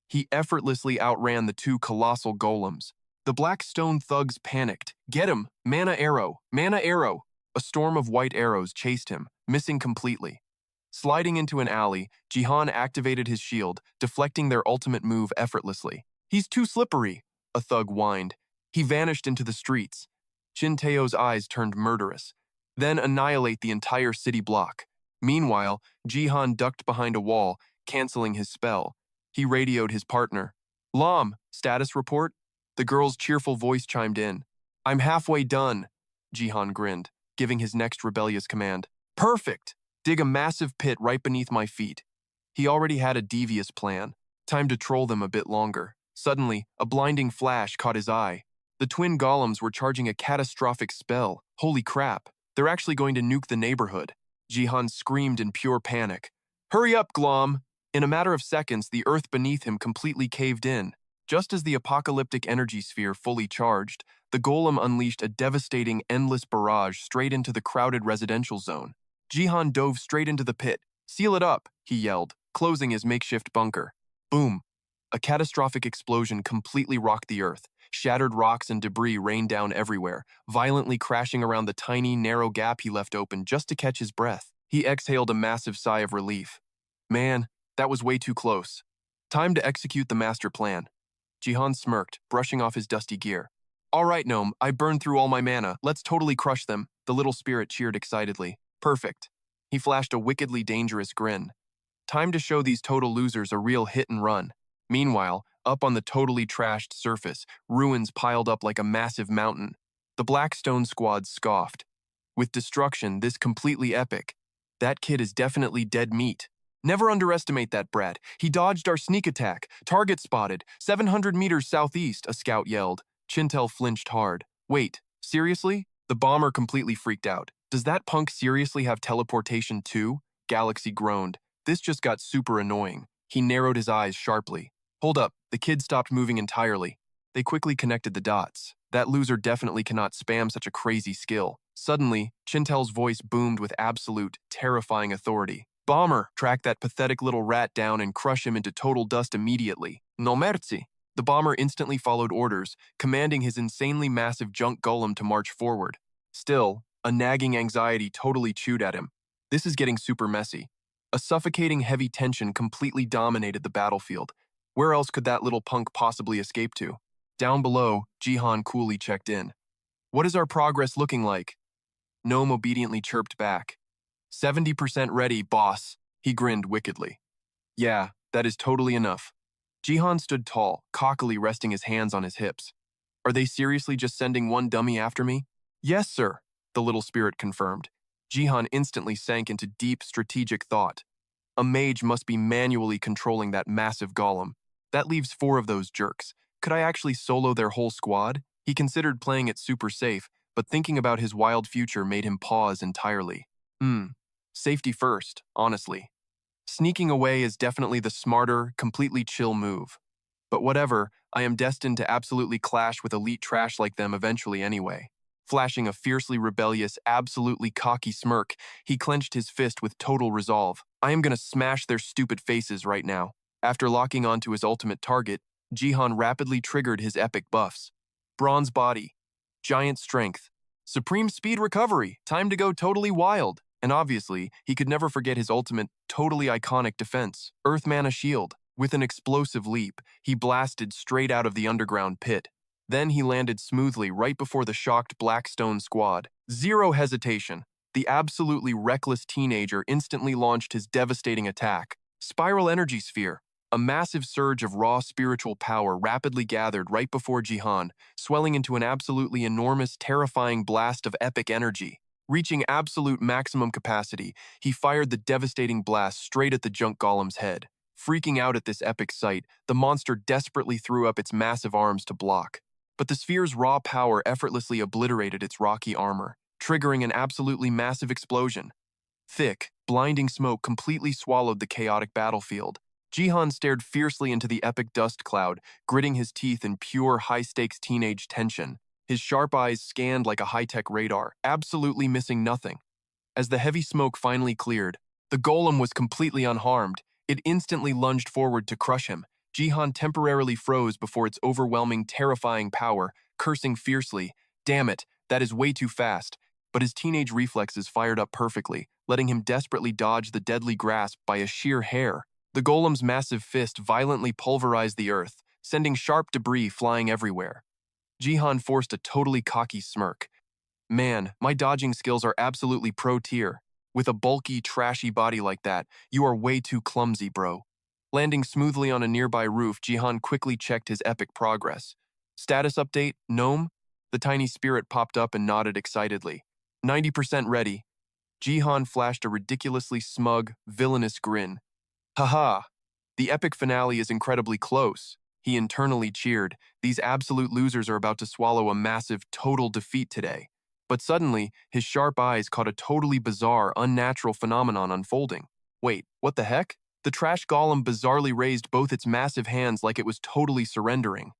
He effortlessly outran the two colossal golems. The Blackstone thugs panicked. Get him! Mana Arrow! Mana Arrow! A storm of white arrows chased him, missing completely. Sliding into an alley, Jihan activated his shield, deflecting their ultimate move effortlessly. He's too slippery, a thug whined. He vanished into the streets. Chin Teo's eyes turned murderous. Then annihilate the entire city block. Meanwhile, Jihan ducked behind a wall, canceling his spell. He radioed his partner. Lam, status report? The girl's cheerful voice chimed in. I'm halfway done, Jihan grinned, giving his next rebellious command. Perfect! Dig a massive pit right beneath my feet. He already had a devious plan. Time to troll them a bit longer. Suddenly, a blinding flash caught his eye. The twin golems were charging a catastrophic spell. Holy crap, they're actually going to nuke the neighborhood. Jihan screamed in pure panic. Hurry up, Glom! In a matter of seconds, the earth beneath him completely caved in. Just as the apocalyptic energy sphere fully charged, the golem unleashed a devastating, endless barrage straight into the crowded residential zone. Jihan dove straight into the pit. Seal it up, he yelled, closing his makeshift bunker. Boom! A catastrophic explosion completely rocked the earth. Shattered rocks and debris rained down everywhere, violently crashing around the tiny, narrow gap he left open just to catch his breath. He exhaled a massive sigh of relief. Man, that was way too close. Time to execute the master plan. Jihan smirked, brushing off his dusty gear. All right, Gnome, I burned through all my mana. Let's totally crush them. The little spirit cheered excitedly. Perfect. He flashed a wickedly dangerous grin. Time to show these total losers a real hit and run. Meanwhile, up on the totally trashed surface, ruins piled up like a massive mountain. The Blackstone squad scoffed. With destruction this completely epic, that kid is definitely dead meat. Never underestimate that brat. He dodged our sneak attack. Target spotted. 700 meters southeast, a scout yelled. Chintel flinched hard. Wait, seriously? The bomber completely freaked out. Does that punk seriously have teleportation too? Galaxy groaned. This just got super annoying. He narrowed his eyes sharply. Hold up, the kid stopped moving entirely. They quickly connected the dots. That loser definitely cannot spam such a crazy skill. Suddenly, Chintel's voice boomed with absolute, terrifying authority. Bomber, track that pathetic little rat down and crush him into total dust immediately. No merci. The bomber instantly followed orders, commanding his insanely massive junk golem to march forward. Still, a nagging anxiety totally chewed at him. This is getting super messy. A suffocating heavy tension completely dominated the battlefield. Where else could that little punk possibly escape to? Down below, Jihan coolly checked in. What is our progress looking like? Gnome obediently chirped back. 70% ready, boss. He grinned wickedly. Yeah, that is totally enough. Jihan stood tall, cockily resting his hands on his hips. Are they seriously just sending one dummy after me? Yes, sir, the little spirit confirmed. Jihan instantly sank into deep, strategic thought. A mage must be manually controlling that massive golem. That leaves 4 of those jerks. Could I actually solo their whole squad? He considered playing it super safe, but thinking about his wild future made him pause entirely. Safety first, honestly. Sneaking away is definitely the smarter, completely chill move. But whatever, I am destined to absolutely clash with elite trash like them eventually anyway. Flashing a fiercely rebellious, absolutely cocky smirk, he clenched his fist with total resolve. I am gonna smash their stupid faces right now. After locking onto his ultimate target, Jihan rapidly triggered his epic buffs. Bronze body, giant strength, supreme speed recovery, time to go totally wild. And obviously, he could never forget his ultimate, totally iconic defense, Earth Mana Shield. With an explosive leap, he blasted straight out of the underground pit. Then he landed smoothly right before the shocked Blackstone squad. Zero hesitation. The absolutely reckless teenager instantly launched his devastating attack. Spiral Energy Sphere. A massive surge of raw spiritual power rapidly gathered right before Jihan, swelling into an absolutely enormous, terrifying blast of epic energy. Reaching absolute maximum capacity, he fired the devastating blast straight at the junk golem's head. Freaking out at this epic sight, the monster desperately threw up its massive arms to block. But the sphere's raw power effortlessly obliterated its rocky armor, triggering an absolutely massive explosion. Thick, blinding smoke completely swallowed the chaotic battlefield. Jihan stared fiercely into the epic dust cloud, gritting his teeth in pure high-stakes teenage tension. His sharp eyes scanned like a high-tech radar, absolutely missing nothing. As the heavy smoke finally cleared, the golem was completely unharmed. It instantly lunged forward to crush him. Jihan temporarily froze before its overwhelming, terrifying power, cursing fiercely. Damn it, that is way too fast. But his teenage reflexes fired up perfectly, letting him desperately dodge the deadly grasp by a sheer hair. The golem's massive fist violently pulverized the earth, sending sharp debris flying everywhere. Jihan forced a totally cocky smirk. Man, my dodging skills are absolutely pro-tier. With a bulky, trashy body like that, you are way too clumsy, bro. Landing smoothly on a nearby roof, Jihan quickly checked his epic progress. Status update, Gnome? The tiny spirit popped up and nodded excitedly. 90% ready. Jihan flashed a ridiculously smug, villainous grin. Haha, the epic finale is incredibly close. He internally cheered. These absolute losers are about to swallow a massive, total defeat today. But suddenly, his sharp eyes caught a totally bizarre, unnatural phenomenon unfolding. Wait, what the heck? The trash golem bizarrely raised both its massive hands like it was totally surrendering.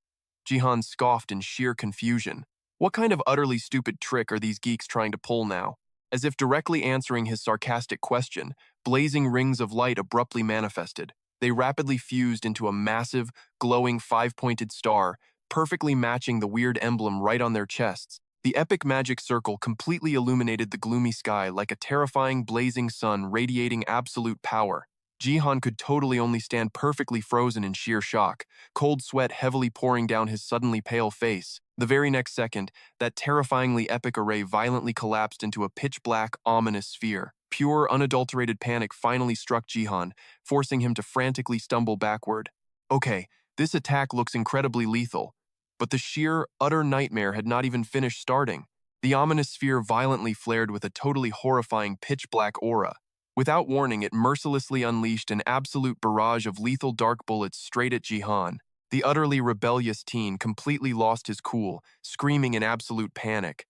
Jihan scoffed in sheer confusion. What kind of utterly stupid trick are these geeks trying to pull now? As if directly answering his sarcastic question, blazing rings of light abruptly manifested. They rapidly fused into a massive, glowing 5-pointed star, perfectly matching the weird emblem right on their chests. The epic magic circle completely illuminated the gloomy sky like a terrifying blazing sun radiating absolute power. Jihan could totally only stand perfectly frozen in sheer shock, cold sweat heavily pouring down his suddenly pale face. The very next second, that terrifyingly epic array violently collapsed into a pitch-black, ominous sphere. Pure, unadulterated panic finally struck Jihan, forcing him to frantically stumble backward. Okay, this attack looks incredibly lethal. But the sheer, utter nightmare had not even finished starting. The ominous sphere violently flared with a totally horrifying pitch-black aura. Without warning, it mercilessly unleashed an absolute barrage of lethal dark bullets straight at Jihan. The utterly rebellious teen completely lost his cool, screaming in absolute panic.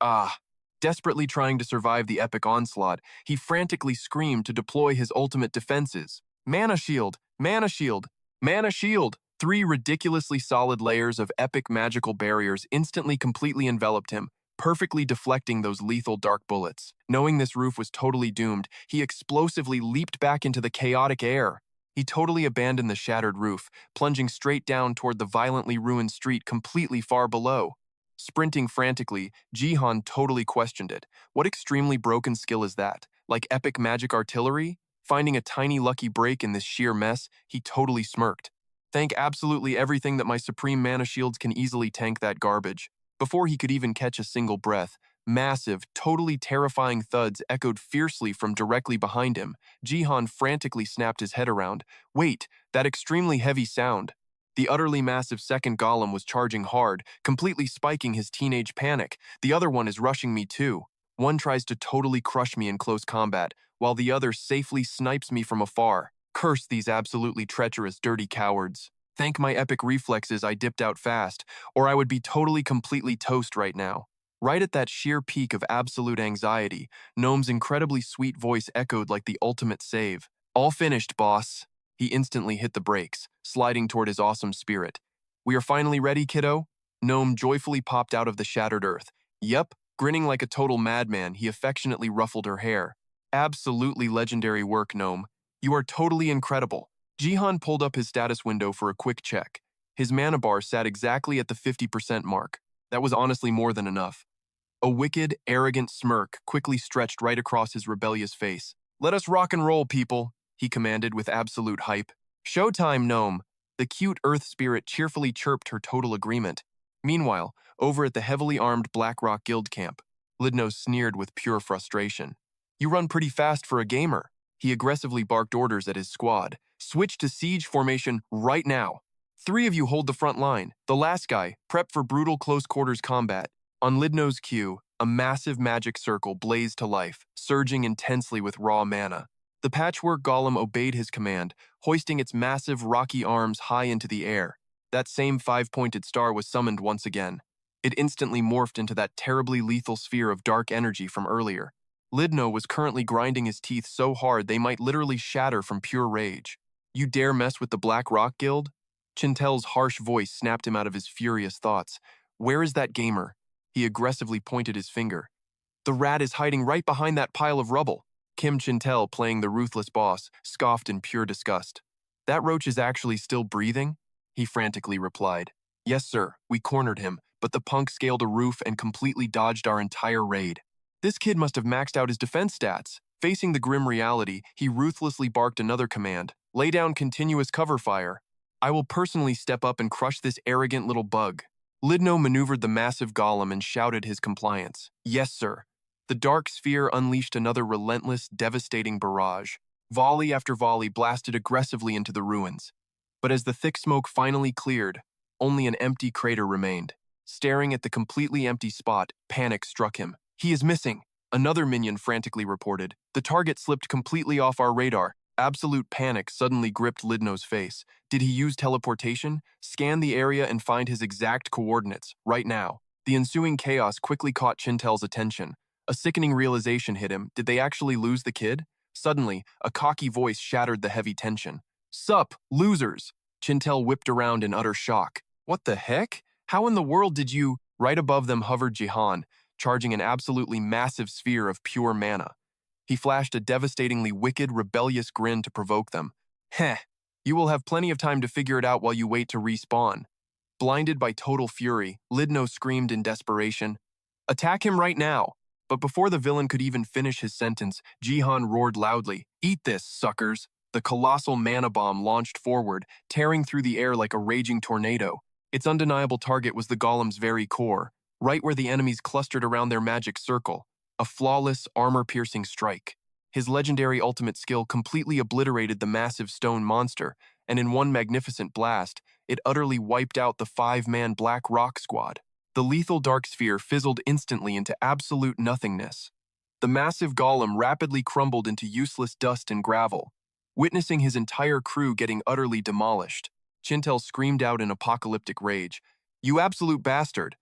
Ah! Desperately trying to survive the epic onslaught, he frantically screamed to deploy his ultimate defenses. Mana Shield! Mana Shield! Mana Shield! Three ridiculously solid layers of epic magical barriers instantly completely enveloped him, perfectly deflecting those lethal dark bullets. Knowing this roof was totally doomed, he explosively leaped back into the chaotic air. He totally abandoned the shattered roof, plunging straight down toward the violently ruined street completely far below. Sprinting frantically, Jihan totally questioned it. What extremely broken skill is that? Like epic magic artillery? Finding a tiny lucky break in this sheer mess, he totally smirked. Thank absolutely everything that my supreme mana shields can easily tank that garbage. Before he could even catch a single breath, massive, totally terrifying thuds echoed fiercely from directly behind him. Jihan frantically snapped his head around. Wait, that extremely heavy sound. The utterly massive second golem was charging hard, completely spiking his teenage panic. The other one is rushing me too. One tries to totally crush me in close combat, while the other safely snipes me from afar. Curse these absolutely treacherous, dirty cowards. Thank my epic reflexes I dipped out fast, or I would be totally completely toast right now. Right at that sheer peak of absolute anxiety, Gnome's incredibly sweet voice echoed like the ultimate save. All finished, boss. He instantly hit the brakes, sliding toward his awesome spirit. We are finally ready, kiddo? Gnome joyfully popped out of the shattered earth. Yep, grinning like a total madman, he affectionately ruffled her hair. Absolutely legendary work, Gnome. You are totally incredible. Jihan pulled up his status window for a quick check. His mana bar sat exactly at the 50% mark. That was honestly more than enough. A wicked, arrogant smirk quickly stretched right across his rebellious face. Let us rock and roll, people, he commanded with absolute hype. Showtime, Gnome. The cute earth spirit cheerfully chirped her total agreement. Meanwhile, over at the heavily armed Blackrock Guild camp, Lidno sneered with pure frustration. You run pretty fast for a gamer. He aggressively barked orders at his squad. Switch to siege formation right now. 3 of you hold the front line. The last guy, prep for brutal close quarters combat. On Lidno's cue, a massive magic circle blazed to life, surging intensely with raw mana. The patchwork golem obeyed his command, hoisting its massive rocky arms high into the air. That same 5-pointed star was summoned once again. It instantly morphed into that terribly lethal sphere of dark energy from earlier. Lidno was currently grinding his teeth so hard they might literally shatter from pure rage. You dare mess with the Black Rock Guild? Chintel's harsh voice snapped him out of his furious thoughts. Where is that gamer? He aggressively pointed his finger. The rat is hiding right behind that pile of rubble. Kim Chintel, playing the ruthless boss, scoffed in pure disgust. That roach is actually still breathing? He frantically replied. Yes, sir, we cornered him, but the punk scaled a roof and completely dodged our entire raid. This kid must have maxed out his defense stats. Facing the grim reality, he ruthlessly barked another command. Lay down continuous cover fire. I will personally step up and crush this arrogant little bug. Lidno maneuvered the massive golem and shouted his compliance. Yes, sir. The dark sphere unleashed another relentless, devastating barrage. Volley after volley blasted aggressively into the ruins. But as the thick smoke finally cleared, only an empty crater remained. Staring at the completely empty spot, panic struck him. He is missing, another minion frantically reported. The target slipped completely off our radar. Absolute panic suddenly gripped Lidno's face. Did he use teleportation? Scan the area and find his exact coordinates, right now. The ensuing chaos quickly caught Chintel's attention. A sickening realization hit him. Did they actually lose the kid? Suddenly, a cocky voice shattered the heavy tension. Sup, losers! Chintel whipped around in utter shock. What the heck? How in the world did you... Right above them hovered Jihan, charging an absolutely massive sphere of pure mana. He flashed a devastatingly wicked, rebellious grin to provoke them. Heh, you will have plenty of time to figure it out while you wait to respawn. Blinded by total fury, Lidno screamed in desperation. Attack him right now! But before the villain could even finish his sentence, Jihan roared loudly, Eat this, suckers! The colossal mana bomb launched forward, tearing through the air like a raging tornado. Its undeniable target was the golem's very core, right where the enemies clustered around their magic circle. A flawless, armor-piercing strike. His legendary ultimate skill completely obliterated the massive stone monster, and in one magnificent blast, it utterly wiped out the 5-man Black Rock squad. The lethal dark sphere fizzled instantly into absolute nothingness. The massive golem rapidly crumbled into useless dust and gravel. Witnessing his entire crew getting utterly demolished, Chintel screamed out in apocalyptic rage, You absolute bastard!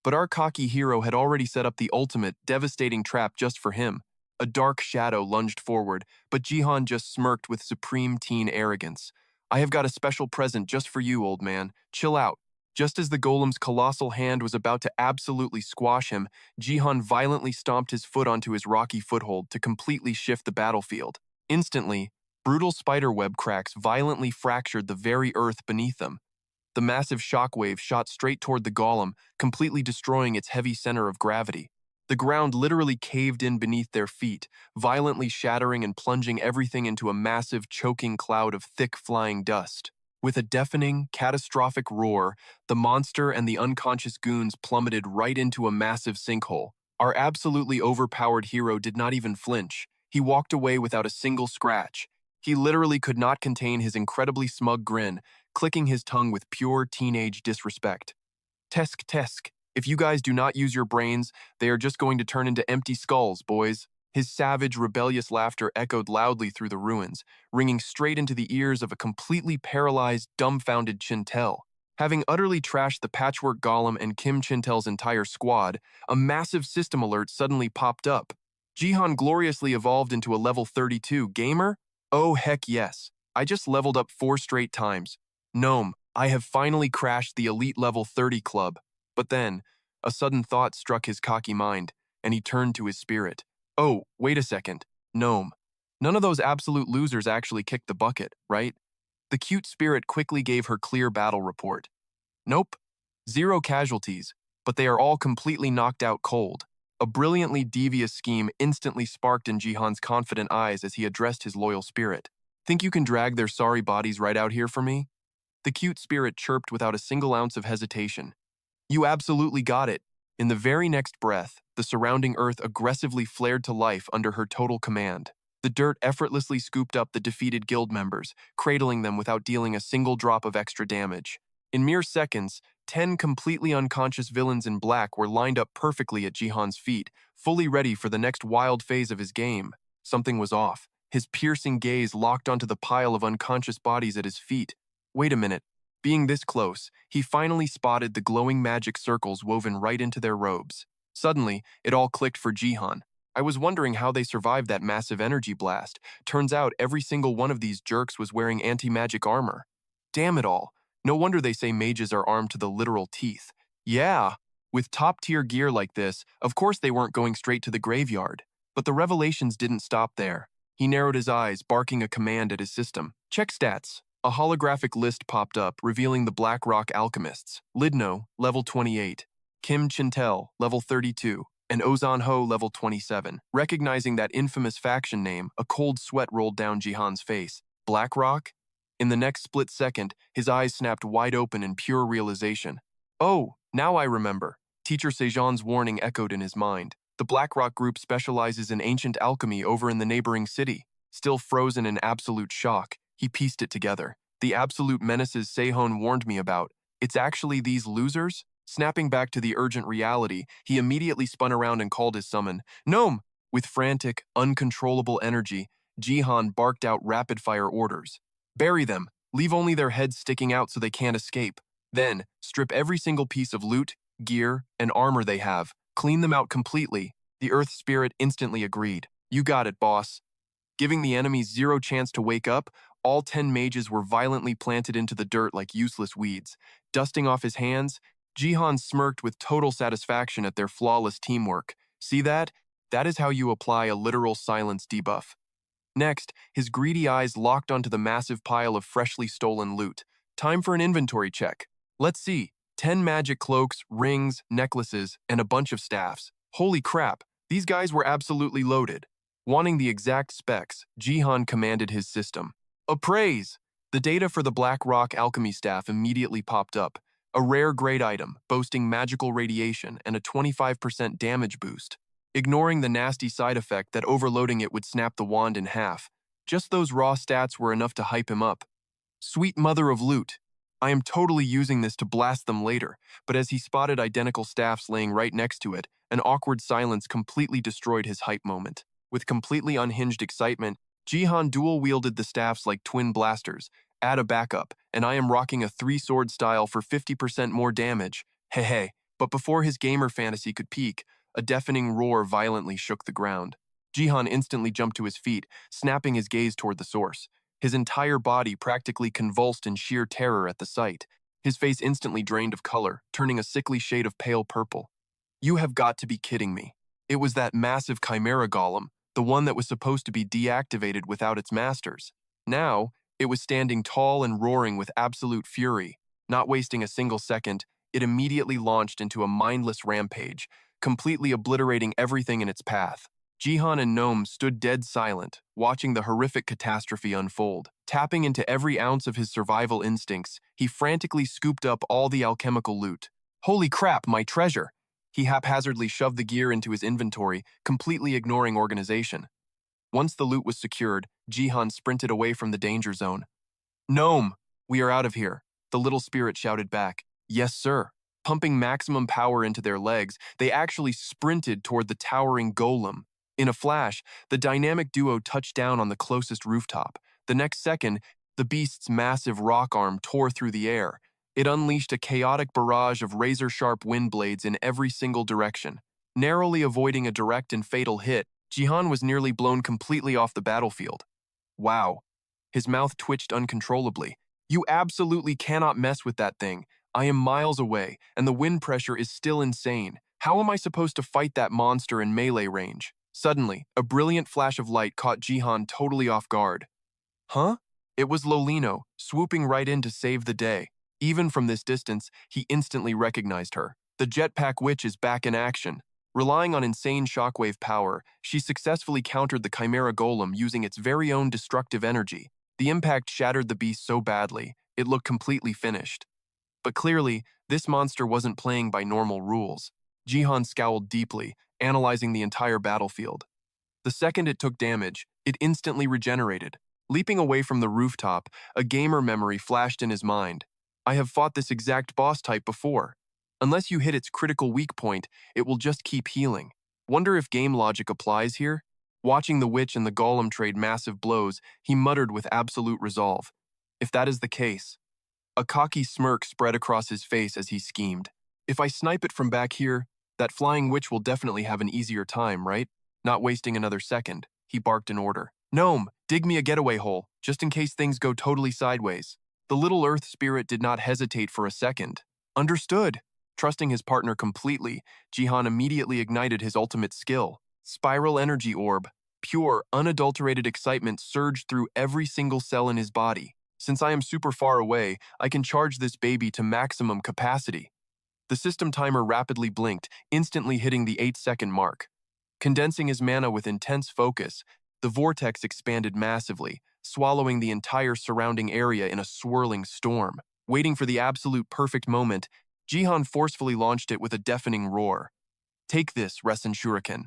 But our cocky hero had already set up the ultimate, devastating trap just for him. A dark shadow lunged forward, but Jihan just smirked with supreme teen arrogance. I have got a special present just for you, old man. Chill out. Just as the golem's colossal hand was about to absolutely squash him, Jihan violently stomped his foot onto his rocky foothold to completely shift the battlefield. Instantly, brutal spiderweb cracks violently fractured the very earth beneath them. The massive shockwave shot straight toward the golem, completely destroying its heavy center of gravity. The ground literally caved in beneath their feet, violently shattering and plunging everything into a massive, choking cloud of thick, flying dust. With a deafening, catastrophic roar, the monster and the unconscious goons plummeted right into a massive sinkhole. Our absolutely overpowered hero did not even flinch. He walked away without a single scratch. He literally could not contain his incredibly smug grin, clicking his tongue with pure teenage disrespect. Tesk, tesk. If you guys do not use your brains, they are just going to turn into empty skulls, boys. His savage, rebellious laughter echoed loudly through the ruins, ringing straight into the ears of a completely paralyzed, dumbfounded Chintel. Having utterly trashed the patchwork golem and Kim Chintel's entire squad, a massive system alert suddenly popped up. Jihan gloriously evolved into a level 32 gamer? Oh heck yes. I just leveled up 4 straight times. Gnome, I have finally crashed the elite level 30 club. But then, a sudden thought struck his cocky mind, and he turned to his spirit. Oh, wait a second. Gnome. None of those absolute losers actually kicked the bucket, right? The cute spirit quickly gave her clear battle report. Nope. 0 casualties, but they are all completely knocked out cold. A brilliantly devious scheme instantly sparked in Jihan's confident eyes as he addressed his loyal spirit. Think you can drag their sorry bodies right out here for me? The cute spirit chirped without a single ounce of hesitation. You absolutely got it. In the very next breath, the surrounding earth aggressively flared to life under her total command. The dirt effortlessly scooped up the defeated guild members, cradling them without dealing a single drop of extra damage. In mere seconds, 10 completely unconscious villains in black were lined up perfectly at Jihan's feet, fully ready for the next wild phase of his game. Something was off. His piercing gaze locked onto the pile of unconscious bodies at his feet. Wait a minute. Being this close, he finally spotted the glowing magic circles woven right into their robes. Suddenly, it all clicked for Jihan. I was wondering how they survived that massive energy blast. Turns out every single one of these jerks was wearing anti-magic armor. Damn it all. No wonder they say mages are armed to the literal teeth. Yeah, with top-tier gear like this, of course they weren't going straight to the graveyard. But the revelations didn't stop there. He narrowed his eyes, barking a command at his system. Check stats. A holographic list popped up, revealing the Black Rock Alchemists. Lidno, level 28. Kim Chintel, level 32. And Ozan Ho, level 27. Recognizing that infamous faction name, a cold sweat rolled down Jihan's face. Black Rock? In the next split second, his eyes snapped wide open in pure realization. Oh, now I remember. Teacher Sejan's warning echoed in his mind. The Black Rock group specializes in ancient alchemy over in the neighboring city. Still frozen in absolute shock, he pieced it together. The absolute menaces Sehon warned me about. It's actually these losers? Snapping back to the urgent reality, he immediately spun around and called his summon. Gnome! With frantic, uncontrollable energy, Jihan barked out rapid-fire orders. Bury them. Leave only their heads sticking out so they can't escape. Then, strip every single piece of loot, gear, and armor they have. Clean them out completely. The Earth Spirit instantly agreed. You got it, boss. Giving the enemies 0 chance to wake up, all 10 mages were violently planted into the dirt like useless weeds. Dusting off his hands, Jihan smirked with total satisfaction at their flawless teamwork. See that? That is how you apply a literal silence debuff. Next, his greedy eyes locked onto the massive pile of freshly stolen loot. Time for an inventory check. Let's see. 10 magic cloaks, rings, necklaces, and a bunch of staffs. Holy crap, these guys were absolutely loaded. Wanting the exact specs, Jihan commanded his system. Appraise! The data for the Black Rock Alchemy Staff immediately popped up. A rare grade item, boasting magical radiation and a 25% damage boost. Ignoring the nasty side effect that overloading it would snap the wand in half. Just those raw stats were enough to hype him up. Sweet mother of loot. I am totally using this to blast them later, but as he spotted identical staffs laying right next to it, an awkward silence completely destroyed his hype moment. With completely unhinged excitement, Jihan dual-wielded the staffs like twin blasters. Add a backup, and I am rocking a 3-sword style for 50% more damage. Hey, But before his gamer fantasy could peak, a deafening roar violently shook the ground. Jihan instantly jumped to his feet, snapping his gaze toward the source. His entire body practically convulsed in sheer terror at the sight. His face instantly drained of color, turning a sickly shade of pale purple. You have got to be kidding me. It was that massive chimera golem, the one that was supposed to be deactivated without its masters. Now, it was standing tall and roaring with absolute fury. Not wasting a single second, it immediately launched into a mindless rampage, completely obliterating everything in its path. Jihan and Gnome stood dead silent, watching the horrific catastrophe unfold. Tapping into every ounce of his survival instincts, he frantically scooped up all the alchemical loot. Holy crap, my treasure! He haphazardly shoved the gear into his inventory, completely ignoring organization. Once the loot was secured, Jihan sprinted away from the danger zone. Gnome, we are out of here, the little spirit shouted back. Yes, sir. Pumping maximum power into their legs, they actually sprinted toward the towering golem. In a flash, the dynamic duo touched down on the closest rooftop. The next second, the beast's massive rock arm tore through the air. It unleashed a chaotic barrage of razor-sharp wind blades in every single direction. Narrowly avoiding a direct and fatal hit, Jihan was nearly blown completely off the battlefield. Wow. His mouth twitched uncontrollably. You absolutely cannot mess with that thing. I am miles away, and the wind pressure is still insane. How am I supposed to fight that monster in melee range? Suddenly, a brilliant flash of light caught Jihan totally off guard. Huh? It was Lolino, swooping right in to save the day. Even from this distance, he instantly recognized her. The jetpack witch is back in action. Relying on insane shockwave power, she successfully countered the Chimera Golem using its very own destructive energy. The impact shattered the beast so badly, it looked completely finished. But clearly, this monster wasn't playing by normal rules. Jihan scowled deeply, analyzing the entire battlefield. The second it took damage, it instantly regenerated. Leaping away from the rooftop, a gamer memory flashed in his mind. I have fought this exact boss type before. Unless you hit its critical weak point, it will just keep healing. Wonder if game logic applies here? Watching the witch and the golem trade massive blows, he muttered with absolute resolve. If that is the case. A cocky smirk spread across his face as he schemed. If I snipe it from back here, that flying witch will definitely have an easier time, right? Not wasting another second, he barked an order. Gnome, dig me a getaway hole, just in case things go totally sideways. The little earth spirit did not hesitate for a second. Understood. Trusting his partner completely, Jihan immediately ignited his ultimate skill. Spiral Energy Orb. Pure, unadulterated excitement surged through every single cell in his body. Since I am super far away, I can charge this baby to maximum capacity. The system timer rapidly blinked, instantly hitting the 8-second mark. Condensing his mana with intense focus, the vortex expanded massively, swallowing the entire surrounding area in a swirling storm. Waiting for the absolute perfect moment, Jihan forcefully launched it with a deafening roar. Take this, Resin Shuriken.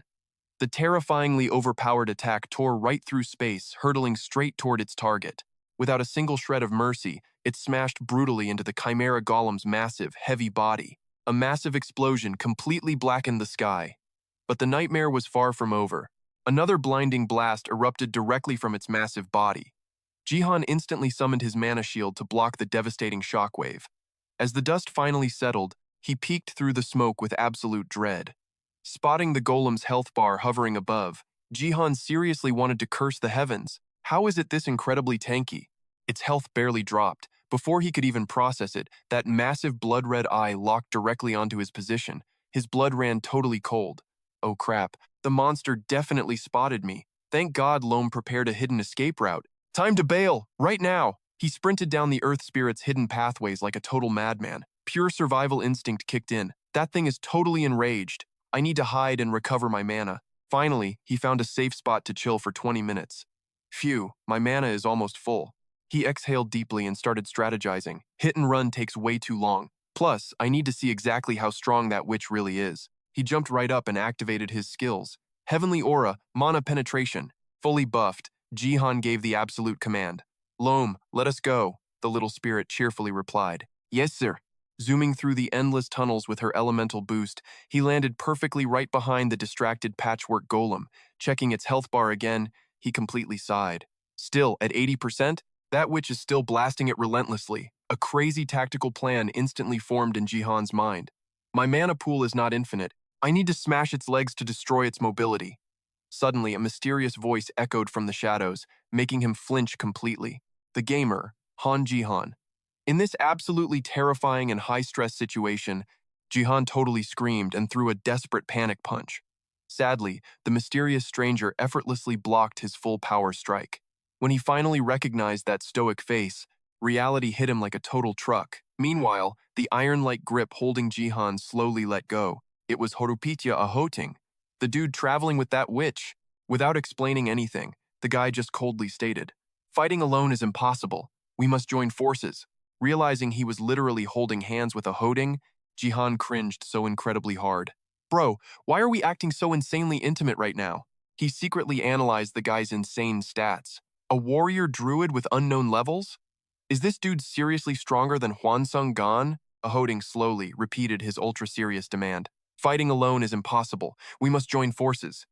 The terrifyingly overpowered attack tore right through space, hurtling straight toward its target. Without a single shred of mercy, it smashed brutally into the Chimera Golem's massive, heavy body. A massive explosion completely blackened the sky. But the nightmare was far from over. Another blinding blast erupted directly from its massive body. Jihan instantly summoned his mana shield to block the devastating shockwave. As the dust finally settled, he peeked through the smoke with absolute dread. Spotting the golem's health bar hovering above, Jihan seriously wanted to curse the heavens. How is it this incredibly tanky? Its health barely dropped. Before he could even process it, that massive blood-red eye locked directly onto his position. His blood ran totally cold. Oh crap, the monster definitely spotted me. Thank God Loam prepared a hidden escape route. Time to bail, right now! He sprinted down the Earth Spirit's hidden pathways like a total madman. Pure survival instinct kicked in. That thing is totally enraged. I need to hide and recover my mana. Finally, he found a safe spot to chill for 20 minutes. Phew, my mana is almost full. He exhaled deeply and started strategizing. Hit and run takes way too long. Plus, I need to see exactly how strong that witch really is. He jumped right up and activated his skills. Heavenly Aura, Mana Penetration. Fully buffed, Jihan gave the absolute command. Loam, let us go, the little spirit cheerfully replied. Yes, sir. Zooming through the endless tunnels with her elemental boost, he landed perfectly right behind the distracted patchwork golem. Checking its health bar again, he completely sighed. Still, at 80%, that witch is still blasting it relentlessly. A crazy tactical plan instantly formed in Jihan's mind. My mana pool is not infinite. I need to smash its legs to destroy its mobility. Suddenly, a mysterious voice echoed from the shadows, making him flinch completely. The gamer, Han Jihan. In this absolutely terrifying and high-stress situation, Jihan totally screamed and threw a desperate panic punch. Sadly, the mysterious stranger effortlessly blocked his full power strike. When he finally recognized that stoic face, reality hit him like a total truck. Meanwhile, the iron-like grip holding Jihan slowly let go. It was Horupitya Ahoting, the dude traveling with that witch. Without explaining anything, the guy just coldly stated, "Fighting alone is impossible. We must join forces." Realizing he was literally holding hands with a Hoding, Jihan cringed so incredibly hard. Bro, why are we acting so insanely intimate right now? He secretly analyzed the guy's insane stats. A warrior druid with unknown levels? Is this dude seriously stronger than Hwansung Gan? Hoding slowly repeated his ultra-serious demand. Fighting alone is impossible. We must join forces.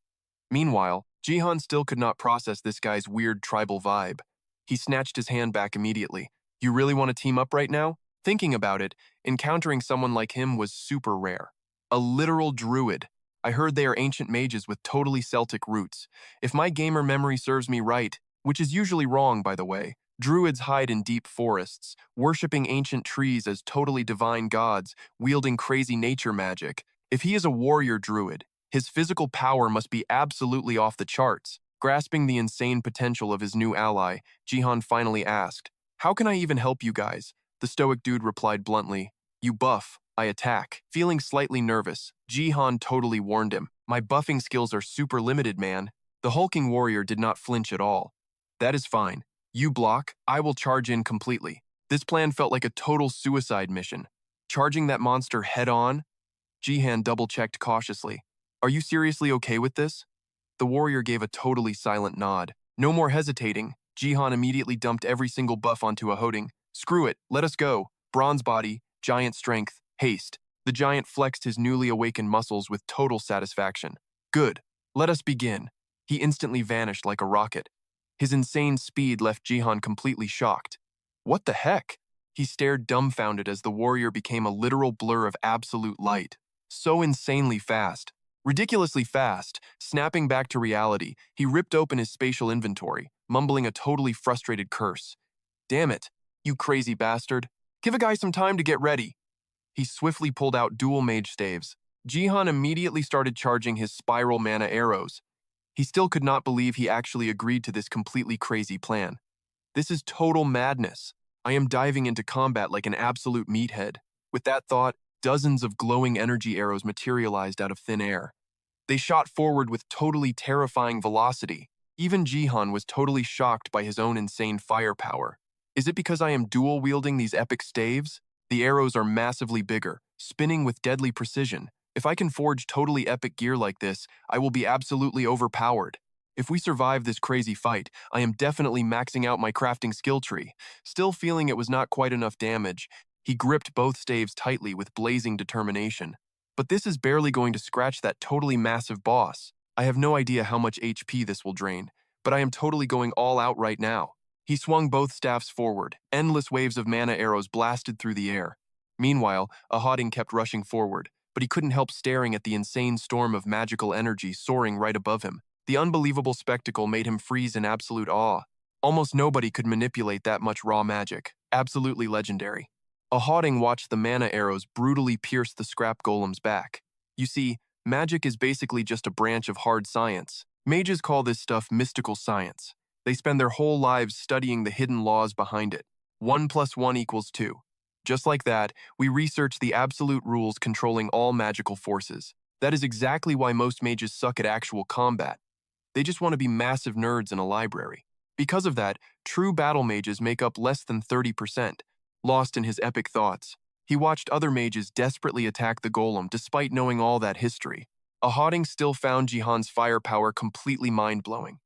Meanwhile, Jihan still could not process this guy's weird tribal vibe. He snatched his hand back immediately. You really want to team up right now? Thinking about it, encountering someone like him was super rare. A literal druid. I heard they are ancient mages with totally Celtic roots. If my gamer memory serves me right, which is usually wrong by the way, druids hide in deep forests, worshipping ancient trees as totally divine gods, wielding crazy nature magic. If he is a warrior druid, his physical power must be absolutely off the charts. Grasping the insane potential of his new ally, Jihan finally asked, "How can I even help you guys?" The stoic dude replied bluntly, "You buff, I attack." Feeling slightly nervous, Jihan totally warned him, "My buffing skills are super limited, man." The hulking warrior did not flinch at all. "That is fine. You block, I will charge in completely." This plan felt like a total suicide mission. Charging that monster head-on, Jihan double-checked cautiously. "Are you seriously okay with this?" The warrior gave a totally silent nod. No more hesitating, Jihan immediately dumped every single buff onto a Hoding. "Screw it, let us go." Bronze body, giant strength, haste. The giant flexed his newly awakened muscles with total satisfaction. "Good, let us begin." He instantly vanished like a rocket. His insane speed left Jihan completely shocked. What the heck? He stared dumbfounded as the warrior became a literal blur of absolute light. So insanely fast. Ridiculously fast, snapping back to reality, he ripped open his spatial inventory, mumbling a totally frustrated curse. "Damn it, you crazy bastard. Give a guy some time to get ready." He swiftly pulled out dual mage staves. Jihan immediately started charging his spiral mana arrows. He still could not believe he actually agreed to this completely crazy plan. This is total madness. I am diving into combat like an absolute meathead. With that thought, dozens of glowing energy arrows materialized out of thin air. They shot forward with totally terrifying velocity. Even Jihan was totally shocked by his own insane firepower. Is it because I am dual-wielding these epic staves? The arrows are massively bigger, spinning with deadly precision. If I can forge totally epic gear like this, I will be absolutely overpowered. If we survive this crazy fight, I am definitely maxing out my crafting skill tree. Still feeling it was not quite enough damage, he gripped both staves tightly with blazing determination. But this is barely going to scratch that totally massive boss. I have no idea how much HP this will drain, but I am totally going all out right now. He swung both staffs forward. Endless waves of mana arrows blasted through the air. Meanwhile, Ahading kept rushing forward, but he couldn't help staring at the insane storm of magical energy soaring right above him. The unbelievable spectacle made him freeze in absolute awe. Almost nobody could manipulate that much raw magic. Absolutely legendary. Ahading watched the mana arrows brutally pierce the scrap golem's back. You see, magic is basically just a branch of hard science. Mages call this stuff mystical science. They spend their whole lives studying the hidden laws behind it. 1 + 1 = 2. Just like that, we research the absolute rules controlling all magical forces. That is exactly why most mages suck at actual combat. They just want to be massive nerds in a library. Because of that, true battle mages make up less than 30%. Lost in his epic thoughts, he watched other mages desperately attack the golem despite knowing all that history. Ahading still found Jihan's firepower completely mind-blowing.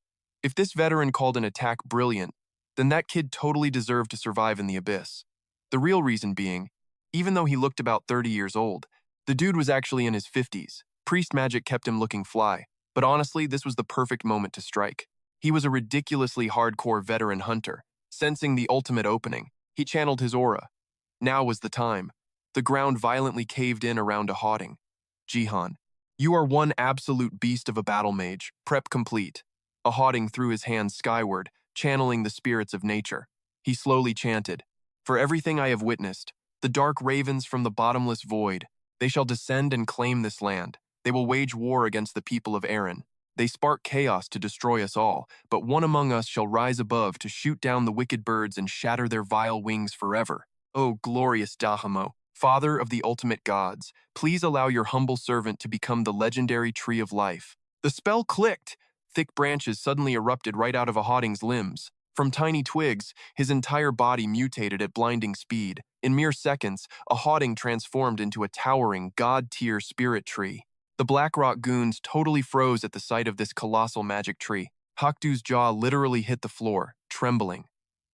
If this veteran called an attack brilliant, then that kid totally deserved to survive in the abyss. The real reason being, even though he looked about 30 years old, the dude was actually in his 50s. Priest magic kept him looking fly. But honestly, this was the perfect moment to strike. He was a ridiculously hardcore veteran hunter. Sensing the ultimate opening, he channeled his aura. Now was the time. The ground violently caved in around a Hauding. Jihan, you are one absolute beast of a battle mage. Prep complete. A Hauding threw his hands skyward, channeling the spirits of nature. He slowly chanted, "For everything I have witnessed, the dark ravens from the bottomless void, they shall descend and claim this land. They will wage war against the people of Aaron. They spark chaos to destroy us all, but one among us shall rise above to shoot down the wicked birds and shatter their vile wings forever. O glorious Dahamo, Father of the ultimate gods, please allow your humble servant to become the legendary tree of life." The spell clicked. Thick branches suddenly erupted right out of a Hauding's limbs. From tiny twigs, his entire body mutated at blinding speed. In mere seconds, a Hauding transformed into a towering, god-tier spirit tree. The Blackrock goons totally froze at the sight of this colossal magic tree. Hakdu's jaw literally hit the floor, trembling.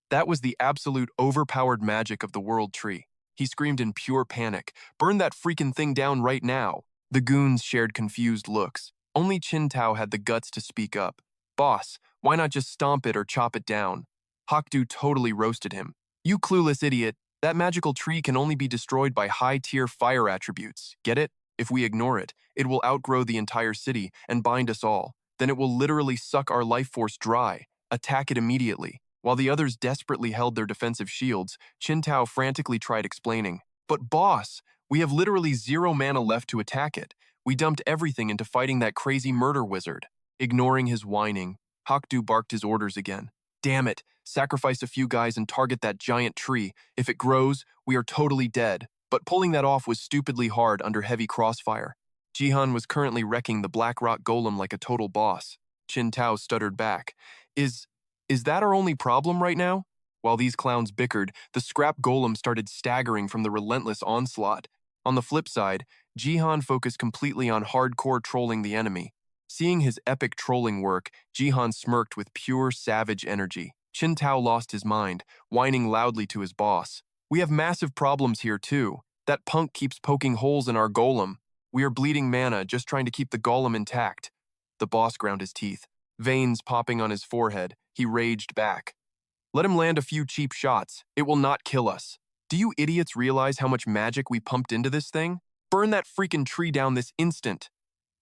That was the absolute overpowered magic of the world tree. He screamed in pure panic, "Burn that freaking thing down right now!" The goons shared confused looks. Only Qintao had the guts to speak up. "Boss, why not just stomp it or chop it down?" Hakdu totally roasted him. "You clueless idiot, that magical tree can only be destroyed by high-tier fire attributes. Get it? If we ignore it, it will outgrow the entire city and bind us all. Then it will literally suck our life force dry. Attack it immediately." While the others desperately held their defensive shields, Qintao frantically tried explaining. "But boss, we have literally 0 mana left to attack it. We dumped everything into fighting that crazy murder wizard." Ignoring his whining, Hakdu barked his orders again. "Damn it, sacrifice a few guys and target that giant tree. If it grows, we are totally dead." But pulling that off was stupidly hard under heavy crossfire. Jihan was currently wrecking the Blackrock golem like a total boss. Qintao stuttered back. Is that our only problem right now?" While these clowns bickered, the scrap golem started staggering from the relentless onslaught. On the flip side, Jihan focused completely on hardcore trolling the enemy. Seeing his epic trolling work, Jihan smirked with pure savage energy. Qintao lost his mind, whining loudly to his boss. "We have massive problems here too. That punk keeps poking holes in our golem. We are bleeding mana just trying to keep the golem intact." The boss ground his teeth. Veins popping on his forehead, he raged back. "Let him land a few cheap shots. It will not kill us. Do you idiots realize how much magic we pumped into this thing? Burn that freaking tree down this instant."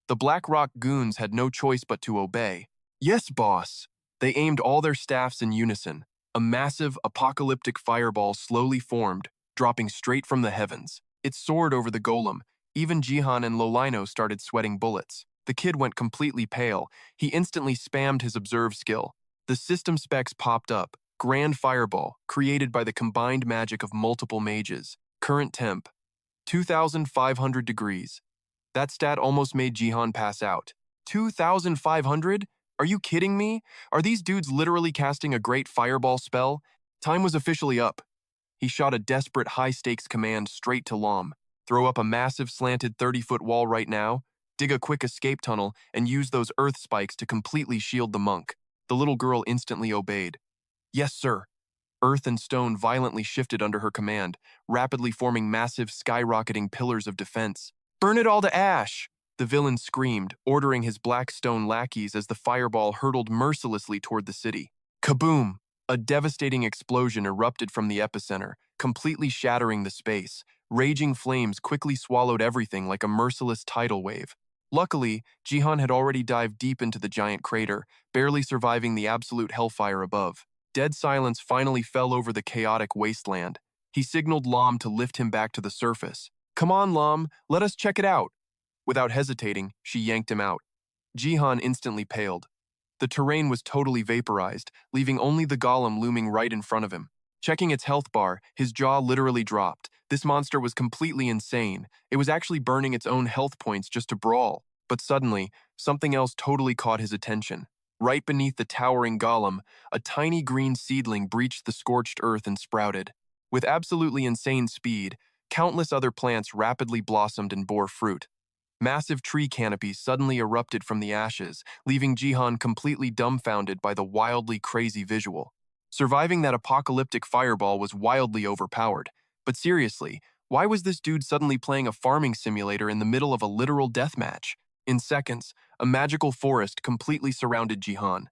The Blackrock goons had no choice but to obey. "Yes, boss." They aimed all their staffs in unison. A massive, apocalyptic fireball slowly formed, dropping straight from the heavens. It soared over the golem. Even Jihan and Lolino started sweating bullets. The kid went completely pale. He instantly spammed his observe skill. The system specs popped up. Grand Fireball, created by the combined magic of multiple mages. Current temp, 2,500 degrees. That stat almost made Jihan pass out. 2,500? Are you kidding me? Are these dudes literally casting a great fireball spell? Time was officially up. He shot a desperate high-stakes command straight to Lom. "Throw up a massive slanted 30-foot wall right now. Dig a quick escape tunnel and use those earth spikes to completely shield the monk." The little girl instantly obeyed. "Yes, sir." Earth and stone violently shifted under her command, rapidly forming massive, skyrocketing pillars of defense. "Burn it all to ash!" The villain screamed, ordering his black stone lackeys as the fireball hurtled mercilessly toward the city. Kaboom! A devastating explosion erupted from the epicenter, completely shattering the space. Raging flames quickly swallowed everything like a merciless tidal wave. Luckily, Jihan had already dived deep into the giant crater, barely surviving the absolute hellfire above. Dead silence finally fell over the chaotic wasteland. He signaled Lom to lift him back to the surface. "Come on, Lom, let us check it out." Without hesitating, she yanked him out. Jihan instantly paled. The terrain was totally vaporized, leaving only the golem looming right in front of him. Checking its health bar, his jaw literally dropped. This monster was completely insane. It was actually burning its own health points just to brawl. But suddenly, something else totally caught his attention. Right beneath the towering golem, a tiny green seedling breached the scorched earth and sprouted. With absolutely insane speed, countless other plants rapidly blossomed and bore fruit. Massive tree canopies suddenly erupted from the ashes, leaving Jihan completely dumbfounded by the wildly crazy visual. Surviving that apocalyptic fireball was wildly overpowered. But seriously, why was this dude suddenly playing a farming simulator in the middle of a literal deathmatch? In seconds, a magical forest completely surrounded Jihan.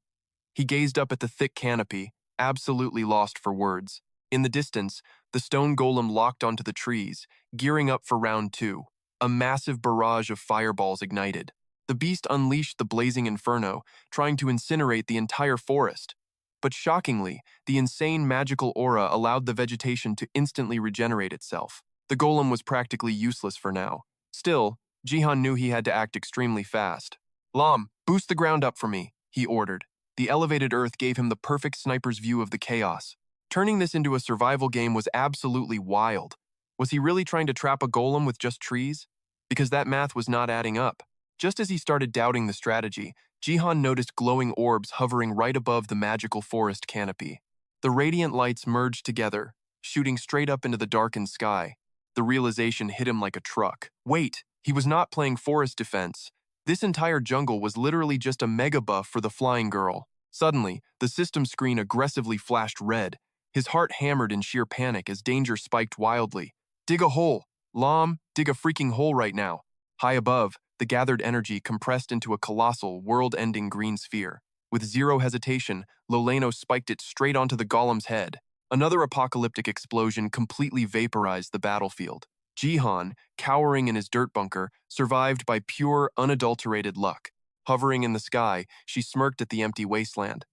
He gazed up at the thick canopy, absolutely lost for words. In the distance, The stone golem locked onto the trees, gearing up for round 2. A massive barrage of fireballs ignited. The beast unleashed the blazing inferno, trying to incinerate the entire forest. But shockingly, the insane magical aura allowed the vegetation to instantly regenerate itself. The golem was practically useless for now. Still, Jihan knew he had to act extremely fast. "Lam, boost the ground up for me," he ordered. The elevated earth gave him the perfect sniper's view of the chaos. Turning this into a survival game was absolutely wild. Was he really trying to trap a golem with just trees? Because that math was not adding up. Just as he started doubting the strategy, Jihan noticed glowing orbs hovering right above the magical forest canopy. The radiant lights merged together, shooting straight up into the darkened sky. The realization hit him like a truck. Wait, he was not playing forest defense. This entire jungle was literally just a mega buff for the flying girl. Suddenly, the system screen aggressively flashed red. His heart hammered in sheer panic as danger spiked wildly. "Dig a hole! Lam, dig a freaking hole right now!" High above, the gathered energy compressed into a colossal, world-ending green sphere. With zero hesitation, Loleno spiked it straight onto the golem's head. Another apocalyptic explosion completely vaporized the battlefield. Jihan, cowering in his dirt bunker, survived by pure, unadulterated luck. Hovering in the sky, she smirked at the empty wasteland.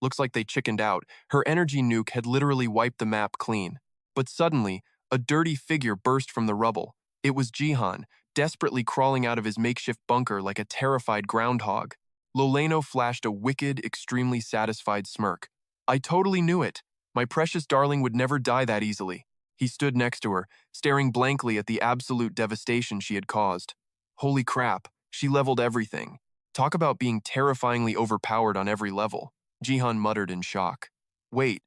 Looks like they chickened out. Her energy nuke had literally wiped the map clean. But suddenly, a dirty figure burst from the rubble. It was Jihan, desperately crawling out of his makeshift bunker like a terrified groundhog. Loleno flashed a wicked, extremely satisfied smirk. "I totally knew it. My precious darling would never die that easily." He stood next to her, staring blankly at the absolute devastation she had caused. Holy crap, she leveled everything. Talk about being terrifyingly overpowered on every level. Jihan muttered in shock. "Wait,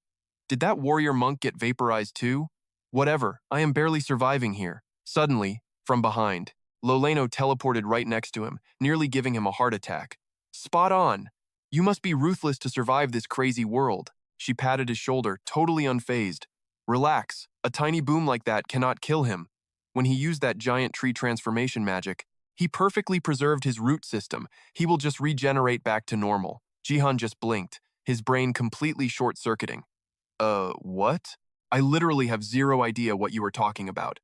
did that warrior monk get vaporized too? Whatever, I am barely surviving here." Suddenly, from behind, Loleno teleported right next to him, nearly giving him a heart attack. "Spot on! You must be ruthless to survive this crazy world." She patted his shoulder, totally unfazed. "Relax, a tiny boom like that cannot kill him." When he used that giant tree transformation magic, he perfectly preserved his root system. He will just regenerate back to normal. Jihan just blinked, his brain completely short-circuiting. What? I literally have zero idea what you are talking about."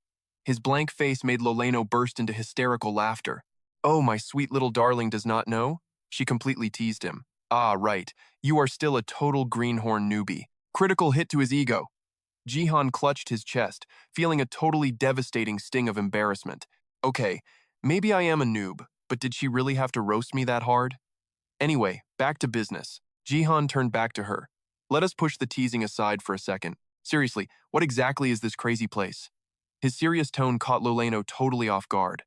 His blank face made Loleno burst into hysterical laughter. "Oh, my sweet little darling does not know?" She completely teased him. "Ah, right. You are still a total greenhorn newbie." Critical hit to his ego. Jihan clutched his chest, feeling a totally devastating sting of embarrassment. Okay, maybe I am a noob, but did she really have to roast me that hard? Anyway, back to business. Jihan turned back to her. "Let us push the teasing aside for a second. Seriously, what exactly is this crazy place?" His serious tone caught Loleno totally off guard.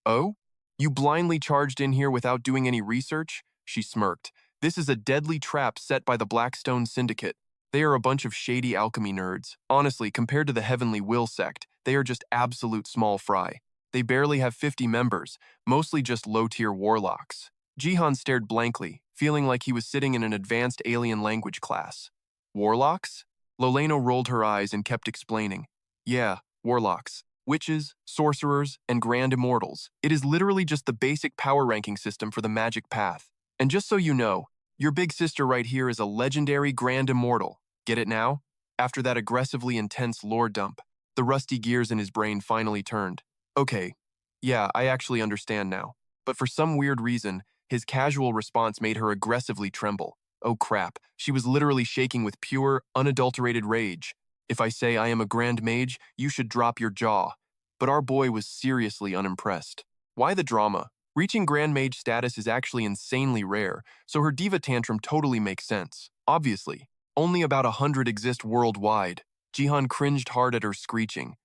"Oh? You blindly charged in here without doing any research?" She smirked. "This is a deadly trap set by the Blackstone Syndicate. They are a bunch of shady alchemy nerds. Honestly, compared to the Heavenly Will sect, they are just absolute small fry. They barely have 50 members, mostly just low-tier warlocks." Jihan stared blankly, feeling like he was sitting in an advanced alien language class. "Warlocks?" Loleno rolled her eyes and kept explaining. "Yeah, warlocks. Witches, sorcerers, and grand immortals. It is literally just the basic power ranking system for the magic path. And just so you know, your big sister right here is a legendary grand immortal. Get it now?" After that aggressively intense lore dump, the rusty gears in his brain finally turned. "Okay, yeah, I actually understand now." But for some weird reason, his casual response made her aggressively tremble. Oh crap, she was literally shaking with pure, unadulterated rage. "If I say I am a grand mage, you should drop your jaw." But our boy was seriously unimpressed. Why the drama? Reaching grand mage status is actually insanely rare, so her diva tantrum totally makes sense. Obviously, only about 100 exist worldwide. Jihan cringed hard at her screeching.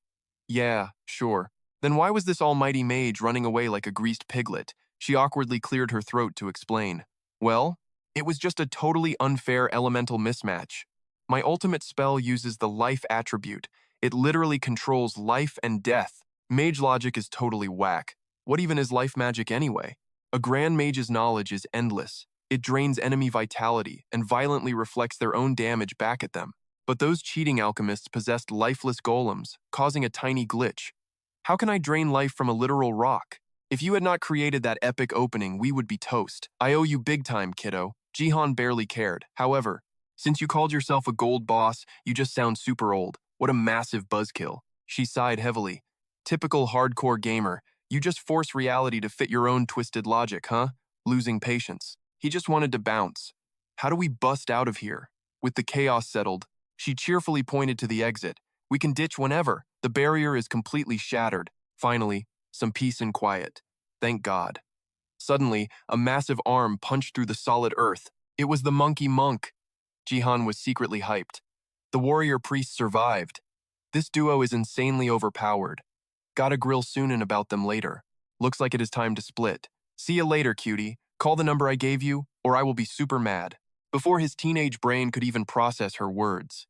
"Yeah, sure. Then why was this almighty mage running away like a greased piglet?" She awkwardly cleared her throat to explain. "Well, it was just a totally unfair elemental mismatch. My ultimate spell uses the life attribute. It literally controls life and death. Mage logic is totally whack. What even is life magic anyway? A grand mage's knowledge is endless. It drains enemy vitality and violently reflects their own damage back at them. But those cheating alchemists possessed lifeless golems, causing a tiny glitch. How can I drain life from a literal rock? If you had not created that epic opening, we would be toast. I owe you big time, kiddo." Jihan barely cared. "However, since you called yourself a gold boss, you just sound super old. What a massive buzzkill. She sighed heavily. Typical hardcore gamer. You just force reality to fit your own twisted logic, huh? Losing patience. He just wanted to bounce. How do we bust out of here? With the chaos settled, she cheerfully pointed to the exit. We can ditch whenever. The barrier is completely shattered. Finally, some peace and quiet. Thank God. Suddenly, a massive arm punched through the solid earth. It was the monkey monk. Jihan was secretly hyped. The warrior priest survived. This duo is insanely overpowered. Gotta grill Sunan about them later. Looks like it is time to split. See you later, cutie. Call the number I gave you, or I will be super mad. Before his teenage brain could even process her words.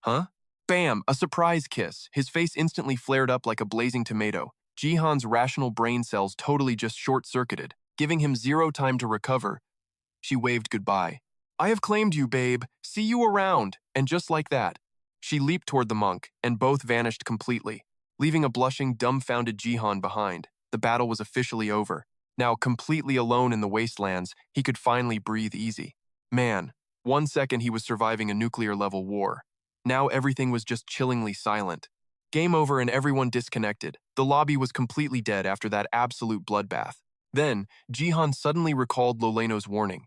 Huh? Bam! A surprise kiss. His face instantly flared up like a blazing tomato. Jihan's rational brain cells totally just short-circuited, giving him zero time to recover. She waved goodbye. I have claimed you, babe. See you around. And just like that, she leaped toward the monk, and both vanished completely, leaving a blushing, dumbfounded Jihan behind. The battle was officially over. Now completely alone in the wastelands, he could finally breathe easy. Man, 1 second he was surviving a nuclear-level war. Now everything was just chillingly silent. Game over and everyone disconnected. The lobby was completely dead after that absolute bloodbath. Then, Jihan suddenly recalled Loleno's warning.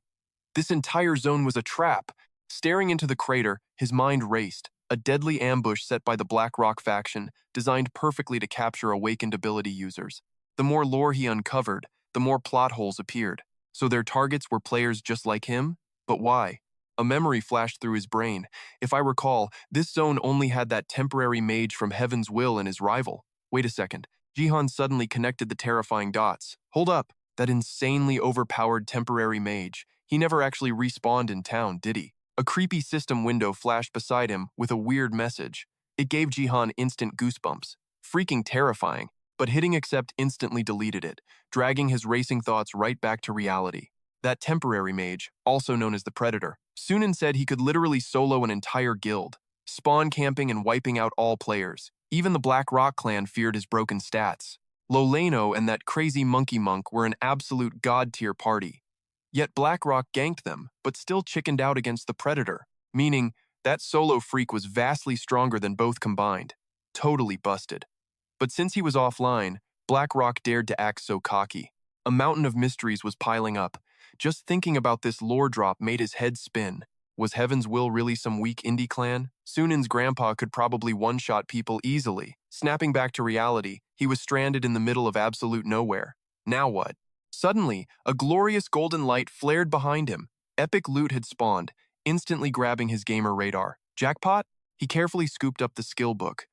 This entire zone was a trap. Staring into the crater, his mind raced. A deadly ambush set by the Black Rock faction, designed perfectly to capture awakened ability users. The more lore he uncovered, the more plot holes appeared. So their targets were players just like him? But why? A memory flashed through his brain. If I recall, this zone only had that temporary mage from Heaven's Will and his rival. Wait a second. Jihan suddenly connected the terrifying dots. Hold up. That insanely overpowered temporary mage. He never actually respawned in town, did he? A creepy system window flashed beside him with a weird message. It gave Jihan instant goosebumps. Freaking terrifying, but hitting accept instantly deleted it, dragging his racing thoughts right back to reality. That temporary mage, also known as the Predator, Sunan said he could literally solo an entire guild, spawn camping and wiping out all players. Even the Black Rock clan feared his broken stats. Loleno and that crazy monkey monk were an absolute god-tier party. Yet Black Rock ganked them, but still chickened out against the Predator, meaning that solo freak was vastly stronger than both combined. Totally busted. But since he was offline, Black Rock dared to act so cocky. A mountain of mysteries was piling up. Just thinking about this lore drop made his head spin. Was Heaven's Will really some weak indie clan? Sunan's grandpa could probably one-shot people easily. Snapping back to reality, he was stranded in the middle of absolute nowhere. Now what? Suddenly, a glorious golden light flared behind him. Epic loot had spawned, instantly grabbing his gamer radar. Jackpot? He carefully scooped up the skill book.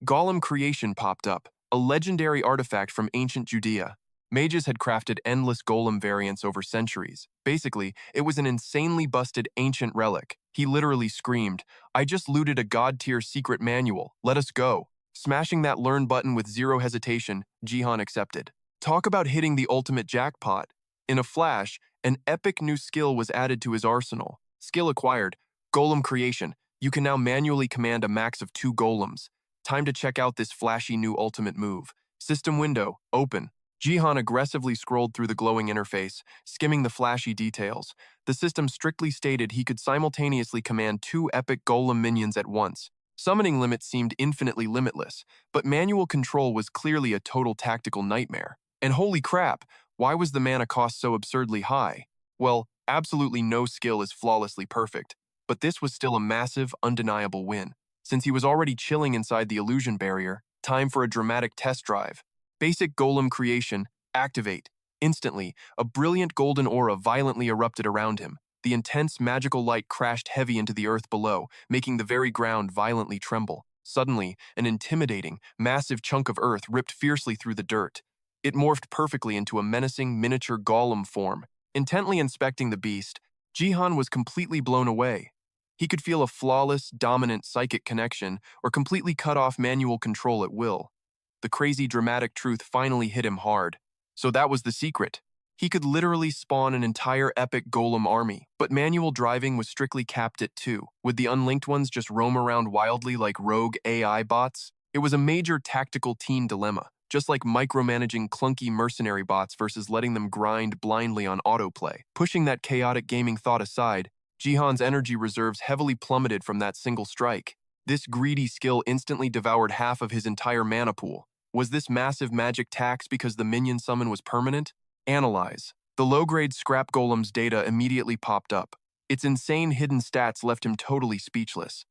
Golem Creation popped up, a legendary artifact from ancient Judea. Mages had crafted endless golem variants over centuries. Basically, it was an insanely busted ancient relic. He literally screamed, I just looted a god-tier secret manual. Let us go. Smashing that learn button with zero hesitation, Jihan accepted. Talk about hitting the ultimate jackpot. In a flash, an epic new skill was added to his arsenal. Skill acquired, Golem Creation. You can now manually command a max of 2 golems. Time to check out this flashy new ultimate move. System window, open. Jihan aggressively scrolled through the glowing interface, skimming the flashy details. The system strictly stated he could simultaneously command 2 epic golem minions at once. Summoning limits seemed infinitely limitless, but manual control was clearly a total tactical nightmare. And holy crap, why was the mana cost so absurdly high? Well, absolutely no skill is flawlessly perfect, but this was still a massive, undeniable win. Since he was already chilling inside the illusion barrier, time for a dramatic test drive. Basic Golem Creation, activate. Instantly, a brilliant golden aura violently erupted around him. The intense magical light crashed heavy into the earth below, making the very ground violently tremble. Suddenly, an intimidating, massive chunk of earth ripped fiercely through the dirt. It morphed perfectly into a menacing miniature golem form. Intently inspecting the beast, Jihan was completely blown away. He could feel a flawless, dominant psychic connection or completely cut off manual control at will. The crazy dramatic truth finally hit him hard. So that was the secret. He could literally spawn an entire epic golem army, but manual driving was strictly capped at 2. Would the unlinked ones just roam around wildly like rogue AI bots? It was a major tactical teen dilemma, just like micromanaging clunky mercenary bots versus letting them grind blindly on autoplay. Pushing that chaotic gaming thought aside, Jihan's energy reserves heavily plummeted from that single strike. This greedy skill instantly devoured half of his entire mana pool. Was this massive magic tax because the minion summon was permanent? Analyze. The low-grade scrap golem's data immediately popped up. Its insane hidden stats left him totally speechless.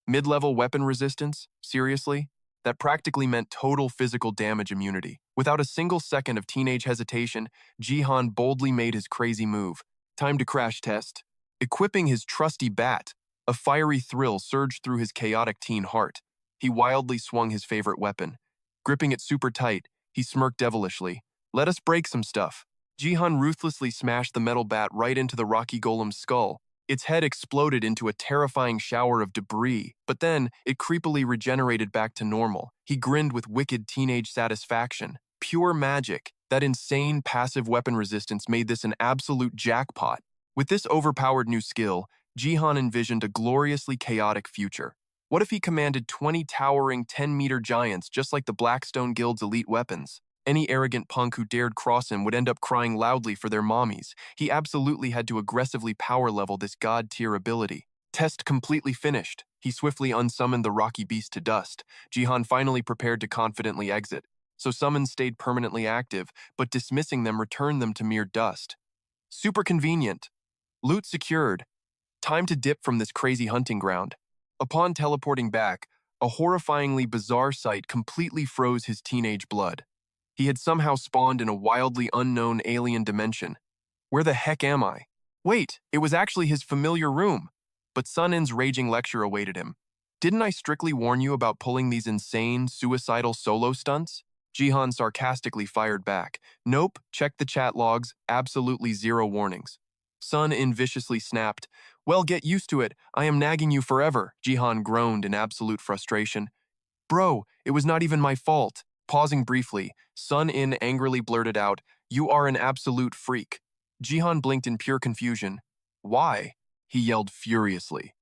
Mid-level weapon resistance? Seriously? That practically meant total physical damage immunity. Without a single second of teenage hesitation, Jihan boldly made his crazy move. Time to crash test. Equipping his trusty bat, a fiery thrill surged through his chaotic teen heart. He wildly swung his favorite weapon. Gripping it super tight, he smirked devilishly. Let us break some stuff. Jihan ruthlessly smashed the metal bat right into the rocky golem's skull. Its head exploded into a terrifying shower of debris, but then it creepily regenerated back to normal. He grinned with wicked teenage satisfaction. Pure magic. That insane passive weapon resistance made this an absolute jackpot. With this overpowered new skill, Jihan envisioned a gloriously chaotic future. What if he commanded 20 towering 10-meter giants just like the Blackstone Guild's elite weapons? Any arrogant punk who dared cross him would end up crying loudly for their mommies. He absolutely had to aggressively power level this god-tier ability. Test completely finished. He swiftly unsummoned the rocky beast to dust. Jihan finally prepared to confidently exit. So summons stayed permanently active, but dismissing them returned them to mere dust. Super convenient. Loot secured. Time to dip from this crazy hunting ground. Upon teleporting back, a horrifyingly bizarre sight completely froze his teenage blood. He had somehow spawned in a wildly unknown alien dimension. Where the heck am I? Wait, it was actually his familiar room. But Sun-In's raging lecture awaited him. Didn't I strictly warn you about pulling these insane, suicidal solo stunts? Jihan sarcastically fired back. Nope, check the chat logs, absolutely zero warnings. Sun-In viciously snapped. Well, get used to it, I am nagging you forever, Jihan groaned in absolute frustration. Bro, it was not even my fault. Pausing briefly, Sun-In angrily blurted out, You are an absolute freak. Jihan blinked in pure confusion. Why? He yelled furiously.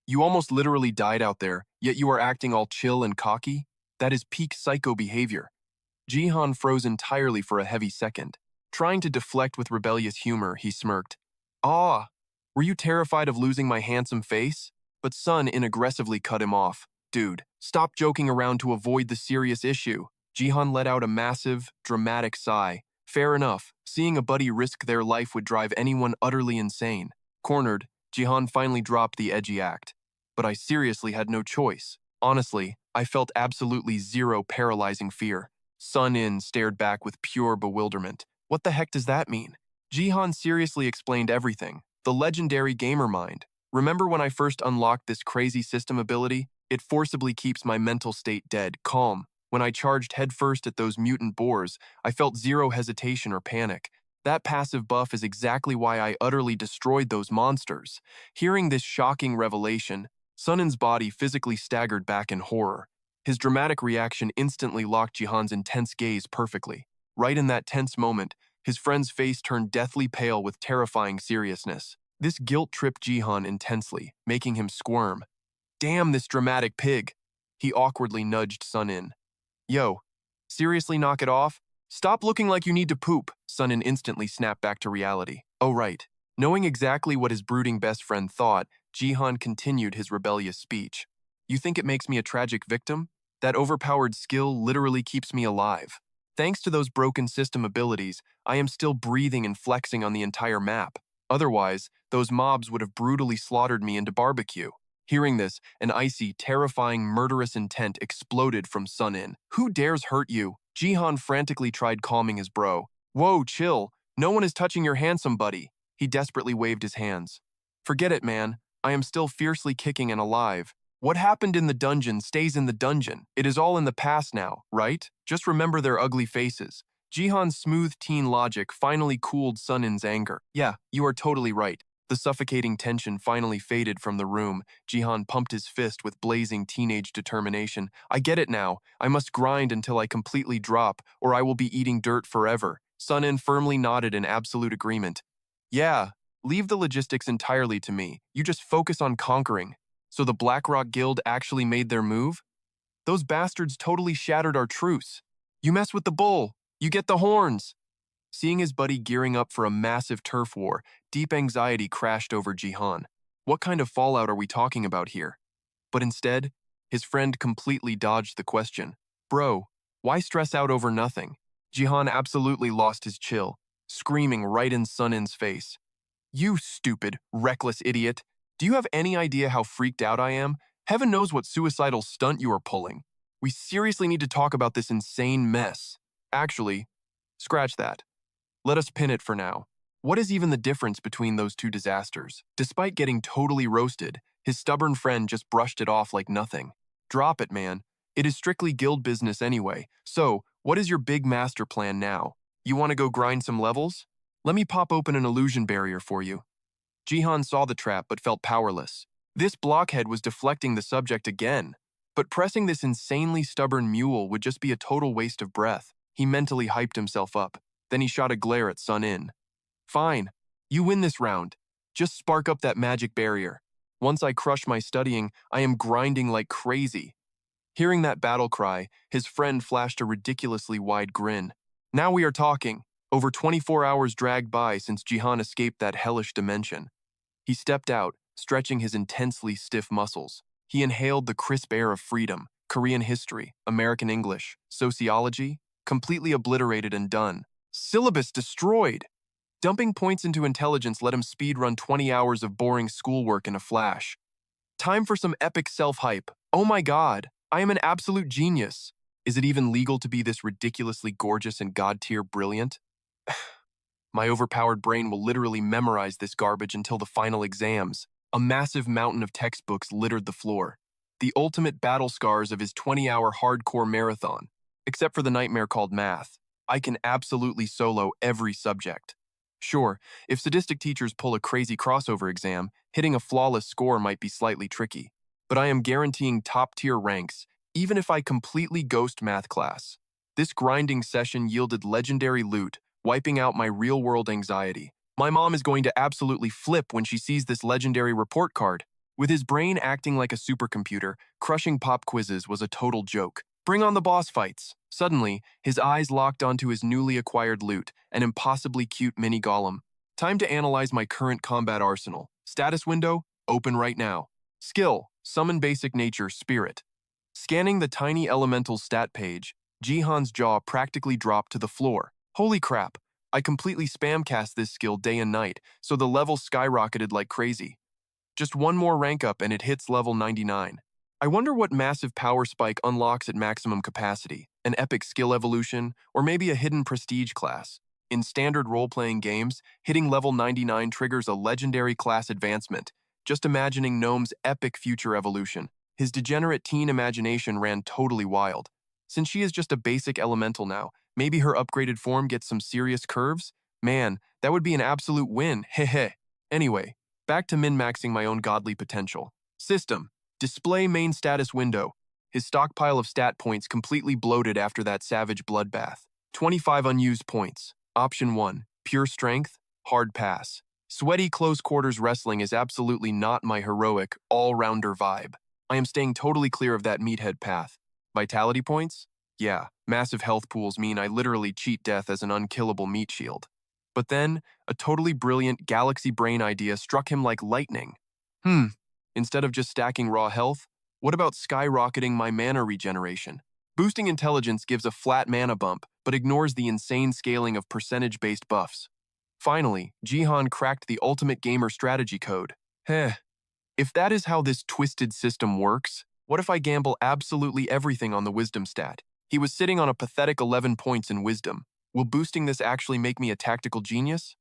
You almost literally died out there, yet you are acting all chill and cocky? That is peak psycho behavior. Jihan froze entirely for a heavy second. Trying to deflect with rebellious humor, he smirked. Ah, were you terrified of losing my handsome face? But Sun-In aggressively cut him off. Dude, stop joking around to avoid the serious issue. Jihan let out a massive, dramatic sigh. Fair enough, seeing a buddy risk their life would drive anyone utterly insane. Cornered, Jihan finally dropped the edgy act. But I seriously had no choice. Honestly, I felt absolutely zero paralyzing fear. Sun-In stared back with pure bewilderment. What the heck does that mean? Jihan seriously explained everything. The legendary gamer mind. Remember when I first unlocked this crazy system ability? It forcibly keeps my mental state dead, calm. When I charged headfirst at those mutant boars, I felt zero hesitation or panic. That passive buff is exactly why I utterly destroyed those monsters. Hearing this shocking revelation, Sun-In's body physically staggered back in horror. His dramatic reaction instantly locked Jihan's intense gaze perfectly. Right in that tense moment, his friend's face turned deathly pale with terrifying seriousness. This guilt tripped Jihan intensely, making him squirm. Damn this dramatic pig! He awkwardly nudged Sun-In. Yo, seriously knock it off? Stop looking like you need to poop, Sun-In instantly snapped back to reality. Oh right. Knowing exactly what his brooding best friend thought, Jihan continued his rebellious speech. You think it makes me a tragic victim? That overpowered skill literally keeps me alive. Thanks to those broken system abilities, I am still breathing and flexing on the entire map. Otherwise, those mobs would have brutally slaughtered me into barbecue. Hearing this, an icy, terrifying, murderous intent exploded from Sun-In. Who dares hurt you? Jihan frantically tried calming his bro. Whoa, chill. No one is touching your handsome buddy. He desperately waved his hands. Forget it, man. I am still fiercely kicking and alive. What happened in the dungeon stays in the dungeon. It is all in the past now, right? Just remember their ugly faces. Jihan's smooth teen logic finally cooled Sun-In's anger. Yeah, you are totally right. The suffocating tension finally faded from the room. Jihan pumped his fist with blazing teenage determination. I get it now. I must grind until I completely drop, or I will be eating dirt forever. Sun-In firmly nodded in absolute agreement. Yeah, leave the logistics entirely to me. You just focus on conquering. So the BlackRock Guild actually made their move? Those bastards totally shattered our truce. You mess with the bull, you get the horns. Seeing his buddy gearing up for a massive turf war, deep anxiety crashed over Jihan. What kind of fallout are we talking about here? But instead, His friend completely dodged the question. Bro, why stress out over nothing? Jihan absolutely lost his chill, screaming right in Sunin's face. You stupid, reckless idiot. Do you have any idea how freaked out I am? Heaven knows what suicidal stunt you are pulling. We seriously need to talk about this insane mess. Actually, scratch that. Let us pin it for now. What is even the difference between those two disasters? Despite getting totally roasted, his stubborn friend just brushed it off like nothing. Drop it, man. It is strictly guild business anyway. So, what is your big master plan now? You want to go grind some levels? Let me pop open an illusion barrier for you. Jihan saw the trap but felt powerless. This blockhead was deflecting the subject again. But pressing this insanely stubborn mule would just be a total waste of breath. He mentally hyped himself up. Then he shot a glare at Sun In. Fine. You win this round. Just spark up that magic barrier. Once I crush my studying, I am grinding like crazy. Hearing that battle cry, his friend flashed a ridiculously wide grin. Now we are talking. Over 24 hours dragged by since Jihan escaped that hellish dimension. He stepped out, stretching his intensely stiff muscles. He inhaled the crisp air of freedom, Korean history, American English, sociology, completely obliterated and done. Syllabus destroyed! Dumping points into intelligence let him speedrun 20 hours of boring schoolwork in a flash. Time for some epic self-hype. Oh my god, I am an absolute genius. Is it even legal to be this ridiculously gorgeous and god-tier brilliant? My overpowered brain will literally memorize this garbage until the final exams. A massive mountain of textbooks littered the floor. The ultimate battle scars of his 20-hour hardcore marathon. Except for the nightmare called math. I can absolutely solo every subject. Sure, if sadistic teachers pull a crazy crossover exam, hitting a flawless score might be slightly tricky. But I am guaranteeing top-tier ranks, even if I completely ghost math class. This grinding session yielded legendary loot, wiping out my real-world anxiety. My mom is going to absolutely flip when she sees this legendary report card. With his brain acting like a supercomputer, crushing pop quizzes was a total joke. Bring on the boss fights. Suddenly, his eyes locked onto his newly acquired loot, an impossibly cute mini golem. Time to analyze my current combat arsenal. Status window, open right now. Skill, summon basic nature, spirit. Scanning the tiny elemental stat page, Jihan's jaw practically dropped to the floor. Holy crap, I completely spamcast this skill day and night, so the level skyrocketed like crazy. Just one more rank up and it hits level 99. I wonder what massive power spike unlocks at maximum capacity, an epic skill evolution, or maybe a hidden prestige class. In standard role-playing games, hitting level 99 triggers a legendary class advancement. Just imagining Gnome's epic future evolution. His degenerate teen imagination ran totally wild. Since she is just a basic elemental now, maybe her upgraded form gets some serious curves? Man, that would be an absolute win, heh. Anyway, back to min-maxing my own godly potential. System. Display main status window. His stockpile of stat points completely bloated after that savage bloodbath. 25 unused points. Option 1. Pure strength, hard pass. Sweaty close quarters wrestling is absolutely not my heroic, all-rounder vibe. I am staying totally clear of that meathead path. Vitality points? Yeah, massive health pools mean I literally cheat death as an unkillable meat shield. But then, a totally brilliant galaxy brain idea struck him like lightning. Instead of just stacking raw health, what about skyrocketing my mana regeneration? Boosting intelligence gives a flat mana bump, but ignores the insane scaling of percentage-based buffs. Finally, Jihan cracked the ultimate gamer strategy code. If that is how this twisted system works, what if I gamble absolutely everything on the wisdom stat? He was sitting on a pathetic 11 points in wisdom. Will boosting this actually make me a tactical genius?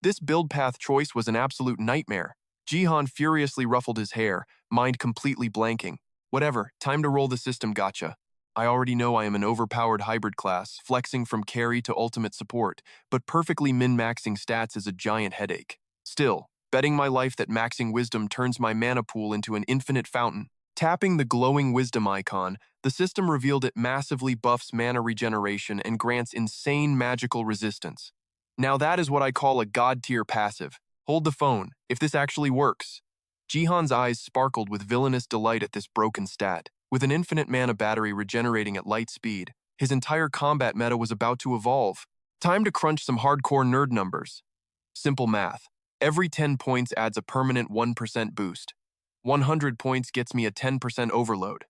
This build path choice was an absolute nightmare. Jihan furiously ruffled his hair, mind completely blanking. Whatever, time to roll the system gotcha. I already know I am an overpowered hybrid class, flexing from carry to ultimate support, but perfectly min-maxing stats is a giant headache. Still, betting my life that maxing wisdom turns my mana pool into an infinite fountain. Tapping the glowing wisdom icon, the system revealed it massively buffs mana regeneration and grants insane magical resistance. Now that is what I call a god-tier passive. Hold the phone, if this actually works. Jihan's eyes sparkled with villainous delight at this broken stat. With an infinite mana battery regenerating at light speed, his entire combat meta was about to evolve. Time to crunch some hardcore nerd numbers. Simple math. Every 10 points adds a permanent 1% boost. 100 points gets me a 10% overload.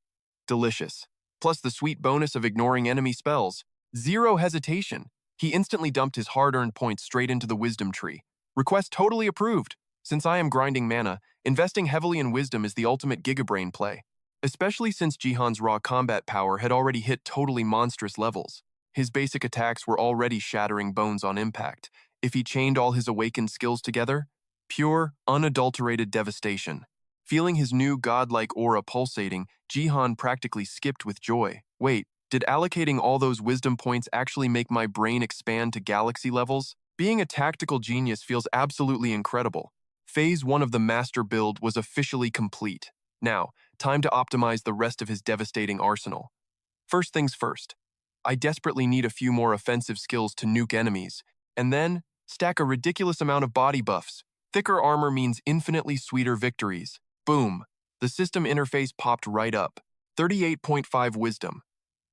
Delicious. Plus the sweet bonus of ignoring enemy spells. Zero hesitation. He instantly dumped his hard-earned points straight into the wisdom tree. Request totally approved. Since I am grinding mana, investing heavily in wisdom is the ultimate gigabrain play. Especially since Jihan's raw combat power had already hit totally monstrous levels. His basic attacks were already shattering bones on impact. If he chained all his awakened skills together, pure, unadulterated devastation. Feeling his new godlike aura pulsating, Jihan practically skipped with joy. Wait, did allocating all those wisdom points actually make my brain expand to galaxy levels? Being a tactical genius feels absolutely incredible. Phase 1 of the master build was officially complete. Now, time to optimize the rest of his devastating arsenal. First things first, I desperately need a few more offensive skills to nuke enemies, and then stack a ridiculous amount of body buffs. Thicker armor means infinitely sweeter victories. Boom. The system interface popped right up. 38.5 wisdom.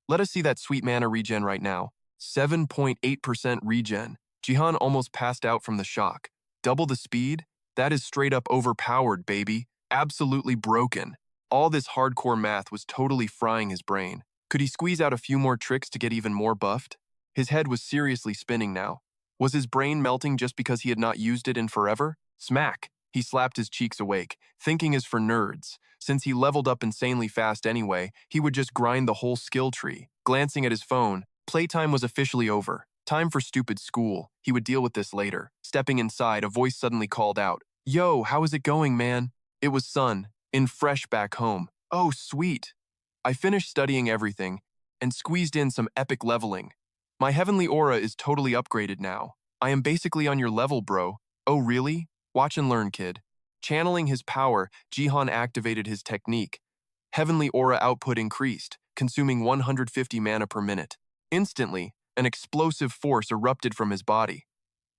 Let us see that sweet mana regen right now. 7.8% regen. Jihan almost passed out from the shock. Double the speed? That is straight up overpowered, baby. Absolutely broken. All this hardcore math was totally frying his brain. Could he squeeze out a few more tricks to get even more buffed? His head was seriously spinning now. Was his brain melting just because he had not used it in forever? Smack! He slapped his cheeks awake. Thinking is for nerds. Since he leveled up insanely fast anyway, he would just grind the whole skill tree. Glancing at his phone, playtime was officially over. Time for stupid school. He would deal with this later. Stepping inside, a voice suddenly called out, "Yo, how is it going, man?" It was Sun, in fresh back home. Oh, sweet. I finished studying everything and squeezed in some epic leveling. My heavenly aura is totally upgraded now. I am basically on your level, bro. Oh, really? Watch and learn, kid. Channeling his power, Jihan activated his technique. Heavenly aura output increased, consuming 150 mana per minute. Instantly, an explosive force erupted from his body.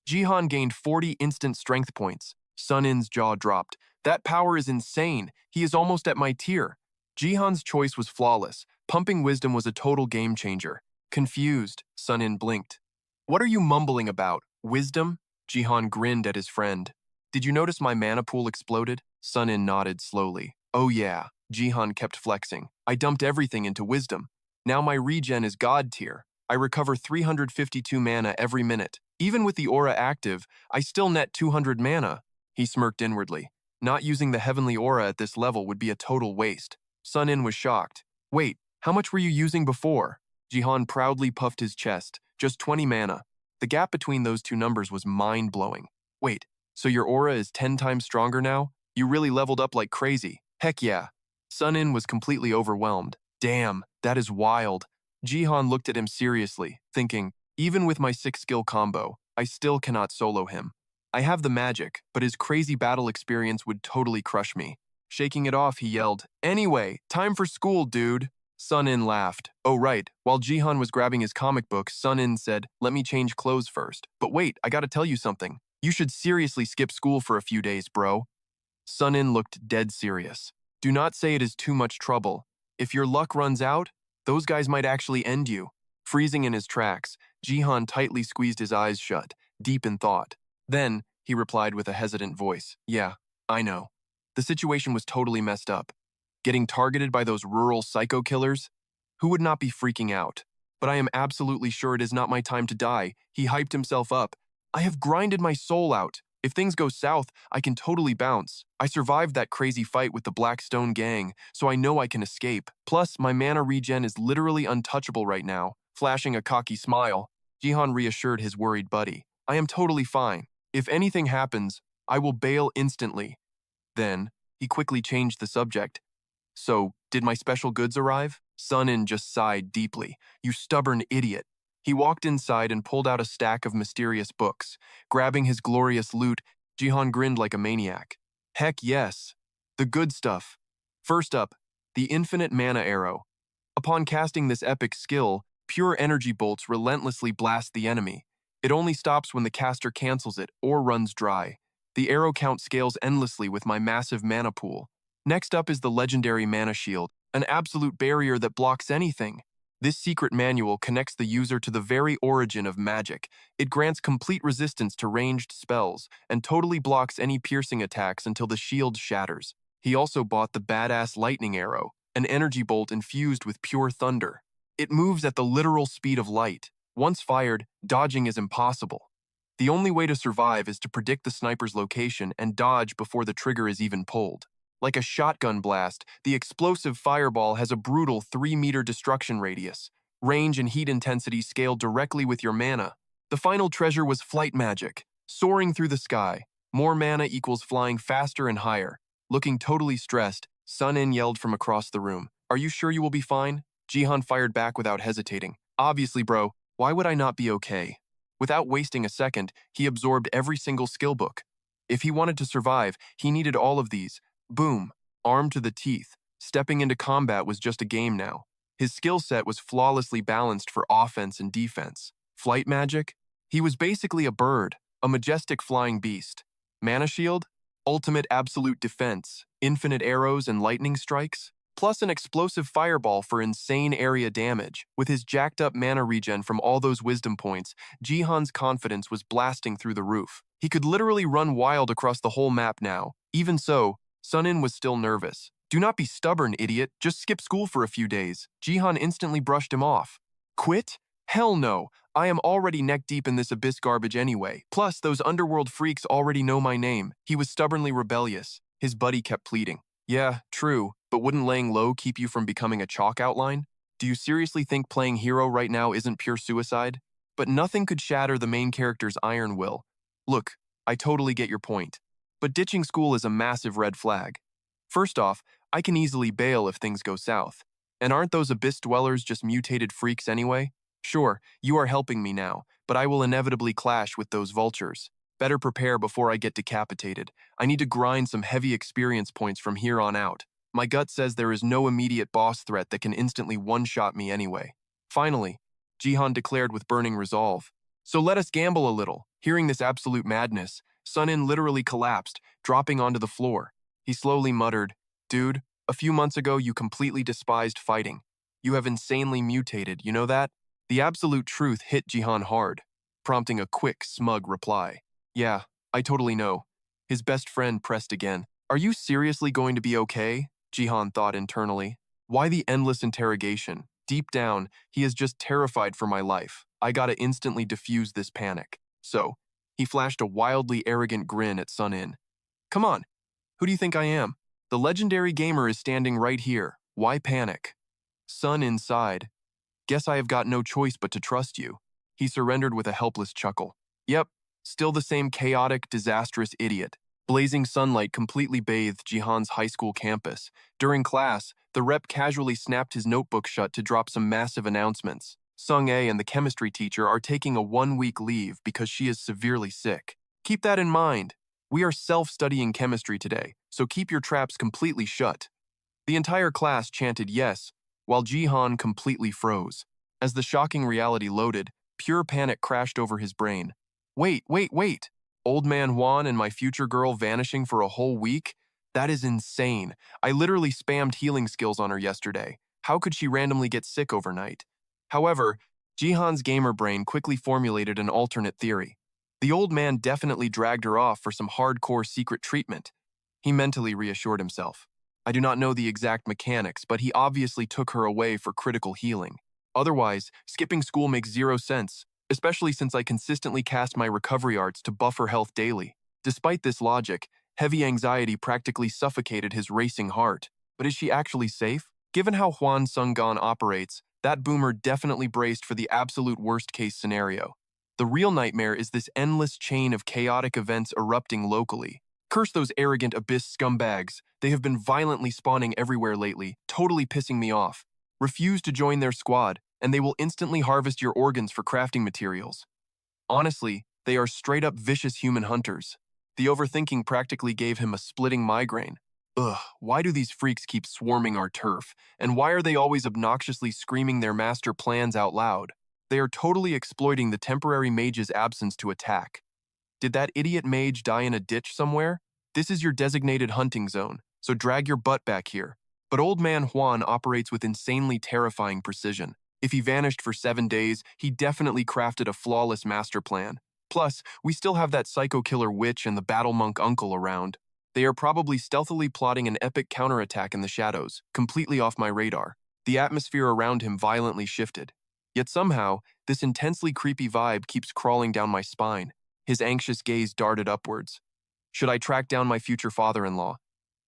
Jihan gained 40 instant strength points. Sunin's jaw dropped. That power is insane. He is almost at my tier. Jihan's choice was flawless. Pumping wisdom was a total game changer. Confused, Sunin blinked. What are you mumbling about? Wisdom? Jihan grinned at his friend. Did you notice my mana pool exploded? Sunin nodded slowly. Oh yeah, Jihan kept flexing. I dumped everything into wisdom. Now my regen is god tier. I recover 352 mana every minute. Even with the aura active, I still net 200 mana. He smirked inwardly. Not using the heavenly aura at this level would be a total waste. Sunin was shocked. Wait, how much were you using before? Jihan proudly puffed his chest. Just 20 mana. The gap between those two numbers was mind-blowing. Wait, so your aura is 10 times stronger now? You really leveled up like crazy. Heck yeah. Sunin was completely overwhelmed. Damn, that is wild. Jihan looked at him seriously, thinking, even with my 6-skill combo, I still cannot solo him. I have the magic, but his crazy battle experience would totally crush me. Shaking it off, he yelled, "Anyway, time for school, dude." Sunin laughed. Oh right, while Jihan was grabbing his comic book, Sunin said, "Let me change clothes first. But wait, I gotta tell you something. You should seriously skip school for a few days, bro." Sunin looked dead serious. Do not say it is too much trouble. If your luck runs out, those guys might actually end you. Freezing in his tracks, Jihan tightly squeezed his eyes shut, deep in thought. Then, he replied with a hesitant voice, "Yeah, I know. The situation was totally messed up. Getting targeted by those rural psycho killers? Who would not be freaking out? But I am absolutely sure it is not my time to die." He hyped himself up. "I have grinded my soul out. If things go south, I can totally bounce. I survived that crazy fight with the Blackstone gang, so I know I can escape. Plus, my mana regen is literally untouchable right now." Flashing a cocky smile, Jihan reassured his worried buddy. "I am totally fine. If anything happens, I will bail instantly." Then, he quickly changed the subject. "So, did my special goods arrive?" Sunin just sighed deeply. "You stubborn idiot." He walked inside and pulled out a stack of mysterious books. Grabbing his glorious loot, Jihan grinned like a maniac. Heck yes. The good stuff. First up, the infinite mana arrow. Upon casting this epic skill, pure energy bolts relentlessly blast the enemy. It only stops when the caster cancels it or runs dry. The arrow count scales endlessly with my massive mana pool. Next up is the legendary mana shield, an absolute barrier that blocks anything. This secret manual connects the user to the very origin of magic. It grants complete resistance to ranged spells and totally blocks any piercing attacks until the shield shatters. He also bought the badass lightning arrow. an energy bolt infused with pure thunder. It moves at the literal speed of light. Once fired, dodging is impossible. The only way to survive is to predict the sniper's location and dodge before the trigger is even pulled. Like a shotgun blast, the explosive fireball has a brutal 3-meter destruction radius. Range and heat intensity scale directly with your mana. The final treasure was flight magic, soaring through the sky. More mana equals flying faster and higher. Looking totally stressed, Sun-In yelled from across the room. "Are you sure you will be fine?" Jihan fired back without hesitating. "Obviously, bro. Why would I not be okay?" Without wasting a second, he absorbed every single skill book. If he wanted to survive, he needed all of these. Boom. Armed to the teeth. Stepping into combat was just a game now. His skill set was flawlessly balanced for offense and defense. Flight magic? He was basically a bird, a majestic flying beast. Mana shield? Ultimate absolute defense, infinite arrows and lightning strikes? Plus an explosive fireball for insane area damage. With his jacked up mana regen from all those wisdom points, Jihan's confidence was blasting through the roof. He could literally run wild across the whole map now. Even so, Sun-In was still nervous. "Do not be stubborn, idiot. Just skip school for a few days." Jihan instantly brushed him off. "Quit? Hell no. I am already neck-deep in this abyss garbage anyway. Plus, those underworld freaks already know my name." He was stubbornly rebellious. His buddy kept pleading. "Yeah, true, but wouldn't laying low keep you from becoming a chalk outline? Do you seriously think playing hero right now isn't pure suicide?" But nothing could shatter the main character's iron will. "Look, I totally get your point. But ditching school is a massive red flag. First off, I can easily bail if things go south. And aren't those abyss dwellers just mutated freaks anyway? Sure, you are helping me now, but I will inevitably clash with those vultures. Better prepare before I get decapitated. I need to grind some heavy experience points from here on out. My gut says there is no immediate boss threat that can instantly one-shot me anyway." Finally, Jihan declared with burning resolve. "So let us gamble a little." Hearing this absolute madness, Sun-In literally collapsed, dropping onto the floor. He slowly muttered, "Dude, a few months ago you completely despised fighting. You have insanely mutated, you know that?" The absolute truth hit Jihan hard, prompting a quick, smug reply. "Yeah, I totally know." His best friend pressed again. "Are you seriously going to be okay?" Jihan thought internally. Why the endless interrogation? Deep down, he is just terrified for my life. I gotta instantly diffuse this panic. So, he flashed a wildly arrogant grin at Sun-In. "Come on, who do you think I am? The legendary gamer is standing right here. Why panic?" Sun-In sighed. "Guess I have got no choice but to trust you." He surrendered with a helpless chuckle. "Yep, still the same chaotic, disastrous idiot." Blazing sunlight completely bathed Jihan's high school campus. During class, the rep casually snapped his notebook shut to drop some massive announcements. Sung-A and the chemistry teacher are taking a 1-week leave because she is severely sick. Keep that in mind. We are self-studying chemistry today, so keep your traps completely shut. The entire class chanted yes, while Jihan completely froze. As the shocking reality loaded, pure panic crashed over his brain. Wait. Old man Juan and my future girl vanishing for a whole week? That is insane. I literally spammed healing skills on her yesterday. How could she randomly get sick overnight? However, Jihan's gamer brain quickly formulated an alternate theory. The old man definitely dragged her off for some hardcore secret treatment. He mentally reassured himself. I do not know the exact mechanics, but he obviously took her away for critical healing. Otherwise, skipping school makes zero sense, especially since I consistently cast my recovery arts to buff her health daily. Despite this logic, heavy anxiety practically suffocated his racing heart. But is she actually safe? Given how Huan Sung-Gan operates, that boomer definitely braced for the absolute worst-case scenario. The real nightmare is this endless chain of chaotic events erupting locally. Curse those arrogant abyss scumbags. They have been violently spawning everywhere lately, totally pissing me off. Refuse to join their squad, and they will instantly harvest your organs for crafting materials. Honestly, they are straight-up vicious human hunters. The overthinking practically gave him a splitting migraine. Ugh, why do these freaks keep swarming our turf? And why are they always obnoxiously screaming their master plans out loud? They are totally exploiting the temporary mage's absence to attack. Did that idiot mage die in a ditch somewhere? This is your designated hunting zone, so drag your butt back here. But old man Juan operates with insanely terrifying precision. If he vanished for 7 days, he definitely crafted a flawless master plan. Plus, we still have that psycho killer witch and the battle monk uncle around. They are probably stealthily plotting an epic counterattack in the shadows, completely off my radar. The atmosphere around him violently shifted. Yet somehow, this intensely creepy vibe keeps crawling down my spine. His anxious gaze darted upwards. Should I track down my future father-in-law?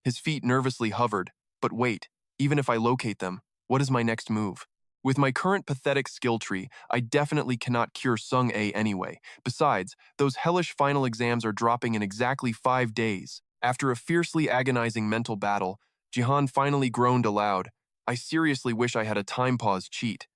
His feet nervously hovered. But wait, even if I locate them, what is my next move? With my current pathetic skill tree, I definitely cannot cure Sung A anyway. Besides, those hellish final exams are dropping in exactly 5 days. After a fiercely agonizing mental battle, Jihan finally groaned aloud. I seriously wish I had a time pause cheat.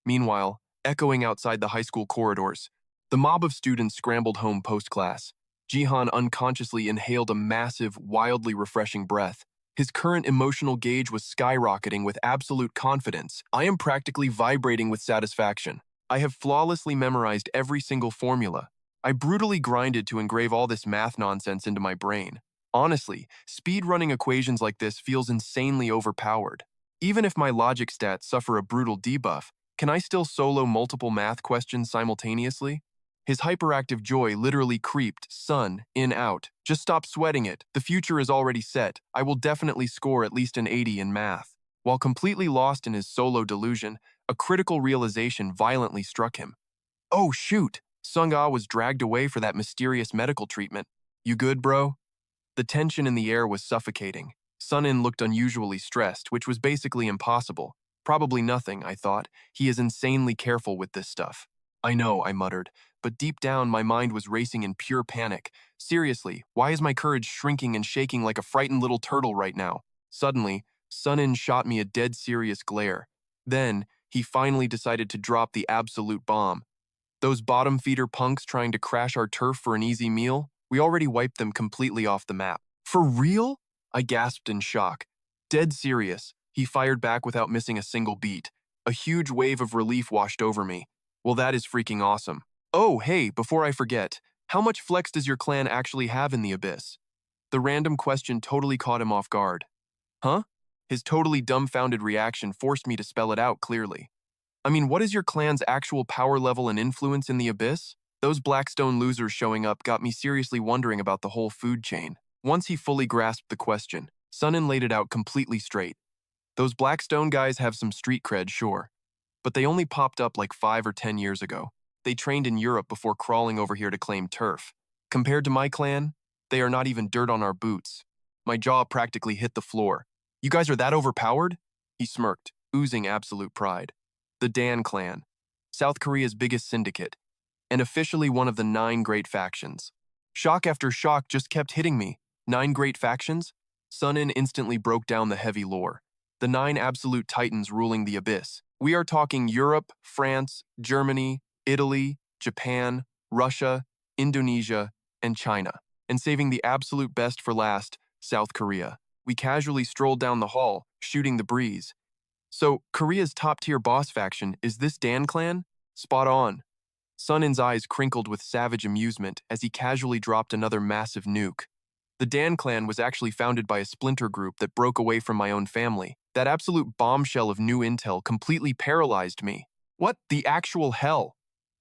Meanwhile, echoing outside the high school corridors, the mob of students scrambled home post-class. Jihan unconsciously inhaled a massive, wildly refreshing breath. His current emotional gauge was skyrocketing with absolute confidence. I am practically vibrating with satisfaction. I have flawlessly memorized every single formula. I brutally grinded to engrave all this math nonsense into my brain. Honestly, speed-running equations like this feels insanely overpowered. Even if my logic stats suffer a brutal debuff, can I still solo multiple math questions simultaneously? His hyperactive joy literally creeped, sun, in, out. Just stop sweating it. The future is already set. I will definitely score at least an 80 in math. While completely lost in his solo delusion, a critical realization violently struck him. Oh shoot! Sung-ah was dragged away for that mysterious medical treatment. You good, bro? The tension in the air was suffocating. Sun-in looked unusually stressed, which was basically impossible. Probably nothing, I thought. He is insanely careful with this stuff. I know, I muttered, but deep down my mind was racing in pure panic. Seriously, why is my courage shrinking and shaking like a frightened little turtle right now? Suddenly, Sun-in shot me a dead serious glare. Then, he finally decided to drop the absolute bomb. Those bottom feeder punks trying to crash our turf for an easy meal? We already wiped them completely off the map. For real? I gasped in shock. Dead serious. He fired back without missing a single beat. A huge wave of relief washed over me. Well, that is freaking awesome. Oh, hey, before I forget, how much flex does your clan actually have in the Abyss? The random question totally caught him off guard. Huh? His totally dumbfounded reaction forced me to spell it out clearly. I mean, what is your clan's actual power level and influence in the Abyss? Those Blackstone losers showing up got me seriously wondering about the whole food chain. Once he fully grasped the question, Sun-in laid it out completely straight. Those Blackstone guys have some street cred, sure. But they only popped up like 5 or 10 years ago. They trained in Europe before crawling over here to claim turf. Compared to my clan, they are not even dirt on our boots. My jaw practically hit the floor. You guys are that overpowered? He smirked, oozing absolute pride. The Dan clan, South Korea's biggest syndicate, and officially one of the 9 great factions. Shock after shock just kept hitting me. 9 great factions? Sun-in instantly broke down the heavy lore. The 9 absolute titans ruling the Abyss. We are talking Europe, France, Germany, Italy, Japan, Russia, Indonesia, and China. And saving the absolute best for last, South Korea. We casually strolled down the hall, shooting the breeze. So, Korea's top-tier boss faction is this Dan clan? Spot on. Sun-in's eyes crinkled with savage amusement as he casually dropped another massive nuke. The Dan clan was actually founded by a splinter group that broke away from my own family. That absolute bombshell of new intel completely paralyzed me. What the actual hell?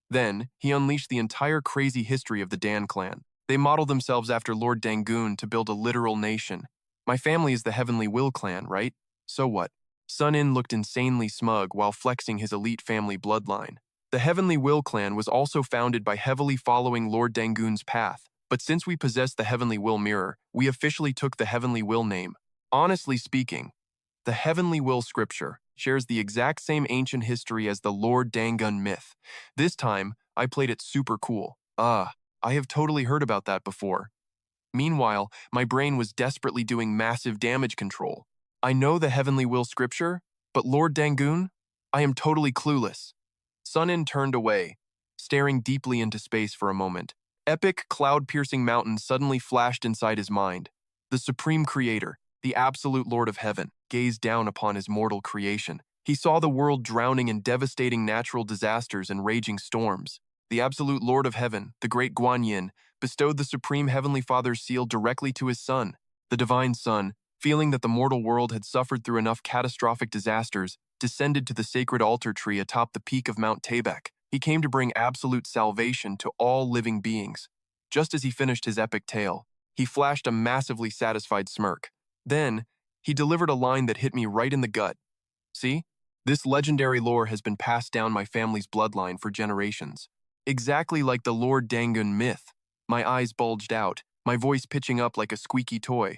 Then, he unleashed the entire crazy history of the Dan clan. They modeled themselves after Lord Dangoon to build a literal nation. My family is the Heavenly Will clan, right? So what? Sun-in looked insanely smug while flexing his elite family bloodline. The Heavenly Will clan was also founded by heavily following Lord Dangoon's path, but since we possessed the Heavenly Will mirror, we officially took the Heavenly Will name. Honestly speaking, the Heavenly Will scripture shares the exact same ancient history as the Lord Dangun myth. This time, I played it super cool. I have totally heard about that before. Meanwhile, my brain was desperately doing massive damage control. I know the Heavenly Will scripture, but Lord Dangoon? I am totally clueless. Sun-in turned away, staring deeply into space for a moment. Epic, cloud-piercing mountains suddenly flashed inside his mind. The Supreme Creator, the absolute Lord of Heaven, gazed down upon his mortal creation. He saw the world drowning in devastating natural disasters and raging storms. The absolute Lord of Heaven, the great Guan Yin, bestowed the Supreme Heavenly Father's seal directly to his son. The Divine Son, feeling that the mortal world had suffered through enough catastrophic disasters, descended to the sacred altar tree atop the peak of Mount Tabek. He came to bring absolute salvation to all living beings. Just as he finished his epic tale, He flashed a massively satisfied smirk. Then, he delivered a line that hit me right in the gut. See? This legendary lore has been passed down my family's bloodline for generations. Exactly like the Lord Dangun myth. My eyes bulged out, my voice pitching up like a squeaky toy.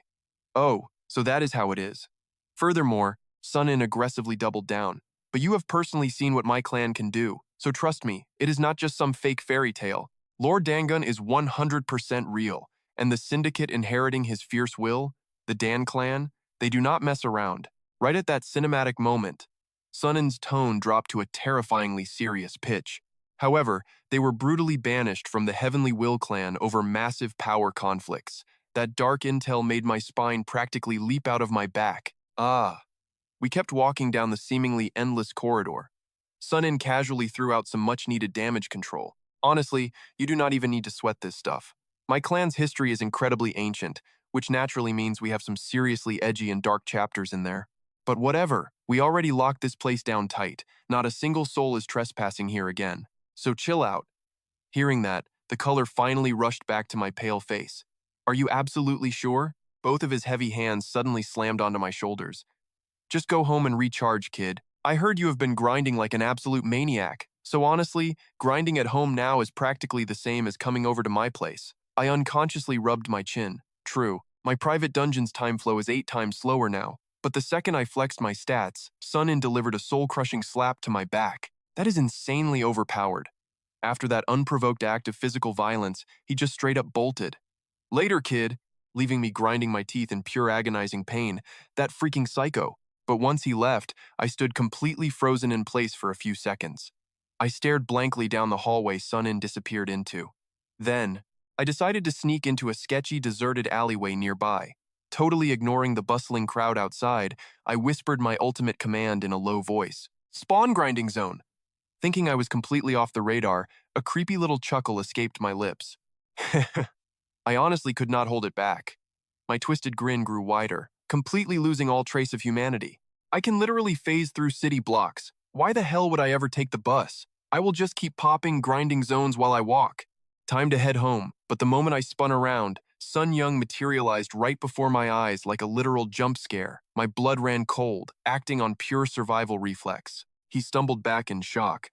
Oh, so that is how it is. Furthermore, Sunin aggressively doubled down. But you have personally seen what my clan can do, so trust me, it is not just some fake fairy tale. Lord Dangun is 100% real, and the syndicate inheriting his fierce will, the Dan clan, they do not mess around. Right at that cinematic moment, Sunin's tone dropped to a terrifyingly serious pitch. However, they were brutally banished from the Heavenly Will clan over massive power conflicts. That dark intel made my spine practically leap out of my back. Ah. We kept walking down the seemingly endless corridor. Sunin casually threw out some much-needed damage control. Honestly, you do not even need to sweat this stuff. My clan's history is incredibly ancient, which naturally means we have some seriously edgy and dark chapters in there. But whatever, we already locked this place down tight. Not a single soul is trespassing here again. So chill out. Hearing that, the color finally rushed back to my pale face. Are you absolutely sure? Both of his heavy hands suddenly slammed onto my shoulders. Just go home and recharge, kid. I heard you have been grinding like an absolute maniac. So honestly, grinding at home now is practically the same as coming over to my place. I unconsciously rubbed my chin. True, my private dungeon's time flow is 8 times slower now. But the second I flexed my stats, Sunin delivered a soul-crushing slap to my back. That is insanely overpowered. After that unprovoked act of physical violence, he just straight up bolted. Later, kid, leaving me grinding my teeth in pure agonizing pain. That freaking psycho. But once he left, I stood completely frozen in place for a few seconds. I stared blankly down the hallway Sunin disappeared into. Then, I decided to sneak into a sketchy, deserted alleyway nearby. Totally ignoring the bustling crowd outside, I whispered my ultimate command in a low voice. Spawn grinding zone! Thinking I was completely off the radar, a creepy little chuckle escaped my lips. I honestly could not hold it back. My twisted grin grew wider, completely losing all trace of humanity. I can literally phase through city blocks. Why the hell would I ever take the bus? I will just keep popping grinding zones while I walk. Time to head home, but the moment I spun around, Sun Young materialized right before my eyes like a literal jump scare. My blood ran cold, acting on pure survival reflex. He stumbled back in shock.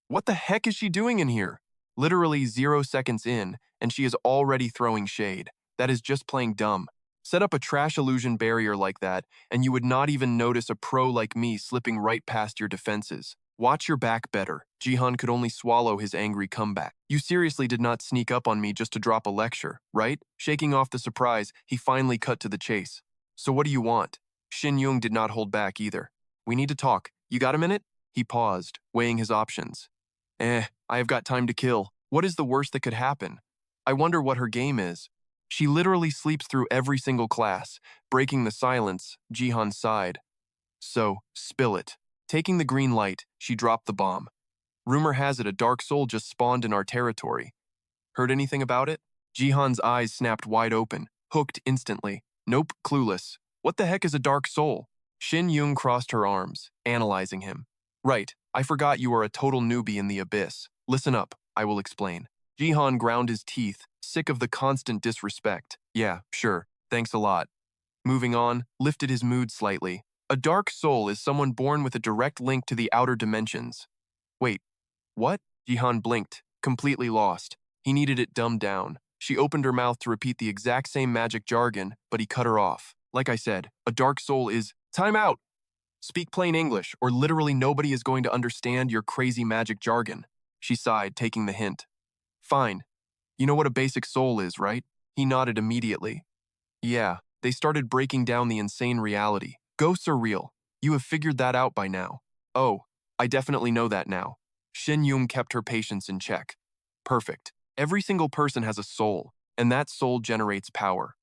What the heck is she doing in here? Literally 0 seconds in, and she is already throwing shade. That is just plain dumb. Set up a trash illusion barrier like that, and you would not even notice a pro like me slipping right past your defenses. Watch your back better. Jihan could only swallow his angry comeback. You seriously did not sneak up on me just to drop a lecture, right? Shaking off the surprise, he finally cut to the chase. So what do you want? Shin Yung did not hold back either. We need to talk. You got a minute? He paused, weighing his options. I have got time to kill. What is the worst that could happen? I wonder what her game is. She literally sleeps through every single class. Breaking the silence, Jihan sighed. So, spill it. Taking the green light, she dropped the bomb. Rumor has it a dark soul just spawned in our territory. Heard anything about it? Jihan's eyes snapped wide open, hooked instantly. Nope, clueless. What the heck is a dark soul? Shin Yung crossed her arms, analyzing him. Right, I forgot you are a total newbie in the abyss. Listen up, I will explain. Jihan ground his teeth, sick of the constant disrespect. Yeah, sure, thanks a lot. Moving on, lifted his mood slightly. A dark soul is someone born with a direct link to the outer dimensions. Wait, what? Jihan blinked, completely lost. He needed it dumbed down. She opened her mouth to repeat the exact same magic jargon, but he cut her off. Like I said, a dark soul is… Time out! Speak plain English, or literally nobody is going to understand your crazy magic jargon. She sighed, taking the hint. Fine. You know what a basic soul is, right? He nodded immediately. Yeah, they started breaking down the insane reality. Ghosts are real. You have figured that out by now. Oh, I definitely know that now. Shin Yung kept her patience in check. Perfect. Every single person has a soul, and that soul generates power.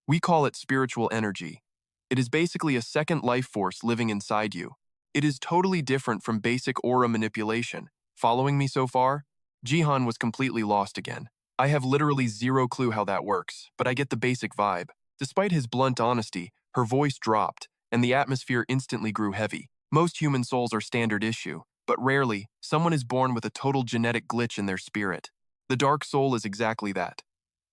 We call it spiritual energy. It is basically a second life force living inside you. It is totally different from basic aura manipulation. Following me so far? Jihan was completely lost again. I have literally zero clue how that works, but I get the basic vibe. Despite his blunt honesty, her voice dropped, and the atmosphere instantly grew heavy. Most human souls are standard issue, but rarely, someone is born with a total genetic glitch in their spirit. The dark soul is exactly that.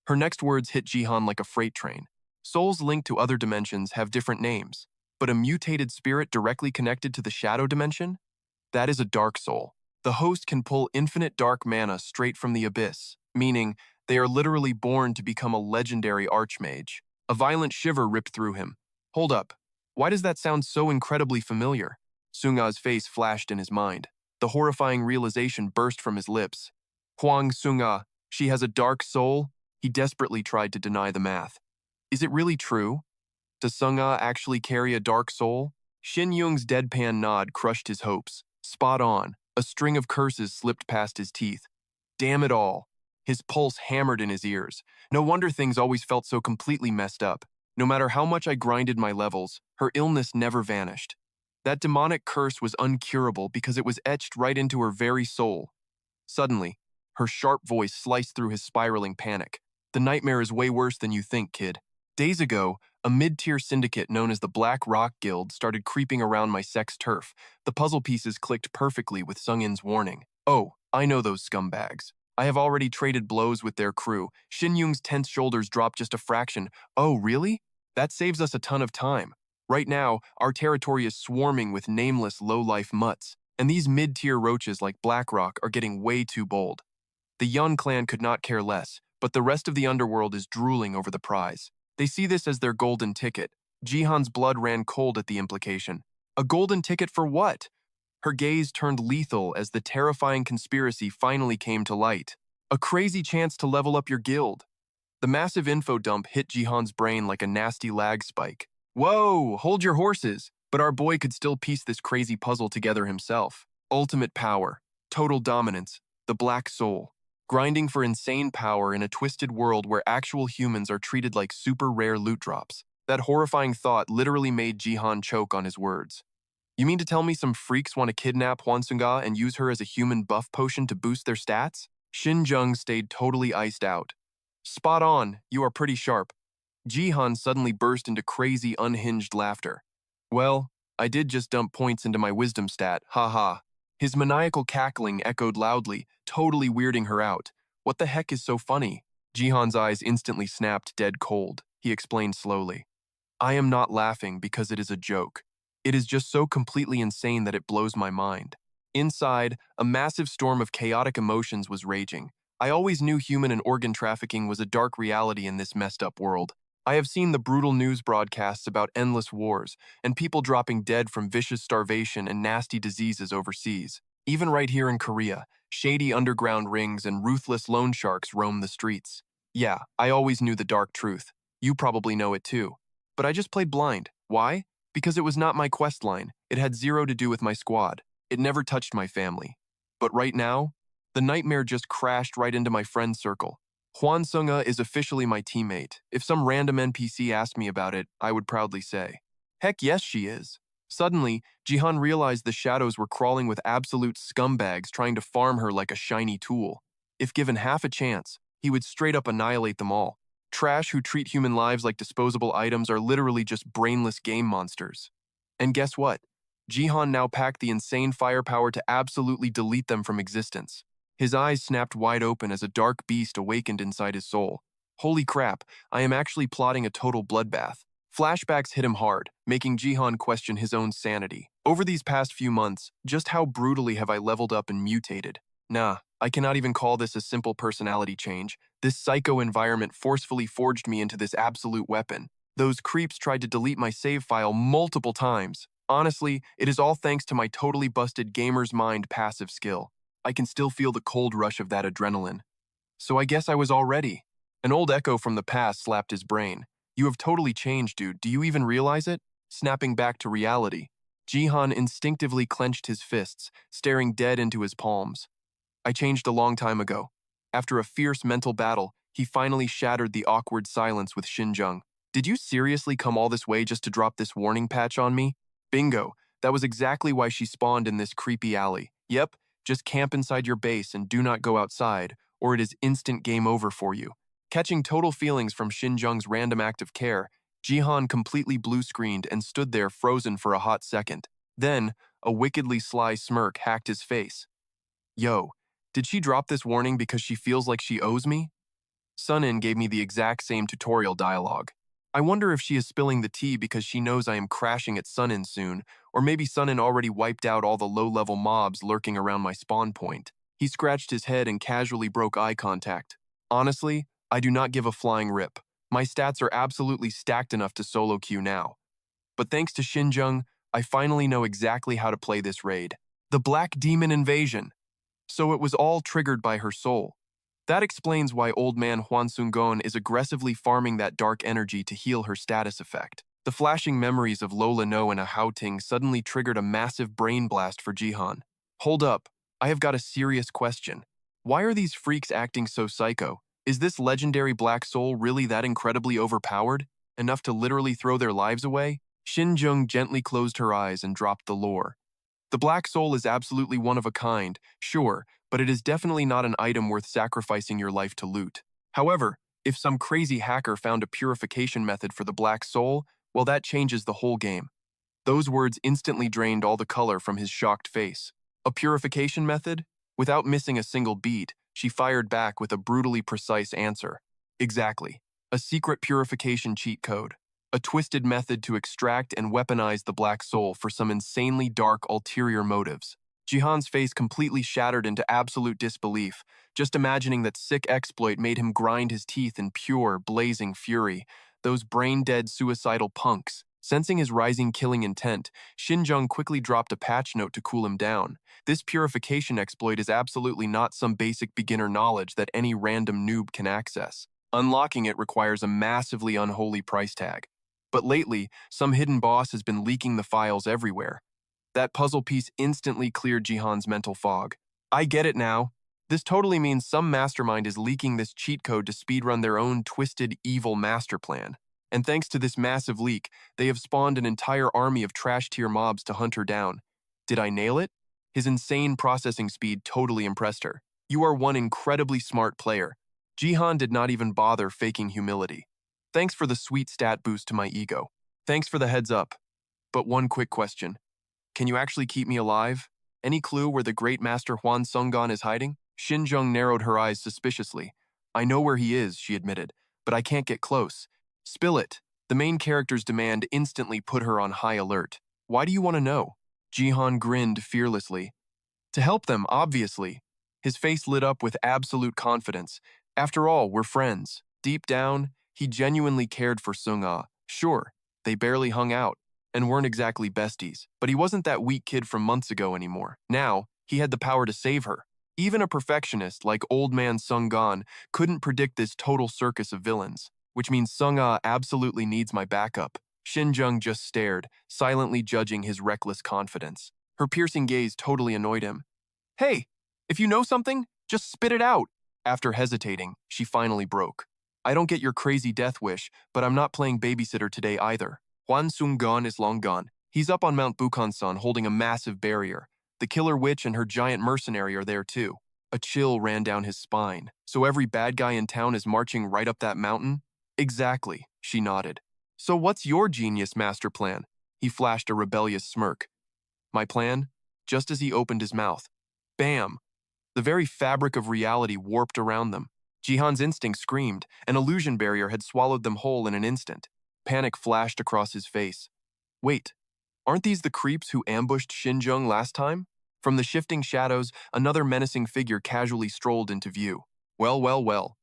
Her next words hit Jihan like a freight train. Souls linked to other dimensions have different names, but a mutated spirit directly connected to the shadow dimension? That is a dark soul. The host can pull infinite dark mana straight from the abyss, meaning they are literally born to become a legendary archmage. A violent shiver ripped through him. Hold up. Why does that sound so incredibly familiar? Sunga's face flashed in his mind. The horrifying realization burst from his lips. Huang Sunga, she has a dark soul? He desperately tried to deny the math. Is it really true? Does Sunga actually carry a dark soul? Shin Yung's deadpan nod crushed his hopes. Spot on. A string of curses slipped past his teeth. Damn it all. His pulse hammered in his ears. No wonder things always felt so completely messed up. No matter how much I grinded my levels, her illness never vanished. That demonic curse was uncurable because it was etched right into her very soul. Suddenly, her sharp voice sliced through his spiraling panic. The nightmare is way worse than you think, kid. Days ago, a mid-tier syndicate known as the Black Rock Guild started creeping around my sex turf. The puzzle pieces clicked perfectly with Sung-in's warning. Oh, I know those scumbags. I have already traded blows with their crew. Shin Yung's tense shoulders dropped just a fraction. Oh, really? That saves us a ton of time. Right now, our territory is swarming with nameless low-life mutts, and these mid-tier roaches like Blackrock are getting way too bold. The Yun clan could not care less, but the rest of the underworld is drooling over the prize. They see this as their golden ticket. Jihan's blood ran cold at the implication. A golden ticket for what? Her gaze turned lethal as the terrifying conspiracy finally came to light. A crazy chance to level up your guild. The massive info dump hit Jihan's brain like a nasty lag spike. Whoa, hold your horses! But our boy could still piece this crazy puzzle together himself. Ultimate power, total dominance, the black soul. Grinding for insane power in a twisted world where actual humans are treated like super rare loot drops. That horrifying thought literally made Jihan choke on his words. You mean to tell me some freaks want to kidnap Hwansunga and use her as a human buff potion to boost their stats? Shin Jung stayed totally iced out. Spot on, you are pretty sharp. Jihan suddenly burst into crazy, unhinged laughter. Well, I did just dump points into my wisdom stat, haha. His maniacal cackling echoed loudly, totally weirding her out. What the heck is so funny? Jihan's eyes instantly snapped dead cold. He explained slowly. I am not laughing because it is a joke. It is just so completely insane that it blows my mind. Inside, a massive storm of chaotic emotions was raging. I always knew human and organ trafficking was a dark reality in this messed up world. I have seen the brutal news broadcasts about endless wars and people dropping dead from vicious starvation and nasty diseases overseas. Even right here in Korea, shady underground rings and ruthless loan sharks roam the streets. Yeah, I always knew the dark truth. You probably know it too. But I just played blind. Why? Because it was not my quest line. It had zero to do with my squad. It never touched my family. But right now, the nightmare just crashed right into my friend circle. Hwan Sunga is officially my teammate. If some random NPC asked me about it, I would proudly say, heck yes, she is. Suddenly, Jihan realized the shadows were crawling with absolute scumbags trying to farm her like a shiny tool. If given half a chance, he would straight up annihilate them all. Trash who treat human lives like disposable items are literally just brainless game monsters. And guess what? Jihan now packed the insane firepower to absolutely delete them from existence. His eyes snapped wide open as a dark beast awakened inside his soul. Holy crap, I am actually plotting a total bloodbath. Flashbacks hit him hard, making Jihan question his own sanity. Over these past few months, just how brutally have I leveled up and mutated? Nah, I cannot even call this a simple personality change. This psycho environment forcefully forged me into this absolute weapon. Those creeps tried to delete my save file multiple times. Honestly, it is all thanks to my totally busted gamer's mind passive skill. I can still feel the cold rush of that adrenaline. So I guess I was all ready. An old echo from the past slapped his brain. You have totally changed, dude. Do you even realize it? Snapping back to reality. Jihan instinctively clenched his fists, staring dead into his palms. I changed a long time ago. After a fierce mental battle, he finally shattered the awkward silence with Xinjiang. Did you seriously come all this way just to drop this warning patch on me? Bingo, that was exactly why she spawned in this creepy alley. Yep, just camp inside your base and do not go outside, or it is instant game over for you. Catching total feelings from Xinjiang's random act of care, Jihan completely blue-screened and stood there frozen for a hot second. Then, a wickedly sly smirk hacked his face. Yo, did she drop this warning because she feels like she owes me? Sunin gave me the exact same tutorial dialogue. I wonder if she is spilling the tea because she knows I am crashing at Sunin soon, or maybe Sunin already wiped out all the low-level mobs lurking around my spawn point. He scratched his head and casually broke eye contact. Honestly, I do not give a flying rip. My stats are absolutely stacked enough to solo queue now. But thanks to Xinjiang, I finally know exactly how to play this raid. The Black Demon Invasion. So it was all triggered by her soul. That explains why old man Huan Sungon is aggressively farming that dark energy to heal her status effect. The flashing memories of Lola No and a Haoting suddenly triggered a massive brain blast for Jihan. Hold up, I have got a serious question. Why are these freaks acting so psycho? Is this legendary black soul really that incredibly overpowered? Enough to literally throw their lives away? Xinjiang gently closed her eyes and dropped the lore. The black soul is absolutely one of a kind, sure, but it is definitely not an item worth sacrificing your life to loot. However, if some crazy hacker found a purification method for the black soul, well, that changes the whole game. Those words instantly drained all the color from his shocked face. A purification method? Without missing a single beat, she fired back with a brutally precise answer. Exactly. A secret purification cheat code. A twisted method to extract and weaponize the black soul for some insanely dark ulterior motives. Jihan's face completely shattered into absolute disbelief, just imagining that sick exploit made him grind his teeth in pure, blazing fury. Those brain-dead suicidal punks. Sensing his rising killing intent, Xinjiang quickly dropped a patch note to cool him down. This purification exploit is absolutely not some basic beginner knowledge that any random noob can access. Unlocking it requires a massively unholy price tag. But lately, some hidden boss has been leaking the files everywhere. That puzzle piece instantly cleared Jihan's mental fog. I get it now. This totally means some mastermind is leaking this cheat code to speedrun their own twisted, evil master plan. And thanks to this massive leak, they have spawned an entire army of trash-tier mobs to hunt her down. Did I nail it? His insane processing speed totally impressed her. You are one incredibly smart player. Jihan did not even bother faking humility. Thanks for the sweet stat boost to my ego. Thanks for the heads up. But one quick question. Can you actually keep me alive? Any clue where the great master Huan Sungon is hiding? Xinjiang narrowed her eyes suspiciously. I know where he is, she admitted, but I can't get close. Spill it. The main character's demand instantly put her on high alert. Why do you want to know? Jihan grinned fearlessly. To help them, obviously. His face lit up with absolute confidence. After all, we're friends. Deep down, he genuinely cared for Sunga. Sure, they barely hung out and weren't exactly besties, but he wasn't that weak kid from months ago anymore. Now, he had the power to save her. Even a perfectionist like old man Sungan couldn't predict this total circus of villains, which means Sunga absolutely needs my backup. Xinjiang just stared, silently judging his reckless confidence. Her piercing gaze totally annoyed him. Hey, if you know something, just spit it out. After hesitating, she finally broke. I don't get your crazy death wish, but I'm not playing babysitter today either. Huan Sungon is long gone. He's up on Mount Bukansan holding a massive barrier. The killer witch and her giant mercenary are there too. A chill ran down his spine. So every bad guy in town is marching right up that mountain? Exactly, she nodded. So what's your genius master plan? He flashed a rebellious smirk. My plan? Just as he opened his mouth. Bam! The very fabric of reality warped around them. Jihan's instinct screamed. An illusion barrier had swallowed them whole in an instant. Panic flashed across his face. Wait, aren't these the creeps who ambushed Xinjiang last time? From the shifting shadows, another menacing figure casually strolled into view. Well, well, well.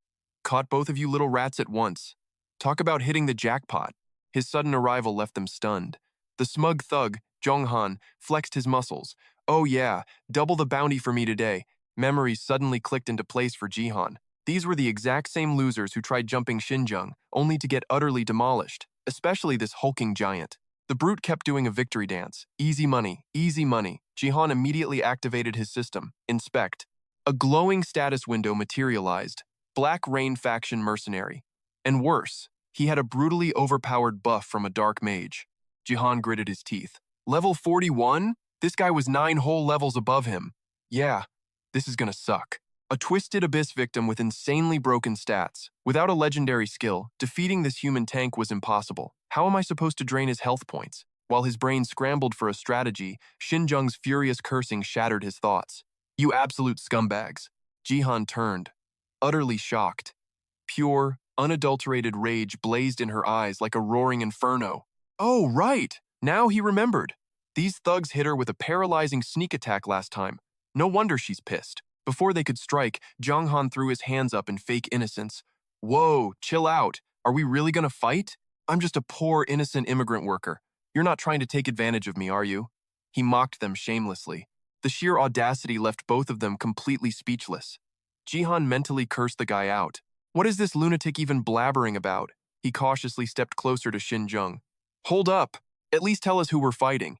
Caught both of you little rats at once. Talk about hitting the jackpot. His sudden arrival left them stunned. The smug thug, Zhonghan, flexed his muscles. Oh yeah, double the bounty for me today. Memories suddenly clicked into place for Jihan. These were the exact same losers who tried jumping Xinjiang, only to get utterly demolished, especially this hulking giant. The brute kept doing a victory dance. Easy money, easy money. Jihan immediately activated his system. Inspect. A glowing status window materialized. Black Rain Faction Mercenary. And worse, he had a brutally overpowered buff from a dark mage. Jihan gritted his teeth. Level 41? This guy was 9 whole levels above him. Yeah, this is gonna suck. A twisted abyss victim with insanely broken stats. Without a legendary skill, defeating this human tank was impossible. How am I supposed to drain his health points? While his brain scrambled for a strategy, Xinjiang's furious cursing shattered his thoughts. You absolute scumbags. Jihan turned, utterly shocked. Pure, unadulterated rage blazed in her eyes like a roaring inferno. Oh, right! Now he remembered. These thugs hit her with a paralyzing sneak attack last time. No wonder she's pissed. Before they could strike, Jonghan threw his hands up in fake innocence. Whoa, chill out. Are we really gonna fight? I'm just a poor, innocent immigrant worker. You're not trying to take advantage of me, are you? He mocked them shamelessly. The sheer audacity left both of them completely speechless. Jihan mentally cursed the guy out. What is this lunatic even blabbering about? He cautiously stepped closer to Xinzheng. Hold up! At least tell us who we're fighting.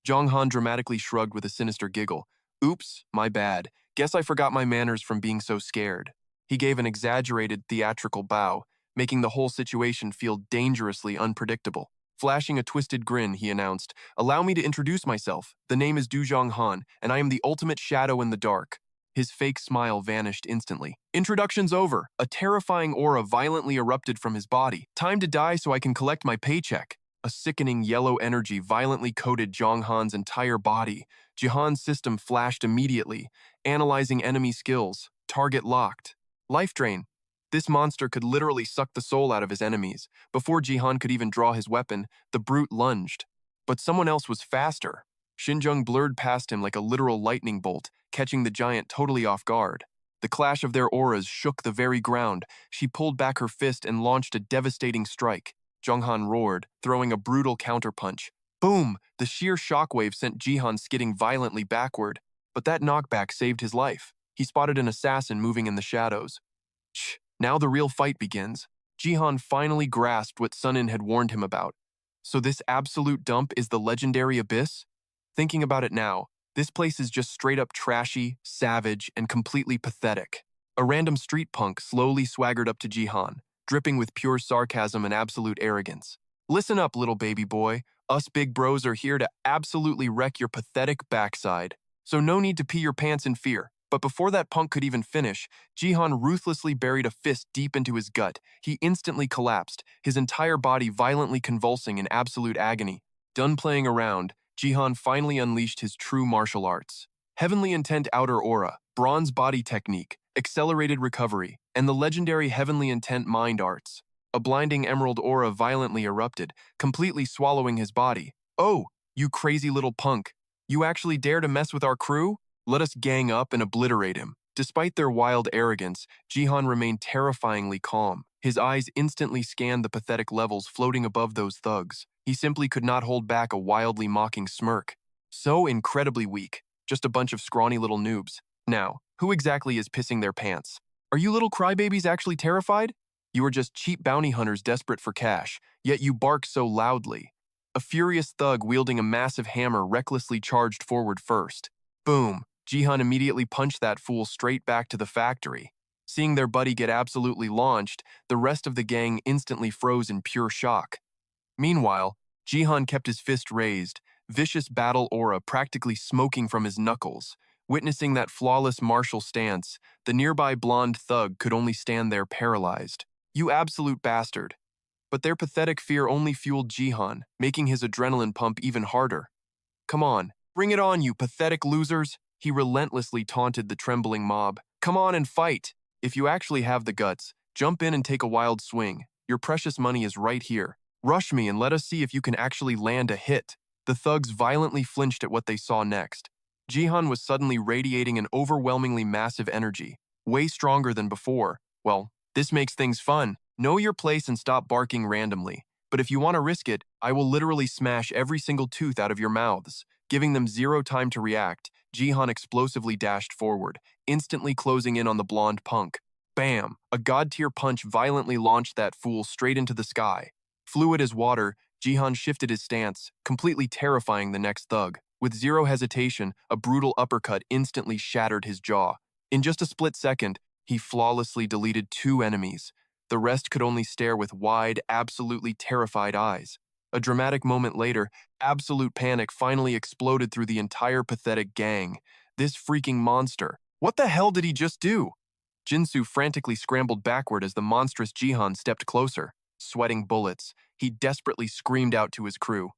Zhonghan dramatically shrugged with a sinister giggle. Oops, my bad. Guess I forgot my manners from being so scared. He gave an exaggerated, theatrical bow, making the whole situation feel dangerously unpredictable. Flashing a twisted grin, he announced, Allow me to introduce myself. The name is Du Zhonghan, and I am the ultimate shadow in the dark. His fake smile vanished instantly. Introduction's over. A terrifying aura violently erupted from his body. Time to die so I can collect my paycheck. A sickening yellow energy violently coated Zhonghan's entire body. Jihan's system flashed immediately, analyzing enemy skills. Target locked. Life drain. This monster could literally suck the soul out of his enemies. Before Jihan could even draw his weapon, the brute lunged. But someone else was faster. Xinzheng blurred past him like a literal lightning bolt, catching the giant totally off guard. The clash of their auras shook the very ground. She pulled back her fist and launched a devastating strike. Zhonghan roared, throwing a brutal counterpunch. Boom! The sheer shockwave sent Jihan skidding violently backward. But that knockback saved his life. He spotted an assassin moving in the shadows. Shh! Now the real fight begins. Jihan finally grasped what Sunin had warned him about. So this absolute dump is the legendary abyss? Thinking about it now, this place is just straight up trashy, savage, and completely pathetic. A random street punk slowly swaggered up to Jihan, dripping with pure sarcasm and absolute arrogance. Listen up, little baby boy. Us big bros are here to absolutely wreck your pathetic backside. So no need to pee your pants in fear. But before that punk could even finish, Jihan ruthlessly buried a fist deep into his gut. He instantly collapsed, his entire body violently convulsing in absolute agony. Done playing around, Jihan finally unleashed his true martial arts. Heavenly Intent Outer Aura, Bronze Body Technique, Accelerated Recovery, and the legendary Heavenly Intent Mind Arts. A blinding emerald aura violently erupted, completely swallowing his body. Oh, you crazy little punk. You actually dare to mess with our crew? Let us gang up and obliterate him. Despite their wild arrogance, Jihan remained terrifyingly calm. His eyes instantly scanned the pathetic levels floating above those thugs. He simply could not hold back a wildly mocking smirk. So incredibly weak. Just a bunch of scrawny little noobs. Now, who exactly is pissing their pants? Are you little crybabies actually terrified? You are just cheap bounty hunters desperate for cash, yet you bark so loudly. A furious thug wielding a massive hammer recklessly charged forward first. Boom! Jihan immediately punched that fool straight back to the factory. Seeing their buddy get absolutely launched, the rest of the gang instantly froze in pure shock. Meanwhile, Jihan kept his fist raised, vicious battle aura practically smoking from his knuckles. Witnessing that flawless martial stance, the nearby blonde thug could only stand there paralyzed. You absolute bastard. But their pathetic fear only fueled Jihan, making his adrenaline pump even harder. Come on, bring it on, you pathetic losers. He relentlessly taunted the trembling mob. Come on and fight. If you actually have the guts, jump in and take a wild swing. Your precious money is right here. Rush me and let us see if you can actually land a hit. The thugs violently flinched at what they saw next. Jihan was suddenly radiating an overwhelmingly massive energy, way stronger than before. Well, this makes things fun. Know your place and stop barking randomly. But if you want to risk it, I will literally smash every single tooth out of your mouths. Giving them zero time to react, Jihan explosively dashed forward, instantly closing in on the blonde punk. Bam! A god-tier punch violently launched that fool straight into the sky. Fluid as water, Jihan shifted his stance, completely terrifying the next thug. With zero hesitation, a brutal uppercut instantly shattered his jaw. In just a split second, he flawlessly deleted 2 enemies. The rest could only stare with wide, absolutely terrified eyes. A dramatic moment later, absolute panic finally exploded through the entire pathetic gang. This freaking monster. What the hell did he just do? Jinsu frantically scrambled backward as the monstrous Jihan stepped closer. Sweating bullets, he desperately screamed out to his crew.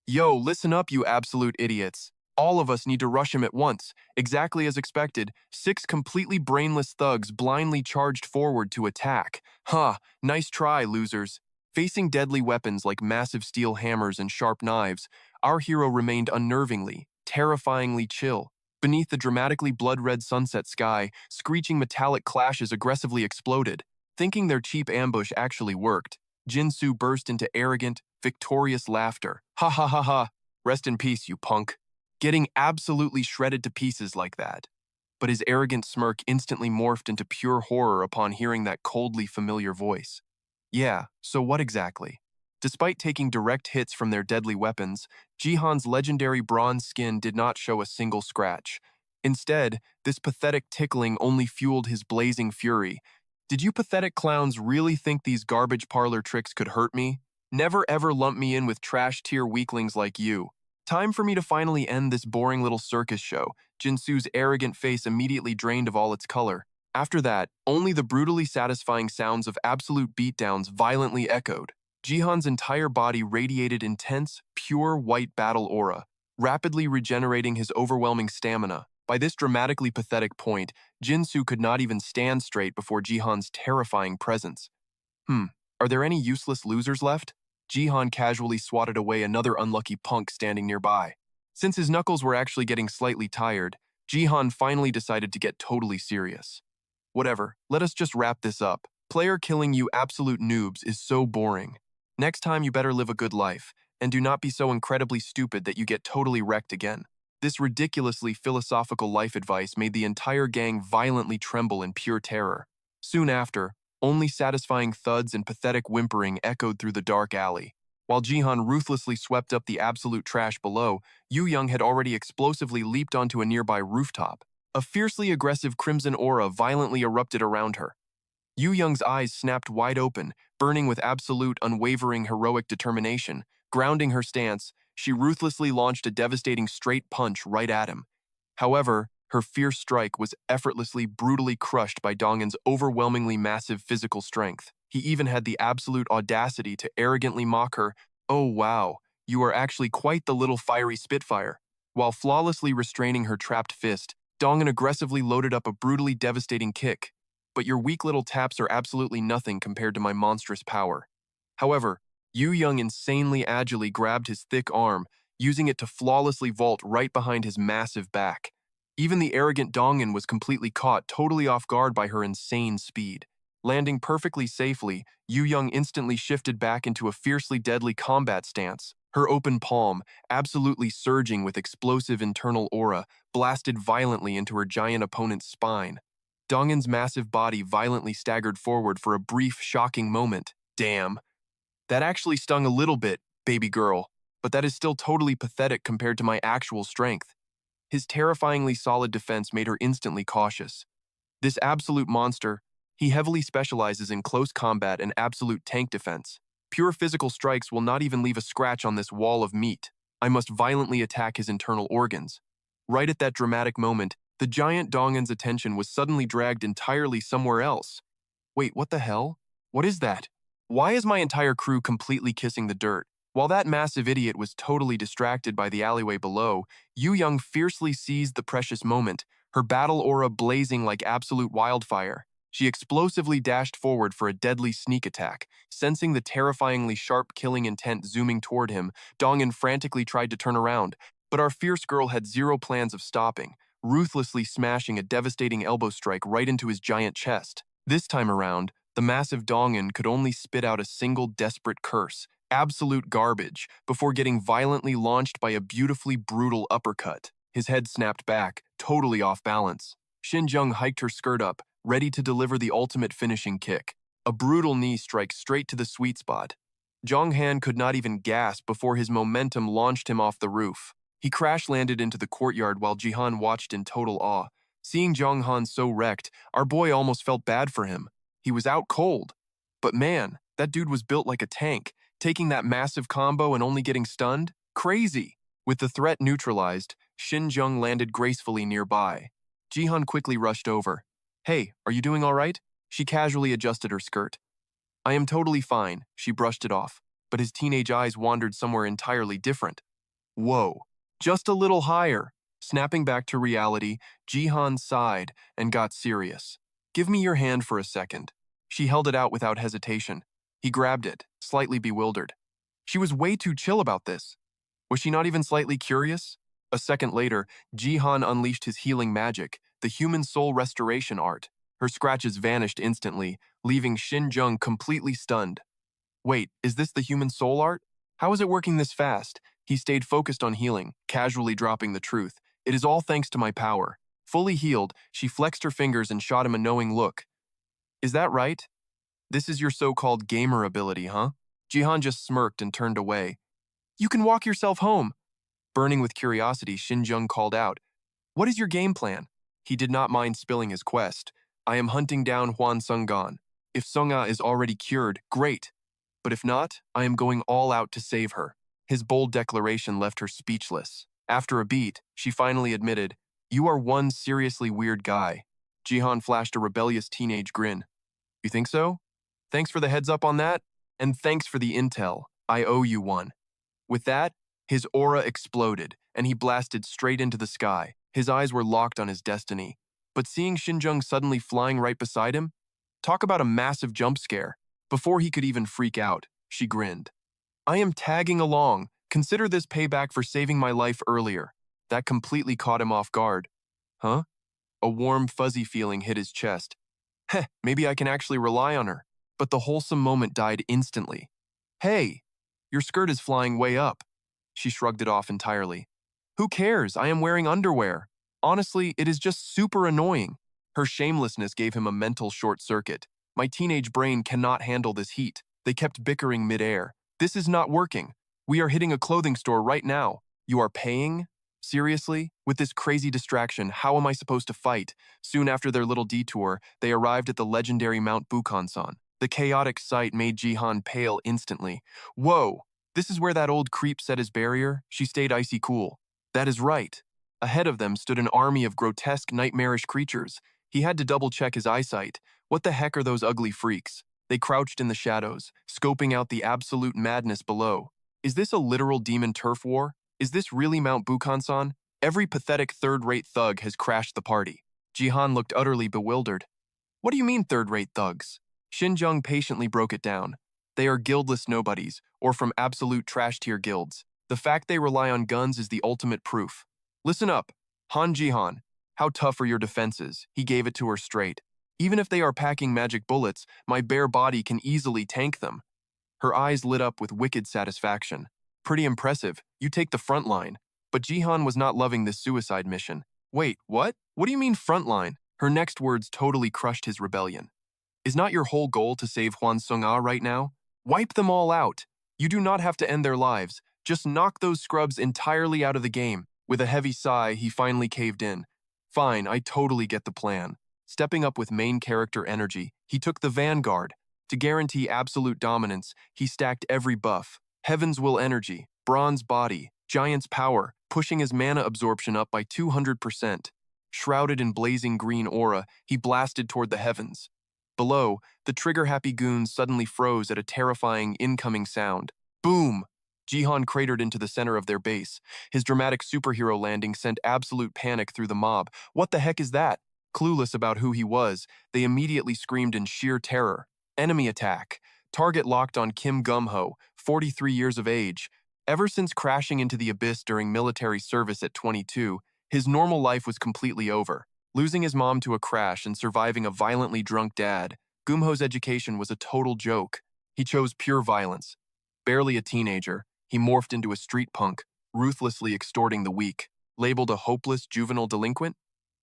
Yo, listen up, you absolute idiots. All of us need to rush him at once. Exactly as expected, 6 completely brainless thugs blindly charged forward to attack. Ha, nice try, losers. Facing deadly weapons like massive steel hammers and sharp knives, our hero remained unnervingly, terrifyingly chill. Beneath the dramatically blood-red sunset sky, screeching metallic clashes aggressively exploded. Thinking their cheap ambush actually worked, Jinsu burst into arrogant, victorious laughter. Ha ha ha ha. Rest in peace, you punk. Getting absolutely shredded to pieces like that. But his arrogant smirk instantly morphed into pure horror upon hearing that coldly familiar voice. Yeah, so what exactly? Despite taking direct hits from their deadly weapons, Jihan's legendary bronze skin did not show a single scratch. Instead, this pathetic tickling only fueled his blazing fury. Did you pathetic clowns really think these garbage parlor tricks could hurt me? Never ever lump me in with trash-tier weaklings like you. Time for me to finally end this boring little circus show. Jinsu's arrogant face immediately drained of all its color. After that, only the brutally satisfying sounds of absolute beatdowns violently echoed. Jihan's entire body radiated intense, pure white battle aura, rapidly regenerating his overwhelming stamina. By this dramatically pathetic point, Jinsu could not even stand straight before Jihan's terrifying presence. Are there any useless losers left? Jihan casually swatted away another unlucky punk standing nearby. Since his knuckles were actually getting slightly tired, Jihan finally decided to get totally serious. Whatever, let us just wrap this up. Player killing you absolute noobs is so boring. Next time you better live a good life, and do not be so incredibly stupid that you get totally wrecked again. This ridiculously philosophical life advice made the entire gang violently tremble in pure terror. Soon after, only satisfying thuds and pathetic whimpering echoed through the dark alley. While Jihan ruthlessly swept up the absolute trash below, Yu Young had already explosively leaped onto a nearby rooftop. A fiercely aggressive crimson aura violently erupted around her. Yu Young's eyes snapped wide open, burning with absolute, unwavering, heroic determination. Grounding her stance, she ruthlessly launched a devastating straight punch right at him. However, her fierce strike was effortlessly, brutally crushed by Dongan's overwhelmingly massive physical strength. He even had the absolute audacity to arrogantly mock her. Oh wow, you are actually quite the little fiery spitfire. While flawlessly restraining her trapped fist, Dongan aggressively loaded up a brutally devastating kick. But your weak little taps are absolutely nothing compared to my monstrous power. However, Yu Young insanely agilely grabbed his thick arm, using it to flawlessly vault right behind his massive back. Even the arrogant Dongan was completely caught totally off guard by her insane speed. Landing perfectly safely, Yu Young instantly shifted back into a fiercely deadly combat stance. Her open palm, absolutely surging with explosive internal aura, blasted violently into her giant opponent's spine. Dongan's massive body violently staggered forward for a brief, shocking moment. Damn. That actually stung a little bit, baby girl, but that is still totally pathetic compared to my actual strength. His terrifyingly solid defense made her instantly cautious. This absolute monster, he heavily specializes in close combat and absolute tank defense. Pure physical strikes will not even leave a scratch on this wall of meat. I must violently attack his internal organs. Right at that dramatic moment, the giant Dongan's attention was suddenly dragged entirely somewhere else. Wait, what the hell? What is that? Why is my entire crew completely kissing the dirt? While that massive idiot was totally distracted by the alleyway below, Yu Young fiercely seized the precious moment, her battle aura blazing like absolute wildfire. She explosively dashed forward for a deadly sneak attack. Sensing the terrifyingly sharp killing intent zooming toward him, Dongan frantically tried to turn around, but our fierce girl had zero plans of stopping, ruthlessly smashing a devastating elbow strike right into his giant chest. This time around, the massive Dongan could only spit out a single desperate curse, absolute garbage, before getting violently launched by a beautifully brutal uppercut. His head snapped back, totally off balance. Xinjiang hiked her skirt up, ready to deliver the ultimate finishing kick. A brutal knee strike straight to the sweet spot. Zhang Han could not even gasp before his momentum launched him off the roof. He crash-landed into the courtyard while Jihan watched in total awe. Seeing Zhang Han so wrecked, our boy almost felt bad for him. He was out cold. But man, that dude was built like a tank, taking that massive combo and only getting stunned? Crazy! With the threat neutralized, Xinjiang landed gracefully nearby. Jihan quickly rushed over. Hey, are you doing all right? She casually adjusted her skirt. I am totally fine, she brushed it off, but his teenage eyes wandered somewhere entirely different. Whoa, Just a little higher. Snapping back to reality, Jihan sighed and got serious. Give me your hand for a second. She held it out without hesitation. He grabbed it, slightly bewildered. She was way too chill about this. Was she not even slightly curious? A second later, Jihan unleashed his healing magic, the human soul restoration art. Her scratches vanished instantly, leaving Xinjiang completely stunned. Wait, is this the human soul art? How is it working this fast? He stayed focused on healing, casually dropping the truth. It is all thanks to my power. Fully healed, she flexed her fingers and shot him a knowing look. Is that right? This is your so-called gamer ability, huh? Jihan just smirked and turned away. You can walk yourself home. Burning with curiosity, Xinjiang called out. What is your game plan? He did not mind spilling his quest. I am hunting down Huan Sunggan. If Sunga is already cured, great. But if not, I am going all out to save her. His bold declaration left her speechless. After a beat, she finally admitted, You are one seriously weird guy. Jihan flashed a rebellious teenage grin. You think so? Thanks for the heads up on that, and thanks for the intel. I owe you one. With that, his aura exploded, and he blasted straight into the sky. His eyes were locked on his destiny. But seeing Xinjiang suddenly flying right beside him, talk about a massive jump scare. Before he could even freak out, she grinned. I am tagging along. Consider this payback for saving my life earlier. That completely caught him off guard. Huh? A warm, fuzzy feeling hit his chest. Heh, maybe I can actually rely on her. But the wholesome moment died instantly. Hey, your skirt is flying way up. She shrugged it off entirely. Who cares? I am wearing underwear. Honestly, it is just super annoying. Her shamelessness gave him a mental short circuit. My teenage brain cannot handle this heat. They kept bickering midair. This is not working. We are hitting a clothing store right now. You are paying? Seriously? With this crazy distraction, how am I supposed to fight? Soon after their little detour, they arrived at the legendary Mount Bukhansan. The chaotic sight made Jihan pale instantly. Whoa! This is where that old creep set his barrier? She stayed icy cool. That is right. Ahead of them stood an army of grotesque, nightmarish creatures. He had to double-check his eyesight. What the heck are those ugly freaks? They crouched in the shadows, scoping out the absolute madness below. Is this a literal demon turf war? Is this really Mount Bukhansan? Every pathetic third-rate thug has crashed the party. Jihan looked utterly bewildered. What do you mean third-rate thugs? Xinjiang patiently broke it down. They are guildless nobodies, or from absolute trash-tier guilds. The fact they rely on guns is the ultimate proof. Listen up, Han Jihan. How tough are your defenses? He gave it to her straight. Even if they are packing magic bullets, my bare body can easily tank them. Her eyes lit up with wicked satisfaction. Pretty impressive. You take the front line. But Jihan was not loving this suicide mission. Wait, what? What do you mean front line? Her next words totally crushed his rebellion. Is not your whole goal to save Huan Sung-ah right now? Wipe them all out. You do not have to end their lives. Just knock those scrubs entirely out of the game. With a heavy sigh, he finally caved in. Fine, I totally get the plan. Stepping up with main character energy, he took the vanguard. To guarantee absolute dominance, he stacked every buff. Heaven's Will energy, bronze body, giant's power, pushing his mana absorption up by 200%. Shrouded in blazing green aura, he blasted toward the heavens. Below, the trigger-happy goons suddenly froze at a terrifying incoming sound. Boom! Jihan cratered into the center of their base. His dramatic superhero landing sent absolute panic through the mob. What the heck is that? Clueless about who he was, they immediately screamed in sheer terror. Enemy attack. Target locked on Kim Gumho, 43 years of age. Ever since crashing into the abyss during military service at 22, his normal life was completely over. Losing his mom to a crash and surviving a violently drunk dad, Gumho's education was a total joke. He chose pure violence. Barely a teenager, he morphed into a street punk, ruthlessly extorting the weak. Labeled a hopeless juvenile delinquent?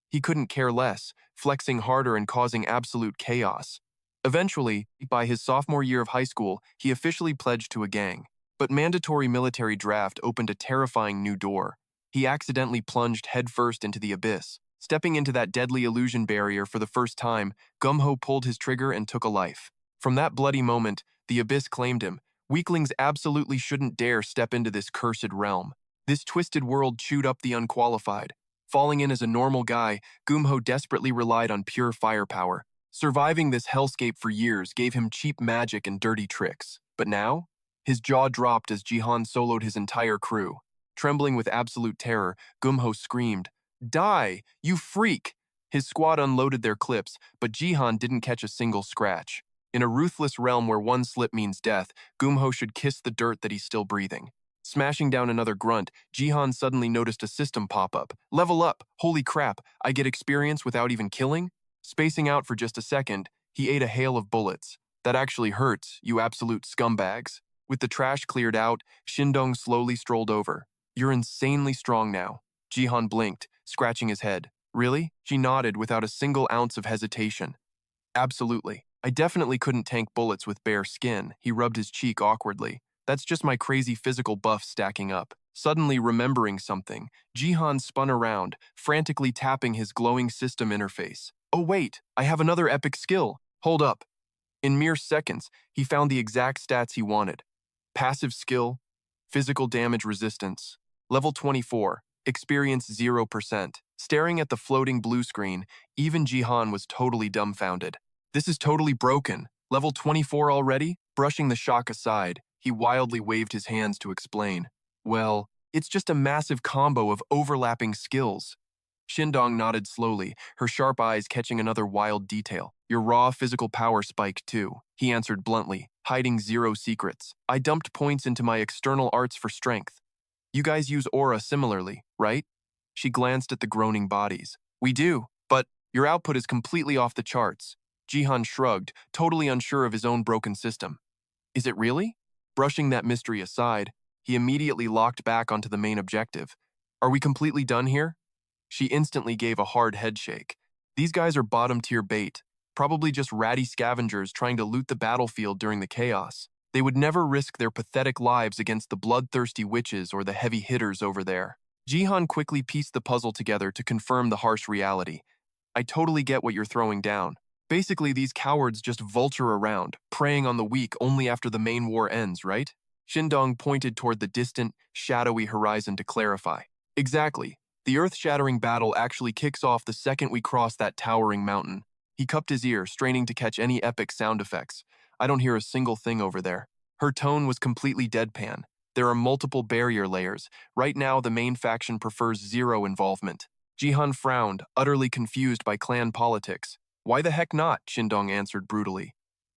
He couldn't care less, flexing harder and causing absolute chaos. Eventually, by his sophomore year of high school, he officially pledged to a gang. But mandatory military draft opened a terrifying new door. He accidentally plunged headfirst into the abyss. Stepping into that deadly illusion barrier for the first time, Gumho pulled his trigger and took a life. From that bloody moment, the abyss claimed him. Weaklings absolutely shouldn't dare step into this cursed realm. This twisted world chewed up the unqualified. Falling in as a normal guy, Gumho desperately relied on pure firepower. Surviving this hellscape for years gave him cheap magic and dirty tricks. But now? His jaw dropped as Jihan soloed his entire crew. Trembling with absolute terror, Gumho screamed, "Die, you freak!" His squad unloaded their clips, but Jihan didn't catch a single scratch. In a ruthless realm where one slip means death, Gumho should kiss the dirt that he's still breathing. Smashing down another grunt, Jihan suddenly noticed a system pop up. Level up! Holy crap, I get experience without even killing? Spacing out for just a second, he ate a hail of bullets. That actually hurts, you absolute scumbags. With the trash cleared out, Shindong slowly strolled over. You're insanely strong now. Jihan blinked, scratching his head. Really? She nodded without a single ounce of hesitation. Absolutely. I definitely couldn't tank bullets with bare skin. He rubbed his cheek awkwardly. That's just my crazy physical buff stacking up. Suddenly remembering something, Jihan spun around, frantically tapping his glowing system interface. Oh wait, I have another epic skill. Hold up. In mere seconds, he found the exact stats he wanted. Passive skill, physical damage resistance, level 24, experience 0%. Staring at the floating blue screen, even Jihan was totally dumbfounded. This is totally broken. Level 24 already? Brushing the shock aside, he wildly waved his hands to explain. Well, it's just a massive combo of overlapping skills. Shindong nodded slowly, her sharp eyes catching another wild detail. Your raw physical power spiked too, he answered bluntly, hiding zero secrets. I dumped points into my external arts for strength. You guys use aura similarly, right? She glanced at the groaning bodies. We do, but your output is completely off the charts. Jihan shrugged, totally unsure of his own broken system. Is it really? Brushing that mystery aside, he immediately locked back onto the main objective. Are we completely done here? She instantly gave a hard headshake. These guys are bottom-tier bait, probably just ratty scavengers trying to loot the battlefield during the chaos. They would never risk their pathetic lives against the bloodthirsty witches or the heavy hitters over there. Jihan quickly pieced the puzzle together to confirm the harsh reality. I totally get what you're throwing down. Basically, these cowards just vulture around, preying on the weak only after the main war ends, right? Shindong pointed toward the distant, shadowy horizon to clarify. Exactly. The earth-shattering battle actually kicks off the second we cross that towering mountain. He cupped his ear, straining to catch any epic sound effects. I don't hear a single thing over there. Her tone was completely deadpan. There are multiple barrier layers. Right now, the main faction prefers zero involvement. Jihan frowned, utterly confused by clan politics. Why the heck not? Shindong answered brutally.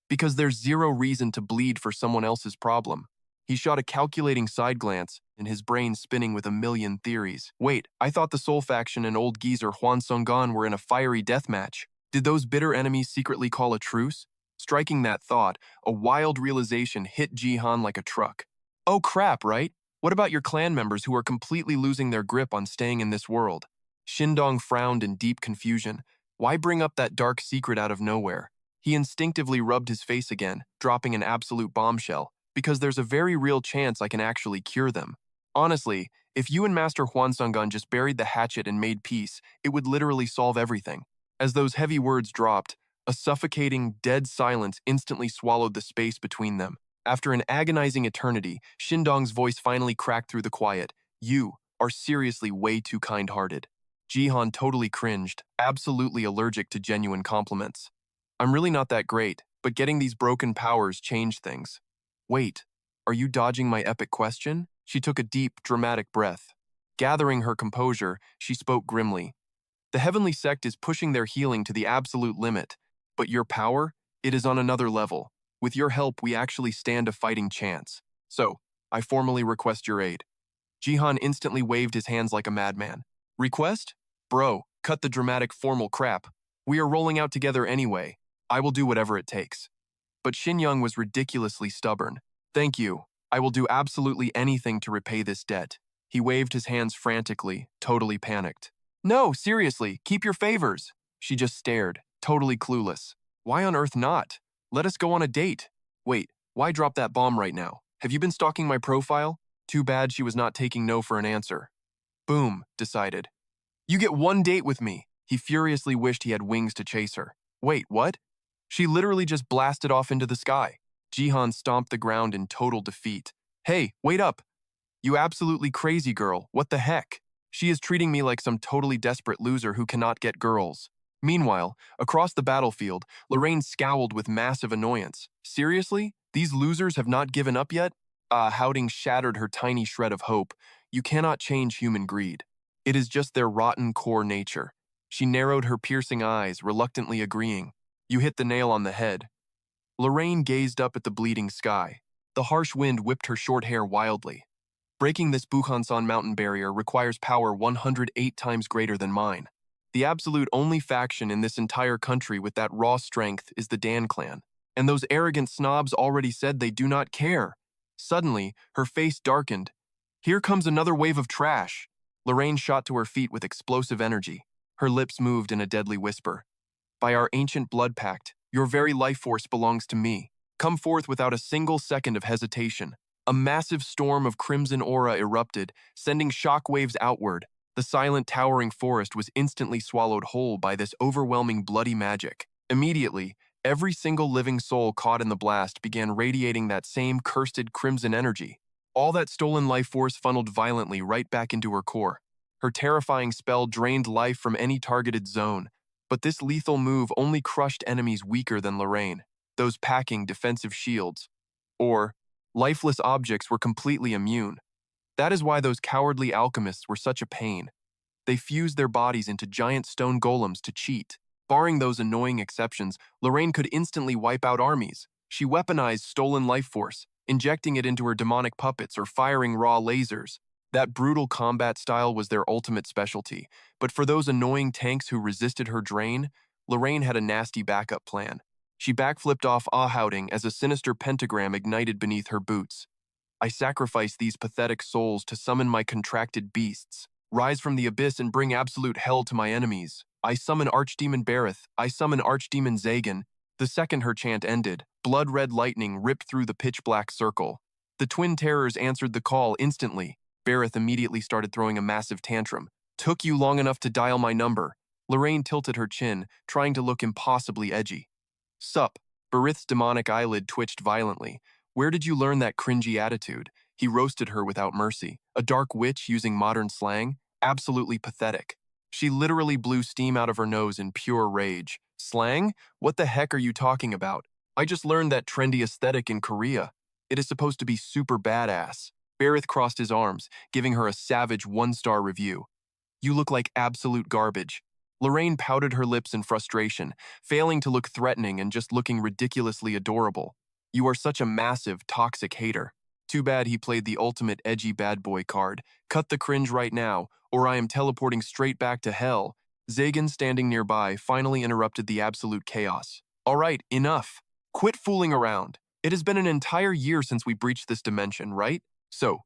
Because there's zero reason to bleed for someone else's problem. He shot a calculating side glance, and his brain spinning with a million theories. Wait, I thought the Soul faction and old geezer Huan Songgan were in a fiery deathmatch. Did those bitter enemies secretly call a truce? Striking that thought, a wild realization hit Jihan like a truck. Oh crap, right? What about your clan members who are completely losing their grip on staying in this world? Shindong frowned in deep confusion. Why bring up that dark secret out of nowhere? He instinctively rubbed his face again, dropping an absolute bombshell. Because there's a very real chance I can actually cure them. Honestly, if you and Master Huan Songgan just buried the hatchet and made peace, it would literally solve everything. As those heavy words dropped, a suffocating, dead silence instantly swallowed the space between them. After an agonizing eternity, Shindong's voice finally cracked through the quiet. You are seriously way too kind-hearted. Jihan totally cringed, absolutely allergic to genuine compliments. I'm really not that great, but getting these broken powers changed things. Wait, are you dodging my epic question? She took a deep, dramatic breath. Gathering her composure, she spoke grimly. The Heavenly Sect is pushing their healing to the absolute limit, but your power, it is on another level. With your help, we actually stand a fighting chance. So, I formally request your aid. Jihan instantly waved his hands like a madman. Request? Bro, cut the dramatic formal crap. We are rolling out together anyway. I will do whatever it takes. But Xinyoung was ridiculously stubborn. Thank you. I will do absolutely anything to repay this debt. He waved his hands frantically, totally panicked. No, seriously, keep your favors. She just stared, totally clueless. Why on earth not? Let us go on a date. Wait, why drop that bomb right now? Have you been stalking my profile? Too bad she was not taking no for an answer. Boom, decided. You get one date with me. He furiously wished he had wings to chase her. Wait, what? She literally just blasted off into the sky. Jihan stomped the ground in total defeat. Hey, wait up. You absolutely crazy girl, what the heck? She is treating me like some totally desperate loser who cannot get girls. Meanwhile, across the battlefield, Lorraine scowled with massive annoyance. Seriously? These losers have not given up yet? Howding shattered her tiny shred of hope. you cannot change human greed. It is just their rotten core nature. She narrowed her piercing eyes, reluctantly agreeing. You hit the nail on the head. Lorraine gazed up at the bleeding sky. The harsh wind whipped her short hair wildly. Breaking this Bukhansan mountain barrier requires power 108 times greater than mine. The absolute only faction in this entire country with that raw strength is the Dan clan. And those arrogant snobs already said they do not care. Suddenly, her face darkened. Here comes another wave of trash. Lorraine shot to her feet with explosive energy. Her lips moved in a deadly whisper. By our ancient blood pact, your very life force belongs to me. Come forth without a single second of hesitation. A massive storm of crimson aura erupted, sending shockwaves outward. The silent, towering forest was instantly swallowed whole by this overwhelming bloody magic. Immediately, every single living soul caught in the blast began radiating that same cursed crimson energy. All that stolen life force funneled violently right back into her core. Her terrifying spell drained life from any targeted zone. But this lethal move only crushed enemies weaker than Lorraine, those packing defensive shields. Or, lifeless objects were completely immune. That is why those cowardly alchemists were such a pain. They fused their bodies into giant stone golems to cheat. Barring those annoying exceptions, Lorraine could instantly wipe out armies. She weaponized stolen life force, injecting it into her demonic puppets or firing raw lasers. That brutal combat style was their ultimate specialty, but for those annoying tanks who resisted her drain, Lorraine had a nasty backup plan. She backflipped off Ahouting as a sinister pentagram ignited beneath her boots. I sacrifice these pathetic souls to summon my contracted beasts. Rise from the abyss and bring absolute hell to my enemies. I summon Archdemon Bareth. I summon Archdemon Zagan. The second her chant ended, blood-red lightning ripped through the pitch-black circle. The twin terrors answered the call instantly. Bareth immediately started throwing a massive tantrum. Took you long enough to dial my number. Lorraine tilted her chin, trying to look impossibly edgy. Sup. Bareth's demonic eyelid twitched violently. Where did you learn that cringy attitude? He roasted her without mercy. A dark witch using modern slang? Absolutely pathetic. She literally blew steam out of her nose in pure rage. Slang? What the heck are you talking about? I just learned that trendy aesthetic in Korea. It is supposed to be super badass. Bareth crossed his arms, giving her a savage one-star review. You look like absolute garbage. Lorraine pouted her lips in frustration, failing to look threatening and just looking ridiculously adorable. You are such a massive, toxic hater. Too bad he played the ultimate edgy bad boy card. Cut the cringe right now, or I am teleporting straight back to hell. Zagan, standing nearby, finally interrupted the absolute chaos. All right, enough. Quit fooling around. It has been an entire year since we breached this dimension, right? So,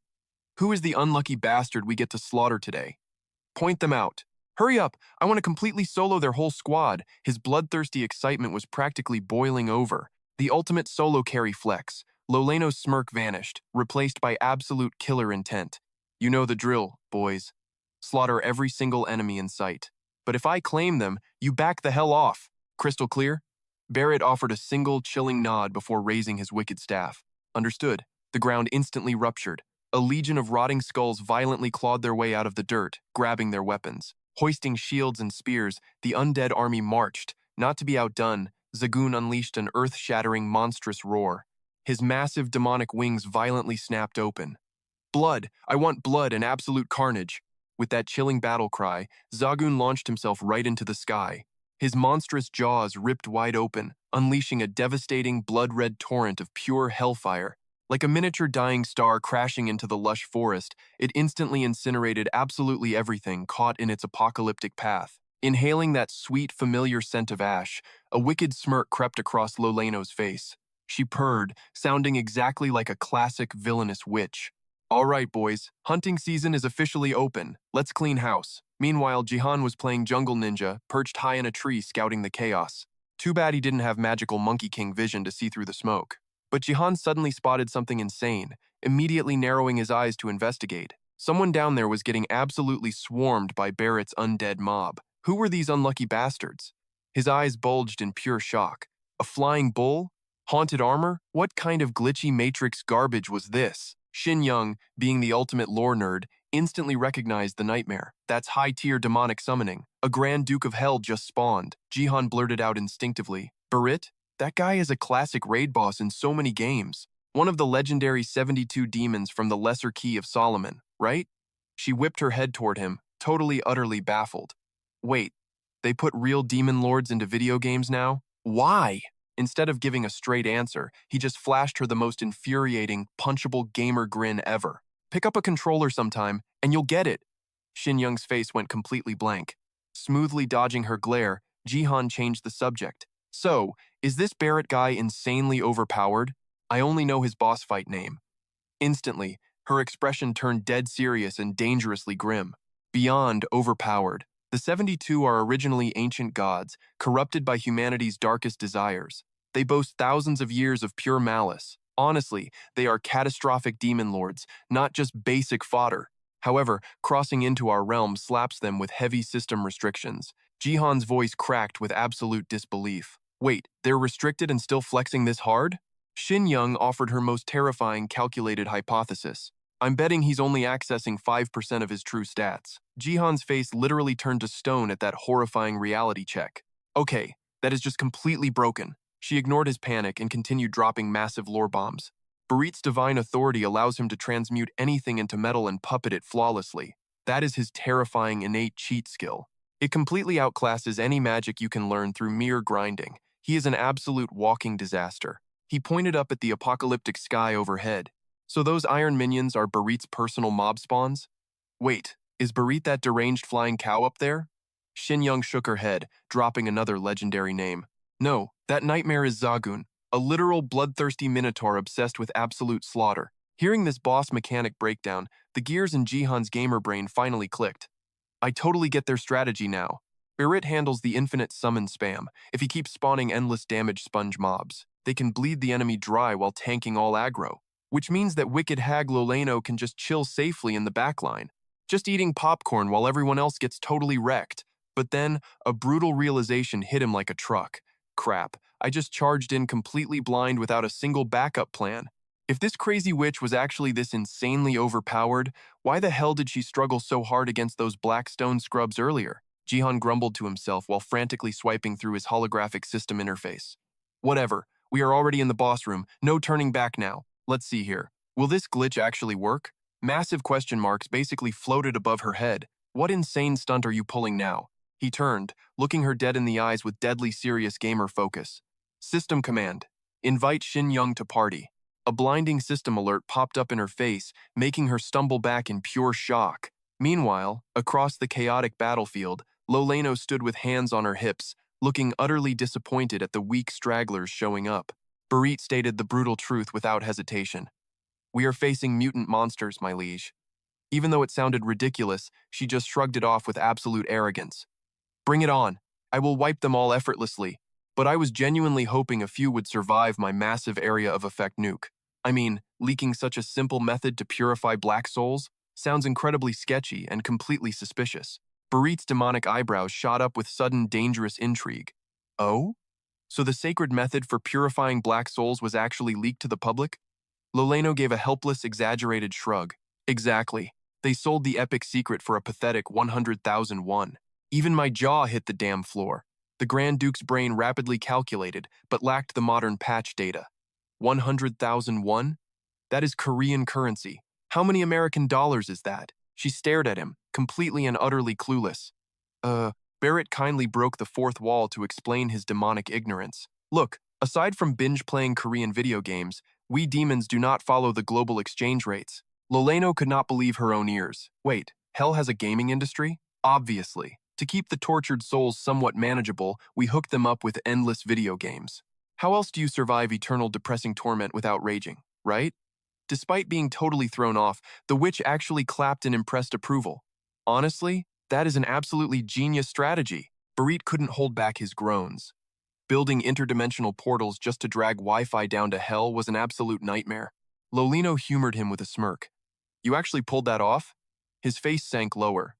who is the unlucky bastard we get to slaughter today? Point them out. Hurry up, I want to completely solo their whole squad. His bloodthirsty excitement was practically boiling over. The ultimate solo carry flex. Loleno's smirk vanished, replaced by absolute killer intent. You know the drill, boys. Slaughter every single enemy in sight. But if I claim them, you back the hell off. Crystal clear? Barrett offered a single, chilling nod before raising his wicked staff. Understood. The ground instantly ruptured. A legion of rotting skulls violently clawed their way out of the dirt, grabbing their weapons. Hoisting shields and spears, the undead army marched. Not to be outdone, Zagun unleashed an earth-shattering, monstrous roar. His massive demonic wings violently snapped open. Blood! I want blood and absolute carnage! With that chilling battle cry, Zagun launched himself right into the sky. His monstrous jaws ripped wide open, unleashing a devastating, blood-red torrent of pure hellfire. Like a miniature dying star crashing into the lush forest, it instantly incinerated absolutely everything caught in its apocalyptic path. Inhaling that sweet, familiar scent of ash, a wicked smirk crept across Loleno's face. She purred, sounding exactly like a classic villainous witch. All right, boys, hunting season is officially open. Let's clean house. Meanwhile, Jihan was playing Jungle Ninja, perched high in a tree scouting the chaos. Too bad he didn't have magical Monkey King vision to see through the smoke. But Jihan suddenly spotted something insane, immediately narrowing his eyes to investigate. Someone down there was getting absolutely swarmed by Barrett's undead mob. Who were these unlucky bastards? His eyes bulged in pure shock. A flying bull? Haunted armor? What kind of glitchy Matrix garbage was this? Shin Young, being the ultimate lore nerd, instantly recognized the nightmare. That's high-tier demonic summoning. A Grand Duke of Hell just spawned. Jihan blurted out instinctively. Barrett? That guy is a classic raid boss in so many games. One of the legendary 72 demons from the Lesser Key of Solomon, right? She whipped her head toward him, totally utterly baffled. Wait, they put real demon lords into video games now? Why? Instead of giving a straight answer, he just flashed her the most infuriating, punchable gamer grin ever. Pick up a controller sometime, and you'll get it. Shin Young's face went completely blank. Smoothly dodging her glare, Jihan changed the subject. So, is this Barrett guy insanely overpowered? I only know his boss fight name. Instantly, her expression turned dead serious and dangerously grim. Beyond overpowered, the 72 are originally ancient gods, corrupted by humanity's darkest desires. They boast thousands of years of pure malice. Honestly, they are catastrophic demon lords, not just basic fodder. However, crossing into our realm slaps them with heavy system restrictions. Jihan's voice cracked with absolute disbelief. Wait, they're restricted and still flexing this hard? Shin Young offered her most terrifying calculated hypothesis. I'm betting he's only accessing 5% of his true stats. Jihan's face literally turned to stone at that horrifying reality check. Okay, that is just completely broken. She ignored his panic and continued dropping massive lore bombs. Barit's divine authority allows him to transmute anything into metal and puppet it flawlessly. That is his terrifying innate cheat skill. It completely outclasses any magic you can learn through mere grinding. He is an absolute walking disaster. He pointed up at the apocalyptic sky overhead. So those iron minions are Barit's personal mob spawns? Wait, is Barit that deranged flying cow up there? Shin Young shook her head, dropping another legendary name. No, that nightmare is Zagun, a literal bloodthirsty minotaur obsessed with absolute slaughter. Hearing this boss mechanic breakdown, the gears in Jihan's gamer brain finally clicked. I totally get their strategy now. Barit handles the infinite summon spam. If he keeps spawning endless damage sponge mobs, they can bleed the enemy dry while tanking all aggro, which means that wicked hag Loleno can just chill safely in the backline, just eating popcorn while everyone else gets totally wrecked. But then, a brutal realization hit him like a truck. Crap, I just charged in completely blind without a single backup plan. If this crazy witch was actually this insanely overpowered, why the hell did she struggle so hard against those black stone scrubs earlier? Jihan grumbled to himself while frantically swiping through his holographic system interface. Whatever, we are already in the boss room, no turning back now. Let's see here. Will this glitch actually work? Massive question marks basically floated above her head. What insane stunt are you pulling now? He turned, looking her dead in the eyes with deadly serious gamer focus. System command. Invite Shin Young to party. A blinding system alert popped up in her face, making her stumble back in pure shock. Meanwhile, across the chaotic battlefield, Loleno stood with hands on her hips, looking utterly disappointed at the weak stragglers showing up. Barit stated the brutal truth without hesitation. We are facing mutant monsters, my liege. Even though it sounded ridiculous, she just shrugged it off with absolute arrogance. Bring it on. I will wipe them all effortlessly. But I was genuinely hoping a few would survive my massive area of effect nuke. I mean, leaking such a simple method to purify black souls sounds incredibly sketchy and completely suspicious. Barit's demonic eyebrows shot up with sudden dangerous intrigue. Oh? So the sacred method for purifying black souls was actually leaked to the public? Loleno gave a helpless, exaggerated shrug. Exactly. They sold the epic secret for a pathetic 100,000 won. Even my jaw hit the damn floor. The Grand Duke's brain rapidly calculated, but lacked the modern patch data. 100,000 won? That is Korean currency. How many American dollars is that? She stared at him, completely and utterly clueless. Barrett kindly broke the fourth wall to explain his demonic ignorance. Look, aside from binge-playing Korean video games, we demons do not follow the global exchange rates. Loleno could not believe her own ears. Wait, hell has a gaming industry? Obviously. To keep the tortured souls somewhat manageable, we hook them up with endless video games. How else do you survive eternal depressing torment without raging, right? Despite being totally thrown off, the witch actually clapped in impressed approval. Honestly, that is an absolutely genius strategy. Barit couldn't hold back his groans. Building interdimensional portals just to drag Wi-Fi down to hell was an absolute nightmare. Loleno humored him with a smirk. You actually pulled that off? His face sank lower.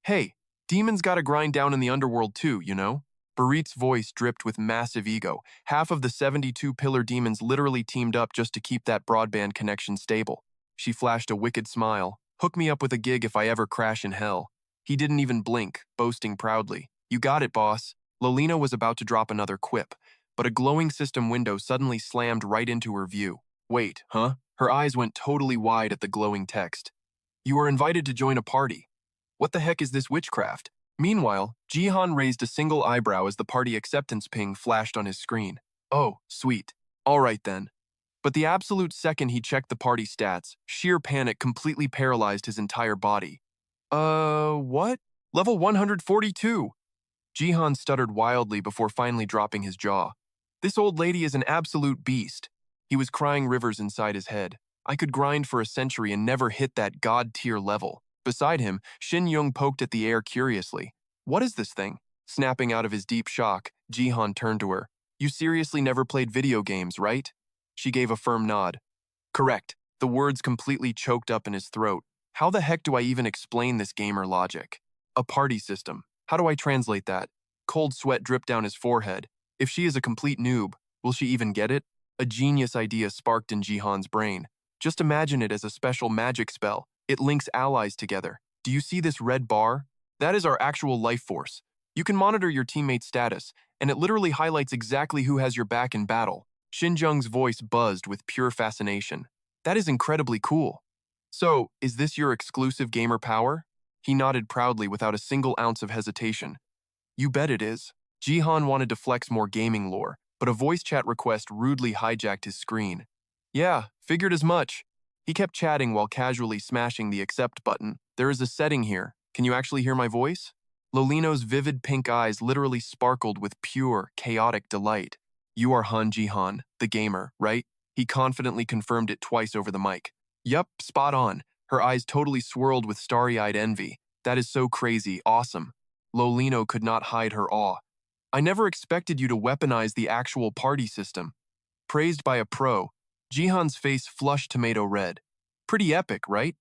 Hey, demons gotta grind down in the underworld too, you know? Barit's voice dripped with massive ego. Half of the 72 pillar demons literally teamed up just to keep that broadband connection stable. She flashed a wicked smile. Hook me up with a gig if I ever crash in hell. He didn't even blink, boasting proudly. You got it, boss. Loleno was about to drop another quip, but a glowing system window suddenly slammed right into her view. Wait, huh? Her eyes went totally wide at the glowing text. You are invited to join a party. What the heck is this witchcraft? Meanwhile, Jihan raised a single eyebrow as the party acceptance ping flashed on his screen. Oh, sweet. All right then. But the absolute second he checked the party stats, sheer panic completely paralyzed his entire body. What? Level 142. Jihan stuttered wildly before finally dropping his jaw. This old lady is an absolute beast. He was crying rivers inside his head. I could grind for a century and never hit that god-tier level. Beside him, Shin Young poked at the air curiously. What is this thing? Snapping out of his deep shock, Jihan turned to her. You seriously never played video games, right? She gave a firm nod. Correct. The words completely choked up in his throat. How the heck do I even explain this gamer logic? A party system. How do I translate that? Cold sweat dripped down his forehead. If she is a complete noob, will she even get it? A genius idea sparked in Jihan's brain. Just imagine it as a special magic spell. It links allies together. Do you see this red bar? That is our actual life force. You can monitor your teammate's status, and it literally highlights exactly who has your back in battle. Shinjung's voice buzzed with pure fascination. That is incredibly cool. So, is this your exclusive gamer power? He nodded proudly without a single ounce of hesitation. You bet it is. Jihan wanted to flex more gaming lore, but a voice chat request rudely hijacked his screen. Yeah, figured as much. He kept chatting while casually smashing the accept button. There is a setting here. Can you actually hear my voice? Lolino's vivid pink eyes literally sparkled with pure, chaotic delight. You are Han Jihan, the gamer, right? He confidently confirmed it twice over the mic. Yup, spot on. Her eyes totally swirled with starry-eyed envy. That is so crazy, awesome. Lolino could not hide her awe. I never expected you to weaponize the actual party system. Praised by a pro, Jihan's face flushed tomato red. Pretty epic, right?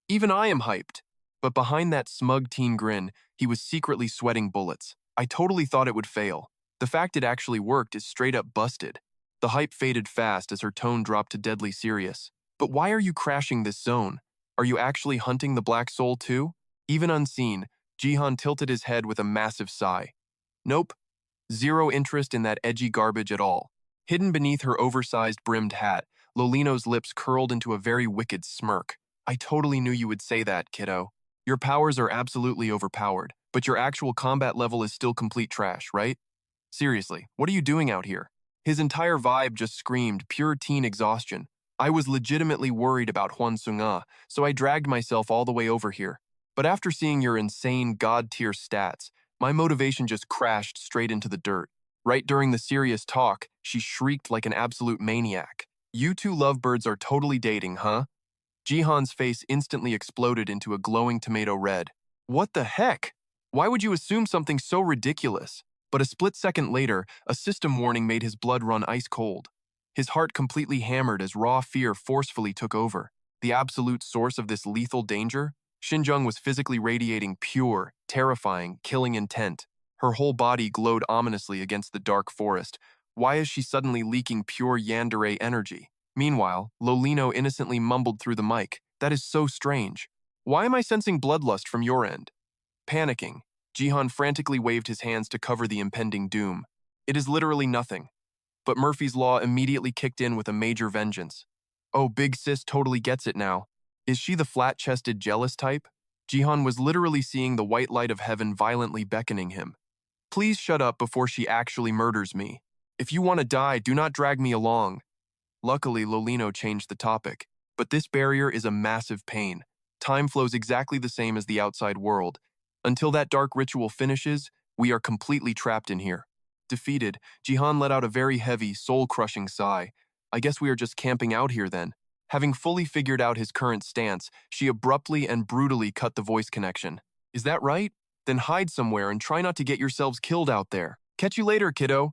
Even I am hyped. But behind that smug teen grin, he was secretly sweating bullets. I totally thought it would fail. The fact it actually worked is straight up busted. The hype faded fast as her tone dropped to deadly serious. But why are you crashing this zone? Are you actually hunting the Black Soul too? Even unseen, Jihan tilted his head with a massive sigh. Nope. Zero interest in that edgy garbage at all. Hidden beneath her oversized brimmed hat, Lolino's lips curled into a very wicked smirk. I totally knew you would say that, kiddo. Your powers are absolutely overpowered, but your actual combat level is still complete trash, right? Seriously, what are you doing out here? His entire vibe just screamed pure teen exhaustion. I was legitimately worried about Hwan Sung-ah, so I dragged myself all the way over here. But after seeing your insane god-tier stats, my motivation just crashed straight into the dirt. Right during the serious talk, she shrieked like an absolute maniac. You two lovebirds are totally dating, huh? Jihan's face instantly exploded into a glowing tomato red. What the heck? Why would you assume something so ridiculous? But a split second later, a system warning made his blood run ice cold. His heart completely hammered as raw fear forcefully took over. The absolute source of this lethal danger? Shinjung was physically radiating pure, terrifying, killing intent. Her whole body glowed ominously against the dark forest. Why is she suddenly leaking pure yandere energy? Meanwhile, Lolino innocently mumbled through the mic. That is so strange. Why am I sensing bloodlust from your end? Panicking, Jihan frantically waved his hands to cover the impending doom. It is literally nothing. But Murphy's Law immediately kicked in with a major vengeance. Oh, Big Sis totally gets it now. Is she the flat-chested jealous type? Jihan was literally seeing the white light of heaven violently beckoning him. Please shut up before she actually murders me. If you want to die, do not drag me along. Luckily, Lolino changed the topic. But this barrier is a massive pain. Time flows exactly the same as the outside world. Until that dark ritual finishes, we are completely trapped in here. Defeated, Jihan let out a very heavy, soul-crushing sigh. I guess we are just camping out here then. Having fully figured out his current stance, she abruptly and brutally cut the voice connection. Is that right? Then hide somewhere and try not to get yourselves killed out there. Catch you later, kiddo.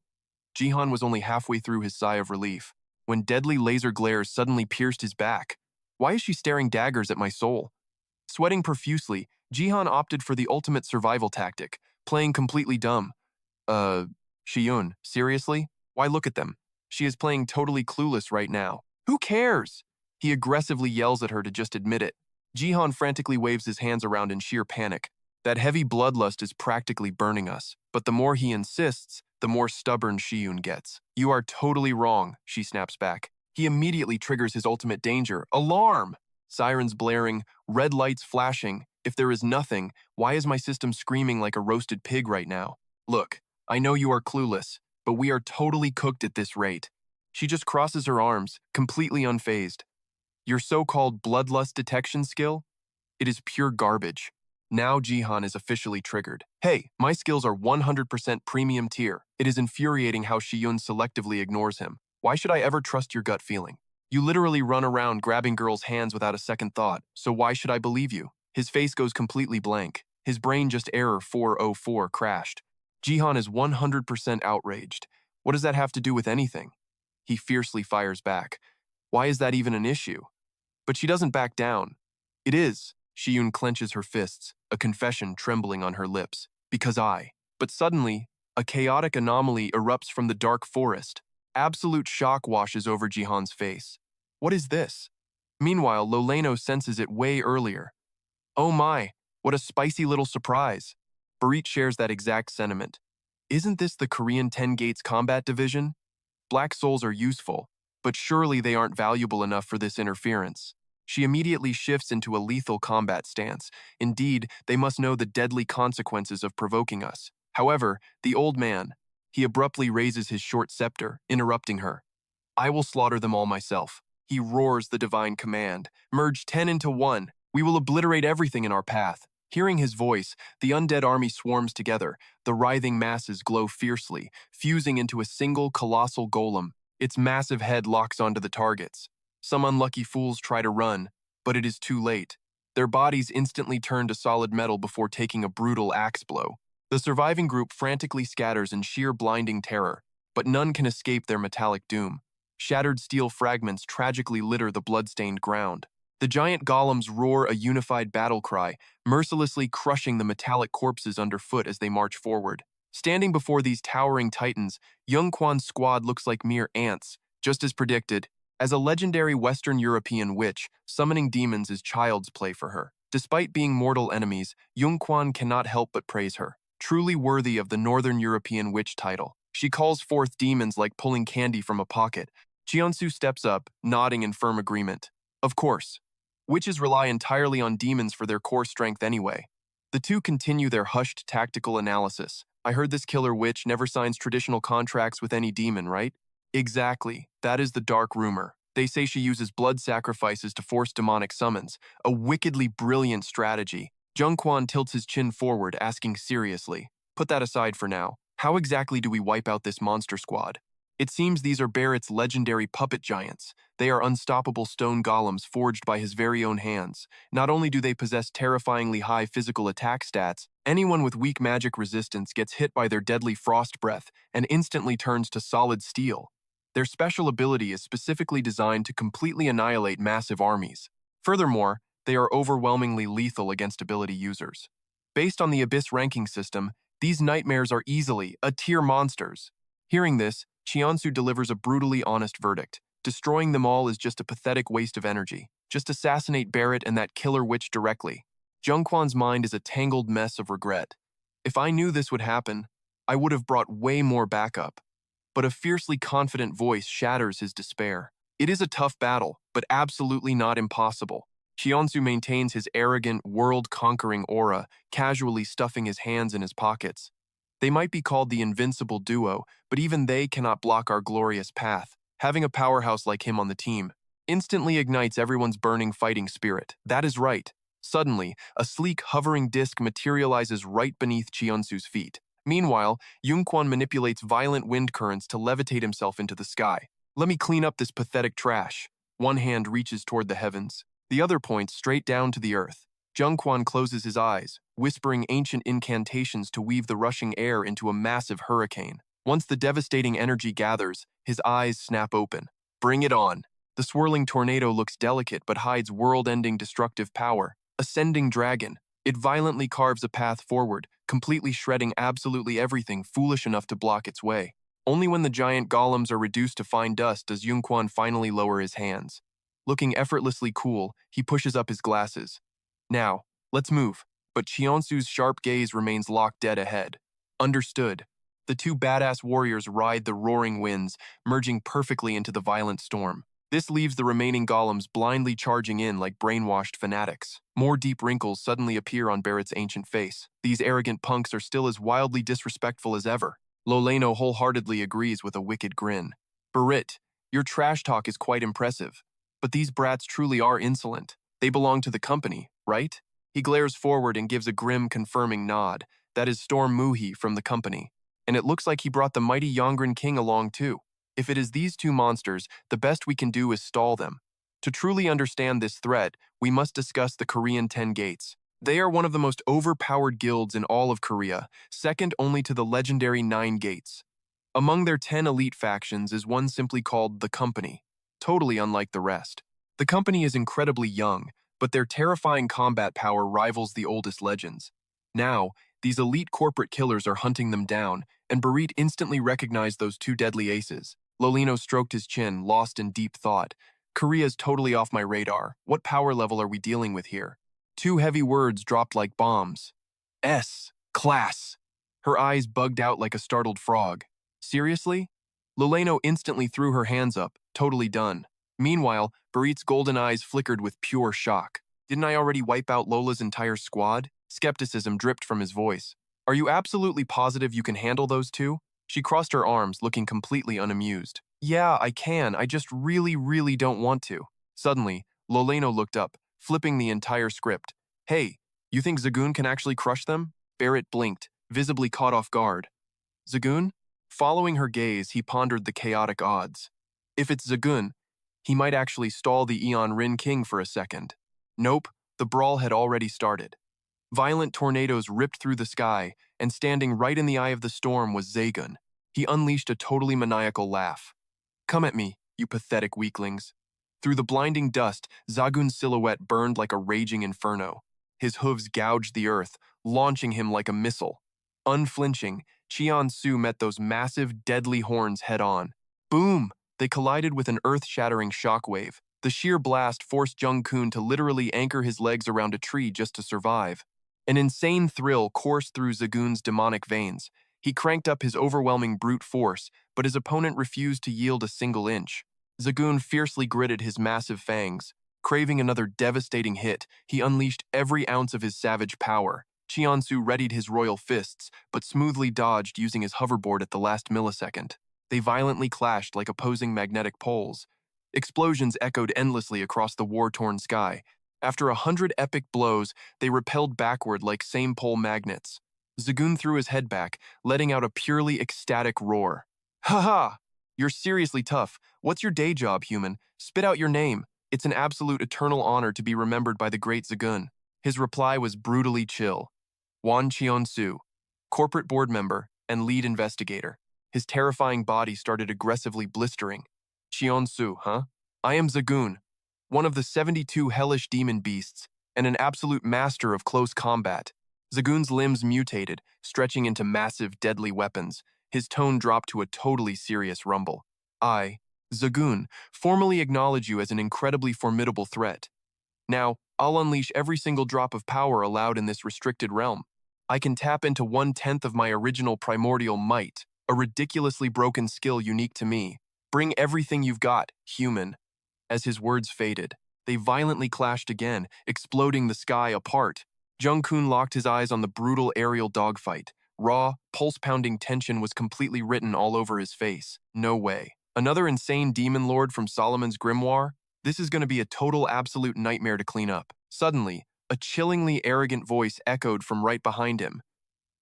Jihan was only halfway through his sigh of relief, when deadly laser glares suddenly pierced his back. Why is she staring daggers at my soul? Sweating profusely, Jihan opted for the ultimate survival tactic, playing completely dumb. Shiyun, seriously? Why look at them? She is playing totally clueless right now. Who cares? He aggressively yells at her to just admit it. Jihan frantically waves his hands around in sheer panic. That heavy bloodlust is practically burning us, but the more he insists, the more stubborn Shiyun gets. You are totally wrong, she snaps back. He immediately triggers his ultimate danger. Alarm! Sirens blaring, red lights flashing. If there is nothing, why is my system screaming like a roasted pig right now? Look, I know you are clueless, but we are totally cooked at this rate. She just crosses her arms, completely unfazed. Your so-called bloodlust detection skill? It is pure garbage. Now Jihan is officially triggered. Hey, my skills are 100% premium tier. It is infuriating how Shiyun selectively ignores him. Why should I ever trust your gut feeling? You literally run around grabbing girls' hands without a second thought, so why should I believe you? His face goes completely blank. His brain just error 404 crashed. Jihan is 100% outraged. What does that have to do with anything? He fiercely fires back. Why is that even an issue? But she doesn't back down. It is. Shiyun clenches her fists, a confession trembling on her lips. Because I. But suddenly, a chaotic anomaly erupts from the dark forest. Absolute shock washes over Jihan's face. What is this? Meanwhile, Loleno senses it way earlier. Oh my, what a spicy little surprise. Barit shares that exact sentiment. Isn't this the Korean 10 Gates Combat Division? Black souls are useful, but surely they aren't valuable enough for this interference. She immediately shifts into a lethal combat stance. Indeed, they must know the deadly consequences of provoking us. However, the old man, he abruptly raises his short scepter, interrupting her. I will slaughter them all myself. He roars the divine command. Merge 10 into 1. We will obliterate everything in our path. Hearing his voice, the undead army swarms together. The writhing masses glow fiercely, fusing into a single colossal golem. Its massive head locks onto the targets. Some unlucky fools try to run, but it is too late. Their bodies instantly turn to solid metal before taking a brutal axe blow. The surviving group frantically scatters in sheer blinding terror, but none can escape their metallic doom. Shattered steel fragments tragically litter the blood-stained ground. The giant golems roar a unified battle cry, mercilessly crushing the metallic corpses underfoot as they march forward. Standing before these towering titans, Young Kwan's squad looks like mere ants. Just as predicted, as a legendary Western European witch, summoning demons is child's play for her. Despite being mortal enemies, Young Kwan cannot help but praise her. Truly worthy of the Northern European witch title. She calls forth demons like pulling candy from a pocket. Cheonsu steps up, nodding in firm agreement. Of course. Witches rely entirely on demons for their core strength anyway. The two continue their hushed tactical analysis. I heard this killer witch never signs traditional contracts with any demon, right? Exactly. That is the dark rumor. They say she uses blood sacrifices to force demonic summons. A wickedly brilliant strategy. Jung Kwan tilts his chin forward, asking seriously. Put that aside for now. How exactly do we wipe out this monster squad? It seems these are Barrett's legendary puppet giants. They are unstoppable stone golems forged by his very own hands. Not only do they possess terrifyingly high physical attack stats, anyone with weak magic resistance gets hit by their deadly frost breath and instantly turns to solid steel. Their special ability is specifically designed to completely annihilate massive armies. Furthermore, they are overwhelmingly lethal against ability users. Based on the Abyss ranking system, these nightmares are easily A-tier monsters. Hearing this, Cheonsu delivers a brutally honest verdict. Destroying them all is just a pathetic waste of energy. Just assassinate Barrett and that killer witch directly. Jungkwan's mind is a tangled mess of regret. If I knew this would happen, I would have brought way more backup. But a fiercely confident voice shatters his despair. It is a tough battle, but absolutely not impossible. Cheonsu maintains his arrogant, world-conquering aura, casually stuffing his hands in his pockets. They might be called the invincible duo, but even they cannot block our glorious path. Having a powerhouse like him on the team instantly ignites everyone's burning fighting spirit. That is right. Suddenly, a sleek hovering disc materializes right beneath Cheonsu's feet. Meanwhile, Yungkwan manipulates violent wind currents to levitate himself into the sky. Let me clean up this pathetic trash. One hand reaches toward the heavens. The other points straight down to the earth. Jungkwan closes his eyes, whispering ancient incantations to weave the rushing air into a massive hurricane. Once the devastating energy gathers, his eyes snap open. Bring it on. The swirling tornado looks delicate but hides world-ending destructive power. Ascending dragon. It violently carves a path forward, completely shredding absolutely everything foolish enough to block its way. Only when the giant golems are reduced to fine dust does Yungkwan finally lower his hands. Looking effortlessly cool, he pushes up his glasses. Now, let's move. But Cheonsu's sharp gaze remains locked dead ahead. Understood. The two badass warriors ride the roaring winds, merging perfectly into the violent storm. This leaves the remaining golems blindly charging in like brainwashed fanatics. More deep wrinkles suddenly appear on Barrett's ancient face. These arrogant punks are still as wildly disrespectful as ever. Loleno wholeheartedly agrees with a wicked grin. Barrett, your trash talk is quite impressive. But these brats truly are insolent. They belong to the company, right? He glares forward and gives a grim, confirming nod. That is Storm Muhi from the company. And it looks like he brought the mighty Yongren King along too. If it is these two monsters, the best we can do is stall them. To truly understand this threat, we must discuss the Korean 10 Gates. They are one of the most overpowered guilds in all of Korea, second only to the legendary 9 Gates. Among their 10 elite factions is one simply called the Company, totally unlike the rest. The Company is incredibly young, but their terrifying combat power rivals the oldest legends. Now, these elite corporate killers are hunting them down, and Barit instantly recognized those two deadly aces. Lolino stroked his chin, lost in deep thought. Korea's totally off my radar. What power level are we dealing with here? Two heavy words dropped like bombs. S. Class. Her eyes bugged out like a startled frog. Seriously? Loleno instantly threw her hands up, totally done. Meanwhile, Barit's golden eyes flickered with pure shock. Didn't I already wipe out Lola's entire squad? Skepticism dripped from his voice. Are you absolutely positive you can handle those two? She crossed her arms, looking completely unamused. Yeah, I can. I just really don't want to. Suddenly, Loleno looked up, flipping the entire script. Hey, you think Zagoon can actually crush them? Barrett blinked, visibly caught off guard. Zagoon? Following her gaze, he pondered the chaotic odds. If it's Zagoon, he might actually stall the Eon Rin King for a second. Nope, the brawl had already started. Violent tornadoes ripped through the sky, and standing right in the eye of the storm was Zagun. He unleashed a totally maniacal laugh. Come at me, you pathetic weaklings. Through the blinding dust, Zagun's silhouette burned like a raging inferno. His hooves gouged the earth, launching him like a missile. Unflinching, Cheon-su met those massive, deadly horns head-on. Boom! They collided with an earth-shattering shockwave. The sheer blast forced Jung-kun to literally anchor his legs around a tree just to survive. An insane thrill coursed through Zagun's demonic veins. He cranked up his overwhelming brute force, but his opponent refused to yield a single inch. Zagun fiercely gritted his massive fangs. Craving another devastating hit, he unleashed every ounce of his savage power. Cheon-su readied his royal fists, but smoothly dodged using his hoverboard at the last millisecond. They violently clashed like opposing magnetic poles. Explosions echoed endlessly across the war-torn sky. After 100 epic blows, they repelled backward like same-pole magnets. Zagun threw his head back, letting out a purely ecstatic roar. Ha ha! You're seriously tough. What's your day job, human? Spit out your name. It's an absolute eternal honor to be remembered by the great Zagun. His reply was brutally chill. Won Cheon-su, corporate board member and lead investigator. His terrifying body started aggressively blistering. Cheon-su, huh? I am Zagun, one of the 72 hellish demon beasts, and an absolute master of close combat. Zagun's limbs mutated, stretching into massive, deadly weapons. His tone dropped to a totally serious rumble. I, Zagun, formally acknowledge you as an incredibly formidable threat. Now, I'll unleash every single drop of power allowed in this restricted realm. I can tap into 1/10 of my original primordial might, a ridiculously broken skill unique to me. Bring everything you've got, human. As his words faded, they violently clashed again, exploding the sky apart. Jung-kun locked his eyes on the brutal aerial dogfight. Raw, pulse-pounding tension was completely written all over his face. No way. Another insane demon lord from Solomon's grimoire? This is going to be a total absolute nightmare to clean up. Suddenly, a chillingly arrogant voice echoed from right behind him.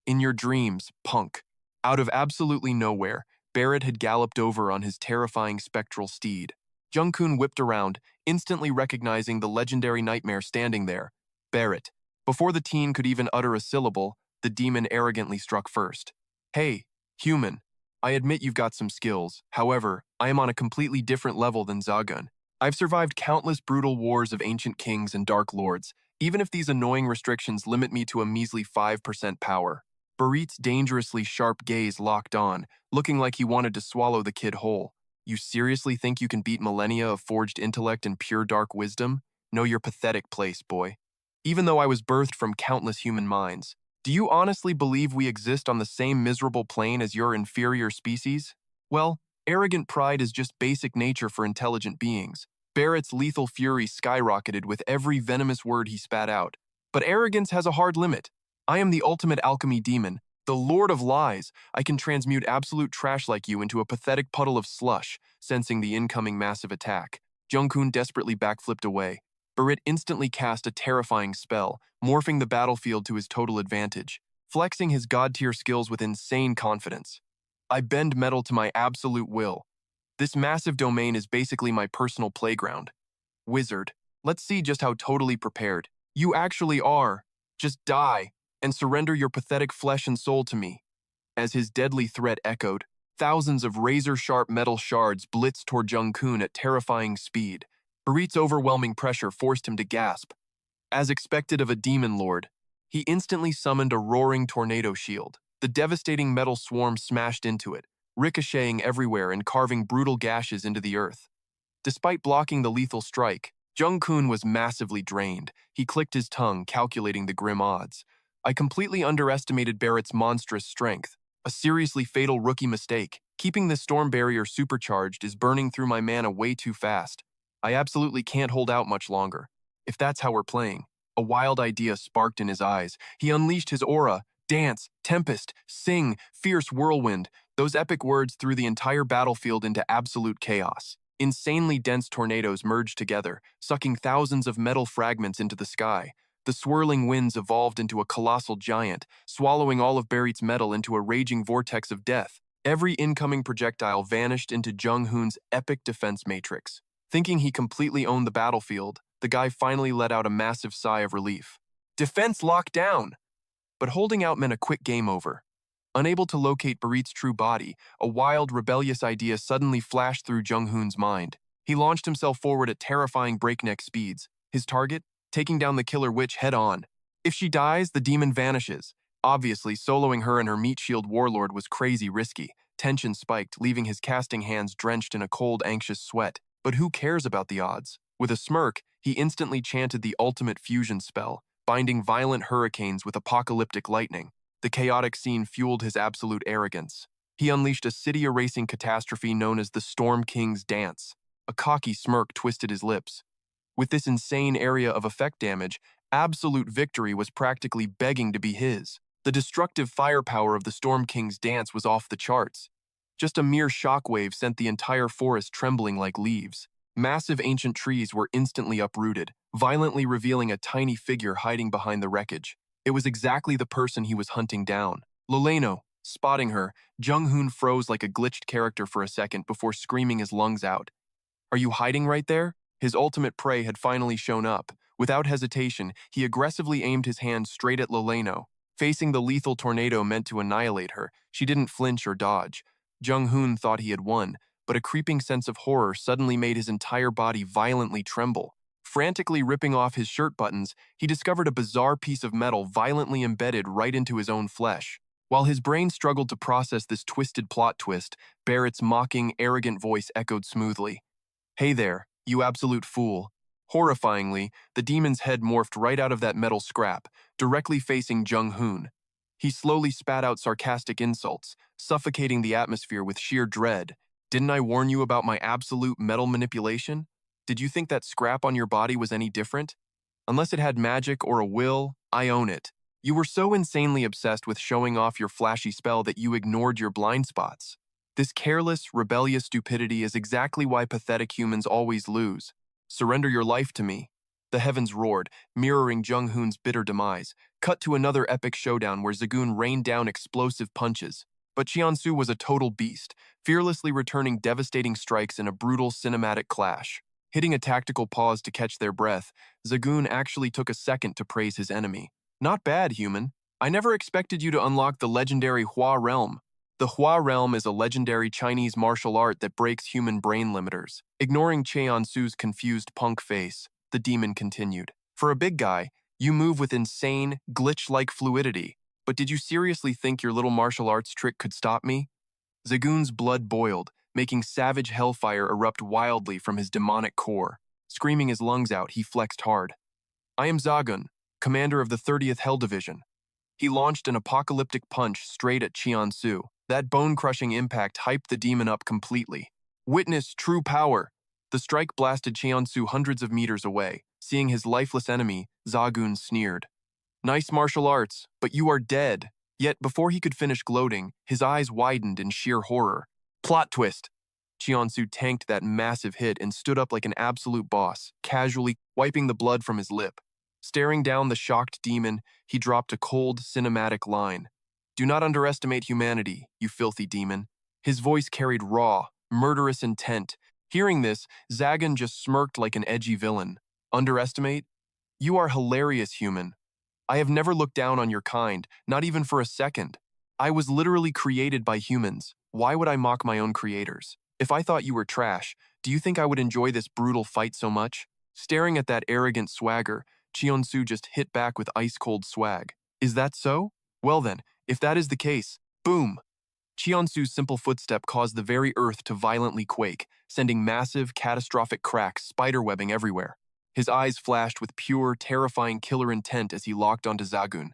In your dreams, punk. Out of absolutely nowhere, Barrett had galloped over on his terrifying spectral steed. Jung-kun whipped around, instantly recognizing the legendary nightmare standing there. Barrett. Before the teen could even utter a syllable, the demon arrogantly struck first. Hey, human. I admit you've got some skills. However, I am on a completely different level than Zagun. I've survived countless brutal wars of ancient kings and dark lords, even if these annoying restrictions limit me to a measly 5% power. Barit's dangerously sharp gaze locked on, looking like he wanted to swallow the kid whole. You seriously think you can beat millennia of forged intellect and pure dark wisdom? Know your pathetic place, boy. Even though I was birthed from countless human minds, do you honestly believe we exist on the same miserable plane as your inferior species? Well, Arrogant pride is just basic nature for intelligent beings. Barrett's lethal fury skyrocketed with every venomous word he spat out. But arrogance has a hard limit. I am the ultimate alchemy demon, the lord of lies. I can transmute absolute trash like you into a pathetic puddle of slush, sensing the incoming massive attack. Jungkoon desperately backflipped away. Barrett instantly cast a terrifying spell, morphing the battlefield to his total advantage, flexing his god-tier skills with insane confidence. I bend metal to my absolute will. This massive domain is basically my personal playground. Wizard, let's see just how totally prepared you actually are. Just die and surrender your pathetic flesh and soul to me. As his deadly threat echoed, thousands of razor-sharp metal shards blitzed toward Jungkoon at terrifying speed. Barit's overwhelming pressure forced him to gasp. As expected of a demon lord, he instantly summoned a roaring tornado shield. The devastating metal swarm smashed into it, ricocheting everywhere and carving brutal gashes into the earth. Despite blocking the lethal strike, Jungkoon was massively drained. He clicked his tongue, calculating the grim odds. I completely underestimated Barrett's monstrous strength. A seriously fatal rookie mistake. Keeping the storm barrier supercharged is burning through my mana way too fast. I absolutely can't hold out much longer. If that's how we're playing. A wild idea sparked in his eyes. He unleashed his aura. Dance, tempest, sing, fierce whirlwind. Those epic words threw the entire battlefield into absolute chaos. Insanely dense tornadoes merged together, sucking thousands of metal fragments into the sky. The swirling winds evolved into a colossal giant, swallowing all of Barrett's metal into a raging vortex of death. Every incoming projectile vanished into Junghoon's epic defense matrix. Thinking he completely owned the battlefield, the guy finally let out a massive sigh of relief. Defense locked down! But holding out meant a quick game over. Unable to locate Barit's true body, a wild, rebellious idea suddenly flashed through Junghoon's mind. He launched himself forward at terrifying breakneck speeds. His target? Taking down the killer witch head-on. If she dies, the demon vanishes. Obviously, soloing her and her meat shield warlord was crazy risky. Tension spiked, leaving his casting hands drenched in a cold, anxious sweat. But who cares about the odds? With a smirk, he instantly chanted the ultimate fusion spell, binding violent hurricanes with apocalyptic lightning. The chaotic scene fueled his absolute arrogance. He unleashed a city-erasing catastrophe known as the Storm King's Dance. A cocky smirk twisted his lips. With this insane area of effect damage, absolute victory was practically begging to be his. The destructive firepower of the Storm King's Dance was off the charts. Just a mere shockwave sent the entire forest trembling like leaves. Massive ancient trees were instantly uprooted, violently revealing a tiny figure hiding behind the wreckage. It was exactly the person he was hunting down. Loleno. Spotting her, Junghoon froze like a glitched character for a second before screaming his lungs out. Are you hiding right there? His ultimate prey had finally shown up. Without hesitation, he aggressively aimed his hand straight at Loleno. Facing the lethal tornado meant to annihilate her, she didn't flinch or dodge. Junghoon thought he had won, but a creeping sense of horror suddenly made his entire body violently tremble. Frantically ripping off his shirt buttons, he discovered a bizarre piece of metal violently embedded right into his own flesh. While his brain struggled to process this twisted plot twist, Barrett's mocking, arrogant voice echoed smoothly. Hey there, you absolute fool. Horrifyingly, the demon's head morphed right out of that metal scrap, directly facing Junghoon. He slowly spat out sarcastic insults, suffocating the atmosphere with sheer dread. Didn't I warn you about my absolute metal manipulation? Did you think that scrap on your body was any different? Unless it had magic or a will, I own it. You were so insanely obsessed with showing off your flashy spell that you ignored your blind spots. This careless, rebellious stupidity is exactly why pathetic humans always lose. Surrender your life to me. The heavens roared, mirroring Junghoon's bitter demise. Cut to another epic showdown where Zagoon rained down explosive punches. But Cheonsu was a total beast, fearlessly returning devastating strikes in a brutal cinematic clash. Hitting a tactical pause to catch their breath, Zagoon actually took a second to praise his enemy. Not bad, human. I never expected you to unlock the legendary Hua Realm. The Hua Realm is a legendary Chinese martial art that breaks human brain limiters. Ignoring Cheonsu's confused punk face, the demon continued. For a big guy, you move with insane, glitch-like fluidity. But did you seriously think your little martial arts trick could stop me? Zagoon's blood boiled, making savage hellfire erupt wildly from his demonic core. Screaming his lungs out, he flexed hard. I am Zagun, commander of the 30th Hell Division. He launched an apocalyptic punch straight at Cheonsu. That bone-crushing impact hyped the demon up completely. Witness true power! The strike blasted Cheonsu hundreds of meters away. Seeing his lifeless enemy, Zagun sneered. Nice martial arts, but you are dead. Yet before he could finish gloating, his eyes widened in sheer horror. Plot twist! Cheonsu tanked that massive hit and stood up like an absolute boss, casually wiping the blood from his lip. Staring down the shocked demon, he dropped a cold, cinematic line. Do not underestimate humanity, you filthy demon. His voice carried raw, murderous intent. Hearing this, Zagan just smirked like an edgy villain. Underestimate? You are hilarious, human. I have never looked down on your kind, not even for a second. I was literally created by humans. Why would I mock my own creators? If I thought you were trash, do you think I would enjoy this brutal fight so much? Staring at that arrogant swagger, Cheonsu just hit back with ice-cold swag. Is that so? Well then, if that is the case, boom! Cheonsu's simple footstep caused the very earth to violently quake, sending massive, catastrophic cracks spiderwebbing everywhere. His eyes flashed with pure, terrifying killer intent as he locked onto Zagun.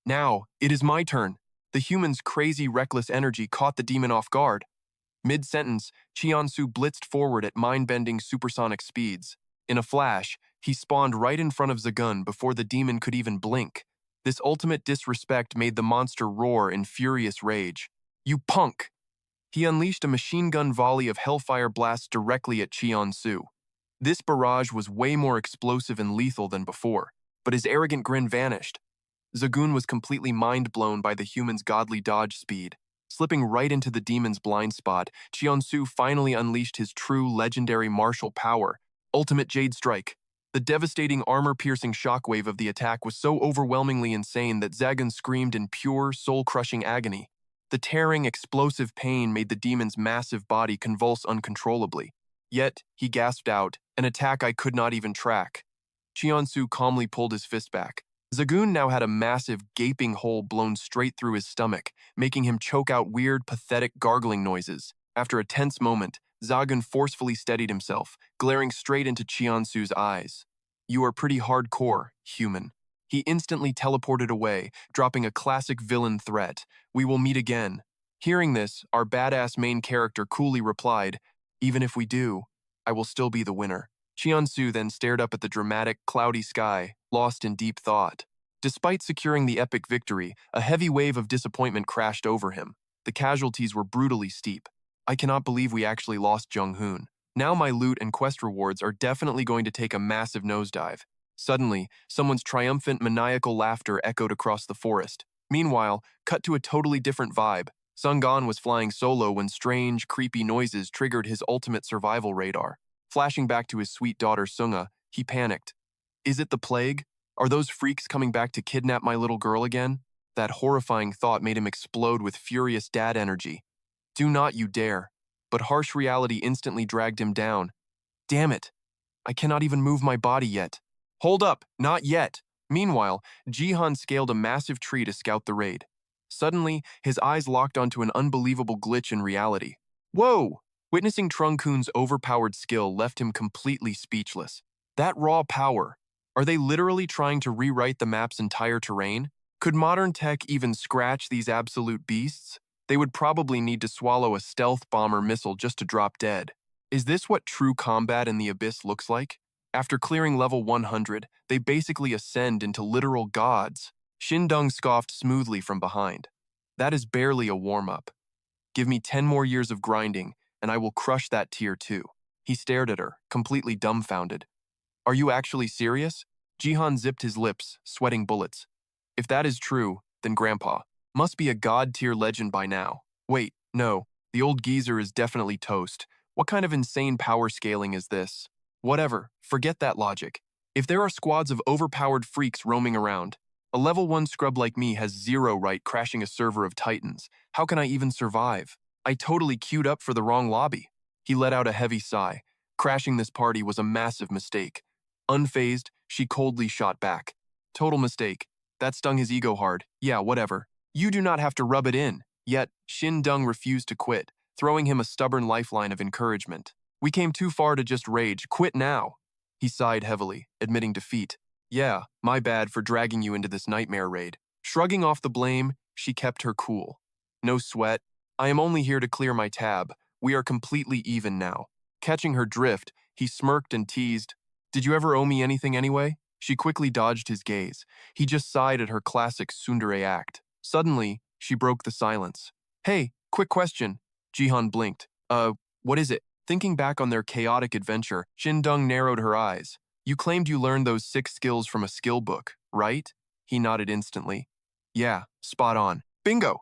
Now, it is my turn. The human's crazy, reckless energy caught the demon off guard. Mid-sentence, Cheonsu blitzed forward at mind-bending supersonic speeds. In a flash, he spawned right in front of Zagun before the demon could even blink. This ultimate disrespect made the monster roar in furious rage. You punk! He unleashed a machine gun volley of hellfire blasts directly at Cheonsu. This barrage was way more explosive and lethal than before, but his arrogant grin vanished. Zagun was completely mind-blown by the human's godly dodge speed. Slipping right into the demon's blind spot, Cheonsu finally unleashed his true legendary martial power, Ultimate Jade Strike. The devastating armor-piercing shockwave of the attack was so overwhelmingly insane that Zagun screamed in pure, soul-crushing agony. The tearing, explosive pain made the demon's massive body convulse uncontrollably. Yet, he gasped out, an attack I could not even track. Cheonsu calmly pulled his fist back. Zagun now had a massive, gaping hole blown straight through his stomach, making him choke out weird, pathetic gargling noises. After a tense moment, Zagun forcefully steadied himself, glaring straight into Cheonsu's eyes. You are pretty hardcore, human. He instantly teleported away, dropping a classic villain threat. We will meet again. Hearing this, our badass main character coolly replied, even if we do, I will still be the winner. Cheonsu then stared up at the dramatic, cloudy sky, lost in deep thought. Despite securing the epic victory, a heavy wave of disappointment crashed over him. The casualties were brutally steep. I cannot believe we actually lost Jung-hoon. Now my loot and quest rewards are definitely going to take a massive nosedive. Suddenly, someone's triumphant, maniacal laughter echoed across the forest. Meanwhile, cut to a totally different vibe. Sungan was flying solo when strange, creepy noises triggered his ultimate survival radar. Flashing back to his sweet daughter Sunga, he panicked. Is it the plague? Are those freaks coming back to kidnap my little girl again? That horrifying thought made him explode with furious dad energy. Do not you dare. But harsh reality instantly dragged him down. Damn it. I cannot even move my body yet. Hold up, not yet. Meanwhile, Jihan scaled a massive tree to scout the raid. Suddenly, his eyes locked onto an unbelievable glitch in reality. Whoa! Witnessing Trung-kun's overpowered skill left him completely speechless. That raw power. Are they literally trying to rewrite the map's entire terrain? Could modern tech even scratch these absolute beasts? They would probably need to swallow a stealth bomber missile just to drop dead. Is this what true combat in the abyss looks like? After clearing level 100, they basically ascend into literal gods. Shindong scoffed smoothly from behind. That is barely a warm-up. Give me 10 more years of grinding, and I will crush that tier 2. He stared at her, completely dumbfounded. Are you actually serious? Jihan zipped his lips, sweating bullets. If that is true, then Grandpa must be a god-tier legend by now. Wait, no, the old geezer is definitely toast. What kind of insane power scaling is this? Whatever, forget that logic. If there are squads of overpowered freaks roaming around, a level 1 scrub like me has zero right crashing a server of titans. How can I even survive? I totally queued up for the wrong lobby. He let out a heavy sigh. Crashing this party was a massive mistake. Unfazed, she coldly shot back. Total mistake. That stung his ego hard. Yeah, whatever. You do not have to rub it in. Yet, Shin Dung refused to quit, throwing him a stubborn lifeline of encouragement. We came too far to just rage. Quit now. He sighed heavily, admitting defeat. Yeah, my bad for dragging you into this nightmare raid. Shrugging off the blame, she kept her cool. No sweat. I am only here to clear my tab. We are completely even now. Catching her drift, he smirked and teased, "Did you ever owe me anything anyway?" She quickly dodged his gaze. He just sighed at her classic tsundere act. Suddenly, she broke the silence. "Hey, quick question." Jihan blinked. What is it?" Thinking back on their chaotic adventure, Shindong narrowed her eyes. "You claimed you learned those 6 skills from a skill book, right?" He nodded instantly. "Yeah, spot on. Bingo!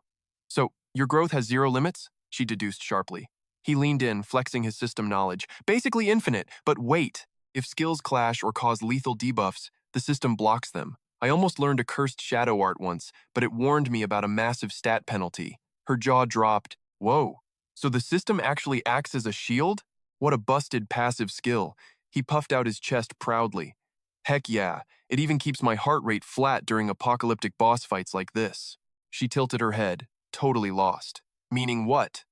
So, your growth has 0 limits?" She deduced sharply. He leaned in, flexing his system knowledge. "Basically infinite, but wait. If skills clash or cause lethal debuffs, the system blocks them. I almost learned a cursed shadow art once, but it warned me about a massive stat penalty." Her jaw dropped. "Whoa. So the system actually acts as a shield? What a busted passive skill." He puffed out his chest proudly. "Heck yeah, it even keeps my heart rate flat during apocalyptic boss fights like this." She tilted her head, totally lost. "Meaning what?"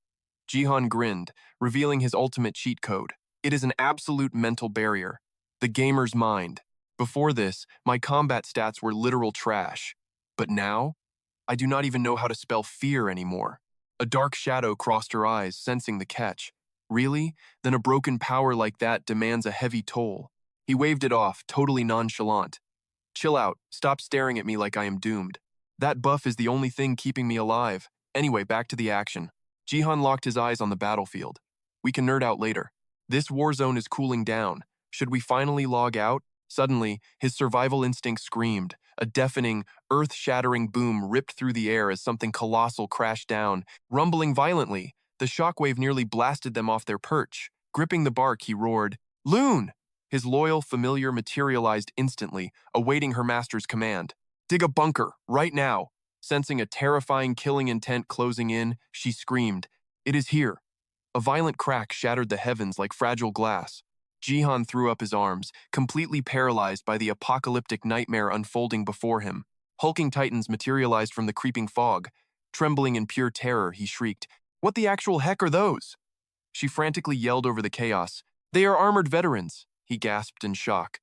Jihan grinned, revealing his ultimate cheat code. "It is an absolute mental barrier. The gamer's mind. Before this, my combat stats were literal trash. But now, I do not even know how to spell fear anymore." A dark shadow crossed her eyes, sensing the catch. "Really? Then a broken power like that demands a heavy toll." He waved it off, totally nonchalant. "Chill out. Stop staring at me like I am doomed. That buff is the only thing keeping me alive. Anyway, back to the action." Jihan locked his eyes on the battlefield. "We can nerd out later. This war zone is cooling down. Should we finally log out?" Suddenly, his survival instinct screamed. A deafening, earth-shattering boom ripped through the air as something colossal crashed down, rumbling violently. The shockwave nearly blasted them off their perch. Gripping the bark, he roared, "Loon!" His loyal familiar materialized instantly, awaiting her master's command. "Dig a bunker, right now." Sensing a terrifying killing intent closing in, she screamed, "It is here." A violent crack shattered the heavens like fragile glass. Jihan threw up his arms, completely paralyzed by the apocalyptic nightmare unfolding before him. Hulking titans materialized from the creeping fog. Trembling in pure terror, he shrieked, "What the actual heck are those?" She frantically yelled over the chaos. "They are armored veterans," he gasped in shock.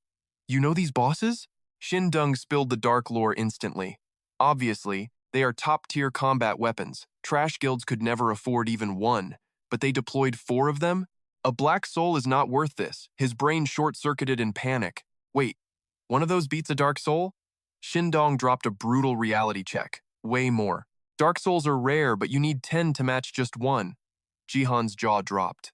"You know these bosses?" Shindong spilled the dark lore instantly. "Obviously, they are top-tier combat weapons. Trash guilds could never afford even one. But they deployed 4 of them? A black soul is not worth this." His brain short-circuited in panic. "Wait, one of those beats a dark soul?" Shindong dropped a brutal reality check. "Way more. Dark souls are rare, but you need 10 to match just one." Jihan's jaw dropped.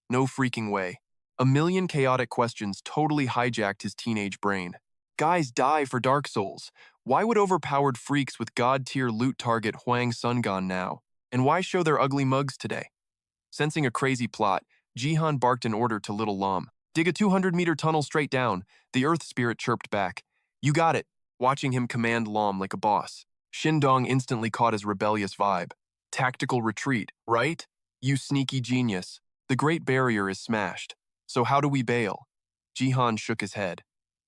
No freaking way. A million chaotic questions totally hijacked his teenage brain. Guys die for Dark Souls. Why would overpowered freaks with god-tier loot target Huang Sungon now? And why show their ugly mugs today? Sensing a crazy plot, Jihan barked an order to Little Lam. "Dig a 200-meter tunnel straight down." The Earth Spirit chirped back. "You got it," watching him command Lam like a boss. Shindong instantly caught his rebellious vibe. "Tactical retreat, right? You sneaky genius. The Great Barrier is smashed. So how do we bail?" Jihan shook his head.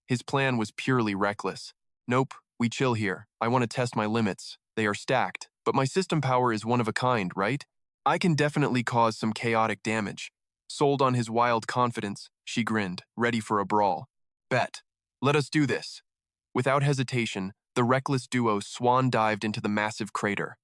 His plan was purely reckless. "Nope, we chill here. I want to test my limits. They are stacked, but my system power is one of a kind, right? I can definitely cause some chaotic damage." Sold on his wild confidence, she grinned, ready for a brawl. "Bet. Let us do this." Without hesitation, the reckless duo swan-dived into the massive crater.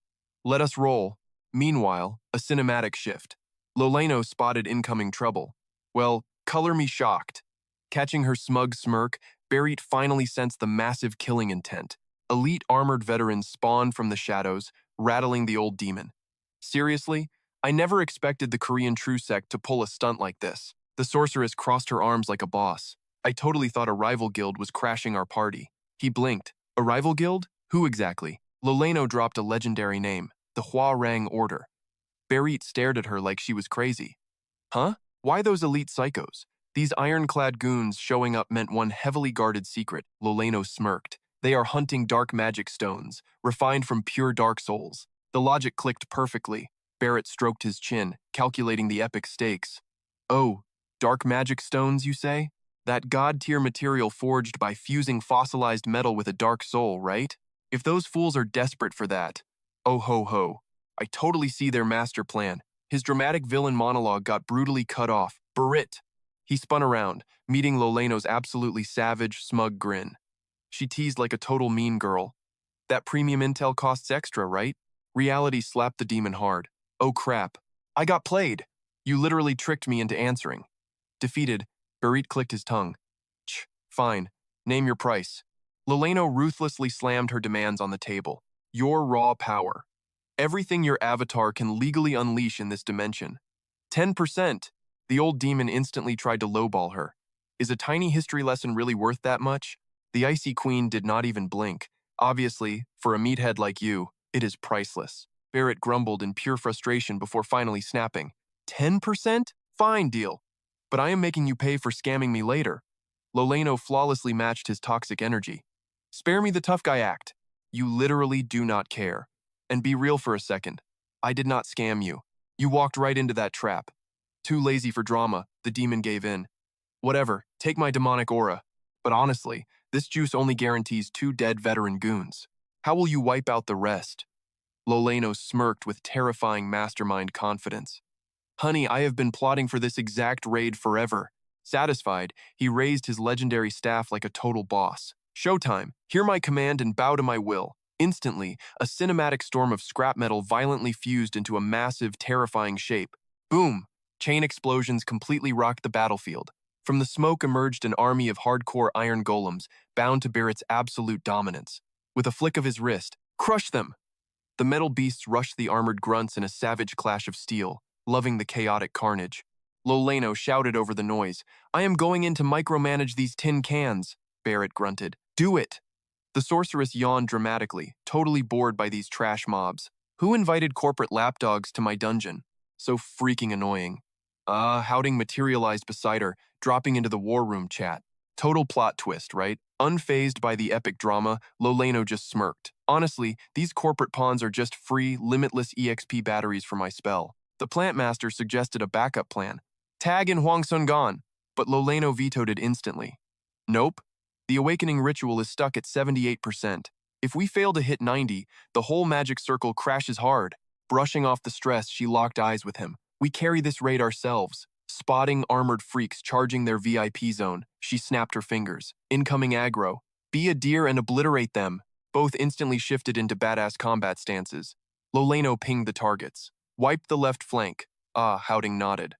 "Let us roll." Meanwhile, a cinematic shift. Loleno spotted incoming trouble. Well, color me shocked. Catching her smug smirk, Berit finally sensed the massive killing intent. Elite armored veterans spawned from the shadows, rattling the old demon. Seriously? I never expected the Korean True Sect to pull a stunt like this. The sorceress crossed her arms like a boss. I totally thought a rival guild was crashing our party. He blinked. A rival guild? Who exactly? Loleno dropped a legendary name, the Hua-Rang Order. Berit stared at her like she was crazy. Huh? Why those elite psychos? These ironclad goons showing up meant one heavily guarded secret, Loleno smirked. They are hunting dark magic stones, refined from pure dark souls. The logic clicked perfectly. Barrett stroked his chin, calculating the epic stakes. "Oh, dark magic stones, you say? That god-tier material forged by fusing fossilized metal with a dark soul, right? If those fools are desperate for that, oh ho ho. I totally see their master plan." His dramatic villain monologue got brutally cut off. "Berit!" He spun around, meeting Loleno's absolutely savage, smug grin. She teased like a total mean girl. "That premium intel costs extra, right?" Reality slapped the demon hard. Oh crap. I got played. You literally tricked me into answering. Defeated, Barit clicked his tongue. Fine. Name your price. Leleno ruthlessly slammed her demands on the table. Your raw power. Everything your avatar can legally unleash in this dimension. 10%. The old demon instantly tried to lowball her. Is a tiny history lesson really worth that much? The Icy Queen did not even blink. Obviously, for a meathead like you, it is priceless. Barrett grumbled in pure frustration before finally snapping. 10%? Fine deal. But I am making you pay for scamming me later. Loleno flawlessly matched his toxic energy. Spare me the tough guy act. You literally do not care. And be real for a second. I did not scam you. You walked right into that trap. Too lazy for drama, the demon gave in. Whatever, take my demonic aura. But honestly, this juice only guarantees 2 dead veteran goons. How will you wipe out the rest? Loleno smirked with terrifying mastermind confidence. Honey, I have been plotting for this exact raid forever. Satisfied, he raised his legendary staff like a total boss. Showtime, hear my command and bow to my will. Instantly, a cinematic storm of scrap metal violently fused into a massive, terrifying shape. Boom! Chain explosions completely rocked the battlefield. From the smoke emerged an army of hardcore iron golems, bound to bear its absolute dominance. With a flick of his wrist, crush them! The metal beasts rushed the armored grunts in a savage clash of steel, loving the chaotic carnage. Loleno shouted over the noise, I am going in to micromanage these tin cans, Barrett grunted. Do it! The sorceress yawned dramatically, totally bored by these trash mobs. Who invited corporate lapdogs to my dungeon? So freaking annoying. Howding materialized beside her, dropping into the war room chat. Total plot twist, right? Unfazed by the epic drama, Loleno just smirked. Honestly, these corporate pawns are just free, limitless EXP batteries for my spell. The plant master suggested a backup plan. Tag in Huang Sungan, but Loleno vetoed it instantly. Nope. The awakening ritual is stuck at 78%. If we fail to hit 90, the whole magic circle crashes hard. Brushing off the stress, she locked eyes with him. We carry this raid ourselves. Spotting armored freaks charging their VIP zone, she snapped her fingers. Incoming aggro. Be a deer and obliterate them. Both instantly shifted into badass combat stances. Loleno pinged the targets. Wipe the left flank. Howding nodded.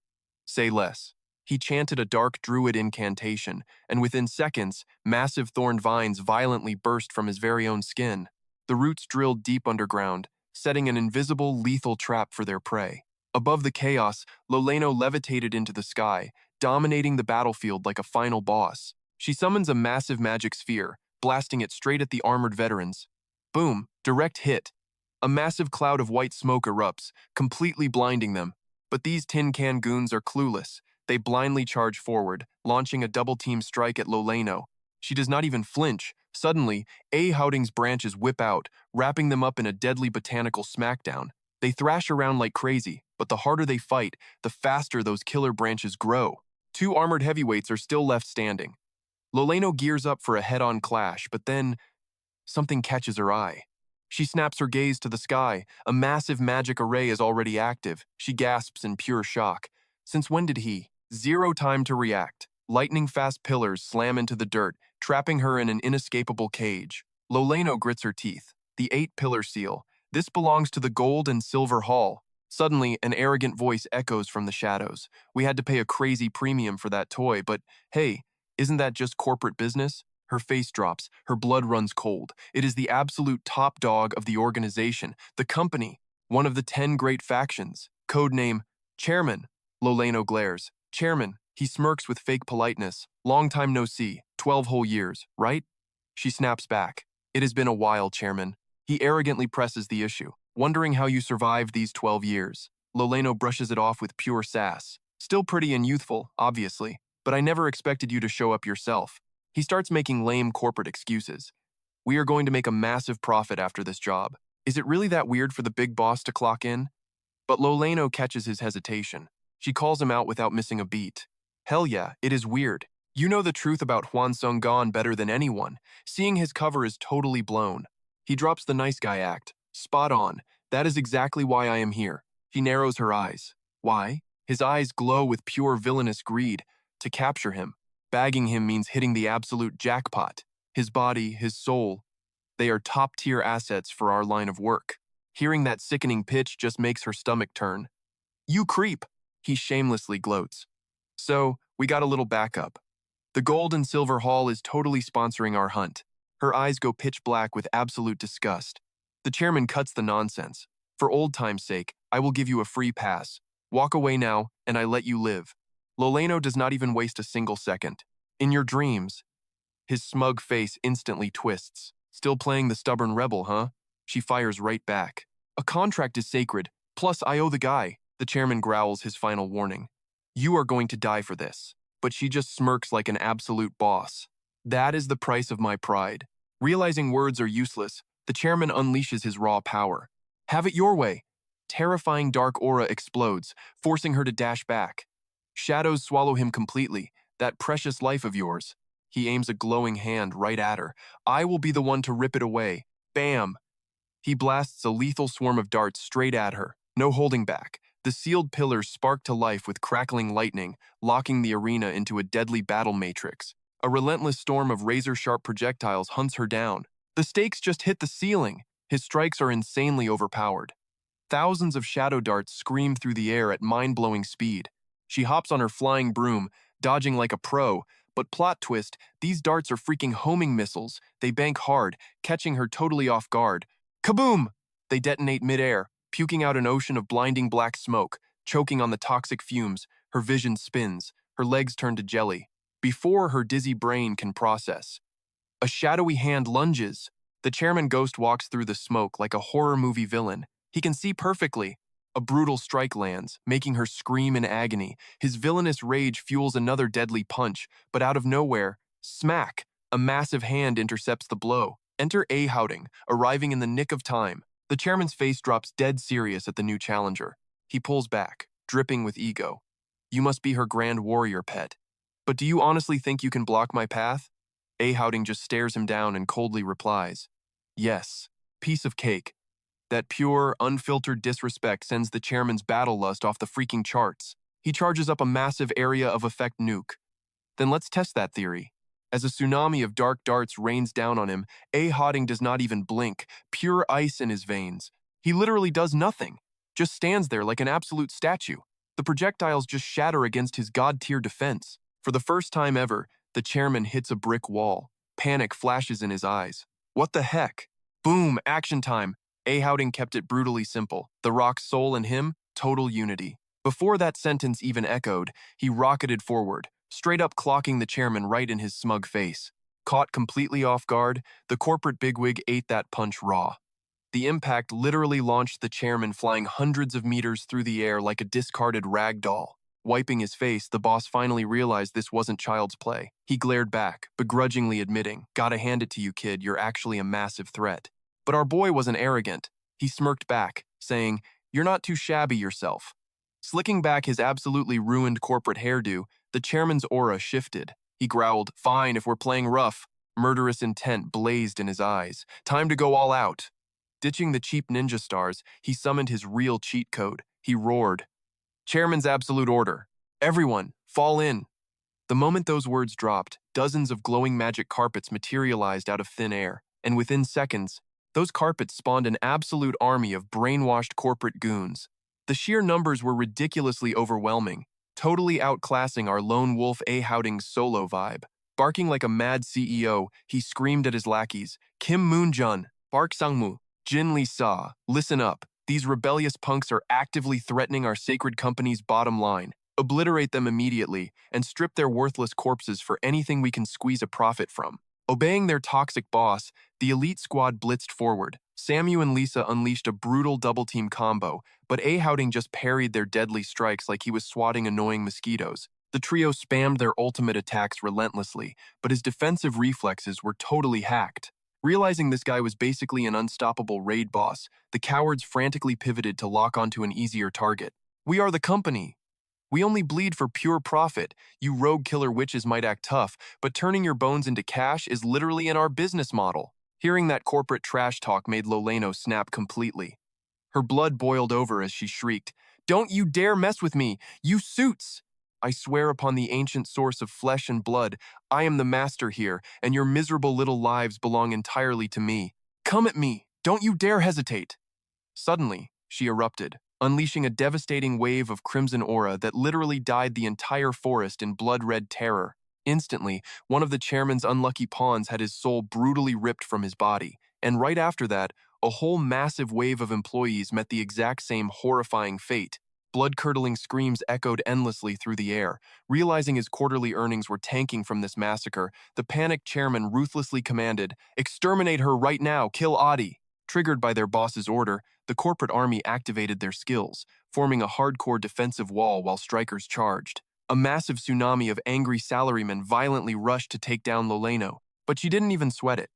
Say less. He chanted a dark druid incantation, and within seconds, massive thorn vines violently burst from his very own skin. The roots drilled deep underground, setting an invisible, lethal trap for their prey. Above the chaos, Loleno levitated into the sky, dominating the battlefield like a final boss. She summons a massive magic sphere, blasting it straight at the armored veterans. Boom, direct hit. A massive cloud of white smoke erupts, completely blinding them. But these tin can goons are clueless. They blindly charge forward, launching a double-team strike at Loleno. She does not even flinch. Suddenly, Howding's branches whip out, wrapping them up in a deadly botanical smackdown. They thrash around like crazy, but the harder they fight, the faster those killer branches grow. 2 armored heavyweights are still left standing. Loleno gears up for a head-on clash, but then something catches her eye. She snaps her gaze to the sky. A massive magic array is already active. She gasps in pure shock. Since when did he? 0 time to react. Lightning-fast pillars slam into the dirt, trapping her in an inescapable cage. Loleno grits her teeth. The 8-pillar seal. This belongs to the gold and silver hall. Suddenly, an arrogant voice echoes from the shadows. We had to pay a crazy premium for that toy, but hey, isn't that just corporate business? Her face drops. Her blood runs cold. It is the absolute top dog of the organization, the company, one of the 10 great factions. Codename, Chairman. Loleno glares. Chairman. He smirks with fake politeness. Long time no see. 12 whole years, right? She snaps back. It has been a while, Chairman. He arrogantly presses the issue. Wondering how you survived these 12 years. Loleno brushes it off with pure sass. Still pretty and youthful, obviously, but I never expected you to show up yourself. He starts making lame corporate excuses. We are going to make a massive profit after this job. Is it really that weird for the big boss to clock in? But Loleno catches his hesitation. She calls him out without missing a beat. Hell yeah, it is weird. You know the truth about Huan Sung-gon better than anyone. Seeing his cover is totally blown. He drops the nice guy act. Spot on. That is exactly why I am here. She narrows her eyes. Why? His eyes glow with pure villainous greed. To capture him. Bagging him means hitting the absolute jackpot. His body, his soul, they are top-tier assets for our line of work. Hearing that sickening pitch just makes her stomach turn. You creep, he shamelessly gloats. So, we got a little backup. The gold and silver hall is totally sponsoring our hunt. Her eyes go pitch black with absolute disgust. The chairman cuts the nonsense. For old time's sake, I will give you a free pass. Walk away now, and I let you live. Loleno does not even waste a single second. In your dreams. His smug face instantly twists. Still playing the stubborn rebel, huh? She fires right back. A contract is sacred, plus I owe the guy. The chairman growls his final warning. You are going to die for this. But she just smirks like an absolute boss. That is the price of my pride. Realizing words are useless, the chairman unleashes his raw power. Have it your way. Terrifying dark aura explodes, forcing her to dash back. Shadows swallow him completely, that precious life of yours. He aims a glowing hand right at her. I will be the one to rip it away. Bam! He blasts a lethal swarm of darts straight at her. No holding back. The sealed pillars spark to life with crackling lightning, locking the arena into a deadly battle matrix. A relentless storm of razor-sharp projectiles hunts her down. The stakes just hit the ceiling. His strikes are insanely overpowered. Thousands of shadow darts scream through the air at mind-blowing speed. She hops on her flying broom, dodging like a pro, but plot twist, these darts are freaking homing missiles. They bank hard, catching her totally off guard. Kaboom! They detonate midair, puking out an ocean of blinding black smoke. Choking on the toxic fumes, her vision spins, her legs turn to jelly. Before her dizzy brain can process, a shadowy hand lunges. The chairman ghost walks through the smoke like a horror movie villain. He can see perfectly. A brutal strike lands, making her scream in agony. His villainous rage fuels another deadly punch, but out of nowhere, smack! A massive hand intercepts the blow. Enter A. Houting, arriving in the nick of time. The chairman's face drops dead serious at the new challenger. He pulls back, dripping with ego. You must be her grand warrior pet. But do you honestly think you can block my path? A. Houting just stares him down and coldly replies, yes, piece of cake. That pure, unfiltered disrespect sends the chairman's battle lust off the freaking charts. He charges up a massive area of effect nuke. Then let's test that theory. As a tsunami of dark darts rains down on him, A. Houting does not even blink, pure ice in his veins. He literally does nothing, just stands there like an absolute statue. The projectiles just shatter against his god-tier defense. For the first time ever, the chairman hits a brick wall. Panic flashes in his eyes. What the heck? Boom, action time. A. Houting kept it brutally simple. The Rock's soul and him, total unity. Before that sentence even echoed, he rocketed forward, straight up clocking the chairman right in his smug face. Caught completely off guard, the corporate bigwig ate that punch raw. The impact literally launched the chairman flying hundreds of meters through the air like a discarded rag doll. Wiping his face, the boss finally realized this wasn't child's play. He glared back, begrudgingly admitting, "Gotta hand it to you, kid, you're actually a massive threat." But our boy wasn't arrogant. He smirked back, saying, "You're not too shabby yourself." Slicking back his absolutely ruined corporate hairdo, the chairman's aura shifted. He growled, "Fine if we're playing rough." Murderous intent blazed in his eyes. Time to go all out. Ditching the cheap ninja stars, he summoned his real cheat code. He roared, "Chairman's absolute order. Everyone, fall in." The moment those words dropped, dozens of glowing magic carpets materialized out of thin air, and within seconds, those carpets spawned an absolute army of brainwashed corporate goons. The sheer numbers were ridiculously overwhelming, totally outclassing our lone wolf A. Houting's solo vibe. Barking like a mad CEO, he screamed at his lackeys, "Kim Moon-jun, Park Sang-moo, Jin Lee-sa, listen up. These rebellious punks are actively threatening our sacred company's bottom line. Obliterate them immediately and strip their worthless corpses for anything we can squeeze a profit from." Obeying their toxic boss, the elite squad blitzed forward. Samu and Lisa unleashed a brutal double-team combo, but A. Houting just parried their deadly strikes like he was swatting annoying mosquitoes. The trio spammed their ultimate attacks relentlessly, but his defensive reflexes were totally hacked. Realizing this guy was basically an unstoppable raid boss, the cowards frantically pivoted to lock onto an easier target. "We are the company. We only bleed for pure profit. You rogue killer witches might act tough, but turning your bones into cash is literally in our business model." Hearing that corporate trash talk made Loleno snap completely. Her blood boiled over as she shrieked, "Don't you dare mess with me, you suits! I swear upon the ancient source of flesh and blood, I am the master here, and your miserable little lives belong entirely to me. Come at me, don't you dare hesitate." Suddenly, she erupted, unleashing a devastating wave of crimson aura that literally dyed the entire forest in blood-red terror. Instantly, one of the chairman's unlucky pawns had his soul brutally ripped from his body, and right after that, a whole massive wave of employees met the exact same horrifying fate. Blood-curdling screams echoed endlessly through the air. Realizing his quarterly earnings were tanking from this massacre, the panicked chairman ruthlessly commanded, "Exterminate her right now, kill Adi." Triggered by their boss's order, the corporate army activated their skills, forming a hardcore defensive wall while strikers charged. A massive tsunami of angry salarymen violently rushed to take down Loleno, but she didn't even sweat it.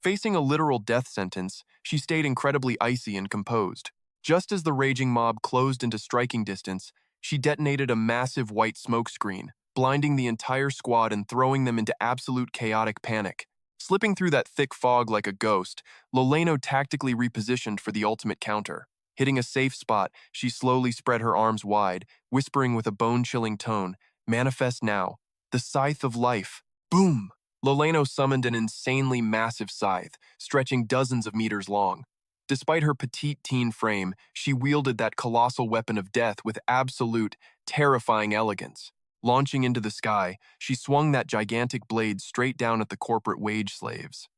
Facing a literal death sentence, she stayed incredibly icy and composed. Just as the raging mob closed into striking distance, she detonated a massive white smokescreen, blinding the entire squad and throwing them into absolute chaotic panic. Slipping through that thick fog like a ghost, Loleno tactically repositioned for the ultimate counter. Hitting a safe spot, she slowly spread her arms wide, whispering with a bone-chilling tone, "Manifest now. The scythe of life." Boom! Loleno summoned an insanely massive scythe, stretching dozens of meters long. Despite her petite teen frame, she wielded that colossal weapon of death with absolute, terrifying elegance. Launching into the sky, she swung that gigantic blade straight down at the corporate wage slaves.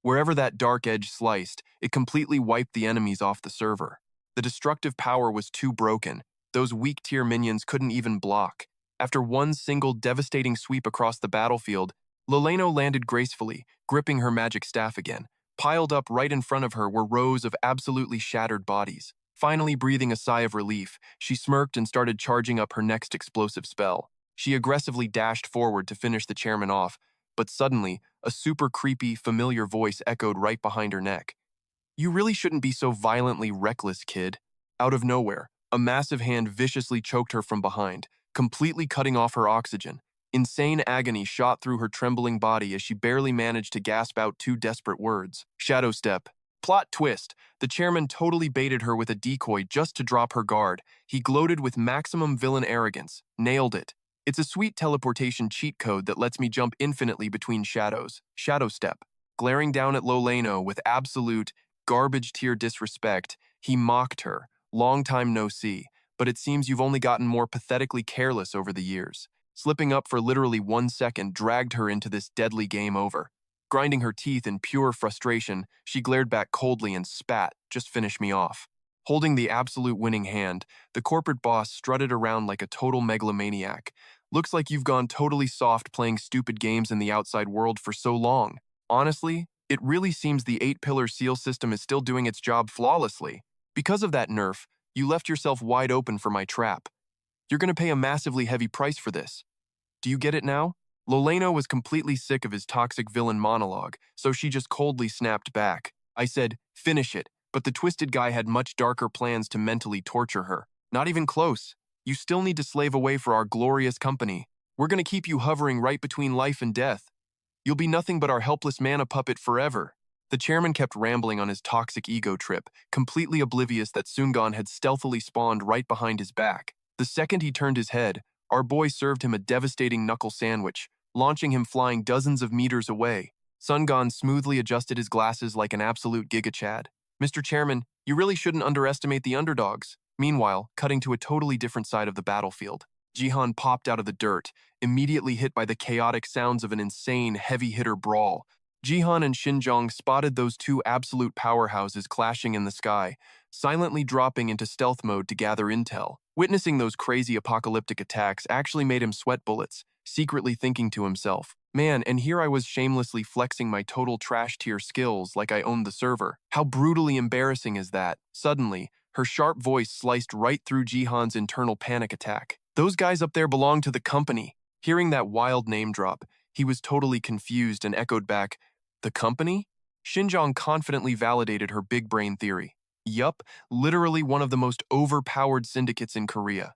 Wherever that dark edge sliced, it completely wiped the enemies off the server. The destructive power was too broken. Those weak-tier minions couldn't even block. After one single devastating sweep across the battlefield, Loleno landed gracefully, gripping her magic staff again. Piled up right in front of her were rows of absolutely shattered bodies. Finally breathing a sigh of relief, she smirked and started charging up her next explosive spell. She aggressively dashed forward to finish the chairman off, but suddenly, a super creepy, familiar voice echoed right behind her neck. "You really shouldn't be so violently reckless, kid." Out of nowhere, a massive hand viciously choked her from behind, completely cutting off her oxygen. Insane agony shot through her trembling body as she barely managed to gasp out two desperate words. Shadow step. Plot twist. The chairman totally baited her with a decoy just to drop her guard. He gloated with maximum villain arrogance. Nailed it. It's a sweet teleportation cheat code that lets me jump infinitely between shadows. Shadow step. Glaring down at Loleno with absolute, garbage-tier disrespect, he mocked her. "Long time no see, but it seems you've only gotten more pathetically careless over the years." Slipping up for literally 1 second dragged her into this deadly game over. Grinding her teeth in pure frustration, she glared back coldly and spat, "Just finish me off." Holding the absolute winning hand, the corporate boss strutted around like a total megalomaniac. "Looks like you've gone totally soft playing stupid games in the outside world for so long. Honestly, it really seems the 8-pillar seal system is still doing its job flawlessly. Because of that nerf, you left yourself wide open for my trap. You're going to pay a massively heavy price for this. Do you get it now?" Loleno was completely sick of his toxic villain monologue, so she just coldly snapped back. I said, "Finish it," but the twisted guy had much darker plans to mentally torture her. "Not even close. You still need to slave away for our glorious company. We're going to keep you hovering right between life and death. You'll be nothing but our helpless mana puppet forever." The chairman kept rambling on his toxic ego trip, completely oblivious that Sungon had stealthily spawned right behind his back. The second he turned his head, our boy served him a devastating knuckle sandwich, launching him flying dozens of meters away. Sungon smoothly adjusted his glasses like an absolute gigachad. "Mr. Chairman, you really shouldn't underestimate the underdogs." Meanwhile, cutting to a totally different side of the battlefield, Jihan popped out of the dirt, immediately hit by the chaotic sounds of an insane heavy-hitter brawl. Jihan and Xinjiang spotted those two absolute powerhouses clashing in the sky, silently dropping into stealth mode to gather intel. Witnessing those crazy apocalyptic attacks actually made him sweat bullets, secretly thinking to himself, "Man, and here I was shamelessly flexing my total trash tier skills like I owned the server. How brutally embarrassing is that?" Suddenly, her sharp voice sliced right through Jihan's internal panic attack. "Those guys up there belong to the company." Hearing that wild name drop, he was totally confused and echoed back, "The company?" Xinjiang confidently validated her big brain theory. "Yup, literally one of the most overpowered syndicates in Korea.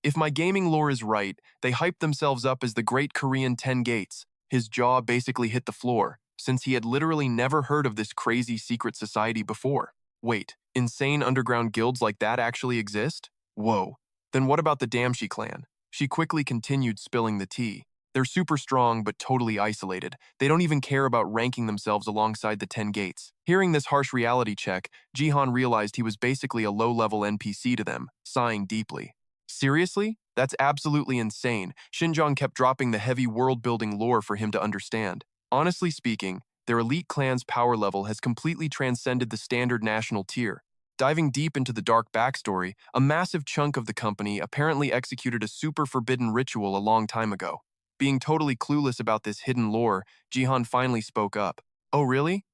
If my gaming lore is right, they hyped themselves up as the Great Korean 10 Gates." His jaw basically hit the floor, since he had literally never heard of this crazy secret society before. Wait, insane underground guilds like that actually exist? Whoa. Then what about the Damshi clan? She quickly continued spilling the tea. They're super strong but totally isolated. They don't even care about ranking themselves alongside the 10 gates. Hearing this harsh reality check, Jihan realized he was basically a low-level NPC to them, sighing deeply. Seriously? That's absolutely insane. Xinjiang kept dropping the heavy world-building lore for him to understand. Honestly speaking, their elite clan's power level has completely transcended the standard national tier. Diving deep into the dark backstory, a massive chunk of the company apparently executed a super forbidden ritual a long time ago. Being totally clueless about this hidden lore, Jihan finally spoke up. Oh, really?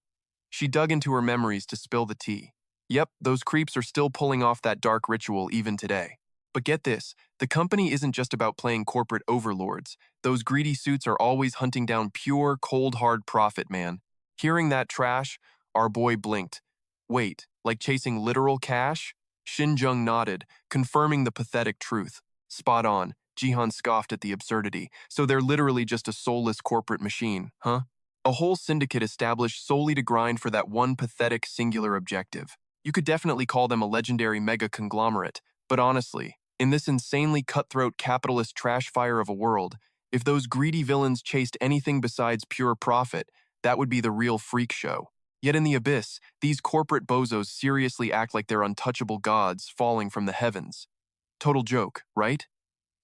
She dug into her memories to spill the tea. Yep, those creeps are still pulling off that dark ritual even today. But get this, the company isn't just about playing corporate overlords. Those greedy suits are always hunting down pure, cold, hard profit, man. Hearing that trash, our boy blinked. Wait, like chasing literal cash? Xinjiang nodded, confirming the pathetic truth. Spot on. Jihan scoffed at the absurdity. So they're literally just a soulless corporate machine, huh? A whole syndicate established solely to grind for that one pathetic singular objective. You could definitely call them a legendary mega conglomerate, but honestly, in this insanely cutthroat capitalist trash fire of a world, if those greedy villains chased anything besides pure profit, that would be the real freak show. Yet in the abyss, these corporate bozos seriously act like they're untouchable gods falling from the heavens. Total joke, right?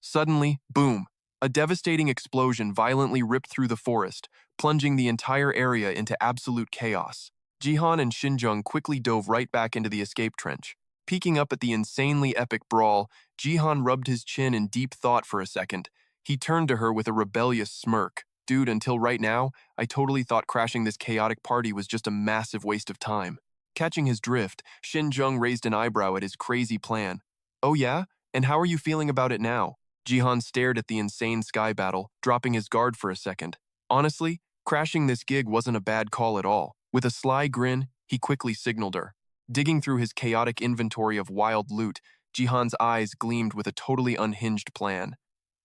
Suddenly, boom, a devastating explosion violently ripped through the forest, plunging the entire area into absolute chaos. Jihan and Xinjiang quickly dove right back into the escape trench. Peeking up at the insanely epic brawl, Jihan rubbed his chin in deep thought for a second. He turned to her with a rebellious smirk. Dude, until right now, I totally thought crashing this chaotic party was just a massive waste of time. Catching his drift, Xinjiang raised an eyebrow at his crazy plan. Oh yeah? And how are you feeling about it now? Jihan stared at the insane sky battle, dropping his guard for a second. Honestly, crashing this gig wasn't a bad call at all. With a sly grin, he quickly signaled her. Digging through his chaotic inventory of wild loot, Jihan's eyes gleamed with a totally unhinged plan.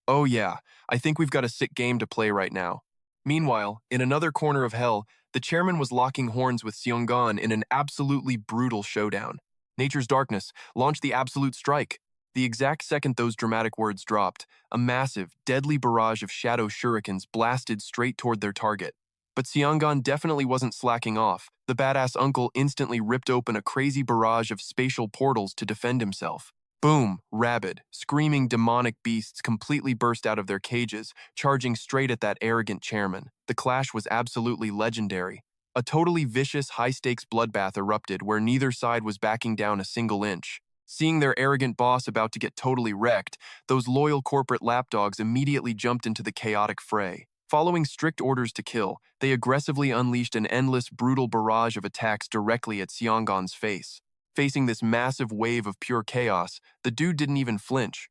Oh yeah, I think we've got a sick game to play right now. Meanwhile, in another corner of hell, the chairman was locking horns with Seonggan in an absolutely brutal showdown. Nature's darkness launched the absolute strike. The exact second those dramatic words dropped, a massive, deadly barrage of shadow shurikens blasted straight toward their target. But Seonggan definitely wasn't slacking off. The badass uncle instantly ripped open a crazy barrage of spatial portals to defend himself. Boom, rabid, screaming demonic beasts completely burst out of their cages, charging straight at that arrogant chairman. The clash was absolutely legendary. A totally vicious, high-stakes bloodbath erupted where neither side was backing down a single inch. Seeing their arrogant boss about to get totally wrecked, those loyal corporate lapdogs immediately jumped into the chaotic fray. Following strict orders to kill, they aggressively unleashed an endless, brutal barrage of attacks directly at Seonggan's face. Facing this massive wave of pure chaos, the dude didn't even flinch.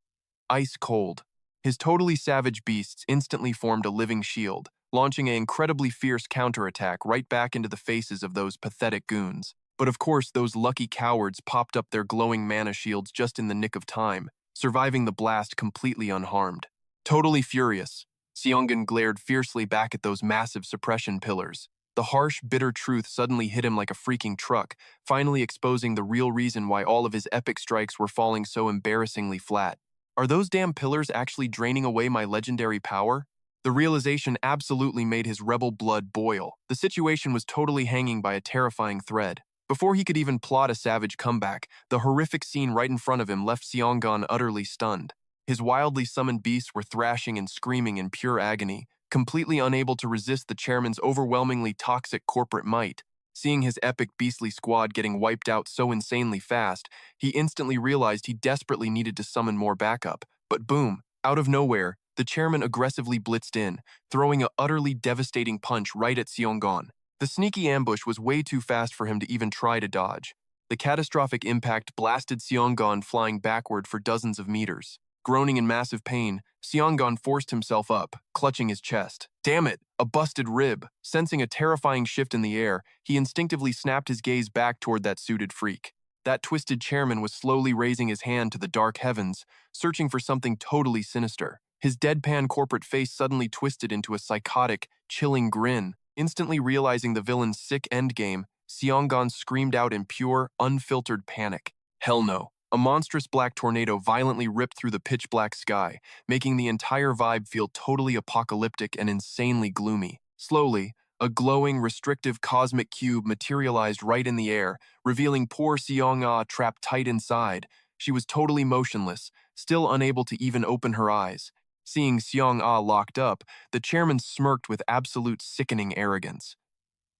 Ice cold. His totally savage beasts instantly formed a living shield, launching an incredibly fierce counterattack right back into the faces of those pathetic goons. But of course, those lucky cowards popped up their glowing mana shields just in the nick of time, surviving the blast completely unharmed. Totally furious, Seonggan glared fiercely back at those massive suppression pillars. The harsh, bitter truth suddenly hit him like a freaking truck, finally exposing the real reason why all of his epic strikes were falling so embarrassingly flat. Are those damn pillars actually draining away my legendary power? The realization absolutely made his rebel blood boil. The situation was totally hanging by a terrifying thread. Before he could even plot a savage comeback, the horrific scene right in front of him left Seonggan utterly stunned. His wildly summoned beasts were thrashing and screaming in pure agony, completely unable to resist the chairman's overwhelmingly toxic corporate might. Seeing his epic beastly squad getting wiped out so insanely fast, he instantly realized he desperately needed to summon more backup. But boom, out of nowhere, the chairman aggressively blitzed in, throwing a utterly devastating punch right at Seonggan. The sneaky ambush was way too fast for him to even try to dodge. The catastrophic impact blasted Seonggan flying backward for dozens of meters. Groaning in massive pain, Seonggan forced himself up, clutching his chest. Damn it, a busted rib. Sensing a terrifying shift in the air, he instinctively snapped his gaze back toward that suited freak. That twisted chairman was slowly raising his hand to the dark heavens, searching for something totally sinister. His deadpan corporate face suddenly twisted into a psychotic, chilling grin. Instantly realizing the villain's sick endgame, Seonggan screamed out in pure, unfiltered panic. Hell no. A monstrous black tornado violently ripped through the pitch-black sky, making the entire vibe feel totally apocalyptic and insanely gloomy. Slowly, a glowing, restrictive cosmic cube materialized right in the air, revealing poor Seong-ah trapped tight inside. She was totally motionless, still unable to even open her eyes. Seeing Seong-ah locked up, the chairman smirked with absolute sickening arrogance.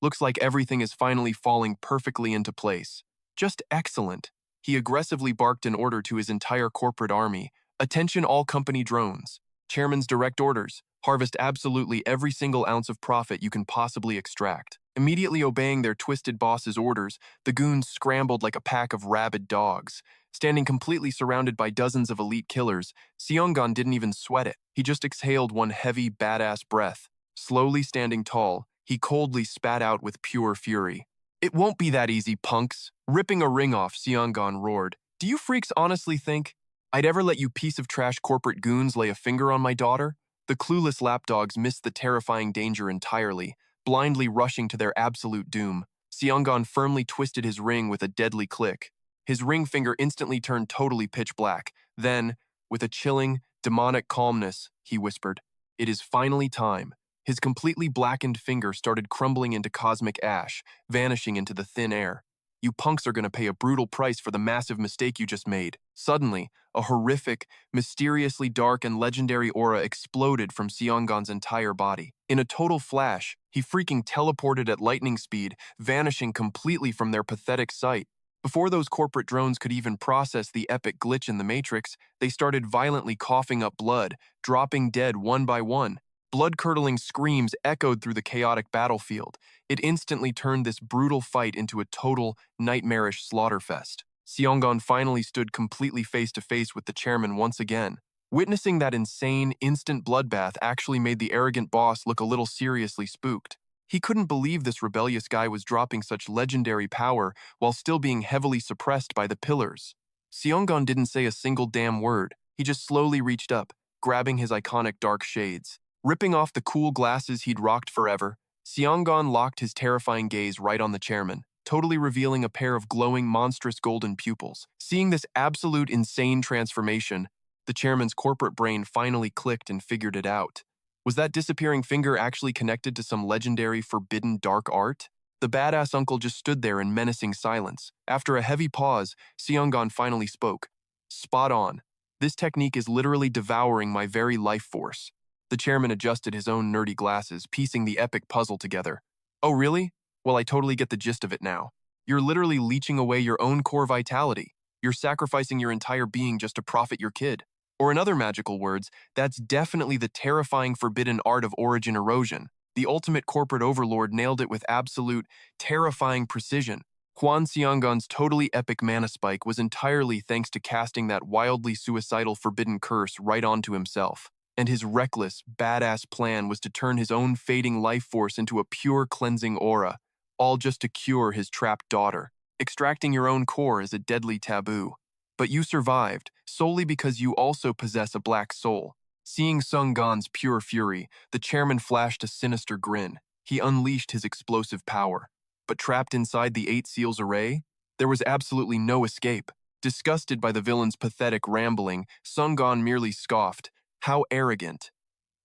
Looks like everything is finally falling perfectly into place. Just excellent. He aggressively barked an order to his entire corporate army. Attention all company drones. Chairman's direct orders. Harvest absolutely every single ounce of profit you can possibly extract. Immediately obeying their twisted boss's orders, the goons scrambled like a pack of rabid dogs. Standing completely surrounded by dozens of elite killers, Seonggan didn't even sweat it. He just exhaled one heavy, badass breath. Slowly standing tall, he coldly spat out with pure fury. "It won't be that easy, punks." Ripping a ring off, Seonggan roared. "Do you freaks honestly think I'd ever let you piece of trash corporate goons lay a finger on my daughter?" The clueless lapdogs missed the terrifying danger entirely, blindly rushing to their absolute doom. Seonggan firmly twisted his ring with a deadly click. His ring finger instantly turned totally pitch black. Then, with a chilling, demonic calmness, he whispered, "It is finally time." His completely blackened finger started crumbling into cosmic ash, vanishing into the thin air. "You punks are going to pay a brutal price for the massive mistake you just made." Suddenly, a horrific, mysteriously dark and legendary aura exploded from Seonggan's entire body. In a total flash, he freaking teleported at lightning speed, vanishing completely from their pathetic sight. Before those corporate drones could even process the epic glitch in the Matrix, they started violently coughing up blood, dropping dead one by one. Blood-curdling screams echoed through the chaotic battlefield. It instantly turned this brutal fight into a total, nightmarish slaughterfest. Seonggan finally stood completely face-to-face with the chairman once again. Witnessing that insane, instant bloodbath actually made the arrogant boss look a little seriously spooked. He couldn't believe this rebellious guy was dropping such legendary power while still being heavily suppressed by the pillars. Seonggan didn't say a single damn word. He just slowly reached up, grabbing his iconic dark shades. Ripping off the cool glasses he'd rocked forever, Seonggan locked his terrifying gaze right on the chairman, totally revealing a pair of glowing, monstrous golden pupils. Seeing this absolute insane transformation, the chairman's corporate brain finally clicked and figured it out. Was that disappearing finger actually connected to some legendary, forbidden dark art? The badass uncle just stood there in menacing silence. After a heavy pause, Seonggan finally spoke. "Spot on. This technique is literally devouring my very life force." The chairman adjusted his own nerdy glasses, piecing the epic puzzle together. "Oh, really? Well, I totally get the gist of it now. You're literally leeching away your own core vitality. You're sacrificing your entire being just to profit your kid. Or in other magical words, that's definitely the terrifying forbidden art of origin erosion. The ultimate corporate overlord nailed it with absolute, terrifying precision. Hwan Seonggan's totally epic mana spike was entirely thanks to casting that wildly suicidal forbidden curse right onto himself. And his reckless, badass plan was to turn his own fading life force into a pure cleansing aura, all just to cure his trapped daughter. Extracting your own core is a deadly taboo. But you survived, solely because you also possess a black soul. Seeing Seonggan's pure fury, the chairman flashed a sinister grin. He unleashed his explosive power. But trapped inside the 8 seals array, there was absolutely no escape. Disgusted by the villain's pathetic rambling, Seonggan merely scoffed. How arrogant.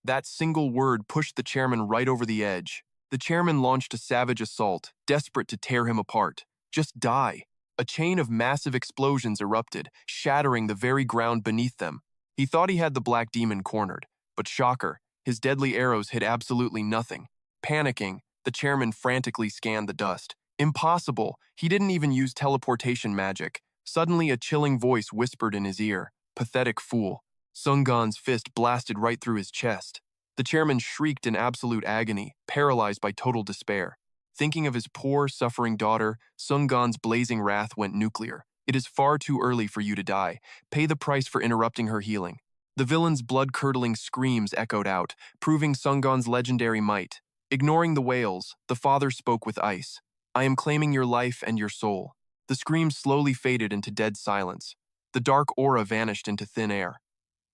That single word pushed the chairman right over the edge. The chairman launched a savage assault, desperate to tear him apart. Just die. A chain of massive explosions erupted, shattering the very ground beneath them. He thought he had the black demon cornered, but shocker, his deadly arrows hit absolutely nothing. Panicking, the chairman frantically scanned the dust. Impossible. He didn't even use teleportation magic. Suddenly, a chilling voice whispered in his ear. "Pathetic fool." Seonggan's fist blasted right through his chest. The chairman shrieked in absolute agony, paralyzed by total despair. Thinking of his poor, suffering daughter, Seonggan's blazing wrath went nuclear. "It is far too early for you to die. Pay the price for interrupting her healing." The villain's blood-curdling screams echoed out, proving Seonggan's legendary might. Ignoring the wails, the father spoke with ice. "I am claiming your life and your soul." The screams slowly faded into dead silence. The dark aura vanished into thin air.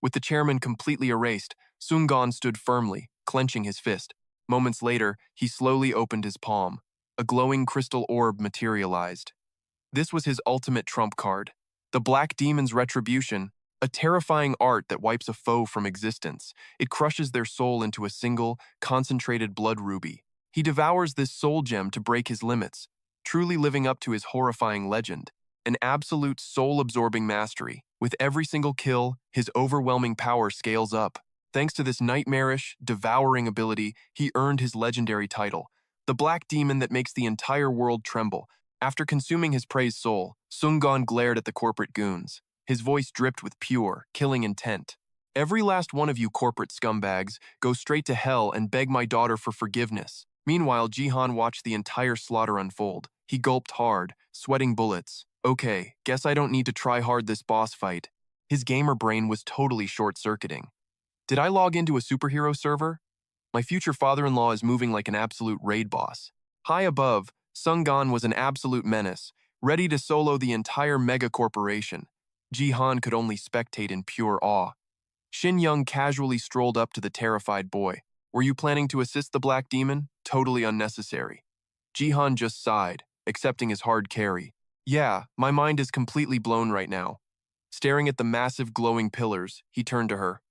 With the chairman completely erased, Seonggan stood firmly, clenching his fist. Moments later, he slowly opened his palm. A glowing crystal orb materialized. This was his ultimate trump card. The Black Demon's Retribution, a terrifying art that wipes a foe from existence. It crushes their soul into a single, concentrated blood ruby. He devours this soul gem to break his limits, truly living up to his horrifying legend. An absolute soul-absorbing mastery. With every single kill, his overwhelming power scales up. Thanks to this nightmarish, devouring ability, he earned his legendary title, the Black Demon that makes the entire world tremble. After consuming his prey's soul, Sungon glared at the corporate goons. His voice dripped with pure, killing intent. Every last one of you corporate scumbags, go straight to hell and beg my daughter for forgiveness. Meanwhile, Jihan watched the entire slaughter unfold. He gulped hard, sweating bullets. Okay, guess I don't need to try hard this boss fight. His gamer brain was totally short-circuiting. Did I log into a superhero server? My future father-in-law is moving like an absolute raid boss. High above, Sungon was an absolute menace, ready to solo the entire mega corporation. Jihan could only spectate in pure awe. Shin Young casually strolled up to the terrified boy. Were you planning to assist the Black Demon? Totally unnecessary. Jihan just sighed, accepting his hard carry. Yeah, my mind is completely blown right now. Staring at the massive glowing pillars, he turned to her.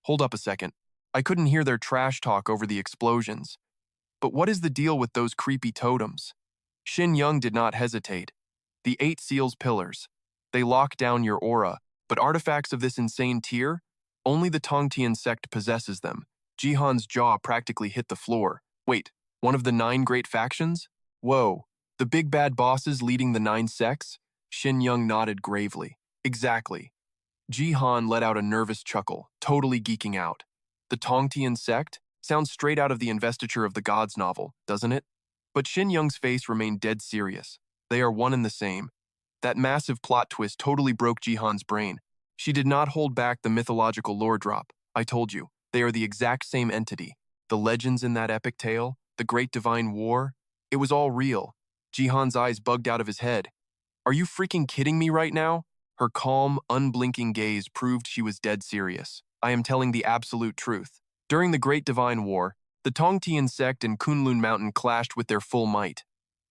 Hold up a second. I couldn't hear their trash talk over the explosions. But what is the deal with those creepy totems? Shin Young did not hesitate. The 8 seals pillars. They lock down your aura, but artifacts of this insane tier? Only the Tongtian sect possesses them. Jihan's jaw practically hit the floor. Wait, one of the 9 great factions? Whoa, the big bad bosses leading the 9 sects? Shin Young nodded gravely. Exactly. Jihan let out a nervous chuckle, totally geeking out. The Tongtian sect? Sounds straight out of the Investiture of the Gods novel, doesn't it? But Shin Young's face remained dead serious. They are one and the same. That massive plot twist totally broke Jihan's brain. She did not hold back the mythological lore drop. I told you, they are the exact same entity. The legends in that epic tale, the Great Divine War, it was all real. Jihan's eyes bugged out of his head. Are you freaking kidding me right now? Her calm, unblinking gaze proved she was dead serious. I am telling the absolute truth. During the Great Divine War, the Tongtian sect and Kunlun Mountain clashed with their full might.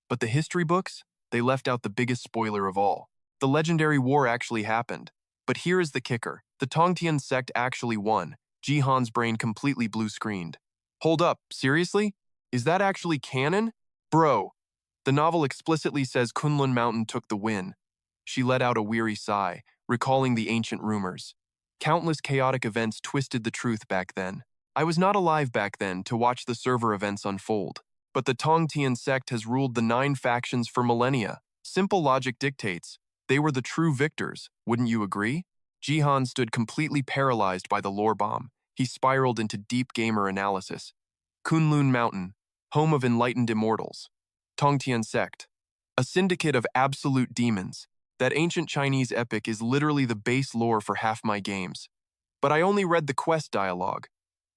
But the history books? They left out the biggest spoiler of all. The legendary war actually happened. But here is the kicker. The Tongtian sect actually won. Jihan's brain completely blue-screened. Hold up, seriously? Is that actually canon? Bro, the novel explicitly says Kunlun Mountain took the win. She let out a weary sigh, recalling the ancient rumors. Countless chaotic events twisted the truth back then. I was not alive back then to watch the server events unfold. But the Tongtian sect has ruled the 9 factions for millennia. Simple logic dictates. They were the true victors, wouldn't you agree? Jihan stood completely paralyzed by the lore bomb. He spiraled into deep gamer analysis. Kunlun Mountain, home of enlightened immortals. Tongtian sect, a syndicate of absolute demons. That ancient Chinese epic is literally the base lore for half my games. But I only read the quest dialogue.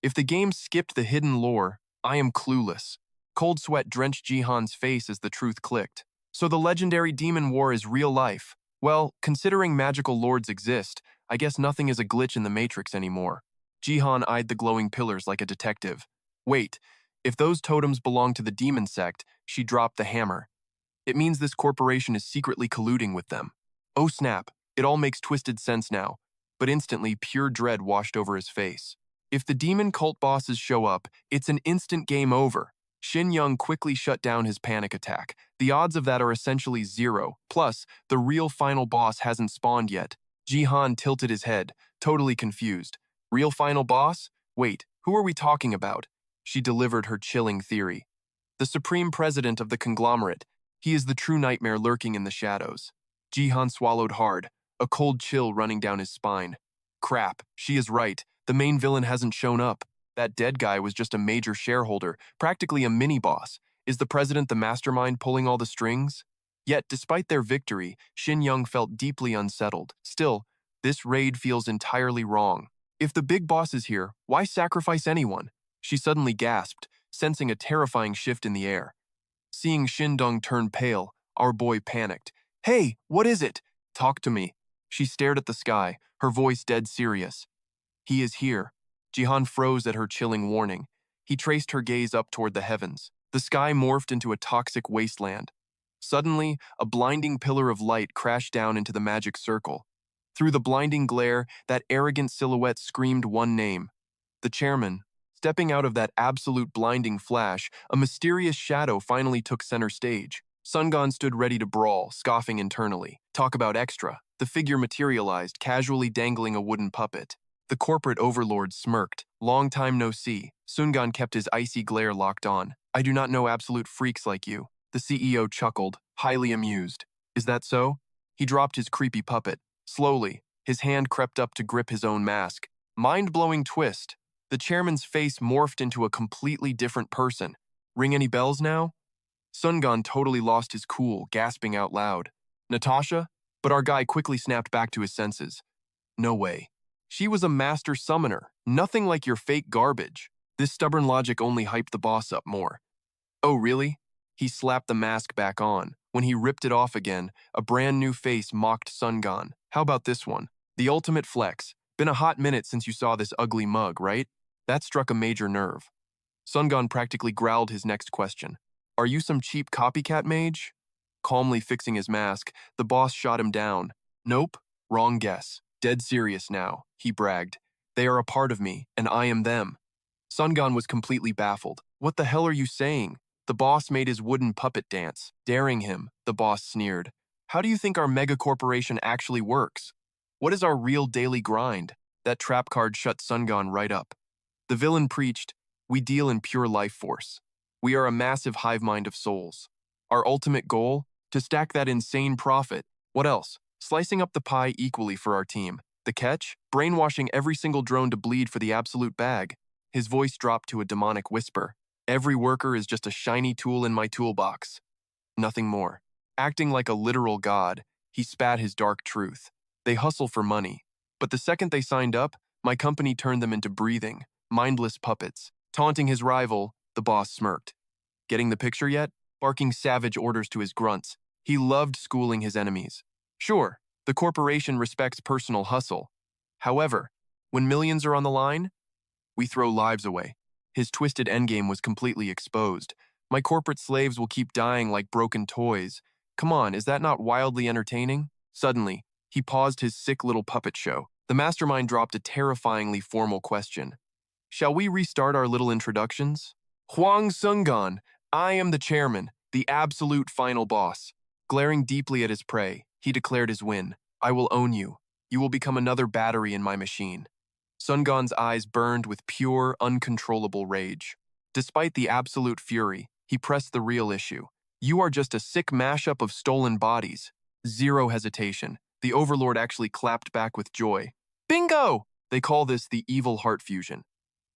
If the game skipped the hidden lore, I am clueless. Cold sweat drenched Jihan's face as the truth clicked. So the legendary demon war is real life. Well, considering magical lords exist, I guess nothing is a glitch in the Matrix anymore. Jihan eyed the glowing pillars like a detective. Wait, if those totems belong to the demon sect, she dropped the hammer. It means this corporation is secretly colluding with them. Oh snap, it all makes twisted sense now. But instantly, pure dread washed over his face. If the demon cult bosses show up, it's an instant game over. Shin Young quickly shut down his panic attack. The odds of that are essentially 0. Plus, the real final boss hasn't spawned yet. Jihan tilted his head, totally confused. Real final boss? Wait, who are we talking about? She delivered her chilling theory. The supreme president of the conglomerate. He is the true nightmare lurking in the shadows. Jihan swallowed hard, a cold chill running down his spine. Crap, she is right. The main villain hasn't shown up. That dead guy was just a major shareholder, practically a mini-boss. Is the president the mastermind pulling all the strings? Yet, despite their victory, Shin Young felt deeply unsettled. Still, this raid feels entirely wrong. If the big boss is here, why sacrifice anyone? She suddenly gasped, sensing a terrifying shift in the air. Seeing Shindong turn pale, our boy panicked. Hey, what is it? Talk to me. She stared at the sky, her voice dead serious. He is here. Jihan froze at her chilling warning. He traced her gaze up toward the heavens. The sky morphed into a toxic wasteland. Suddenly, a blinding pillar of light crashed down into the magic circle. Through the blinding glare, that arrogant silhouette screamed one name: the chairman. Stepping out of that absolute blinding flash, a mysterious shadow finally took center stage. Sungon stood ready to brawl, scoffing internally. Talk about extra. The figure materialized, casually dangling a wooden puppet. The corporate overlord smirked. Long time no see. Sungon kept his icy glare locked on. I do not know absolute freaks like you. The CEO chuckled, highly amused. Is that so? He dropped his creepy puppet. Slowly, his hand crept up to grip his own mask. Mind-blowing twist. The chairman's face morphed into a completely different person. Ring any bells now? Sungon totally lost his cool, gasping out loud. Natasha? But our guy quickly snapped back to his senses. No way. She was a master summoner, nothing like your fake garbage. This stubborn logic only hyped the boss up more. Oh, really? He slapped the mask back on. When he ripped it off again, a brand new face mocked Sungon. How about this one? The ultimate flex. Been a hot minute since you saw this ugly mug, right? That struck a major nerve. Sungon practically growled his next question. Are you some cheap copycat mage? Calmly fixing his mask, the boss shot him down. Nope, wrong guess. Dead serious now, he bragged. They are a part of me, and I am them. Sungon was completely baffled. What the hell are you saying? The boss made his wooden puppet dance. Daring him, the boss sneered. How do you think our mega corporation actually works? What is our real daily grind? That trap card shut Sungon right up. The villain preached, we deal in pure life force. We are a massive hive mind of souls. Our ultimate goal? To stack that insane profit. What else? Slicing up the pie equally for our team. The catch? Brainwashing every single drone to bleed for the absolute bag. His voice dropped to a demonic whisper. Every worker is just a shiny tool in my toolbox. Nothing more. Acting like a literal god, he spat his dark truth. They hustle for money. But the second they signed up, my company turned them into breathing, mindless puppets. Taunting his rival, the boss smirked. Getting the picture yet? Barking savage orders to his grunts. He loved schooling his enemies. Sure, the corporation respects personal hustle. However, when millions are on the line, we throw lives away. His twisted endgame was completely exposed. My corporate slaves will keep dying like broken toys. Come on, is that not wildly entertaining? Suddenly, he paused his sick little puppet show. The mastermind dropped a terrifyingly formal question. Shall we restart our little introductions? Huang Sungon, I am the chairman, the absolute final boss. Glaring deeply at his prey, he declared his win. I will own you. You will become another battery in my machine. Sungon's eyes burned with pure, uncontrollable rage. Despite the absolute fury, he pressed the real issue. You are just a sick mashup of stolen bodies. Zero hesitation. The overlord actually clapped back with joy. Bingo! They call this the evil heart fusion.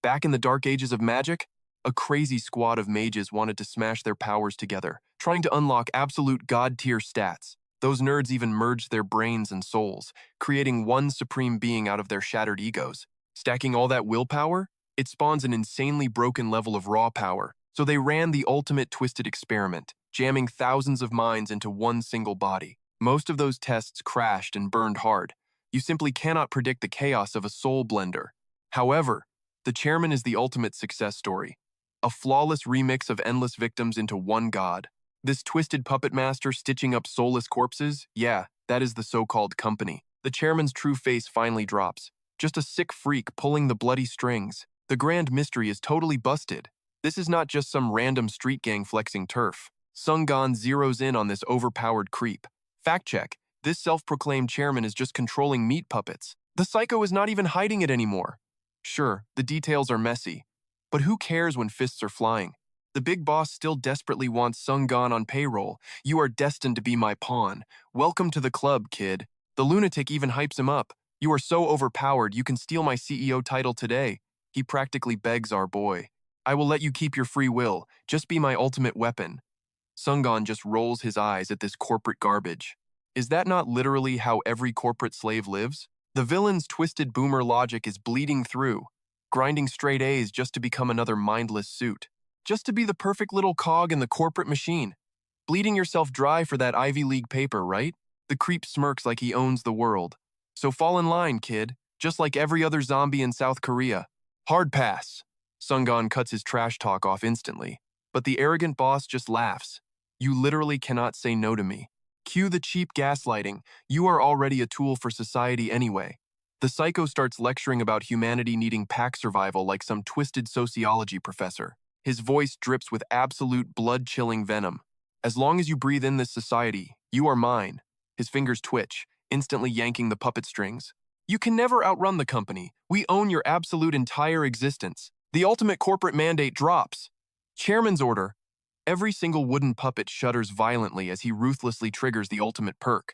Back in the dark ages of magic, a crazy squad of mages wanted to smash their powers together, trying to unlock absolute god-tier stats. Those nerds even merged their brains and souls, creating one supreme being out of their shattered egos. Stacking all that willpower, it spawns an insanely broken level of raw power. So they ran the ultimate twisted experiment, jamming thousands of minds into one single body. Most of those tests crashed and burned hard. You simply cannot predict the chaos of a soul blender. However, the chairman is the ultimate success story. A flawless remix of endless victims into one god. This twisted puppet master stitching up soulless corpses, yeah, that is the so-called company. The chairman's true face finally drops. Just a sick freak pulling the bloody strings. The grand mystery is totally busted. This is not just some random street gang flexing turf. Sungon zeroes in on this overpowered creep. Fact check, this self-proclaimed chairman is just controlling meat puppets. The psycho is not even hiding it anymore. Sure, the details are messy, but who cares when fists are flying? The big boss still desperately wants Sungon on payroll. You are destined to be my pawn. Welcome to the club, kid. The lunatic even hypes him up. You are so overpowered, you can steal my CEO title today. He practically begs our boy. I will let you keep your free will. Just be my ultimate weapon. Sungon just rolls his eyes at this corporate garbage. Is that not literally how every corporate slave lives? The villain's twisted boomer logic is bleeding through, grinding straight A's just to become another mindless suit. Just to be the perfect little cog in the corporate machine. Bleeding yourself dry for that Ivy League paper, right? The creep smirks like he owns the world. So fall in line, kid, just like every other zombie in South Korea. Hard pass. Sungon cuts his trash talk off instantly, but the arrogant boss just laughs. You literally cannot say no to me. Cue the cheap gaslighting. You are already a tool for society anyway. The psycho starts lecturing about humanity needing pack survival like some twisted sociology professor. His voice drips with absolute blood-chilling venom. As long as you breathe in this society, you are mine. His fingers twitch, instantly yanking the puppet strings. You can never outrun the company. We own your absolute entire existence. The ultimate corporate mandate drops. Chairman's order. Every single wooden puppet shudders violently as he ruthlessly triggers the ultimate perk.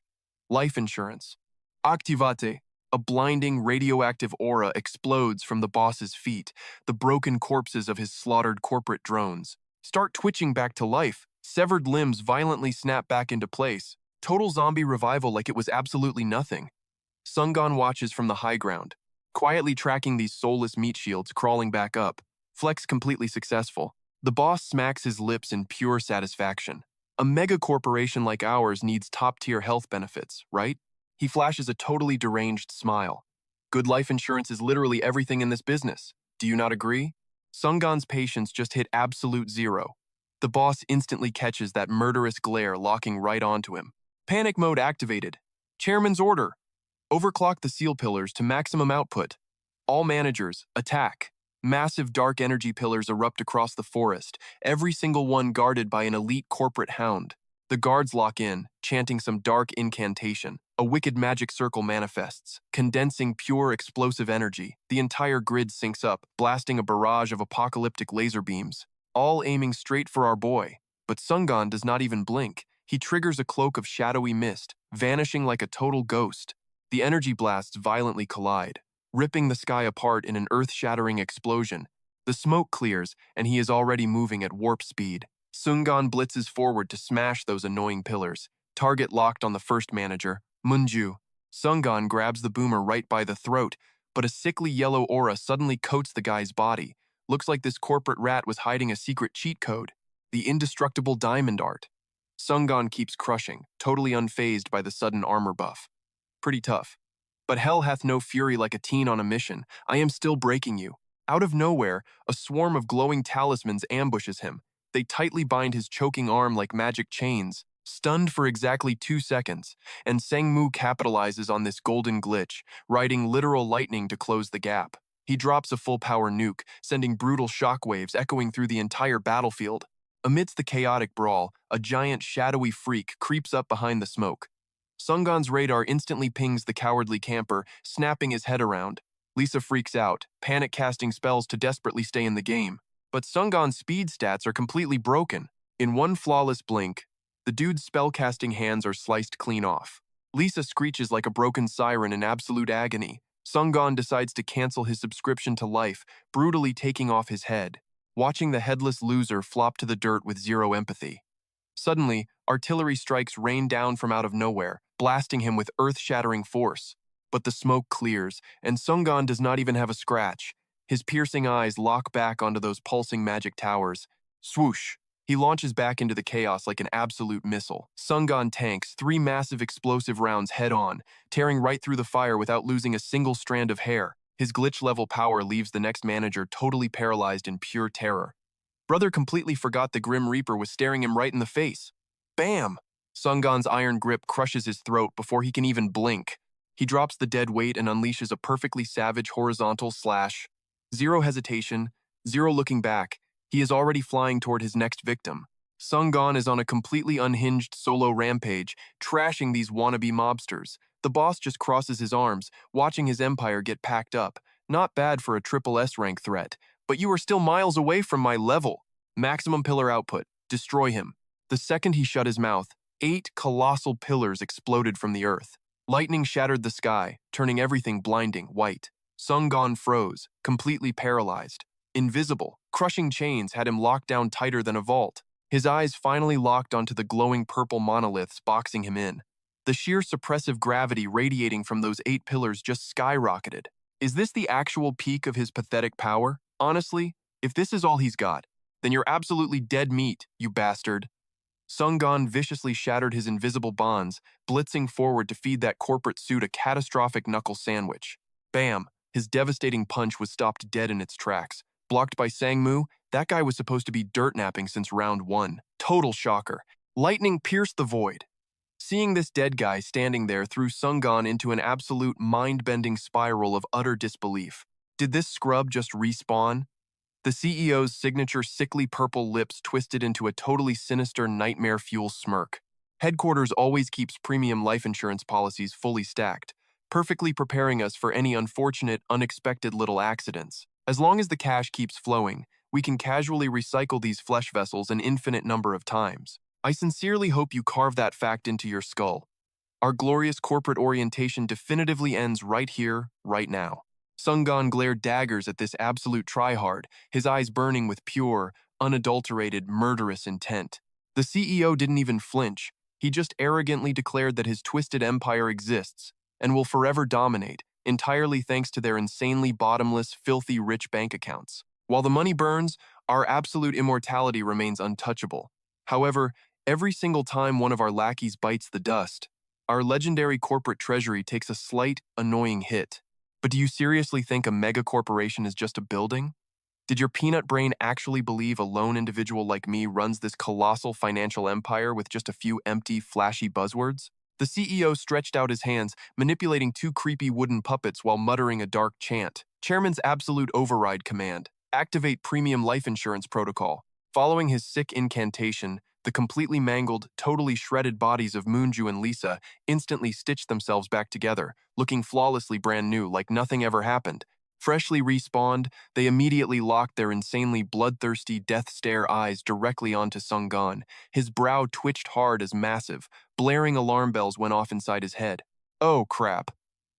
Life insurance. Activate. A blinding, radioactive aura explodes from the boss's feet. The broken corpses of his slaughtered corporate drones start twitching back to life. Severed limbs violently snap back into place. Total zombie revival like it was absolutely nothing. Sungon watches from the high ground, quietly tracking these soulless meat shields crawling back up. Flex completely successful. The boss smacks his lips in pure satisfaction. A mega corporation like ours needs top-tier health benefits, right? He flashes a totally deranged smile. Good life insurance is literally everything in this business. Do you not agree? Sungon's patience just hit absolute zero. The boss instantly catches that murderous glare locking right onto him. Panic mode activated. Chairman's order. Overclock the seal pillars to maximum output. All managers, attack. Massive dark energy pillars erupt across the forest, every single one guarded by an elite corporate hound. The guards lock in, chanting some dark incantation. A wicked magic circle manifests, condensing pure explosive energy. The entire grid syncs up, blasting a barrage of apocalyptic laser beams, all aiming straight for our boy. But Sungon does not even blink. He triggers a cloak of shadowy mist, vanishing like a total ghost. The energy blasts violently collide, ripping the sky apart in an earth-shattering explosion. The smoke clears, and he is already moving at warp speed. Sungon blitzes forward to smash those annoying pillars. Target locked on the first manager, Munju. Sungon grabs the boomer right by the throat, but a sickly yellow aura suddenly coats the guy's body. Looks like this corporate rat was hiding a secret cheat code, the indestructible diamond art. Sungon keeps crushing, totally unfazed by the sudden armor buff. Pretty tough. But hell hath no fury like a teen on a mission. I am still breaking you. Out of nowhere, a swarm of glowing talismans ambushes him. They tightly bind his choking arm like magic chains. Stunned for exactly 2 seconds, and Sangmu capitalizes on this golden glitch, riding literal lightning to close the gap. He drops a full-power nuke, sending brutal shockwaves echoing through the entire battlefield. Amidst the chaotic brawl, a giant shadowy freak creeps up behind the smoke. Sungon's radar instantly pings the cowardly camper, snapping his head around. Lisa freaks out, panic-casting spells to desperately stay in the game. But Sungon's speed stats are completely broken. In one flawless blink, the dude's spellcasting hands are sliced clean off. Lisa screeches like a broken siren in absolute agony. Sungon decides to cancel his subscription to life, brutally taking off his head, watching the headless loser flop to the dirt with zero empathy. Suddenly, artillery strikes rain down from out of nowhere, blasting him with earth-shattering force. But the smoke clears, and Sungon does not even have a scratch. His piercing eyes lock back onto those pulsing magic towers. Swoosh! He launches back into the chaos like an absolute missile. Sungon tanks 3 massive explosive rounds head-on, tearing right through the fire without losing a single strand of hair. His glitch-level power leaves the next manager totally paralyzed in pure terror. Brother completely forgot the Grim Reaper was staring him right in the face. Bam! Sungon's iron grip crushes his throat before he can even blink. He drops the dead weight and unleashes a perfectly savage horizontal slash. Zero hesitation, zero looking back. He is already flying toward his next victim. Sungon is on a completely unhinged solo rampage, trashing these wannabe mobsters. The boss just crosses his arms, watching his empire get packed up. Not bad for a triple S rank threat, but you are still miles away from my level. Maximum pillar output. Destroy him. The second he shut his mouth, 8 colossal pillars exploded from the earth. Lightning shattered the sky, turning everything blinding white. Sungon froze, completely paralyzed. Invisible, crushing chains had him locked down tighter than a vault. His eyes finally locked onto the glowing purple monoliths boxing him in. The sheer suppressive gravity radiating from those 8 pillars just skyrocketed. Is this the actual peak of his pathetic power? Honestly, if this is all he's got, then you're absolutely dead meat, you bastard. Sungon viciously shattered his invisible bonds, blitzing forward to feed that corporate suit a catastrophic knuckle sandwich. Bam! His devastating punch was stopped dead in its tracks. Blocked by Sangmu, that guy was supposed to be dirt napping since round 1. Total shocker. Lightning pierced the void. Seeing this dead guy standing there threw Sungon into an absolute mind-bending spiral of utter disbelief. Did this scrub just respawn? The CEO's signature sickly purple lips twisted into a totally sinister nightmare-fuel smirk. Headquarters always keeps premium life insurance policies fully stacked, perfectly preparing us for any unfortunate, unexpected little accidents. As long as the cash keeps flowing, we can casually recycle these flesh vessels an infinite number of times. I sincerely hope you carve that fact into your skull. Our glorious corporate orientation definitively ends right here, right now. Sungon glared daggers at this absolute tryhard, his eyes burning with pure, unadulterated, murderous intent. The CEO didn't even flinch. He just arrogantly declared that his twisted empire exists and will forever dominate, entirely thanks to their insanely bottomless, filthy rich bank accounts. While the money burns, our absolute immortality remains untouchable. However, every single time one of our lackeys bites the dust, our legendary corporate treasury takes a slight, annoying hit. But do you seriously think a mega corporation is just a building? Did your peanut brain actually believe a lone individual like me runs this colossal financial empire with just a few empty, flashy buzzwords? The CEO stretched out his hands, manipulating two creepy wooden puppets while muttering a dark chant. Chairman's absolute override command. Activate premium life insurance protocol. Following his sick incantation, the completely mangled, totally shredded bodies of Moonju and Lisa instantly stitched themselves back together, looking flawlessly brand new, like nothing ever happened. Freshly respawned, they immediately locked their insanely bloodthirsty death stare eyes directly onto Sungon. His brow twitched hard as massive, blaring alarm bells went off inside his head. Oh, crap.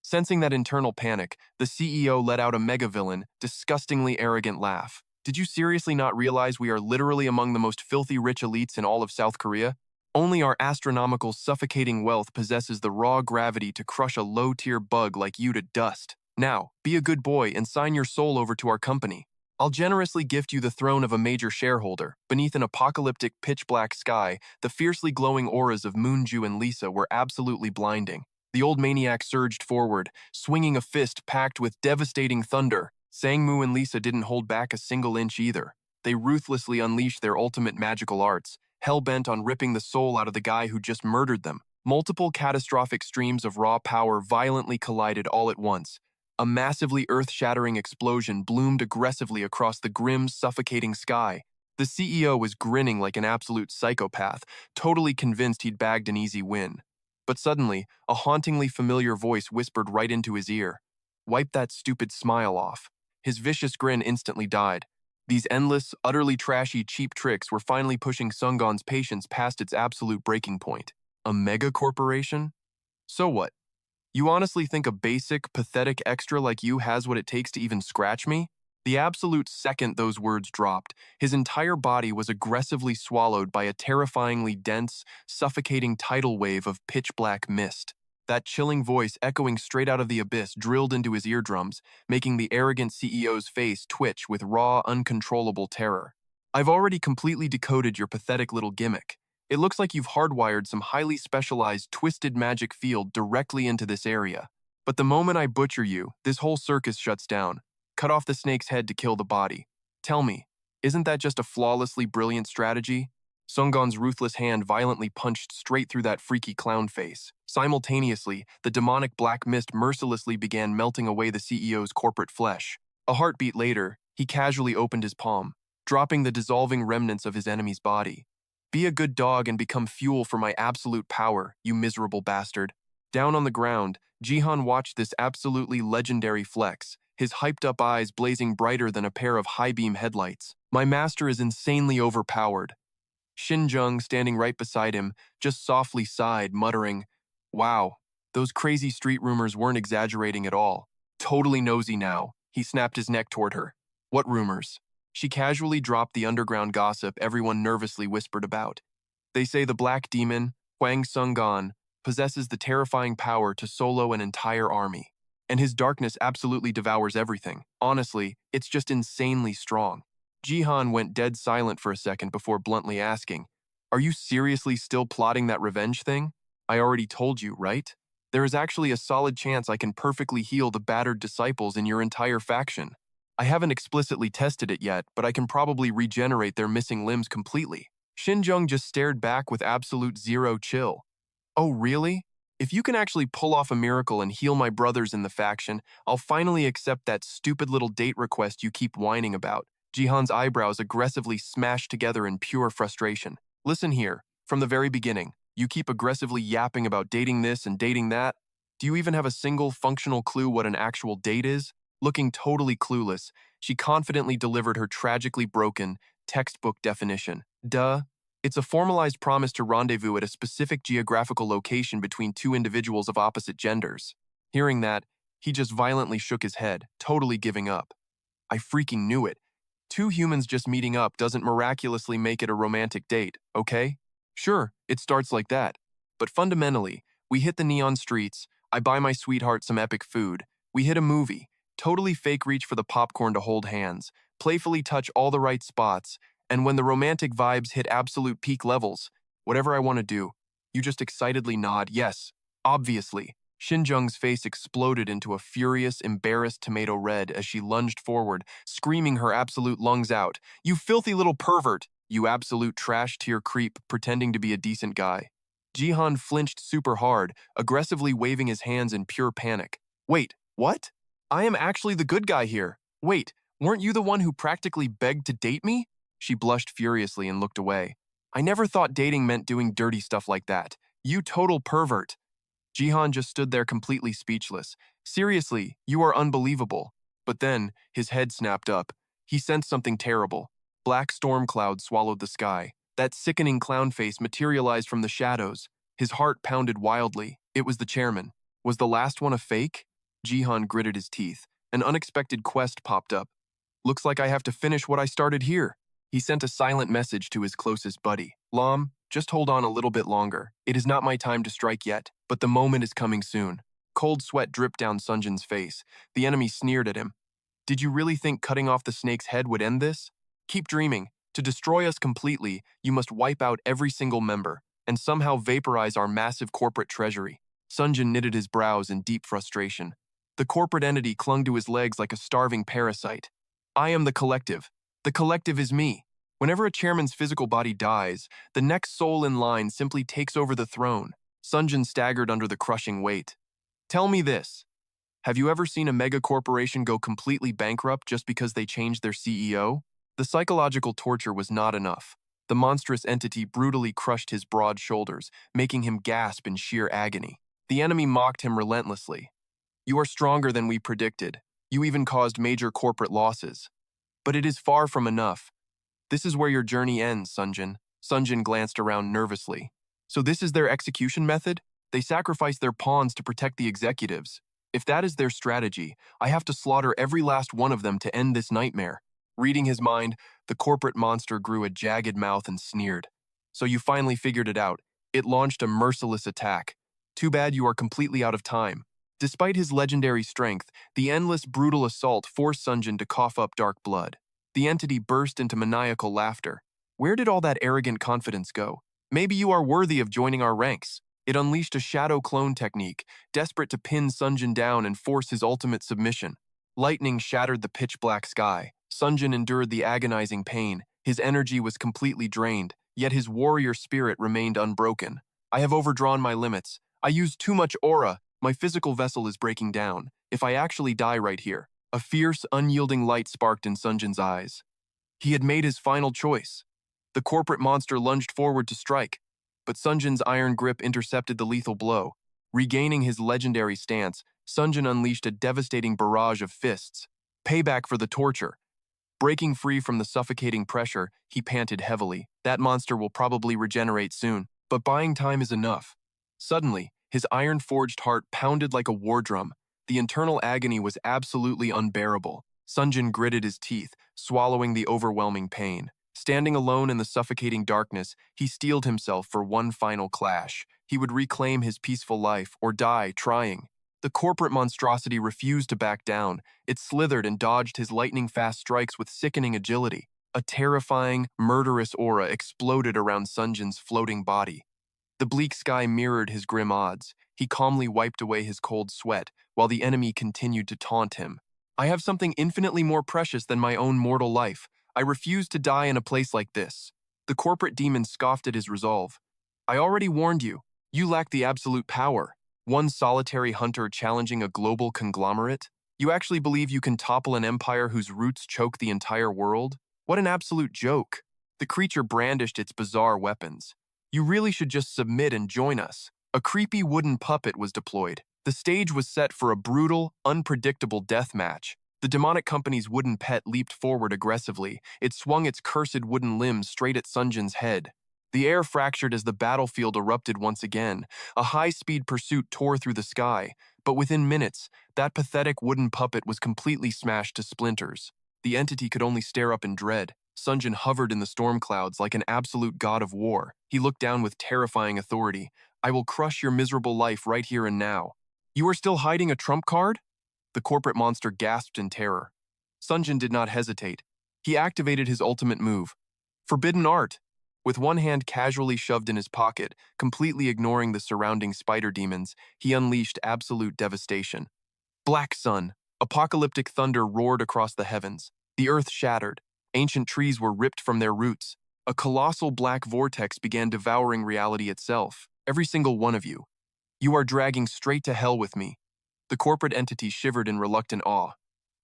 Sensing that internal panic, the CEO let out a mega-villain, disgustingly arrogant laugh. Did you seriously not realize we are literally among the most filthy rich elites in all of South Korea? Only our astronomical, suffocating wealth possesses the raw gravity to crush a low-tier bug like you to dust. Now, be a good boy and sign your soul over to our company. I'll generously gift you the throne of a major shareholder. Beneath an apocalyptic pitch-black sky, the fiercely glowing auras of Moonju and Lisa were absolutely blinding. The old maniac surged forward, swinging a fist packed with devastating thunder. Sangmu and Lisa didn't hold back a single inch either. They ruthlessly unleashed their ultimate magical arts, hell-bent on ripping the soul out of the guy who just murdered them. Multiple catastrophic streams of raw power violently collided all at once. A massively earth-shattering explosion bloomed aggressively across the grim, suffocating sky. The CEO was grinning like an absolute psychopath, totally convinced he'd bagged an easy win. But suddenly, a hauntingly familiar voice whispered right into his ear. Wipe that stupid smile off. His vicious grin instantly died. These endless, utterly trashy, cheap tricks were finally pushing Sungon's patience past its absolute breaking point. A mega corporation? So what? You honestly think a basic, pathetic extra like you has what it takes to even scratch me? The absolute second those words dropped, his entire body was aggressively swallowed by a terrifyingly dense, suffocating tidal wave of pitch-black mist. That chilling voice echoing straight out of the abyss drilled into his eardrums, making the arrogant CEO's face twitch with raw, uncontrollable terror. I've already completely decoded your pathetic little gimmick. It looks like you've hardwired some highly specialized, twisted magic field directly into this area. But the moment I butcher you, this whole circus shuts down. Cut off the snake's head to kill the body. Tell me, isn't that just a flawlessly brilliant strategy? Sungon's ruthless hand violently punched straight through that freaky clown face. Simultaneously, the demonic black mist mercilessly began melting away the CEO's corporate flesh. A heartbeat later, he casually opened his palm, dropping the dissolving remnants of his enemy's body. Be a good dog and become fuel for my absolute power, you miserable bastard. Down on the ground, Jihan watched this absolutely legendary flex, his hyped-up eyes blazing brighter than a pair of high-beam headlights. My master is insanely overpowered. Shinjung, standing right beside him, just softly sighed, muttering, Wow, those crazy street rumors weren't exaggerating at all. Totally nosy now. He snapped his neck toward her. What rumors? She casually dropped the underground gossip everyone nervously whispered about. They say the Black Demon, Huang Sungon, possesses the terrifying power to solo an entire army. And his darkness absolutely devours everything. Honestly, it's just insanely strong. Jihan went dead silent for a second before bluntly asking, Are you seriously still plotting that revenge thing? I already told you, right? There is actually a solid chance I can perfectly heal the battered disciples in your entire faction. I haven't explicitly tested it yet, but I can probably regenerate their missing limbs completely. Xinjiang just stared back with absolute zero chill. Oh, really? If you can actually pull off a miracle and heal my brothers in the faction, I'll finally accept that stupid little date request you keep whining about. Jihan's eyebrows aggressively smashed together in pure frustration. Listen here, from the very beginning, you keep aggressively yapping about dating this and dating that. Do you even have a single functional clue what an actual date is? Looking totally clueless, she confidently delivered her tragically broken, textbook definition. Duh. It's a formalized promise to rendezvous at a specific geographical location between two individuals of opposite genders. Hearing that, he just violently shook his head, totally giving up. I freaking knew it. Two humans just meeting up doesn't miraculously make it a romantic date, okay? Sure, it starts like that. But fundamentally, we hit the neon streets, I buy my sweetheart some epic food, we hit a movie, totally fake reach for the popcorn to hold hands, playfully touch all the right spots, and when the romantic vibes hit absolute peak levels, whatever I want to do, you just excitedly nod, yes, obviously. Xinjiang's face exploded into a furious, embarrassed tomato red as she lunged forward, screaming her absolute lungs out. You filthy little pervert! You absolute trash tier creep pretending to be a decent guy. Jihan flinched super hard, aggressively waving his hands in pure panic. Wait, what? I am actually the good guy here. Wait, weren't you the one who practically begged to date me? She blushed furiously and looked away. I never thought dating meant doing dirty stuff like that. You total pervert. Jihan just stood there completely speechless. Seriously, you are unbelievable. But then, his head snapped up. He sensed something terrible. Black storm clouds swallowed the sky. That sickening clown face materialized from the shadows. His heart pounded wildly. It was the chairman. Was the last one a fake? Jihan gritted his teeth. An unexpected quest popped up. Looks like I have to finish what I started here. He sent a silent message to his closest buddy. Lam, just hold on a little bit longer. It is not my time to strike yet, but the moment is coming soon. Cold sweat dripped down Sunjin's face. The enemy sneered at him. Did you really think cutting off the snake's head would end this? Keep dreaming. To destroy us completely, you must wipe out every single member and somehow vaporize our massive corporate treasury. Sunjin knitted his brows in deep frustration. The corporate entity clung to his legs like a starving parasite. I am the collective. The collective is me. Whenever a chairman's physical body dies, the next soul in line simply takes over the throne. Sunjin staggered under the crushing weight. Tell me this. Have you ever seen a mega corporation go completely bankrupt just because they changed their CEO? The psychological torture was not enough. The monstrous entity brutally crushed his broad shoulders, making him gasp in sheer agony. The enemy mocked him relentlessly. You are stronger than we predicted. You even caused major corporate losses. But it is far from enough. This is where your journey ends, Sunjin. Sunjin glanced around nervously. So this is their execution method? They sacrifice their pawns to protect the executives. If that is their strategy, I have to slaughter every last one of them to end this nightmare. Reading his mind, the corporate monster grew a jagged mouth and sneered. So you finally figured it out. It launched a merciless attack. Too bad you are completely out of time. Despite his legendary strength, the endless brutal assault forced Sunjin to cough up dark blood. The entity burst into maniacal laughter. Where did all that arrogant confidence go? Maybe you are worthy of joining our ranks. It unleashed a shadow clone technique, desperate to pin Sunjin down and force his ultimate submission. Lightning shattered the pitch-black sky. Sunjin endured the agonizing pain. His energy was completely drained, yet his warrior spirit remained unbroken. I have overdrawn my limits. I used too much aura. My physical vessel is breaking down. If I actually die right here, a fierce, unyielding light sparked in Sunjin's eyes. He had made his final choice. The corporate monster lunged forward to strike, but Sunjin's iron grip intercepted the lethal blow. Regaining his legendary stance, Sunjin unleashed a devastating barrage of fists. Payback for the torture. Breaking free from the suffocating pressure, he panted heavily. That monster will probably regenerate soon, but buying time is enough. Suddenly, his iron-forged heart pounded like a war drum. The internal agony was absolutely unbearable. Sunjin gritted his teeth, swallowing the overwhelming pain. Standing alone in the suffocating darkness, he steeled himself for one final clash. He would reclaim his peaceful life or die trying. The corporate monstrosity refused to back down. It slithered and dodged his lightning-fast strikes with sickening agility. A terrifying, murderous aura exploded around Sunjin's floating body. The bleak sky mirrored his grim odds. He calmly wiped away his cold sweat, while the enemy continued to taunt him. I have something infinitely more precious than my own mortal life. I refuse to die in a place like this. The corporate demon scoffed at his resolve. I already warned you. You lack the absolute power. One solitary hunter challenging a global conglomerate? You actually believe you can topple an empire whose roots choke the entire world? What an absolute joke. The creature brandished its bizarre weapons. You really should just submit and join us. A creepy wooden puppet was deployed. The stage was set for a brutal, unpredictable death match. The demonic company's wooden pet leaped forward aggressively. It swung its cursed wooden limbs straight at Sunjin's head. The air fractured as the battlefield erupted once again. A high-speed pursuit tore through the sky, but within minutes, that pathetic wooden puppet was completely smashed to splinters. The entity could only stare up in dread. Sunjin hovered in the storm clouds like an absolute god of war. He looked down with terrifying authority. I will crush your miserable life right here and now. You are still hiding a trump card? The corporate monster gasped in terror. Sunjin did not hesitate. He activated his ultimate move. Forbidden Art. With one hand casually shoved in his pocket, completely ignoring the surrounding spider demons, he unleashed absolute devastation. Black Sun. Apocalyptic thunder roared across the heavens. The earth shattered. Ancient trees were ripped from their roots. A colossal black vortex began devouring reality itself. Every single one of you. You are dragging straight to hell with me. The corporate entity shivered in reluctant awe.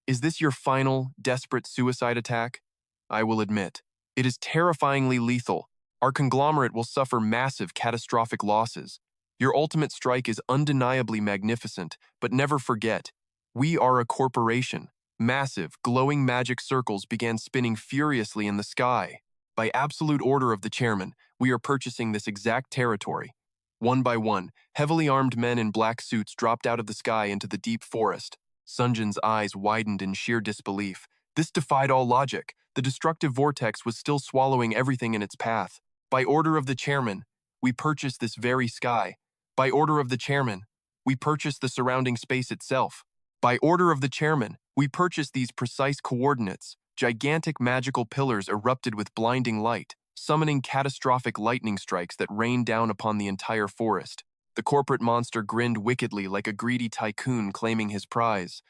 Is this your final, desperate suicide attack? I will admit, it is terrifyingly lethal. Our conglomerate will suffer massive, catastrophic losses. Your ultimate strike is undeniably magnificent, but never forget, we are a corporation. Massive, glowing magic circles began spinning furiously in the sky. By absolute order of the chairman, we are purchasing this exact territory. One by one, heavily armed men in black suits dropped out of the sky into the deep forest. Sunjin's eyes widened in sheer disbelief. This defied all logic. The destructive vortex was still swallowing everything in its path. By order of the chairman, we purchase this very sky. By order of the chairman, we purchase the surrounding space itself. By order of the chairman, we purchase these precise coordinates. Gigantic magical pillars erupted with blinding light, summoning catastrophic lightning strikes that rained down upon the entire forest. The corporate monster grinned wickedly like a greedy tycoon claiming his prize.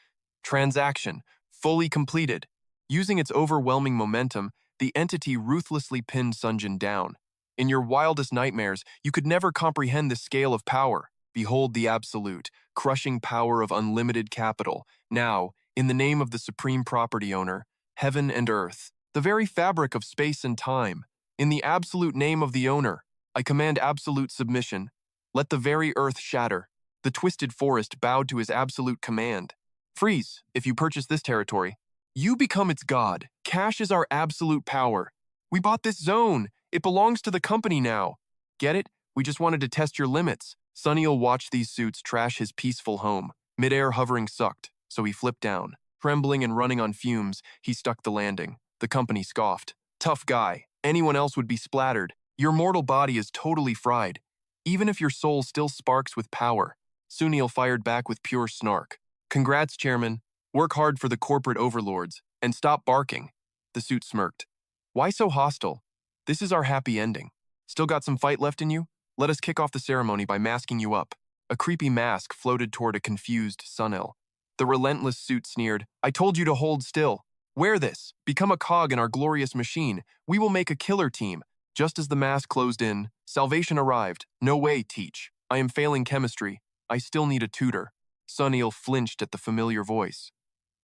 Transaction, fully completed. Using its overwhelming momentum, the entity ruthlessly pinned Sunjin down. In your wildest nightmares, you could never comprehend the scale of power. Behold the absolute, crushing power of unlimited capital. Now, in the name of the supreme property owner, heaven and earth, the very fabric of space and time, in the absolute name of the owner, I command absolute submission. Let the very earth shatter. The twisted forest bowed to his absolute command. Freeze, if you purchase this territory. You become its god. Cash is our absolute power. We bought this zone. It belongs to the company now. Get it? We just wanted to test your limits. Sunny'll watch these suits trash his peaceful home. Midair hovering sucked, so he flipped down. Trembling and running on fumes, he stuck the landing. The company scoffed. Tough guy. Anyone else would be splattered. Your mortal body is totally fried. Even if your soul still sparks with power. Sunil fired back with pure snark. Congrats, Chairman. Work hard for the corporate overlords, and stop barking. The suit smirked. Why so hostile? This is our happy ending. Still got some fight left in you? Let us kick off the ceremony by masking you up. A creepy mask floated toward a confused Sunil. The relentless suit sneered, I told you to hold still. Wear this. Become a cog in our glorious machine. We will make a killer team. Just as the mask closed in, salvation arrived. No way, Teach. I am failing chemistry. I still need a tutor. Sunil flinched at the familiar voice.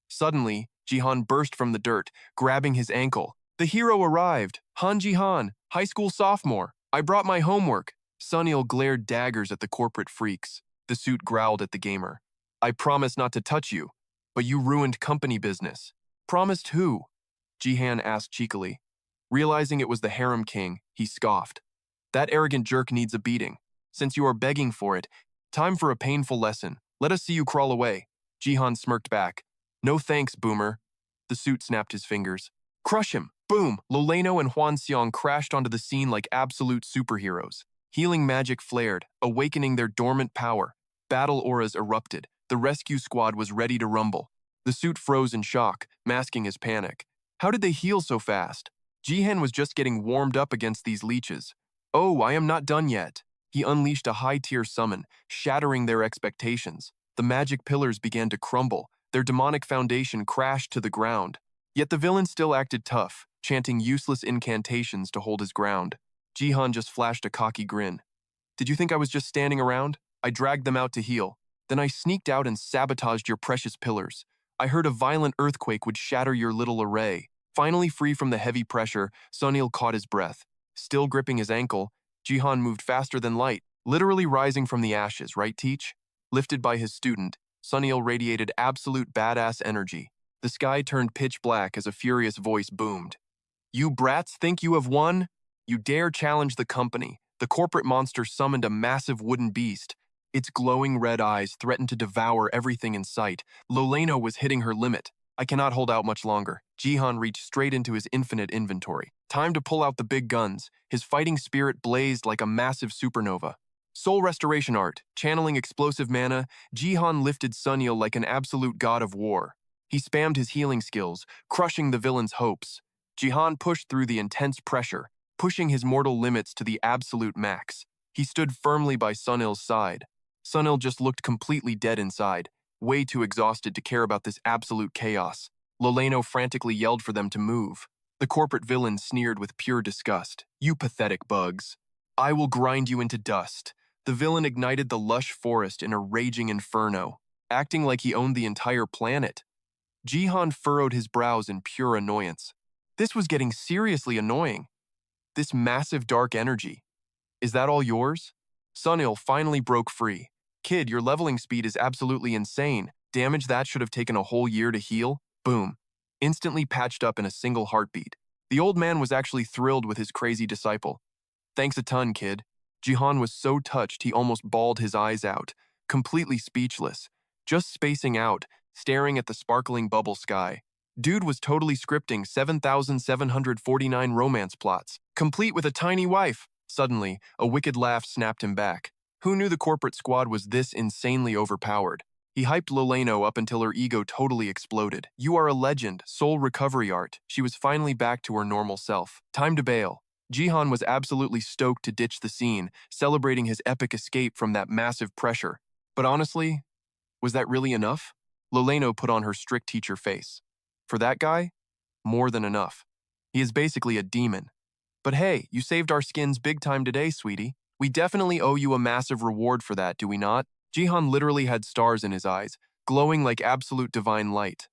Suddenly, Jihan burst from the dirt, grabbing his ankle. The hero arrived. Han Jihan, high school sophomore. I brought my homework. Sunil glared daggers at the corporate freaks. The suit growled at the gamer. I promised not to touch you, but you ruined company business. Promised who? Jihan asked cheekily. Realizing it was the harem king, he scoffed. That arrogant jerk needs a beating. Since you are begging for it, time for a painful lesson. Let us see you crawl away. Jihan smirked back. No thanks, boomer. The suit snapped his fingers. Crush him. Boom! Loleno and Hwanseong crashed onto the scene like absolute superheroes. Healing magic flared, awakening their dormant power. Battle auras erupted. The rescue squad was ready to rumble. The suit froze in shock, masking his panic. How did they heal so fast? Jihan was just getting warmed up against these leeches. Oh, I am not done yet. He unleashed a high-tier summon, shattering their expectations. The magic pillars began to crumble. Their demonic foundation crashed to the ground. Yet the villain still acted tough. chanting useless incantations to hold his ground. Jihan just flashed a cocky grin. Did you think I was just standing around? I dragged them out to heal. Then I sneaked out and sabotaged your precious pillars. I heard a violent earthquake would shatter your little array. Finally free from the heavy pressure, Sunil caught his breath. Still gripping his ankle, Jihan moved faster than light, literally rising from the ashes, right, Teach? Lifted by his student, Sunil radiated absolute badass energy. The sky turned pitch black as a furious voice boomed. You brats think you have won? You dare challenge the company. The corporate monster summoned a massive wooden beast. Its glowing red eyes threatened to devour everything in sight. Loleno was hitting her limit. I cannot hold out much longer. Jihan reached straight into his infinite inventory. Time to pull out the big guns. His fighting spirit blazed like a massive supernova. Soul restoration art, channeling explosive mana, Jihan lifted Sunil like an absolute god of war. He spammed his healing skills, crushing the villain's hopes. Jihan pushed through the intense pressure, pushing his mortal limits to the absolute max. He stood firmly by Sunil's side. Sunil just looked completely dead inside, way too exhausted to care about this absolute chaos. Loleno frantically yelled for them to move. The corporate villain sneered with pure disgust. You pathetic bugs. I will grind you into dust. The villain ignited the lush forest in a raging inferno, acting like he owned the entire planet. Jihan furrowed his brows in pure annoyance. This was getting seriously annoying. This massive dark energy. Is that all yours? Sunil finally broke free. Kid, your leveling speed is absolutely insane. Damage that should have taken a whole year to heal. Boom. Instantly patched up in a single heartbeat. The old man was actually thrilled with his crazy disciple. Thanks a ton, kid. Jihan was so touched he almost bawled his eyes out, completely speechless, just spacing out, staring at the sparkling bubble sky. Dude was totally scripting 7,749 romance plots, complete with a tiny wife. Suddenly, a wicked laugh snapped him back. Who knew the corporate squad was this insanely overpowered? He hyped Loleno up until her ego totally exploded. You are a legend, soul recovery art. She was finally back to her normal self. Time to bail. Jihan was absolutely stoked to ditch the scene, celebrating his epic escape from that massive pressure. But honestly, was that really enough? Loleno put on her strict teacher face. For that guy, more than enough. He is basically a demon. But hey, you saved our skins big time today, sweetie. We definitely owe you a massive reward for that, do we not? Jihan literally had stars in his eyes, glowing like absolute divine light.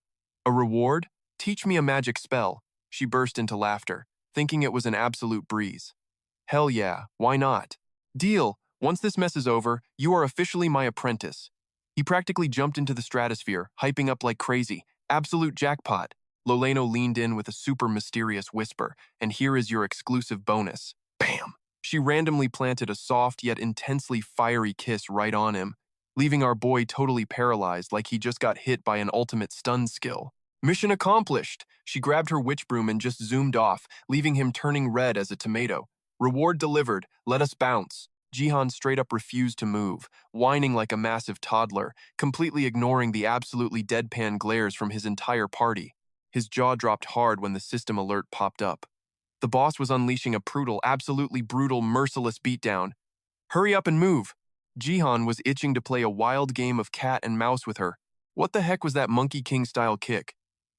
A reward? Teach me a magic spell. She burst into laughter, thinking it was an absolute breeze. Hell yeah, why not? Deal. Once this mess is over, you are officially my apprentice. He practically jumped into the stratosphere, hyping up like crazy. Absolute jackpot. Loleno leaned in with a super mysterious whisper, and here is your exclusive bonus. Bam! She randomly planted a soft yet intensely fiery kiss right on him, leaving our boy totally paralyzed like he just got hit by an ultimate stun skill. Mission accomplished! She grabbed her witch broom and just zoomed off, leaving him turning red as a tomato. Reward delivered, let us bounce. Jihan straight up refused to move, whining like a massive toddler, completely ignoring the absolutely deadpan glares from his entire party. His jaw dropped hard when the system alert popped up. The boss was unleashing a brutal, absolutely brutal, merciless beatdown. Hurry up and move! Jihan was itching to play a wild game of cat and mouse with her. What the heck was that Monkey King-style kick?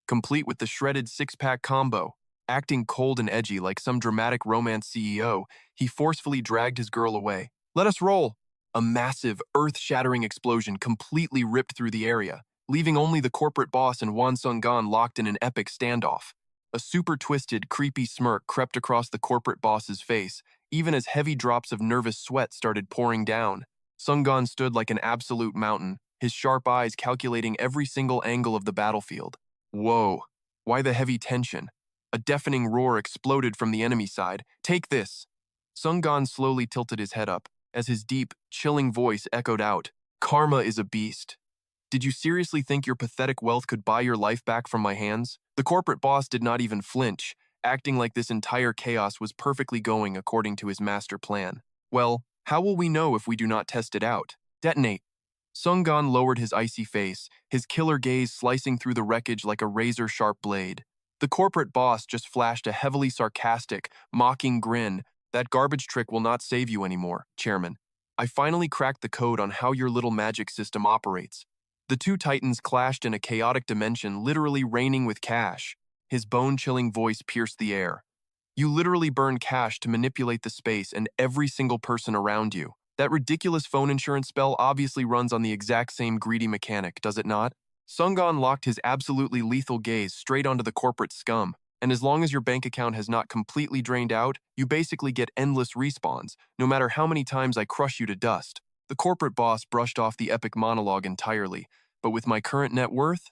Complete with the shredded six-pack combo. Acting cold and edgy like some dramatic romance CEO, he forcefully dragged his girl away. Let us roll! A massive, earth-shattering explosion completely ripped through the area, leaving only the corporate boss and Wan Sung-gan locked in an epic standoff. A super twisted, creepy smirk crept across the corporate boss's face, even as heavy drops of nervous sweat started pouring down. Sung-gan stood like an absolute mountain, his sharp eyes calculating every single angle of the battlefield. Whoa, why the heavy tension? A deafening roar exploded from the enemy side. Take this! Sung-gan slowly tilted his head up, as his deep, chilling voice echoed out. Karma is a beast. Did you seriously think your pathetic wealth could buy your life back from my hands? The corporate boss did not even flinch, acting like this entire chaos was perfectly going according to his master plan. Well, how will we know if we do not test it out? Detonate. Sung-gan lowered his icy face, his killer gaze slicing through the wreckage like a razor-sharp blade. The corporate boss just flashed a heavily sarcastic, mocking grin. That garbage trick will not save you anymore, Chairman. I finally cracked the code on how your little magic system operates. The two titans clashed in a chaotic dimension, literally raining with cash. His bone-chilling voice pierced the air. You literally burn cash to manipulate the space and every single person around you. That ridiculous phone insurance spell obviously runs on the exact same greedy mechanic, does it not? Sungon locked his absolutely lethal gaze straight onto the corporate scum, and as long as your bank account has not completely drained out, you basically get endless respawns, no matter how many times I crush you to dust. The corporate boss brushed off the epic monologue entirely, but with my current net worth,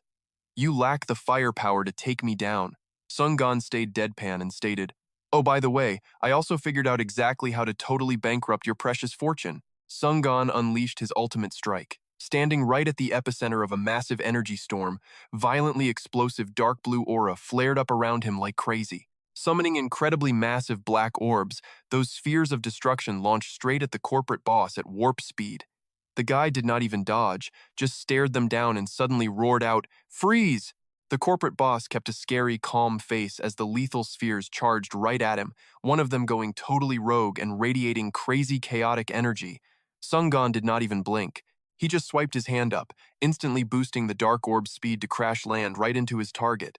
you lack the firepower to take me down. Sungon stayed deadpan and stated, "Oh, by the way, I also figured out exactly how to totally bankrupt your precious fortune." Sungon unleashed his ultimate strike. Standing right at the epicenter of a massive energy storm, violently explosive dark blue aura flared up around him like crazy. Summoning incredibly massive black orbs, those spheres of destruction launched straight at the corporate boss at warp speed. The guy did not even dodge, just stared them down and suddenly roared out, "Freeze!" The corporate boss kept a scary, calm face as the lethal spheres charged right at him, one of them going totally rogue and radiating crazy chaotic energy. Sungon did not even blink. He just swiped his hand up, instantly boosting the dark orb's speed to crash land right into his target.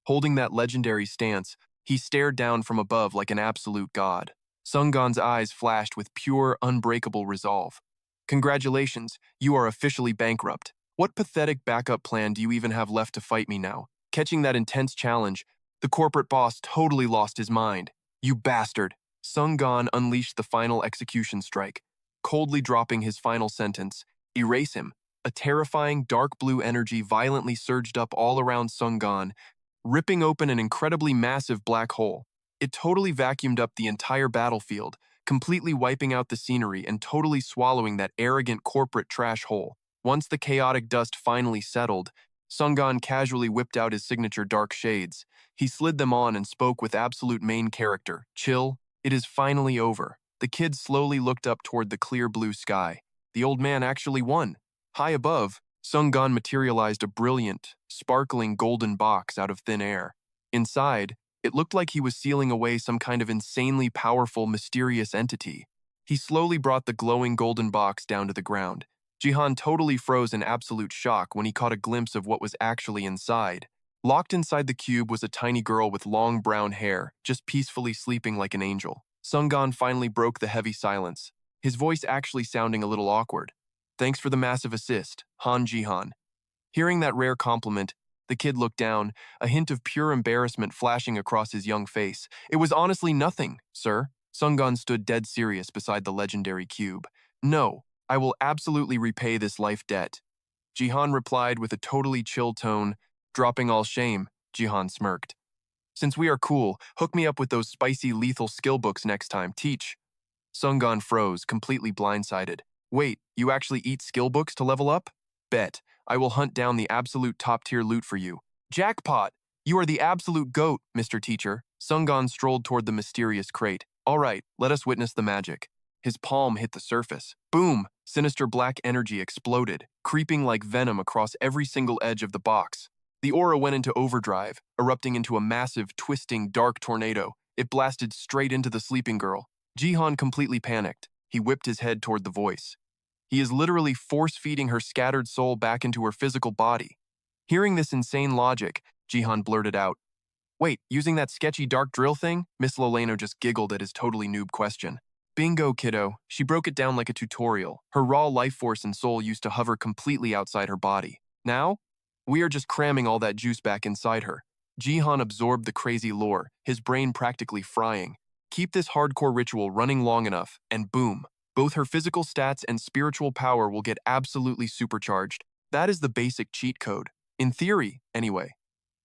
Holding that legendary stance, he stared down from above like an absolute god. Sungon's eyes flashed with pure, unbreakable resolve. "Congratulations, you are officially bankrupt. What pathetic backup plan do you even have left to fight me now?" Catching that intense challenge, the corporate boss totally lost his mind. "You bastard!" Sungon unleashed the final execution strike, coldly dropping his final sentence, "Erase him." A terrifying dark blue energy violently surged up all around Sungon, ripping open an incredibly massive black hole. It totally vacuumed up the entire battlefield, completely wiping out the scenery and totally swallowing that arrogant corporate trash hole. Once the chaotic dust finally settled, Sungon casually whipped out his signature dark shades. He slid them on and spoke with absolute main character, "Chill, it is finally over." The kid slowly looked up toward the clear blue sky. The old man actually won. High above, Sungon materialized a brilliant, sparkling golden box out of thin air. Inside, it looked like he was sealing away some kind of insanely powerful, mysterious entity. He slowly brought the glowing golden box down to the ground. Jihan totally froze in absolute shock when he caught a glimpse of what was actually inside. Locked inside the cube was a tiny girl with long brown hair, just peacefully sleeping like an angel. Sungon finally broke the heavy silence, his voice actually sounding a little awkward. "Thanks for the massive assist, Han Jihan." Hearing that rare compliment, the kid looked down, a hint of pure embarrassment flashing across his young face. "It was honestly nothing, sir." Sungon stood dead serious beside the legendary cube. "No, I will absolutely repay this life debt." Jihan replied with a totally chill tone. "Dropping all shame," Jihan smirked. "Since we are cool, hook me up with those spicy lethal skill books next time, teach." Sungon froze, completely blindsided. "Wait, you actually eat skill books to level up? Bet. I will hunt down the absolute top-tier loot for you." "Jackpot! You are the absolute GOAT, Mr. Teacher." Sungon strolled toward the mysterious crate. "All right, let us witness the magic." His palm hit the surface. Boom! Sinister black energy exploded, creeping like venom across every single edge of the box. The aura went into overdrive, erupting into a massive, twisting, dark tornado. It blasted straight into the sleeping girl. Jihan completely panicked. He whipped his head toward the voice. He is literally force-feeding her scattered soul back into her physical body. Hearing this insane logic, Jihan blurted out, "Wait, using that sketchy dark drill thing?" Miss Loleno just giggled at his totally noob question. "Bingo, kiddo." She broke it down like a tutorial. Her raw life force and soul used to hover completely outside her body. Now, we are just cramming all that juice back inside her. Jihan absorbed the crazy lore, his brain practically frying. Keep this hardcore ritual running long enough, and boom. Both her physical stats and spiritual power will get absolutely supercharged. That is the basic cheat code. In theory, anyway.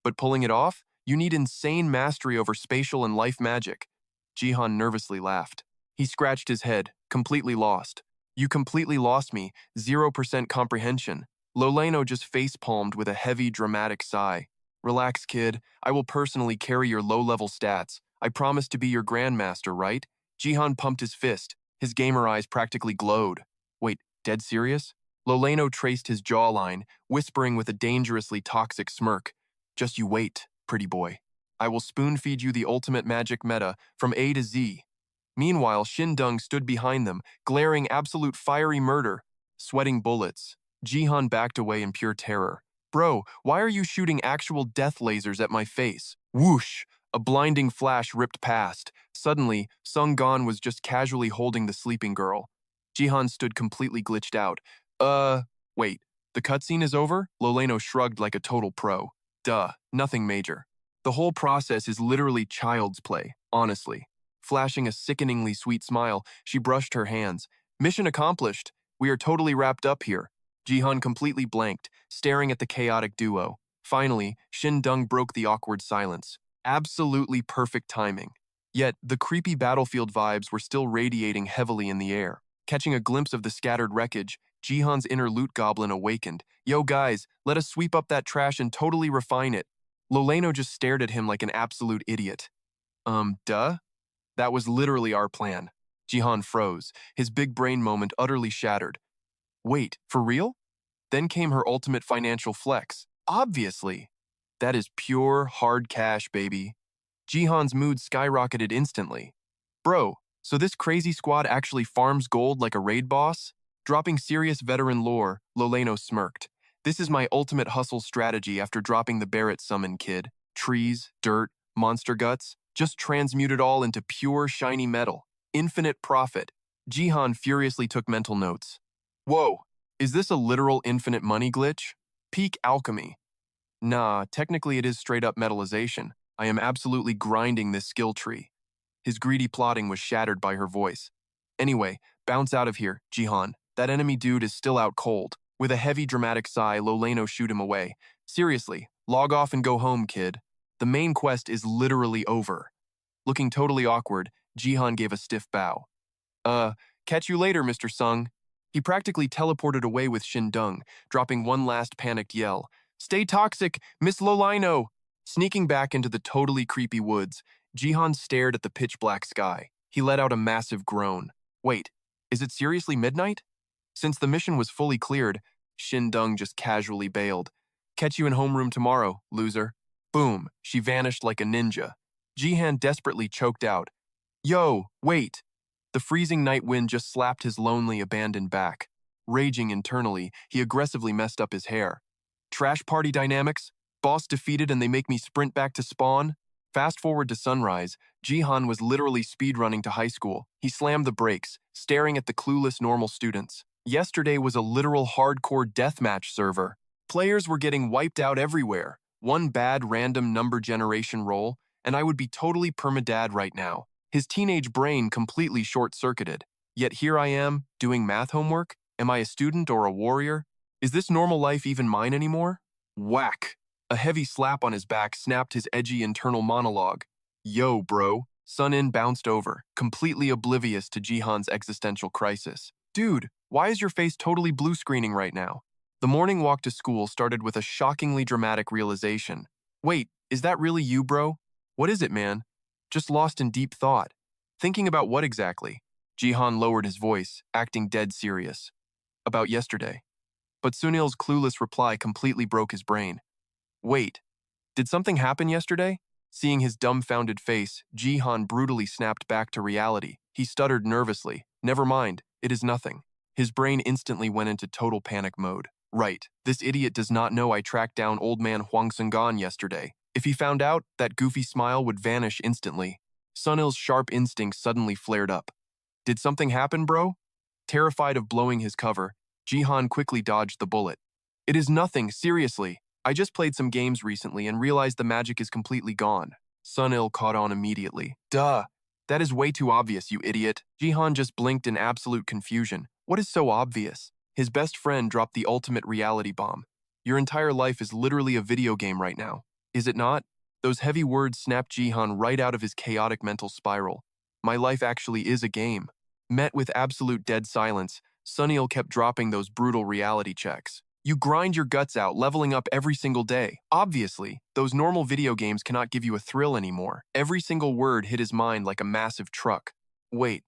But pulling it off, you need insane mastery over spatial and life magic. Jihan nervously laughed. He scratched his head, completely lost. "You completely lost me, 0% comprehension." Loleno just face-palmed with a heavy, dramatic sigh. "Relax, kid. I will personally carry your low-level stats. I promise to be your grandmaster, right?" Jihan pumped his fist. His gamer eyes practically glowed. "Wait, dead serious?" Loleno traced his jawline, whispering with a dangerously toxic smirk. "Just you wait, pretty boy. I will spoon-feed you the ultimate magic meta from A to Z." Meanwhile, Shindung stood behind them, glaring absolute fiery murder, sweating bullets. Jihan backed away in pure terror. "Bro, why are you shooting actual death lasers at my face?" Whoosh! A blinding flash ripped past. Suddenly, Sung Gon was just casually holding the sleeping girl. Jihan stood completely glitched out. Wait. The cutscene is over? Loleno shrugged like a total pro. Duh, nothing major. The whole process is literally child's play, honestly. Flashing a sickeningly sweet smile, she brushed her hands. Mission accomplished. We are totally wrapped up here. Jihan completely blanked, staring at the chaotic duo. Finally, Shin Dung broke the awkward silence. Absolutely perfect timing. Yet, the creepy battlefield vibes were still radiating heavily in the air. Catching a glimpse of the scattered wreckage, Jihan's inner loot goblin awakened. Yo guys, let us sweep up that trash and totally refine it. Loleno just stared at him like an absolute idiot. Duh? That was literally our plan. Jihan froze, his big brain moment utterly shattered. Wait, for real? Then came her ultimate financial flex. Obviously. That is pure, hard cash, baby. Jihan's mood skyrocketed instantly. Bro, so this crazy squad actually farms gold like a raid boss? Dropping serious veteran lore, Loleno smirked. This is my ultimate hustle strategy after dropping the Barrett summon, kid. Trees, dirt, monster guts, just transmute it all into pure, shiny metal. Infinite profit. Jihan furiously took mental notes. Whoa, is this a literal infinite money glitch? Peak alchemy. Nah, technically it is straight up metallization. I am absolutely grinding this skill tree. His greedy plotting was shattered by her voice. Anyway, bounce out of here, Jihan. That enemy dude is still out cold. With a heavy dramatic sigh, Loleno shooed him away. Seriously, log off and go home, kid. The main quest is literally over. Looking totally awkward, Jihan gave a stiff bow. Catch you later, Mr. Sung. He practically teleported away with Shin Dung, dropping one last panicked yell. Stay toxic, Miss Lolino! Sneaking back into the totally creepy woods, Jihan stared at the pitch-black sky. He let out a massive groan. Wait, is it seriously midnight? Since the mission was fully cleared, Shin Dung just casually bailed. Catch you in homeroom tomorrow, loser. Boom, she vanished like a ninja. Jihan desperately choked out. Yo, wait! The freezing night wind just slapped his lonely, abandoned back. Raging internally, he aggressively messed up his hair. Trash party dynamics? Boss defeated and they make me sprint back to spawn? Fast forward to sunrise, Jihan was literally speedrunning to high school. He slammed the brakes, staring at the clueless normal students. Yesterday was a literal hardcore deathmatch server. Players were getting wiped out everywhere. One bad random number generation roll, and I would be totally permadad right now. His teenage brain completely short-circuited. Yet here I am, doing math homework? Am I a student or a warrior? Is this normal life even mine anymore? Whack! A heavy slap on his back snapped his edgy internal monologue. Yo, bro. Sun-In bounced over, completely oblivious to Jihan's existential crisis. Dude, why is your face totally blue screening right now? The morning walk to school started with a shockingly dramatic realization. Wait, is that really you, bro? What is it, man? Just lost in deep thought. Thinking about what exactly? Jihan lowered his voice, acting dead serious. About yesterday. But Sunil's clueless reply completely broke his brain. Wait, did something happen yesterday? Seeing his dumbfounded face, Jihan brutally snapped back to reality. He stuttered nervously. Never mind, it is nothing. His brain instantly went into total panic mode. Right, this idiot does not know I tracked down old man Huang Sungan yesterday. If he found out, that goofy smile would vanish instantly. Sunil's sharp instincts suddenly flared up. Did something happen, bro? Terrified of blowing his cover, Jihan quickly dodged the bullet. It is nothing, seriously. I just played some games recently and realized the magic is completely gone. Sunil caught on immediately. Duh, that is way too obvious, you idiot. Jihan just blinked in absolute confusion. What is so obvious? His best friend dropped the ultimate reality bomb. Your entire life is literally a video game right now. Is it not? Those heavy words snapped Jihan right out of his chaotic mental spiral. My life actually is a game. Met with absolute dead silence, Sunil kept dropping those brutal reality checks. You grind your guts out, leveling up every single day. Obviously, those normal video games cannot give you a thrill anymore. Every single word hit his mind like a massive truck. Wait,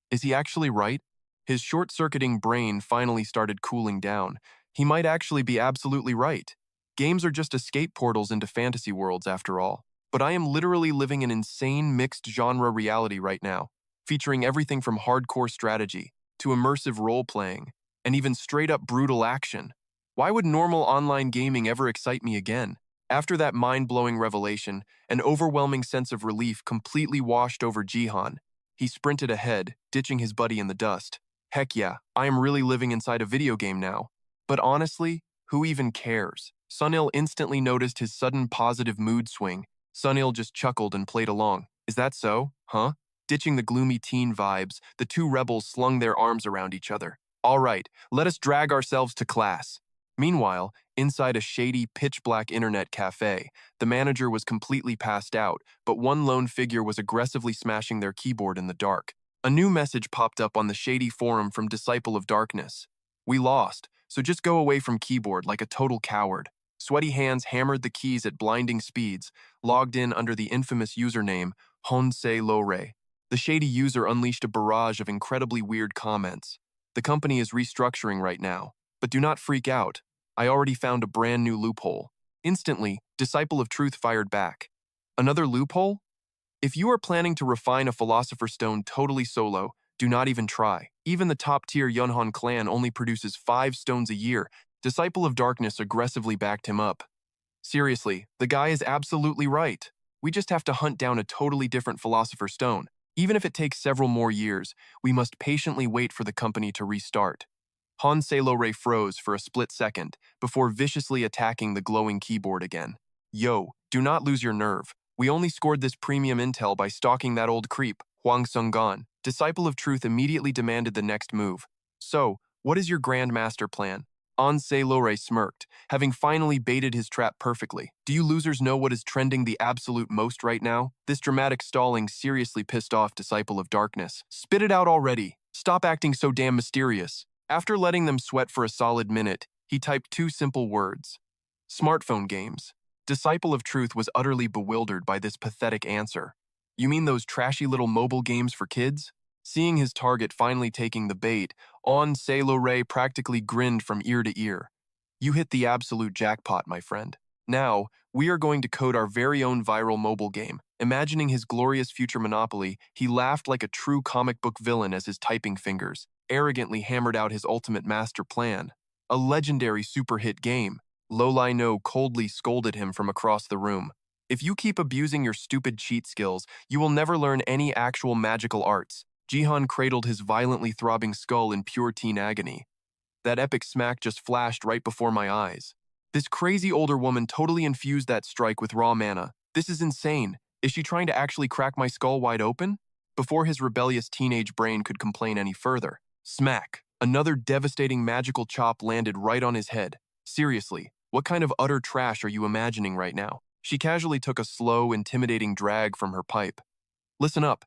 is he actually right? His short-circuiting brain finally started cooling down. He might actually be absolutely right. Games are just escape portals into fantasy worlds after all. But I am literally living an insane mixed-genre reality right now, featuring everything from hardcore strategy to immersive role-playing, and even straight-up brutal action. Why would normal online gaming ever excite me again? After that mind-blowing revelation, an overwhelming sense of relief completely washed over Jihan. He sprinted ahead, ditching his buddy in the dust. Heck yeah, I am really living inside a video game now. But honestly, who even cares? Sunil instantly noticed his sudden positive mood swing. Sunil just chuckled and played along. Is that so? Huh? Ditching the gloomy teen vibes, the two rebels slung their arms around each other. All right, let us drag ourselves to class. Meanwhile, inside a shady, pitch-black internet cafe, the manager was completely passed out, but one lone figure was aggressively smashing their keyboard in the dark. A new message popped up on the shady forum from Disciple of Darkness. We lost, so just go away from keyboard like a total coward. Sweaty hands hammered the keys at blinding speeds, logged in under the infamous username Honsei Lore. The shady user unleashed a barrage of incredibly weird comments. The company is restructuring right now, but do not freak out. I already found a brand new loophole. Instantly, Disciple of Truth fired back. Another loophole? If you are planning to refine a Philosopher's Stone totally solo, do not even try. Even the top-tier Yunhan clan only produces 5 stones a year. Disciple of Darkness aggressively backed him up. Seriously, the guy is absolutely right. We just have to hunt down a totally different Philosopher's Stone. Even if it takes several more years, we must patiently wait for the company to restart. Han Lore froze for a split second before viciously attacking the glowing keyboard again. Yo, do not lose your nerve. We only scored this premium intel by stalking that old creep, Huang Sunggan. Disciple of Truth immediately demanded the next move. So, what is your grand master plan? An Lore smirked, having finally baited his trap perfectly. Do you losers know what is trending the absolute most right now? This dramatic stalling seriously pissed off Disciple of Darkness. Spit it out already. Stop acting so damn mysterious. After letting them sweat for a solid minute, he typed 2 simple words. Smartphone games. Disciple of Truth was utterly bewildered by this pathetic answer. You mean those trashy little mobile games for kids? Seeing his target finally taking the bait, An Lore practically grinned from ear to ear. You hit the absolute jackpot, my friend. Now, we are going to code our very own viral mobile game. Imagining his glorious future monopoly, he laughed like a true comic book villain as his typing fingers arrogantly hammered out his ultimate master plan. A legendary super hit game. Lolai No coldly scolded him from across the room. If you keep abusing your stupid cheat skills, you will never learn any actual magical arts. Jihan cradled his violently throbbing skull in pure teen agony. That epic smack just flashed right before my eyes. This crazy older woman totally infused that strike with raw mana. This is insane. Is she trying to actually crack my skull wide open? Before his rebellious teenage brain could complain any further. Smack! Another devastating magical chop landed right on his head. Seriously, what kind of utter trash are you imagining right now? She casually took a slow, intimidating drag from her pipe. Listen up.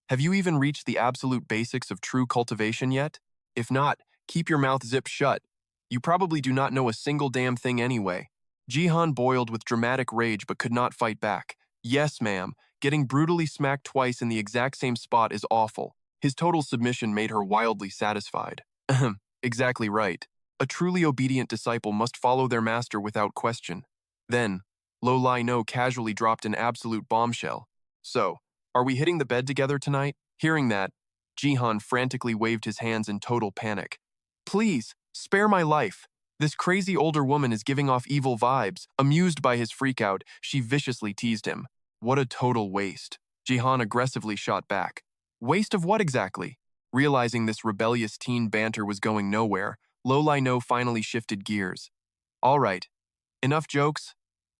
Have you even reached the absolute basics of true cultivation yet? If not, keep your mouth zipped shut. You probably do not know a single damn thing anyway. Jihan boiled with dramatic rage but could not fight back. Yes, ma'am. Getting brutally smacked twice in the exact same spot is awful. His total submission made her wildly satisfied. Ahem, exactly right. A truly obedient disciple must follow their master without question. Then, Lo Lai No casually dropped an absolute bombshell. So, are we hitting the bed together tonight? Hearing that, Jihan frantically waved his hands in total panic. Please, spare my life. This crazy older woman is giving off evil vibes. Amused by his freakout, she viciously teased him. What a total waste. Jihan aggressively shot back. Waste of what exactly? Realizing this rebellious teen banter was going nowhere, Lo Lai No finally shifted gears. All right, enough jokes.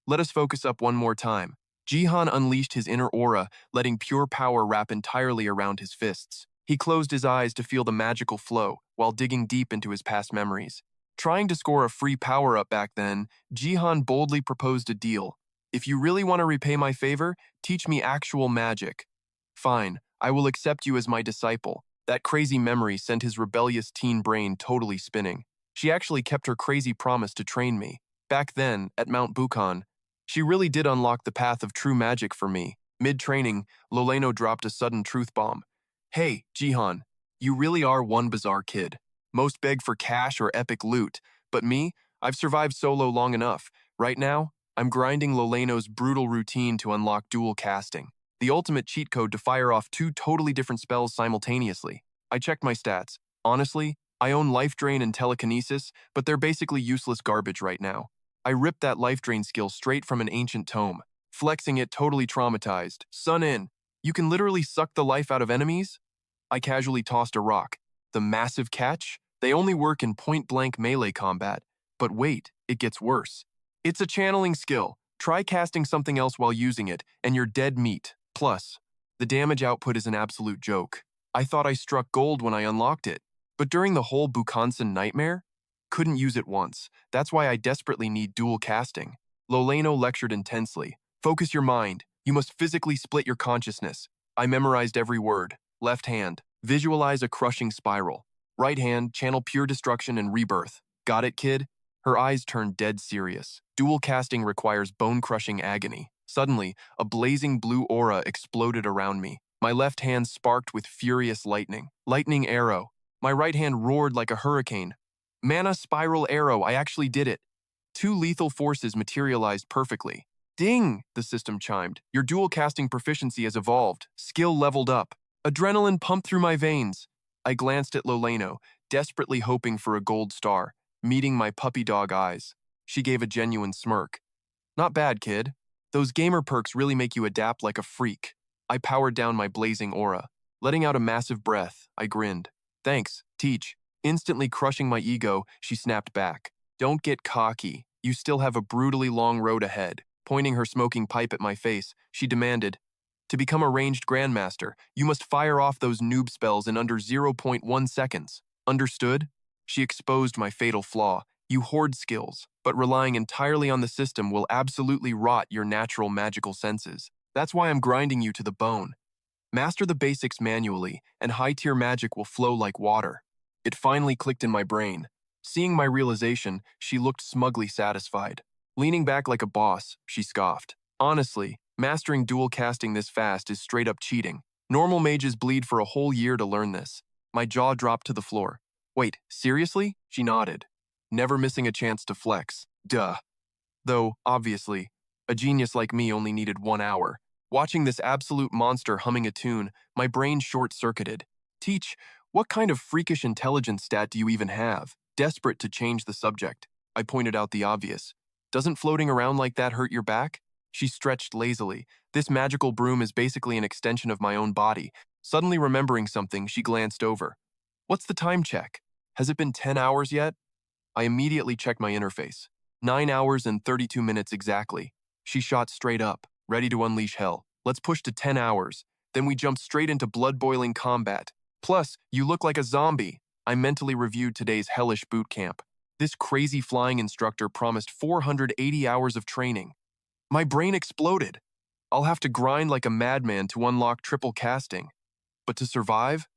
Let us focus up one more time. Jihan unleashed his inner aura, letting pure power wrap entirely around his fists. He closed his eyes to feel the magical flow, while digging deep into his past memories. Trying to score a free power-up back then, Jihan boldly proposed a deal. If you really want to repay my favor, teach me actual magic. Fine, I will accept you as my disciple. That crazy memory sent his rebellious teen brain totally spinning. She actually kept her crazy promise to train me. Back then, at Mount Bukan, she really did unlock the path of true magic for me. Mid-training, Loleno dropped a sudden truth bomb. Hey, Jihan, you really are one bizarre kid. Most beg for cash or epic loot, but me, I've survived solo long enough. Right now, I'm grinding Loleno's brutal routine to unlock dual casting, the ultimate cheat code to fire off 2 totally different spells simultaneously. I checked my stats. Honestly, I own Life Drain and Telekinesis, but they're basically useless garbage right now. I ripped that life drain skill straight from an ancient tome, flexing it totally traumatized. Sun in. You can literally suck the life out of enemies? I casually tossed a rock. The massive catch? They only work in point-blank melee combat. But wait, it gets worse. It's a channeling skill. Try casting something else while using it, and you're dead meat. Plus, the damage output is an absolute joke. I thought I struck gold when I unlocked it, but during the whole Bukansen nightmare, couldn't use it once. That's why I desperately need dual casting. Loleno lectured intensely. Focus your mind. You must physically split your consciousness. I memorized every word. Left hand, visualize a crushing spiral. Right hand, channel pure destruction and rebirth. Got it, kid? Her eyes turned dead serious. Dual casting requires bone-crushing agony. Suddenly, a blazing blue aura exploded around me. My left hand sparked with furious lightning. Lightning arrow. My right hand roared like a hurricane. Mana spiral arrow, I actually did it. Two lethal forces materialized perfectly. Ding, the system chimed. Your dual casting proficiency has evolved. Skill leveled up. Adrenaline pumped through my veins. I glanced at Loleno, desperately hoping for a gold star, meeting my puppy dog eyes. She gave a genuine smirk. Not bad, kid. Those gamer perks really make you adapt like a freak. I powered down my blazing aura. Letting out a massive breath, I grinned. Thanks, teach. Instantly crushing my ego, she snapped back. Don't get cocky. You still have a brutally long road ahead. Pointing her smoking pipe at my face, she demanded, to become a ranged grandmaster, you must fire off those noob spells in under 0.1 seconds. Understood? She exposed my fatal flaw. You hoard skills, but relying entirely on the system will absolutely rot your natural magical senses. That's why I'm grinding you to the bone. Master the basics manually, and high-tier magic will flow like water. It finally clicked in my brain. Seeing my realization, she looked smugly satisfied. Leaning back like a boss, she scoffed. Honestly, mastering dual casting this fast is straight up cheating. Normal mages bleed for a whole year to learn this. My jaw dropped to the floor. Wait, seriously? She nodded, never missing a chance to flex. Duh. Though, obviously, a genius like me only needed 1 hour. Watching this absolute monster humming a tune, my brain short-circuited. Teach, what kind of freakish intelligence stat do you even have? Desperate to change the subject, I pointed out the obvious. Doesn't floating around like that hurt your back? She stretched lazily. This magical broom is basically an extension of my own body. Suddenly remembering something, she glanced over. What's the time check? Has it been 10 hours yet? I immediately checked my interface. 9 hours and 32 minutes exactly. She shot straight up, ready to unleash hell. Let's push to 10 hours. Then we jump straight into blood-boiling combat. Plus, you look like a zombie. I mentally reviewed today's hellish boot camp. This crazy flying instructor promised 480 hours of training. My brain exploded. I'll have to grind like a madman to unlock triple casting. But to survive?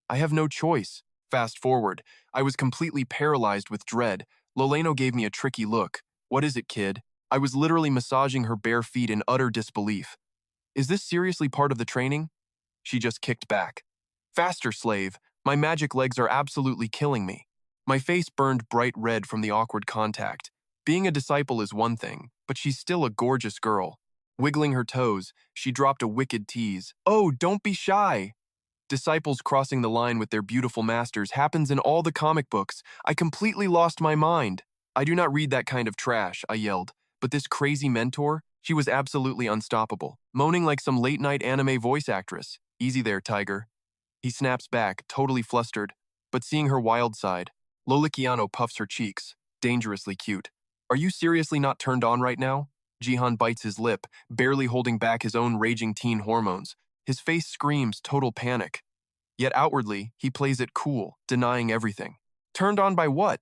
I have no choice. Fast forward, I was completely paralyzed with dread. Loleno gave me a tricky look. What is it, kid? I was literally massaging her bare feet in utter disbelief. Is this seriously part of the training? She just kicked back. Faster, slave. My magic legs are absolutely killing me. My face burned bright red from the awkward contact. Being a disciple is one thing, but she's still a gorgeous girl. Wiggling her toes, she dropped a wicked tease. Oh, don't be shy. Disciples crossing the line with their beautiful masters happens in all the comic books. I completely lost my mind. I do not read that kind of trash, I yelled. But this crazy mentor, she was absolutely unstoppable, moaning like some late-night anime voice actress. Easy there, tiger. He snaps back, totally flustered, but seeing her wild side, Lolikiano puffs her cheeks, dangerously cute. Are you seriously not turned on right now? Jihan bites his lip, barely holding back his own raging teen hormones. His face screams total panic. Yet outwardly, he plays it cool, denying everything. Turned on by what?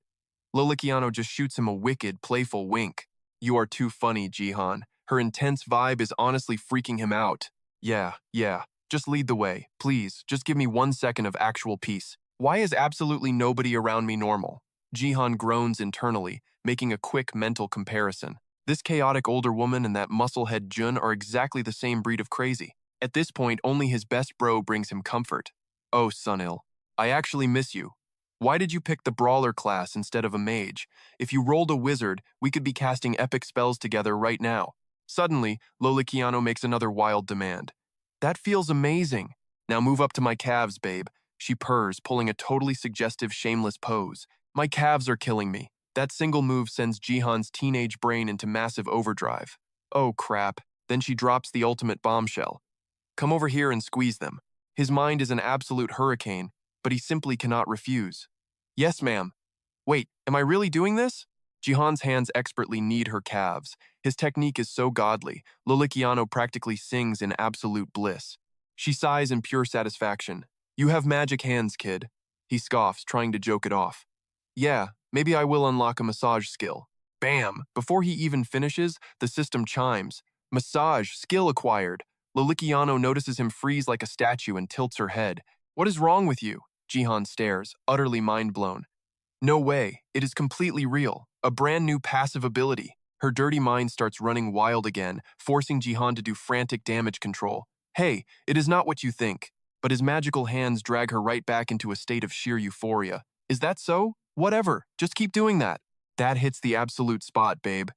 Lolikiano just shoots him a wicked, playful wink. You are too funny, Jihan. Her intense vibe is honestly freaking him out. Yeah. Just lead the way. Please, just give me 1 second of actual peace. Why is absolutely nobody around me normal? Jihan groans internally, making a quick mental comparison. This chaotic older woman and that musclehead Jun are exactly the same breed of crazy. At this point, only his best bro brings him comfort. Oh, Sunil, I actually miss you. Why did you pick the brawler class instead of a mage? If you rolled a wizard, we could be casting epic spells together right now. Suddenly, Lolikiano makes another wild demand. That feels amazing. Now move up to my calves, babe. She purrs, pulling a totally suggestive, shameless pose. My calves are killing me. That single move sends Jihan's teenage brain into massive overdrive. Oh crap, then she drops the ultimate bombshell. Come over here and squeeze them. His mind is an absolute hurricane, but he simply cannot refuse. Yes, ma'am. Wait, am I really doing this? Jihan's hands expertly knead her calves. His technique is so godly, Lilikiano practically sings in absolute bliss. She sighs in pure satisfaction. You have magic hands, kid. He scoffs, trying to joke it off. Yeah, maybe I will unlock a massage skill. Bam! Before he even finishes, the system chimes. Massage, skill acquired. Lilikiano notices him freeze like a statue and tilts her head. What is wrong with you? Jihan stares, utterly mind-blown. No way, it is completely real. A brand new passive ability. Her dirty mind starts running wild again, forcing Jihan to do frantic damage control. Hey, it is not what you think. But his magical hands drag her right back into a state of sheer euphoria. Is that so? Whatever, just keep doing that. That hits the absolute spot, babe.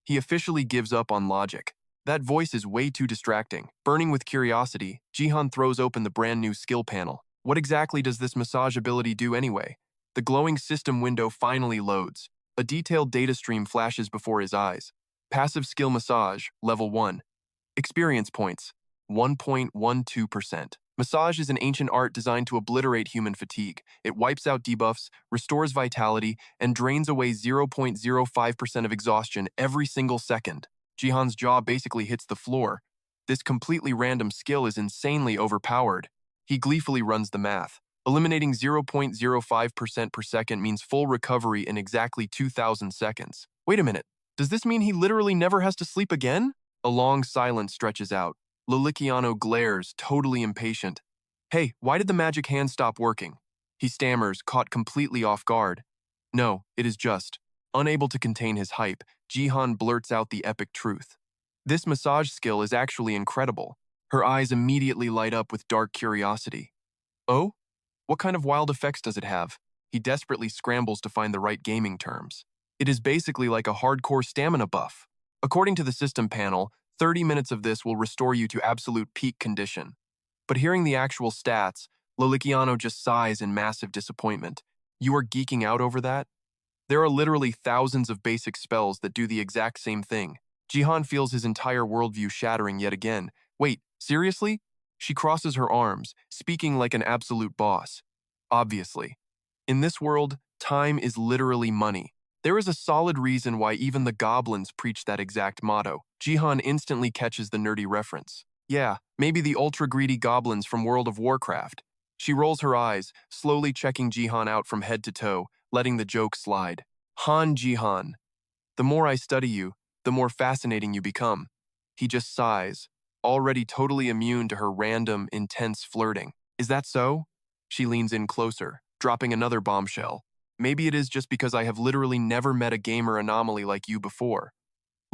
He officially gives up on logic. That voice is way too distracting. Burning with curiosity, Jihan throws open the brand new skill panel. What exactly does this massage ability do anyway? The glowing system window finally loads. A detailed data stream flashes before his eyes. Passive skill massage, level 1. Experience points, 1.12%. Massage is an ancient art designed to obliterate human fatigue. It wipes out debuffs, restores vitality, and drains away 0.05% of exhaustion every single second. Jihan's jaw basically hits the floor. This completely random skill is insanely overpowered. He gleefully runs the math. Eliminating 0.05% per second means full recovery in exactly 2,000 seconds. Wait a minute, does this mean he literally never has to sleep again? A long silence stretches out. Lilikiano glares, totally impatient. Hey, why did the magic hand stop working? He stammers, caught completely off guard. No, it is just. Unable to contain his hype, Jihan blurts out the epic truth. This massage skill is actually incredible. Her eyes immediately light up with dark curiosity. Oh? What kind of wild effects does it have? He desperately scrambles to find the right gaming terms. It is basically like a hardcore stamina buff. According to the system panel, 30 minutes of this will restore you to absolute peak condition. But hearing the actual stats, Lilikiano just sighs in massive disappointment. You are geeking out over that? There are literally thousands of basic spells that do the exact same thing. Jihan feels his entire worldview shattering yet again. Wait, seriously? She crosses her arms, speaking like an absolute boss. Obviously. In this world, time is literally money. There is a solid reason why even the goblins preach that exact motto. Jihan instantly catches the nerdy reference. Yeah, maybe the ultra-greedy goblins from World of Warcraft. She rolls her eyes, slowly checking Jihan out from head to toe, letting the joke slide. Han Jihan. The more I study you, the more fascinating you become. He just sighs, already totally immune to her random, intense flirting. Is that so? She leans in closer, dropping another bombshell. Maybe it is just because I have literally never met a gamer anomaly like you before.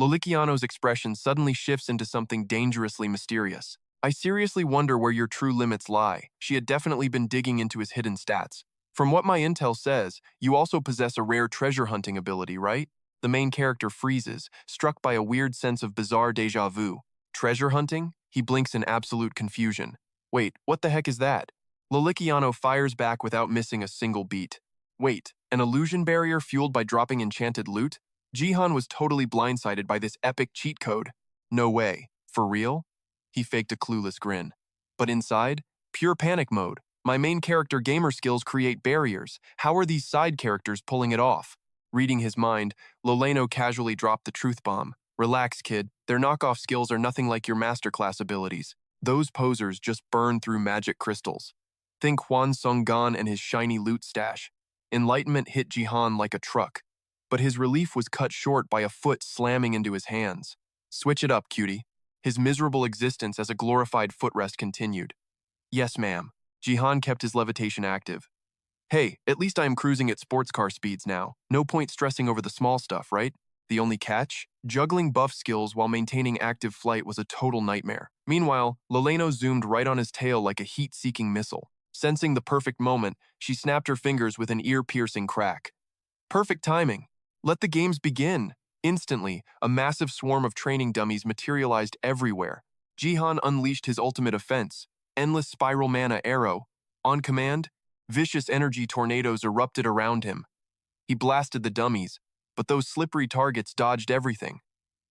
Lilikiano's expression suddenly shifts into something dangerously mysterious. I seriously wonder where your true limits lie. She had definitely been digging into his hidden stats. From what my intel says, you also possess a rare treasure hunting ability, right? The main character freezes, struck by a weird sense of bizarre déjà vu. Treasure hunting? He blinks in absolute confusion. Wait, what the heck is that? Lilikiano fires back without missing a single beat. Wait, an illusion barrier fueled by dropping enchanted loot? Jihan was totally blindsided by this epic cheat code. No way. For real? He faked a clueless grin. But inside? Pure panic mode. My main character gamer skills create barriers. How are these side characters pulling it off? Reading his mind, Loleno casually dropped the truth bomb. Relax, kid. Their knockoff skills are nothing like your masterclass abilities. Those posers just burn through magic crystals. Think Hwan Sung-gan and his shiny loot stash. Enlightenment hit Jihan like a truck, but his relief was cut short by a foot slamming into his hands. Switch it up, cutie. His miserable existence as a glorified footrest continued. Yes, ma'am. Jihan kept his levitation active. Hey, at least I am cruising at sports car speeds now. No point stressing over the small stuff, right? The only catch? Juggling buff skills while maintaining active flight was a total nightmare. Meanwhile, Loleno zoomed right on his tail like a heat-seeking missile. Sensing the perfect moment, she snapped her fingers with an ear-piercing crack. Perfect timing. Let the games begin. Instantly, a massive swarm of training dummies materialized everywhere. Jihan unleashed his ultimate offense, endless spiral mana arrow. On command, vicious energy tornadoes erupted around him. He blasted the dummies, but those slippery targets dodged everything.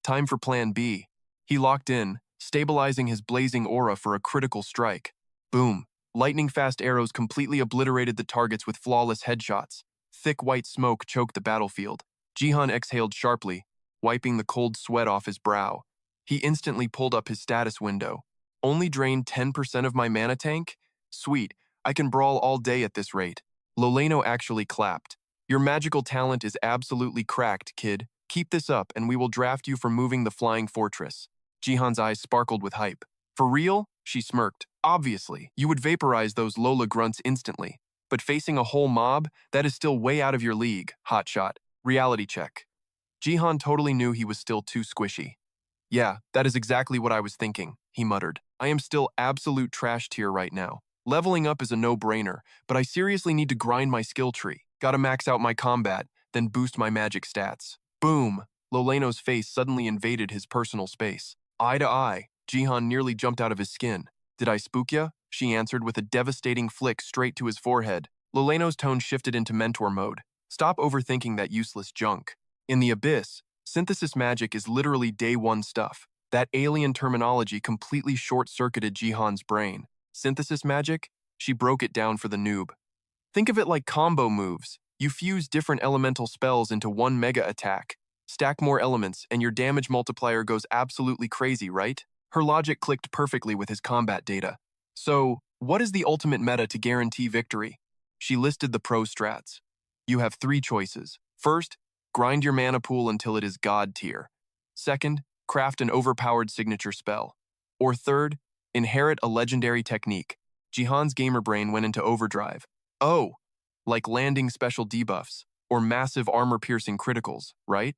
Time for plan B. He locked in, stabilizing his blazing aura for a critical strike. Boom. Lightning-fast arrows completely obliterated the targets with flawless headshots. Thick white smoke choked the battlefield. Jihan exhaled sharply, wiping the cold sweat off his brow. He instantly pulled up his status window. Only drained 10% of my mana tank? Sweet, I can brawl all day at this rate. Loleno actually clapped. Your magical talent is absolutely cracked, kid. Keep this up and we will draft you for moving the flying fortress. Jihan's eyes sparkled with hype. For real? She smirked. Obviously, you would vaporize those Lola grunts instantly. But facing a whole mob, that is still way out of your league, hotshot. Reality check. Jihan totally knew he was still too squishy. Yeah, that is exactly what I was thinking, he muttered. I am still absolute trash tier right now. Leveling up is a no-brainer, but I seriously need to grind my skill tree. Gotta max out my combat, then boost my magic stats. Boom! Loleno's face suddenly invaded his personal space. Eye to eye, Jihan nearly jumped out of his skin. Did I spook ya? She answered with a devastating flick straight to his forehead. Loleno's tone shifted into mentor mode. Stop overthinking that useless junk. In the abyss, synthesis magic is literally day one stuff. That alien terminology completely short-circuited Jihan's brain. Synthesis magic? She broke it down for the noob. Think of it like combo moves. You fuse different elemental spells into one mega attack. Stack more elements, and your damage multiplier goes absolutely crazy, right? Her logic clicked perfectly with his combat data. So, what is the ultimate meta to guarantee victory? She listed the pro strats. You have 3 choices. First, grind your mana pool until it is god tier. Second, craft an overpowered signature spell. Or third, inherit a legendary technique. Jihan's gamer brain went into overdrive. Oh, like landing special debuffs, or massive armor-piercing criticals, right?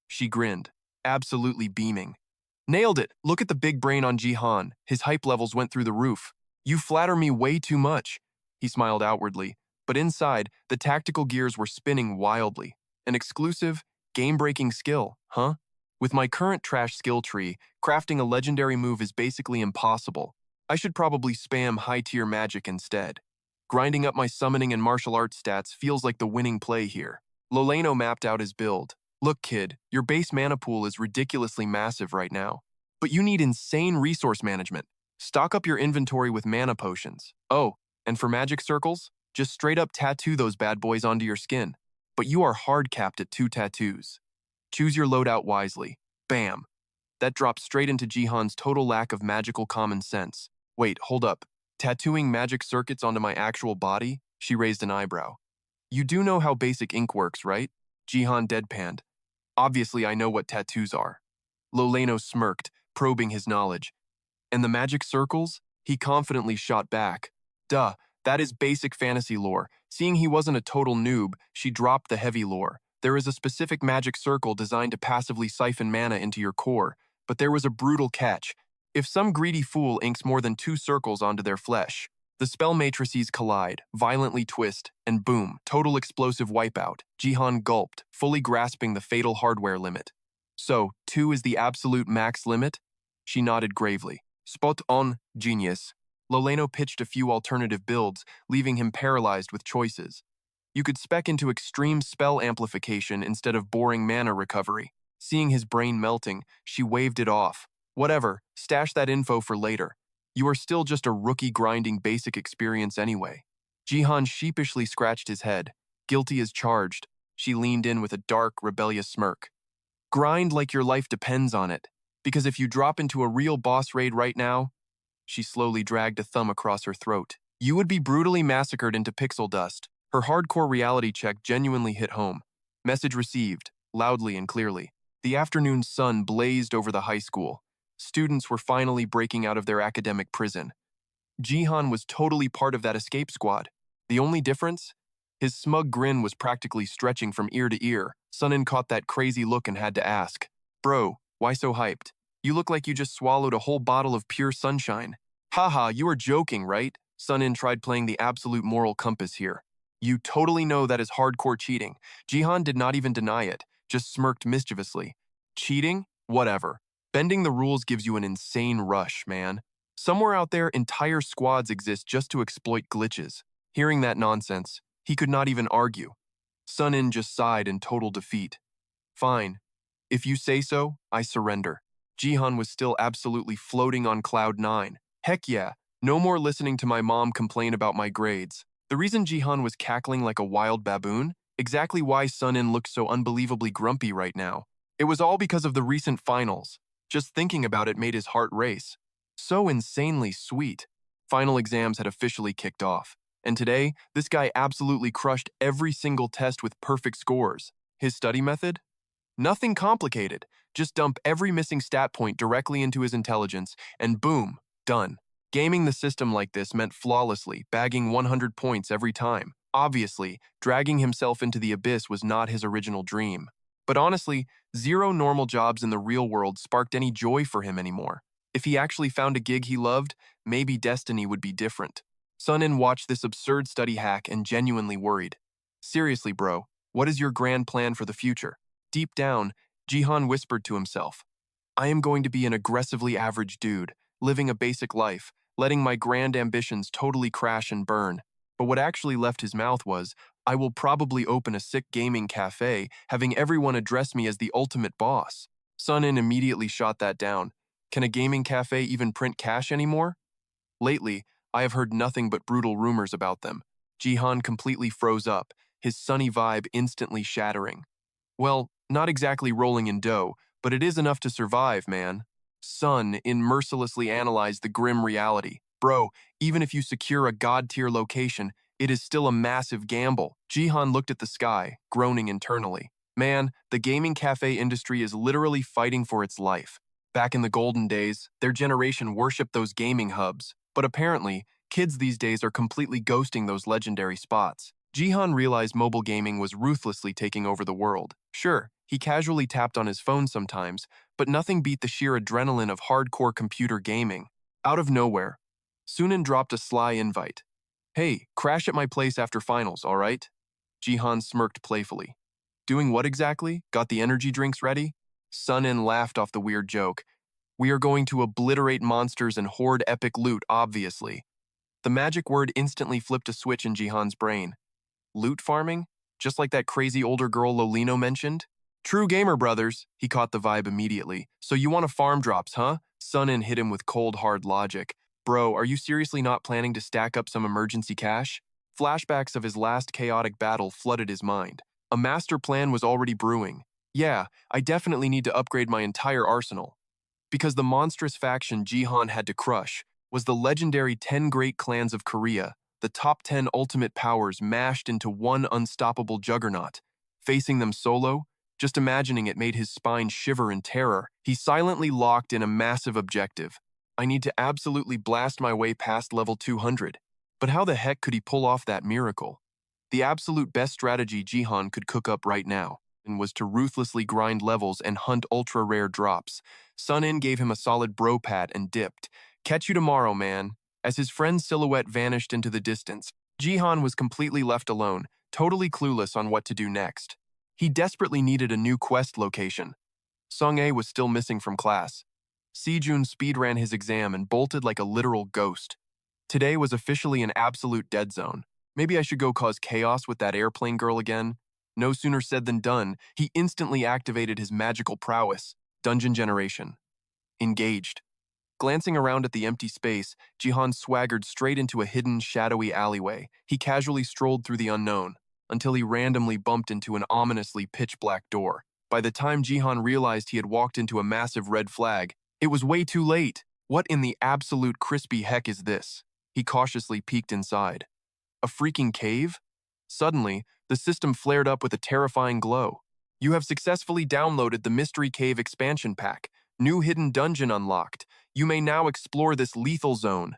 She grinned, absolutely beaming. Nailed it! Look at the big brain on Jihan. His hype levels went through the roof. You flatter me way too much. He smiled outwardly, but inside, the tactical gears were spinning wildly. An exclusive, game-breaking skill, huh? With my current trash skill tree, crafting a legendary move is basically impossible. I should probably spam high-tier magic instead. Grinding up my summoning and martial arts stats feels like the winning play here. Loleno mapped out his build. Look, kid, your base mana pool is ridiculously massive right now. But you need insane resource management. Stock up your inventory with mana potions. Oh, and for magic circles, just straight up tattoo those bad boys onto your skin. But you are hard capped at 2 tattoos. Choose your loadout wisely. Bam. That dropped straight into Jihan's total lack of magical common sense. Wait, hold up. Tattooing magic circuits onto my actual body? She raised an eyebrow. You do know how basic ink works, right? Jihan deadpanned. Obviously, I know what tattoos are. Loleno smirked, probing his knowledge. And the magic circles? He confidently shot back. Duh, that is basic fantasy lore. Seeing he wasn't a total noob, she dropped the heavy lore. There is a specific magic circle designed to passively siphon mana into your core, but there was a brutal catch. If some greedy fool inks more than 2 circles onto their flesh, the spell matrices collide, violently twist, and boom, total explosive wipeout. Jihan gulped, fully grasping the fatal hardware limit. So, 2 is the absolute max limit? She nodded gravely. Spot on, genius. Loleno pitched a few alternative builds, leaving him paralyzed with choices. You could spec into extreme spell amplification instead of boring mana recovery. Seeing his brain melting, she waved it off. Whatever, stash that info for later. You are still just a rookie grinding basic experience anyway. Jihan sheepishly scratched his head. Guilty as charged. She leaned in with a dark, rebellious smirk. Grind like your life depends on it. Because if you drop into a real boss raid right now, she slowly dragged a thumb across her throat, you would be brutally massacred into pixel dust. Her hardcore reality check genuinely hit home. Message received, loudly and clearly. The afternoon sun blazed over the high school. Students were finally breaking out of their academic prison. Jihan was totally part of that escape squad. The only difference? His smug grin was practically stretching from ear to ear. Sunin caught that crazy look and had to ask, Bro, why so hyped? You look like you just swallowed a whole bottle of pure sunshine. Haha, you are joking, right? Sunin tried playing the absolute moral compass here. You totally know that is hardcore cheating. Jihan did not even deny it, just smirked mischievously. Cheating? Whatever. Bending the rules gives you an insane rush, man. Somewhere out there, entire squads exist just to exploit glitches. Hearing that nonsense, he could not even argue. Sunin just sighed in total defeat. Fine. If you say so, I surrender. Jihan was still absolutely floating on cloud nine. Heck yeah, no more listening to my mom complain about my grades. The reason Jihan was cackling like a wild baboon? Exactly why Sunin looked so unbelievably grumpy right now. It was all because of the recent finals. Just thinking about it made his heart race. So insanely sweet. Final exams had officially kicked off. And today, this guy absolutely crushed every single test with perfect scores. His study method? Nothing complicated. Just dump every missing stat point directly into his intelligence, and boom, done. Gaming the system like this meant flawlessly, bagging 100 points every time. Obviously, dragging himself into the abyss was not his original dream. But honestly, zero normal jobs in the real world sparked any joy for him anymore. If he actually found a gig he loved, maybe destiny would be different. Sunin watched this absurd study hack and genuinely worried. Seriously, bro, what is your grand plan for the future? Deep down, Jihan whispered to himself, I am going to be an aggressively average dude, living a basic life, letting my grand ambitions totally crash and burn. But what actually left his mouth was, I will probably open a sick gaming cafe, having everyone address me as the ultimate boss. Sunin immediately shot that down. Can a gaming cafe even print cash anymore? Lately, I have heard nothing but brutal rumors about them. Jihan completely froze up, his sunny vibe instantly shattering. Well, not exactly rolling in dough, but it is enough to survive, man. Sun mercilessly analyzed the grim reality. Bro, even if you secure a god-tier location, it is still a massive gamble. Jihan looked at the sky, groaning internally. Man, the gaming cafe industry is literally fighting for its life. Back in the golden days, their generation worshipped those gaming hubs. But apparently, kids these days are completely ghosting those legendary spots. Jihan realized mobile gaming was ruthlessly taking over the world. Sure, he casually tapped on his phone sometimes, but nothing beat the sheer adrenaline of hardcore computer gaming. Out of nowhere, Sunin dropped a sly invite. Hey, crash at my place after finals, all right? Jihan smirked playfully. Doing what exactly? Got the energy drinks ready? Sunin laughed off the weird joke. We are going to obliterate monsters and hoard epic loot, obviously. The magic word instantly flipped a switch in Jihan's brain. Loot farming? Just like that crazy older girl Lolino mentioned? True gamer, brothers, he caught the vibe immediately. So you want to farm drops, huh? Sunin hit him with cold, hard logic. Bro, are you seriously not planning to stack up some emergency cash? Flashbacks of his last chaotic battle flooded his mind. A master plan was already brewing. Yeah, I definitely need to upgrade my entire arsenal. Because the monstrous faction Jihan had to crush was the legendary 10 Great Clans of Korea, the top 10 ultimate powers mashed into one unstoppable juggernaut. Facing them solo, just imagining it made his spine shiver in terror. He silently locked in a massive objective. I need to absolutely blast my way past level 200. But how the heck could he pull off that miracle? The absolute best strategy Jihan could cook up right now was to ruthlessly grind levels and hunt ultra-rare drops. Sunin gave him a solid bro pat and dipped. Catch you tomorrow, man. As his friend's silhouette vanished into the distance, Jihan was completely left alone, totally clueless on what to do next. He desperately needed a new quest location. Sung-ae was still missing from class. Sejun speedran his exam and bolted like a literal ghost. Today was officially an absolute dead zone. Maybe I should go cause chaos with that airplane girl again. No sooner said than done, he instantly activated his magical prowess, Dungeon Generation. Engaged. Glancing around at the empty space, Jihan swaggered straight into a hidden, shadowy alleyway. He casually strolled through the unknown, until he randomly bumped into an ominously pitch-black door. By the time Jihan realized he had walked into a massive red flag, it was way too late. What in the absolute crispy heck is this? He cautiously peeked inside. A freaking cave? Suddenly, the system flared up with a terrifying glow. You have successfully downloaded the Mystery Cave expansion pack. New hidden dungeon unlocked. You may now explore this lethal zone.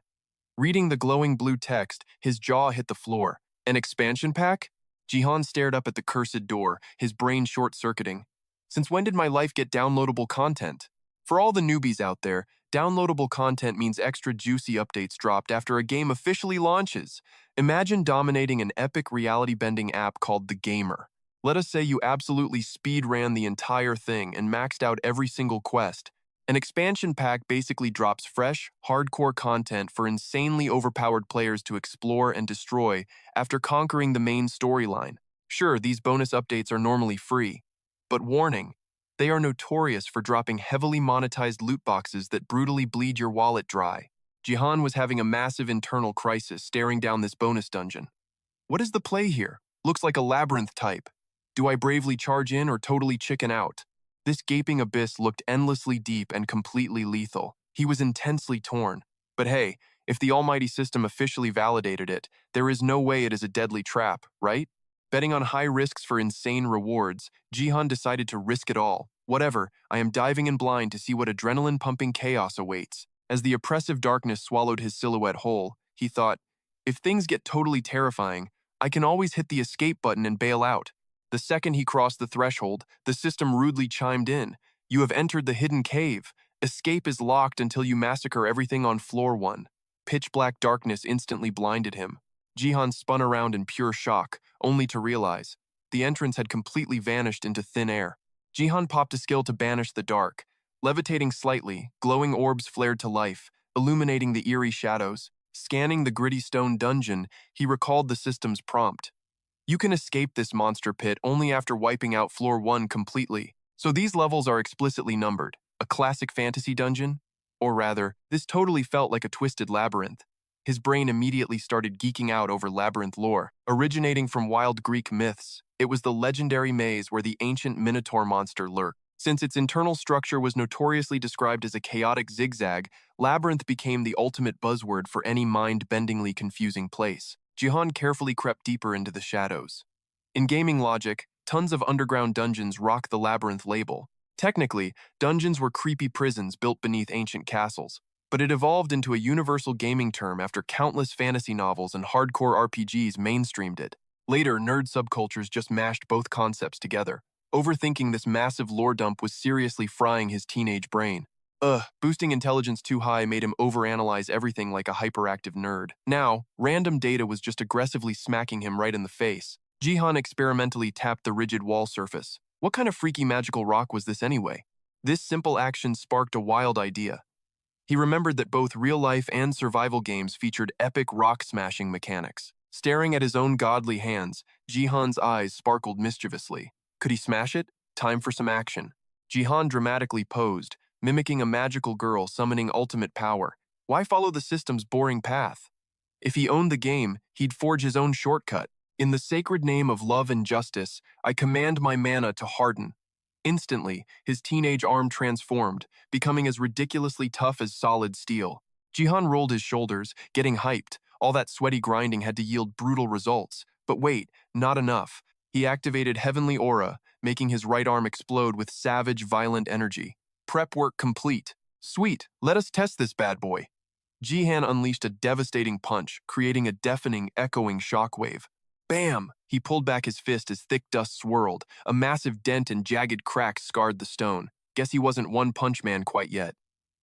Reading the glowing blue text, his jaw hit the floor. An expansion pack? Jihan stared up at the cursed door, his brain short-circuiting. Since when did my life get downloadable content? For all the newbies out there, downloadable content means extra juicy updates dropped after a game officially launches. Imagine dominating an epic reality-bending app called The Gamer. Let us say you absolutely speed-ran the entire thing and maxed out every single quest. An expansion pack basically drops fresh, hardcore content for insanely overpowered players to explore and destroy after conquering the main storyline. Sure, these bonus updates are normally free, But warning, they are notorious for dropping heavily monetized loot boxes that brutally bleed your wallet dry. Jihan was having a massive internal crisis staring down this bonus dungeon. What is the play here? Looks like a labyrinth type. Do I bravely charge in or totally chicken out? This gaping abyss looked endlessly deep and completely lethal. He was intensely torn. But hey, if the almighty system officially validated it, there is no way it is a deadly trap, right? Betting on high risks for insane rewards, Jihan decided to risk it all. Whatever, I am diving in blind to see what adrenaline-pumping chaos awaits. As the oppressive darkness swallowed his silhouette whole, he thought, if things get totally terrifying, I can always hit the escape button and bail out. The second he crossed the threshold, the system rudely chimed in. You have entered the hidden cave. Escape is locked until you massacre everything on floor 1. Pitch-black darkness instantly blinded him. Jihan spun around in pure shock, only to realize the entrance had completely vanished into thin air. Jihan popped a skill to banish the dark. Levitating slightly, glowing orbs flared to life, illuminating the eerie shadows. Scanning the gritty stone dungeon, he recalled the system's prompt. You can escape this monster pit only after wiping out floor 1 completely. So these levels are explicitly numbered. A classic fantasy dungeon? Or rather, this totally felt like a twisted labyrinth. His brain immediately started geeking out over labyrinth lore. Originating from wild Greek myths, it was the legendary maze where the ancient Minotaur monster lurked. Since its internal structure was notoriously described as a chaotic zigzag, labyrinth became the ultimate buzzword for any mind-bendingly confusing place. Jihan carefully crept deeper into the shadows. In gaming logic, tons of underground dungeons rock the labyrinth label. Technically, dungeons were creepy prisons built beneath ancient castles, but it evolved into a universal gaming term after countless fantasy novels and hardcore RPGs mainstreamed it. Later, nerd subcultures just mashed both concepts together. Overthinking this massive lore dump was seriously frying his teenage brain. Boosting intelligence too high made him overanalyze everything like a hyperactive nerd. Now, random data was just aggressively smacking him right in the face. Jihan experimentally tapped the rigid wall surface. What kind of freaky magical rock was this anyway? This simple action sparked a wild idea. He remembered that both real-life and survival games featured epic rock-smashing mechanics. Staring at his own godly hands, Jihan's eyes sparkled mischievously. Could he smash it? Time for some action. Jihan dramatically posed, mimicking a magical girl summoning ultimate power. Why follow the system's boring path? If he owned the game, he'd forge his own shortcut. In the sacred name of love and justice, I command my mana to harden. Instantly, his teenage arm transformed, becoming as ridiculously tough as solid steel. Jihan rolled his shoulders, getting hyped. All that sweaty grinding had to yield brutal results. But wait, not enough. He activated Heavenly Aura, making his right arm explode with savage, violent energy. Prep work complete. Sweet, let us test this bad boy. Jihan unleashed a devastating punch, creating a deafening, echoing shockwave. Bam! He pulled back his fist as thick dust swirled. A massive dent and jagged cracks scarred the stone. Guess he wasn't One Punch Man quite yet.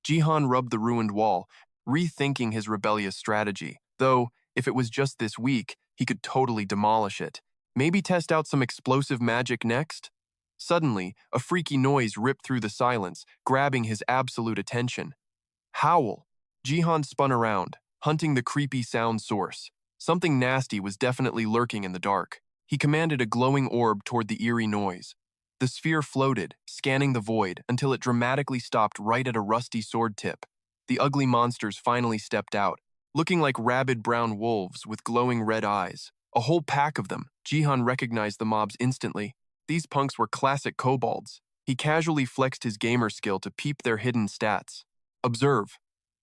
Jihan rubbed the ruined wall, rethinking his rebellious strategy. Though, if it was just this weak, he could totally demolish it. Maybe test out some explosive magic next? Suddenly, a freaky noise ripped through the silence, grabbing his absolute attention. Howl! Jihan spun around, hunting the creepy sound source. Something nasty was definitely lurking in the dark. He commanded a glowing orb toward the eerie noise. The sphere floated, scanning the void, until it dramatically stopped right at a rusty sword tip. The ugly monsters finally stepped out, looking like rabid brown wolves with glowing red eyes. A whole pack of them. Jihan recognized the mobs instantly. These punks were classic kobolds. He casually flexed his gamer skill to peep their hidden stats. Observe.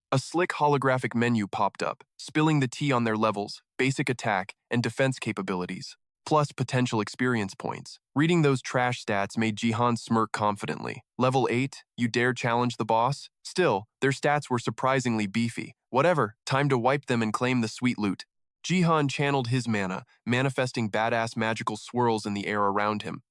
A slick holographic menu popped up, spilling the tea on their levels, basic attack, and defense capabilities, plus potential experience points. Reading those trash stats made Jihan smirk confidently. Level 8, you dare challenge the boss? Still, their stats were surprisingly beefy. Whatever, time to wipe them and claim the sweet loot. Jihan channeled his mana, manifesting badass magical swirls in the air around him.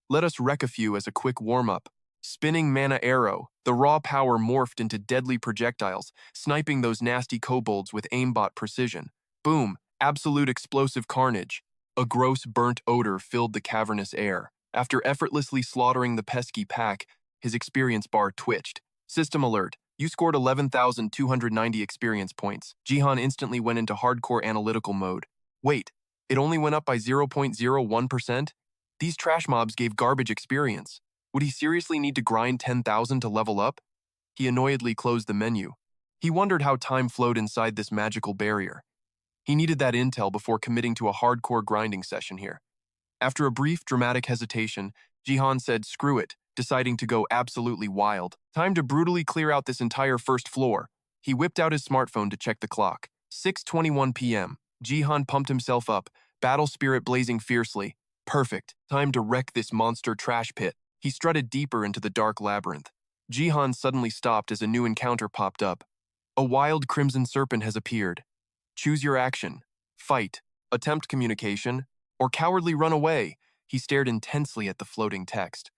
Let us wreck a few as a quick warm-up. Spinning mana arrow, the raw power morphed into deadly projectiles, sniping those nasty kobolds with aimbot precision. Boom, absolute explosive carnage. A gross burnt odor filled the cavernous air. After effortlessly slaughtering the pesky pack, his experience bar twitched. System alert, you scored 11,290 experience points. Jihan instantly went into hardcore analytical mode. Wait, it only went up by 0.01%? These trash mobs gave garbage experience. Would he seriously need to grind 10,000 to level up? He annoyedly closed the menu. He wondered how time flowed inside this magical barrier. He needed that intel before committing to a hardcore grinding session here. After a brief, dramatic hesitation, Jihan said screw it, deciding to go absolutely wild. Time to brutally clear out this entire first floor. He whipped out his smartphone to check the clock. 6:21 p.m. Jihan pumped himself up, battle spirit blazing fiercely. Perfect. Time to wreck this monster trash pit. He strutted deeper into the dark labyrinth. Jihan suddenly stopped as a new encounter popped up. A wild crimson serpent has appeared. Choose your action. Fight, attempt communication, or cowardly run away. He stared intensely at the floating text.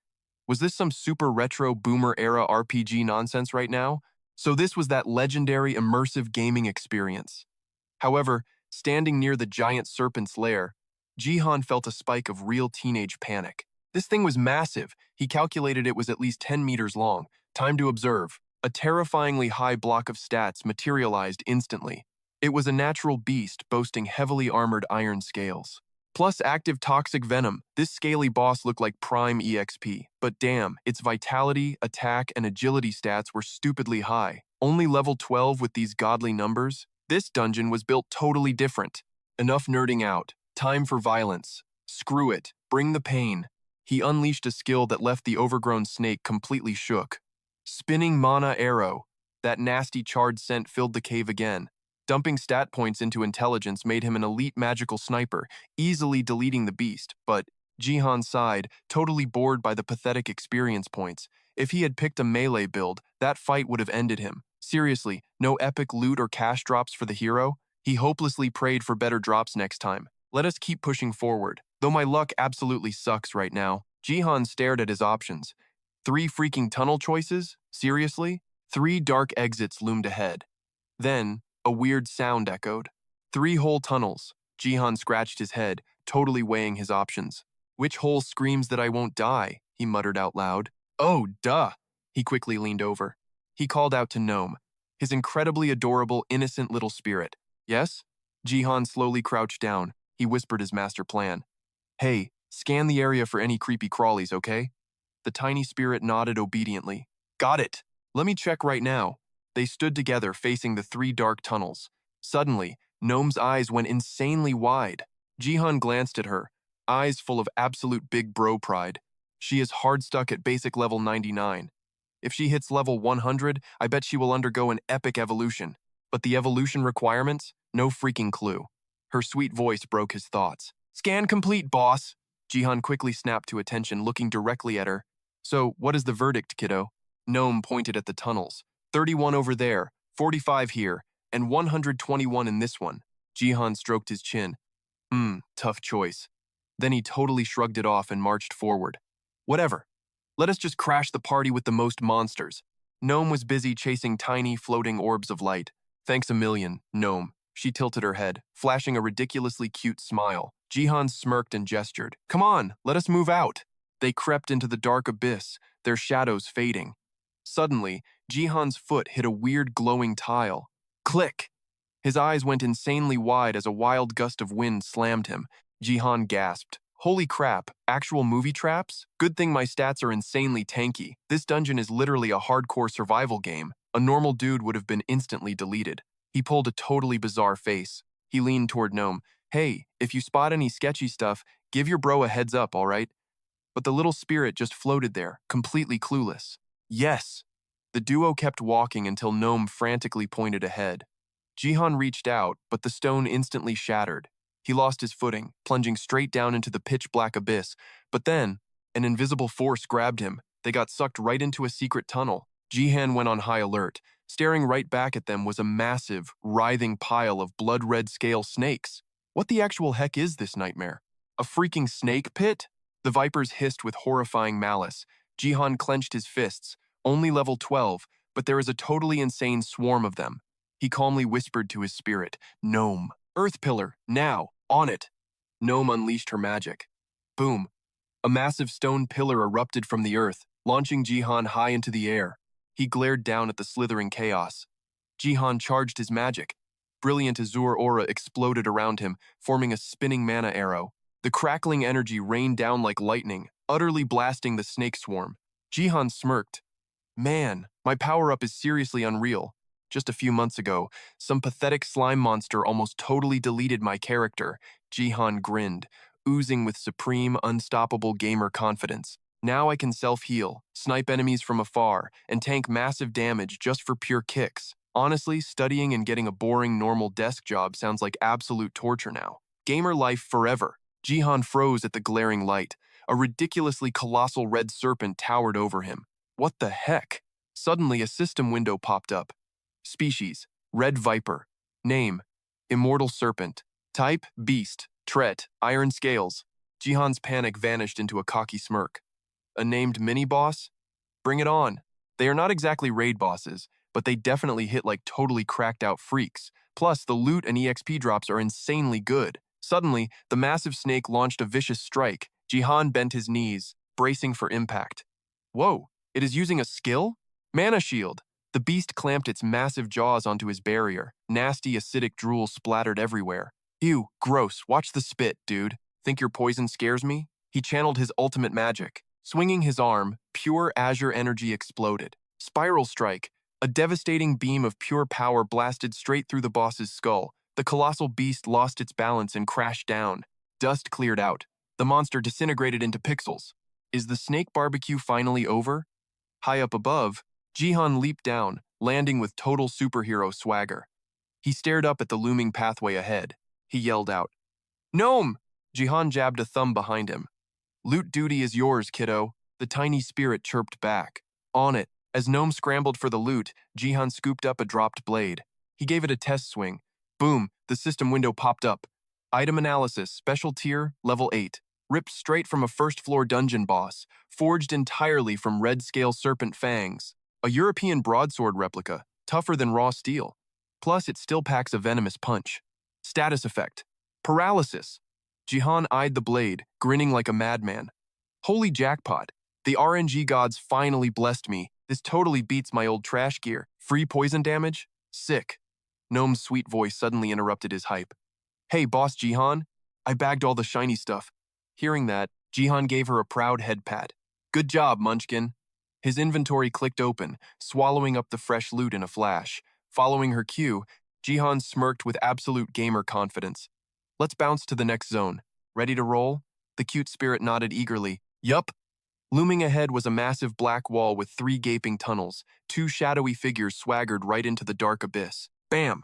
Was this some super retro boomer-era RPG nonsense right now? So this was that legendary immersive gaming experience. However, standing near the giant serpent's lair, Jihan felt a spike of real teenage panic. This thing was massive. He calculated it was at least 10 meters long. Time to observe. A terrifyingly high block of stats materialized instantly. It was a natural beast boasting heavily armored iron scales. Plus active toxic venom, this scaly boss looked like prime EXP. But damn, its vitality, attack, and agility stats were stupidly high. Only level 12 with these godly numbers? This dungeon was built totally different. Enough nerding out. Time for violence. Screw it. Bring the pain. He unleashed a skill that left the overgrown snake completely shook. Spinning mana arrow. That nasty charred scent filled the cave again. Dumping stat points into intelligence made him an elite magical sniper, easily deleting the beast, but Jihan sighed, totally bored by the pathetic experience points. If he had picked a melee build, that fight would have ended him. Seriously, no epic loot or cash drops for the hero? He hopelessly prayed for better drops next time. Let us keep pushing forward. Though my luck absolutely sucks right now. Jihan stared at his options. 3 freaking tunnel choices? Seriously? 3 dark exits loomed ahead. Then, a weird sound echoed. 3 whole tunnels. Jihan scratched his head, totally weighing his options. Which hole screams that I won't die? He muttered out loud. Oh, duh! He quickly leaned over. He called out to Gnome, his incredibly adorable, innocent little spirit. Yes? Jihan slowly crouched down. He whispered his master plan. Hey, scan the area for any creepy crawlies, okay? The tiny spirit nodded obediently. Got it! Let me check right now. They stood together facing the 3 dark tunnels. Suddenly, Gnome's eyes went insanely wide. Jihan glanced at her, eyes full of absolute big bro pride. She is hard stuck at basic level 99. If she hits level 100, I bet she will undergo an epic evolution. But the evolution requirements? No freaking clue. Her sweet voice broke his thoughts. Scan complete, boss! Jihan quickly snapped to attention, looking directly at her. So, what is the verdict, kiddo? Gnome pointed at the tunnels. 31 over there, 45 here, and 121 in this one. Jihan stroked his chin. Tough choice. Then he totally shrugged it off and marched forward. Whatever. Let us just crash the party with the most monsters. Gnome was busy chasing tiny, floating orbs of light. Thanks a million, Gnome. She tilted her head, flashing a ridiculously cute smile. Jihan smirked and gestured. Come on, let us move out. They crept into the dark abyss, their shadows fading. Suddenly, Jihan's foot hit a weird glowing tile. Click! His eyes went insanely wide as a wild gust of wind slammed him. Jihan gasped. Holy crap, actual movie traps? Good thing my stats are insanely tanky. This dungeon is literally a hardcore survival game. A normal dude would have been instantly deleted. He pulled a totally bizarre face. He leaned toward Gnome. Hey, if you spot any sketchy stuff, give your bro a heads up, alright? But the little spirit just floated there, completely clueless. Yes! The duo kept walking until Gnome frantically pointed ahead. Jihan reached out, but the stone instantly shattered. He lost his footing, plunging straight down into the pitch-black abyss. But then, an invisible force grabbed him. They got sucked right into a secret tunnel. Jihan went on high alert. Staring right back at them was a massive, writhing pile of blood-red scale snakes. What the actual heck is this nightmare? A freaking snake pit? The vipers hissed with horrifying malice. Jihan clenched his fists. Only level 12, but there is a totally insane swarm of them. He calmly whispered to his spirit, Gnome. Earth pillar, now, on it. Gnome unleashed her magic. Boom. A massive stone pillar erupted from the earth, launching Jihan high into the air. He glared down at the slithering chaos. Jihan charged his magic. Brilliant azure aura exploded around him, forming a spinning mana arrow. The crackling energy rained down like lightning, utterly blasting the snake swarm. Jihan smirked. Man, my power-up is seriously unreal. Just a few months ago, some pathetic slime monster almost totally deleted my character. Jihan grinned, oozing with supreme, unstoppable gamer confidence. Now I can self-heal, snipe enemies from afar, and tank massive damage just for pure kicks. Honestly, studying and getting a boring, normal desk job sounds like absolute torture now. Gamer life forever. Jihan froze at the glaring light. A ridiculously colossal red serpent towered over him. What the heck? Suddenly, a system window popped up. Species: Red Viper. Name: Immortal Serpent. Type: Beast. Tret: Iron Scales. Jihan's panic vanished into a cocky smirk. A named mini-boss? Bring it on. They are not exactly raid bosses, but they definitely hit like totally cracked out freaks. Plus, the loot and EXP drops are insanely good. Suddenly, the massive snake launched a vicious strike. Jihan bent his knees, bracing for impact. Whoa, it is using a skill? Mana Shield. The beast clamped its massive jaws onto his barrier. Nasty, acidic drool splattered everywhere. Ew, gross, watch the spit, dude. Think your poison scares me? He channeled his ultimate magic. Swinging his arm, pure azure energy exploded. Spiral Strike. A devastating beam of pure power blasted straight through the boss's skull. The colossal beast lost its balance and crashed down. Dust cleared out. The monster disintegrated into pixels. Is the snake barbecue finally over? High up above, Jihan leaped down, landing with total superhero swagger. He stared up at the looming pathway ahead. He yelled out, "Gnome!" Jihan jabbed a thumb behind him. "Loot duty is yours, kiddo," the tiny spirit chirped back. On it, as Gnome scrambled for the loot, Jihan scooped up a dropped blade. He gave it a test swing. Boom, the system window popped up. Item analysis, special tier, level 8. Ripped straight from a first-floor dungeon boss, forged entirely from red scale serpent fangs. A European broadsword replica, tougher than raw steel. Plus, it still packs a venomous punch. Status effect: paralysis. Jihan eyed the blade, grinning like a madman. Holy jackpot. The RNG gods finally blessed me. This totally beats my old trash gear. Free poison damage? Sick. Gnome's sweet voice suddenly interrupted his hype. Hey, boss Jihan. I bagged all the shiny stuff. Hearing that, Jihan gave her a proud head pat. Good job, Munchkin. His inventory clicked open, swallowing up the fresh loot in a flash. Following her cue, Jihan smirked with absolute gamer confidence. Let's bounce to the next zone. Ready to roll? The cute spirit nodded eagerly. Yup. Looming ahead was a massive black wall with 3 gaping tunnels. 2 shadowy figures swaggered right into the dark abyss. Bam!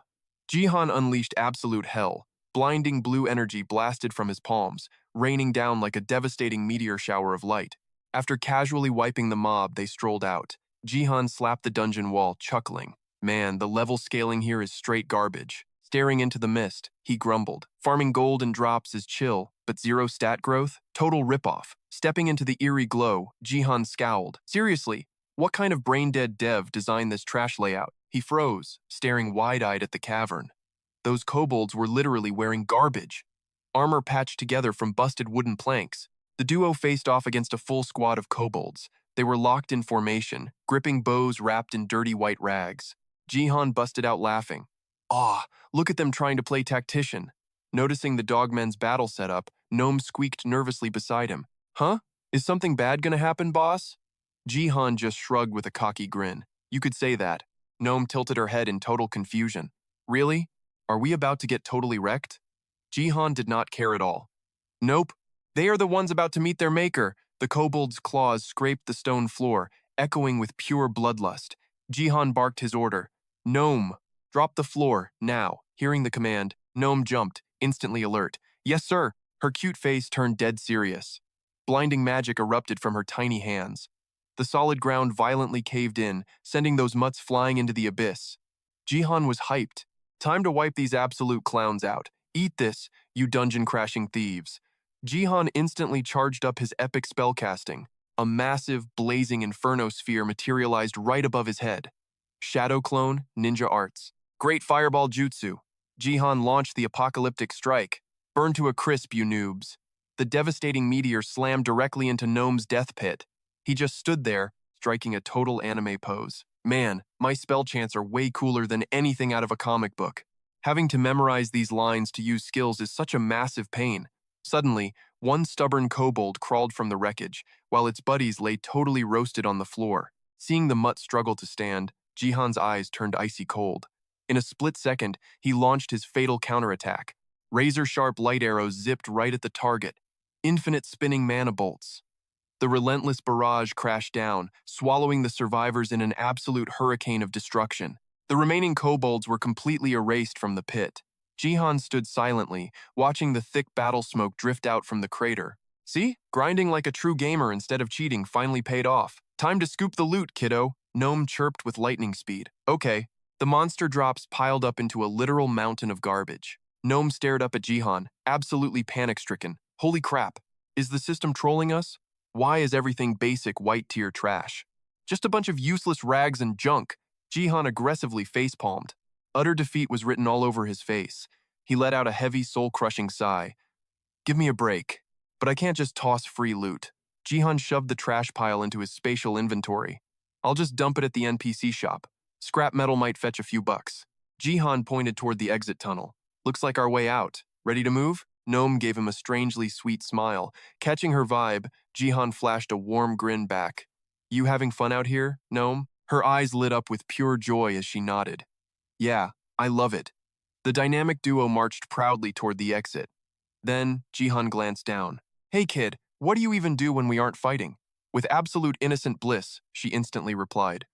Jihan unleashed absolute hell. Blinding blue energy blasted from his palms, raining down like a devastating meteor shower of light. After casually wiping the mob, they strolled out. Jihan slapped the dungeon wall, chuckling. Man, the level scaling here is straight garbage. Staring into the mist, he grumbled. Farming gold and drops is chill, but zero stat growth? Total ripoff. Stepping into the eerie glow, Jihan scowled. Seriously, what kind of brain-dead dev designed this trash layout? He froze, staring wide-eyed at the cavern. Those kobolds were literally wearing garbage. Armor patched together from busted wooden planks. The duo faced off against a full squad of kobolds. They were locked in formation, gripping bows wrapped in dirty white rags. Jihan busted out laughing. Aw, look at them trying to play tactician. Noticing the dogmen's battle setup, Gnome squeaked nervously beside him. Huh? Is something bad gonna happen, boss? Jihan just shrugged with a cocky grin. You could say that. Gnome tilted her head in total confusion. Really? Are we about to get totally wrecked? Jihan did not care at all. Nope. They are the ones about to meet their maker. The kobold's claws scraped the stone floor, echoing with pure bloodlust. Jihan barked his order. Gnome, drop the floor, now. Hearing the command, Gnome jumped, instantly alert. Yes, sir. Her cute face turned dead serious. Blinding magic erupted from her tiny hands. The solid ground violently caved in, sending those mutts flying into the abyss. Jihan was hyped. Time to wipe these absolute clowns out. Eat this, you dungeon-crashing thieves. Jihan instantly charged up his epic spellcasting. A massive, blazing inferno sphere materialized right above his head. Shadow Clone, Ninja Arts. Great Fireball Jutsu. Jihan launched the apocalyptic strike. Burn to a crisp, you noobs. The devastating meteor slammed directly into Gnome's death pit. He just stood there, striking a total anime pose. Man, my spell chants are way cooler than anything out of a comic book. Having to memorize these lines to use skills is such a massive pain. Suddenly, One stubborn kobold crawled from the wreckage, while its buddies lay totally roasted on the floor. Seeing the mutt struggle to stand, Jihan's eyes turned icy cold. In a split second, he launched his fatal counterattack. Razor-sharp light arrows zipped right at the target. Infinite spinning mana bolts. The relentless barrage crashed down, swallowing the survivors in an absolute hurricane of destruction. The remaining kobolds were completely erased from the pit. Jihan stood silently, watching the thick battle smoke drift out from the crater. See? Grinding like a true gamer instead of cheating finally paid off. Time to scoop the loot, kiddo, Gnome chirped with lightning speed. Okay. The monster drops piled up into a literal mountain of garbage. Gnome stared up at Jihan, absolutely panic-stricken. Holy crap. Is the system trolling us? Why is everything basic white-tier trash? Just a bunch of useless rags and junk. Jihan aggressively facepalmed. Utter defeat was written all over his face. He let out a heavy, soul-crushing sigh. Give me a break. But I can't just toss free loot. Jihan shoved the trash pile into his spatial inventory. I'll just dump it at the NPC shop. Scrap metal might fetch a few bucks. Jihan pointed toward the exit tunnel. Looks like our way out. Ready to move? Gnome gave him a strangely sweet smile. Catching her vibe, Jihan flashed a warm grin back. You having fun out here, Gnome? Her eyes lit up with pure joy as she nodded. Yeah, I love it. The dynamic duo marched proudly toward the exit. Then, Jihan glanced down. Hey kid, what do you even do when we aren't fighting? With absolute innocent bliss, she instantly replied.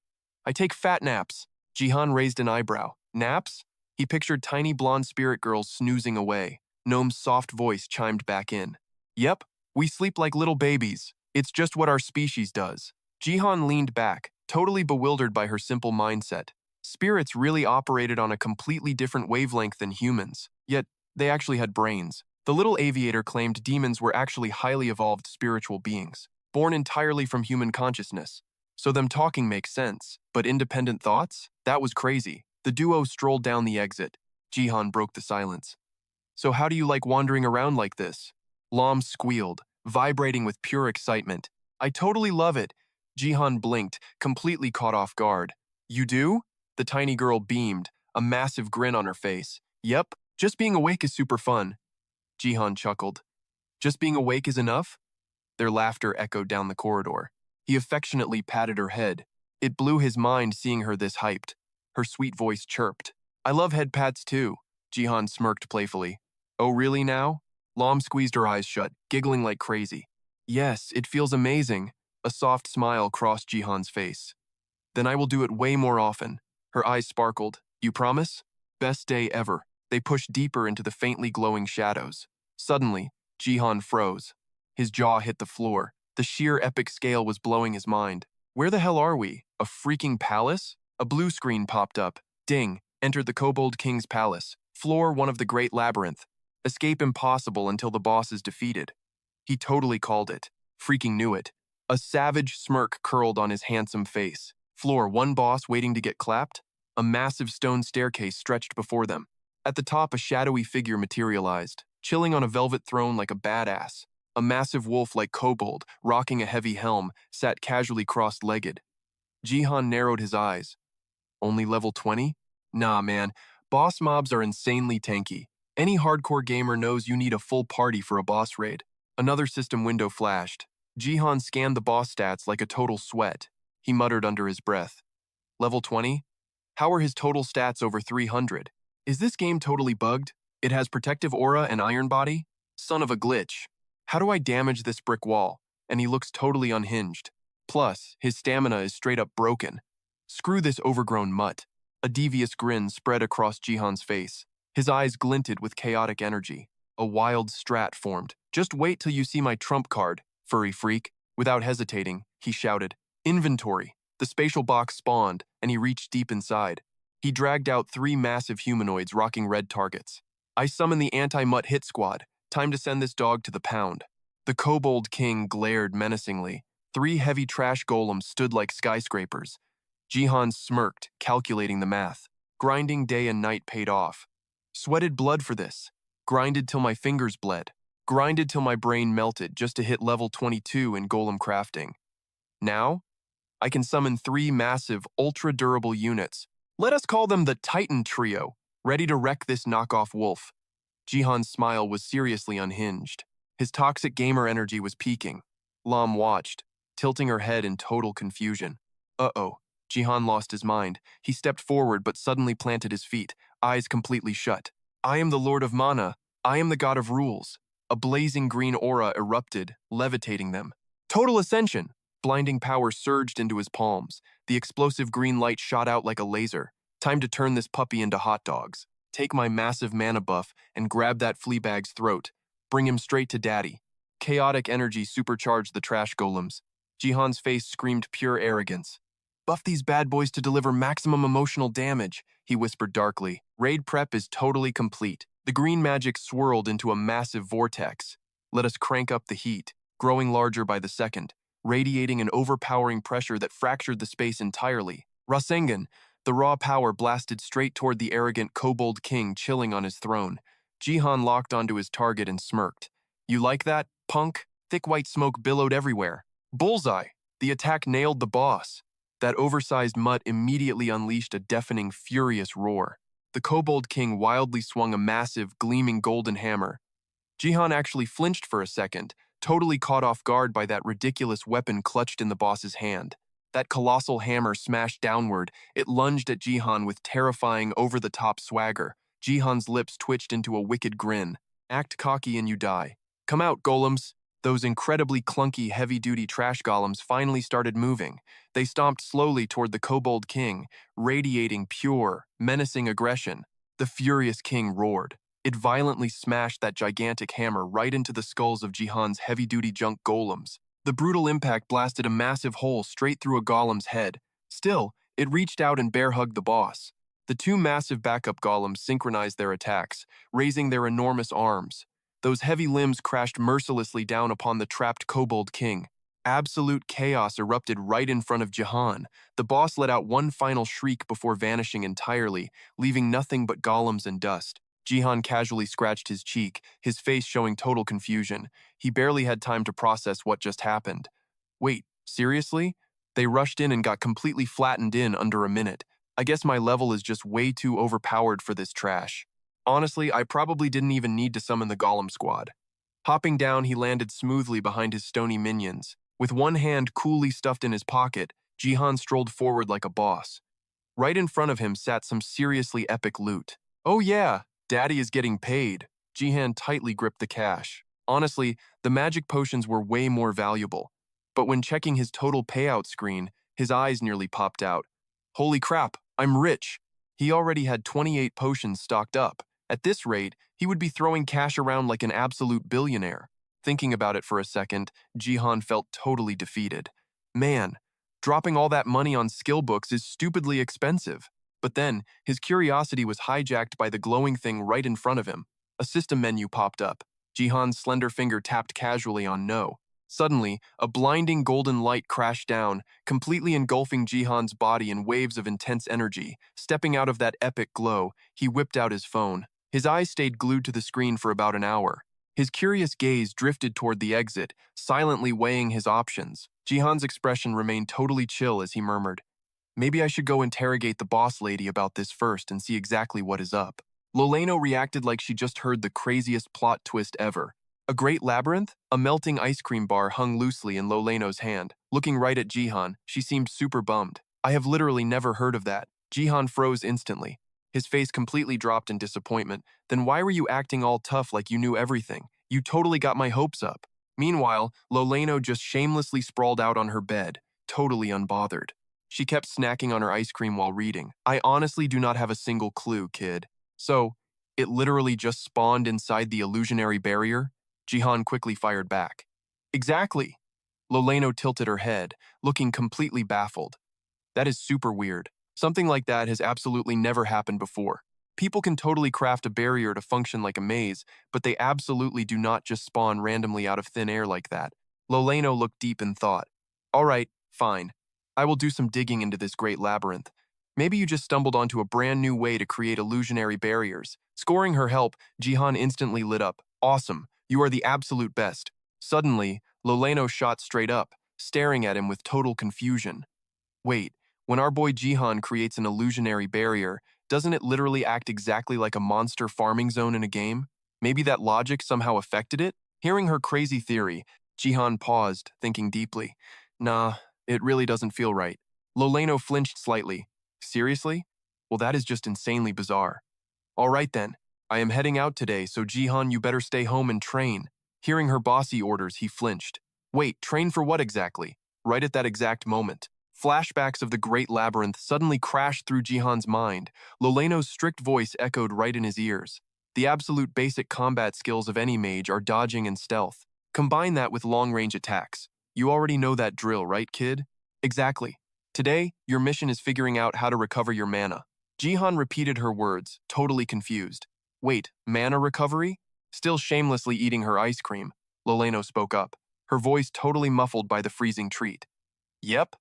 I take fat naps. Jihan raised an eyebrow. Naps? He pictured tiny blonde spirit girls snoozing away. Gnome's soft voice chimed back in. Yep, we sleep like little babies. It's just what our species does. Jihan leaned back, totally bewildered by her simple mindset. Spirits really operated on a completely different wavelength than humans, yet they actually had brains. The little aviator claimed demons were actually highly evolved spiritual beings, born entirely from human consciousness. So them talking makes sense, but independent thoughts? That was crazy. The duo strolled down the exit. Jihan broke the silence. So how do you like wandering around like this? Lam squealed, vibrating with pure excitement. I totally love it. Jihan blinked, completely caught off guard. You do? The tiny girl beamed, a massive grin on her face. Yep, just being awake is super fun. Jihan chuckled. Just being awake is enough? Their laughter echoed down the corridor. He affectionately patted her head. It blew his mind seeing her this hyped. Her sweet voice chirped. I love head pats too. Jihan smirked playfully. Oh really now? Lam squeezed her eyes shut, giggling like crazy. Yes, it feels amazing. A soft smile crossed Jihan's face. Then I will do it way more often. Her eyes sparkled. You promise? Best day ever. They pushed deeper into the faintly glowing shadows. Suddenly, Jihan froze. His jaw hit the floor. The sheer epic scale was blowing his mind. Where the hell are we? A freaking palace? A blue screen popped up. Ding. Entered the Kobold King's palace. Floor one of the Great Labyrinth. Escape impossible until the boss is defeated. He totally called it. Freaking knew it. A savage smirk curled on his handsome face. Floor one boss waiting to get clapped? A massive stone staircase stretched before them. At the top, a shadowy figure materialized, chilling on a velvet throne like a badass. A massive wolf-like kobold, rocking a heavy helm, sat casually crossed-legged. Jihan narrowed his eyes. Only level 20? Nah, man. Boss mobs are insanely tanky. Any hardcore gamer knows you need a full party for a boss raid. Another system window flashed. Jihan scanned the boss stats like a total sweat. He muttered under his breath. Level 20? How are his total stats over 300? Is this game totally bugged? It has protective aura and iron body? Son of a glitch. How do I damage this brick wall? And he looks totally unhinged. Plus, his stamina is straight up broken. Screw this overgrown mutt. A devious grin spread across Jihan's face. His eyes glinted with chaotic energy. A wild strat formed. Just wait till you see my trump card, furry freak. Without hesitating, he shouted, Inventory. The spatial box spawned, and he reached deep inside. He dragged out 3 massive humanoids rocking red targets. I summon the anti-mutt hit squad. Time to send this dog to the pound. The Kobold King glared menacingly. 3 heavy trash golems stood like skyscrapers. Jihan smirked, calculating the math. Grinding day and night paid off. Sweated blood for this. Grinded till my fingers bled. Grinded till my brain melted just to hit level 22 in golem crafting. Now, I can summon 3 massive, ultra-durable units. Let us call them the Titan Trio, ready to wreck this knockoff wolf. Jihan's smile was seriously unhinged. His toxic gamer energy was peaking. Lam watched, tilting her head in total confusion. Uh-oh. Jihan lost his mind. He stepped forward but suddenly planted his feet, eyes completely shut. I am the Lord of Mana. I am the God of Rules. A blazing green aura erupted, levitating them. Total ascension! Blinding power surged into his palms. The explosive green light shot out like a laser. Time to turn this puppy into hot dogs. Take my massive mana buff and grab that fleabag's throat. Bring him straight to daddy. Chaotic energy supercharged the trash golems. Jihan's face screamed pure arrogance. Buff these bad boys to deliver maximum emotional damage, he whispered darkly. Raid prep is totally complete. The green magic swirled into a massive vortex. Let us crank up the heat, growing larger by the second, radiating an overpowering pressure that fractured the space entirely. Rasengan, the raw power blasted straight toward the arrogant kobold king chilling on his throne. Jihan locked onto his target and smirked. You like that, punk? Thick white smoke billowed everywhere. Bullseye! The attack nailed the boss. That oversized mutt immediately unleashed a deafening, furious roar. The kobold king wildly swung a massive, gleaming golden hammer. Jihan actually flinched for a second, totally caught off guard by that ridiculous weapon clutched in the boss's hand. That colossal hammer smashed downward. It lunged at Jihan with terrifying, over-the-top swagger. Jihan's lips twitched into a wicked grin. Act cocky and you die. Come out, golems. Those incredibly clunky, heavy-duty trash golems finally started moving. They stomped slowly toward the kobold king, radiating pure, menacing aggression. The furious king roared. It violently smashed that gigantic hammer right into the skulls of Jihan's heavy-duty junk golems. The brutal impact blasted a massive hole straight through a golem's head. Still, it reached out and bear-hugged the boss. The two massive backup golems synchronized their attacks, raising their enormous arms. Those heavy limbs crashed mercilessly down upon the trapped kobold king. Absolute chaos erupted right in front of Jihan. The boss let out one final shriek before vanishing entirely, leaving nothing but golems and dust. Jihan casually scratched his cheek, his face showing total confusion. He barely had time to process what just happened. Wait, seriously? They rushed in and got completely flattened in under a minute. I guess my level is just way too overpowered for this trash. Honestly, I probably didn't even need to summon the golem squad. Hopping down, he landed smoothly behind his stony minions. With one hand coolly stuffed in his pocket, Jihan strolled forward like a boss. Right in front of him sat some seriously epic loot. Oh yeah, daddy is getting paid. Jihan tightly gripped the cash. Honestly, the magic potions were way more valuable. But when checking his total payout screen, his eyes nearly popped out. Holy crap, I'm rich. He already had 28 potions stocked up. At this rate, he would be throwing cash around like an absolute billionaire. Thinking about it for a second, Jihan felt totally defeated. Man, dropping all that money on skill books is stupidly expensive. But then, his curiosity was hijacked by the glowing thing right in front of him. A system menu popped up. Jihan's slender finger tapped casually on no. Suddenly, a blinding golden light crashed down, completely engulfing Jihan's body in waves of intense energy. Stepping out of that epic glow, he whipped out his phone. His eyes stayed glued to the screen for about an hour. His curious gaze drifted toward the exit, silently weighing his options. Jihan's expression remained totally chill as he murmured, "Maybe I should go interrogate the boss lady about this first and see exactly what is up." Loleno reacted like she just heard the craziest plot twist ever. A great labyrinth? A melting ice cream bar hung loosely in Loleno's hand. Looking right at Jihan, she seemed super bummed. I have literally never heard of that. Jihan froze instantly. His face completely dropped in disappointment. Then why were you acting all tough like you knew everything? You totally got my hopes up. Meanwhile, Loleno just shamelessly sprawled out on her bed, totally unbothered. She kept snacking on her ice cream while reading. I honestly do not have a single clue, kid. So, it literally just spawned inside the illusionary barrier? Jihan quickly fired back. Exactly. Loleno tilted her head, looking completely baffled. That is super weird. Something like that has absolutely never happened before. People can totally craft a barrier to function like a maze, but they absolutely do not just spawn randomly out of thin air like that. Loleno looked deep in thought. All right, fine. I will do some digging into this great labyrinth. Maybe you just stumbled onto a brand new way to create illusionary barriers. Scoring her help, Jihan instantly lit up. Awesome. You are the absolute best. Suddenly, Loleno shot straight up, staring at him with total confusion. Wait, when our boy Jihan creates an illusionary barrier, doesn't it literally act exactly like a monster farming zone in a game? Maybe that logic somehow affected it? Hearing her crazy theory, Jihan paused, thinking deeply. Nah, it really doesn't feel right. Loleno flinched slightly. Seriously? Well, that is just insanely bizarre. All right then. I am heading out today, so Jihan, you better stay home and train. Hearing her bossy orders, he flinched. Wait, train for what exactly? Right at that exact moment, flashbacks of the Great Labyrinth suddenly crashed through Jihan's mind. Loleno's strict voice echoed right in his ears. The absolute basic combat skills of any mage are dodging and stealth. Combine that with long-range attacks. You already know that drill, right, kid? Exactly. Today, your mission is figuring out how to recover your mana. Jihan repeated her words, totally confused. Wait, mana recovery? Still shamelessly eating her ice cream, Loleno spoke up, her voice totally muffled by the freezing treat. Yep.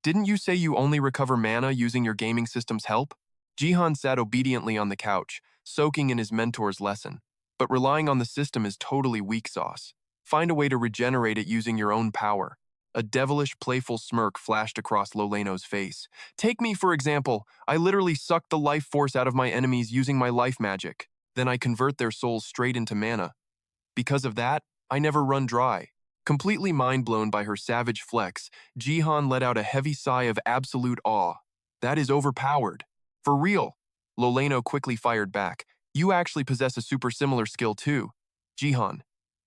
Didn't you say you only recover mana using your gaming system's help? Jihan sat obediently on the couch, soaking in his mentor's lesson. But relying on the system is totally weak sauce. Find a way to regenerate it using your own power. A devilish, playful smirk flashed across Loleno's face. Take me, for example. I literally suck the life force out of my enemies using my life magic. Then I convert their souls straight into mana. Because of that, I never run dry. Completely mind-blown by her savage flex, Jihan let out a heavy sigh of absolute awe. That is overpowered. For real. Loleno quickly fired back. You actually possess a super similar skill too. Jihan,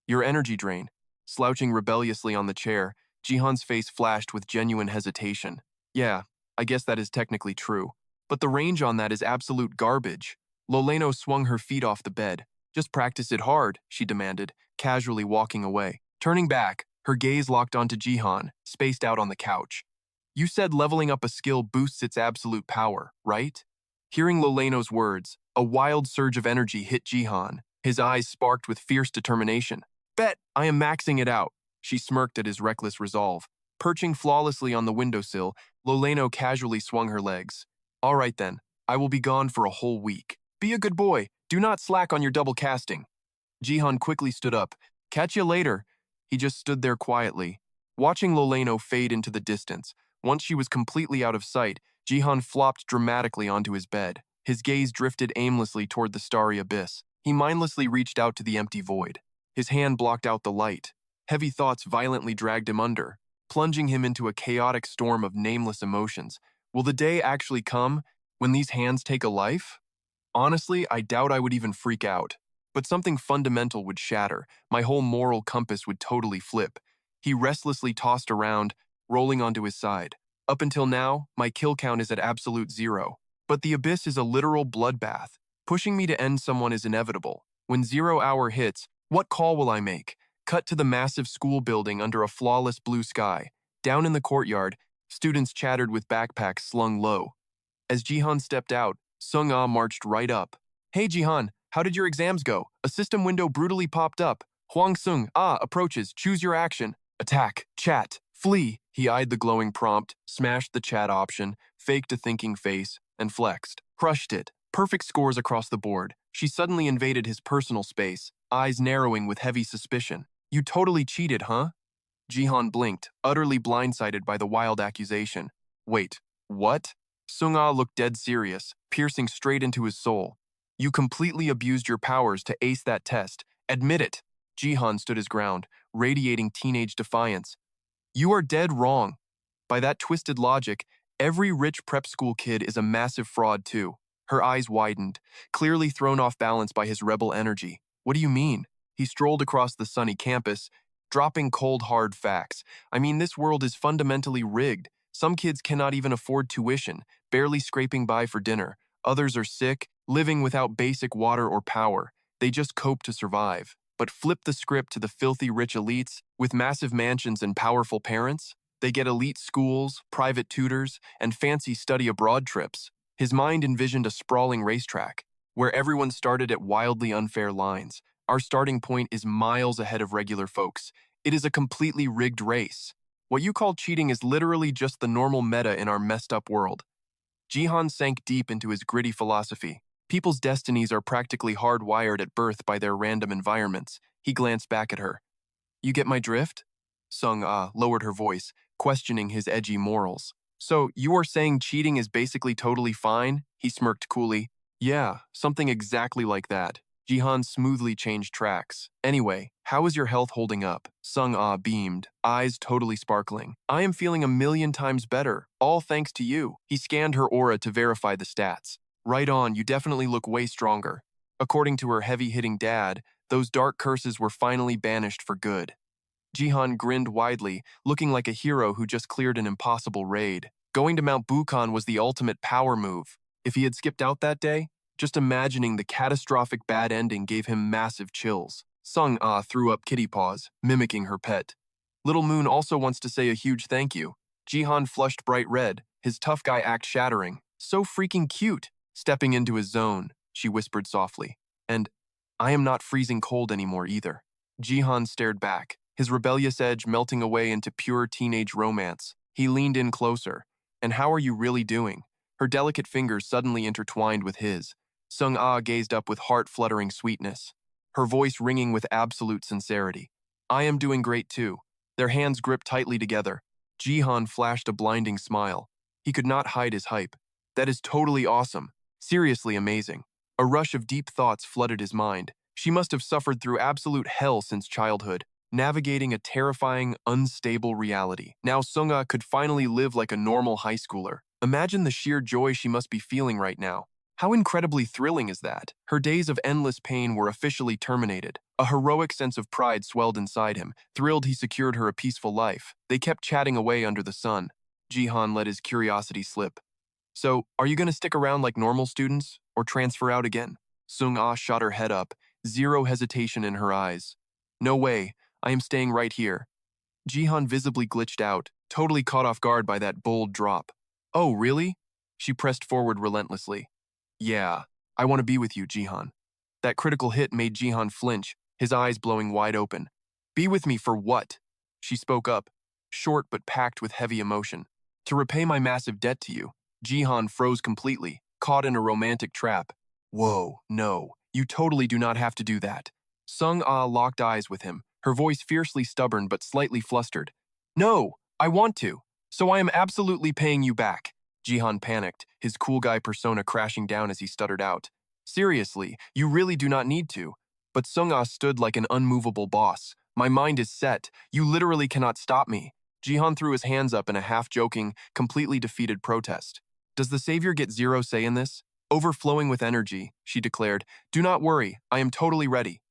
your energy drain. Slouching rebelliously on the chair, Jihan's face flashed with genuine hesitation. Yeah, I guess that is technically true. But the range on that is absolute garbage. Loleno swung her feet off the bed. Just practice it hard, she demanded, casually walking away. Turning back, her gaze locked onto Jihan, spaced out on the couch. You said leveling up a skill boosts its absolute power, right? Hearing Loleno's words, a wild surge of energy hit Jihan. His eyes sparked with fierce determination. Bet I am maxing it out. She smirked at his reckless resolve. Perching flawlessly on the windowsill, Loleno casually swung her legs. All right then, I will be gone for a whole week. Be a good boy. Do not slack on your double casting. Jihan quickly stood up. Catch you later. He just stood there quietly, watching Loleno fade into the distance. Once she was completely out of sight, Jihan flopped dramatically onto his bed. His gaze drifted aimlessly toward the starry abyss. He mindlessly reached out to the empty void. His hand blocked out the light. Heavy thoughts violently dragged him under, plunging him into a chaotic storm of nameless emotions. Will the day actually come when these hands take a life? Honestly, I doubt I would even freak out. But something fundamental would shatter. My whole moral compass would totally flip. He restlessly tossed around, rolling onto his side. Up until now, my kill count is at absolute 0. But the abyss is a literal bloodbath. Pushing me to end someone is inevitable. When 0 hour hits, what call will I make? Cut to the massive school building under a flawless blue sky. Down in the courtyard, students chattered with backpacks slung low. As Jihan stepped out, Sung-ah marched right up. Hey Jihan, how did your exams go? A system window brutally popped up. Huang Sung-ah approaches, choose your action. Attack, chat, flee. He eyed the glowing prompt, smashed the chat option, faked a thinking face, and flexed. Crushed it. Perfect scores across the board. She suddenly invaded his personal space, eyes narrowing with heavy suspicion. You totally cheated, huh? Jihan blinked, utterly blindsided by the wild accusation. Wait, what? Sung-ah looked dead serious, piercing straight into his soul. You completely abused your powers to ace that test. Admit it. Jihan stood his ground, radiating teenage defiance. You are dead wrong. By that twisted logic, every rich prep school kid is a massive fraud too. Her eyes widened, clearly thrown off balance by his rebel energy. What do you mean? He strolled across the sunny campus, dropping cold, hard facts. I mean, this world is fundamentally rigged. Some kids cannot even afford tuition, barely scraping by for dinner. Others are sick, living without basic water or power. They just cope to survive. But flip the script to the filthy rich elites with massive mansions and powerful parents. They get elite schools, private tutors, and fancy study abroad trips. His mind envisioned a sprawling racetrack, where everyone started at wildly unfair lines. Our starting point is miles ahead of regular folks. It is a completely rigged race. What you call cheating is literally just the normal meta in our messed up world. Jihan sank deep into his gritty philosophy. People's destinies are practically hardwired at birth by their random environments. He glanced back at her. You get my drift? Sung-ah lowered her voice, questioning his edgy morals. So, you are saying cheating is basically totally fine? He smirked coolly. Yeah, something exactly like that. Jihan smoothly changed tracks. Anyway, how is your health holding up? Sung-ah beamed, eyes totally sparkling. I am feeling 1,000,000 times better, all thanks to you. He scanned her aura to verify the stats. Right on, you definitely look way stronger. According to her heavy-hitting dad, those dark curses were finally banished for good. Jihan grinned widely, looking like a hero who just cleared an impossible raid. Going to Mount Bukan was the ultimate power move. If he had skipped out that day, just imagining the catastrophic bad ending gave him massive chills. Sung-ah threw up kitty paws, mimicking her pet. Little Moon also wants to say a huge thank you. Jihan flushed bright red, his tough guy act shattering. So freaking cute. Stepping into his zone, she whispered softly. And I am not freezing cold anymore either. Jihan stared back, his rebellious edge melting away into pure teenage romance. He leaned in closer. And how are you really doing? Her delicate fingers suddenly intertwined with his. Sung-ah gazed up with heart-fluttering sweetness, her voice ringing with absolute sincerity. I am doing great too. Their hands gripped tightly together. Jihan flashed a blinding smile. He could not hide his hype. That is totally awesome. Seriously amazing. A rush of deep thoughts flooded his mind. She must have suffered through absolute hell since childhood, navigating a terrifying, unstable reality. Now Sung-ah could finally live like a normal high schooler. Imagine the sheer joy she must be feeling right now. How incredibly thrilling is that? Her days of endless pain were officially terminated. A heroic sense of pride swelled inside him, thrilled he secured her a peaceful life. They kept chatting away under the sun. Jihan let his curiosity slip. So, are you going to stick around like normal students, or transfer out again? Sung-ah shot her head up, zero hesitation in her eyes. No way, I am staying right here. Jihan visibly glitched out, totally caught off guard by that bold drop. Oh, really? She pressed forward relentlessly. Yeah, I want to be with you, Jihan. That critical hit made Jihan flinch, his eyes blowing wide open. Be with me for what? She spoke up, short but packed with heavy emotion. To repay my massive debt to you. Jihan froze completely, caught in a romantic trap. Whoa, no, you totally do not have to do that. Sung-ah locked eyes with him, her voice fiercely stubborn but slightly flustered. No, I want to, so I am absolutely paying you back. Jihan panicked, his cool guy persona crashing down as he stuttered out. Seriously, you really do not need to. But Sung-ah stood like an unmovable boss. My mind is set. You literally cannot stop me. Jihan threw his hands up in a half-joking, completely defeated protest. Does the savior get zero say in this? Overflowing with energy, she declared. Do not worry, I am totally ready.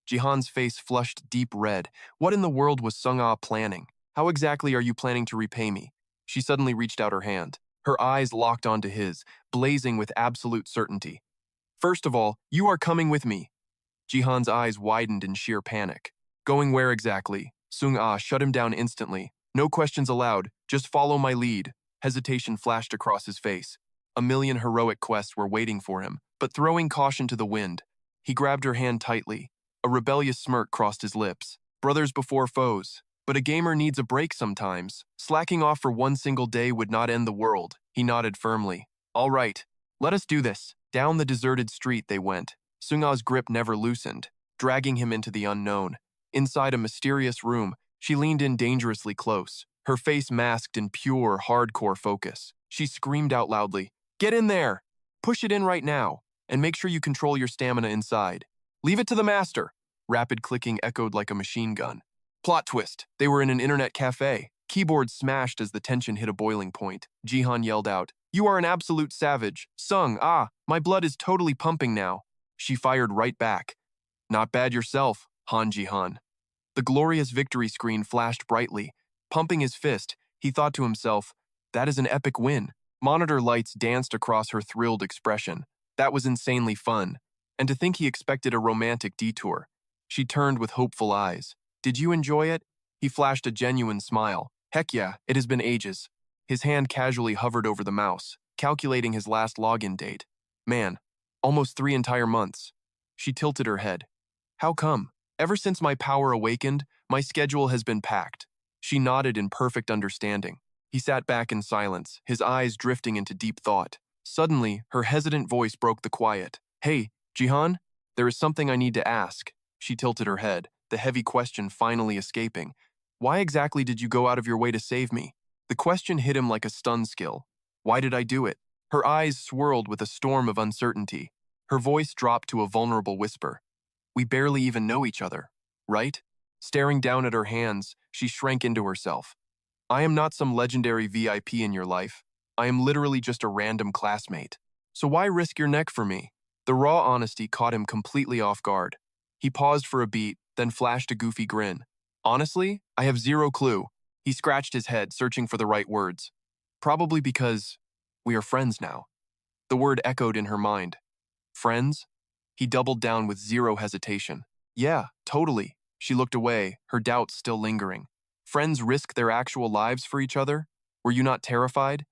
Jihan's face flushed deep red. What in the world was Sung-ah planning? How exactly are you planning to repay me? She suddenly reached out her hand. Her eyes locked onto his, blazing with absolute certainty. First of all, you are coming with me. Jihan's eyes widened in sheer panic. Going where exactly? Sung-ah shut him down instantly. No questions allowed, just follow my lead. Hesitation flashed across his face. A million heroic quests were waiting for him, but throwing caution to the wind. He grabbed her hand tightly. A rebellious smirk crossed his lips. Brothers before foes. But a gamer needs a break sometimes. Slacking off for one single day would not end the world. He nodded firmly. All right, let us do this. Down the deserted street they went. Sung-ah's grip never loosened, dragging him into the unknown. Inside a mysterious room, she leaned in dangerously close, her face masked in pure, hardcore focus. She screamed out loudly, Get in there! Push it in right now, and make sure you control your stamina inside. Leave it to the master! Rapid clicking echoed like a machine gun. Plot twist, they were in an internet cafe. Keyboard smashed as the tension hit a boiling point. Jihan yelled out, You are an absolute savage. Sung-ah, my blood is totally pumping now. She fired right back. Not bad yourself, Han Jihan. The glorious victory screen flashed brightly. Pumping his fist, he thought to himself, That is an epic win. Monitor lights danced across her thrilled expression. That was insanely fun. And to think he expected a romantic detour. She turned with hopeful eyes. Did you enjoy it? He flashed a genuine smile. Heck yeah, it has been ages. His hand casually hovered over the mouse, calculating his last login date. Man, almost 3 entire months. She tilted her head. How come? Ever since my power awakened, my schedule has been packed. She nodded in perfect understanding. He sat back in silence, his eyes drifting into deep thought. Suddenly, her hesitant voice broke the quiet. Hey, Jihan, there is something I need to ask. She tilted her head, the heavy question finally escaping. Why exactly did you go out of your way to save me? The question hit him like a stun skill. Why did I do it? Her eyes swirled with a storm of uncertainty. Her voice dropped to a vulnerable whisper. We barely even know each other, right? Staring down at her hands, she shrank into herself. I am not some legendary VIP in your life. I am literally just a random classmate. So why risk your neck for me? The raw honesty caught him completely off guard. He paused for a beat, then flashed a goofy grin. Honestly, I have zero clue. He scratched his head, searching for the right words. Probably because we are friends now. The word echoed in her mind. Friends? He doubled down with zero hesitation. Yeah, totally. She looked away, her doubts still lingering. Friends risk their actual lives for each other? Were you not terrified?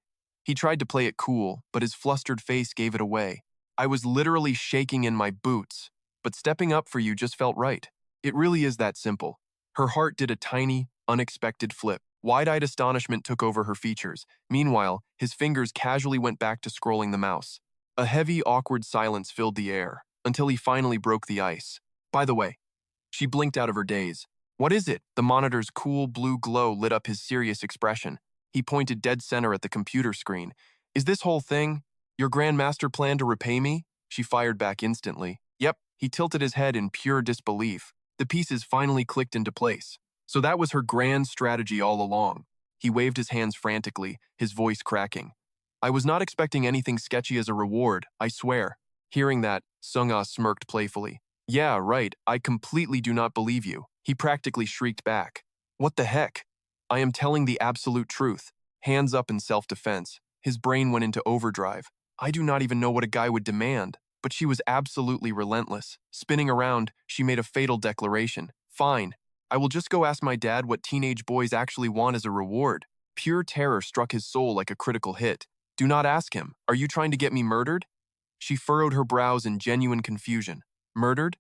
He tried to play it cool, but his flustered face gave it away. I was literally shaking in my boots, but stepping up for you just felt right. It really is that simple. Her heart did a tiny, unexpected flip. Wide-eyed astonishment took over her features. Meanwhile, his fingers casually went back to scrolling the mouse. A heavy, awkward silence filled the air, until he finally broke the ice. By the way, she blinked out of her daze. What is it? The monitor's cool blue glow lit up his serious expression. He pointed dead center at the computer screen. Is this whole thing your grand master plan to repay me? She fired back instantly. Yep, he tilted his head in pure disbelief. The pieces finally clicked into place. So that was her grand strategy all along. He waved his hands frantically, his voice cracking. I was not expecting anything sketchy as a reward, I swear. Hearing that, Sung-ah smirked playfully. Yeah, right, I completely do not believe you. He practically shrieked back. What the heck? I am telling the absolute truth. Hands up in self-defense. His brain went into overdrive. I do not even know what a guy would demand, but she was absolutely relentless. Spinning around, she made a fatal declaration. Fine. I will just go ask my dad what teenage boys actually want as a reward. Pure terror struck his soul like a critical hit. Do not ask him. Are you trying to get me murdered? She furrowed her brows in genuine confusion. Murdered?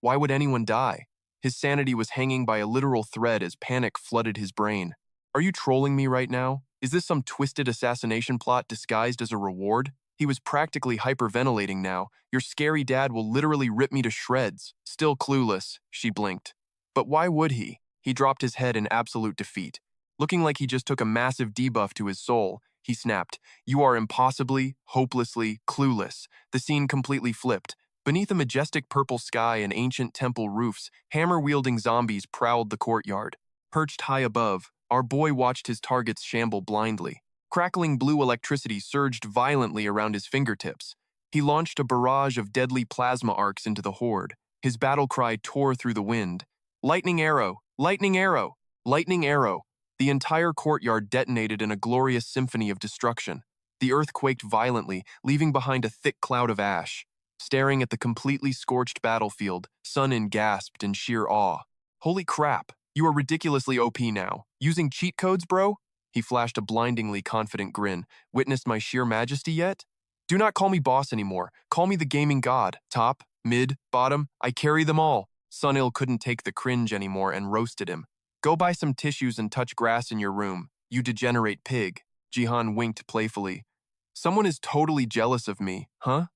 Why would anyone die? His sanity was hanging by a literal thread as panic flooded his brain. Are you trolling me right now? Is this some twisted assassination plot disguised as a reward? He was practically hyperventilating now. Your scary dad will literally rip me to shreds. Still clueless, she blinked. But why would he? He dropped his head in absolute defeat. Looking like he just took a massive debuff to his soul, he snapped, You are impossibly, hopelessly clueless. The scene completely flipped. Beneath a majestic purple sky and ancient temple roofs, hammer-wielding zombies prowled the courtyard. Perched high above, our boy watched his targets shamble blindly. Crackling blue electricity surged violently around his fingertips. He launched a barrage of deadly plasma arcs into the horde. His battle cry tore through the wind. Lightning arrow! Lightning arrow! Lightning arrow! The entire courtyard detonated in a glorious symphony of destruction. The earth quaked violently, leaving behind a thick cloud of ash. Staring at the completely scorched battlefield, Sun-In gasped in sheer awe. Holy crap, you are ridiculously OP now. Using cheat codes, bro? He flashed a blindingly confident grin. Witnessed my sheer majesty yet? Do not call me boss anymore. Call me the gaming god. Top, mid, bottom, I carry them all. Sun-Il couldn't take the cringe anymore and roasted him. Go buy some tissues and touch grass in your room, you degenerate pig. Jihan winked playfully. Someone is totally jealous of me, huh?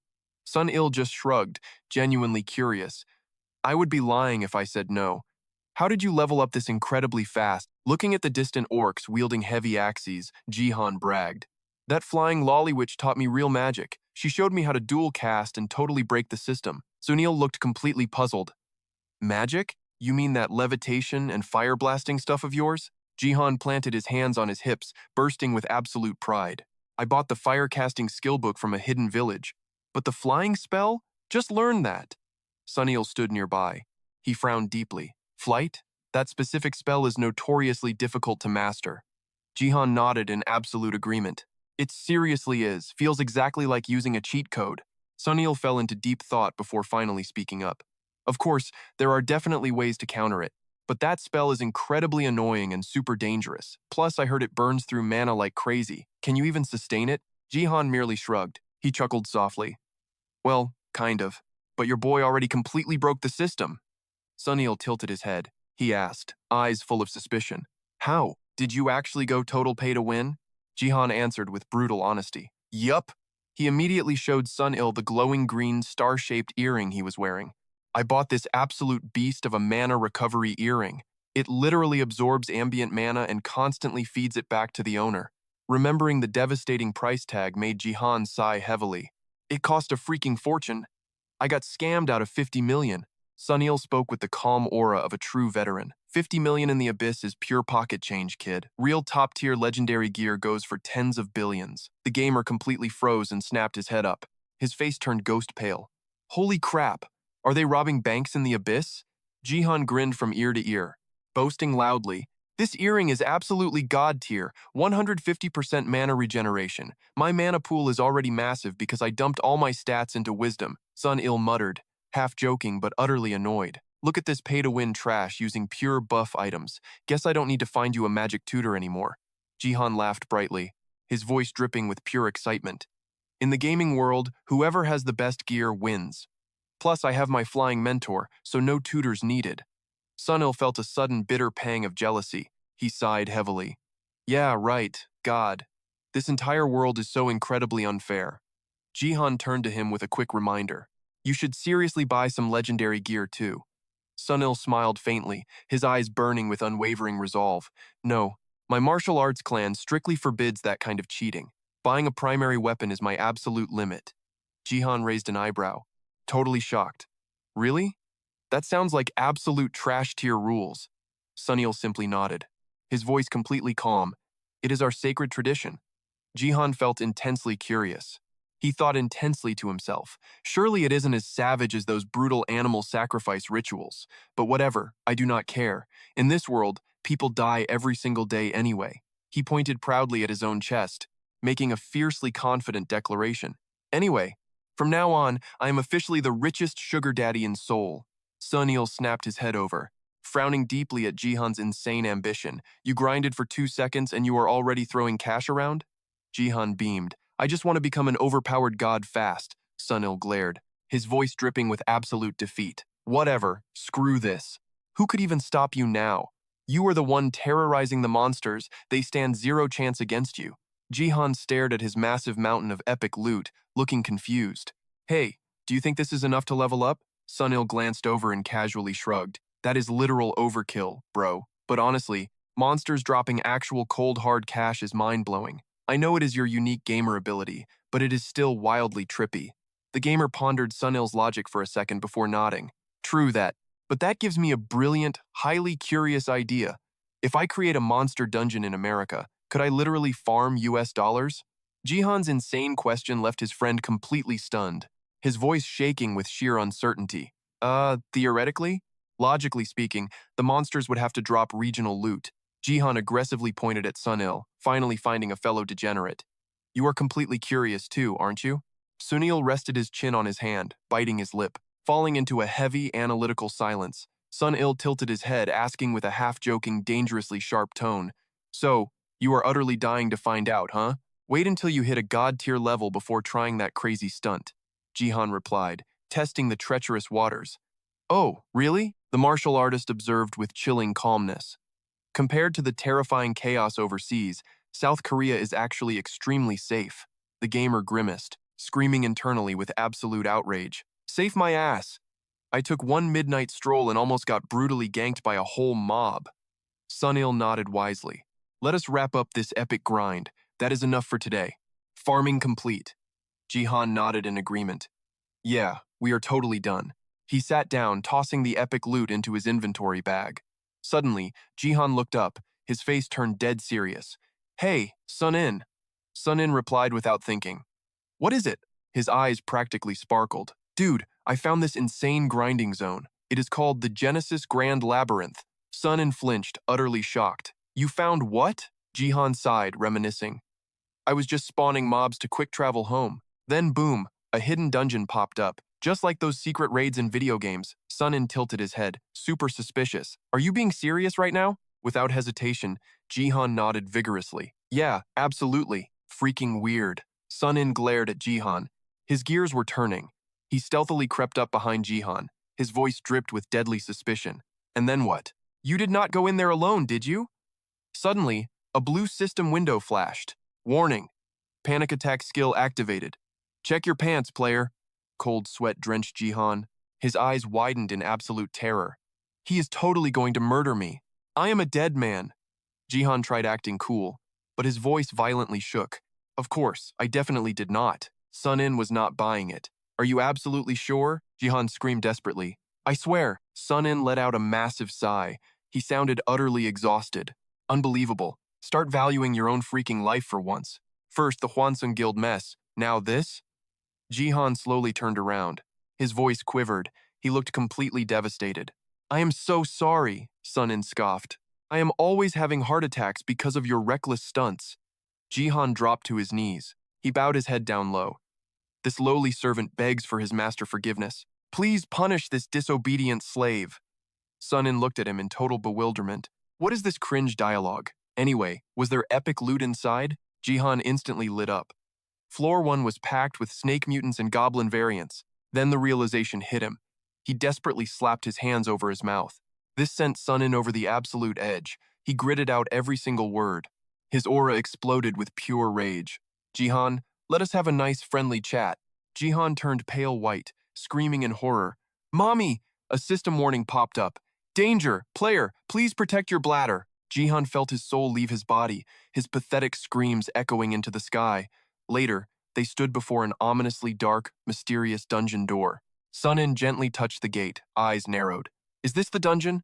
Sun-Il just shrugged, genuinely curious. I would be lying if I said no. How did you level up this incredibly fast? Looking at the distant orcs wielding heavy axes, Jihan bragged. That flying lollywitch taught me real magic. She showed me how to dual cast and totally break the system. Sunil looked completely puzzled. Magic? You mean that levitation and fire blasting stuff of yours? Jihan planted his hands on his hips, bursting with absolute pride. I bought the fire casting skill book from a hidden village. But the flying spell? Just learn that. Sunil stood nearby. He frowned deeply. Flight? That specific spell is notoriously difficult to master. Jihan nodded in absolute agreement. It seriously is. Feels exactly like using a cheat code. Sunil fell into deep thought before finally speaking up. Of course, there are definitely ways to counter it, but that spell is incredibly annoying and super dangerous. Plus, I heard it burns through mana like crazy. Can you even sustain it? Jihan merely shrugged. He chuckled softly. Well, kind of. But your boy already completely broke the system. Sunil tilted his head. He asked, eyes full of suspicion. How? Did you actually go total pay to win? Jihan answered with brutal honesty. Yup. He immediately showed Sunil the glowing green star-shaped earring he was wearing. I bought this absolute beast of a mana recovery earring. It literally absorbs ambient mana and constantly feeds it back to the owner. Remembering the devastating price tag made Jihan sigh heavily. It cost a freaking fortune. I got scammed out of 50 million. Sunil spoke with the calm aura of a true veteran. 50 million in the abyss is pure pocket change, kid. Real top-tier legendary gear goes for tens of billions. The gamer completely froze and snapped his head up. His face turned ghost pale. Holy crap! Are they robbing banks in the abyss? Jihan grinned from ear to ear, boasting loudly. This earring is absolutely god tier, 150% mana regeneration. My mana pool is already massive because I dumped all my stats into wisdom, Sunil muttered, half joking but utterly annoyed. Look at this pay-to-win trash using pure buff items. Guess I don't need to find you a magic tutor anymore. Jihan laughed brightly, his voice dripping with pure excitement. In the gaming world, whoever has the best gear wins. Plus, I have my flying mentor, so no tutors needed. Sunil felt a sudden bitter pang of jealousy. He sighed heavily. Yeah, right, God. This entire world is so incredibly unfair. Jihan turned to him with a quick reminder. You should seriously buy some legendary gear too. Sunil smiled faintly, his eyes burning with unwavering resolve. No, my martial arts clan strictly forbids that kind of cheating. Buying a primary weapon is my absolute limit. Jihan raised an eyebrow, totally shocked. Really? That sounds like absolute trash tier rules. Sunil simply nodded, his voice completely calm. It is our sacred tradition. Jihan felt intensely curious. He thought intensely to himself. Surely it isn't as savage as those brutal animal sacrifice rituals. But whatever, I do not care. In this world, people die every single day anyway. He pointed proudly at his own chest, making a fiercely confident declaration. Anyway, from now on, I am officially the richest sugar daddy in Seoul. Sunil snapped his head over, frowning deeply at Jihan's insane ambition. You grinded for 2 seconds and you are already throwing cash around? Jihan beamed. I just want to become an overpowered god fast, Sunil glared, his voice dripping with absolute defeat. Whatever, screw this. Who could even stop you now? You are the one terrorizing the monsters, they stand zero chance against you. Jihan stared at his massive mountain of epic loot, looking confused. Hey, do you think this is enough to level up? Sunil glanced over and casually shrugged. That is literal overkill, bro. But honestly, monsters dropping actual cold hard cash is mind-blowing. I know it is your unique gamer ability, but it is still wildly trippy. The gamer pondered Sunil's logic for a second before nodding. True that, but that gives me a brilliant, highly curious idea. If I create a monster dungeon in America, could I literally farm US dollars? Jihan's insane question left his friend completely stunned, his voice shaking with sheer uncertainty. Theoretically? Logically speaking, the monsters would have to drop regional loot. Jihan aggressively pointed at Sunil, finally finding a fellow degenerate. You are completely curious too, aren't you? Sunil rested his chin on his hand, biting his lip, falling into a heavy, analytical silence. Sunil tilted his head, asking with a half-joking, dangerously sharp tone. So, you are utterly dying to find out, huh? Wait until you hit a god-tier level before trying that crazy stunt. Jihan replied, testing the treacherous waters. Oh, really? The martial artist observed with chilling calmness. Compared to the terrifying chaos overseas, South Korea is actually extremely safe. The gamer grimaced, screaming internally with absolute outrage. Safe my ass! I took one midnight stroll and almost got brutally ganked by a whole mob. Sunil nodded wisely. Let us wrap up this epic grind. That is enough for today. Farming complete. Jihan nodded in agreement. Yeah, we are totally done. He sat down, tossing the epic loot into his inventory bag. Suddenly, Jihan looked up, his face turned dead serious. Hey, Sunin. Sunin replied without thinking. What is it? His eyes practically sparkled. Dude, I found this insane grinding zone. It is called the Genesis Grand Labyrinth. Sunin flinched, utterly shocked. You found what? Jihan sighed, reminiscing. I was just spawning mobs to quick travel home. Then boom, a hidden dungeon popped up. Just like those secret raids in video games. Sunin tilted his head, super suspicious. Are you being serious right now? Without hesitation, Jihan nodded vigorously. Yeah, absolutely. Freaking weird. Sunin glared at Jihan. His gears were turning. He stealthily crept up behind Jihan. His voice dripped with deadly suspicion. And then what? You did not go in there alone, did you? Suddenly, a blue system window flashed. Warning. Panic attack skill activated. Check your pants, player. Cold sweat drenched Jihan. His eyes widened in absolute terror. He is totally going to murder me. I am a dead man. Jihan tried acting cool, but his voice violently shook. Of course, I definitely did not. Sunin was not buying it. Are you absolutely sure? Jihan screamed desperately. I swear, Sun-in let out a massive sigh. He sounded utterly exhausted. Unbelievable. Start valuing your own freaking life for once. First, the Hwansung Guild mess. Now this? Jihan slowly turned around. His voice quivered. He looked completely devastated. I am so sorry, Sun-in scoffed. I am always having heart attacks because of your reckless stunts. Jihan dropped to his knees. He bowed his head down low. This lowly servant begs for his master forgiveness. Please punish this disobedient slave. Sun-in looked at him in total bewilderment. What is this cringe dialogue? Anyway, was there epic loot inside? Jihan instantly lit up. Floor 1 was packed with snake mutants and goblin variants. Then the realization hit him. He desperately slapped his hands over his mouth. This sent Sun-in over the absolute edge. He gritted out every single word. His aura exploded with pure rage. Jihan, let us have a nice friendly chat. Jihan turned pale white, screaming in horror. Mommy! A system warning popped up. Danger! Player, please protect your bladder. Jihan felt his soul leave his body, his pathetic screams echoing into the sky. Later, they stood before an ominously dark, mysterious dungeon door. Sun-in gently touched the gate, eyes narrowed. Is this the dungeon?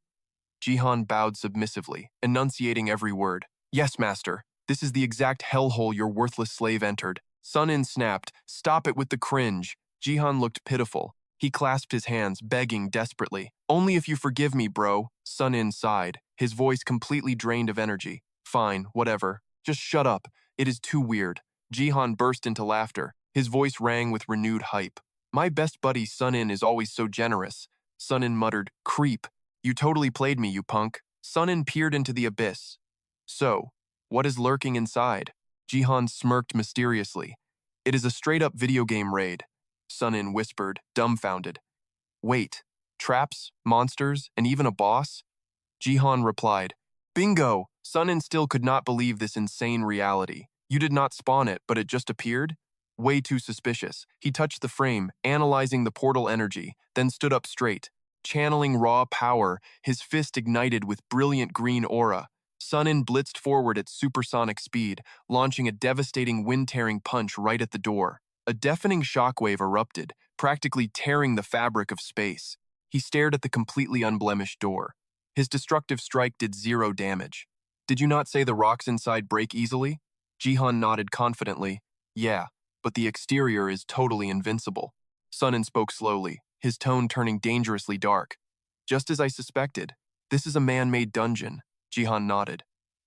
Jihan bowed submissively, enunciating every word. Yes, master. This is the exact hellhole your worthless slave entered. Sun-in snapped, stop it with the cringe. Jihan looked pitiful. He clasped his hands, begging desperately. Only if you forgive me, bro. Sun-in sighed, his voice completely drained of energy. Fine, whatever. Just shut up. It is too weird. Jihan burst into laughter. His voice rang with renewed hype. My best buddy Sun-in is always so generous. Sun-in muttered, creep. You totally played me, you punk. Sun-in peered into the abyss. So, what is lurking inside? Jihan smirked mysteriously. It is a straight-up video game raid. Sun-in whispered, dumbfounded. Wait, traps, monsters, and even a boss? Jihan replied, Bingo! Sun-in still could not believe this insane reality. You did not spawn it, but it just appeared? Way too suspicious. He touched the frame, analyzing the portal energy, then stood up straight. Channeling raw power, his fist ignited with brilliant green aura. Sun-in blitzed forward at supersonic speed, launching a devastating wind-tearing punch right at the door. A deafening shockwave erupted, practically tearing the fabric of space. He stared at the completely unblemished door. His destructive strike did 0 damage. Did you not say the rocks inside break easily? Jihan nodded confidently. Yeah, but the exterior is totally invincible. Sun-in spoke slowly, his tone turning dangerously dark. Just as I suspected. This is a man-made dungeon. Jihan nodded.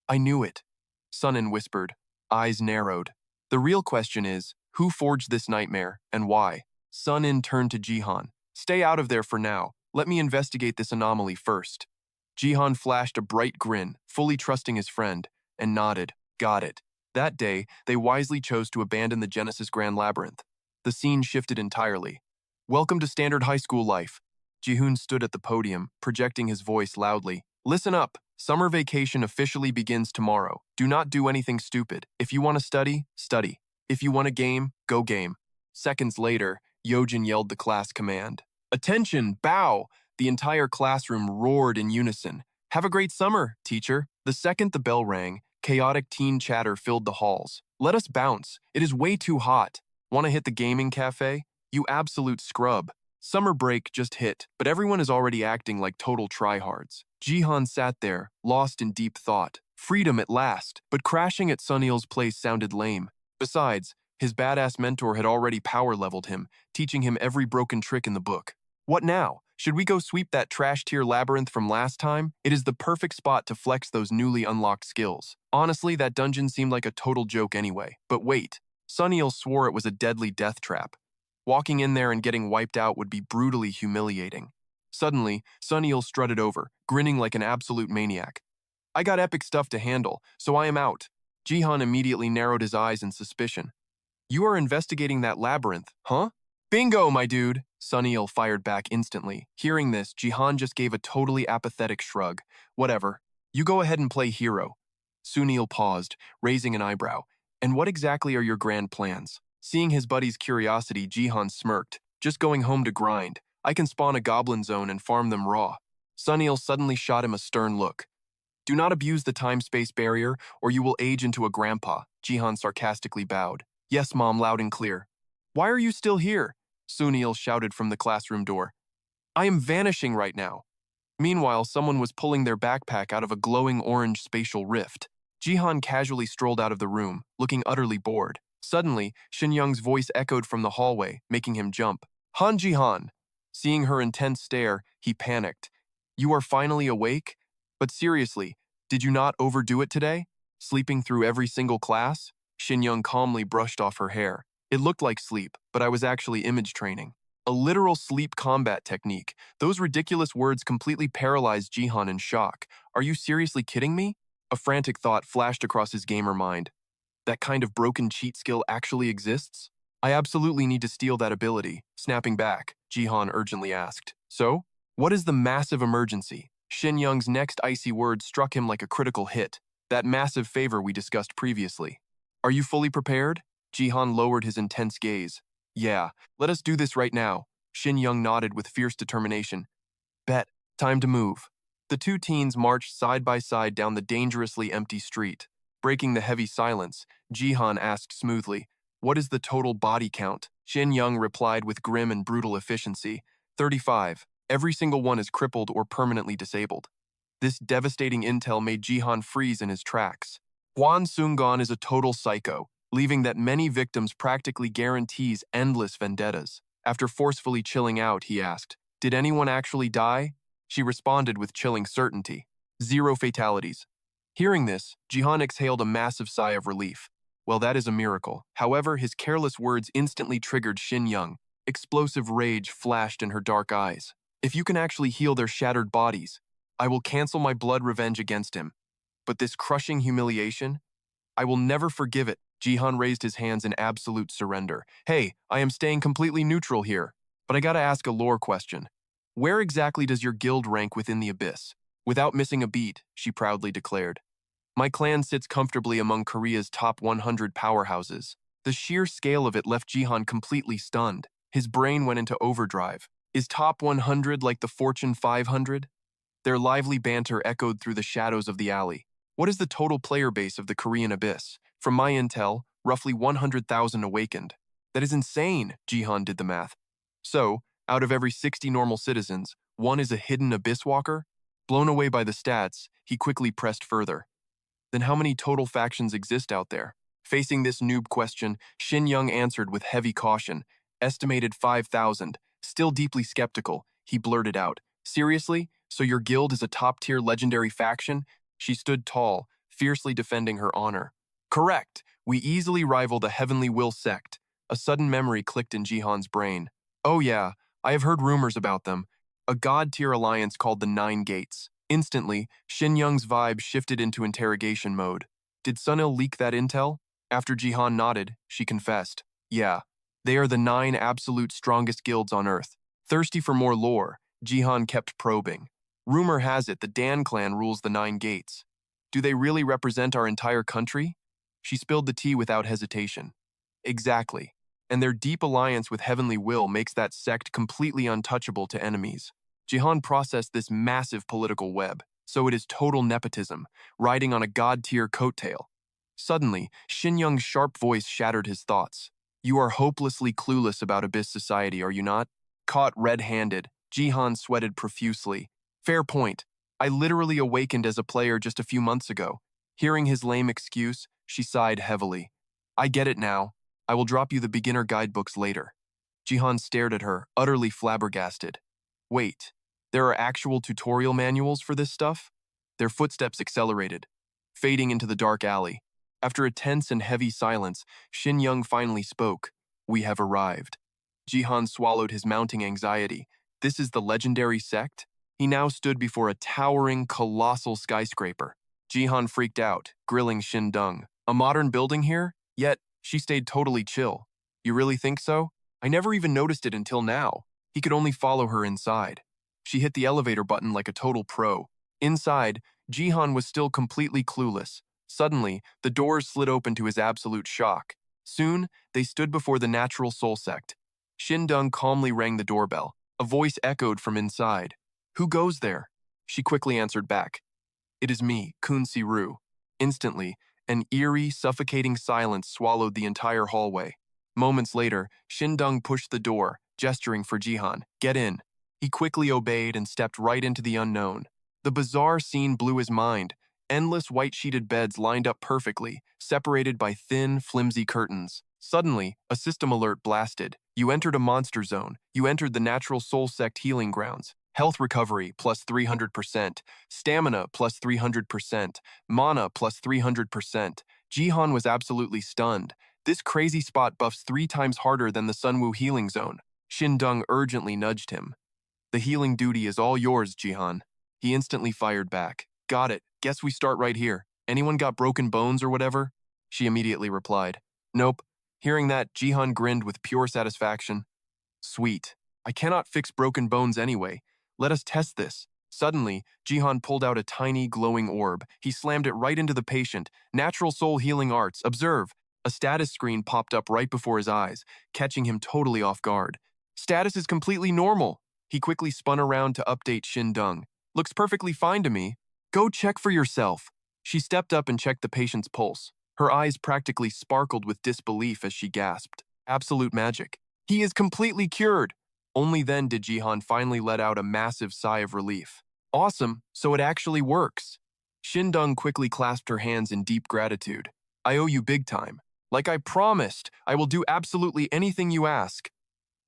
I knew it. Sun-in whispered, eyes narrowed. The real question is, who forged this nightmare, and why? Sun-in turned to Jihan. Stay out of there for now. Let me investigate this anomaly first. Jihan flashed a bright grin, fully trusting his friend, and nodded. Got it. That day, they wisely chose to abandon the Genesis Grand Labyrinth. The scene shifted entirely. Welcome to standard high school life. Jihoon stood at the podium, projecting his voice loudly. Listen up. Summer vacation officially begins tomorrow. Do not do anything stupid. If you want to study, study. If you want a game, go game. Seconds later, Yojin yelled the class command. Attention, bow! The entire classroom roared in unison. Have a great summer, teacher. The second the bell rang, chaotic teen chatter filled the halls. Let us bounce. It is way too hot. Want to hit the gaming cafe? You absolute scrub. Summer break just hit, but everyone is already acting like total tryhards. Jihan sat there, lost in deep thought. Freedom at last, but crashing at Sunil's place sounded lame. Besides, his badass mentor had already power-leveled him, teaching him every broken trick in the book. What now? Should we go sweep that trash-tier labyrinth from last time? It is the perfect spot to flex those newly unlocked skills. Honestly, that dungeon seemed like a total joke anyway. But wait, Sunil swore it was a deadly death trap. Walking in there and getting wiped out would be brutally humiliating. Suddenly, Sunil strutted over, grinning like an absolute maniac. I got epic stuff to handle, so I am out. Jihan immediately narrowed his eyes in suspicion. You are investigating that labyrinth, huh? Bingo, my dude! Sunil fired back instantly. Hearing this, Jihan just gave a totally apathetic shrug. Whatever. You go ahead and play hero. Sunil paused, raising an eyebrow. And what exactly are your grand plans? Seeing his buddy's curiosity, Jihan smirked. Just going home to grind. I can spawn a goblin zone and farm them raw. Sunil suddenly shot him a stern look. Do not abuse the time-space barrier, or you will age into a grandpa, Jihan sarcastically bowed. Yes, Mom, loud and clear. Why are you still here? Sunil shouted from the classroom door. I am vanishing right now. Meanwhile, someone was pulling their backpack out of a glowing orange spatial rift. Jihan casually strolled out of the room, looking utterly bored. Suddenly, Young's voice echoed from the hallway, making him jump. Han Jihan! Seeing her intense stare, he panicked. You are finally awake? But seriously, did you not overdo it today? Sleeping through every single class? Young calmly brushed off her hair. It looked like sleep, but I was actually image training. A literal sleep combat technique. Those ridiculous words completely paralyzed Jihan in shock. Are you seriously kidding me? A frantic thought flashed across his gamer mind. That kind of broken cheat skill actually exists? I absolutely need to steal that ability. Snapping back, Jihan urgently asked. So? What is the massive emergency? Young's next icy word struck him like a critical hit. That massive favor we discussed previously. Are you fully prepared? Jihan lowered his intense gaze. Yeah, let us do this right now. Young nodded with fierce determination. Bet, time to move. The two teens marched side by side down the dangerously empty street. Breaking the heavy silence, Jihan asked smoothly, what is the total body count? Young replied with grim and brutal efficiency, 35. Every single one is crippled or permanently disabled. This devastating intel made Jihan freeze in his tracks. Hwan Sung-gon is a total psycho, leaving that many victims practically guarantees endless vendettas. After forcefully chilling out, he asked, did anyone actually die? She responded with chilling certainty. 0 fatalities. Hearing this, Jihan exhaled a massive sigh of relief. Well, that is a miracle. However, his careless words instantly triggered Young. Explosive rage flashed in her dark eyes. If you can actually heal their shattered bodies, I will cancel my blood revenge against him. But this crushing humiliation? I will never forgive it. Jihan raised his hands in absolute surrender. Hey, I am staying completely neutral here. But I gotta ask a lore question. Where exactly does your guild rank within the abyss? Without missing a beat, she proudly declared. My clan sits comfortably among Korea's top 100 powerhouses. The sheer scale of it left Jihan completely stunned. His brain went into overdrive. Is top 100 like the Fortune 500? Their lively banter echoed through the shadows of the alley. What is the total player base of the Korean abyss? From my intel, roughly 100,000 awakened. That is insane, Jihan did the math. So, out of every 60 normal citizens, one is a hidden abyss walker? Blown away by the stats, he quickly pressed further. Then how many total factions exist out there? Facing this noob question, Young answered with heavy caution. Estimated 5,000. Still deeply skeptical, he blurted out. Seriously? So your guild is a top-tier legendary faction? She stood tall, fiercely defending her honor. Correct. We easily rival the Heavenly Will sect. A sudden memory clicked in Jihan's brain. Oh yeah, I have heard rumors about them. A god-tier alliance called the Nine Gates. Instantly, Young's vibe shifted into interrogation mode. Did Sunil leak that intel? After Jihan nodded, she confessed. Yeah, they are the 9 absolute strongest guilds on Earth. Thirsty for more lore, Jihan kept probing. Rumor has it the Dan clan rules the 9 gates. Do they really represent our entire country? She spilled the tea without hesitation. Exactly. And their deep alliance with Heavenly Will makes that sect completely untouchable to enemies. Jihan processed this massive political web, so it is total nepotism, riding on a god-tier coattail. Suddenly, Young's sharp voice shattered his thoughts. You are hopelessly clueless about Abyss society, are you not? Caught red-handed, Jihan sweated profusely. Fair point. I literally awakened as a player just a few months ago. Hearing his lame excuse, she sighed heavily. I get it now. I will drop you the beginner guidebooks later. Jihan stared at her, utterly flabbergasted. Wait, there are actual tutorial manuals for this stuff? Their footsteps accelerated, fading into the dark alley. After a tense and heavy silence, Young finally spoke. We have arrived. Jihan swallowed his mounting anxiety. This is the legendary sect? He now stood before a towering, colossal skyscraper. Jihan freaked out, grilling Dung. A modern building here? Yet, she stayed totally chill. You really think so? I never even noticed it until now. He could only follow her inside. She hit the elevator button like a total pro. Inside, Jihan was still completely clueless. Suddenly, the doors slid open to his absolute shock. Soon, they stood before the Natural Soul Sect. Dung calmly rang the doorbell. A voice echoed from inside. Who goes there? She quickly answered back. It is me, Kun Si-ru. Instantly, an eerie, suffocating silence swallowed the entire hallway. Moments later, Dung pushed the door, gesturing for Jihan. Get in. He quickly obeyed and stepped right into the unknown. The bizarre scene blew his mind. Endless white-sheeted beds lined up perfectly, separated by thin, flimsy curtains. Suddenly, a system alert blasted. You entered a monster zone. You entered the Natural Soul Sect healing grounds. Health recovery plus 300%, stamina plus 300%, mana plus 300%. Jihan was absolutely stunned. This crazy spot buffs 3 times harder than the Sunwoo healing zone. Shindong urgently nudged him. The healing duty is all yours, Jihan. He instantly fired back. Got it. Guess we start right here. Anyone got broken bones or whatever? She immediately replied. Nope. Hearing that, Jihan grinned with pure satisfaction. Sweet. I cannot fix broken bones anyway. Let us test this. Suddenly, Jihan pulled out a tiny, glowing orb. He slammed it right into the patient. Natural Soul Healing Arts. Observe. A status screen popped up right before his eyes, catching him totally off guard. Status is completely normal. He quickly spun around to update Shindong. Looks perfectly fine to me. Go check for yourself. She stepped up and checked the patient's pulse. Her eyes practically sparkled with disbelief as she gasped. Absolute magic. He is completely cured. Only then did Jihan finally let out a massive sigh of relief. Awesome, so it actually works. Shindong quickly clasped her hands in deep gratitude. I owe you big time. Like I promised, I will do absolutely anything you ask.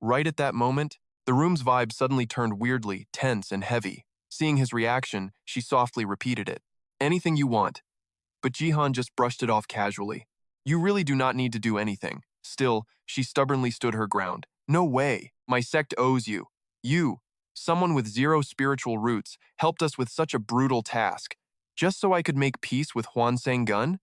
Right at that moment, the room's vibe suddenly turned weirdly tense and heavy. Seeing his reaction, she softly repeated it. Anything you want. But Jihan just brushed it off casually. You really do not need to do anything. Still, she stubbornly stood her ground. No way. My sect owes you. You, someone with 0 spiritual roots, helped us with such a brutal task. Just so I could make peace with Hwansang Gun?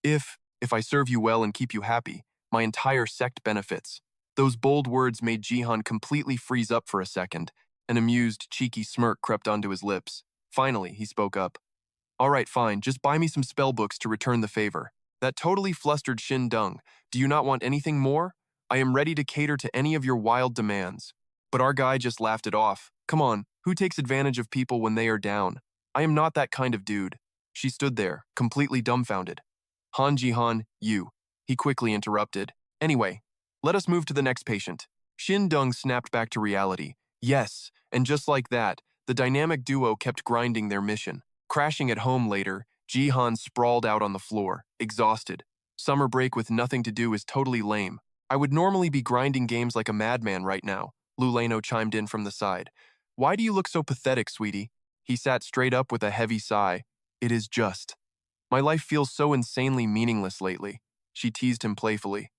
If I serve you well and keep you happy, my entire sect benefits. Those bold words made Jihan completely freeze up for a second. An amused, cheeky smirk crept onto his lips. Finally, he spoke up. All right, fine, just buy me some spell books to return the favor. That totally flustered Shindong. Do you not want anything more? I am ready to cater to any of your wild demands. But our guy just laughed it off. Come on, who takes advantage of people when they are down? I am not that kind of dude. She stood there, completely dumbfounded. Han Jihan, you. He quickly interrupted. Anyway, let us move to the next patient. Shindong snapped back to reality. Yes, and just like that, the dynamic duo kept grinding their mission. Crashing at home later, Jihan sprawled out on the floor, exhausted. Summer break with nothing to do is totally lame. I would normally be grinding games like a madman right now, Luleno chimed in from the side. Why do you look so pathetic, sweetie? He sat straight up with a heavy sigh. It is just. My life feels so insanely meaningless lately. She teased him playfully.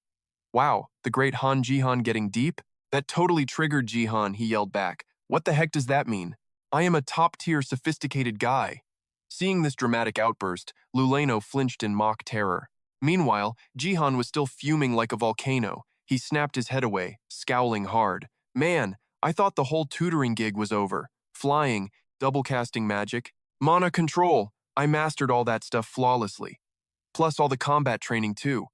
Wow, the great Han Jihan getting deep? That totally triggered Jihan, he yelled back. What the heck does that mean? I am a top-tier sophisticated guy. Seeing this dramatic outburst, Luleno flinched in mock terror. Meanwhile, Jihan was still fuming like a volcano. He snapped his head away, scowling hard. Man, I thought the whole tutoring gig was over. Flying, double casting magic, mana control. I mastered all that stuff flawlessly. Plus all the combat training too.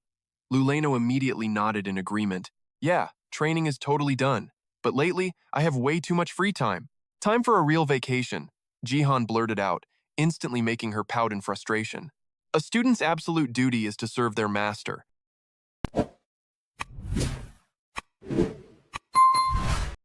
Luleno immediately nodded in agreement. Yeah, training is totally done. But lately, I have way too much free time. Time for a real vacation, Jihan blurted out, instantly making her pout in frustration. A student's absolute duty is to serve their master.